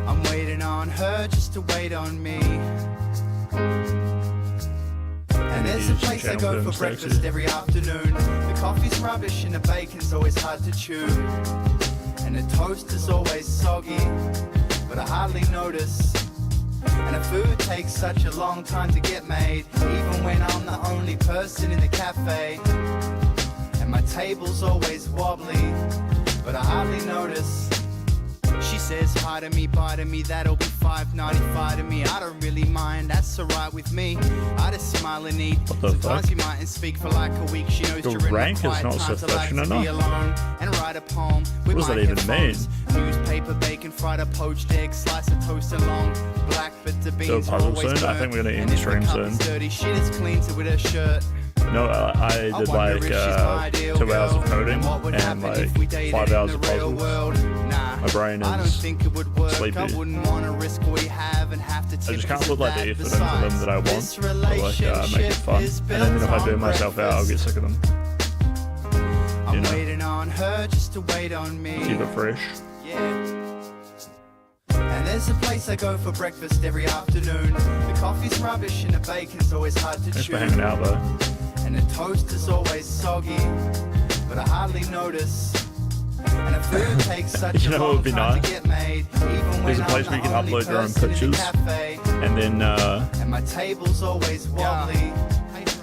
I'm waiting on her just to wait on me. And there's a place I go for breakfast every afternoon. The coffee's rubbish and the bacon's always hard to chew. And the toast is always soggy, but I hardly notice. And the food takes such a long time to get made, even when I'm the only person in the cafe. And my table's always wobbly, but I hardly notice. She says hi to me, bye to me, that'll be $5.95 to me. I don't really mind, that's alright with me. I just smile and eat. Sometimes you mightn't speak for like a week. She knows The during rank is quiet not times I like sufficient to be enough. alone and write a poem. What does that even mean? Newspaper, bacon, fried a poached egg, slice of toast and long black, but the Do a beans are puzzle always soon? I think we're gonna end and the if the stream cup soon. is dirty, she just cleans it with her shirt. No, I did wonder like if she's my ideal 2 hours of girl, coding and what would and happen like if we dated 5 in hours the of real puzzles. world? Nah, My brain I don't is think it would work. sleepy. I wouldn't want to risk what we have and have to I tip just can't because put of like the that. effort into them that I want, This but like make it relationship fun. is And then if I built do on myself out, I'll get sick of them. I'm You know, waiting on her just to wait on me. keep it fresh. Yeah. And there's a place I go for breakfast every afternoon. The coffee's rubbish and the bacon's always hard to Thanks chew. for hanging out though. And the toast is always soggy, but I hardly notice. And the food takes such You know a what long would be time nice? to get made. Even There's when a place I'm where you can the only upload your own person in the pictures, cafe. and then And my table's always wobbly,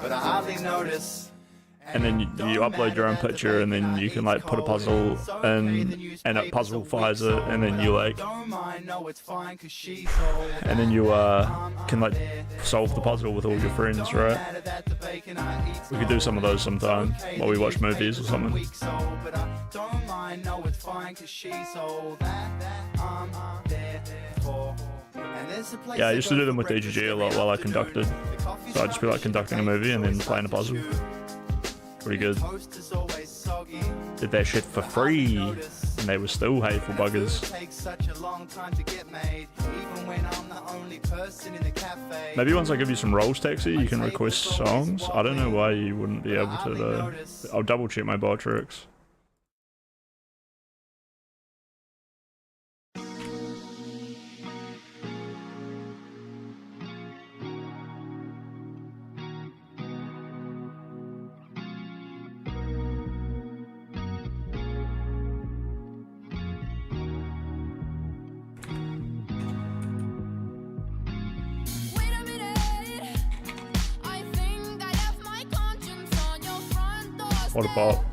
but I hardly notice. you upload your own picture, and then you can like put a puzzle and it puzzle fires it, and then you like, and then you can like solve the puzzle with all your friends, right? We could do some of those sometime while we watch movies or something. Yeah, I used to do them with DGG a lot while I conducted. So I'd just be like conducting a movie and then playing a puzzle. Pretty good. Did that shit for free, and they were still hateful buggers. Maybe once I give you some roles, Taxi, you can request songs. I don't know why you wouldn't be able to though. I'll double check my biotrix. What a bop.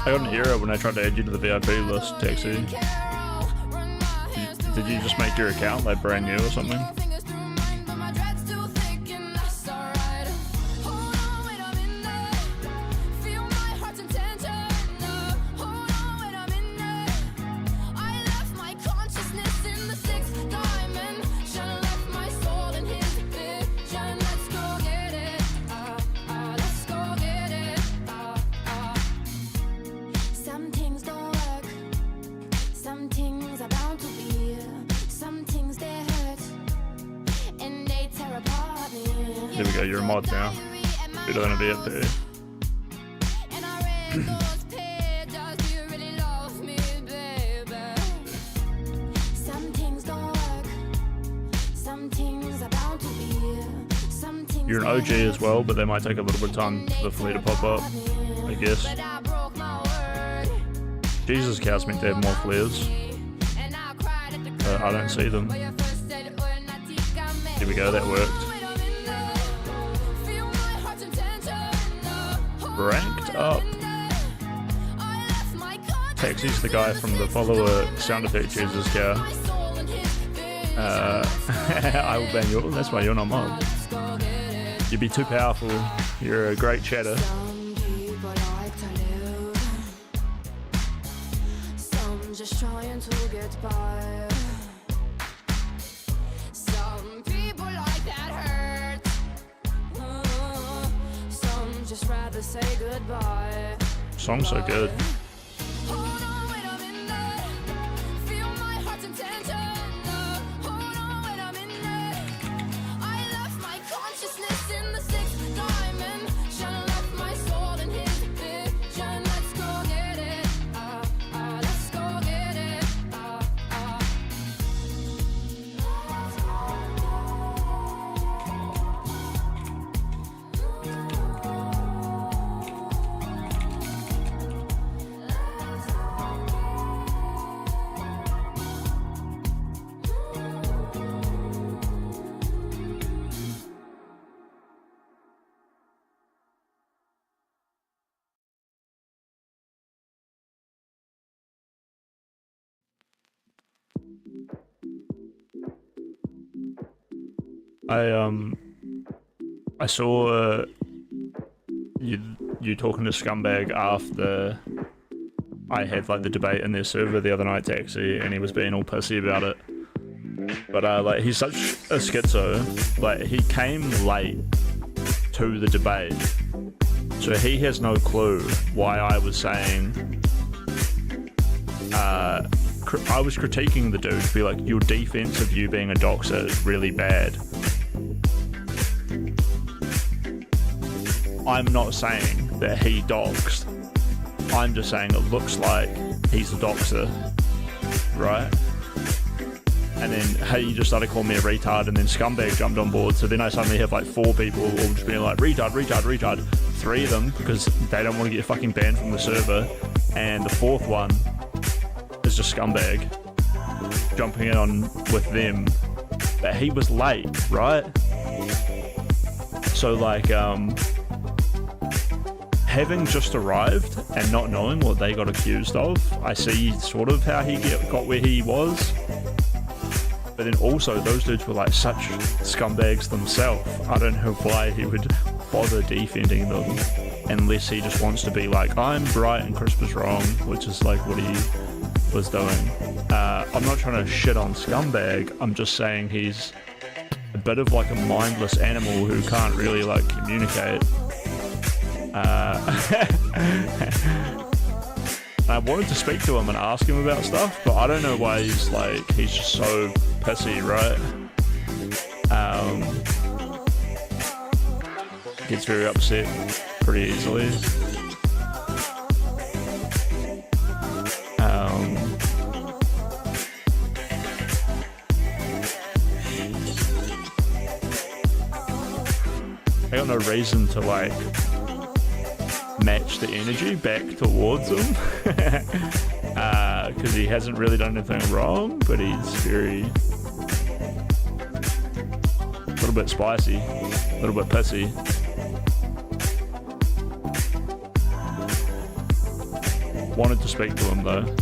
I got an error when I tried to add you to the VIP list, Taxi. Did you just make your account like brand new or something? There we go, you're a mod now. You're gonna be up there. You're an OG as well, but they might take a little bit of time for the flea to pop up, I guess. Jesus Cow's meant to have more flares. But I don't see them. There we go, that worked. Ranked up. Taxi's the guy from the follower sound effect Jesus Cow. I will ban you. That's why you're not mod. You'd be too powerful. You're a great chatter. Just trying to get by. Some people like that hurt. Some just rather say goodbye. Song's so good. I saw you talking to Scumbag after I had like the debate in their server the other night, Taxi, and he was being all pissy about it. But like he's such a schizo. Like he came late to the debate, so he has no clue why I was saying. I was critiquing the dude to be like, your defense of you being a doxer is really bad. I'm not saying that he doxed. I'm just saying it looks like he's a doxer, right? And then he just started calling me a retard, and then Scumbag jumped on board. So then I suddenly have like 4 people all just being like, retard, retard, retard. 3 of them because they don't want to get fucking banned from the server, and the 4th one is just Scumbag jumping in on with them. But he was late, right? So like, having just arrived and not knowing what they got accused of, I see sort of how he got where he was. But then also, those dudes were like such scumbags themselves. I don't know why he would bother defending them unless he just wants to be like, I'm right and Chris was wrong, which is like what he was doing. I'm not trying to shit on Scumbag, I'm just saying he's a bit of like a mindless animal who can't really like communicate. I wanted to speak to him and ask him about stuff, but I don't know why he's just so pissy, right? Gets very upset pretty easily. I got no reason to like match the energy back towards him because he hasn't really done anything wrong, but he's very a little bit spicy, a little bit pissy. Wanted to speak to him though.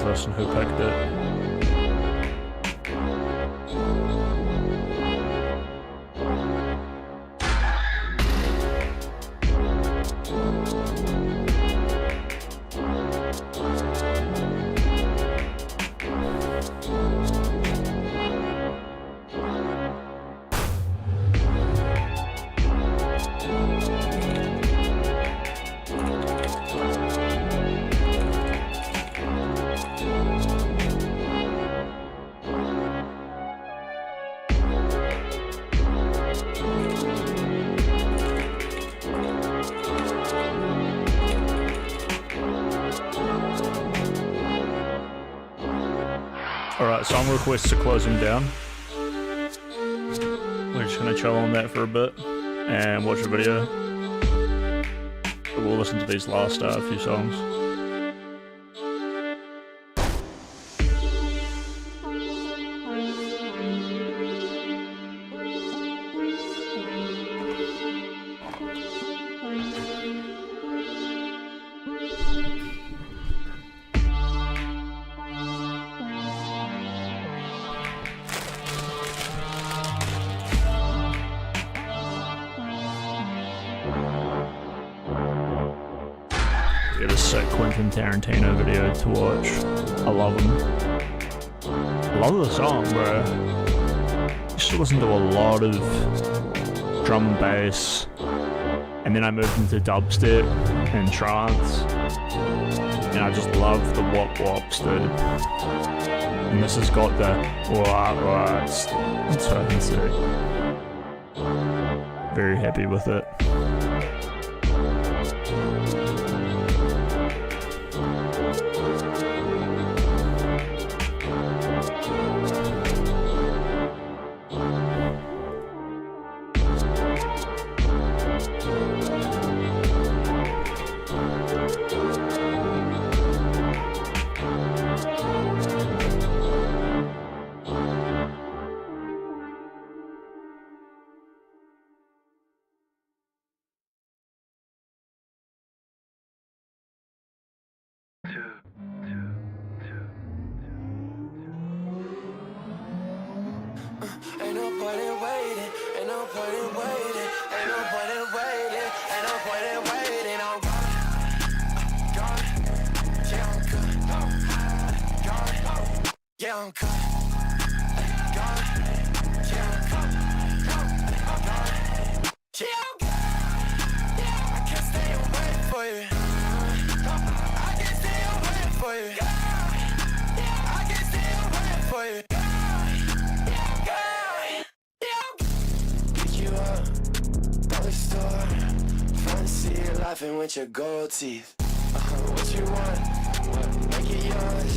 This and who picked it. Alright, song requests are closing down. We're just gonna chill on that for a bit and watch a video. But we'll listen to these last few songs. It is a sick Quentin Tarantino video to watch. I love him. I love the song, bro. Used to listen to a lot of drum and bass, and then I moved into dubstep and trance, and I just love the wop wops, dude. And this has got the wah, it's fucking sick. Very happy with it. Ain't no point in waiting, ain't no point in waiting, ain't no point in waiting, ain't no point in waiting. I'm gone, yeah I'm good, gone, yeah I'm good, gone, yeah I'm good, yeah I'm good. I can't stay away for you, I can't stay away for you, I can't stay away for you. Front seat, laughing with your gold teeth. What you want? What? Make it yours.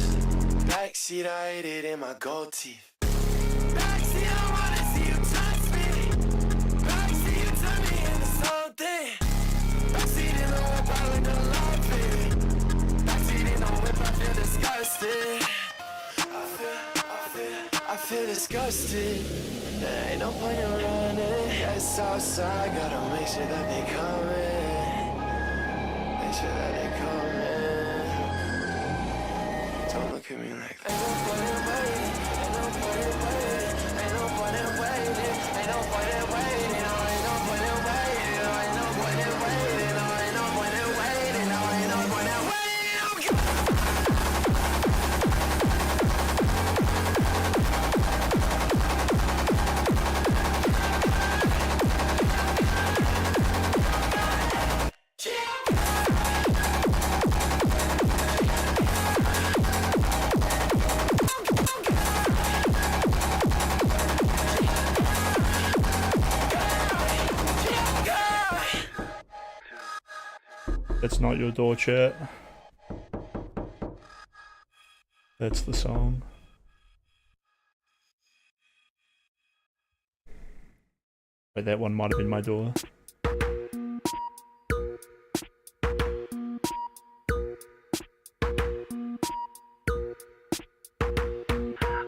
Backseat, I ate it in my gold teeth. Backseat, I wanna see you touch me. Backseat, you turn me into something. Backseat in the whip, I like the love it. Backseat in the whip, I feel disgusted. I feel disgusted. There ain't no point in running. Yes, outside, gotta make sure that they coming. Make sure that they coming. Don't look at me like that. Ain't no point in waiting. Ain't no point in waiting. Ain't no point in waiting. Ain't no point in waiting. No, ain't no point in waiting. No, ain't no point in waiting. No, ain't no point in waiting. No, ain't no point in waiting. It's Not Your Door, chat. That's the song. Wait, that one might have been my door.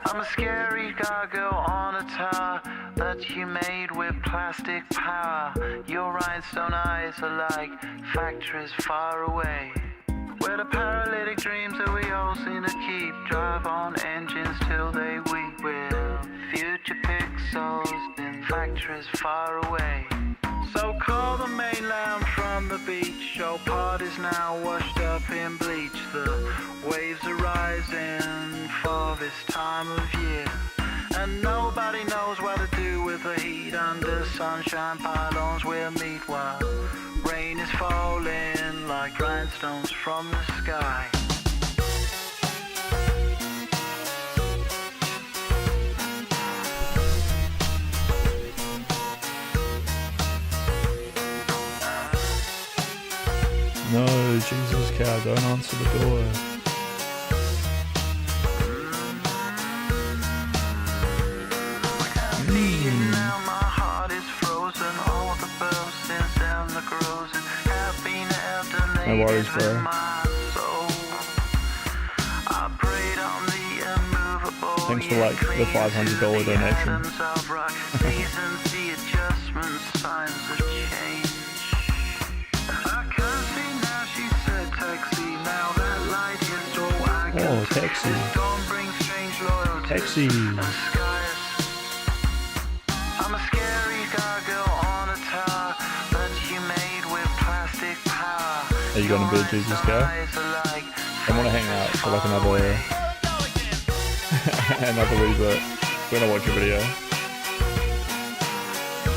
I'm a scary gargoyle on a tower that you made with plastic power. Your rhinestone eyes are like factories far away, where the paralytic dreams that we all seem to keep drive on engines till they weep. With future pixels in factories far away. So call the mainland from the beach. Your part is now washed up in bleach. The waves are rising for this time of year, and nobody knows what to do with the heat. Under sunshine pylons we'll meet while rain is falling like grindstones from the sky. No, Jesus cow, don't answer the door. Now my heart is frozen. All the birds and the crows have been worries, bro. Thanks for like the $500 donation. Oh, taxi. Taxi. I'm a scary gargoyle on a tower that you made with plastic power. Are you going to be Jesus guy? I want to hang out for like another wee bit. We're gonna watch a video.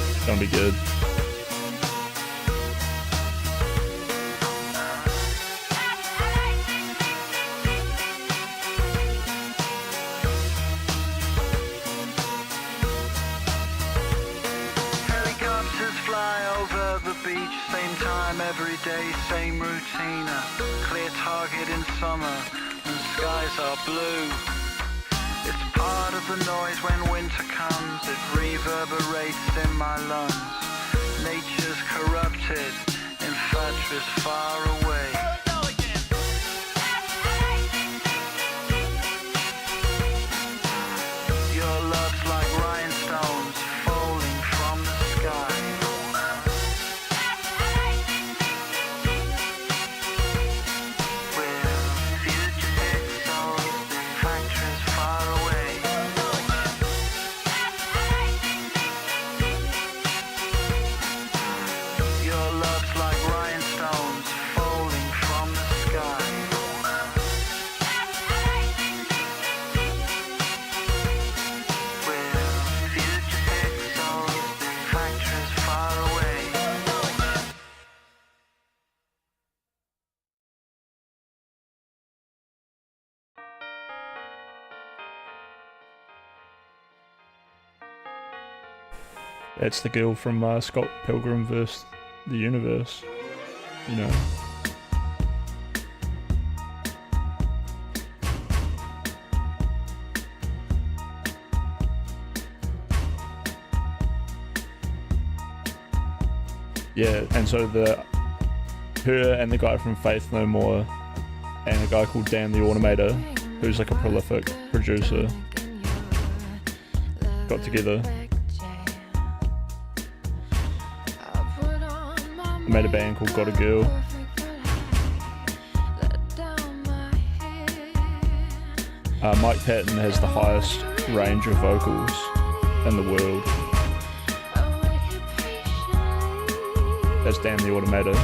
It's gonna be good. Helicopters fly over the beach, same time every day, same routine. A clear target in summer and skies are blue. It's part of the noise when winter comes, it reverberates in my lungs. Nature's corrupted, infatuous far away. Your love's like rhinestones falling from the sky. We're future pixels in factories far away. Your love's like rhinestones falling from the sky. We're future pixels in factories far away. That's the girl from Scott Pilgrim vs. the Universe. You know. Yeah, and so her and the guy from Faith No More and a guy called Dan the Automator, who's like a prolific producer, got together. Made a band called Got a Girl. Mike Patton has the highest range of vocals in the world. That's Dan the Automator.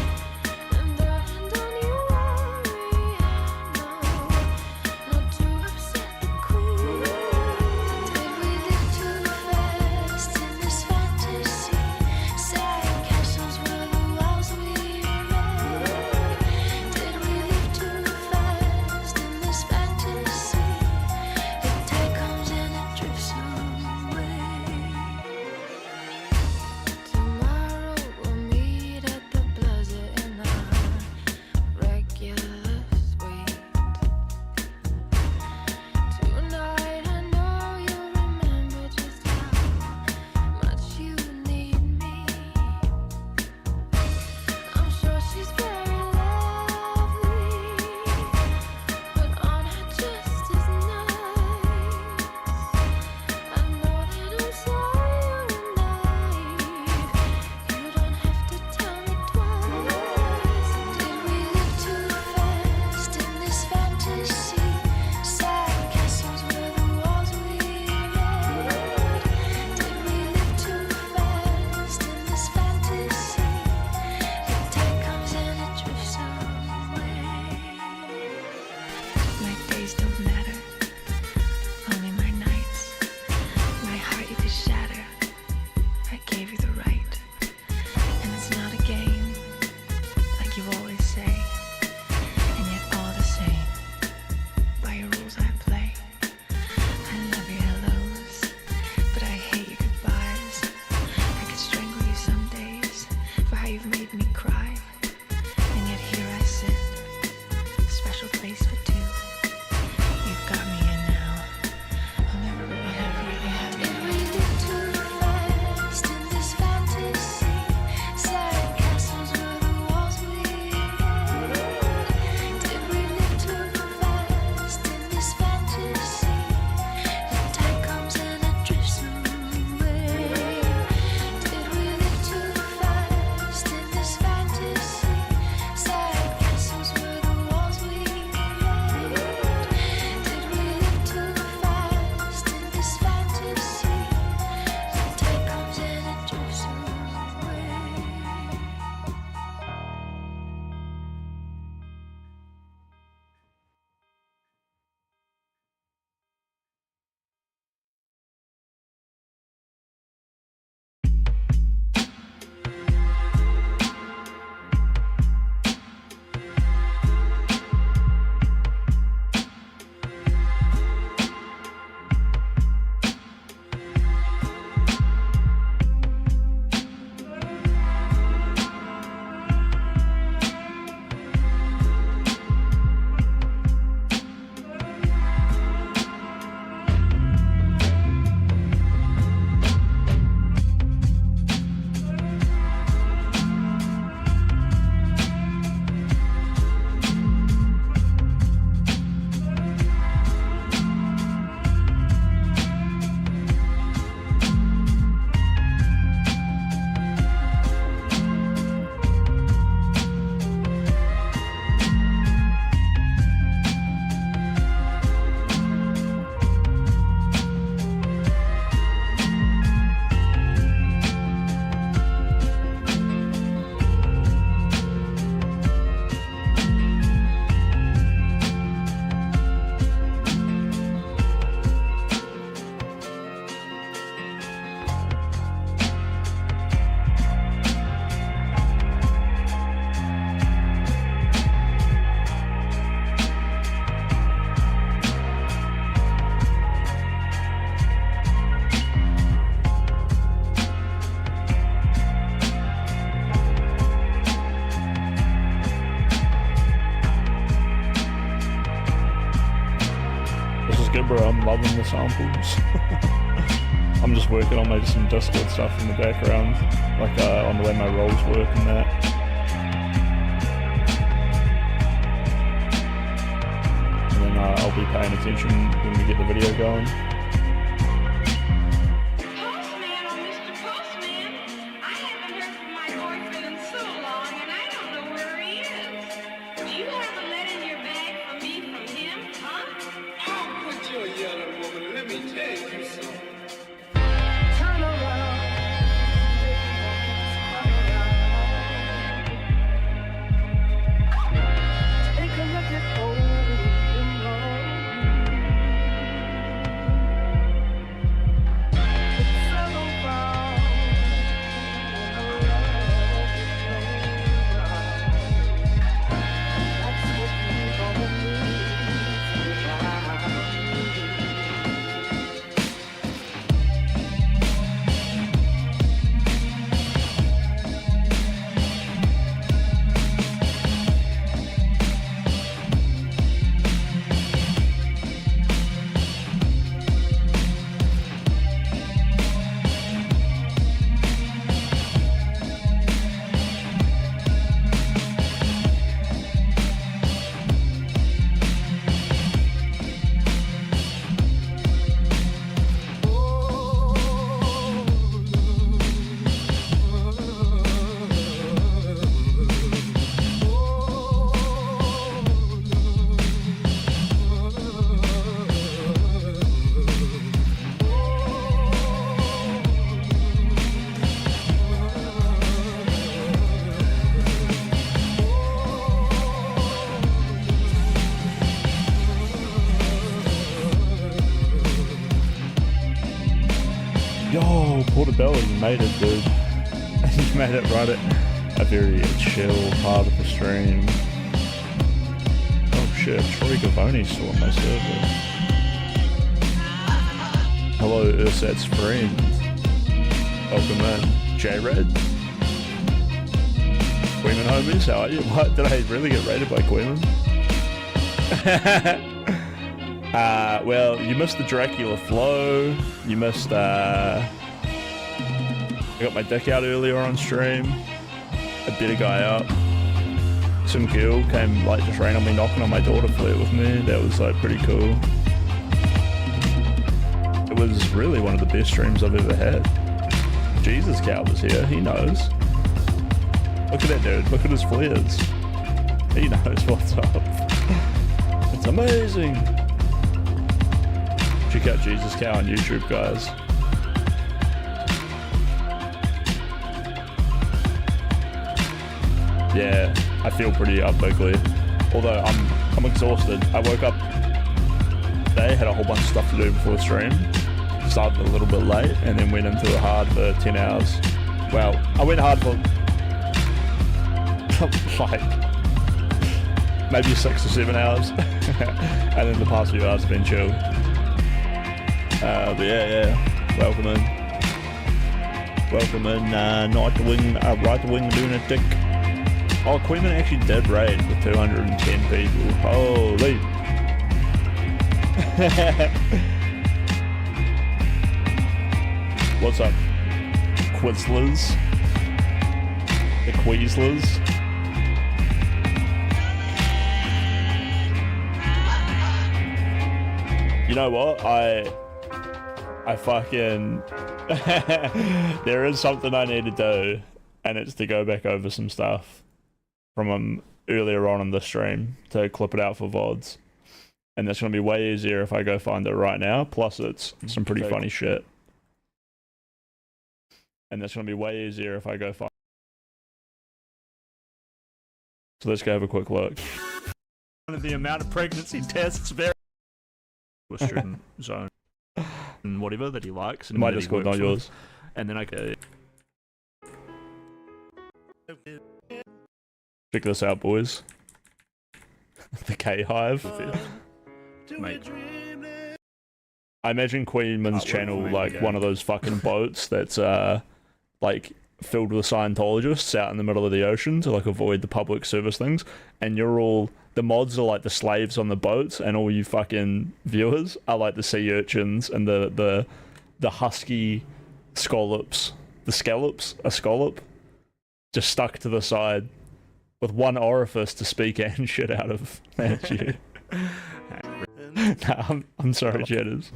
samples. I'm just working on maybe some Discord stuff in the background, like on the way my roles work and that. And then I'll be paying attention when we get the video going. Yo, Portobello, you made it, dude. You made it right at a very chill part of the stream. Oh shit, Troy Gavoni's still on my server. Hello, Ursat's friend. Welcome in. J-Red? Queeman homies, how are you? What, did I really get raided by Queeman? Well, you missed the Dracula flow. You missed, I got my dick out earlier on stream. I beat a guy up. Some girl came, like, just randomly knocking on my door to flirt with me. That was, like, pretty cool. It was really one of the best streams I've ever had. Jesus Cow was here, he knows. Look at that dude, look at his flares. He knows what's up. It's amazing. Check out Jesus Cow on YouTube, guys. Yeah, I feel pretty up bigly. Although I'm exhausted. I woke up today, had a whole bunch of stuff to do before the stream. Started a little bit late and then went into it hard for 10 hours. Well, I went hard for like maybe 6 or 7 hours. And then the past few hours have been chill. But yeah, welcome in. Welcome in, right wing lunatic. Oh, Queeman actually did raid with 210 people. Holy. What's up, Quizlers? The Queezlers? You know what? I fucking... there is something I need to do, and it's to go back over some stuff from earlier on in the stream to clip it out for VODs. And that's going to be way easier if I go find it right now, plus it's some pretty funny shit. And that's going to be way easier if I go find. So let's go have a quick look. The amount of pregnancy tests vary. A student zone and whatever that he likes. And my Discord, not yours. And then I go. Check this out, boys. The K Hive. Mate. I imagine Queenman's channel like one of those fucking boats that's like filled with Scientologists out in the middle of the ocean to like avoid the public service things, and you're all the mods are like the slaves on the boats, and all you fucking viewers are like the sea urchins and the husky scallops. The scallops, a scallop, just stuck to the side with one orifice to speak and shit out of. That's you. Nah, I'm sorry, Jetters.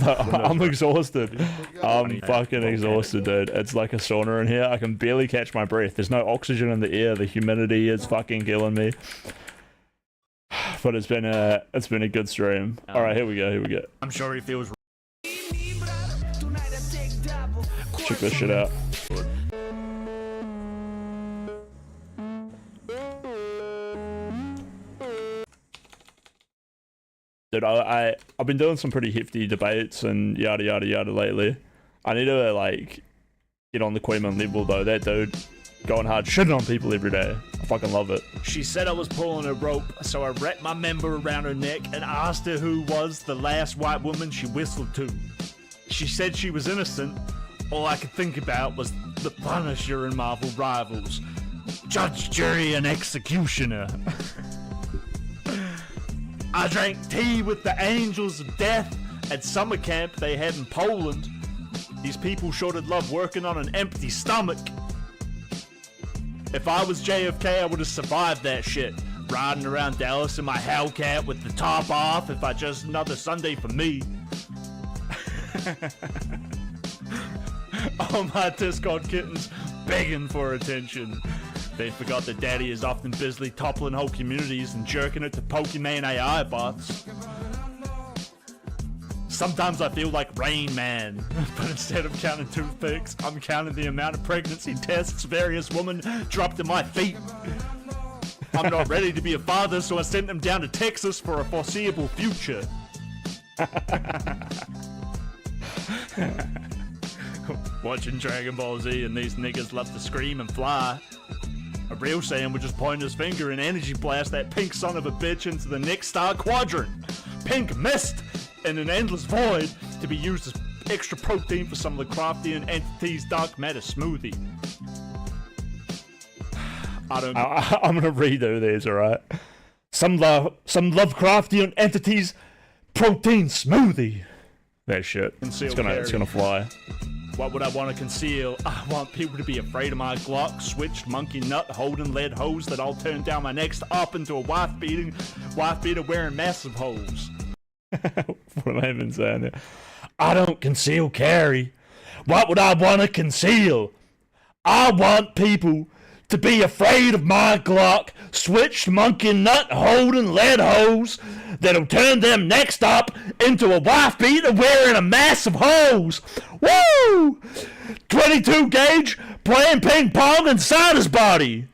I'm exhausted. I'm fucking exhausted, dude. It's like a sauna in here. I can barely catch my breath. There's no oxygen in the air. The humidity is fucking killing me. But it's been a good stream. All right, here we go. I'm sure he feels. Check this shit out. Dude, I've been doing some pretty hefty debates and yada yada yada lately. I need to like get on the Queeman level though. That dude going hard shitting on people every day. I fucking love it. She said I was pulling a rope, so I wrapped my member around her neck and asked her who was the last white woman she whistled to. She said she was innocent. All I could think about was the Punisher and Marvel rivals. Judge, jury, and executioner. I drank tea with the angels of death at summer camp they had in Poland. These people sure did love working on an empty stomach. If I was JFK, I would have survived that shit. Riding around Dallas in my Hellcat with the top off if I just another Sunday for me. All my Discord kittens begging for attention. They forgot that daddy is often busily toppling whole communities and jerking it to Pokemon AI bots. Sometimes I feel like Rain Man, but instead of counting toothpicks, I'm counting the amount of pregnancy tests various women dropped at my feet. I'm not ready to be a father, so I sent them down to Texas for a foreseeable future. Watching Dragon Ball Z and these niggas love to scream and fly. A real Saiyan would just point his finger and energy blast that pink son of a bitch into the next star quadrant. Pink mist in an endless void to be used as extra protein for some of the Craftian entities' dark matter smoothie. I'm gonna redo these, alright? Some Lovecraftian entities protein smoothie. That shit. It's gonna fly. What would I want to conceal? I want people to be afraid of my Glock, switched monkey nut, holding lead hose that I'll turn down my next up into a wife beater wearing massive holes. What am I even saying there? I don't conceal carry. What would I want to conceal? I want people to be afraid of my Glock, switched monkey nut, holding lead hose that'll turn them next up into a wife beater wearing a massive hose. Woo! 22 gauge playing ping pong inside his body.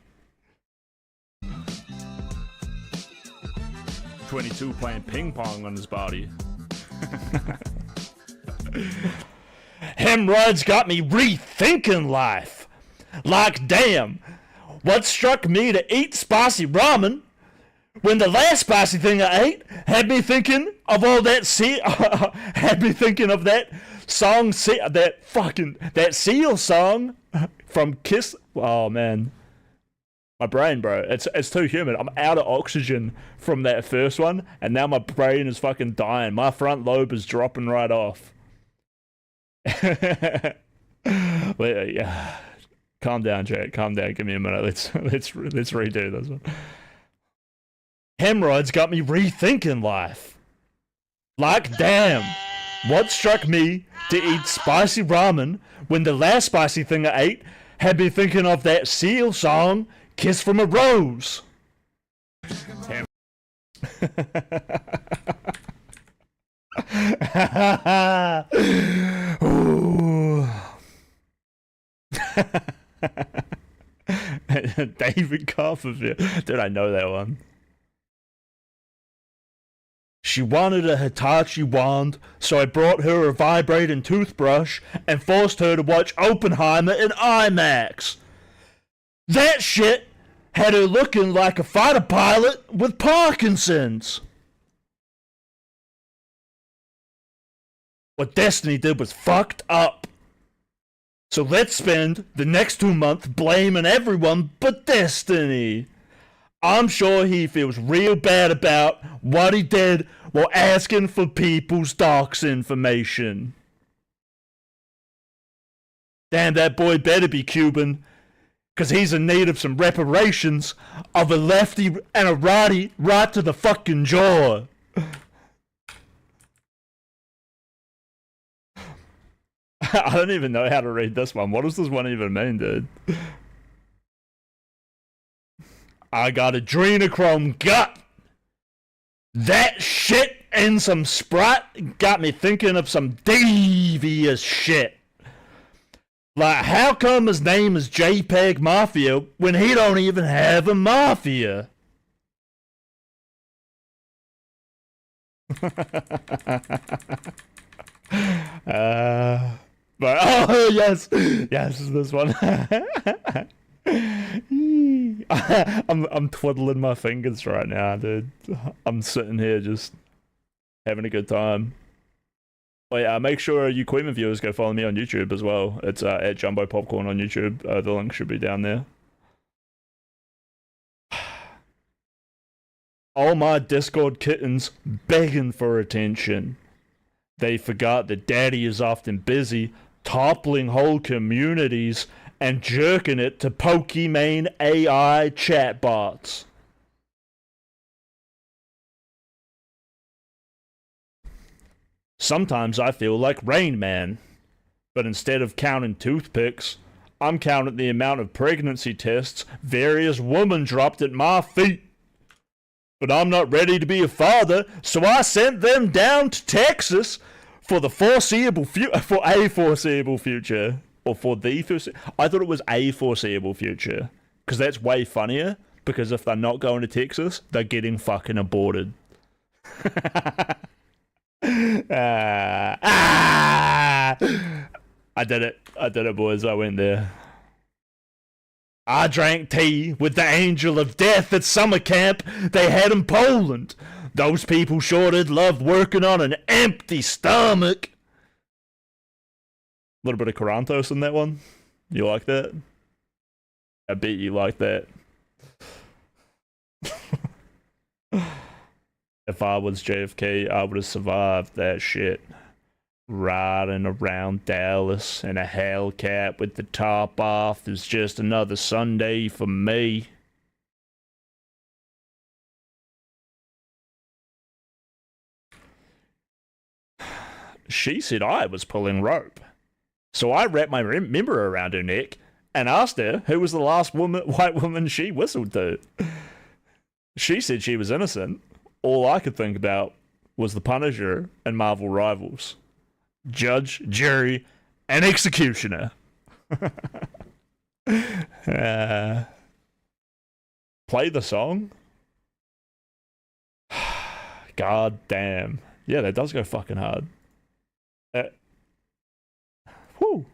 22 playing ping pong on his body. Hemorrhoids got me rethinking life. Like, damn, what struck me to eat spicy ramen when the last spicy thing I ate had me thinking of all that had me thinking of that song, that Seal song from Kiss. Oh man, my brain, bro, it's too humid. I'm out of oxygen from that first one, and now my brain is fucking dying. My front lobe is dropping right off. Yeah. Calm down, Jack. Calm down. Give me a minute. Let's redo this one. Hemorrhoids got me rethinking life. Like, damn, what struck me to eat spicy ramen when the last spicy thing I ate had me thinking of that Seal song, "Kiss from a Rose." Ooh. David Copperfield. Dude, I know that one. She wanted a Hitachi wand, so I brought her a vibrating toothbrush and forced her to watch Oppenheimer in IMAX. That shit had her looking like a fighter pilot with Parkinson's. What Destiny did was fucked up. So let's spend the next 2 months blaming everyone but Destiny. I'm sure he feels real bad about what he did while asking for people's docs information. Damn, that boy better be Cuban, because he's in need of some reparations of a lefty and a righty right to the fucking jaw. I don't even know how to read this one. What does this one even mean, dude? I got adrenochrome gut. That shit and some Sprite got me thinking of some devious shit. Like, how come his name is JPEG Mafia when he don't even have a mafia? But oh yes, this one. I'm twiddling my fingers right now, dude. I'm sitting here just having a good time. Oh yeah, make sure you Queeman viewers go follow me on YouTube as well. It's at Jumbo Popcorn on YouTube. The link should be down there. All my Discord kittens begging for attention. They forgot that Daddy is often busy toppling whole communities and jerking it to Pokimane AI chatbots. Sometimes I feel like Rain Man, but instead of counting toothpicks, I'm counting the amount of pregnancy tests various women dropped at my feet. But I'm not ready to be a father, so I sent them down to Texas for the foreseeable for a foreseeable future. Or for the foreseeable... I thought it was a foreseeable future. Because that's way funnier. Because if they're not going to Texas, they're getting fucking aborted. I did it, boys. I went there. I drank tea with the angel of death at summer camp they had in Poland. Those people sure did love working on an empty stomach. A little bit of Corantos in that one. You like that? I bet you like that. If I was JFK, I would have survived that shit. Riding around Dallas in a Hellcat with the top off is just another Sunday for me. She said I was pulling rope. So I wrapped my member around her neck and asked her who was the last white woman she whistled to. She said she was innocent. All I could think about was the Punisher and Marvel Rivals. Judge, jury, and executioner. Play the song? God damn. Yeah, that does go fucking hard. Whew.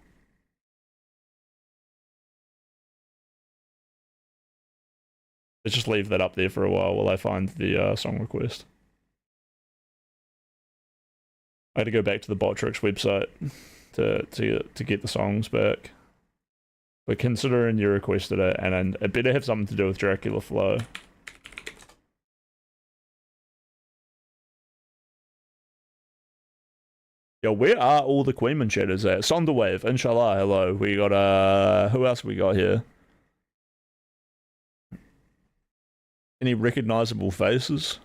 Let's just leave that up there for a while I find the song request. I had to go back to the Botrix website to get the songs back. But considering you requested it, and it better have something to do with Dracula Flow. Yo, where are all the Queenman chatters at? Sonderwave, inshallah, hello. We got, who else we got here? Any recognizable faces?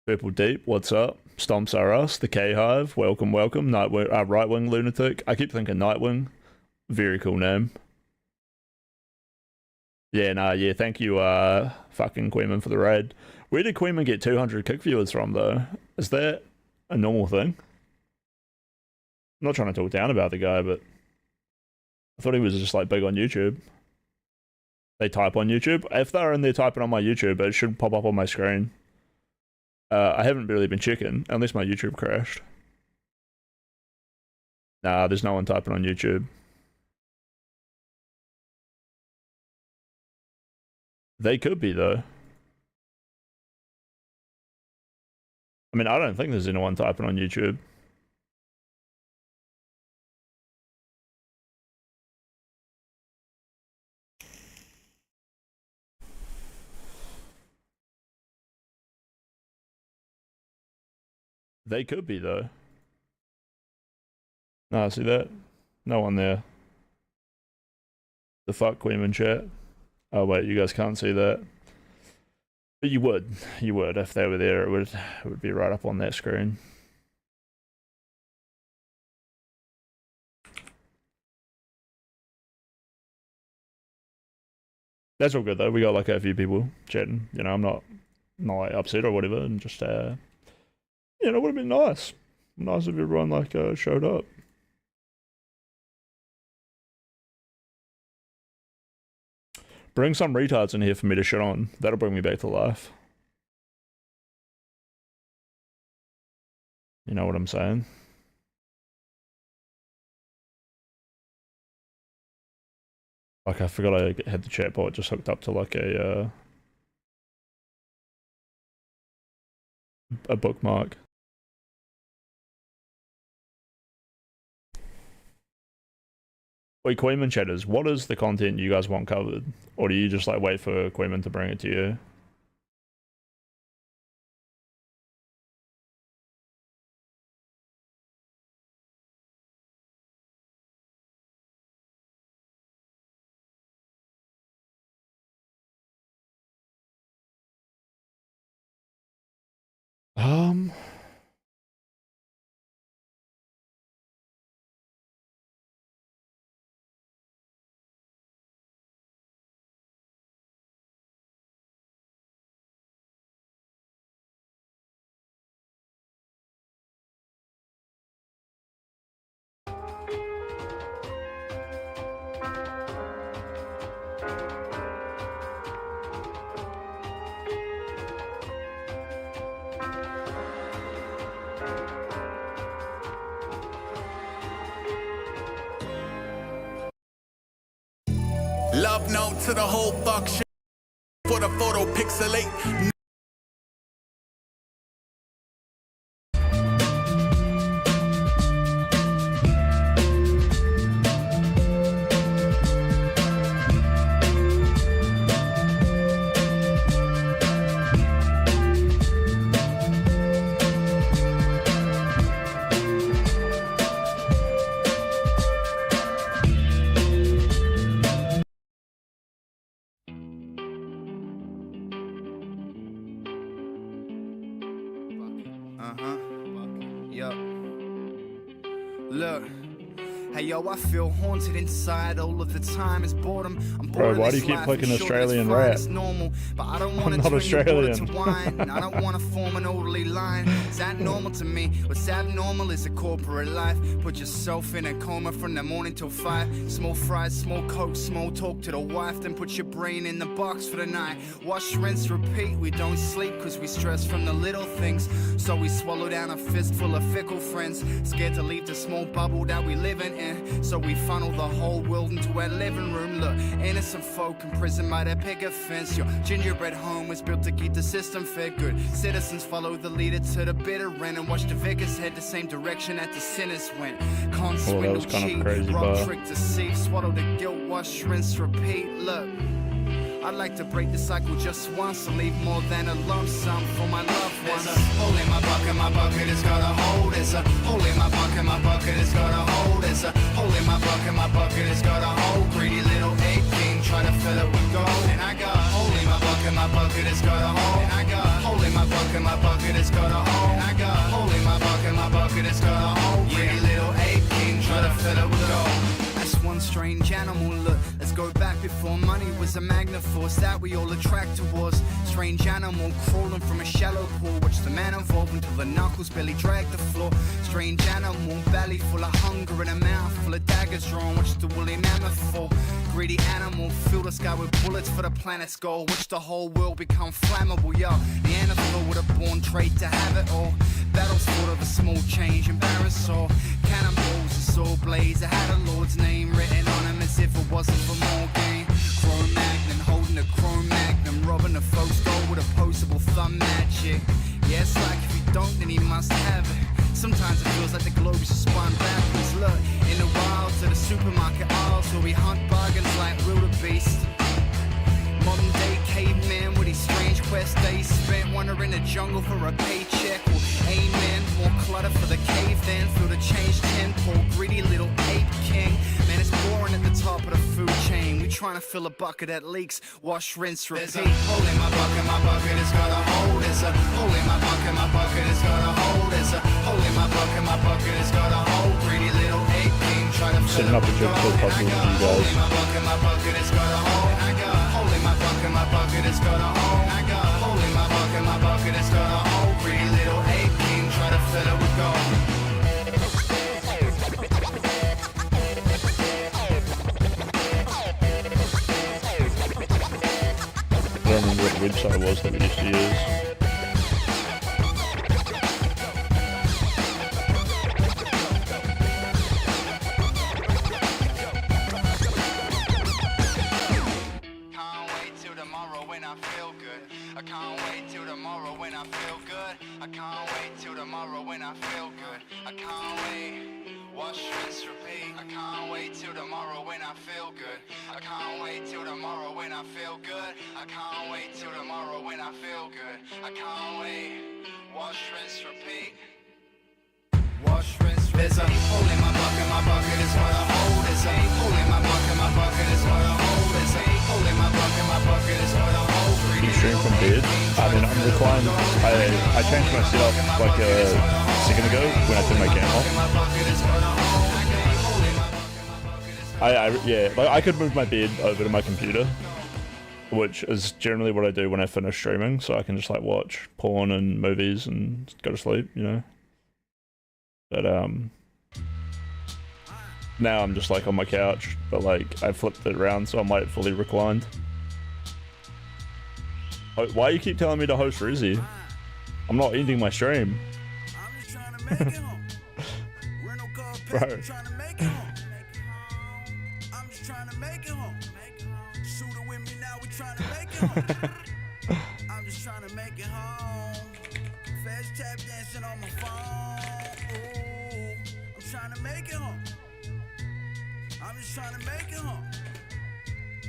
Purple Deep, what's up? Stomps are us, the K-Hive, welcome, welcome. Nightwing, Right Wing Lunatic. I keep thinking Nightwing. Very cool name. Yeah, nah, yeah, thank you, fucking Queeman for the raid. Where did Queeman get 200 kick viewers from, though? Is that a normal thing? I'm not trying to talk down about the guy, but I thought he was just, like, big on YouTube. They type on YouTube. If they're in there typing on my YouTube, it should pop up on my screen. I haven't really been checking, unless my YouTube crashed. Nah, there's no one typing on YouTube. They could be, though. I mean, I don't think there's anyone typing on YouTube. They could be, though. No, see that? No one there. The fuck Queen chat. Oh, wait, you guys can't see that. But you would. You would. If they were there, it would be right up on that screen. That's all good, though. We got like a few people chatting. You know, I'm not like upset or whatever, and just you know, it would have been nice. Nice if everyone like showed up. Bring some retards in here for me to shit on. That'll bring me back to life. You know what I'm saying? Like, I forgot I had the chatbot just hooked up to like a bookmark. Wait, Queeman chatters, what is the content you guys want covered? Or do you just like wait for Queeman to bring it to you? Love note to the whole fuck shit. For the photo pixelate. Look, hey yo, I feel haunted inside all of the time. It's boredom. I'm Bro, why do you keep clicking Australian rap? Normal, but I don't want I'm not Australian. to wine. I don't want to form an orderly line. Is that normal to me? What's abnormal is a corporate life. Put yourself in a coma from the morning till 5. Small fries, small coke, small talk to the wife. Then put your brain in the box for the night. Wash, rinse, repeat. We don't sleep cause we stress from the little things. So we swallow down a fistful of fickle friends. Scared to leave the small bubble that we living in. So we funnel the whole world into our living room. Look, innocent folk imprisoned by their picket fence. Your gingerbread home was built to keep the system fed. Good citizens follow the leader to the bitter end and watch the vicars head the same direction that the sinners went. Can't swindle, cheat, rob, trick, deceive, swallow the guilt, wash, rinse, repeat. Look, I'd like to break the cycle just once and leave more than a lump sum for my loved ones. There's a hole in my bucket, it's got a hole. There's a hole in my bucket, it's got a hole. There's a hole in my bucket, it's got a hole. Greedy little ape king, try to fill it with gold. And I got a hole in my bucket, it's got a hole. And I got a hole in my bucket, it's got a hole. And I got a hole in my bucket, it's got a hole. Greedy little ape king, try to fill it with gold. That's one strange animal, look, let's go back before money was a magnet force that we all attract towards. Strange animal crawling from a shallow pool. Watch the man evolve until the knuckles barely drag the floor. Strange animal, belly full of hunger and a mouth full of daggers drawn. Watch the woolly mammoth fall. Greedy animal, fill the sky with bullets for the planet's goal. Watch the whole world become flammable, yo. Neanderthal with a born trait to have it all. Battles fought of a small change, embarrassed all. Cannonballs and saw blades. I had a lord's name written on him as if it wasn't for more gain. Chrome Magnum, holding a Chrome Magnum, robbing a folks gold with opposable thumb magic. Yeah, it's like if you don't, then he must have it. Sometimes it feels like the globe is spun backwards. Look, in the wilds of the supermarket aisles where we hunt bargains like wildebeest. Modern day caveman with his strange quest days spent wandering the jungle for a paycheck. Well, amen, more trying to fill a bucket that leaks. Wash, rinse, repeat. There's a hole in my bucket is got a hole. There's a hole in my bucket is got a hole. There's a hole in my bucket is got a hole. Greedy little ape king trying to fill Setting up a jigsaw puzzle for you guys. my bucket is got a hole. I got a hole in my bucket is got a hole. I got a hole in my bucket is got a hole. Greedy little ape king trying to fill it with gold. I don't remember what the website was that we used to use. Can't wait till tomorrow when I feel good. I can't wait till tomorrow when I feel good. I can't wait till tomorrow when I feel good. I can't wait. Wash, rinse, repeat. I can't wait till tomorrow when I feel good. I can't wait till tomorrow when I feel good. I can't wait till tomorrow when I feel good. I can't wait. Wash, rinse, repeat. Wash, rinse, repeat. There's a hole in my bucket is got a hole. There's a hole in my bucket is got a hole. There's a hole in my bucket is got a hole. You stream from bed? I mean, I'm reclined. I changed my setup like a second ago when I turned my cam off. Yeah, like I could move my bed over to my computer, which is generally what I do when I finish streaming, so I can just like watch porn and movies and go to sleep, you know. But now I'm just like on my couch, but like I flipped it around so I'm like fully reclined. Why you keep telling me to host Rizzy? I'm not ending my stream. Bro. I'm just trying to make it home. Shooter with me now, we trying to make it home. I'm just trying to make it home. Fast tap dancing on my phone. Ooh, I'm trying to make it home. I'm just trying to make it home.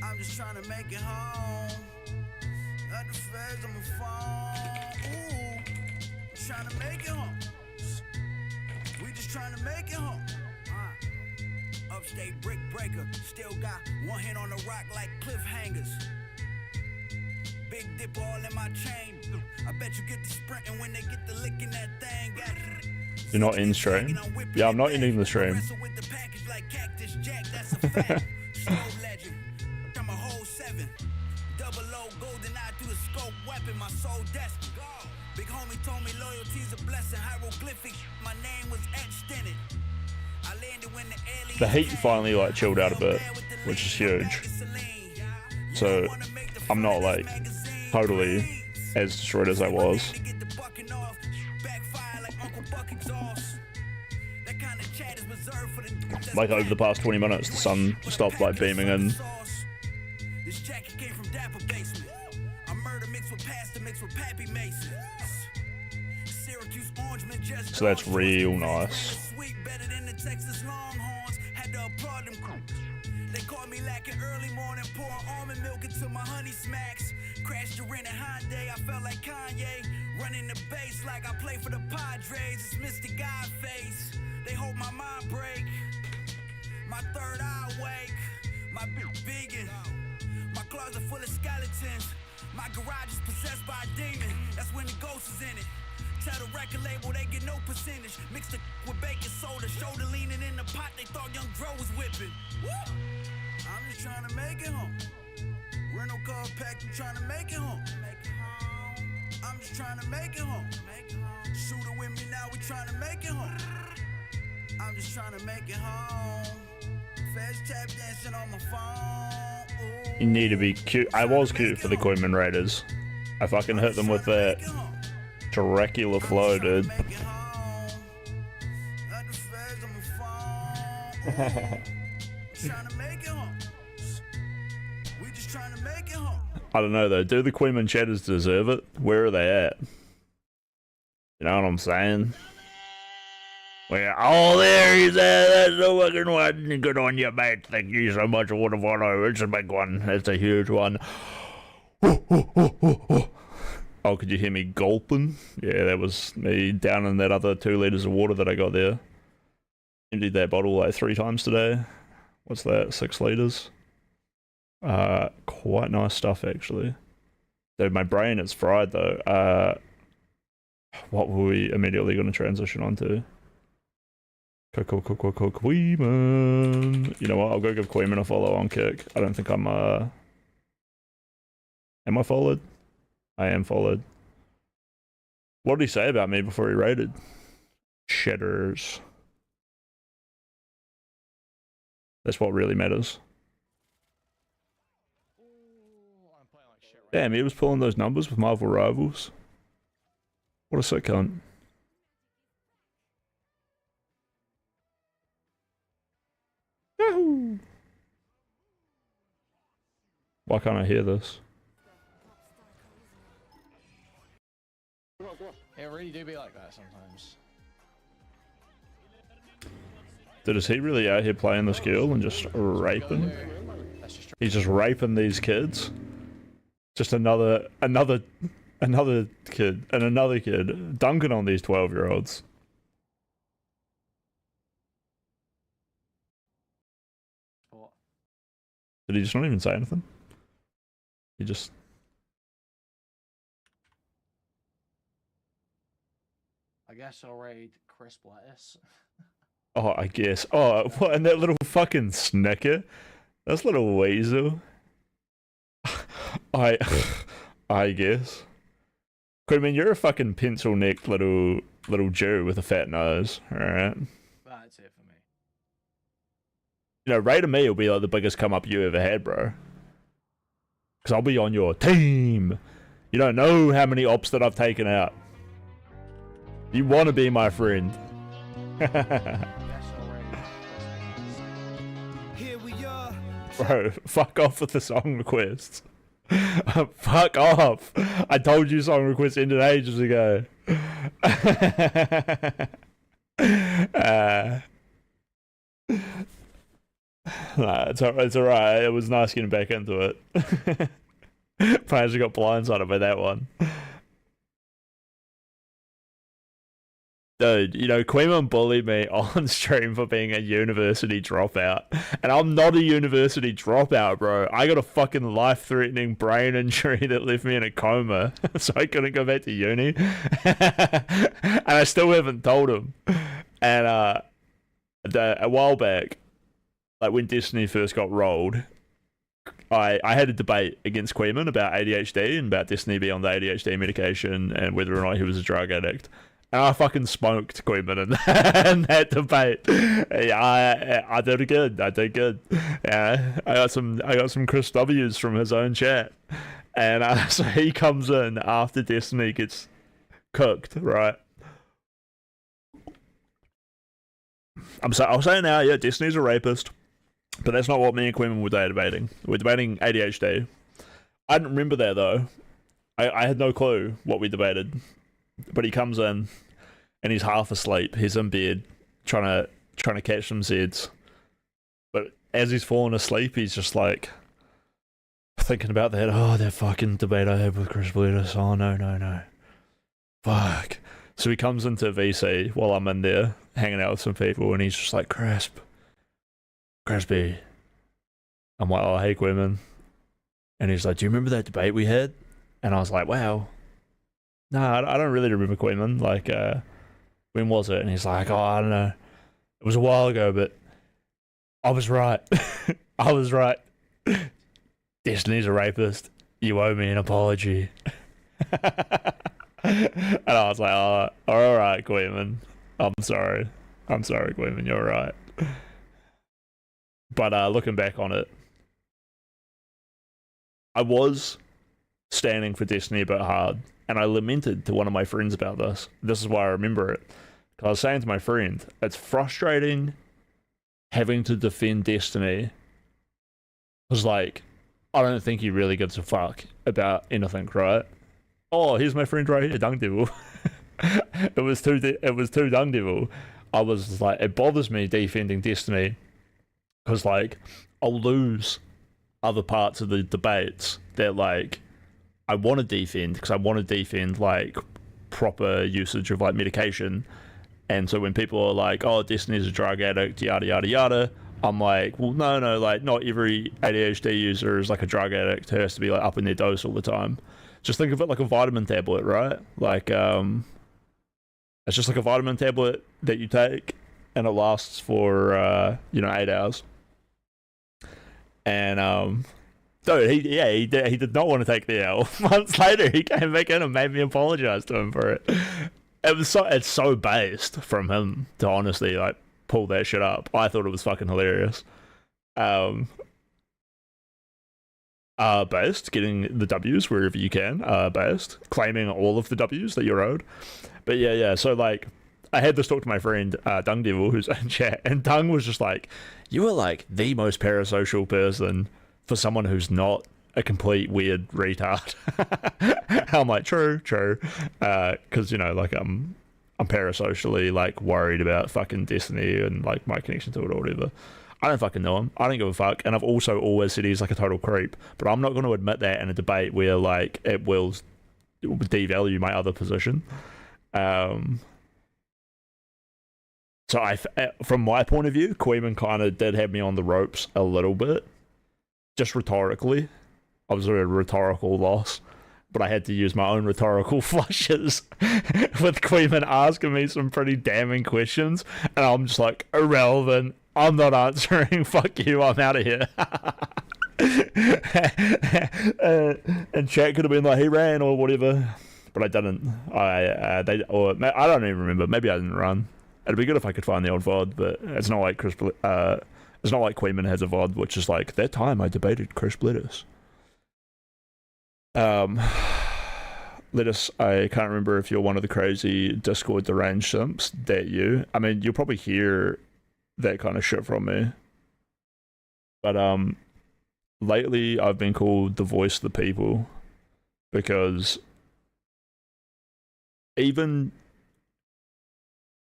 I'm just trying to make it home. Got the feds on my phone. Ooh, I'm trying to make it home. We just trying to make it home. Upstate brick breaker, still got one hand on the rock like cliffhangers. Big dip all in my chain. I bet you get the sprinting when they get the licking that thing. You're not in stream? Yeah, I'm not ending the stream. With the package like Cactus Jack, that's a fact. Slow legend, I'm a whole 7. Double O, golden eye through the scope weapon, my soul destined. Big homie told me loyalty's a blessing, hieroglyphic, my name was etched in it. I landed when the alien The heat finally like chilled out a bit, which is huge. So I'm not like totally as destroyed as I was. Like over the past 20 minutes, the sun stopped like beaming in. This jacket came from Dapper Basement. A murder mixed with pasta mixed with Pappy Mason. Syracuse Orangeman just So that's real nice. sweet better than the Texas Longhorns. Had to applaud them. They called me lacking early morning, pouring almond milk into my honey smacks. Crashed a rented Hyundai, I felt like Kanye. Running the bass like I play for the Padres. It's Mr. Godface. They hope my mind break. My third eye awake. My bitch vegan. My closet full of skeletons. My garage is possessed by a demon. That's when the ghost is in it. Tell the record label they get no percentage. Mix the with baking soda. Shoulder leaning in the pot. They thought Young Dro was whipping. Woo! I'm just trying to make it home. Rental car packed. I'm trying to make it home. I'm just trying to make it home. Shooter with me now. We trying to make it home. I'm just trying to make it home. Fast tap dancing on my phone. Ooh. You need to be cute. I was cute for the Koyman Raiders. I fucking hit them with that Dracula flow, dude. I don't know though, do the Koyman Chatters deserve it? Where are they at? You know what I'm saying? Well, oh, there he's at. That's the fucking one. Good on you, mate. Thank you so much for the follow. It's a big one. It's a huge one. Oh, could you hear me gulping? Yeah, that was me downing that other 2 liters of water that I got there. Emptied that bottle like 3 times today. What's that? 6 liters? Quite nice stuff actually. Dude, my brain is fried though. What were we immediately going to transition onto? Queeman. You know what? I'll go give Queeman a follow on Kick. I don't think I'm am I followed? I am followed. What did he say about me before he raided? Shitters. That's what really matters. Damn, he was pulling those numbers with Marvel Rivals. What a sick cunt. Yahoo! Why can't I hear this? It really do be like that sometimes. Dude, is he really out here playing this girl and just raping? He's just raping these kids. Just another kid and another kid dunking on these 12-year-olds. Did he just not even say anything? He just... I guess I'll raid crisp lettuce. Oh, I guess. Oh, what? And that little fucking snicker? That's little weasel. I guess. I mean, you're a fucking pencil-necked little Jew with a fat nose, alright? That's it for me. You know, Raider me will be like the biggest come-up you ever had, bro. Because I'll be on your team. You don't know how many ops that I've taken out. You want to be my friend. Bro, fuck off with the song requests. Fuck off. I told you song requests ended ages ago. Nah, it's alright. It was nice getting back into it. But I actually got blindsided by that one. Dude, you know, Queeman bullied me on stream for being a university dropout. And I'm not a university dropout, bro. I got a fucking life-threatening brain injury that left me in a coma. So I couldn't go back to uni. And I still haven't told him. And a while back, like when Destiny first got rolled, I had a debate against Queeman about ADHD and about Destiny being on the ADHD medication and whether or not he was a drug addict. And I fucking smoked Queeman in that debate. Yeah, I did good. I did good. Yeah, I got some Chris W's from his own chat, and so he comes in after Destiny gets cooked, right? I'll say now, yeah, Destiny's a rapist, but that's not what me and Queeman were debating. We're debating ADHD. I didn't remember that though. I had no clue what we debated. But he comes in and he's half asleep. He's in bed trying to catch some Zeds. But as he's falling asleep, he's just like thinking about that. Oh, that fucking debate I had with Chris Bleedus. Oh no. Fuck. So he comes into VC while I'm in there hanging out with some people, and he's just like, Crispy. I'm like, oh, hey, Queeman. And he's like, do you remember that debate we had? And I was like, wow. No, I don't really remember Queeman. Like, when was it? And he's like, oh, I don't know. It was a while ago, but I was right. I was right. Destiny's a rapist. You owe me an apology. And I was like, oh, alright, Queeman. I'm sorry, Queeman, you're right. But looking back on it, I was standing for Destiny a bit hard. And I lamented to one of my friends about this. This is why I remember it. Because I was saying to my friend, it's frustrating having to defend Destiny. Because, like, I don't think he really gives a fuck about anything, right? Oh, here's my friend right here, Dung Devil. It was too Dung Devil. I was like, it bothers me defending Destiny. Because, like, I'll lose other parts of the debates that, like, I want to defend, because I want to defend like proper usage of like medication. And so when people are like, oh, Destiny's a drug addict, yada yada yada, I'm like, well, no, like, not every ADHD user is like a drug addict who has to be like up in their dose all the time. Just think of it like a vitamin tablet, right? Like, it's just like a vitamin tablet that you take, and it lasts for 8 hours. And dude, he did not want to take the L. Months later, he came back in and made me apologize to him for it. It's so based from him to honestly like pull that shit up. I thought it was fucking hilarious. Based, getting the W's wherever you can. Based, claiming all of the W's that you're owed. But yeah. So like, I had this talk to my friend Dung Devil, who's in chat, and Dung was just like, "You are like the most parasocial person for someone who's not a complete weird retard." I'm like, true, because like I'm parasocially like worried about fucking Destiny and like my connection to it or whatever. I don't fucking know him. I don't give a fuck. And I've also always said he's like a total creep, but I'm not going to admit that in a debate where like it will devalue my other position. So from my point of view, Queeman kind of did have me on the ropes a little bit, just rhetorically. I was a rhetorical loss, but I had to use my own rhetorical flushes with Queeman asking me some pretty damning questions, and I'm just like, irrelevant. I'm not answering. Fuck you. I'm out of here. And chat could have been like, he ran or whatever, but I didn't. I don't even remember. Maybe I didn't run. It'd be good if I could find the old VOD, but it's not like it's not like Queeman has a VOD, which is like, that time I debated Chris Blittis. Lettuce, I can't remember if you're one of the crazy Discord deranged simps. That you? I mean, you'll probably hear that kind of shit from me. But lately I've been called the voice of the people, because even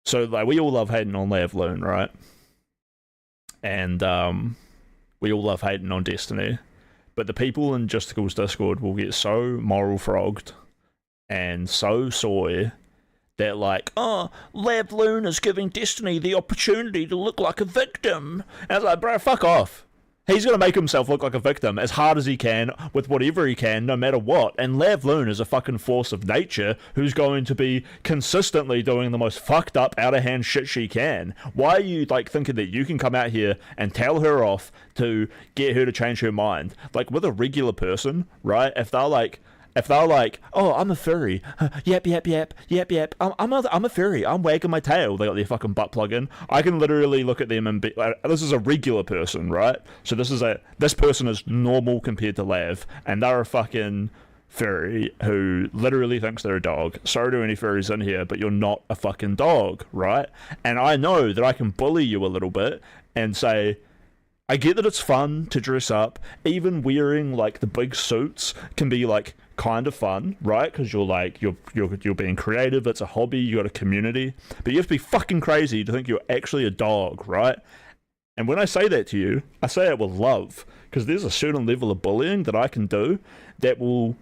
so, like, we all love hating on Lavloon, right? And we all love hating on Destiny. But the people in Justicle's Discord will get so moral frogged and so soy that like, oh, Lavloon is giving Destiny the opportunity to look like a victim. And I was like, bro, fuck off. He's going to make himself look like a victim as hard as he can with whatever he can, no matter what. And Lavloon is a fucking force of nature who's going to be consistently doing the most fucked up, out-of-hand shit she can. Why are you, like, thinking that you can come out here and tell her off to get her to change her mind? Like, with a regular person, right? If they're like, oh, I'm a furry. Yep. I'm a furry. I'm wagging my tail. They got their fucking butt plug in. I can literally look at them and be like, this is a regular person, right? So this person is normal compared to Lav, and they're a fucking furry who literally thinks they're a dog. Sorry to any furries in here, but you're not a fucking dog, right? And I know that I can bully you a little bit and say, I get that it's fun to dress up. Even wearing like the big suits can be like kind of fun, right? Because you're being creative. It's a hobby. You got a community. But you have to be fucking crazy to think you're actually a dog, right? And when I say that to you, I say it with love, because there's a certain level of bullying that I can do that will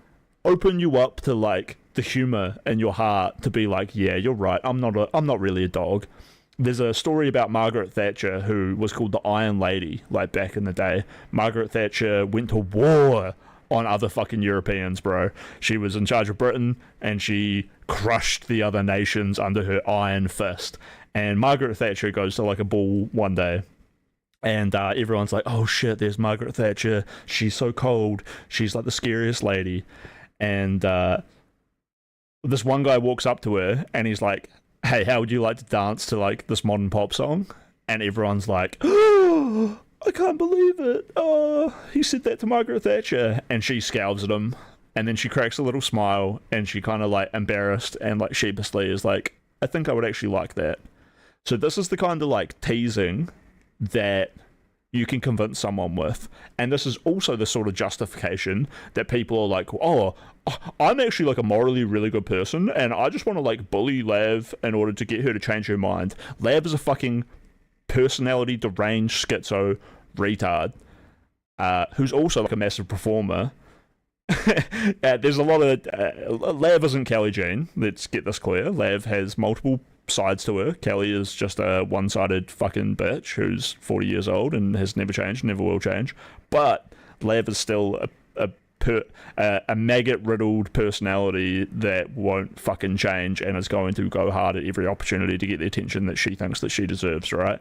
open you up to like the humor in your heart to be like, yeah, you're right. I'm not really a dog. There's a story about Margaret Thatcher, who was called the Iron Lady, like back in the day. Margaret Thatcher went to war on other fucking Europeans, bro. She was in charge of Britain, and she crushed the other nations under her iron fist. And Margaret Thatcher goes to like a ball one day, and everyone's like, oh shit, there's Margaret Thatcher. She's so cold. She's like the scariest lady. And this one guy walks up to her, and he's like, hey, how would you like to dance to like this modern pop song? And everyone's like, oh, I can't believe it. Oh, he said that to Margaret Thatcher. And she scowls at him, and then she cracks a little smile, and she kind of like embarrassed and like sheepishly is like, I think I would actually like that. So this is the kind of like teasing that you can convince someone with. And this is also the sort of justification that people are like, oh, I'm actually like a morally really good person, and I just want to like bully Lav in order to get her to change her mind. Lav is a fucking personality deranged schizo retard who's also like a massive performer. There's a lot of Lav isn't Kelly Jean, let's get this clear. Lav has multiple sides to her. Kelly is just a one-sided fucking bitch who's 40 years old and has never changed, never will change. But Lav is still a maggot-riddled personality that won't fucking change and is going to go hard at every opportunity to get the attention that she thinks that she deserves, right?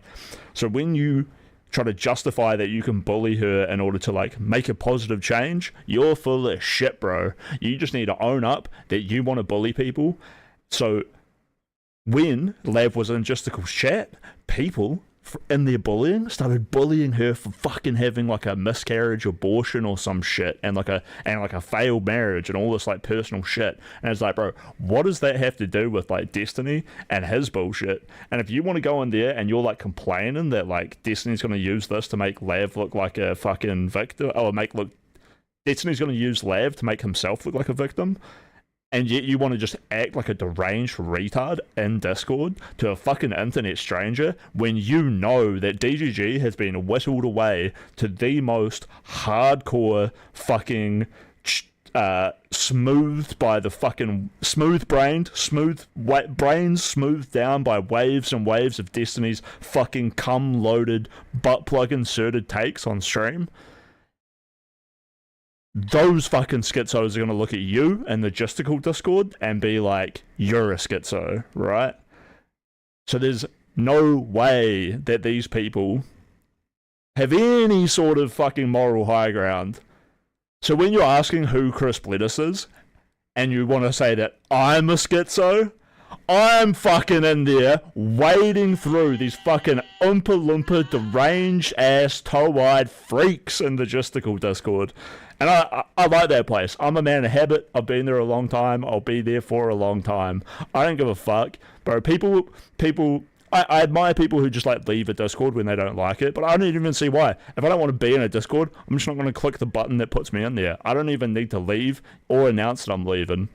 So when you try to justify that you can bully her in order to, like, make a positive change, you're full of shit, bro. You just need to own up that you want to bully people. So when Lav was in Justicle's chat, people in their bullying started bullying her for fucking having like a miscarriage, abortion or some shit, and like a failed marriage and all this like personal shit. And it's like, bro, what does that have to do with like Destiny and his bullshit? And if you want to go in there and you're like complaining that like Destiny's going to use this to make Lav look like a fucking victim, or Destiny's going to use Lav to make himself look like a victim, and yet you want to just act like a deranged retard in Discord to a fucking internet stranger when you know that DGG has been whittled away to the most hardcore fucking smoothed by the fucking brains smoothed down by waves and waves of Destiny's fucking cum-loaded butt plug inserted takes on stream. Those fucking schizos are going to look at you in the Justical Discord and be like, you're a schizo, right? So there's no way that these people have any sort of fucking moral high ground. So when you're asking who Chris Bledis is, and you want to say that I'm a schizo, I'm fucking in there wading through these fucking Oompa Loompa deranged ass toe-eyed freaks in the Justical Discord. And I like that place. I'm a man of habit. I've been there a long time. I'll be there for a long time. I don't give a fuck. Bro, I admire people who just like leave a Discord when they don't like it, but I don't even see why. If I don't want to be in a Discord, I'm just not going to click the button that puts me in there. I don't even need to leave or announce that I'm leaving,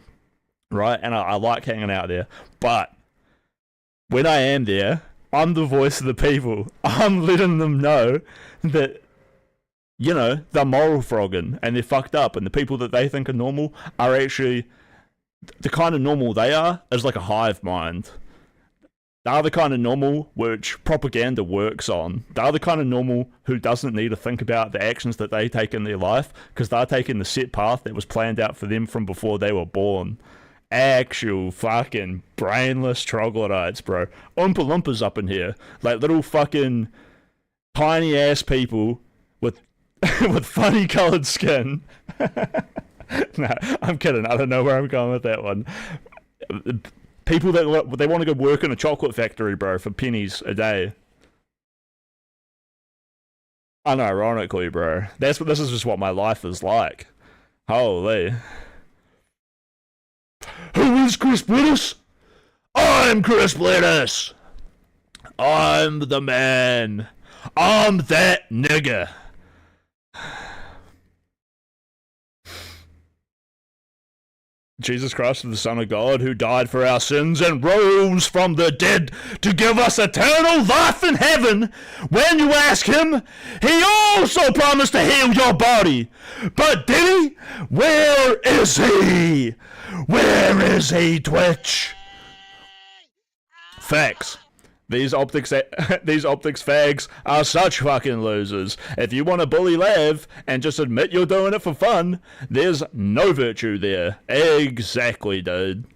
right? And I like hanging out there. But when I am there, I'm the voice of the people. I'm letting them know that, you know, they're moral frogging and they're fucked up, and the people that they think are normal are actually the kind of normal they are is like a hive mind. They're the kind of normal which propaganda works on. They're the kind of normal who doesn't need to think about the actions that they take in their life because they're taking the set path that was planned out for them from before they were born. Actual fucking brainless troglodytes, bro. Oompa Loompas up in here. Like little fucking tiny ass people with with funny coloured skin. No, I'm kidding. I don't know where I'm going with that one. People that they want to go work in a chocolate factory, bro, for pennies a day. Unironically, bro. This is just what my life is like. Holy. Who is Chris Bledis? I'm Chris Bledis. I'm the man. I'm that nigger. Jesus Christ, the Son of God, who died for our sins and rose from the dead to give us eternal life in heaven. When you ask him, he also promised to heal your body. But did he? Where is he? Where is he, Twitch? Facts. These optics fags are such fucking losers. If you want to bully Lav and just admit you're doing it for fun, there's no virtue there. Exactly, dude.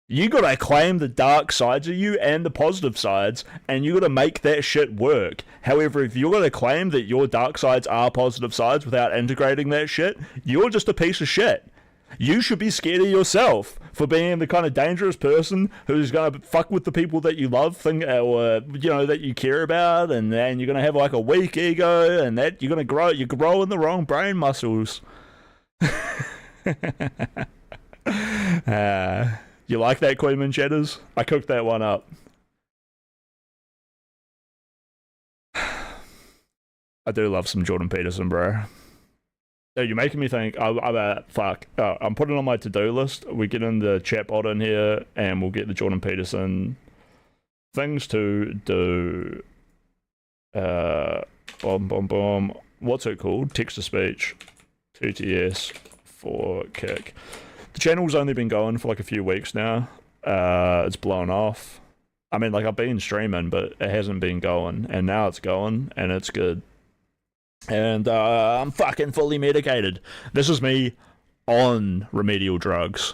You gotta claim the dark sides of you and the positive sides, and you gotta make that shit work. However, if you're gonna claim that your dark sides are positive sides without integrating that shit, you're just a piece of shit. You should be scared of yourself for being the kind of dangerous person who's gonna fuck with the people that you love, or you know, that you care about, and then you're gonna have like a weak ego, and that you're growing the wrong brain muscles. You like that, Queen Cheddars? I cooked that one up. I do love some Jordan Peterson, bro. Dude, you're making me think. Fuck. I'm putting it on my to-do list. We get in the chat bot in here, and we'll get the Jordan Peterson things to do. What's it called? Text-to-speech. TTS for kick. The channel's only been going for like a few weeks now. It's blown off. I mean, like, I've been streaming, but it hasn't been going, and now it's going, and it's good. And I'm fucking fully medicated. This is me on remedial drugs.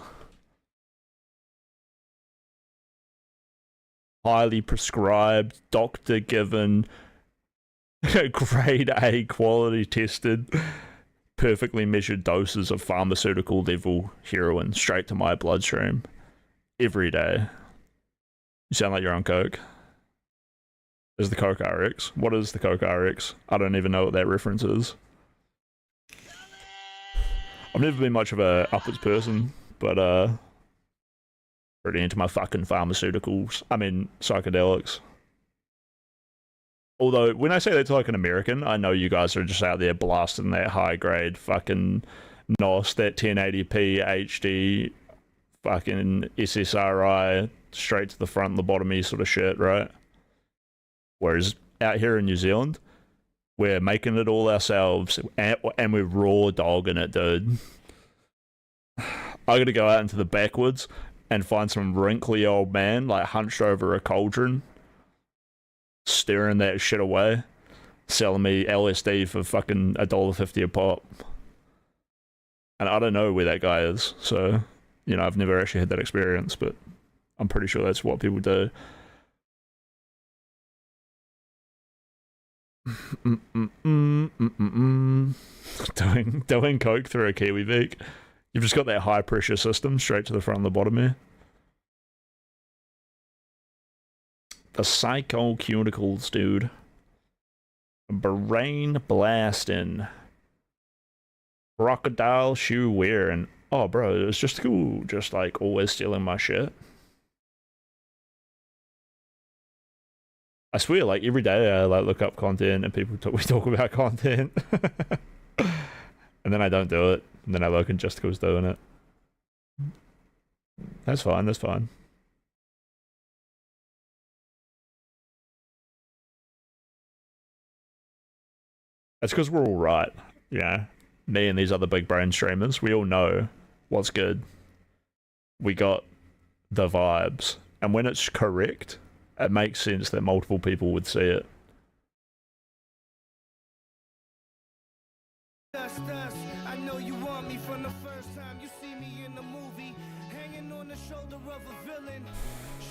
Highly prescribed, doctor given, grade A quality tested, perfectly measured doses of pharmaceutical level heroin straight to my bloodstream every day. You sound like you're on coke. Is the Coke RX? What is the Coke RX? I don't even know what that reference is. I've never been much of a upwards person, but pretty into my fucking pharmaceuticals. I mean, psychedelics. Although, when I say that to like an American, I know you guys are just out there blasting that high grade fucking NOS, that 1080p HD fucking SSRI straight to the front lobotomy sort of shit, right? Whereas out here in New Zealand, we're making it all ourselves and we're raw dogging it, dude. I gotta go out into the backwoods and find some wrinkly old man like hunched over a cauldron, stirring that shit away, selling me LSD for fucking $1.50 a pop. And I don't know where that guy is, so, you know, I've never actually had that experience, but I'm pretty sure that's what people do. Doing coke through a kiwi beak. You've just got that high pressure system straight to the front of the lobotomy. The psycho cuticles, dude. Brain blasting. Crocodile shoe wearing. Oh, bro, it's just cool. Just like always stealing my shit. I swear, like every day I like look up content and we talk about content, and then I don't do it, and then I look and Justica's doing it. That's fine. That's fine. That's because we're all right. Yeah, me and these other big brain streamers, we all know what's good. We got the vibes, and when it's correct, it makes sense that multiple people would see it. I know you want me from the first time you see me in the movie, hanging on the shoulder of a villain.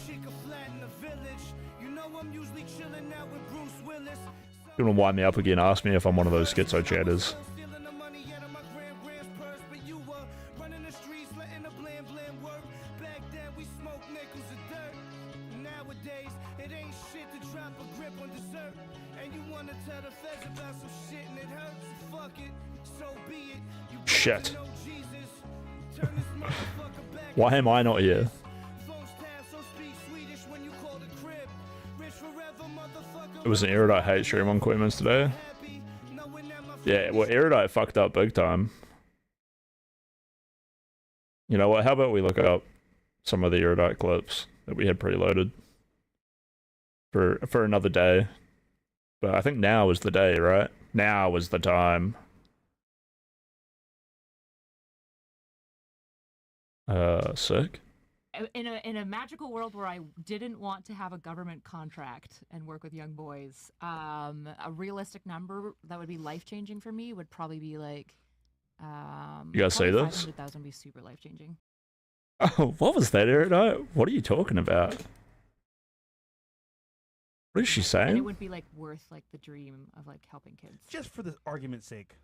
She could flatten the village. You know I'm usually chilling out with Bruce Willis. You wanna wind me up again? Ask me if I'm one of those schizo chatters. Shit. Why am I not here? It was an Erudite hate stream on Queemans today. Yeah, well, Erudite fucked up big time. You know what, how about we look up some of the Erudite clips that we had preloaded for another day. But I think now is the day, right? Now is the time. Sick. In a magical world where I didn't want to have a government contract and work with young boys, a realistic number that would be life-changing for me would probably be like, you guys say this? 500,000 would be super life-changing. Oh, what was that, Erudite? What are you talking about? What is she saying? And it would be like worth like the dream of like helping kids. Just for the argument's sake.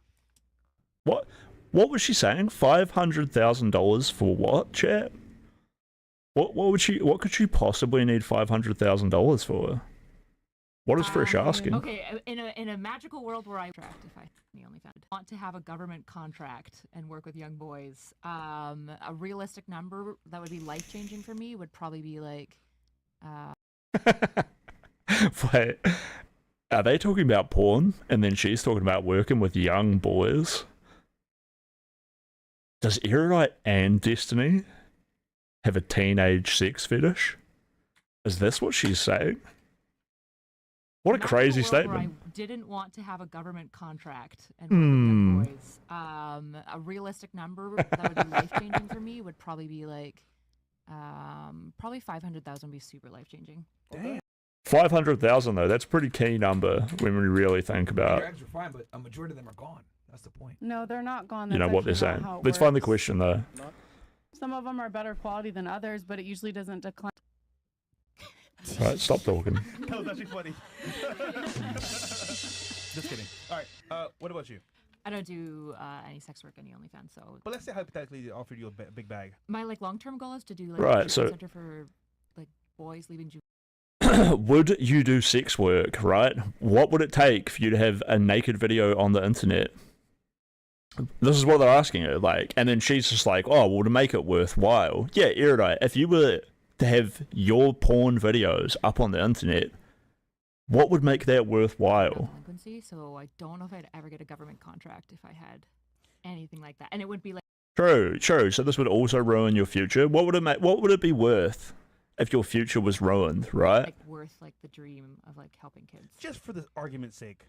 What was she saying? $500,000 for what, chat? What could she possibly need $500,000 for? What is Frisch asking? Okay, in a magical world where I only found want to have a government contract and work with young boys, a realistic number that would be life-changing for me would probably be like Wait, are they talking about porn? And then she's talking about working with young boys? Does Erudite and Destiny have a teenage sex fetish? Is this what she's saying? What a crazy statement. I didn't want to have a government contract and work with young boys. A realistic number that would be life-changing for me would probably be like Probably 500,000 would be super life changing. Damn. 500,000 though, that's a pretty key number when we really think about, Your eggs are fine, but a majority of them are gone. That's the point. No, they're not gone. you know, That's what they're actually not saying. how it Let's find the works. question though. Some of them are better quality than others, but it usually doesn't decline. Right, stop talking. That was actually funny. Just kidding. All right. What about you? I don't do any sex work, any OnlyFans. So, But let's say hypothetically they offered you a big bag. my like long-term goal is to do like Right, a treatment so- center for like boys leaving juvenile. Would you do sex work, right? What would it take for you to have a naked video on the internet? This is what they're asking her, like, and then she's just like, oh, well, to make it worthwhile. Yeah, Erudite, if you were to have your porn videos up on the internet, what would make that worthwhile? Delinquency, so I don't know if I'd ever get a government contract if I had anything like that, and it would be like True. So this would also ruin your future. What would it make? What would it be worth if your future was ruined, right? worth like the dream of like helping kids. Just for the argument's sake.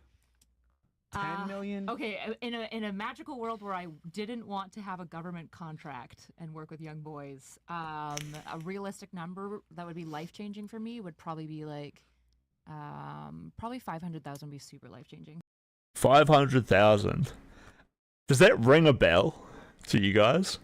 10 million? Okay, in a magical world where I didn't want to have a government contract and work with young boys, a realistic number that would be life changing for me would probably be like, probably 500,000 would be super life changing. 500,000. Does that ring a bell to you guys?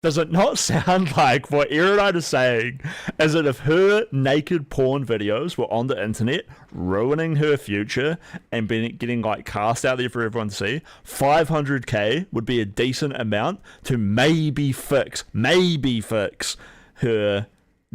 Does it not sound like what Erudite is saying is that if her naked porn videos were on the internet, ruining her future and getting like cast out there for everyone to see, 500k would be a decent amount to maybe fix her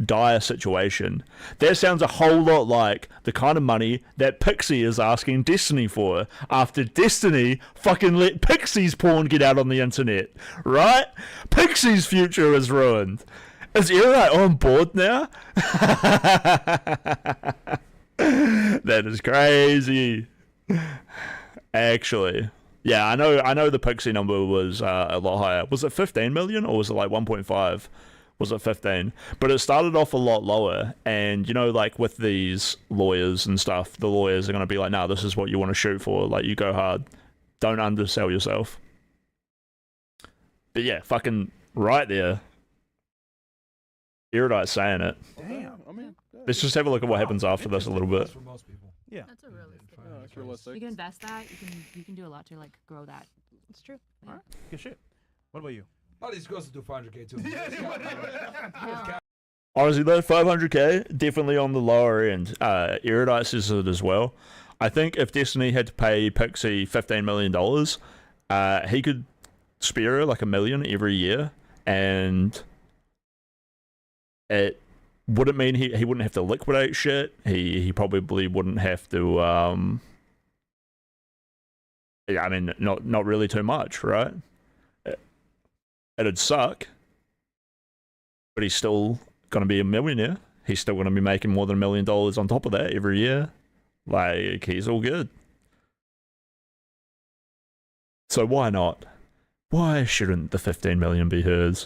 dire situation. That sounds a whole lot like the kind of money that Pixie is asking Destiny for after Destiny fucking let Pixie's porn get out on the internet, right? Pixie's future is ruined. Is Erudite on board now? That is crazy. Actually, yeah, I know the Pixie number was a lot higher. Was it 15 million or was it like 1.5? Was it 15? But it started off a lot lower, and you know, like with these lawyers and stuff, the lawyers are going to be like, nah, this is what you want to shoot for, like you go hard, don't undersell yourself. But yeah, fucking right there, Erudite's saying it. Damn. I mean, Let's just have a look at what happens after this a little bit. For most people. Yeah. That's a realistic. that's realistic. You can invest that. You can do a lot to like grow that. It's true. Yeah. Good shit. What about you? All these girls will do 500k too. Honestly though, 500k, definitely on the lower end. Erudite says it as well. I think if Destiny had to pay Pixie $15 million, he could spare her like $1 million every year, and it wouldn't mean he wouldn't have to liquidate shit. He probably wouldn't have to yeah, I mean not really too much, right? It'd suck, but he's still gonna be a millionaire. He's still gonna be making more than $1 million on top of that every year. Like, he's all good. So why not? Why shouldn't the 15 million be hers?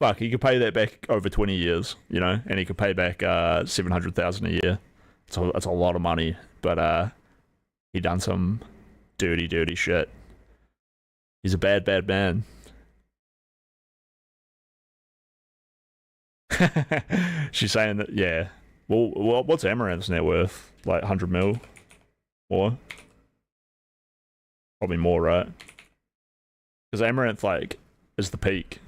Fuck, he could pay that back over 20 years, you know, and he could pay back 700,000 a year. It's a lot of money, but he done some dirty shit. He's a bad man. She's saying that, yeah. Well, what's Amaranth's net worth? Like 100 mil? More? Probably more, right? Because Amaranth, like, is the peak.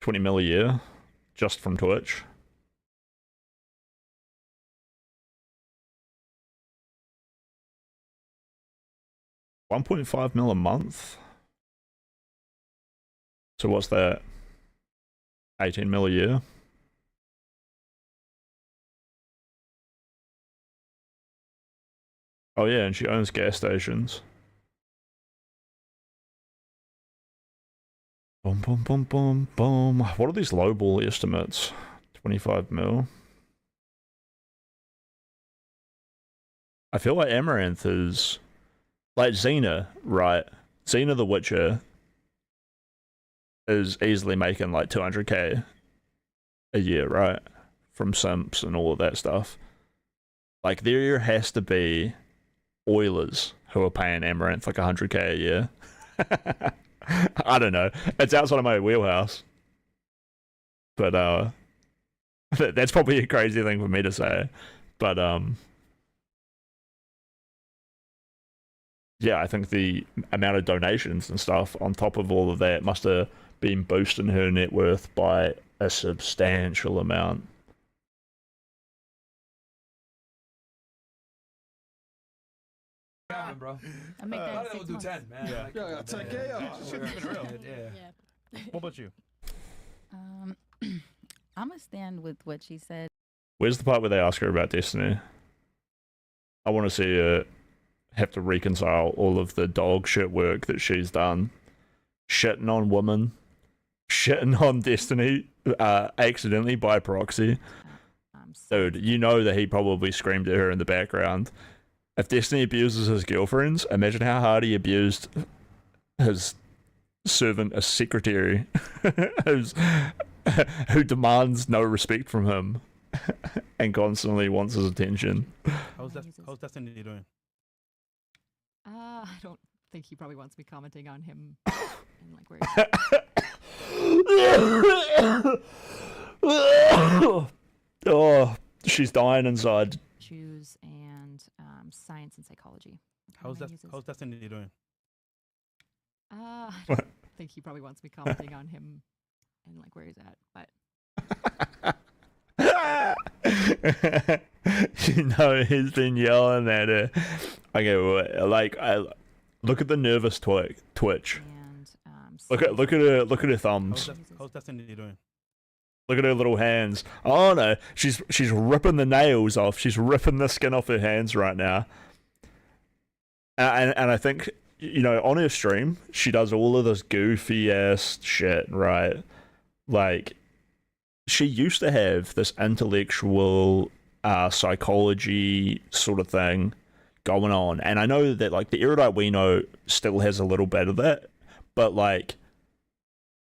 $20 mil a year, just from Twitch. $1.5 mil a month. So what's that? 18 mil a year. Oh yeah, and she owns gas stations. Boom. What are these lowball estimates? 25 mil. I feel like Amaranth is like Xena, right? Xena the Witcher is easily making like 200k a year, right? From simps and all of that stuff. Like there has to be Oilers who are paying Amaranth like 100k a year. I don't know. It's outside of my wheelhouse. But that's probably a crazy thing for me to say. But yeah, I think the amount of donations and stuff on top of all of that must have been boosting her net worth by a substantial amount. Bro. I make that I in thought 6 do months. 10, man. Yeah. Like, Yeah, I got 10K, yeah. Shit, keeping it real. Yeah. What about you? I'm gonna stand with what she said. Where's the part where they ask her about Destiny? I want to see her have to reconcile all of the dog shit work that she's done. Shitting on women. Shitting on Destiny accidentally by proxy. Dude, you know that he probably screamed at her in the background. If Destiny abuses his girlfriends, imagine how hard he abused his servant, a secretary, who demands no respect from him and constantly wants his attention. How's Destiny doing? I don't think he probably wants me commenting on him and like where Oh, she's dying inside. choose and science and psychology. How's Destiny doing? I don't think he probably wants me commenting on him and like where he's at, but You know, he's been yelling at her. Okay, well, like, look at the nervous twitch. Look at her thumbs. How's Destiny doing? Look at her little hands. Oh no, she's ripping the nails off. She's ripping the skin off her hands right now. And I think, you know, on her stream, she does all of this goofy ass shit, right? Like, she used to have this intellectual psychology sort of thing going on, and I know that like the erudite we know still has a little bit of that, but like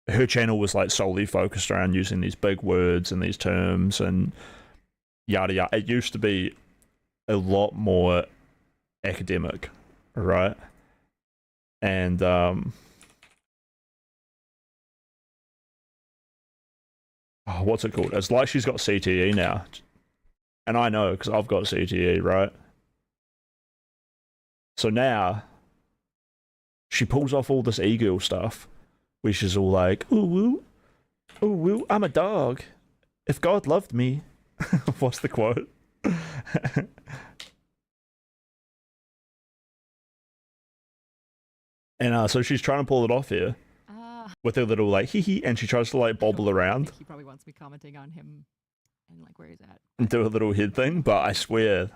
her channel was like solely focused around using these big words and these terms and yada yada. It used to be a lot more academic, right? And what's it called? It's like she's got CTE now, and I know because I've got CTE, right? So now she pulls off all this e-girl stuff, which is all like, ooh, I'm a dog. If God loved me, what's the quote? And so she's trying to pull it off here with her little like hee hee, and she tries to like bobble around he probably wants me commenting on him and like where he's at. and do a little head thing. But I swear,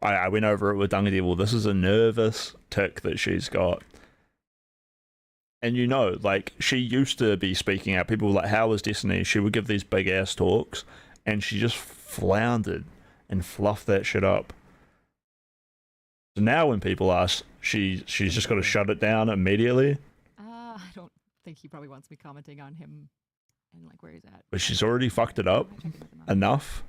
I went over it with Dunga Devil. This is a nervous tick that she's got. And you know, like, she used to be speaking out. People were like, how was Destiny? She would give these big ass talks, and she just floundered and fluffed that shit up. So now when people ask, she's just got to shut it down immediately. I don't think he probably wants me commenting on him and like where he's at. But she's already fucked it up enough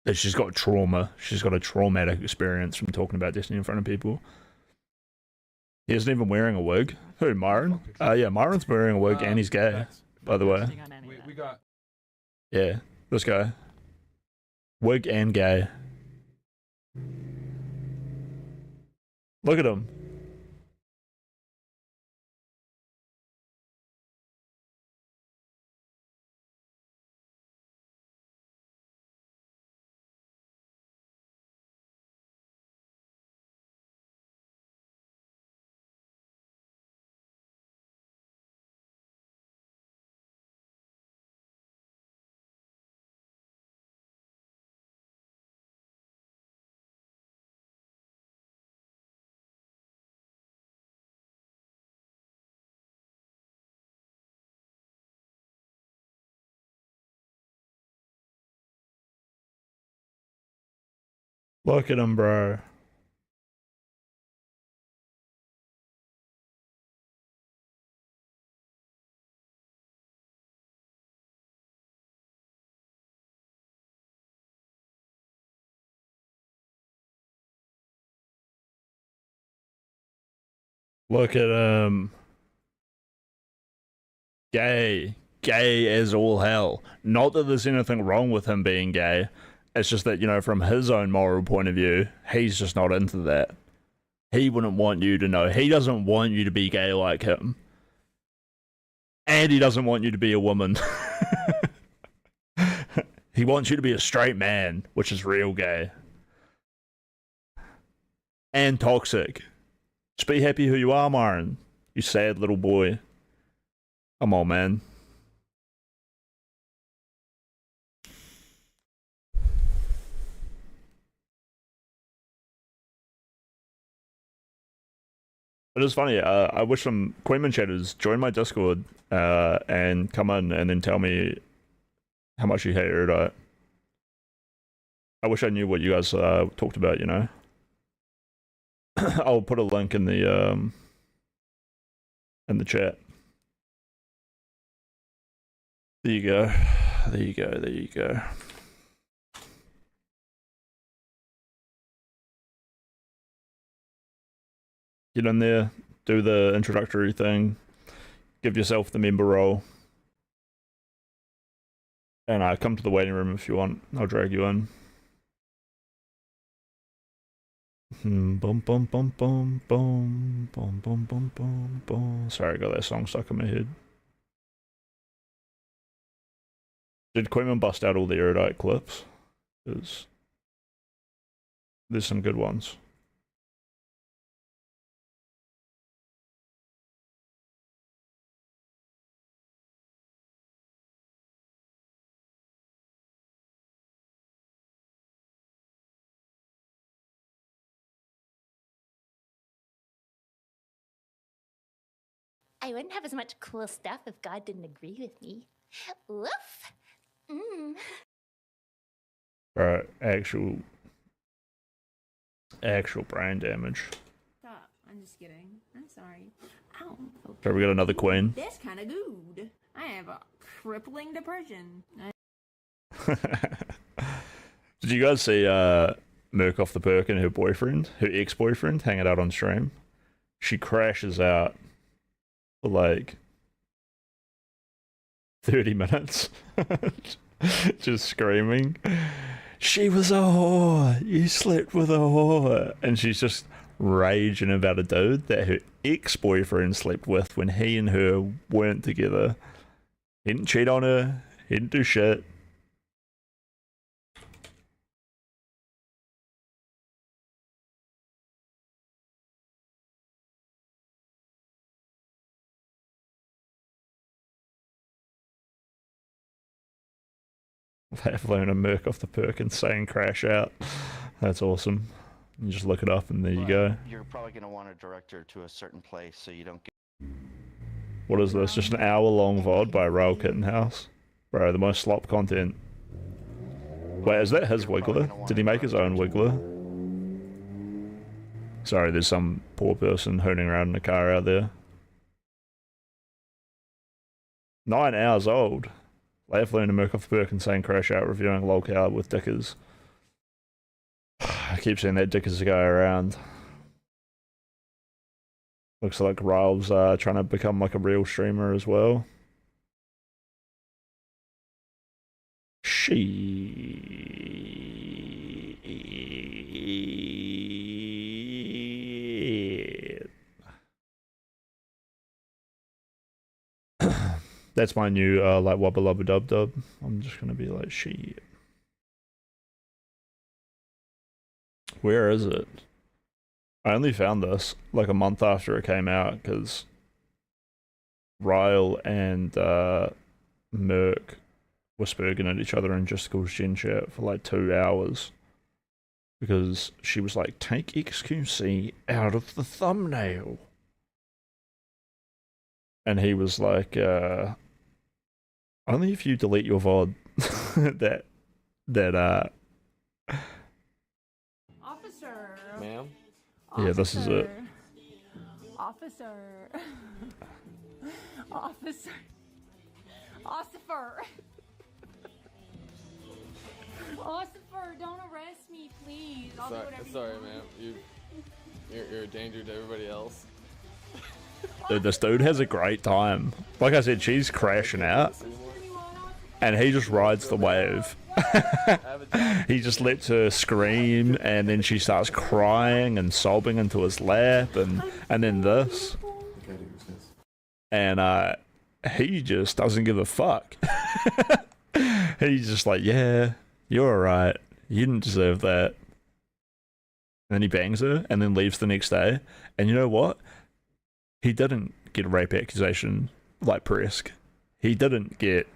that she's got trauma. She's got a traumatic experience from talking about Destiny in front of people. He isn't even wearing a wig. Who, Myron? Yeah, Myron's wearing a wig and he's gay, by the way. We got. Yeah, this guy. Wig and gay. Look at him. Look at him, bro. Look at him. Gay as all hell. Not that there's anything wrong with him being gay. It's just that, you know, from his own moral point of view, he's just not into that. He wouldn't want you to know. He doesn't want you to be gay like him. And he doesn't want you to be a woman. He wants you to be a straight man, which is real gay. And toxic. Just be happy who you are, Myron. You sad little boy. Come on, man. It is funny. I wish some Queenman chatters join my Discord and come in and then tell me how much you hate Erudite. I wish I knew what you guys talked about, you know. I'll put a link in the chat. There you go. There you go. There you go. Get in there, do the introductory thing, give yourself the member role, and come to the waiting room if you want. I'll drag you in. Boom, boom, boom, boom, boom, boom, boom, boom, boom, boom. Sorry, I got that song stuck in my head. Did Queenman bust out all the Erudite clips? There's some good ones. I wouldn't have as much cool stuff if God didn't agree with me. Woof! Right, actual brain damage. Stop. I'm just kidding. I'm sorry. Ow. Okay, we got another queen. That's kind of good. I have a crippling depression. Did you guys see Merc off the Perk and her boyfriend, her ex-boyfriend, hanging out on stream? She crashes out for like 30 minutes. Just screaming. She was a whore. You slept with a whore. And she's just raging about a dude that her ex-boyfriend slept with when he and her weren't together. He didn't cheat on her. He didn't do shit. They've learned a Merc off the Perk and saying crash out. That's awesome. You just look it up and there you go. You're probably going to want to direct her to a certain place so you don't get... What is this? Just an hour-long VOD by Rail Kittenhouse? Bro, the most slop content. Wait, is that his Wiggler? Did he make his own Wiggler? Sorry, there's some poor person hooning around in a car out there. 9 hours old. They've learned to Merc off the Perk and saying crash out, reviewing lolcow with Dickers. I keep seeing that Dickers go around. Looks like Rail's trying to become like a real streamer as well. That's my new like wubba lubba dub dub. I'm just gonna be like shit. Where is it? I only found this like a month after it came out because Ryle and Merc were spurging at each other in Justicle's Gen chat for like 2 hours because she was like, take XQC out of the thumbnail. And he was like, only if you delete your VOD Officer. Ma'am? Yeah, this is it. Officer. Officer. Ossifer. Ossifer, don't arrest me, please. I'll do whatever Sorry, you want. ma'am. You're a danger to everybody else. Dude, this dude has a great time. Like I said, she's crashing out, and he just rides the wave. He just lets her scream, and then she starts crying and sobbing into his lap, and then this, and he just doesn't give a fuck. He's just like, yeah, you're alright, you didn't deserve that. And then he bangs her and then leaves the next day. And you know what? He didn't get a rape accusation like Presk. He didn't get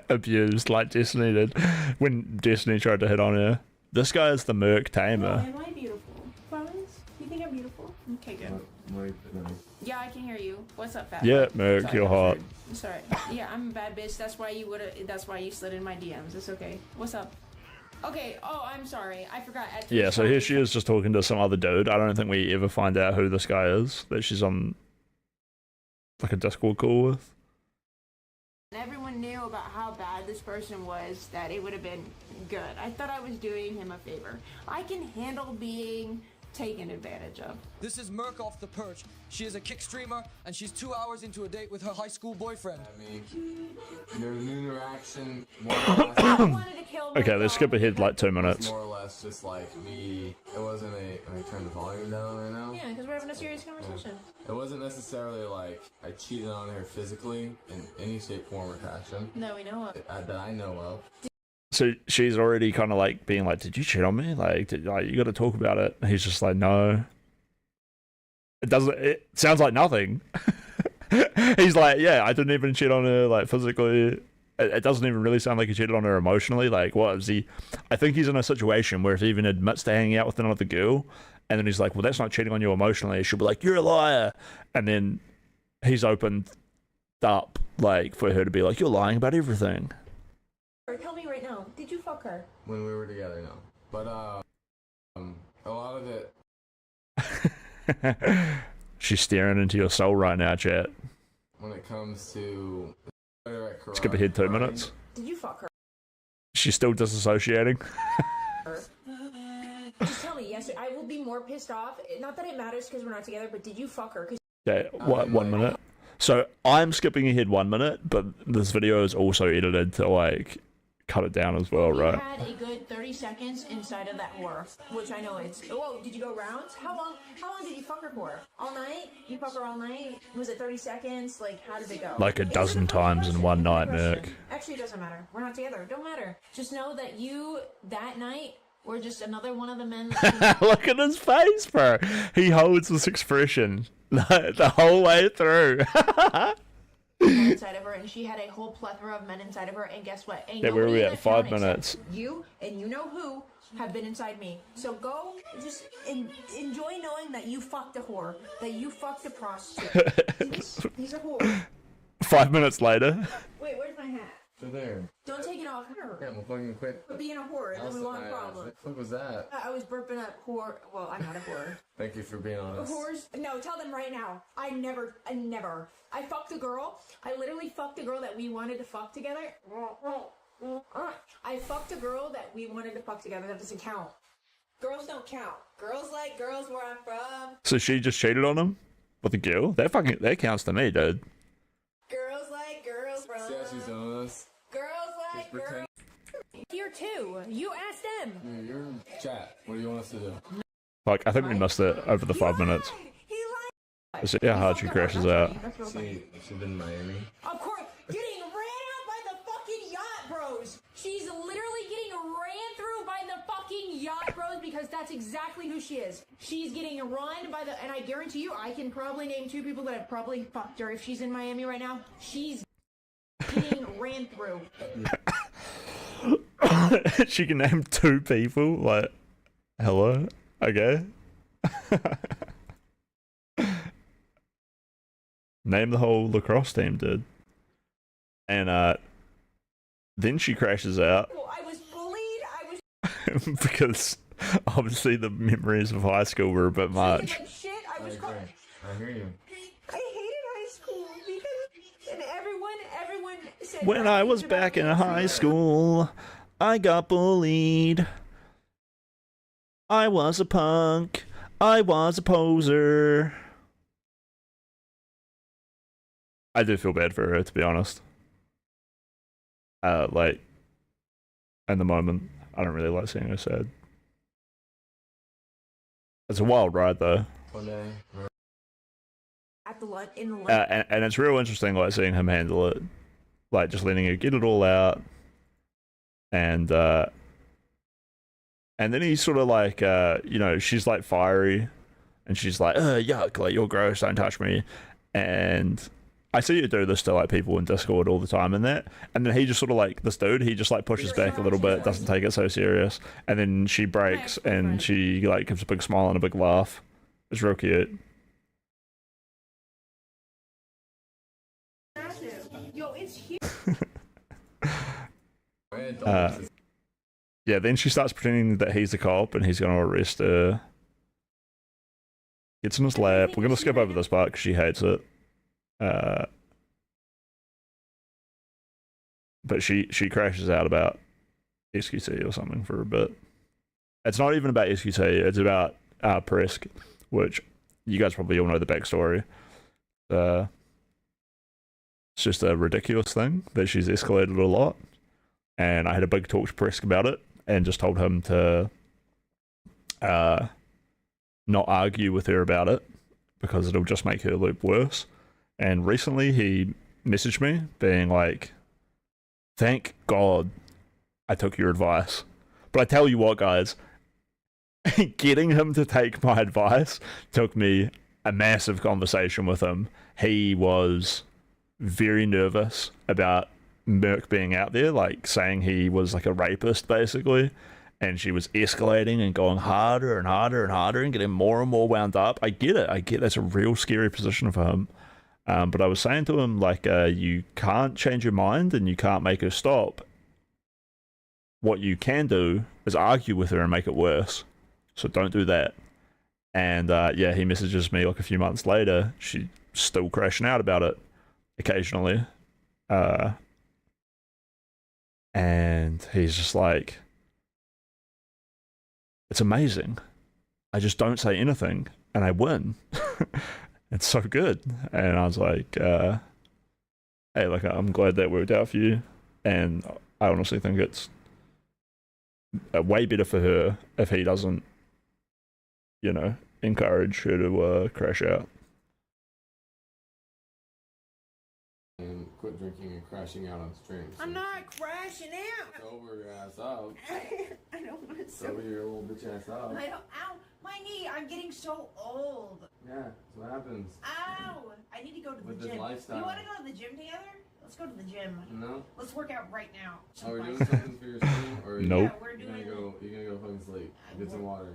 abused like Destiny did when Destiny tried to hit on her. This guy is the Merc tamer. Am I beautiful? Flowers? You think I'm beautiful? Okay, good. Yeah, I can hear you. What's up, fat? Yeah, Merc, you're hot. Sorry. Yeah, I'm a bad bitch. That's why you slid in my DMs. It's okay. What's up? Okay. Oh, I'm sorry. I forgot. Yeah, so here she is just talking to some other dude. I don't think we ever find out who this guy is that she's on like a Discord call with. Everyone knew about how bad this person was, that it would have been good. I thought I was doing him a favor. I can handle being taken advantage of. This is Merc off the perch. She is a kick streamer, and she's 2 hours into a date with her high school boyfriend. There's an interaction. Okay, let's skip ahead like 2 minutes. More or less just like me. It wasn't a. Can I turn the volume down right now? Yeah, because we're having a serious conversation. It wasn't necessarily like I cheated on her physically in any shape, form, or fashion. No, we know of. That I know of. So she's already kind of like being like, did you cheat on me? Like, you got to talk about it. He's just like, no. It sounds like nothing. He's like, yeah, I didn't even cheat on her like physically. It doesn't even really sound like he cheated on her emotionally. Like, what is he? I think he's in a situation where if he even admits to hanging out with another girl, and then he's like, well, that's not cheating on you emotionally, she'll be like, you're a liar. And then he's opened up like for her to be like, you're lying about everything. Tell me right now, did you fuck her? When we were together, no. But a lot of it. She's staring into your soul right now, chat. When it comes to skip ahead 2 minutes. Did you fuck her? She's still disassociating. Just tell me, yes, I will be more pissed off. Not that it matters because we're not together, but did you fuck her? Okay, what, 1 minute? So I'm skipping ahead 1 minute, but this video is also edited to like cut it down as well, right? You had a good 30 seconds inside of that whore, which I know it's. Whoa, did you go rounds? How long did you fuck her for? All night? You fuck her all night? Was it 30 seconds? Like, how did it go? Like a dozen times in one night, Merc. Actually, it doesn't matter. We're not together. Don't matter. Just know that you, that night, were just another one of the men. Look at his face, bro. He holds this expression the whole way through. Inside of her, and she had a whole plethora of men inside of her, and guess what? Ain't yeah, where are we at? 5 except minutes. You and you know who have been inside me. So go, just enjoy knowing that you fucked a whore, that you fucked a prostitute. He's a whore. 5 minutes later. Wait, where's my hat? They're there. Don't take it off. Yeah, I'm fucking quit. But being a whore, and then we want a problem. What was that? I was burping up whore. Well, I'm not a whore. Thank you for being honest. Whores? No, tell them right now. I never. I fucked a girl. I literally fucked a girl that we wanted to fuck together. I fucked a girl that we wanted to fuck together. That doesn't count. Girls don't count. Girls like girls where I'm from. So she just cheated on him with a girl? That counts to me, dude. Girls like girls from. See how she's doing this? Girls like girls. Here too. You ask them. Yeah, you're in chat. What do you want us to do? Like, I think we missed it over the 5 minutes. See how hard she crashes out. She's been in Miami. Of course, getting ran out by the fucking yacht bros. She's literally getting ran through by the fucking yacht bros because that's exactly who she is. She's getting run by the, and I guarantee you, I can probably name 2 people that have probably fucked her if she's in Miami right now. She's getting ran through. She can name 2 people. Like, hello, okay. Name the whole lacrosse team, dude. And then she crashes out. Well, I was bullied. Because obviously the memories of high school were a bit much. Like shit, I was I hear you. I hated high school because and everyone said When I was back in high school, I got bullied. I was a punk. I was a poser. I do feel bad for her, to be honest. Like, in the moment, I don't really like seeing her sad. It's a wild ride, though. One day. At the in the And it's real interesting, like, seeing him handle it. Like, just letting her get it all out. And then he's sort of like, you know, she's like fiery. And she's like, yuck, like, you're gross, don't touch me. And I see you do this to, like, people in Discord all the time and that. And then he just sort of, like, this dude, he just, like, pushes back a little bit, doesn't take it so serious. And then she breaks and she, like, gives a big smile and a big laugh. It's real cute. Yo, it's huge. Yeah, then she starts pretending that he's a cop and he's going to arrest her. Gets in his lap. We're going to skip over this part because she hates it. But she crashes out about SQT or something for a bit. It's not even about SQT, it's about Presk, which you guys probably all know the backstory. It's just a ridiculous thing that she's escalated a lot. And I had a big talk to Presk about it and just told him to not argue with her about it because it'll just make her loop worse. And recently he messaged me being like, thank God I took your advice. But I tell you what, guys, getting him to take my advice took me a massive conversation with him. He was very nervous about Merc being out there, like saying he was like a rapist basically, and she was escalating and going harder and harder and harder and getting more and more wound up. I get that's a real scary position for him. But I was saying to him, like, you can't change your mind and you can't make her stop. What you can do is argue with her and make it worse. So don't do that. And yeah, he messages me like a few months later. She's still crashing out about it occasionally. And he's just like, it's amazing. I just don't say anything and I win. It's so good. And I was like, hey, like, I'm glad that worked out for you. And I honestly think it's way better for her if he doesn't, you know, encourage her to crash out. And quit drinking and crashing out on streams. I'm not crashing out. Sober your ass up. I don't want to Sober your little bitch ass up. I don't. Ow, my knee. I'm getting so old. Yeah, that's what happens. Ow! I need to go to With the this gym. lifestyle. You want to go to the gym together? Let's go to the gym. No. Let's work out right now. Are we doing something for your stream, or Nope. Yeah, we're you're gonna doing. go fucking sleep? Get some water.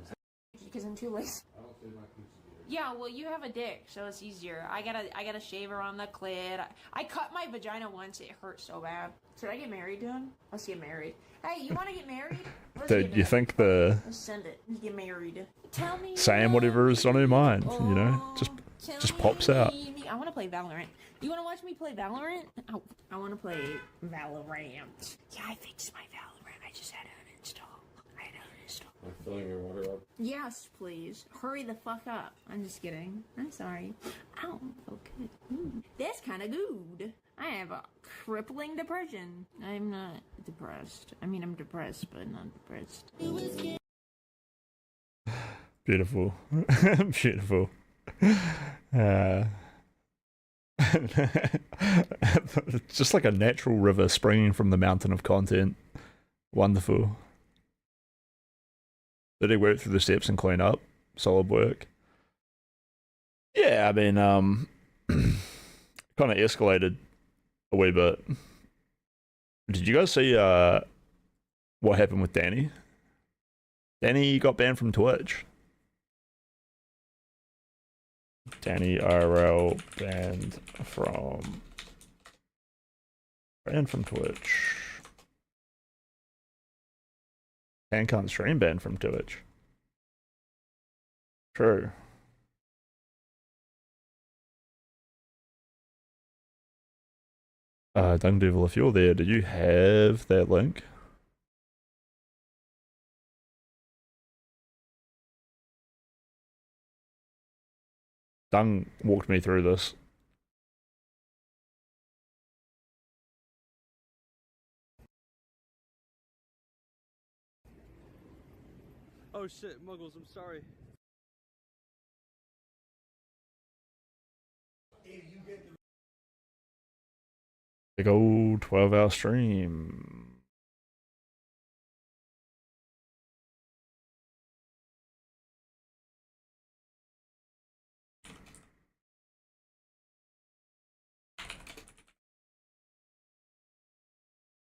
Because I'm too lazy. I don't feel my coochie. Yeah, well, you have a dick, so it's easier. I gotta shave around the clit. I cut my vagina once; it hurt so bad. Should I get married to him? Let's get married. Hey, you want to get married? Let's Dude, get you married. think the Let's send it. Let's get married. Tell me. saying whatever is on her mind, you know, just pops out. I want to play Valorant. You want to watch me play Valorant? Oh, I want to play Valorant. Yeah, I fixed my Valorant. I just had to uninstall. I'm filling your water up. Yes, please. Hurry the fuck up. I'm just kidding. I'm sorry. Ow. Okay. That's kind of good. I have a crippling depression. I'm not depressed. I mean, I'm depressed, but not depressed. Beautiful. Beautiful. Just like a natural river springing from the mountain of content. Wonderful. Did he work through the steps and clean up? Solid work. Yeah, I mean, kind of escalated a wee bit. Did you guys see what happened with Danny? Danny got banned from Twitch. Danny IRL banned from Twitch. And can't stream banned from Twitch. True. Dung Devil, if you're there, did you have that link? Dung walked me through this. Oh shit, Muggles, I'm sorry. Big old 12-hour stream.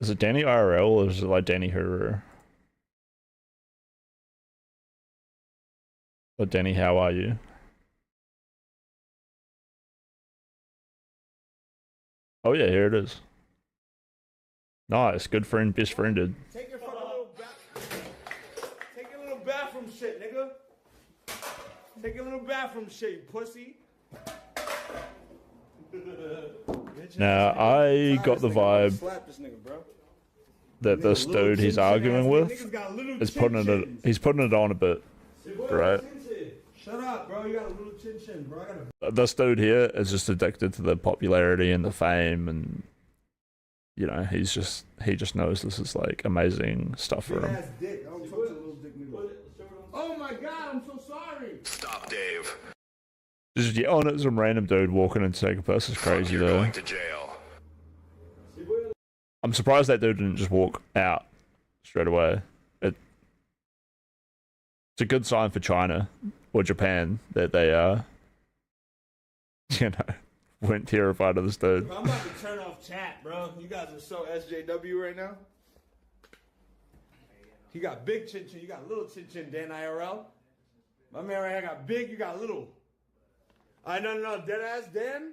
Is it Danny IRL or is it like Danny Huru? Or Danny, how are you? Oh yeah, here it is. Nice, good friend, best friended. Take your fucking little take your little bathroom shit, nigga. Take your little bathroom shit, you pussy. Now, I got the vibe that this dude he's arguing with is he's putting it on a bit, right? Shut up, bro. You got a little chin chin, bro. This dude here is just addicted to the popularity and the fame, and you know, he just knows this is like amazing stuff for him. Oh my god, I'm so sorry. Stop, Dave. Just yelling at some random dude walking in to take a piss is crazy though. Going to jail. I'm surprised that dude didn't just walk out straight away. It's a good sign for China or Japan that they you know, weren't terrified of this dude. I'm about to turn off chat, bro. You guys are so SJW right now. You got big chin chin, you got little chin chin, Dan IRL. My man right here got big, you got little. No, dead ass Dan.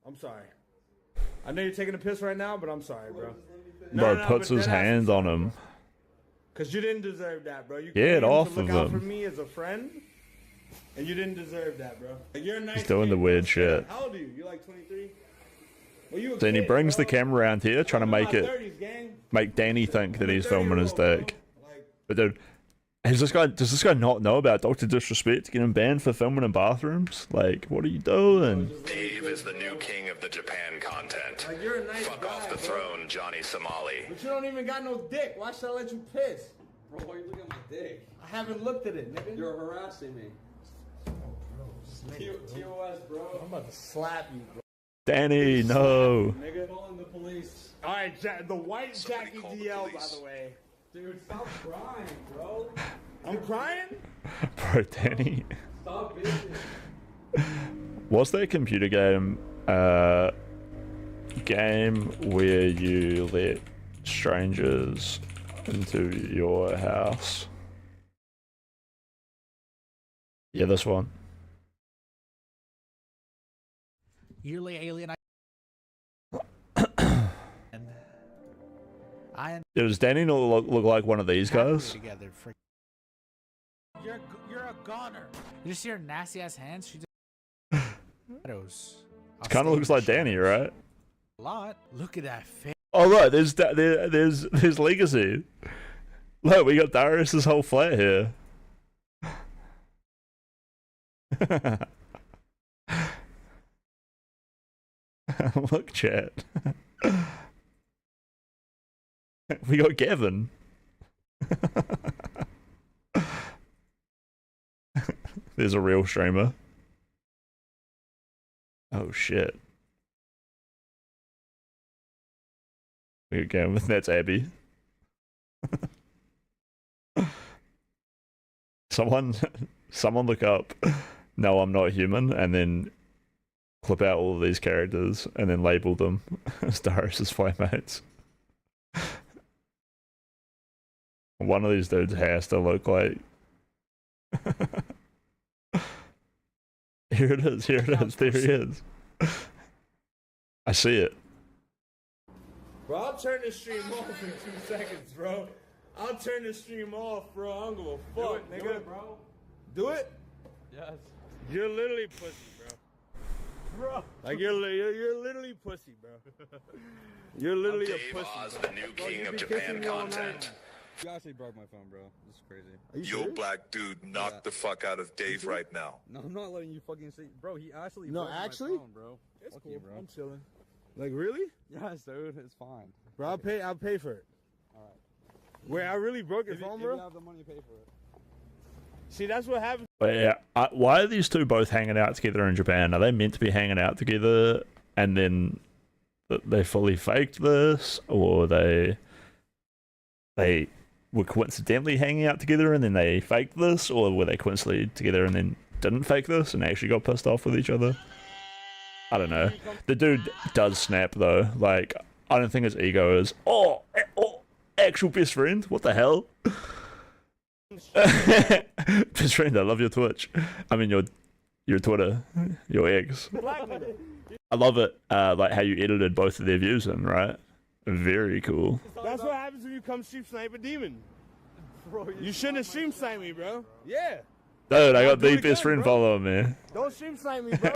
I'm sorry. I know you're taking a piss right now, but I'm sorry, bro. Bro puts his hand on him. Cause you didn't deserve that, bro. You Get off to of look out for him. me as a friend, and you didn't deserve that, bro. Like, you're a nice He's doing kid, the bro. weird shit. How old are you? You're like 23. Well, you a Then he kid, brings bro. the camera around here, trying to make I'm in it my 30s, gang. make Danny think that he's filming his dick. But dude, does this guy not know about Dr. Disrespect getting banned for filming in bathrooms? Like, what are you doing? Dave is the new king of the Japan content. Like, you're a nice Fuck guy, off the bro. throne, Johnny Somali. But you don't even got no dick. Why should I let you piss? Bro, why are you looking at my dick? I haven't looked at it, nigga. You're harassing me. TOS, bro. I'm about to slap you, bro. Danny, no. Nigga. Calling the police. All right, the white Jackie DL, by the way. Dude, stop crying, bro. I'm crying? Bro, Danny. Stop bitching. What's that computer game where you let strangers into your house? Yeah, this one. Yearly alien. And Does Danny not look like one of these guys? together. You're a goner. You just see her nasty ass hands. She just shadows. It kind of looks like Danny, right? A lot. Look at that face. Oh look, there's Legacy. Look, we got Darius's whole flat here. Look, chat. We got Gavin. There's a real streamer. Oh shit. We got Gavin. That's Abby. Someone look up No, I'm Not Human and then clip out all of these characters and then label them as Darius's playmates. One of these dudes has to look like... Here it is, there he is. I see it. Bro, I'll turn the stream off in 2 seconds, bro. I'll turn the stream off, bro. I don't give a fuck, nigga. Do it, bro. Do it? Yes. You're literally pussy, bro. Bro. Like, you're literally pussy, bro. You're literally Dave a pussy. Oz, bro. the new Bro, king you of be Japan kissing me all night. content. You actually broke my phone, bro. This is crazy. Yo, black dude, knock the fuck out of Dave right now. No, I'm not letting you fucking see. Bro, he actually No, broke actually? my phone, bro. It's Fuck cool. you, bro. I'm chilling. Like, really? Yes, dude. It's fine. Bro, I'll pay for it. Alright. Wait, I really broke your phone, bro? If you have the money, pay for it. See, that's what happens. But yeah, why are these two both hanging out together in Japan? Are they meant to be hanging out together and then they fully faked this, or they were coincidentally hanging out together and then they faked this, or were they coincidentally together and then didn't fake this and actually got pissed off with each other? I don't know. The dude does snap though. Like, I don't think his ego is actual best friend. What the hell? Best friend, I love your Twitch. I mean your Twitter, your eggs. I love it. Like how you edited both of their views in, right? Very cool. That's what happens when you come stream snipe a demon. Bro, you shouldn't have stream sniped me, bro. Yeah. Dude, I got do the it best again, friend bro. following me. Don't stream snipe me, bro.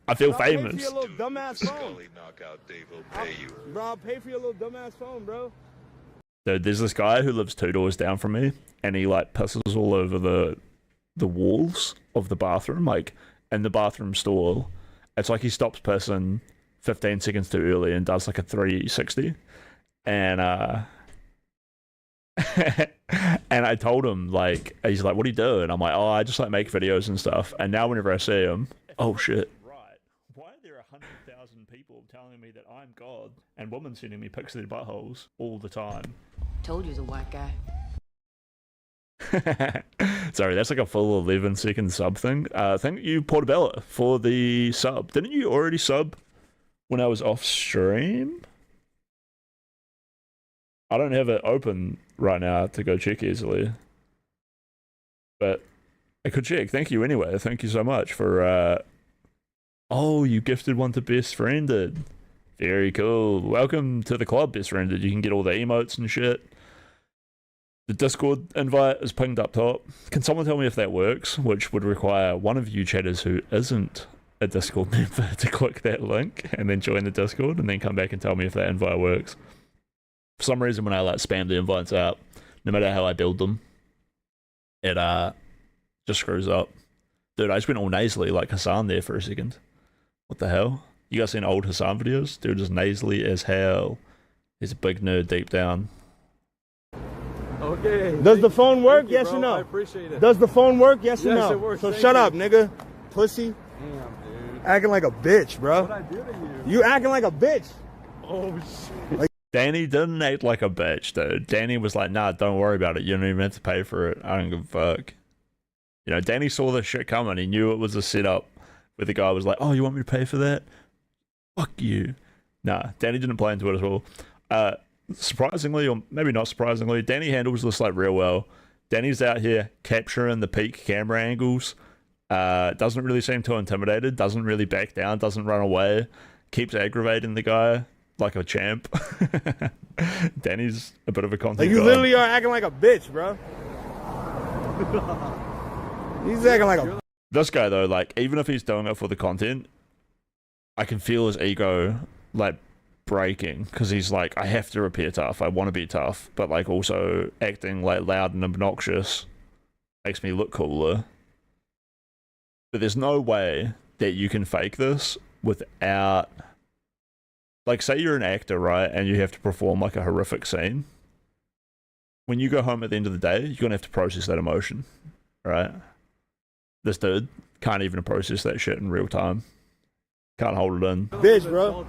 I feel I'll pay for famous. your little dumbass phone. Scully knockout Dave will pay you. Bro, I'll pay for your little dumbass phone, bro. Dude, there's this guy who lives 2 doors down from me, and he like pisses all over the walls of the bathroom, like in the bathroom stall. It's like he stops pissing 15 seconds too early and does like a 360. And and I told him, like, he's like, what are you doing? I'm like, oh, I just like make videos and stuff. And now whenever I see him, oh shit. Right. Why are there 100,000 people telling me that I'm God and women sending me pics of their buttholes all the time? Told you the white guy. Sorry, that's like a full 11-second sub thing. Thank you, Portobello, for the sub. Didn't you already sub when I was off stream? I don't have it open right now to go check easily. But I could check. Thank you anyway. Thank you so much for... Oh, you gifted one to Best Friended. Very cool. Welcome to the club, Best Friended. You can get all the emotes and shit. The Discord invite is pinged up top. Can someone tell me if that works? Which would require one of you chatters who isn't a Discord member to click that link and then join the Discord and then come back and tell me if that invite works. For some reason, when I like spam the invites out, no matter how I build them, it just screws up. Dude, I just went all nasally like Hassan there for a second. What the hell? You guys seen old Hassan videos? Dude, just nasally as hell. He's a big nerd deep down. Okay. Does the phone work? Yes or no? I appreciate it. Does the phone work? Yes or no? Yes, it works. So shut up, nigga. Pussy. Damn, dude. Acting like a bitch, bro. What I do to you? You acting like a bitch. Oh, shit. Like, Danny didn't act like a bitch, dude. Danny was like, nah, don't worry about it. You don't even have to pay for it. I don't give a fuck. You know, Danny saw this shit coming. He knew it was a setup where the guy was like, oh, you want me to pay for that? Fuck you. Nah, Danny didn't play into it at all. Surprisingly, or maybe not surprisingly, Danny handles this like real well. Danny's out here capturing the peak camera angles. Doesn't really seem too intimidated. Doesn't really back down. Doesn't run away. Keeps aggravating the guy like a champ. Danny's a bit of a content like you god. literally are acting like a bitch, bro. He's acting like a... This guy though, like even if he's doing it for the content, I can feel his ego like breaking because he's like, I have to appear tough. I want to be tough, but like also acting like loud and obnoxious makes me look cooler. But there's no way that you can fake this without, like, say you're an actor, right, and you have to perform like a horrific scene. When you go home at the end of the day, you're gonna have to process that emotion, right? This dude can't even process that shit in real time. Can't hold it in. Bitch, bro.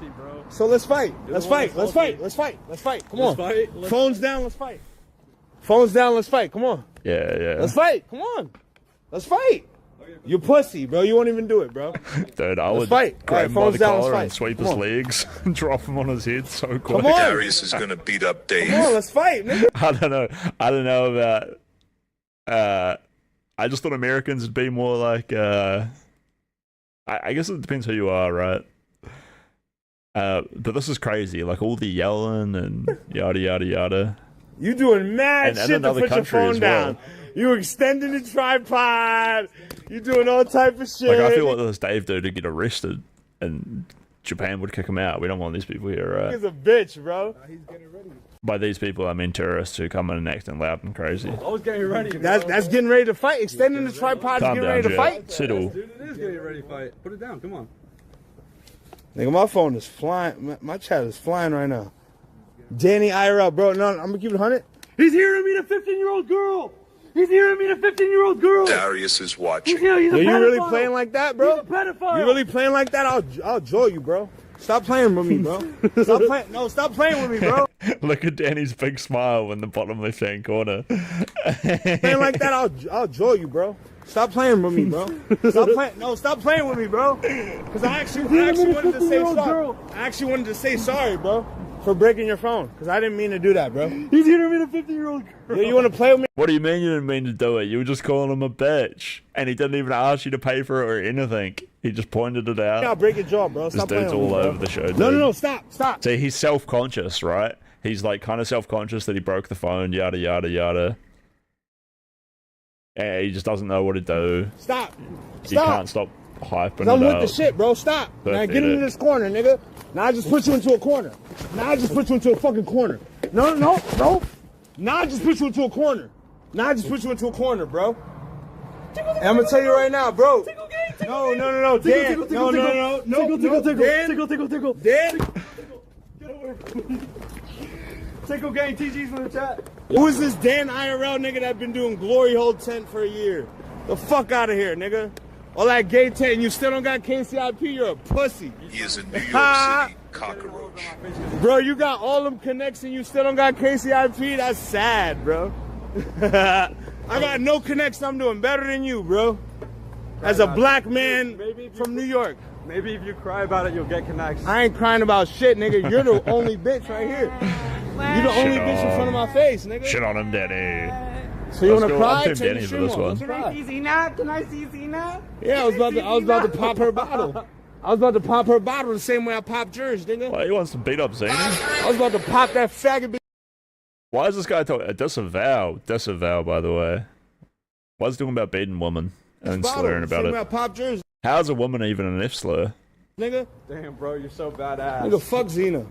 So let's fight. Let's fight. Let's fight. Let's fight. Let's fight. Come on. Phones down. Let's fight. Phones down. Let's fight. Come on. Yeah. Let's fight. Come on. Let's fight. You pussy, bro. You won't even do it, bro. Dude, I would fight. grab him by phones the down, collar let's and fight. sweep Come his on. legs and drop him on his head so quick. Come on. Darius is gonna beat up Dave. Come on, let's fight, nigga. I don't know about I just thought Americans would be more like I guess it depends who you are, right? But this is crazy, like all the yelling and yada yada yada. You doing mad And shit in to another put your country phone as well. down. You extending the tripod. You doing all type of shit. Like I feel like this Dave dude would get arrested and Japan would kick him out. We don't want these people here, right? He's a bitch, bro. He's getting ready. By these people, I mean tourists who come in and acting loud and crazy. I was getting ready. That's getting ready to fight. Extending the tripod is Calm getting down, ready to Jet. fight. Settle. Dude, it is getting ready to fight. Put it down. Come on. Nigga, my phone is flying. My chat is flying right now. Danny IRL, bro. No, I'm gonna keep it 100. He's here to meet a 15-year-old girl. He's here to meet a 15-year-old girl. Darius is watching. He's here. He's a pedophile. You really playing like that, bro? He's a pedophile. You really playing like that? I'll jaw you, bro. Stop playing with me, bro. Stop playing. No, stop playing with me, bro. Look at Danny's big smile in the bottom left-hand corner. Playing like that, I'll jaw you, bro. Stop playing with me, bro. Stop playing. No, stop playing with me, bro. Because I actually wanted to say sorry. I actually wanted to say sorry, bro, for breaking your phone. Because I didn't mean to do that, bro. He's here to meet a 15-year-old girl. Yeah, you want to play with me? What do you mean you didn't mean to do it? You were just calling him a bitch. And he didn't even ask you to pay for it or anything. He just pointed it out. Yeah, I'll break your jaw, bro. Stop this dude's playing with all me, over the show, dude. No, stop. See, he's self-conscious, right? He's like kind of self-conscious that he broke the phone, yada, yada, yada. And he just doesn't know what to do. Stop. He can't stop hyping it I'm with up. the shit, bro. Stop. Now Perfect. get into this corner, nigga. Now I just put you into a corner. Now I just put you into a fucking corner. No. Now I just put you into a corner. Now I just put you into a corner, bro. And I'm gonna tell you right now, bro. No. Dan. No. Dan. Tickle gang TG's from the chat. Who is this Dan IRL nigga that been doing glory hole tent for a year? The fuck out of here, nigga. All that gay tent and you still don't got KCIP, you're a pussy. He is a New York City cockroach. Bro, you got all them connects and you still don't got KCIP? That's sad, bro. I got no connects, I'm doing better than you, bro. As a black man from New York. Maybe if you cry about it, you'll get connects. I ain't crying about shit, nigga. You're the only bitch right here. You're the only bitch in front of my face, nigga. Shit on him, Danny. So you wanna cry? I'm Team Danny for this one. Can I see Zena? Can I see Zena? Yeah, I was about to pop her bottle. I was about to pop her bottle the same way I popped yours, nigga. Why, he wants to beat up Zena? I was about to pop that faggot bitch. Why is this guy talking? Disavow, by the way. Why is he talking about beating women and slurring about same it? way I popped yours, How's a woman even an F slur? nigga. Damn, bro, you're so badass. Nigga, fuck Zena.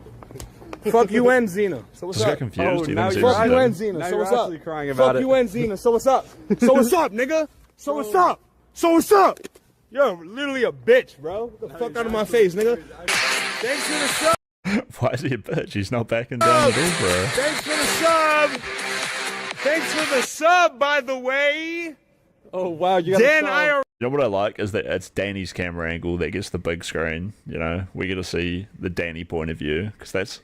Fuck you and Zena. So what's Just got up? confused. now you're Fuck right. you and Zena. Now So you're what's up? actually crying about Fuck it. you and Zena. So what's up? So what's up, nigga? So what's up? So what's up? You're literally a bitch, bro. Get the fuck out of my face, nigga. Thanks for the sub. Why is he a bitch? He's not backing down at all, bro. Thanks for the sub. Thanks for the sub, by the way. Oh, wow, you got Dan, I You know what I like is that it's Danny's camera angle that gets the big screen. You know, we get to see the Danny point of view because that's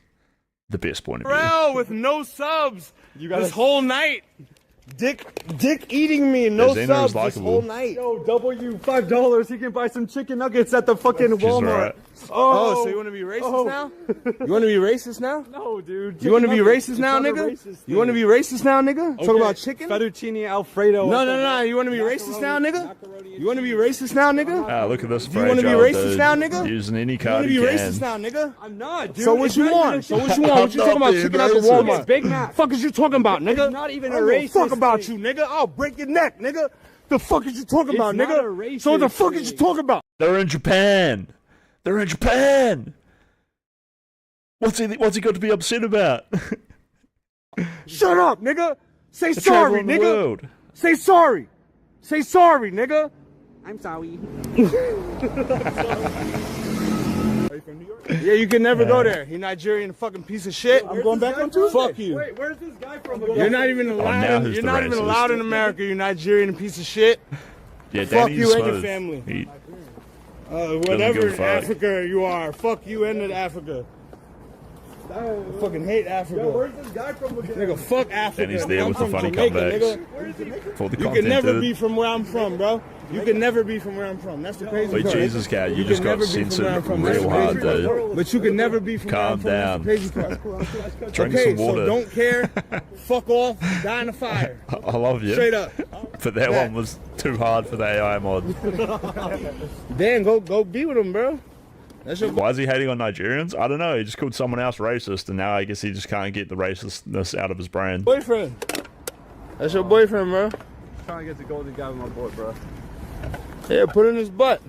the best point of view. with no subs this whole night. Dick eating me, no Zena is subs this likable. whole night. Yo, W $5. He can buy some chicken nuggets at the fucking Walmart. right. Oh, so you want to be racist now? You want to be racist now? No, dude. You want to be nuggets. racist now, It's not a nigga? racist You want to be racist now, nigga? Talk Okay, about chicken? Fettuccine Alfredo. No. You want to be racist now, nigga? You want to be racist now, nigga? Ah, look at this. You want to be racist now, nigga? Using any You card want to be you racist can. now, nigga? I'm not, dude. So what It's you not want? even- So what you want? What you talking about? Chicken out the Walmart? It's Big Mac. Fuck is you talking about, nigga? It's not even I a don't give racist fuck about thing. you, nigga. I'll break your neck, nigga. The fuck is you talking about, not nigga? a racist So what the fuck is you thing. talking about? They're in Japan. They're in Japan. What's he got to be upset about? Shut up, nigga. Say They're sorry, traveling the nigga. world. Say sorry. Say sorry, nigga. I'm sorry. Are you from New York? Yeah, you can never go there. You Nigerian fucking piece of shit. I'm going back on Tuesday. Fuck you. Wait, where's this guy from? You're not even now allowed. who's You're the not even racist? allowed in America. You Nigerian piece of shit. Yeah, Fuck Danny's you and your smooth. family. He- Whatever give a in fuck. Africa you are, fuck you and Africa. I fucking hate Africa. Yo, where's this guy from? Nigga, fuck Africa. Danny's there I'm with the from funny Jamaica, comebacks. nigga. Where is he? For the You content, can never dude. be from where I'm from, bro. You can never be from where I'm from. That's the crazy Wait, part. Jesus, cat, you You just can got never be from censored where I'm from. That's real the hard, crazy part. dude. But you can never be from where I'm Calm from. That's down. the crazy part. Drink Okay, some water. so don't care. Fuck off. Die in the fire. I love you. Straight up. But that one was too hard for the AI mod. Dan, go be with him, bro. That's your Why is he hating on Nigerians? I don't know. He just called someone else racist, and now I guess he just can't get the racistness out of his brain. boyfriend. That's your boyfriend, bro. Trying to get the golden guy with my boy, bro. Yeah, put in his butt.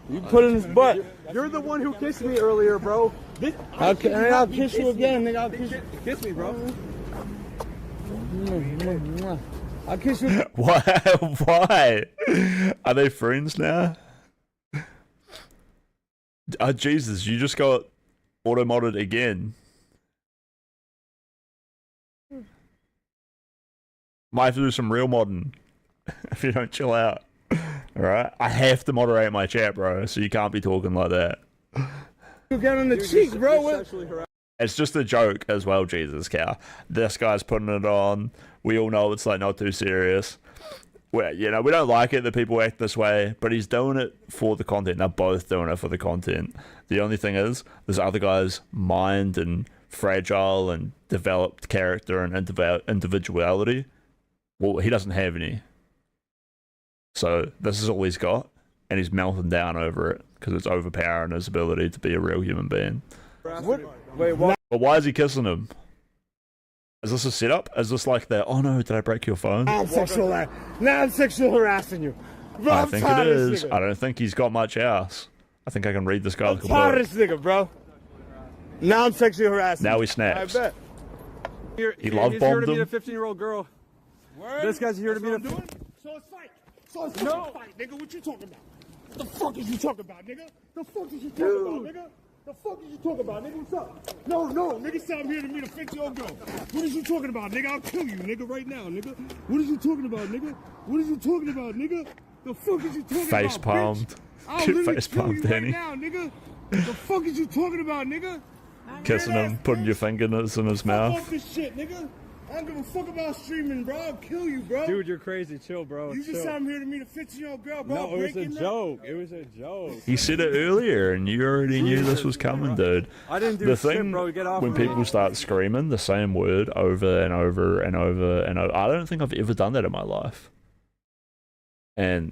You put in his butt. You're the one who kissed me earlier, bro. I'll kiss you again, nigga. I'll kiss me, bro. I'll kiss you. Why? Why? Are they friends now? Oh, Jesus, you just got auto-modded again. Might have to do some real modding if you don't chill out. Alright? I have to moderate my chat, bro, so you can't be talking like that. You get on the cheek, bro. It's just a joke as well, Jesus cow. This guy's putting it on. We all know it's like not too serious. We don't like it that people act this way, but he's doing it for the content. They're both doing it for the content. The only thing is, this other guy's mind and fragile and developed character and individuality. Well, he doesn't have any. So this is all he's got, and he's melting down over it because it's overpowering his ability to be a real human being. Wait, what? But why is he kissing him? Is this a setup? Is this like the, oh no, did I break your phone? Now I'm sexual harassing you. Bro, I think it is. I don't think he's got much else. I think I can read this guy's tired of this nigga, bro. Now I'm sexually harassing. Now he snaps. I bet. He love He's here bombed to meet a him. 15-year-old girl. Word? This guy's here to meet a. So it's fight. So it's no fight, nigga. What you talking about? What the fuck is you talking about, nigga? The fuck is you talking about, nigga? The fuck is you talking about, nigga? What's up? No, nigga said I'm here to meet a 50-year-old girl. What is you talking about, nigga? I'll kill you, nigga, right now, nigga. What is you talking about, nigga? What is you talking about, nigga? The fuck is you talking Face about, palmed. bitch? I'll literally Face kill palmed, you Danny. right now, nigga. The fuck is you talking about, nigga? Kissing him, putting your fingers in his Fuck mouth. off this shit, nigga. I don't give a fuck about streaming, bro. I'll kill you, bro. Dude, you're crazy. Chill, bro. You just said I'm here to meet a 15-year-old girl, bro. No, it was a joke. It was a joke. He said it earlier, and you already knew this was coming, dude. I didn't do the shit, thing bro. Get off when of me. people start screaming the same word over and over and over and over, I don't think I've ever done that in my life. And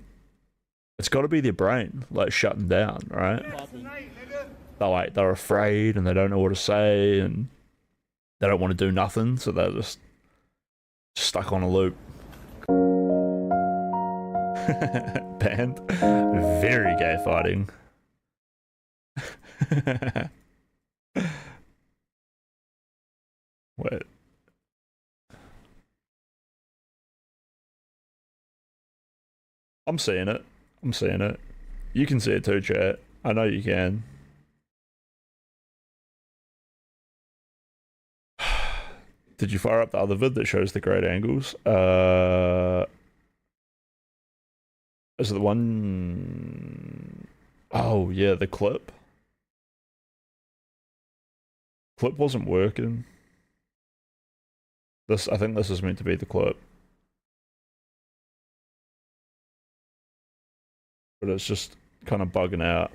it's got to be their brain, like, shutting down, right? They're afraid and they don't know what to say and they don't want to do nothing, so they're just stuck on a loop. Banned. Very gay fighting. Wait. I'm seeing it. I'm seeing it. You can see it too, chat. I know you can. Did you fire up the other vid that shows the great angles? Is it the one? Oh yeah, the clip. Clip wasn't working. I think this is meant to be the clip. But it's just kind of bugging out.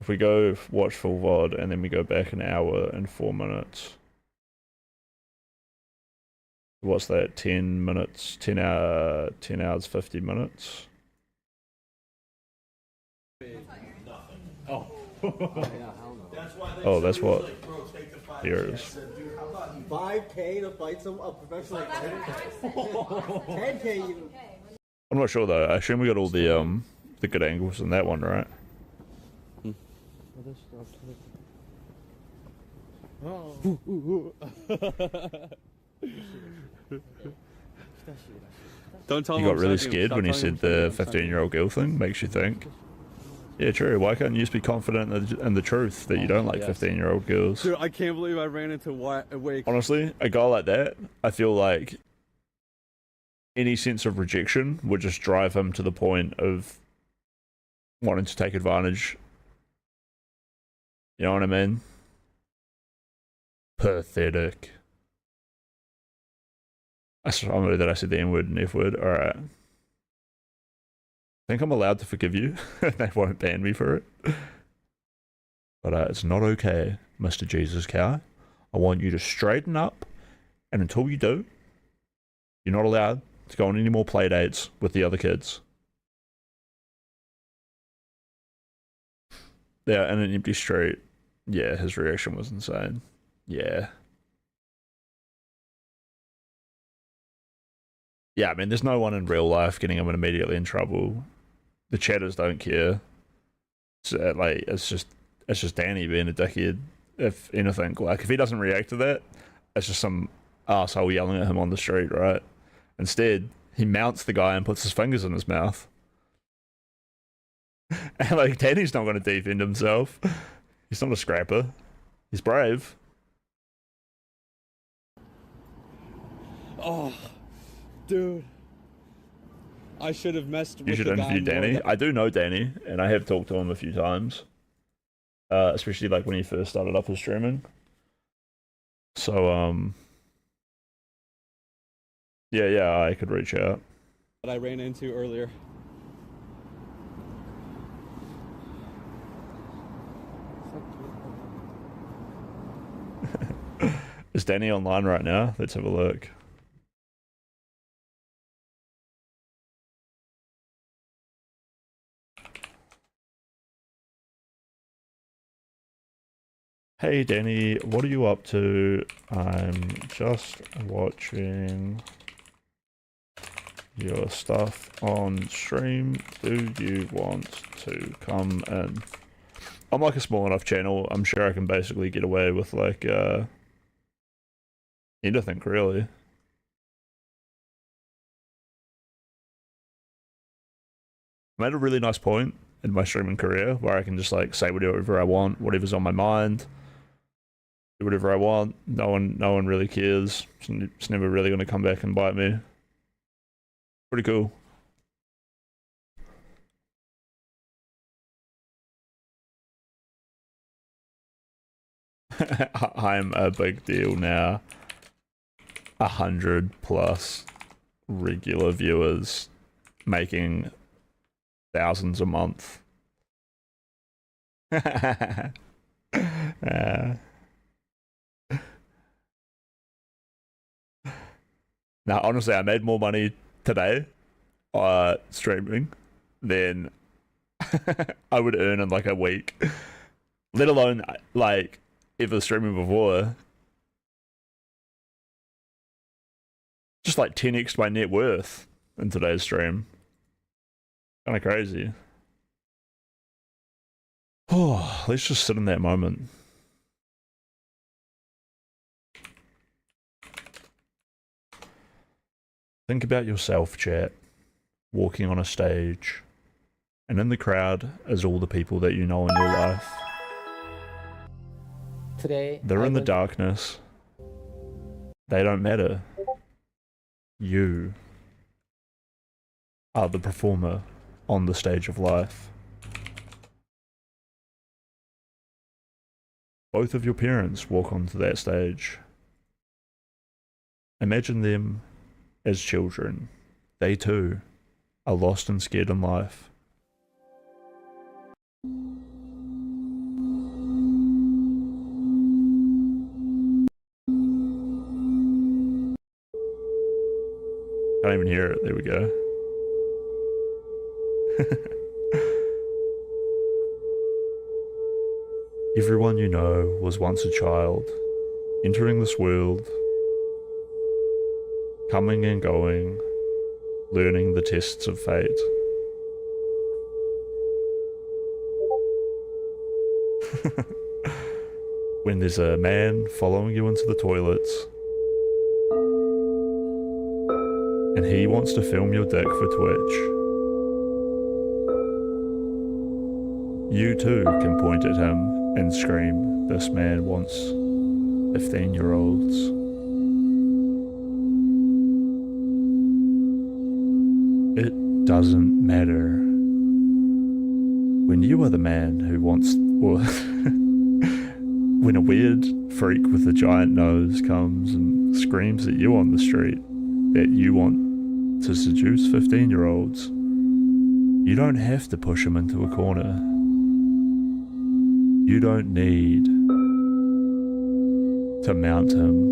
If we go watch full VOD and then we go back an hour and 4 minutes. What's that? 10 minutes, 10 hours, 50 minutes. Oh. Oh, that's what. Here it is. 5K to fight a professional fighter? 10K even. I'm not sure though. I assume we got all the good angles in that one, right? Don't tell You him got I'm really sucking him. scared Stop when he telling him said I'm the sucking him. 15-year-old girl thing. Makes you think. Yeah, true. Why can't you just be confident in the truth that you don't like 15-year-old girls? Dude, I can't believe I ran into Wake. Honestly, a guy like that, I feel like any sense of rejection would just drive him to the point of wanting to take advantage. You know what I mean? Pathetic. I'm worried that I said the N-word and F-word. Alright. I think I'm allowed to forgive you. They won't ban me for it. But it's not okay, Mr. Jesus Cow. I want you to straighten up, and until you do, you're not allowed to go on any more play dates with the other kids. Yeah, in an empty street. Yeah, his reaction was insane. Yeah. Yeah, I mean, there's no one in real life getting him immediately in trouble. The chatters don't care. So, like, it's just Danny being a dickhead. If anything, like if he doesn't react to that, it's just some asshole yelling at him on the street, right? Instead, he mounts the guy and puts his fingers in his mouth. And like Danny's not going to defend himself. He's not a scrapper. He's brave. Oh, dude. I should have messed with You should the guy interview more. Danny. I do know Danny, and I have talked to him a few times. Especially like when he first started up his streaming. So yeah, I could reach out. That I ran into earlier. Is Danny online right now? Let's have a look. Hey Danny, what are you up to? I'm just watching your stuff on stream. Do you want to come in? I'm like a small enough channel. I'm sure I can basically get away with like anything really. I'm at a really nice point in my streaming career where I can just like say whatever I want, whatever's on my mind. Do whatever I want. No one really cares. It's never really going to come back and bite me. Pretty cool. I'm a big deal now. 100+ regular viewers making thousands a month. Now, honestly, I made more money today streaming than I would earn in like a week. Let alone like ever streaming before. Just like 10x my net worth in today's stream. Kind of crazy. Oh, let's just sit in that moment. Think about yourself, chat, walking on a stage, and in the crowd is all the people that you know in your life. Today, They're in the darkness. They don't matter. You are the performer on the stage of life. Both of your parents walk onto that stage. Imagine them as children. They too are lost and scared in life. Can't even hear it. There we go. Everyone you know was once a child, entering this world, coming and going, learning the tests of fate. When there's a man following you into the toilets, and he wants to film your dick for Twitch, you too can point at him and scream, "This man wants 15-year-olds. It doesn't matter. When you are the man who wants, or when a weird freak with a giant nose comes and screams at you on the street that you want to seduce 15-year-olds, you don't have to push him into a corner. You don't need to mount him.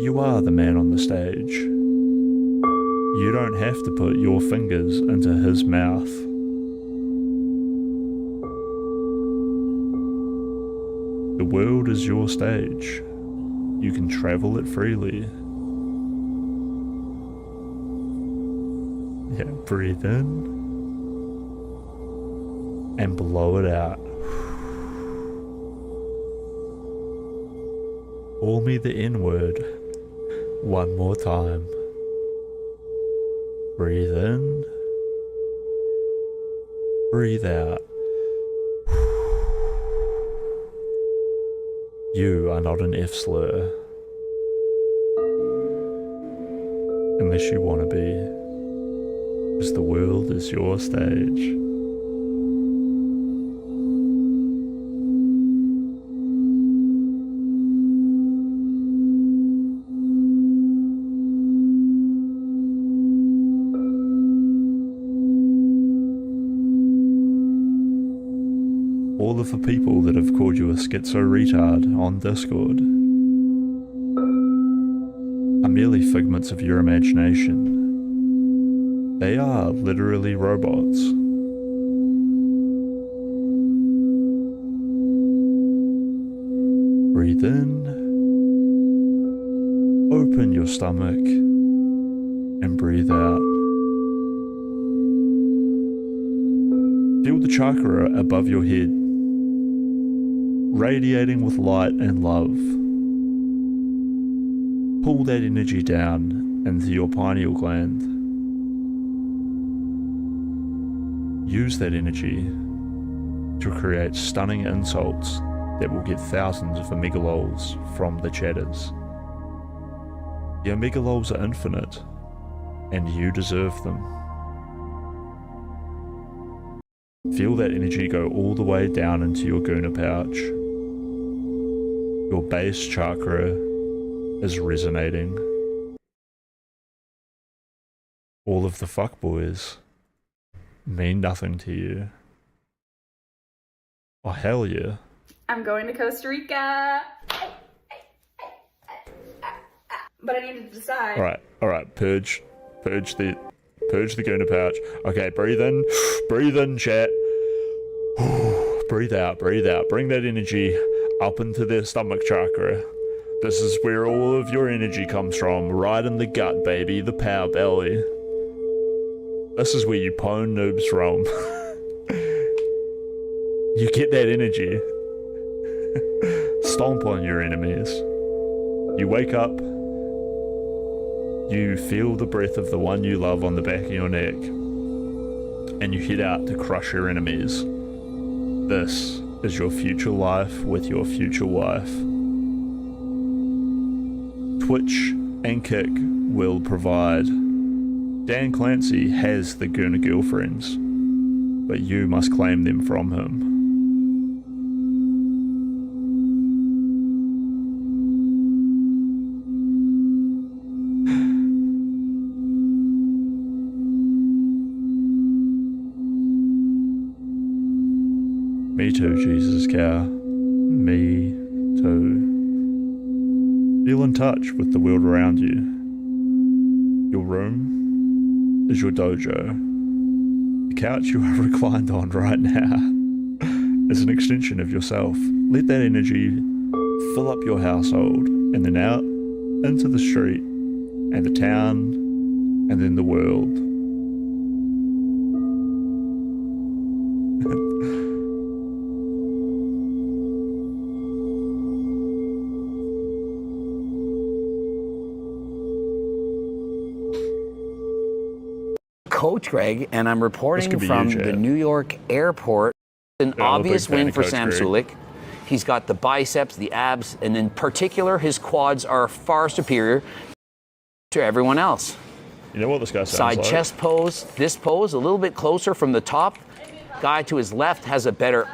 You are the man on the stage. You don't have to put your fingers into his mouth. The world is your stage. You can travel it freely. Yeah, breathe in. and blow it out. Call me the N-word one more time. Breathe in. Breathe out. You are not an F-slur. Unless you want to be. Because the world is your stage. All of the people that have called you a schizo retard on Discord are merely figments of your imagination. They are literally robots. Breathe in, open your stomach, and breathe out. Feel the chakra above your head, radiating with light and love. Pull that energy down into your pineal gland. Use that energy to create stunning insults that will get thousands of amygdalols from the chatters. The amygdalols are infinite, and you deserve them. Feel that energy go all the way down into your guna pouch. Your base chakra is resonating. All of the fuckboys mean nothing to you. Oh hell yeah. I'm going to Costa Rica. But I need to decide. Alright, purge the guna pouch. Okay, breathe in, chat. Breathe out. Bring that energy up into their stomach chakra. This is where all of your energy comes from, right in the gut, baby, the power belly. This is where you pwn noobs from. You get that energy. Stomp on your enemies. You wake up, you feel the breath of the one you love on the back of your neck, and you head out to crush your enemies. This is your future life with your future wife. Twitch and Kick will provide. Dan Clancy has the Gurna girlfriends, but you must claim them from him. Me too, Jesus cow. Me too. Feel in touch with the world around you. Your room is your dojo. The couch you are reclined on right now is an extension of yourself. Let that energy fill up your household and then out into the street and the town and then the world. Coach Greg, and I'm reporting from the New York airport. An obvious win for Sam Sulek. He's got the biceps, the abs, and in particular, his quads are far superior to everyone else. You know what this guy sounds Side like? chest pose, this pose, a little bit closer from the top. Guy to his left has a better...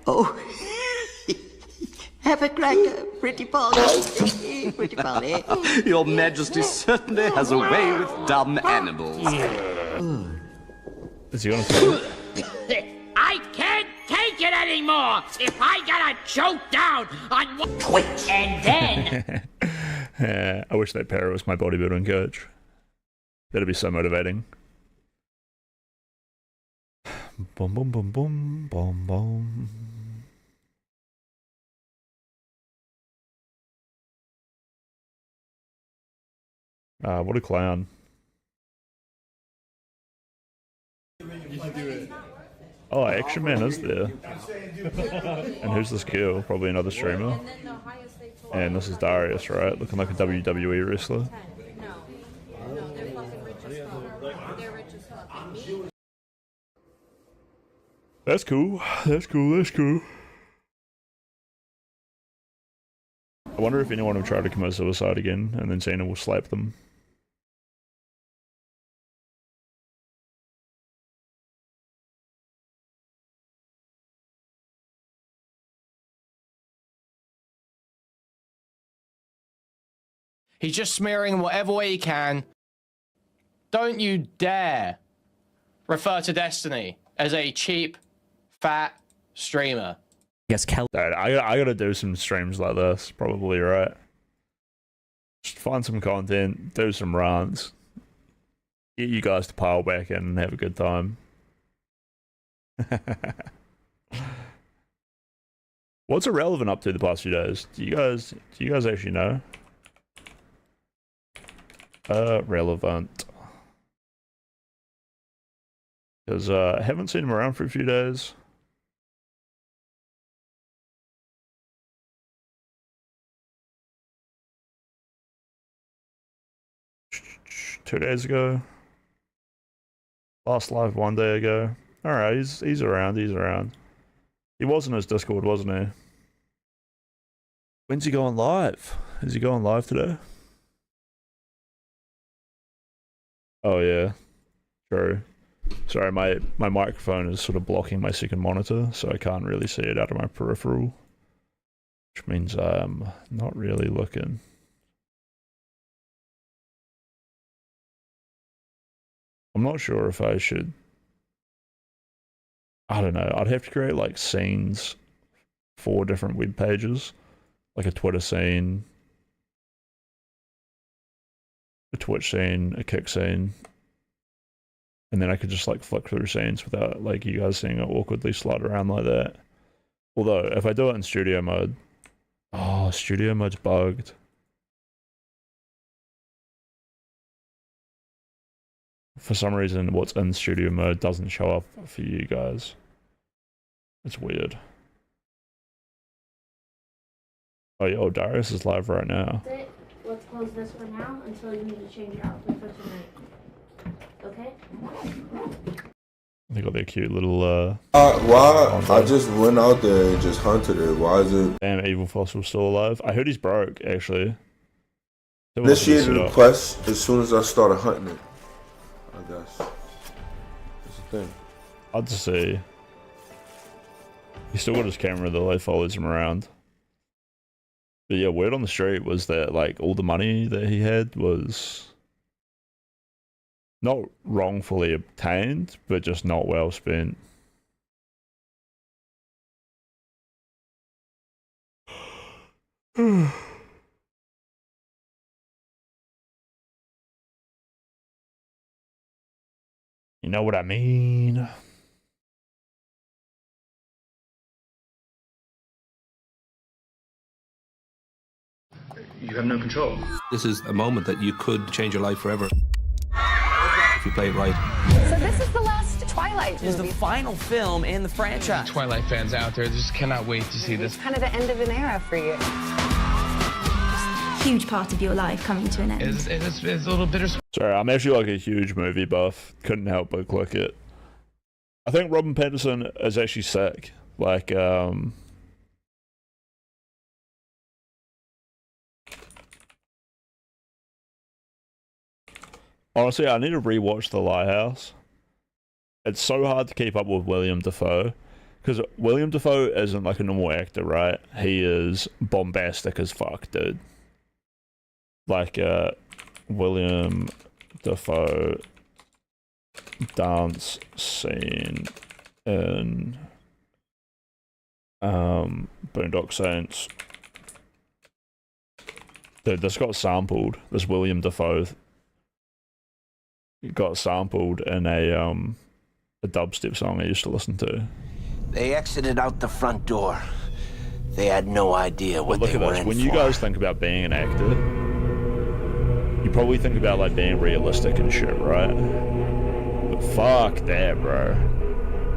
Oh, have a cracker, pretty Polly. Pretty Polly. Your Majesty certainly has a way with dumb animals. Is he on his phone? I can't take it anymore. If I gotta choke down on one Twitch and then I wish that Para was my bodybuilding coach. That'd be so motivating. Boom, boom, boom, boom, boom, boom. What a clown. Oh, Action Man is there. And who's this girl? Probably another streamer. And this is Darius, right? Looking like a WWE wrestler. That's cool. That's cool. That's cool. I wonder if anyone will try to commit suicide again, and then Cena will slap them. He's just smearing in whatever way he can. Don't you dare refer to Destiny as a cheap, fat streamer. Yes, Kelly. I gotta do some streams like this, probably, right? Just find some content, do some runs, get you guys to pile back in and have a good time. What's Irrelevant up to the past few days? Do you guys actually know? Relevant. Because I haven't seen him around for a few days. Two days ago. Last live 1 day ago. Alright, he's around, he's around. He was in his Discord, wasn't he? When's he going live? Is he going live today? Oh yeah. True. Sorry, my microphone is sort of blocking my second monitor, so I can't really see it out of my peripheral. Which means I'm not really looking. I'm not sure if I should... I don't know, I'd have to create like scenes for different web pages. Like a Twitter scene, a Twitch scene, a Kick scene. And then I could just like flick through scenes without like you guys seeing it awkwardly slide around like that. Although, if I do it in studio mode... Oh, studio mode's bugged. For some reason, what's in studio mode doesn't show up for you guys. It's weird. Oh, yo, Darius is live right now. That's it. Let's close this for now until you need to change your outfit for tonight. Okay? They got their cute little, why? I just went out there and just hunted it. Why is it? Damn, Evil Fossil's still alive. I heard he's broke, actually. Initiated a quest as soon as I started hunting it. I guess. That's the thing. Hard to see. He's still got his camera though, that follows him around. But yeah, word on the street was that like all the money that he had was not wrongfully obtained, but just not well spent. You know what I mean? You have no control. This is a moment that you could change your life forever if you play it right. So this is the last Twilight movie. It's the final film in the franchise. Twilight fans out there just cannot wait to see this. Kind of the end of an era for you. Huge part of your life coming to an end. It's a little bittersweet. Sorry, I'm actually like a huge movie buff. Couldn't help but click it. I think Robin Pattinson is actually sick. Like, honestly, I need to rewatch The Lighthouse. It's so hard to keep up with William Dafoe. Because William Dafoe isn't like a normal actor, right? He is bombastic as fuck, dude. Like, William Dafoe dance scene in Boondock Saints. Dude, this got sampled. This William Dafoe got sampled in a dubstep song I used to listen to. They exited out the front door. They had no idea what look they at were this. in When for. you guys think about being an actor, you probably think about like being realistic and shit, right? But fuck that, bro.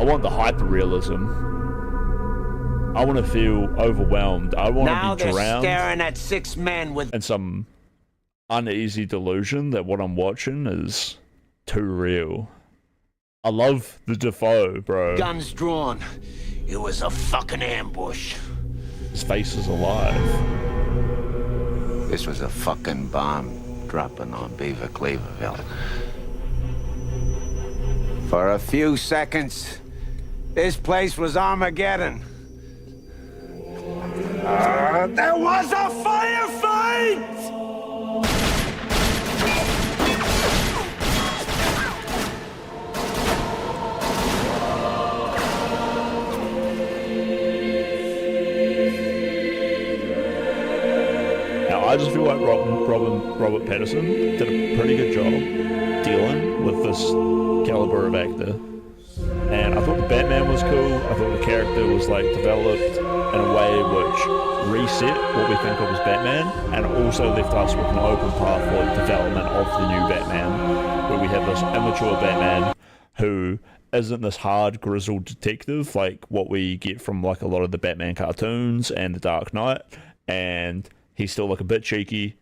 I want the hyper-realism. I want to feel overwhelmed. I want Now to be they're drowned staring at 6 men with in some uneasy delusion that what I'm watching is too real. I love the Defoe, bro. guns drawn. It was a fucking ambush. His face is alive. This was a fucking bomb dropping on Beaver Cleaverville. For a few seconds, this place was Armageddon. There was a firefight! I just feel like Robert Pattinson did a pretty good job dealing with this caliber of actor. And I thought the Batman was cool. I thought the character was like developed in a way which reset what we think of as Batman, and also left us with an open path for development of the new Batman, where we have this immature Batman who isn't this hard, grizzled detective like what we get from like a lot of the Batman cartoons and the Dark Knight, and he's still like a bit cheeky,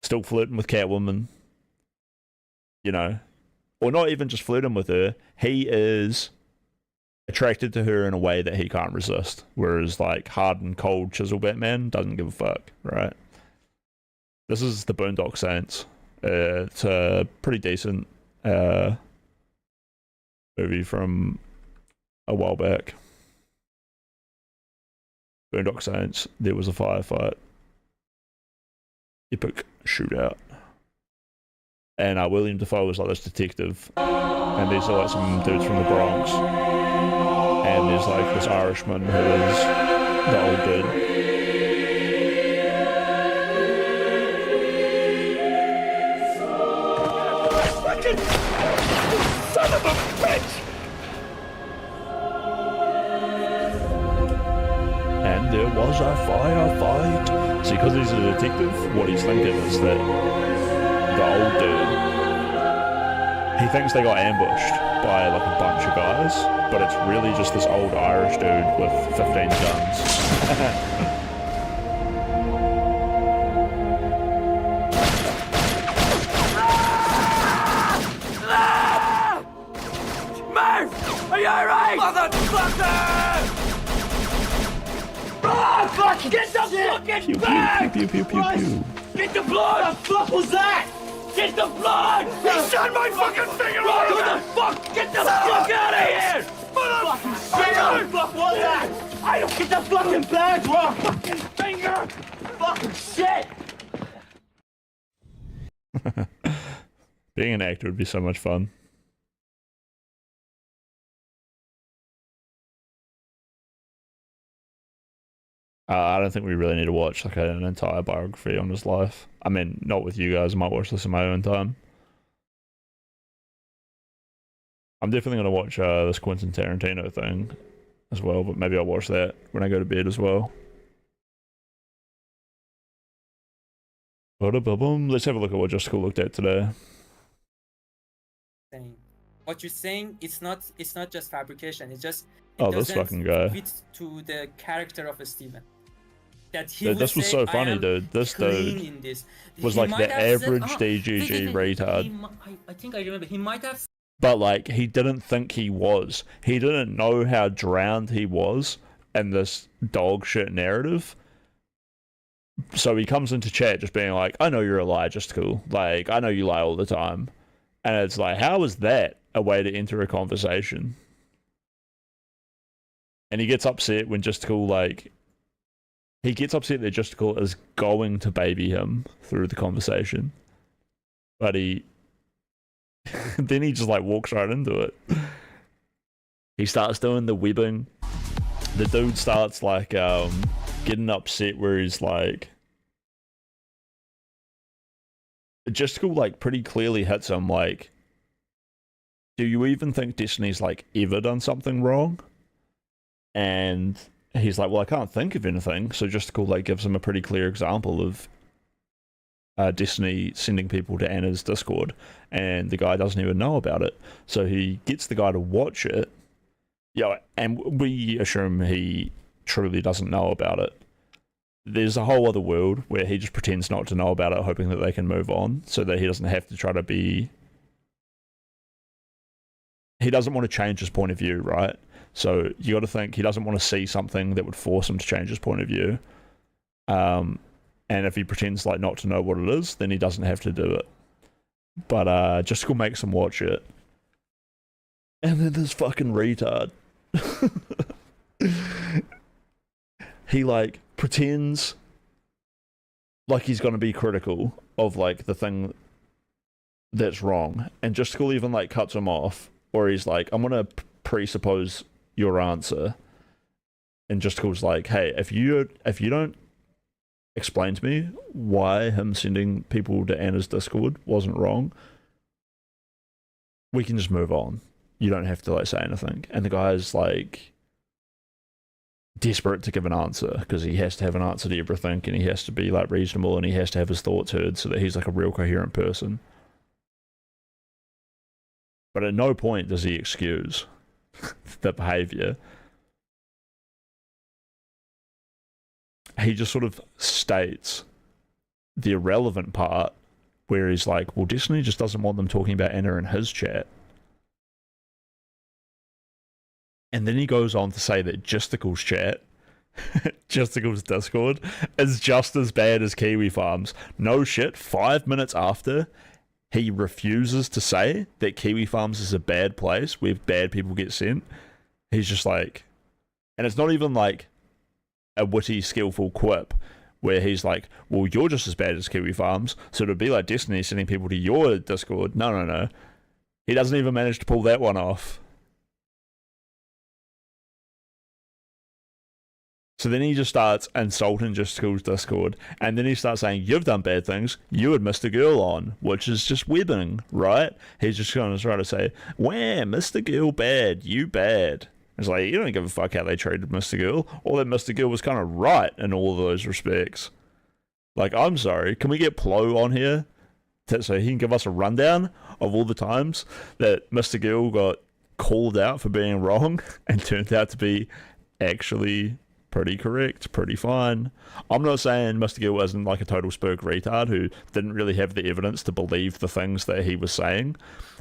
still flirting with Catwoman, you know, or not even just flirting with her. He is attracted to her in a way that he can't resist, whereas like hard and cold chisel Batman doesn't give a fuck, right? This is the Boondock Saints. It's a pretty decent movie from a while back. Boondock Saints, there was a firefight. Epic shootout. And William Dafoe was like this detective, and there's like some dudes from the Bronx, and there's like this Irishman who is the old dude. Fucking son of a bitch! And there was a firefight. See, because he's a detective, what he's thinking is that the old dude, he thinks they got ambushed by like a bunch of guys, but it's really just this old Irish dude with 15 guns. Murph! Are you alright? Motherfucker! Oh, fuck! Get the fucking bag! Pew, pew, pew, pew, pew. Get the blood! What the fuck was that? Get the blood! He shot my fucking finger off! What the fuck? Get the fuck out of here! Motherfucking finger! What the fuck was that? I don't get the fucking bag, bro! Fucking finger! Fucking shit! Being an actor would be so much fun. I don't think we really need to watch like an entire biography on his life. I mean, not with you guys. I might watch this in my own time. I'm definitely going to watch this Quentin Tarantino thing as well, but maybe I'll watch that when I go to bed as well. Let's have a look at what Just Cool looked at today. What you're saying, it's not just fabrication. It's just This fucking guy. Fit to the character of Steven. This was so funny, dude. This dude was like the average DGG retard. I think I remember. He might have. But like, he didn't think he was. He didn't know how drowned he was in this dog shit narrative. So he comes into chat just being like, I know you're a liar, Just Cool. Like, I know you lie all the time. And it's like, how is that a way to enter a conversation? And he gets upset when Just Cool, like, he gets upset that Just Cool is going to baby him through the conversation. But then he just like walks right into it. He starts doing the webbing. The dude starts like getting upset where he's like, Just Cool like pretty clearly hits him like, do you even think Destiny's like ever done something wrong? And he's like, well, I can't think of anything. So Just Cool like gives him a pretty clear example of Destiny sending people to Anna's Discord, and the guy doesn't even know about it. So he gets the guy to watch it, Yeah, and we assume he truly doesn't know about it. There's a whole other world where he just pretends not to know about it, hoping that they can move on, so that he doesn't have to try to be... He doesn't want to change his point of view, right? So you got to think he doesn't want to see something that would force him to change his point of view. And if he pretends like not to know what it is, then he doesn't have to do it. But Justical makes him watch it. And then this fucking retard. He like pretends like he's going to be critical of like the thing that's wrong, and Justical even like cuts him off, or he's like, I'm going to presuppose your answer, and Justical's like, hey, if you don't explain to me why him sending people to Anna's Discord wasn't wrong, we can just move on. You don't have to like say anything. And the guy's like desperate to give an answer because he has to have an answer to everything, and he has to be like reasonable, and he has to have his thoughts heard so that he's like a real coherent person. But at no point does he excuse the behavior. He just sort of states the irrelevant part where he's like, well, Destiny just doesn't want them talking about Anna in his chat. And then he goes on to say that Justical's chat, Justical's Discord, is just as bad as Kiwi Farms. No shit, 5 minutes after he refuses to say that Kiwi Farms is a bad place where bad people get sent, he's just like, and it's not even like a witty, skillful quip where he's like, well, you're just as bad as Kiwi Farms, so it'd be like Destiny sending people to your Discord. No. He doesn't even manage to pull that one off. So then he just starts insulting Justical's Discord, and then he starts saying, you've done bad things, you had Mr. Girl on, which is just webbing, right? He's just going to try to say, wham, Mr. Girl bad, you bad. It's like, you don't give a fuck how they treated Mr. Girl, or that Mr. Girl was kind of right in all of those respects. Like, I'm sorry, can we get Plo on here so he can give us a rundown of all the times that Mr. Girl got called out for being wrong and turned out to be actually pretty correct, pretty fine. I'm not saying Mr. Gill isn't like a total spook retard who didn't really have the evidence to believe the things that he was saying,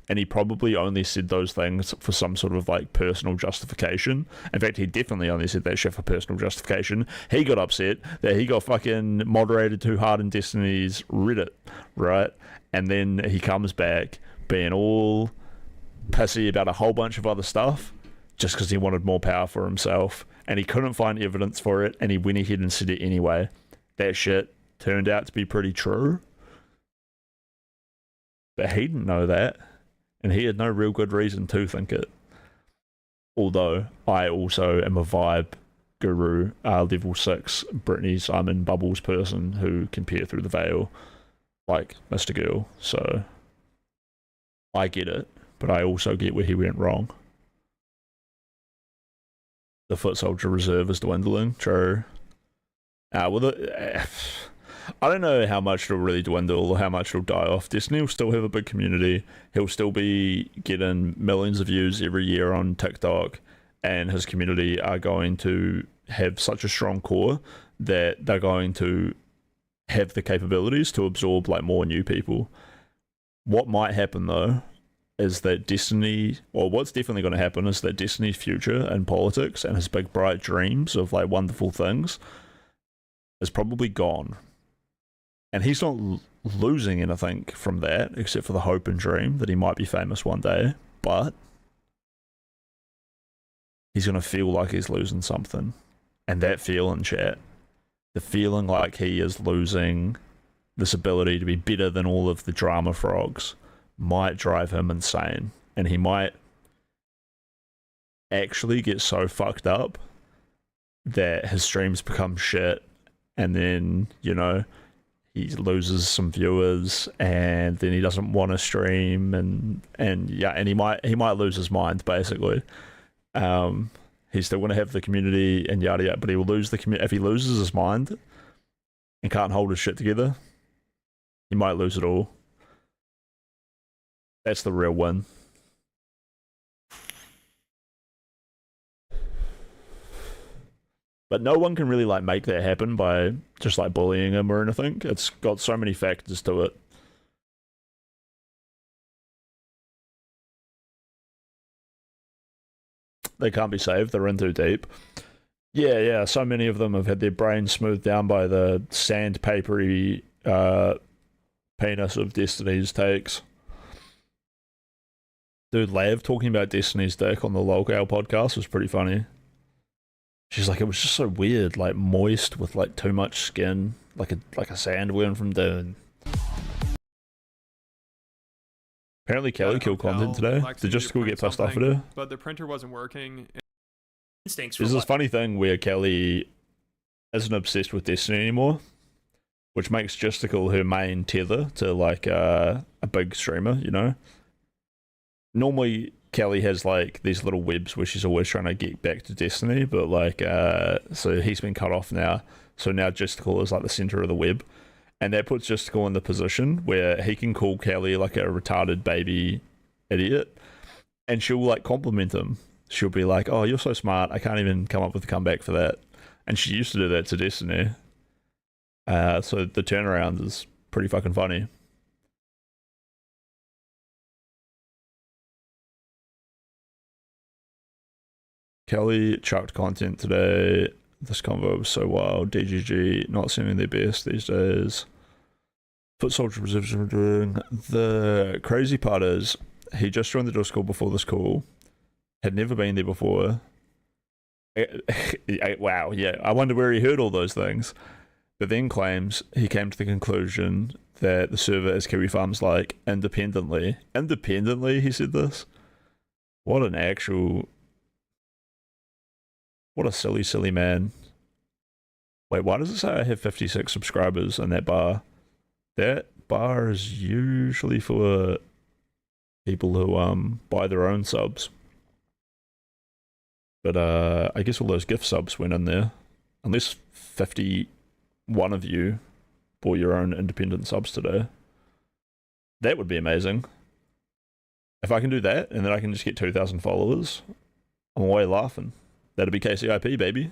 and he probably only said those things for some sort of like personal justification. In fact, he definitely only said that shit for personal justification. He got upset that he got fucking moderated too hard in Destiny's Reddit, right? And then he comes back being all pissy about a whole bunch of other stuff just because he wanted more power for himself, and he couldn't find evidence for it, and he went ahead and said it anyway. That shit turned out to be pretty true, but he didn't know that, and he had no real good reason to think it. Although I also am a vibe guru, level 6 Brittany Simon Bubbles person who can peer through the veil like Mr. Girl, so I get it, but I also get where he went wrong. The foot soldier reserve is dwindling. True. I don't know how much it'll really dwindle or how much it'll die off. Destiny will still have a big community. He'll still be getting millions of views every year on TikTok, and his community are going to have such a strong core that they're going to have the capabilities to absorb like more new people. What might happen though is that Destiny, or what's definitely going to happen is that Destiny's future in politics and his big bright dreams of like wonderful things is probably gone. And he's not losing anything from that except for the hope and dream that he might be famous one day, but he's going to feel like he's losing something. And that feeling, chat, the feeling like he is losing this ability to be better than all of the drama frogs, might drive him insane, and he might actually get so fucked up that his streams become shit, and then, you know, he loses some viewers, and then he doesn't want to stream, and he might lose his mind basically. He's still going to have the community and yada yada, but he will lose the community if he loses his mind and can't hold his shit together. He might lose it all. That's the real win. But no one can really like make that happen by just like bullying him or anything. It's got so many factors to it. They can't be saved. They're in too deep. Yeah. So many of them have had their brains smoothed down by the sandpapery penis of Destiny's takes. Dude, Lav talking about Destiny's dick on the Lolcow podcast was pretty funny. She's like, it was just so weird, like moist with like too much skin, like a sandworm from Dune. Apparently Kelly killed content today. Did Justical get pissed off at her? But the printer wasn't working. There's this funny thing where Kelly isn't obsessed with Destiny anymore, which makes Justical her main tether to like a big streamer, you know? Normally Kelly has like these little webs where she's always trying to get back to Destiny, but like so he's been cut off now. So now Justical is like the center of the web. And that puts Justical in the position where he can call Kelly like a retarded baby idiot, and she'll like compliment him. She'll be like, "Oh, you're so smart. I can't even come up with a comeback for that." And she used to do that to Destiny. So the turnaround is pretty fucking funny. Kelly chucked content today. This convo was so wild. DGG not seeming their best these days. Foot soldier position we're doing. The crazy part is he just joined the Discord before this call. Had never been there before. Wow, yeah. I wonder where he heard all those things. But then claims he came to the conclusion that the server is Kiwi Farms like independently. Independently, he said this. What an actual... What a silly, silly man. Wait, why does it say I have 56 subscribers in that bar? That bar is usually for people who buy their own subs. But I guess all those gift subs went in there. Unless 51 of you bought your own independent subs today. That would be amazing. If I can do that, and then I can just get 2,000 followers, I'm away laughing. That'd be KCIP, baby.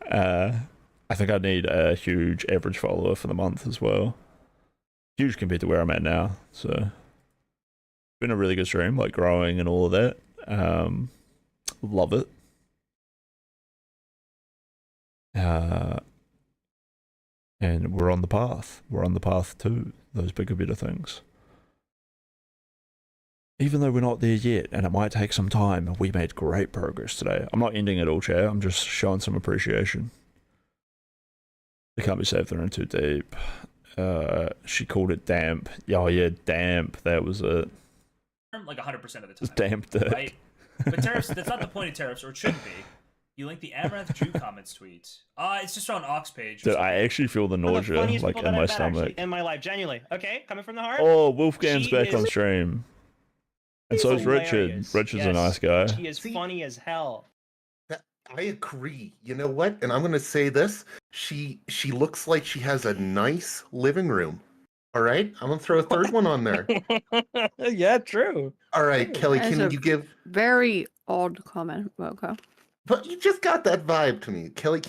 I think I'd need a huge average follower for the month as well. Huge compared to where I'm at now. So, it's been a really good stream, like growing and all of that. Love it. And we're on the path. We're on the path to those bigger, better things. Even though we're not there yet, and it might take some time, we made great progress today. I'm not ending it all, chat. I'm just showing some appreciation. They can't be saved, they're in too deep. She called it damp. Oh yeah, damp. That was it. Like 100% of the time. Damp dick. Right? But tariffs, that's not the point of tariffs, or it shouldn't be. You link the Amaranth Jew comments tweet. It's just on Ox page. Dude, I actually feel the nausea, like, in my stomach. In my life, genuinely. Okay, coming from the heart. Oh, Wolfgang's back on stream. And so is Richard. Richard's a nice guy. She is funny as hell. I agree. You know what? And I'm going to say this. She looks like she has a nice living room. All right? I'm going to throw a third one on there. Yeah, true. All right, Kelly, can you give... Very odd comment, Wilco. But you just got that vibe to me. Kelly...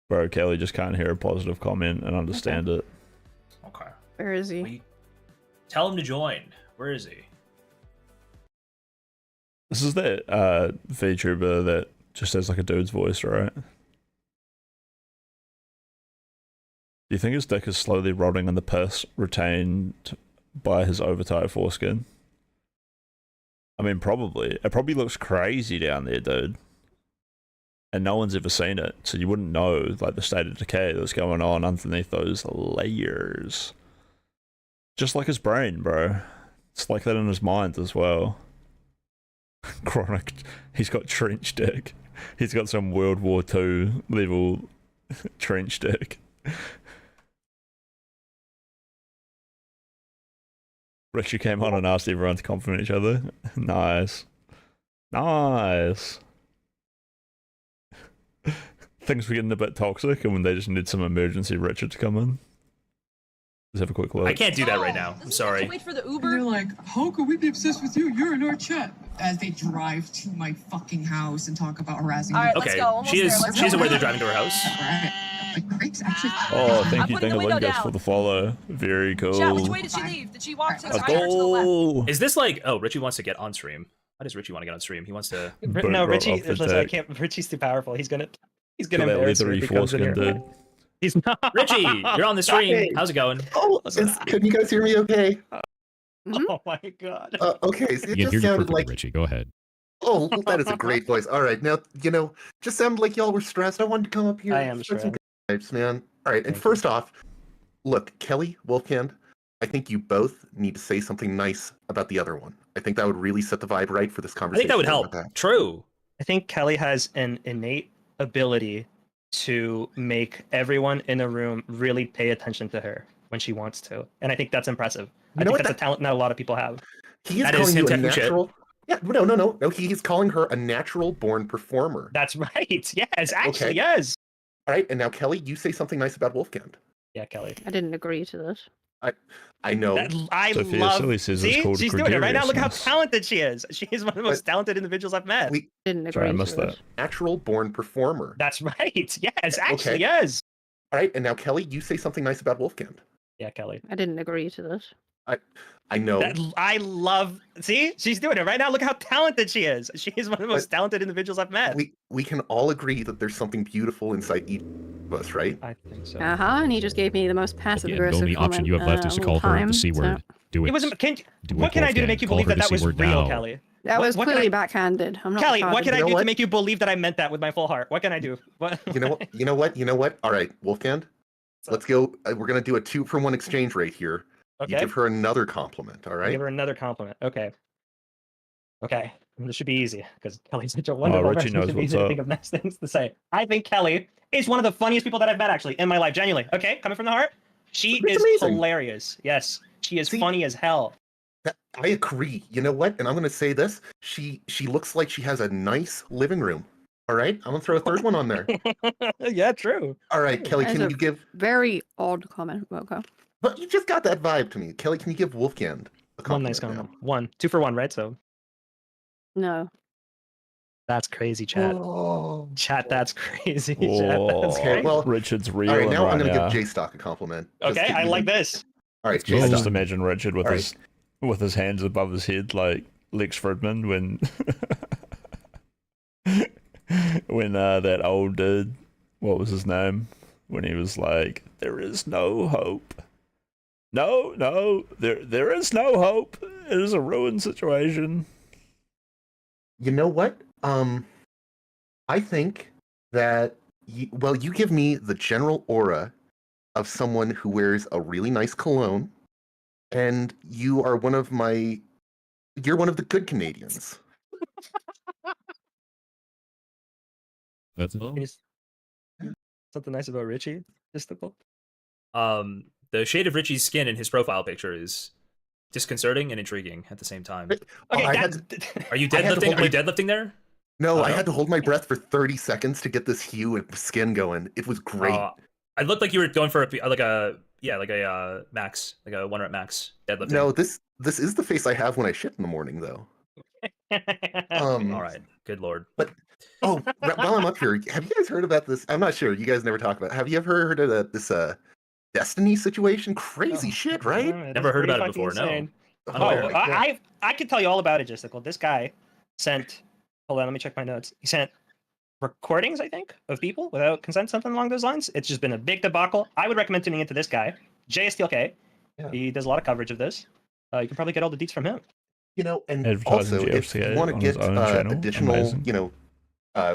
Bro, Kelly just can't hear a positive comment and understand it. Okay. Where is he? Tell him to join. Where is he? This is that VTuber that just has like a dude's voice, right? Do you think his dick is slowly rotting in the piss retained by his overtight foreskin? I mean, probably. It probably looks crazy down there, dude. And no one's ever seen it, so you wouldn't know like the state of decay that's going on underneath those layers. Just like his brain, bro. It's like that in his mind as well. Chronic. He's got trench dick. He's got some World War II level trench dick. Richard came on and asked everyone to compliment each other. Nice. Nice. Things were getting a bit toxic, and when they just need some emergency Richard to come in. Let's have a quick look. I can't do that right now. I'm sorry. Wait for the Uber. They're like, how could we be obsessed with you? You're in our chat. as they drive to my fucking house and talk about harassing me. All right, let's go. Almost she is. there. Let's She's go. aware they're driving to her house. Like, great, actually. Oh, thank I'm you, putting the window Dingalingus, for down. the follow. Very cool. Chat, which way did she leave? Did she walk to the Let's right or to the left? go. Is this like? Oh, Richie wants to get on stream. Why does Richie want to get on stream? He wants to. No, Richie. Listen, I can't. Richie's too powerful. He's gonna embarrass her if he comes in here. He's not. Richie, you're on the stream. Hey. How's it going? Oh, can you guys hear me okay? Oh my god. Okay, so it You can just hear you sounded perfectly, like... Richie. Go ahead. Oh, that is a great voice. All right, now, just sounded like y'all were stressed. I wanted to come up here. I am spread some stressed. good vibes, man. All right, and first off, look, Kelly, Wolfhand, I think you both need to say something nice about the other one. I think that would really set the vibe right for this I conversation. think that would help. True. I think Kelly has an innate ability to make everyone in a room really pay attention to her when she wants to, and I think that's impressive. I think that's a talent not a lot of people have. He is calling you a natural. Yeah, no. He is calling her a natural-born performer. That's right. Yes, actually, Okay. yes. All right, and now Kelly, you say something nice about Wolfgang. Yeah, Kelly. I didn't agree to this. I know. I Sophia love. Silly says it's See, called she's doing it right now. Look how gregariousness. talented she is. She is one of the most talented individuals I've met. We didn't Sorry, I missed that. Natural-born performer. That's right. Yes, actually, Okay. yes. All right, and now Kelly, you say something nice about Wolfgang. Yeah, Kelly. I didn't agree to this. I know. I love. See, she's doing it right now. Look how talented she is. She is one of the most talented individuals I've met. We can all agree that there's something beautiful inside each of us, right? I think so. And he just gave me the most passive Yeah, aggressive the only option you have left is to call her the C word. Do it. It was. Do What it, can I do to Wolfgang. make you Call believe her that the that C was word real, now. Kelly? That was What can clearly I- backhanded. I'm not Kelly, what can I do what? to make you believe that I meant that with my full heart? What can I do? What? You know what? All right, Wolfgang, let's go. We're gonna do a 2-for-1 exchange rate here. You Okay. give her another compliment, all right? Give her another compliment. Okay. Okay. This should be easy because Kelly's such a wonderful Richie person. knows It should be what's easy to up. think of nice things to say. I think Kelly is one of the funniest people that I've met actually in my life. Genuinely. Okay, coming from the heart. She That's is amazing. hilarious. Yes, she is funny as hell. I agree. You know what? And I'm gonna say this. She looks like she has a nice living room. All right, I'm gonna throw a third one on there. Yeah, true. All right, Kelly, That is can a you give? Very odd comment, Wilco. But you just got that vibe to me. Kelly, can you give Wolfgang a One compliment? nice compliment. 1, 2 for 1, right? So No. that's crazy, chat. Oh. Chat, that's crazy. Chat, Oh, that's Okay, crazy. well, Richard's all real right, now I'm gonna now. give J-Stock a compliment. just Okay, to I even- like this. All right, I J-Stock. just imagine Richard with All his hands above his head like Lex Fridman when when that old dude, what was his name? When he was like, "There is no hope. No, there is no hope. It is a ruined situation." You know what? I think that you give me the general aura of someone who wears a really nice cologne, and you're one of the good Canadians. That's it. Can you something nice about Richie? Just a bit. The shade of Richie's skin in his profile picture is disconcerting and intriguing at the same time. Okay, I Are you I had to deadlifting? hold Are you my- deadlifting there? No, I had to hold my breath for 30 seconds to get this hue and skin going. It was great. I looked like you were going for a max, like a 1 rep max deadlifting. No, this is the face I have when I shit in the morning, though. All right. Good lord. But while I'm up here, have you guys heard about this? I'm not sure. You guys never talk about. Have you ever heard of this Destiny situation? Crazy shit, right? Never heard about it before. No. Oh, I could tell you all about it, Justical. This guy sent. Hold on, let me check my notes. He sent recordings, I think, of people without consent, something along those lines. It's just been a big debacle. I would recommend tuning into this guy, JSTLK. Yeah. He does a lot of coverage of this. You can probably get all the deets from him. You know, and Advertising also if you GFCA want to on get his own channel, additional, amazing.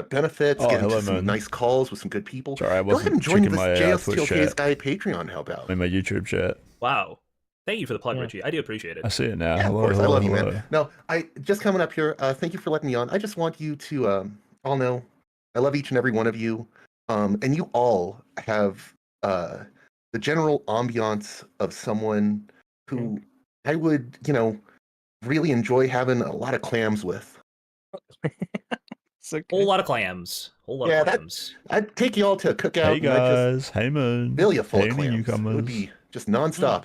Benefits, Oh, get hello, into some Moon. nice calls with some good people. Sorry, I Go ahead and wasn't join checking this my Twitch JSTLK's chat. guy Patreon help out. In my YouTube chat. Wow. Thank you for the plug, Richie. I do appreciate it. I see it now. Yeah, Hello, of course. I hello, love you, hello. man. No, I just coming up here. Thank you for letting me on. I just want you to all know I love each and every one of you. And you all have the general ambiance of someone who I would, really enjoy having a lot of clams with. Whole lot of clams. Whole lot of clams. I'd take you all to a cookout. Hey and I'd guys, hey Moon. just fill you full Hey of clams. It newcomers. would be just nonstop.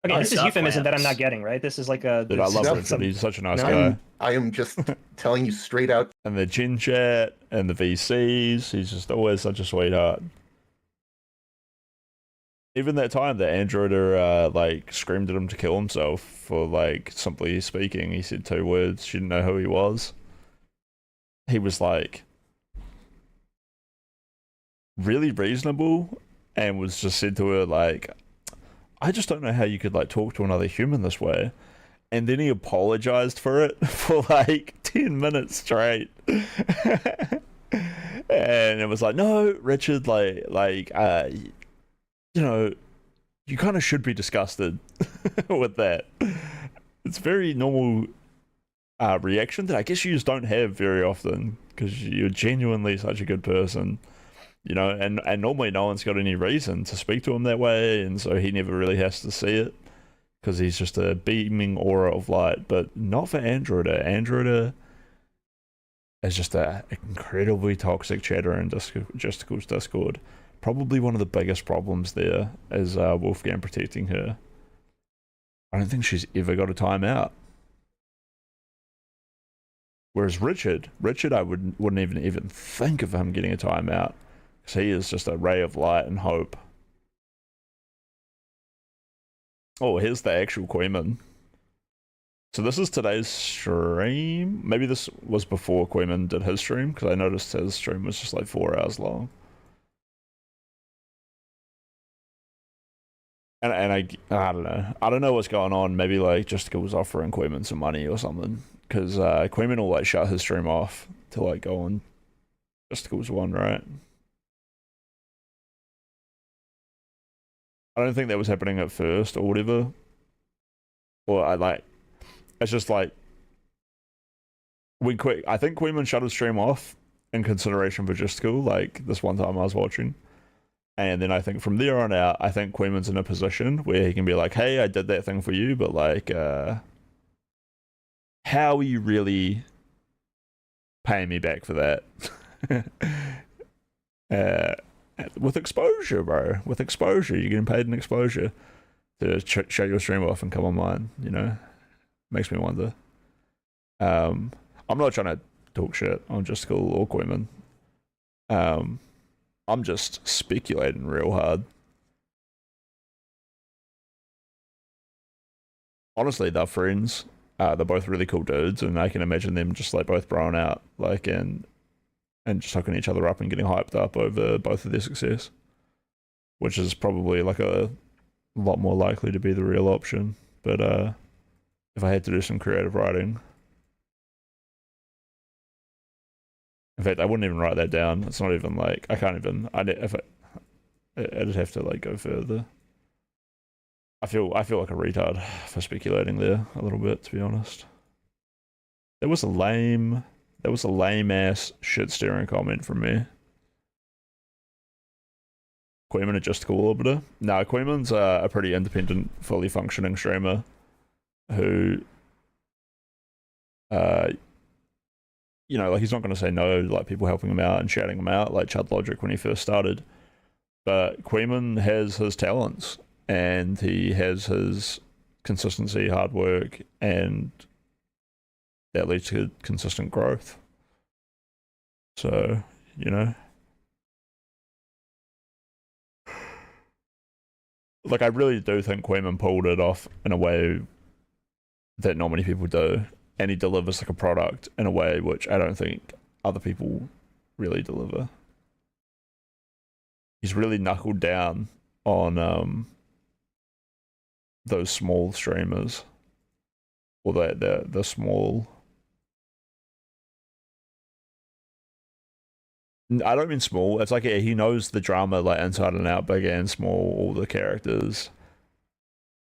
Okay, Nice this is stuff, euphemism that I'm not Lance. getting, right? This is like a. Dude, I this love is Richard. some- He's such a nice No, guy. I am just telling you straight out. And the Gen Chat and the VCs, he's just always such a sweetheart. Even that time that Androider like screamed at him to kill himself for like simply speaking, he said 2 words. She didn't know who he was. He was like really reasonable and was just said to her like, I just don't know how you could like talk to another human this way. And then he apologized for it for like 10 minutes straight. And it was like, no, Richard, you know, you kind of should be disgusted with that. It's a very normal reaction that I guess you just don't have very often because you're genuinely such a good person, you know, and normally no one's got any reason to speak to him that way, and so he never really has to see it because he's just a beaming aura of light. But not for Androider. Androider is just an incredibly toxic chatter in Justicle's Discord. Probably one of the biggest problems there is Wolfgang protecting her. I don't think she's ever got a timeout. Whereas Richard, I wouldn't even think of him getting a timeout, because he is just a ray of light and hope. Oh, here's the actual Queeman. So this is today's stream. Maybe this was before Queeman did his stream, because I noticed his stream was just like 4 hours long. And I don't know. I don't know what's going on. Maybe like Justical was offering Queeman some money or something. Because Queeman will like shut his stream off to like go on Justical's one, right? I don't think that was happening at first or whatever. Or it's just like I think Queeman shut his stream off in consideration for Justical, like this one time I was watching. And then I think from there on out, I think Queeman's in a position where he can be like, hey, I did that thing for you, but like, how are you really paying me back for that? With exposure, bro. With exposure. You're getting paid in exposure to shut your stream off and come on mine, you know? Makes me wonder. I'm not trying to talk shit on Justical or Queeman. I'm just speculating real hard. Honestly, they're friends. They're both really cool dudes, and I can imagine them just like both broing out, like and just hooking each other up and getting hyped up over both of their success, which is probably like a lot more likely to be the real option. But if I had to do some creative writing, in fact, I wouldn't even write that down. It's not even like I can't even. I'd have to like go further. I feel like a retard for speculating there a little bit, to be honest. That was a lame ass shit staring comment from me. Queeman a Justical Orbiter? No, Queeman's a pretty independent, fully functioning streamer who, you know, like he's not going to say no, like people helping him out and shouting him out, like Chud Logic when he first started. But Queeman has his talents, and he has his consistency, hard work, and that leads to consistent growth. So, you know. Like, I really do think Queeman pulled it off in a way that not many people do. And he delivers like a product in a way which I don't think other people really deliver. He's really knuckled down on those small streamers, or the small. I don't mean small. It's like he knows the drama like inside and out, big and small, all the characters,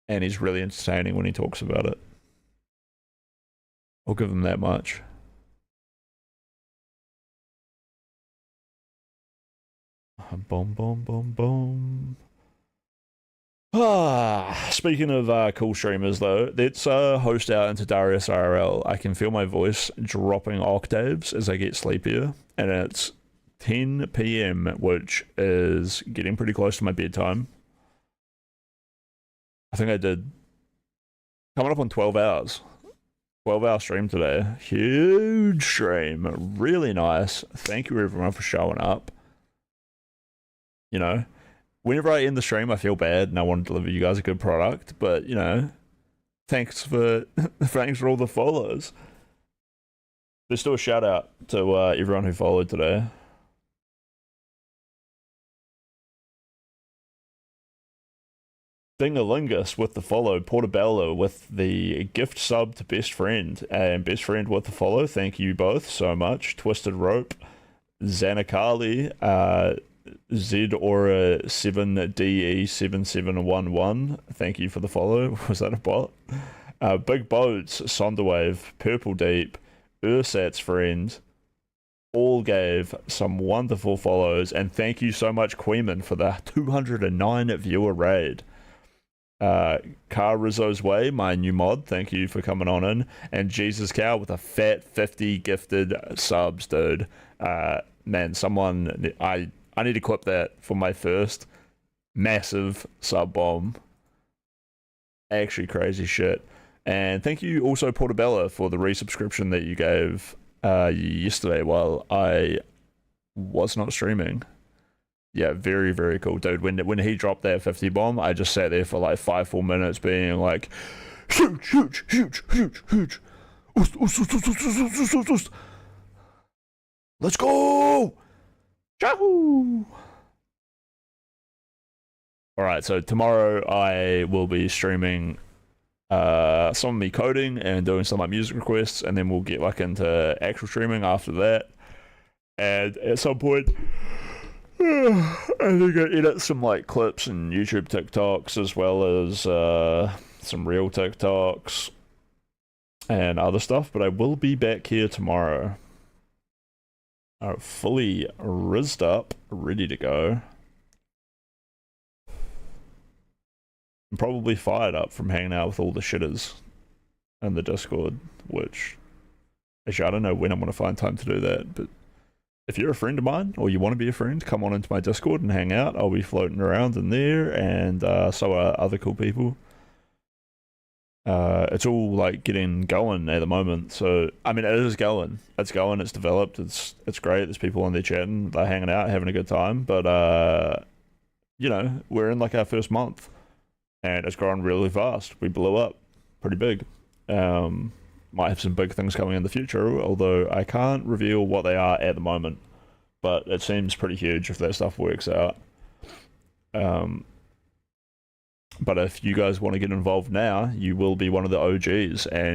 and he's really entertaining when he talks about it. I'll give him that much. Boom, boom, boom, boom. Speaking of cool streamers, though, let's host out into Darius IRL. I can feel my voice dropping octaves as I get sleepier, and it's 10 p.m., which is getting pretty close to my bedtime. I think I did Coming up on 12 hours. 12-hour stream today. Huge stream. Really nice. Thank you everyone for showing up. You know, whenever I end the stream, I feel bad and I want to deliver you guys a good product. But, you know, thanks for all the follows. Let's do a shout out to everyone who followed today. Dingalingus with the follow, Portobello with the gift sub to Best Friend, and Best Friend with the follow. Thank you both so much. Twisted Rope, Zanakali, ZAura7DE7711. Thank you for the follow. Was that a bot? Big Boats, Sonderwave, Purple Deep, Ursat's Friend, all gave some wonderful follows, and thank you so much, Queeman, for the 209 viewer raid. Car Rizzo's Way, my new mod, thank you for coming on in, and Jesus Cow with a fat 50 gifted subs, dude. Man, someone, I need to clip that for my first massive sub bomb. Actually crazy shit. And thank you also, Portobello, for the resubscription that you gave yesterday while I was not streaming. Yeah, very, very cool, dude. When he dropped that 50 bomb, I just sat there for like 5-4 minutes being like, huge, huge, huge, huge, huge. Let's go! Yahoo! Alright, so tomorrow I will be streaming some of me coding and doing some of my music requests, and then we'll get back into actual streaming after that. And at some point, I think I edit some like clips and YouTube TikToks as well as some real TikToks and other stuff, but I will be back here tomorrow. Fully rizzed up, ready to go. I'm probably fired up from hanging out with all the shitters in the Discord, which actually I don't know when I'm going to find time to do that, but if you're a friend of mine, or you want to be a friend, come on into my Discord and hang out. I'll be floating around in there, and so are other cool people. It's all like getting going at the moment, so I mean it is going. It's going. It's developed. It's great. There's people on there chatting, they're hanging out, having a good time. But you know, we're in like our first month, and it's growing really fast. We blew up pretty big. Might have some big things coming in the future, although I can't reveal what they are at the moment, but it seems pretty huge if that stuff works out. But if you guys want to get involved now, you will be one of the OGs, and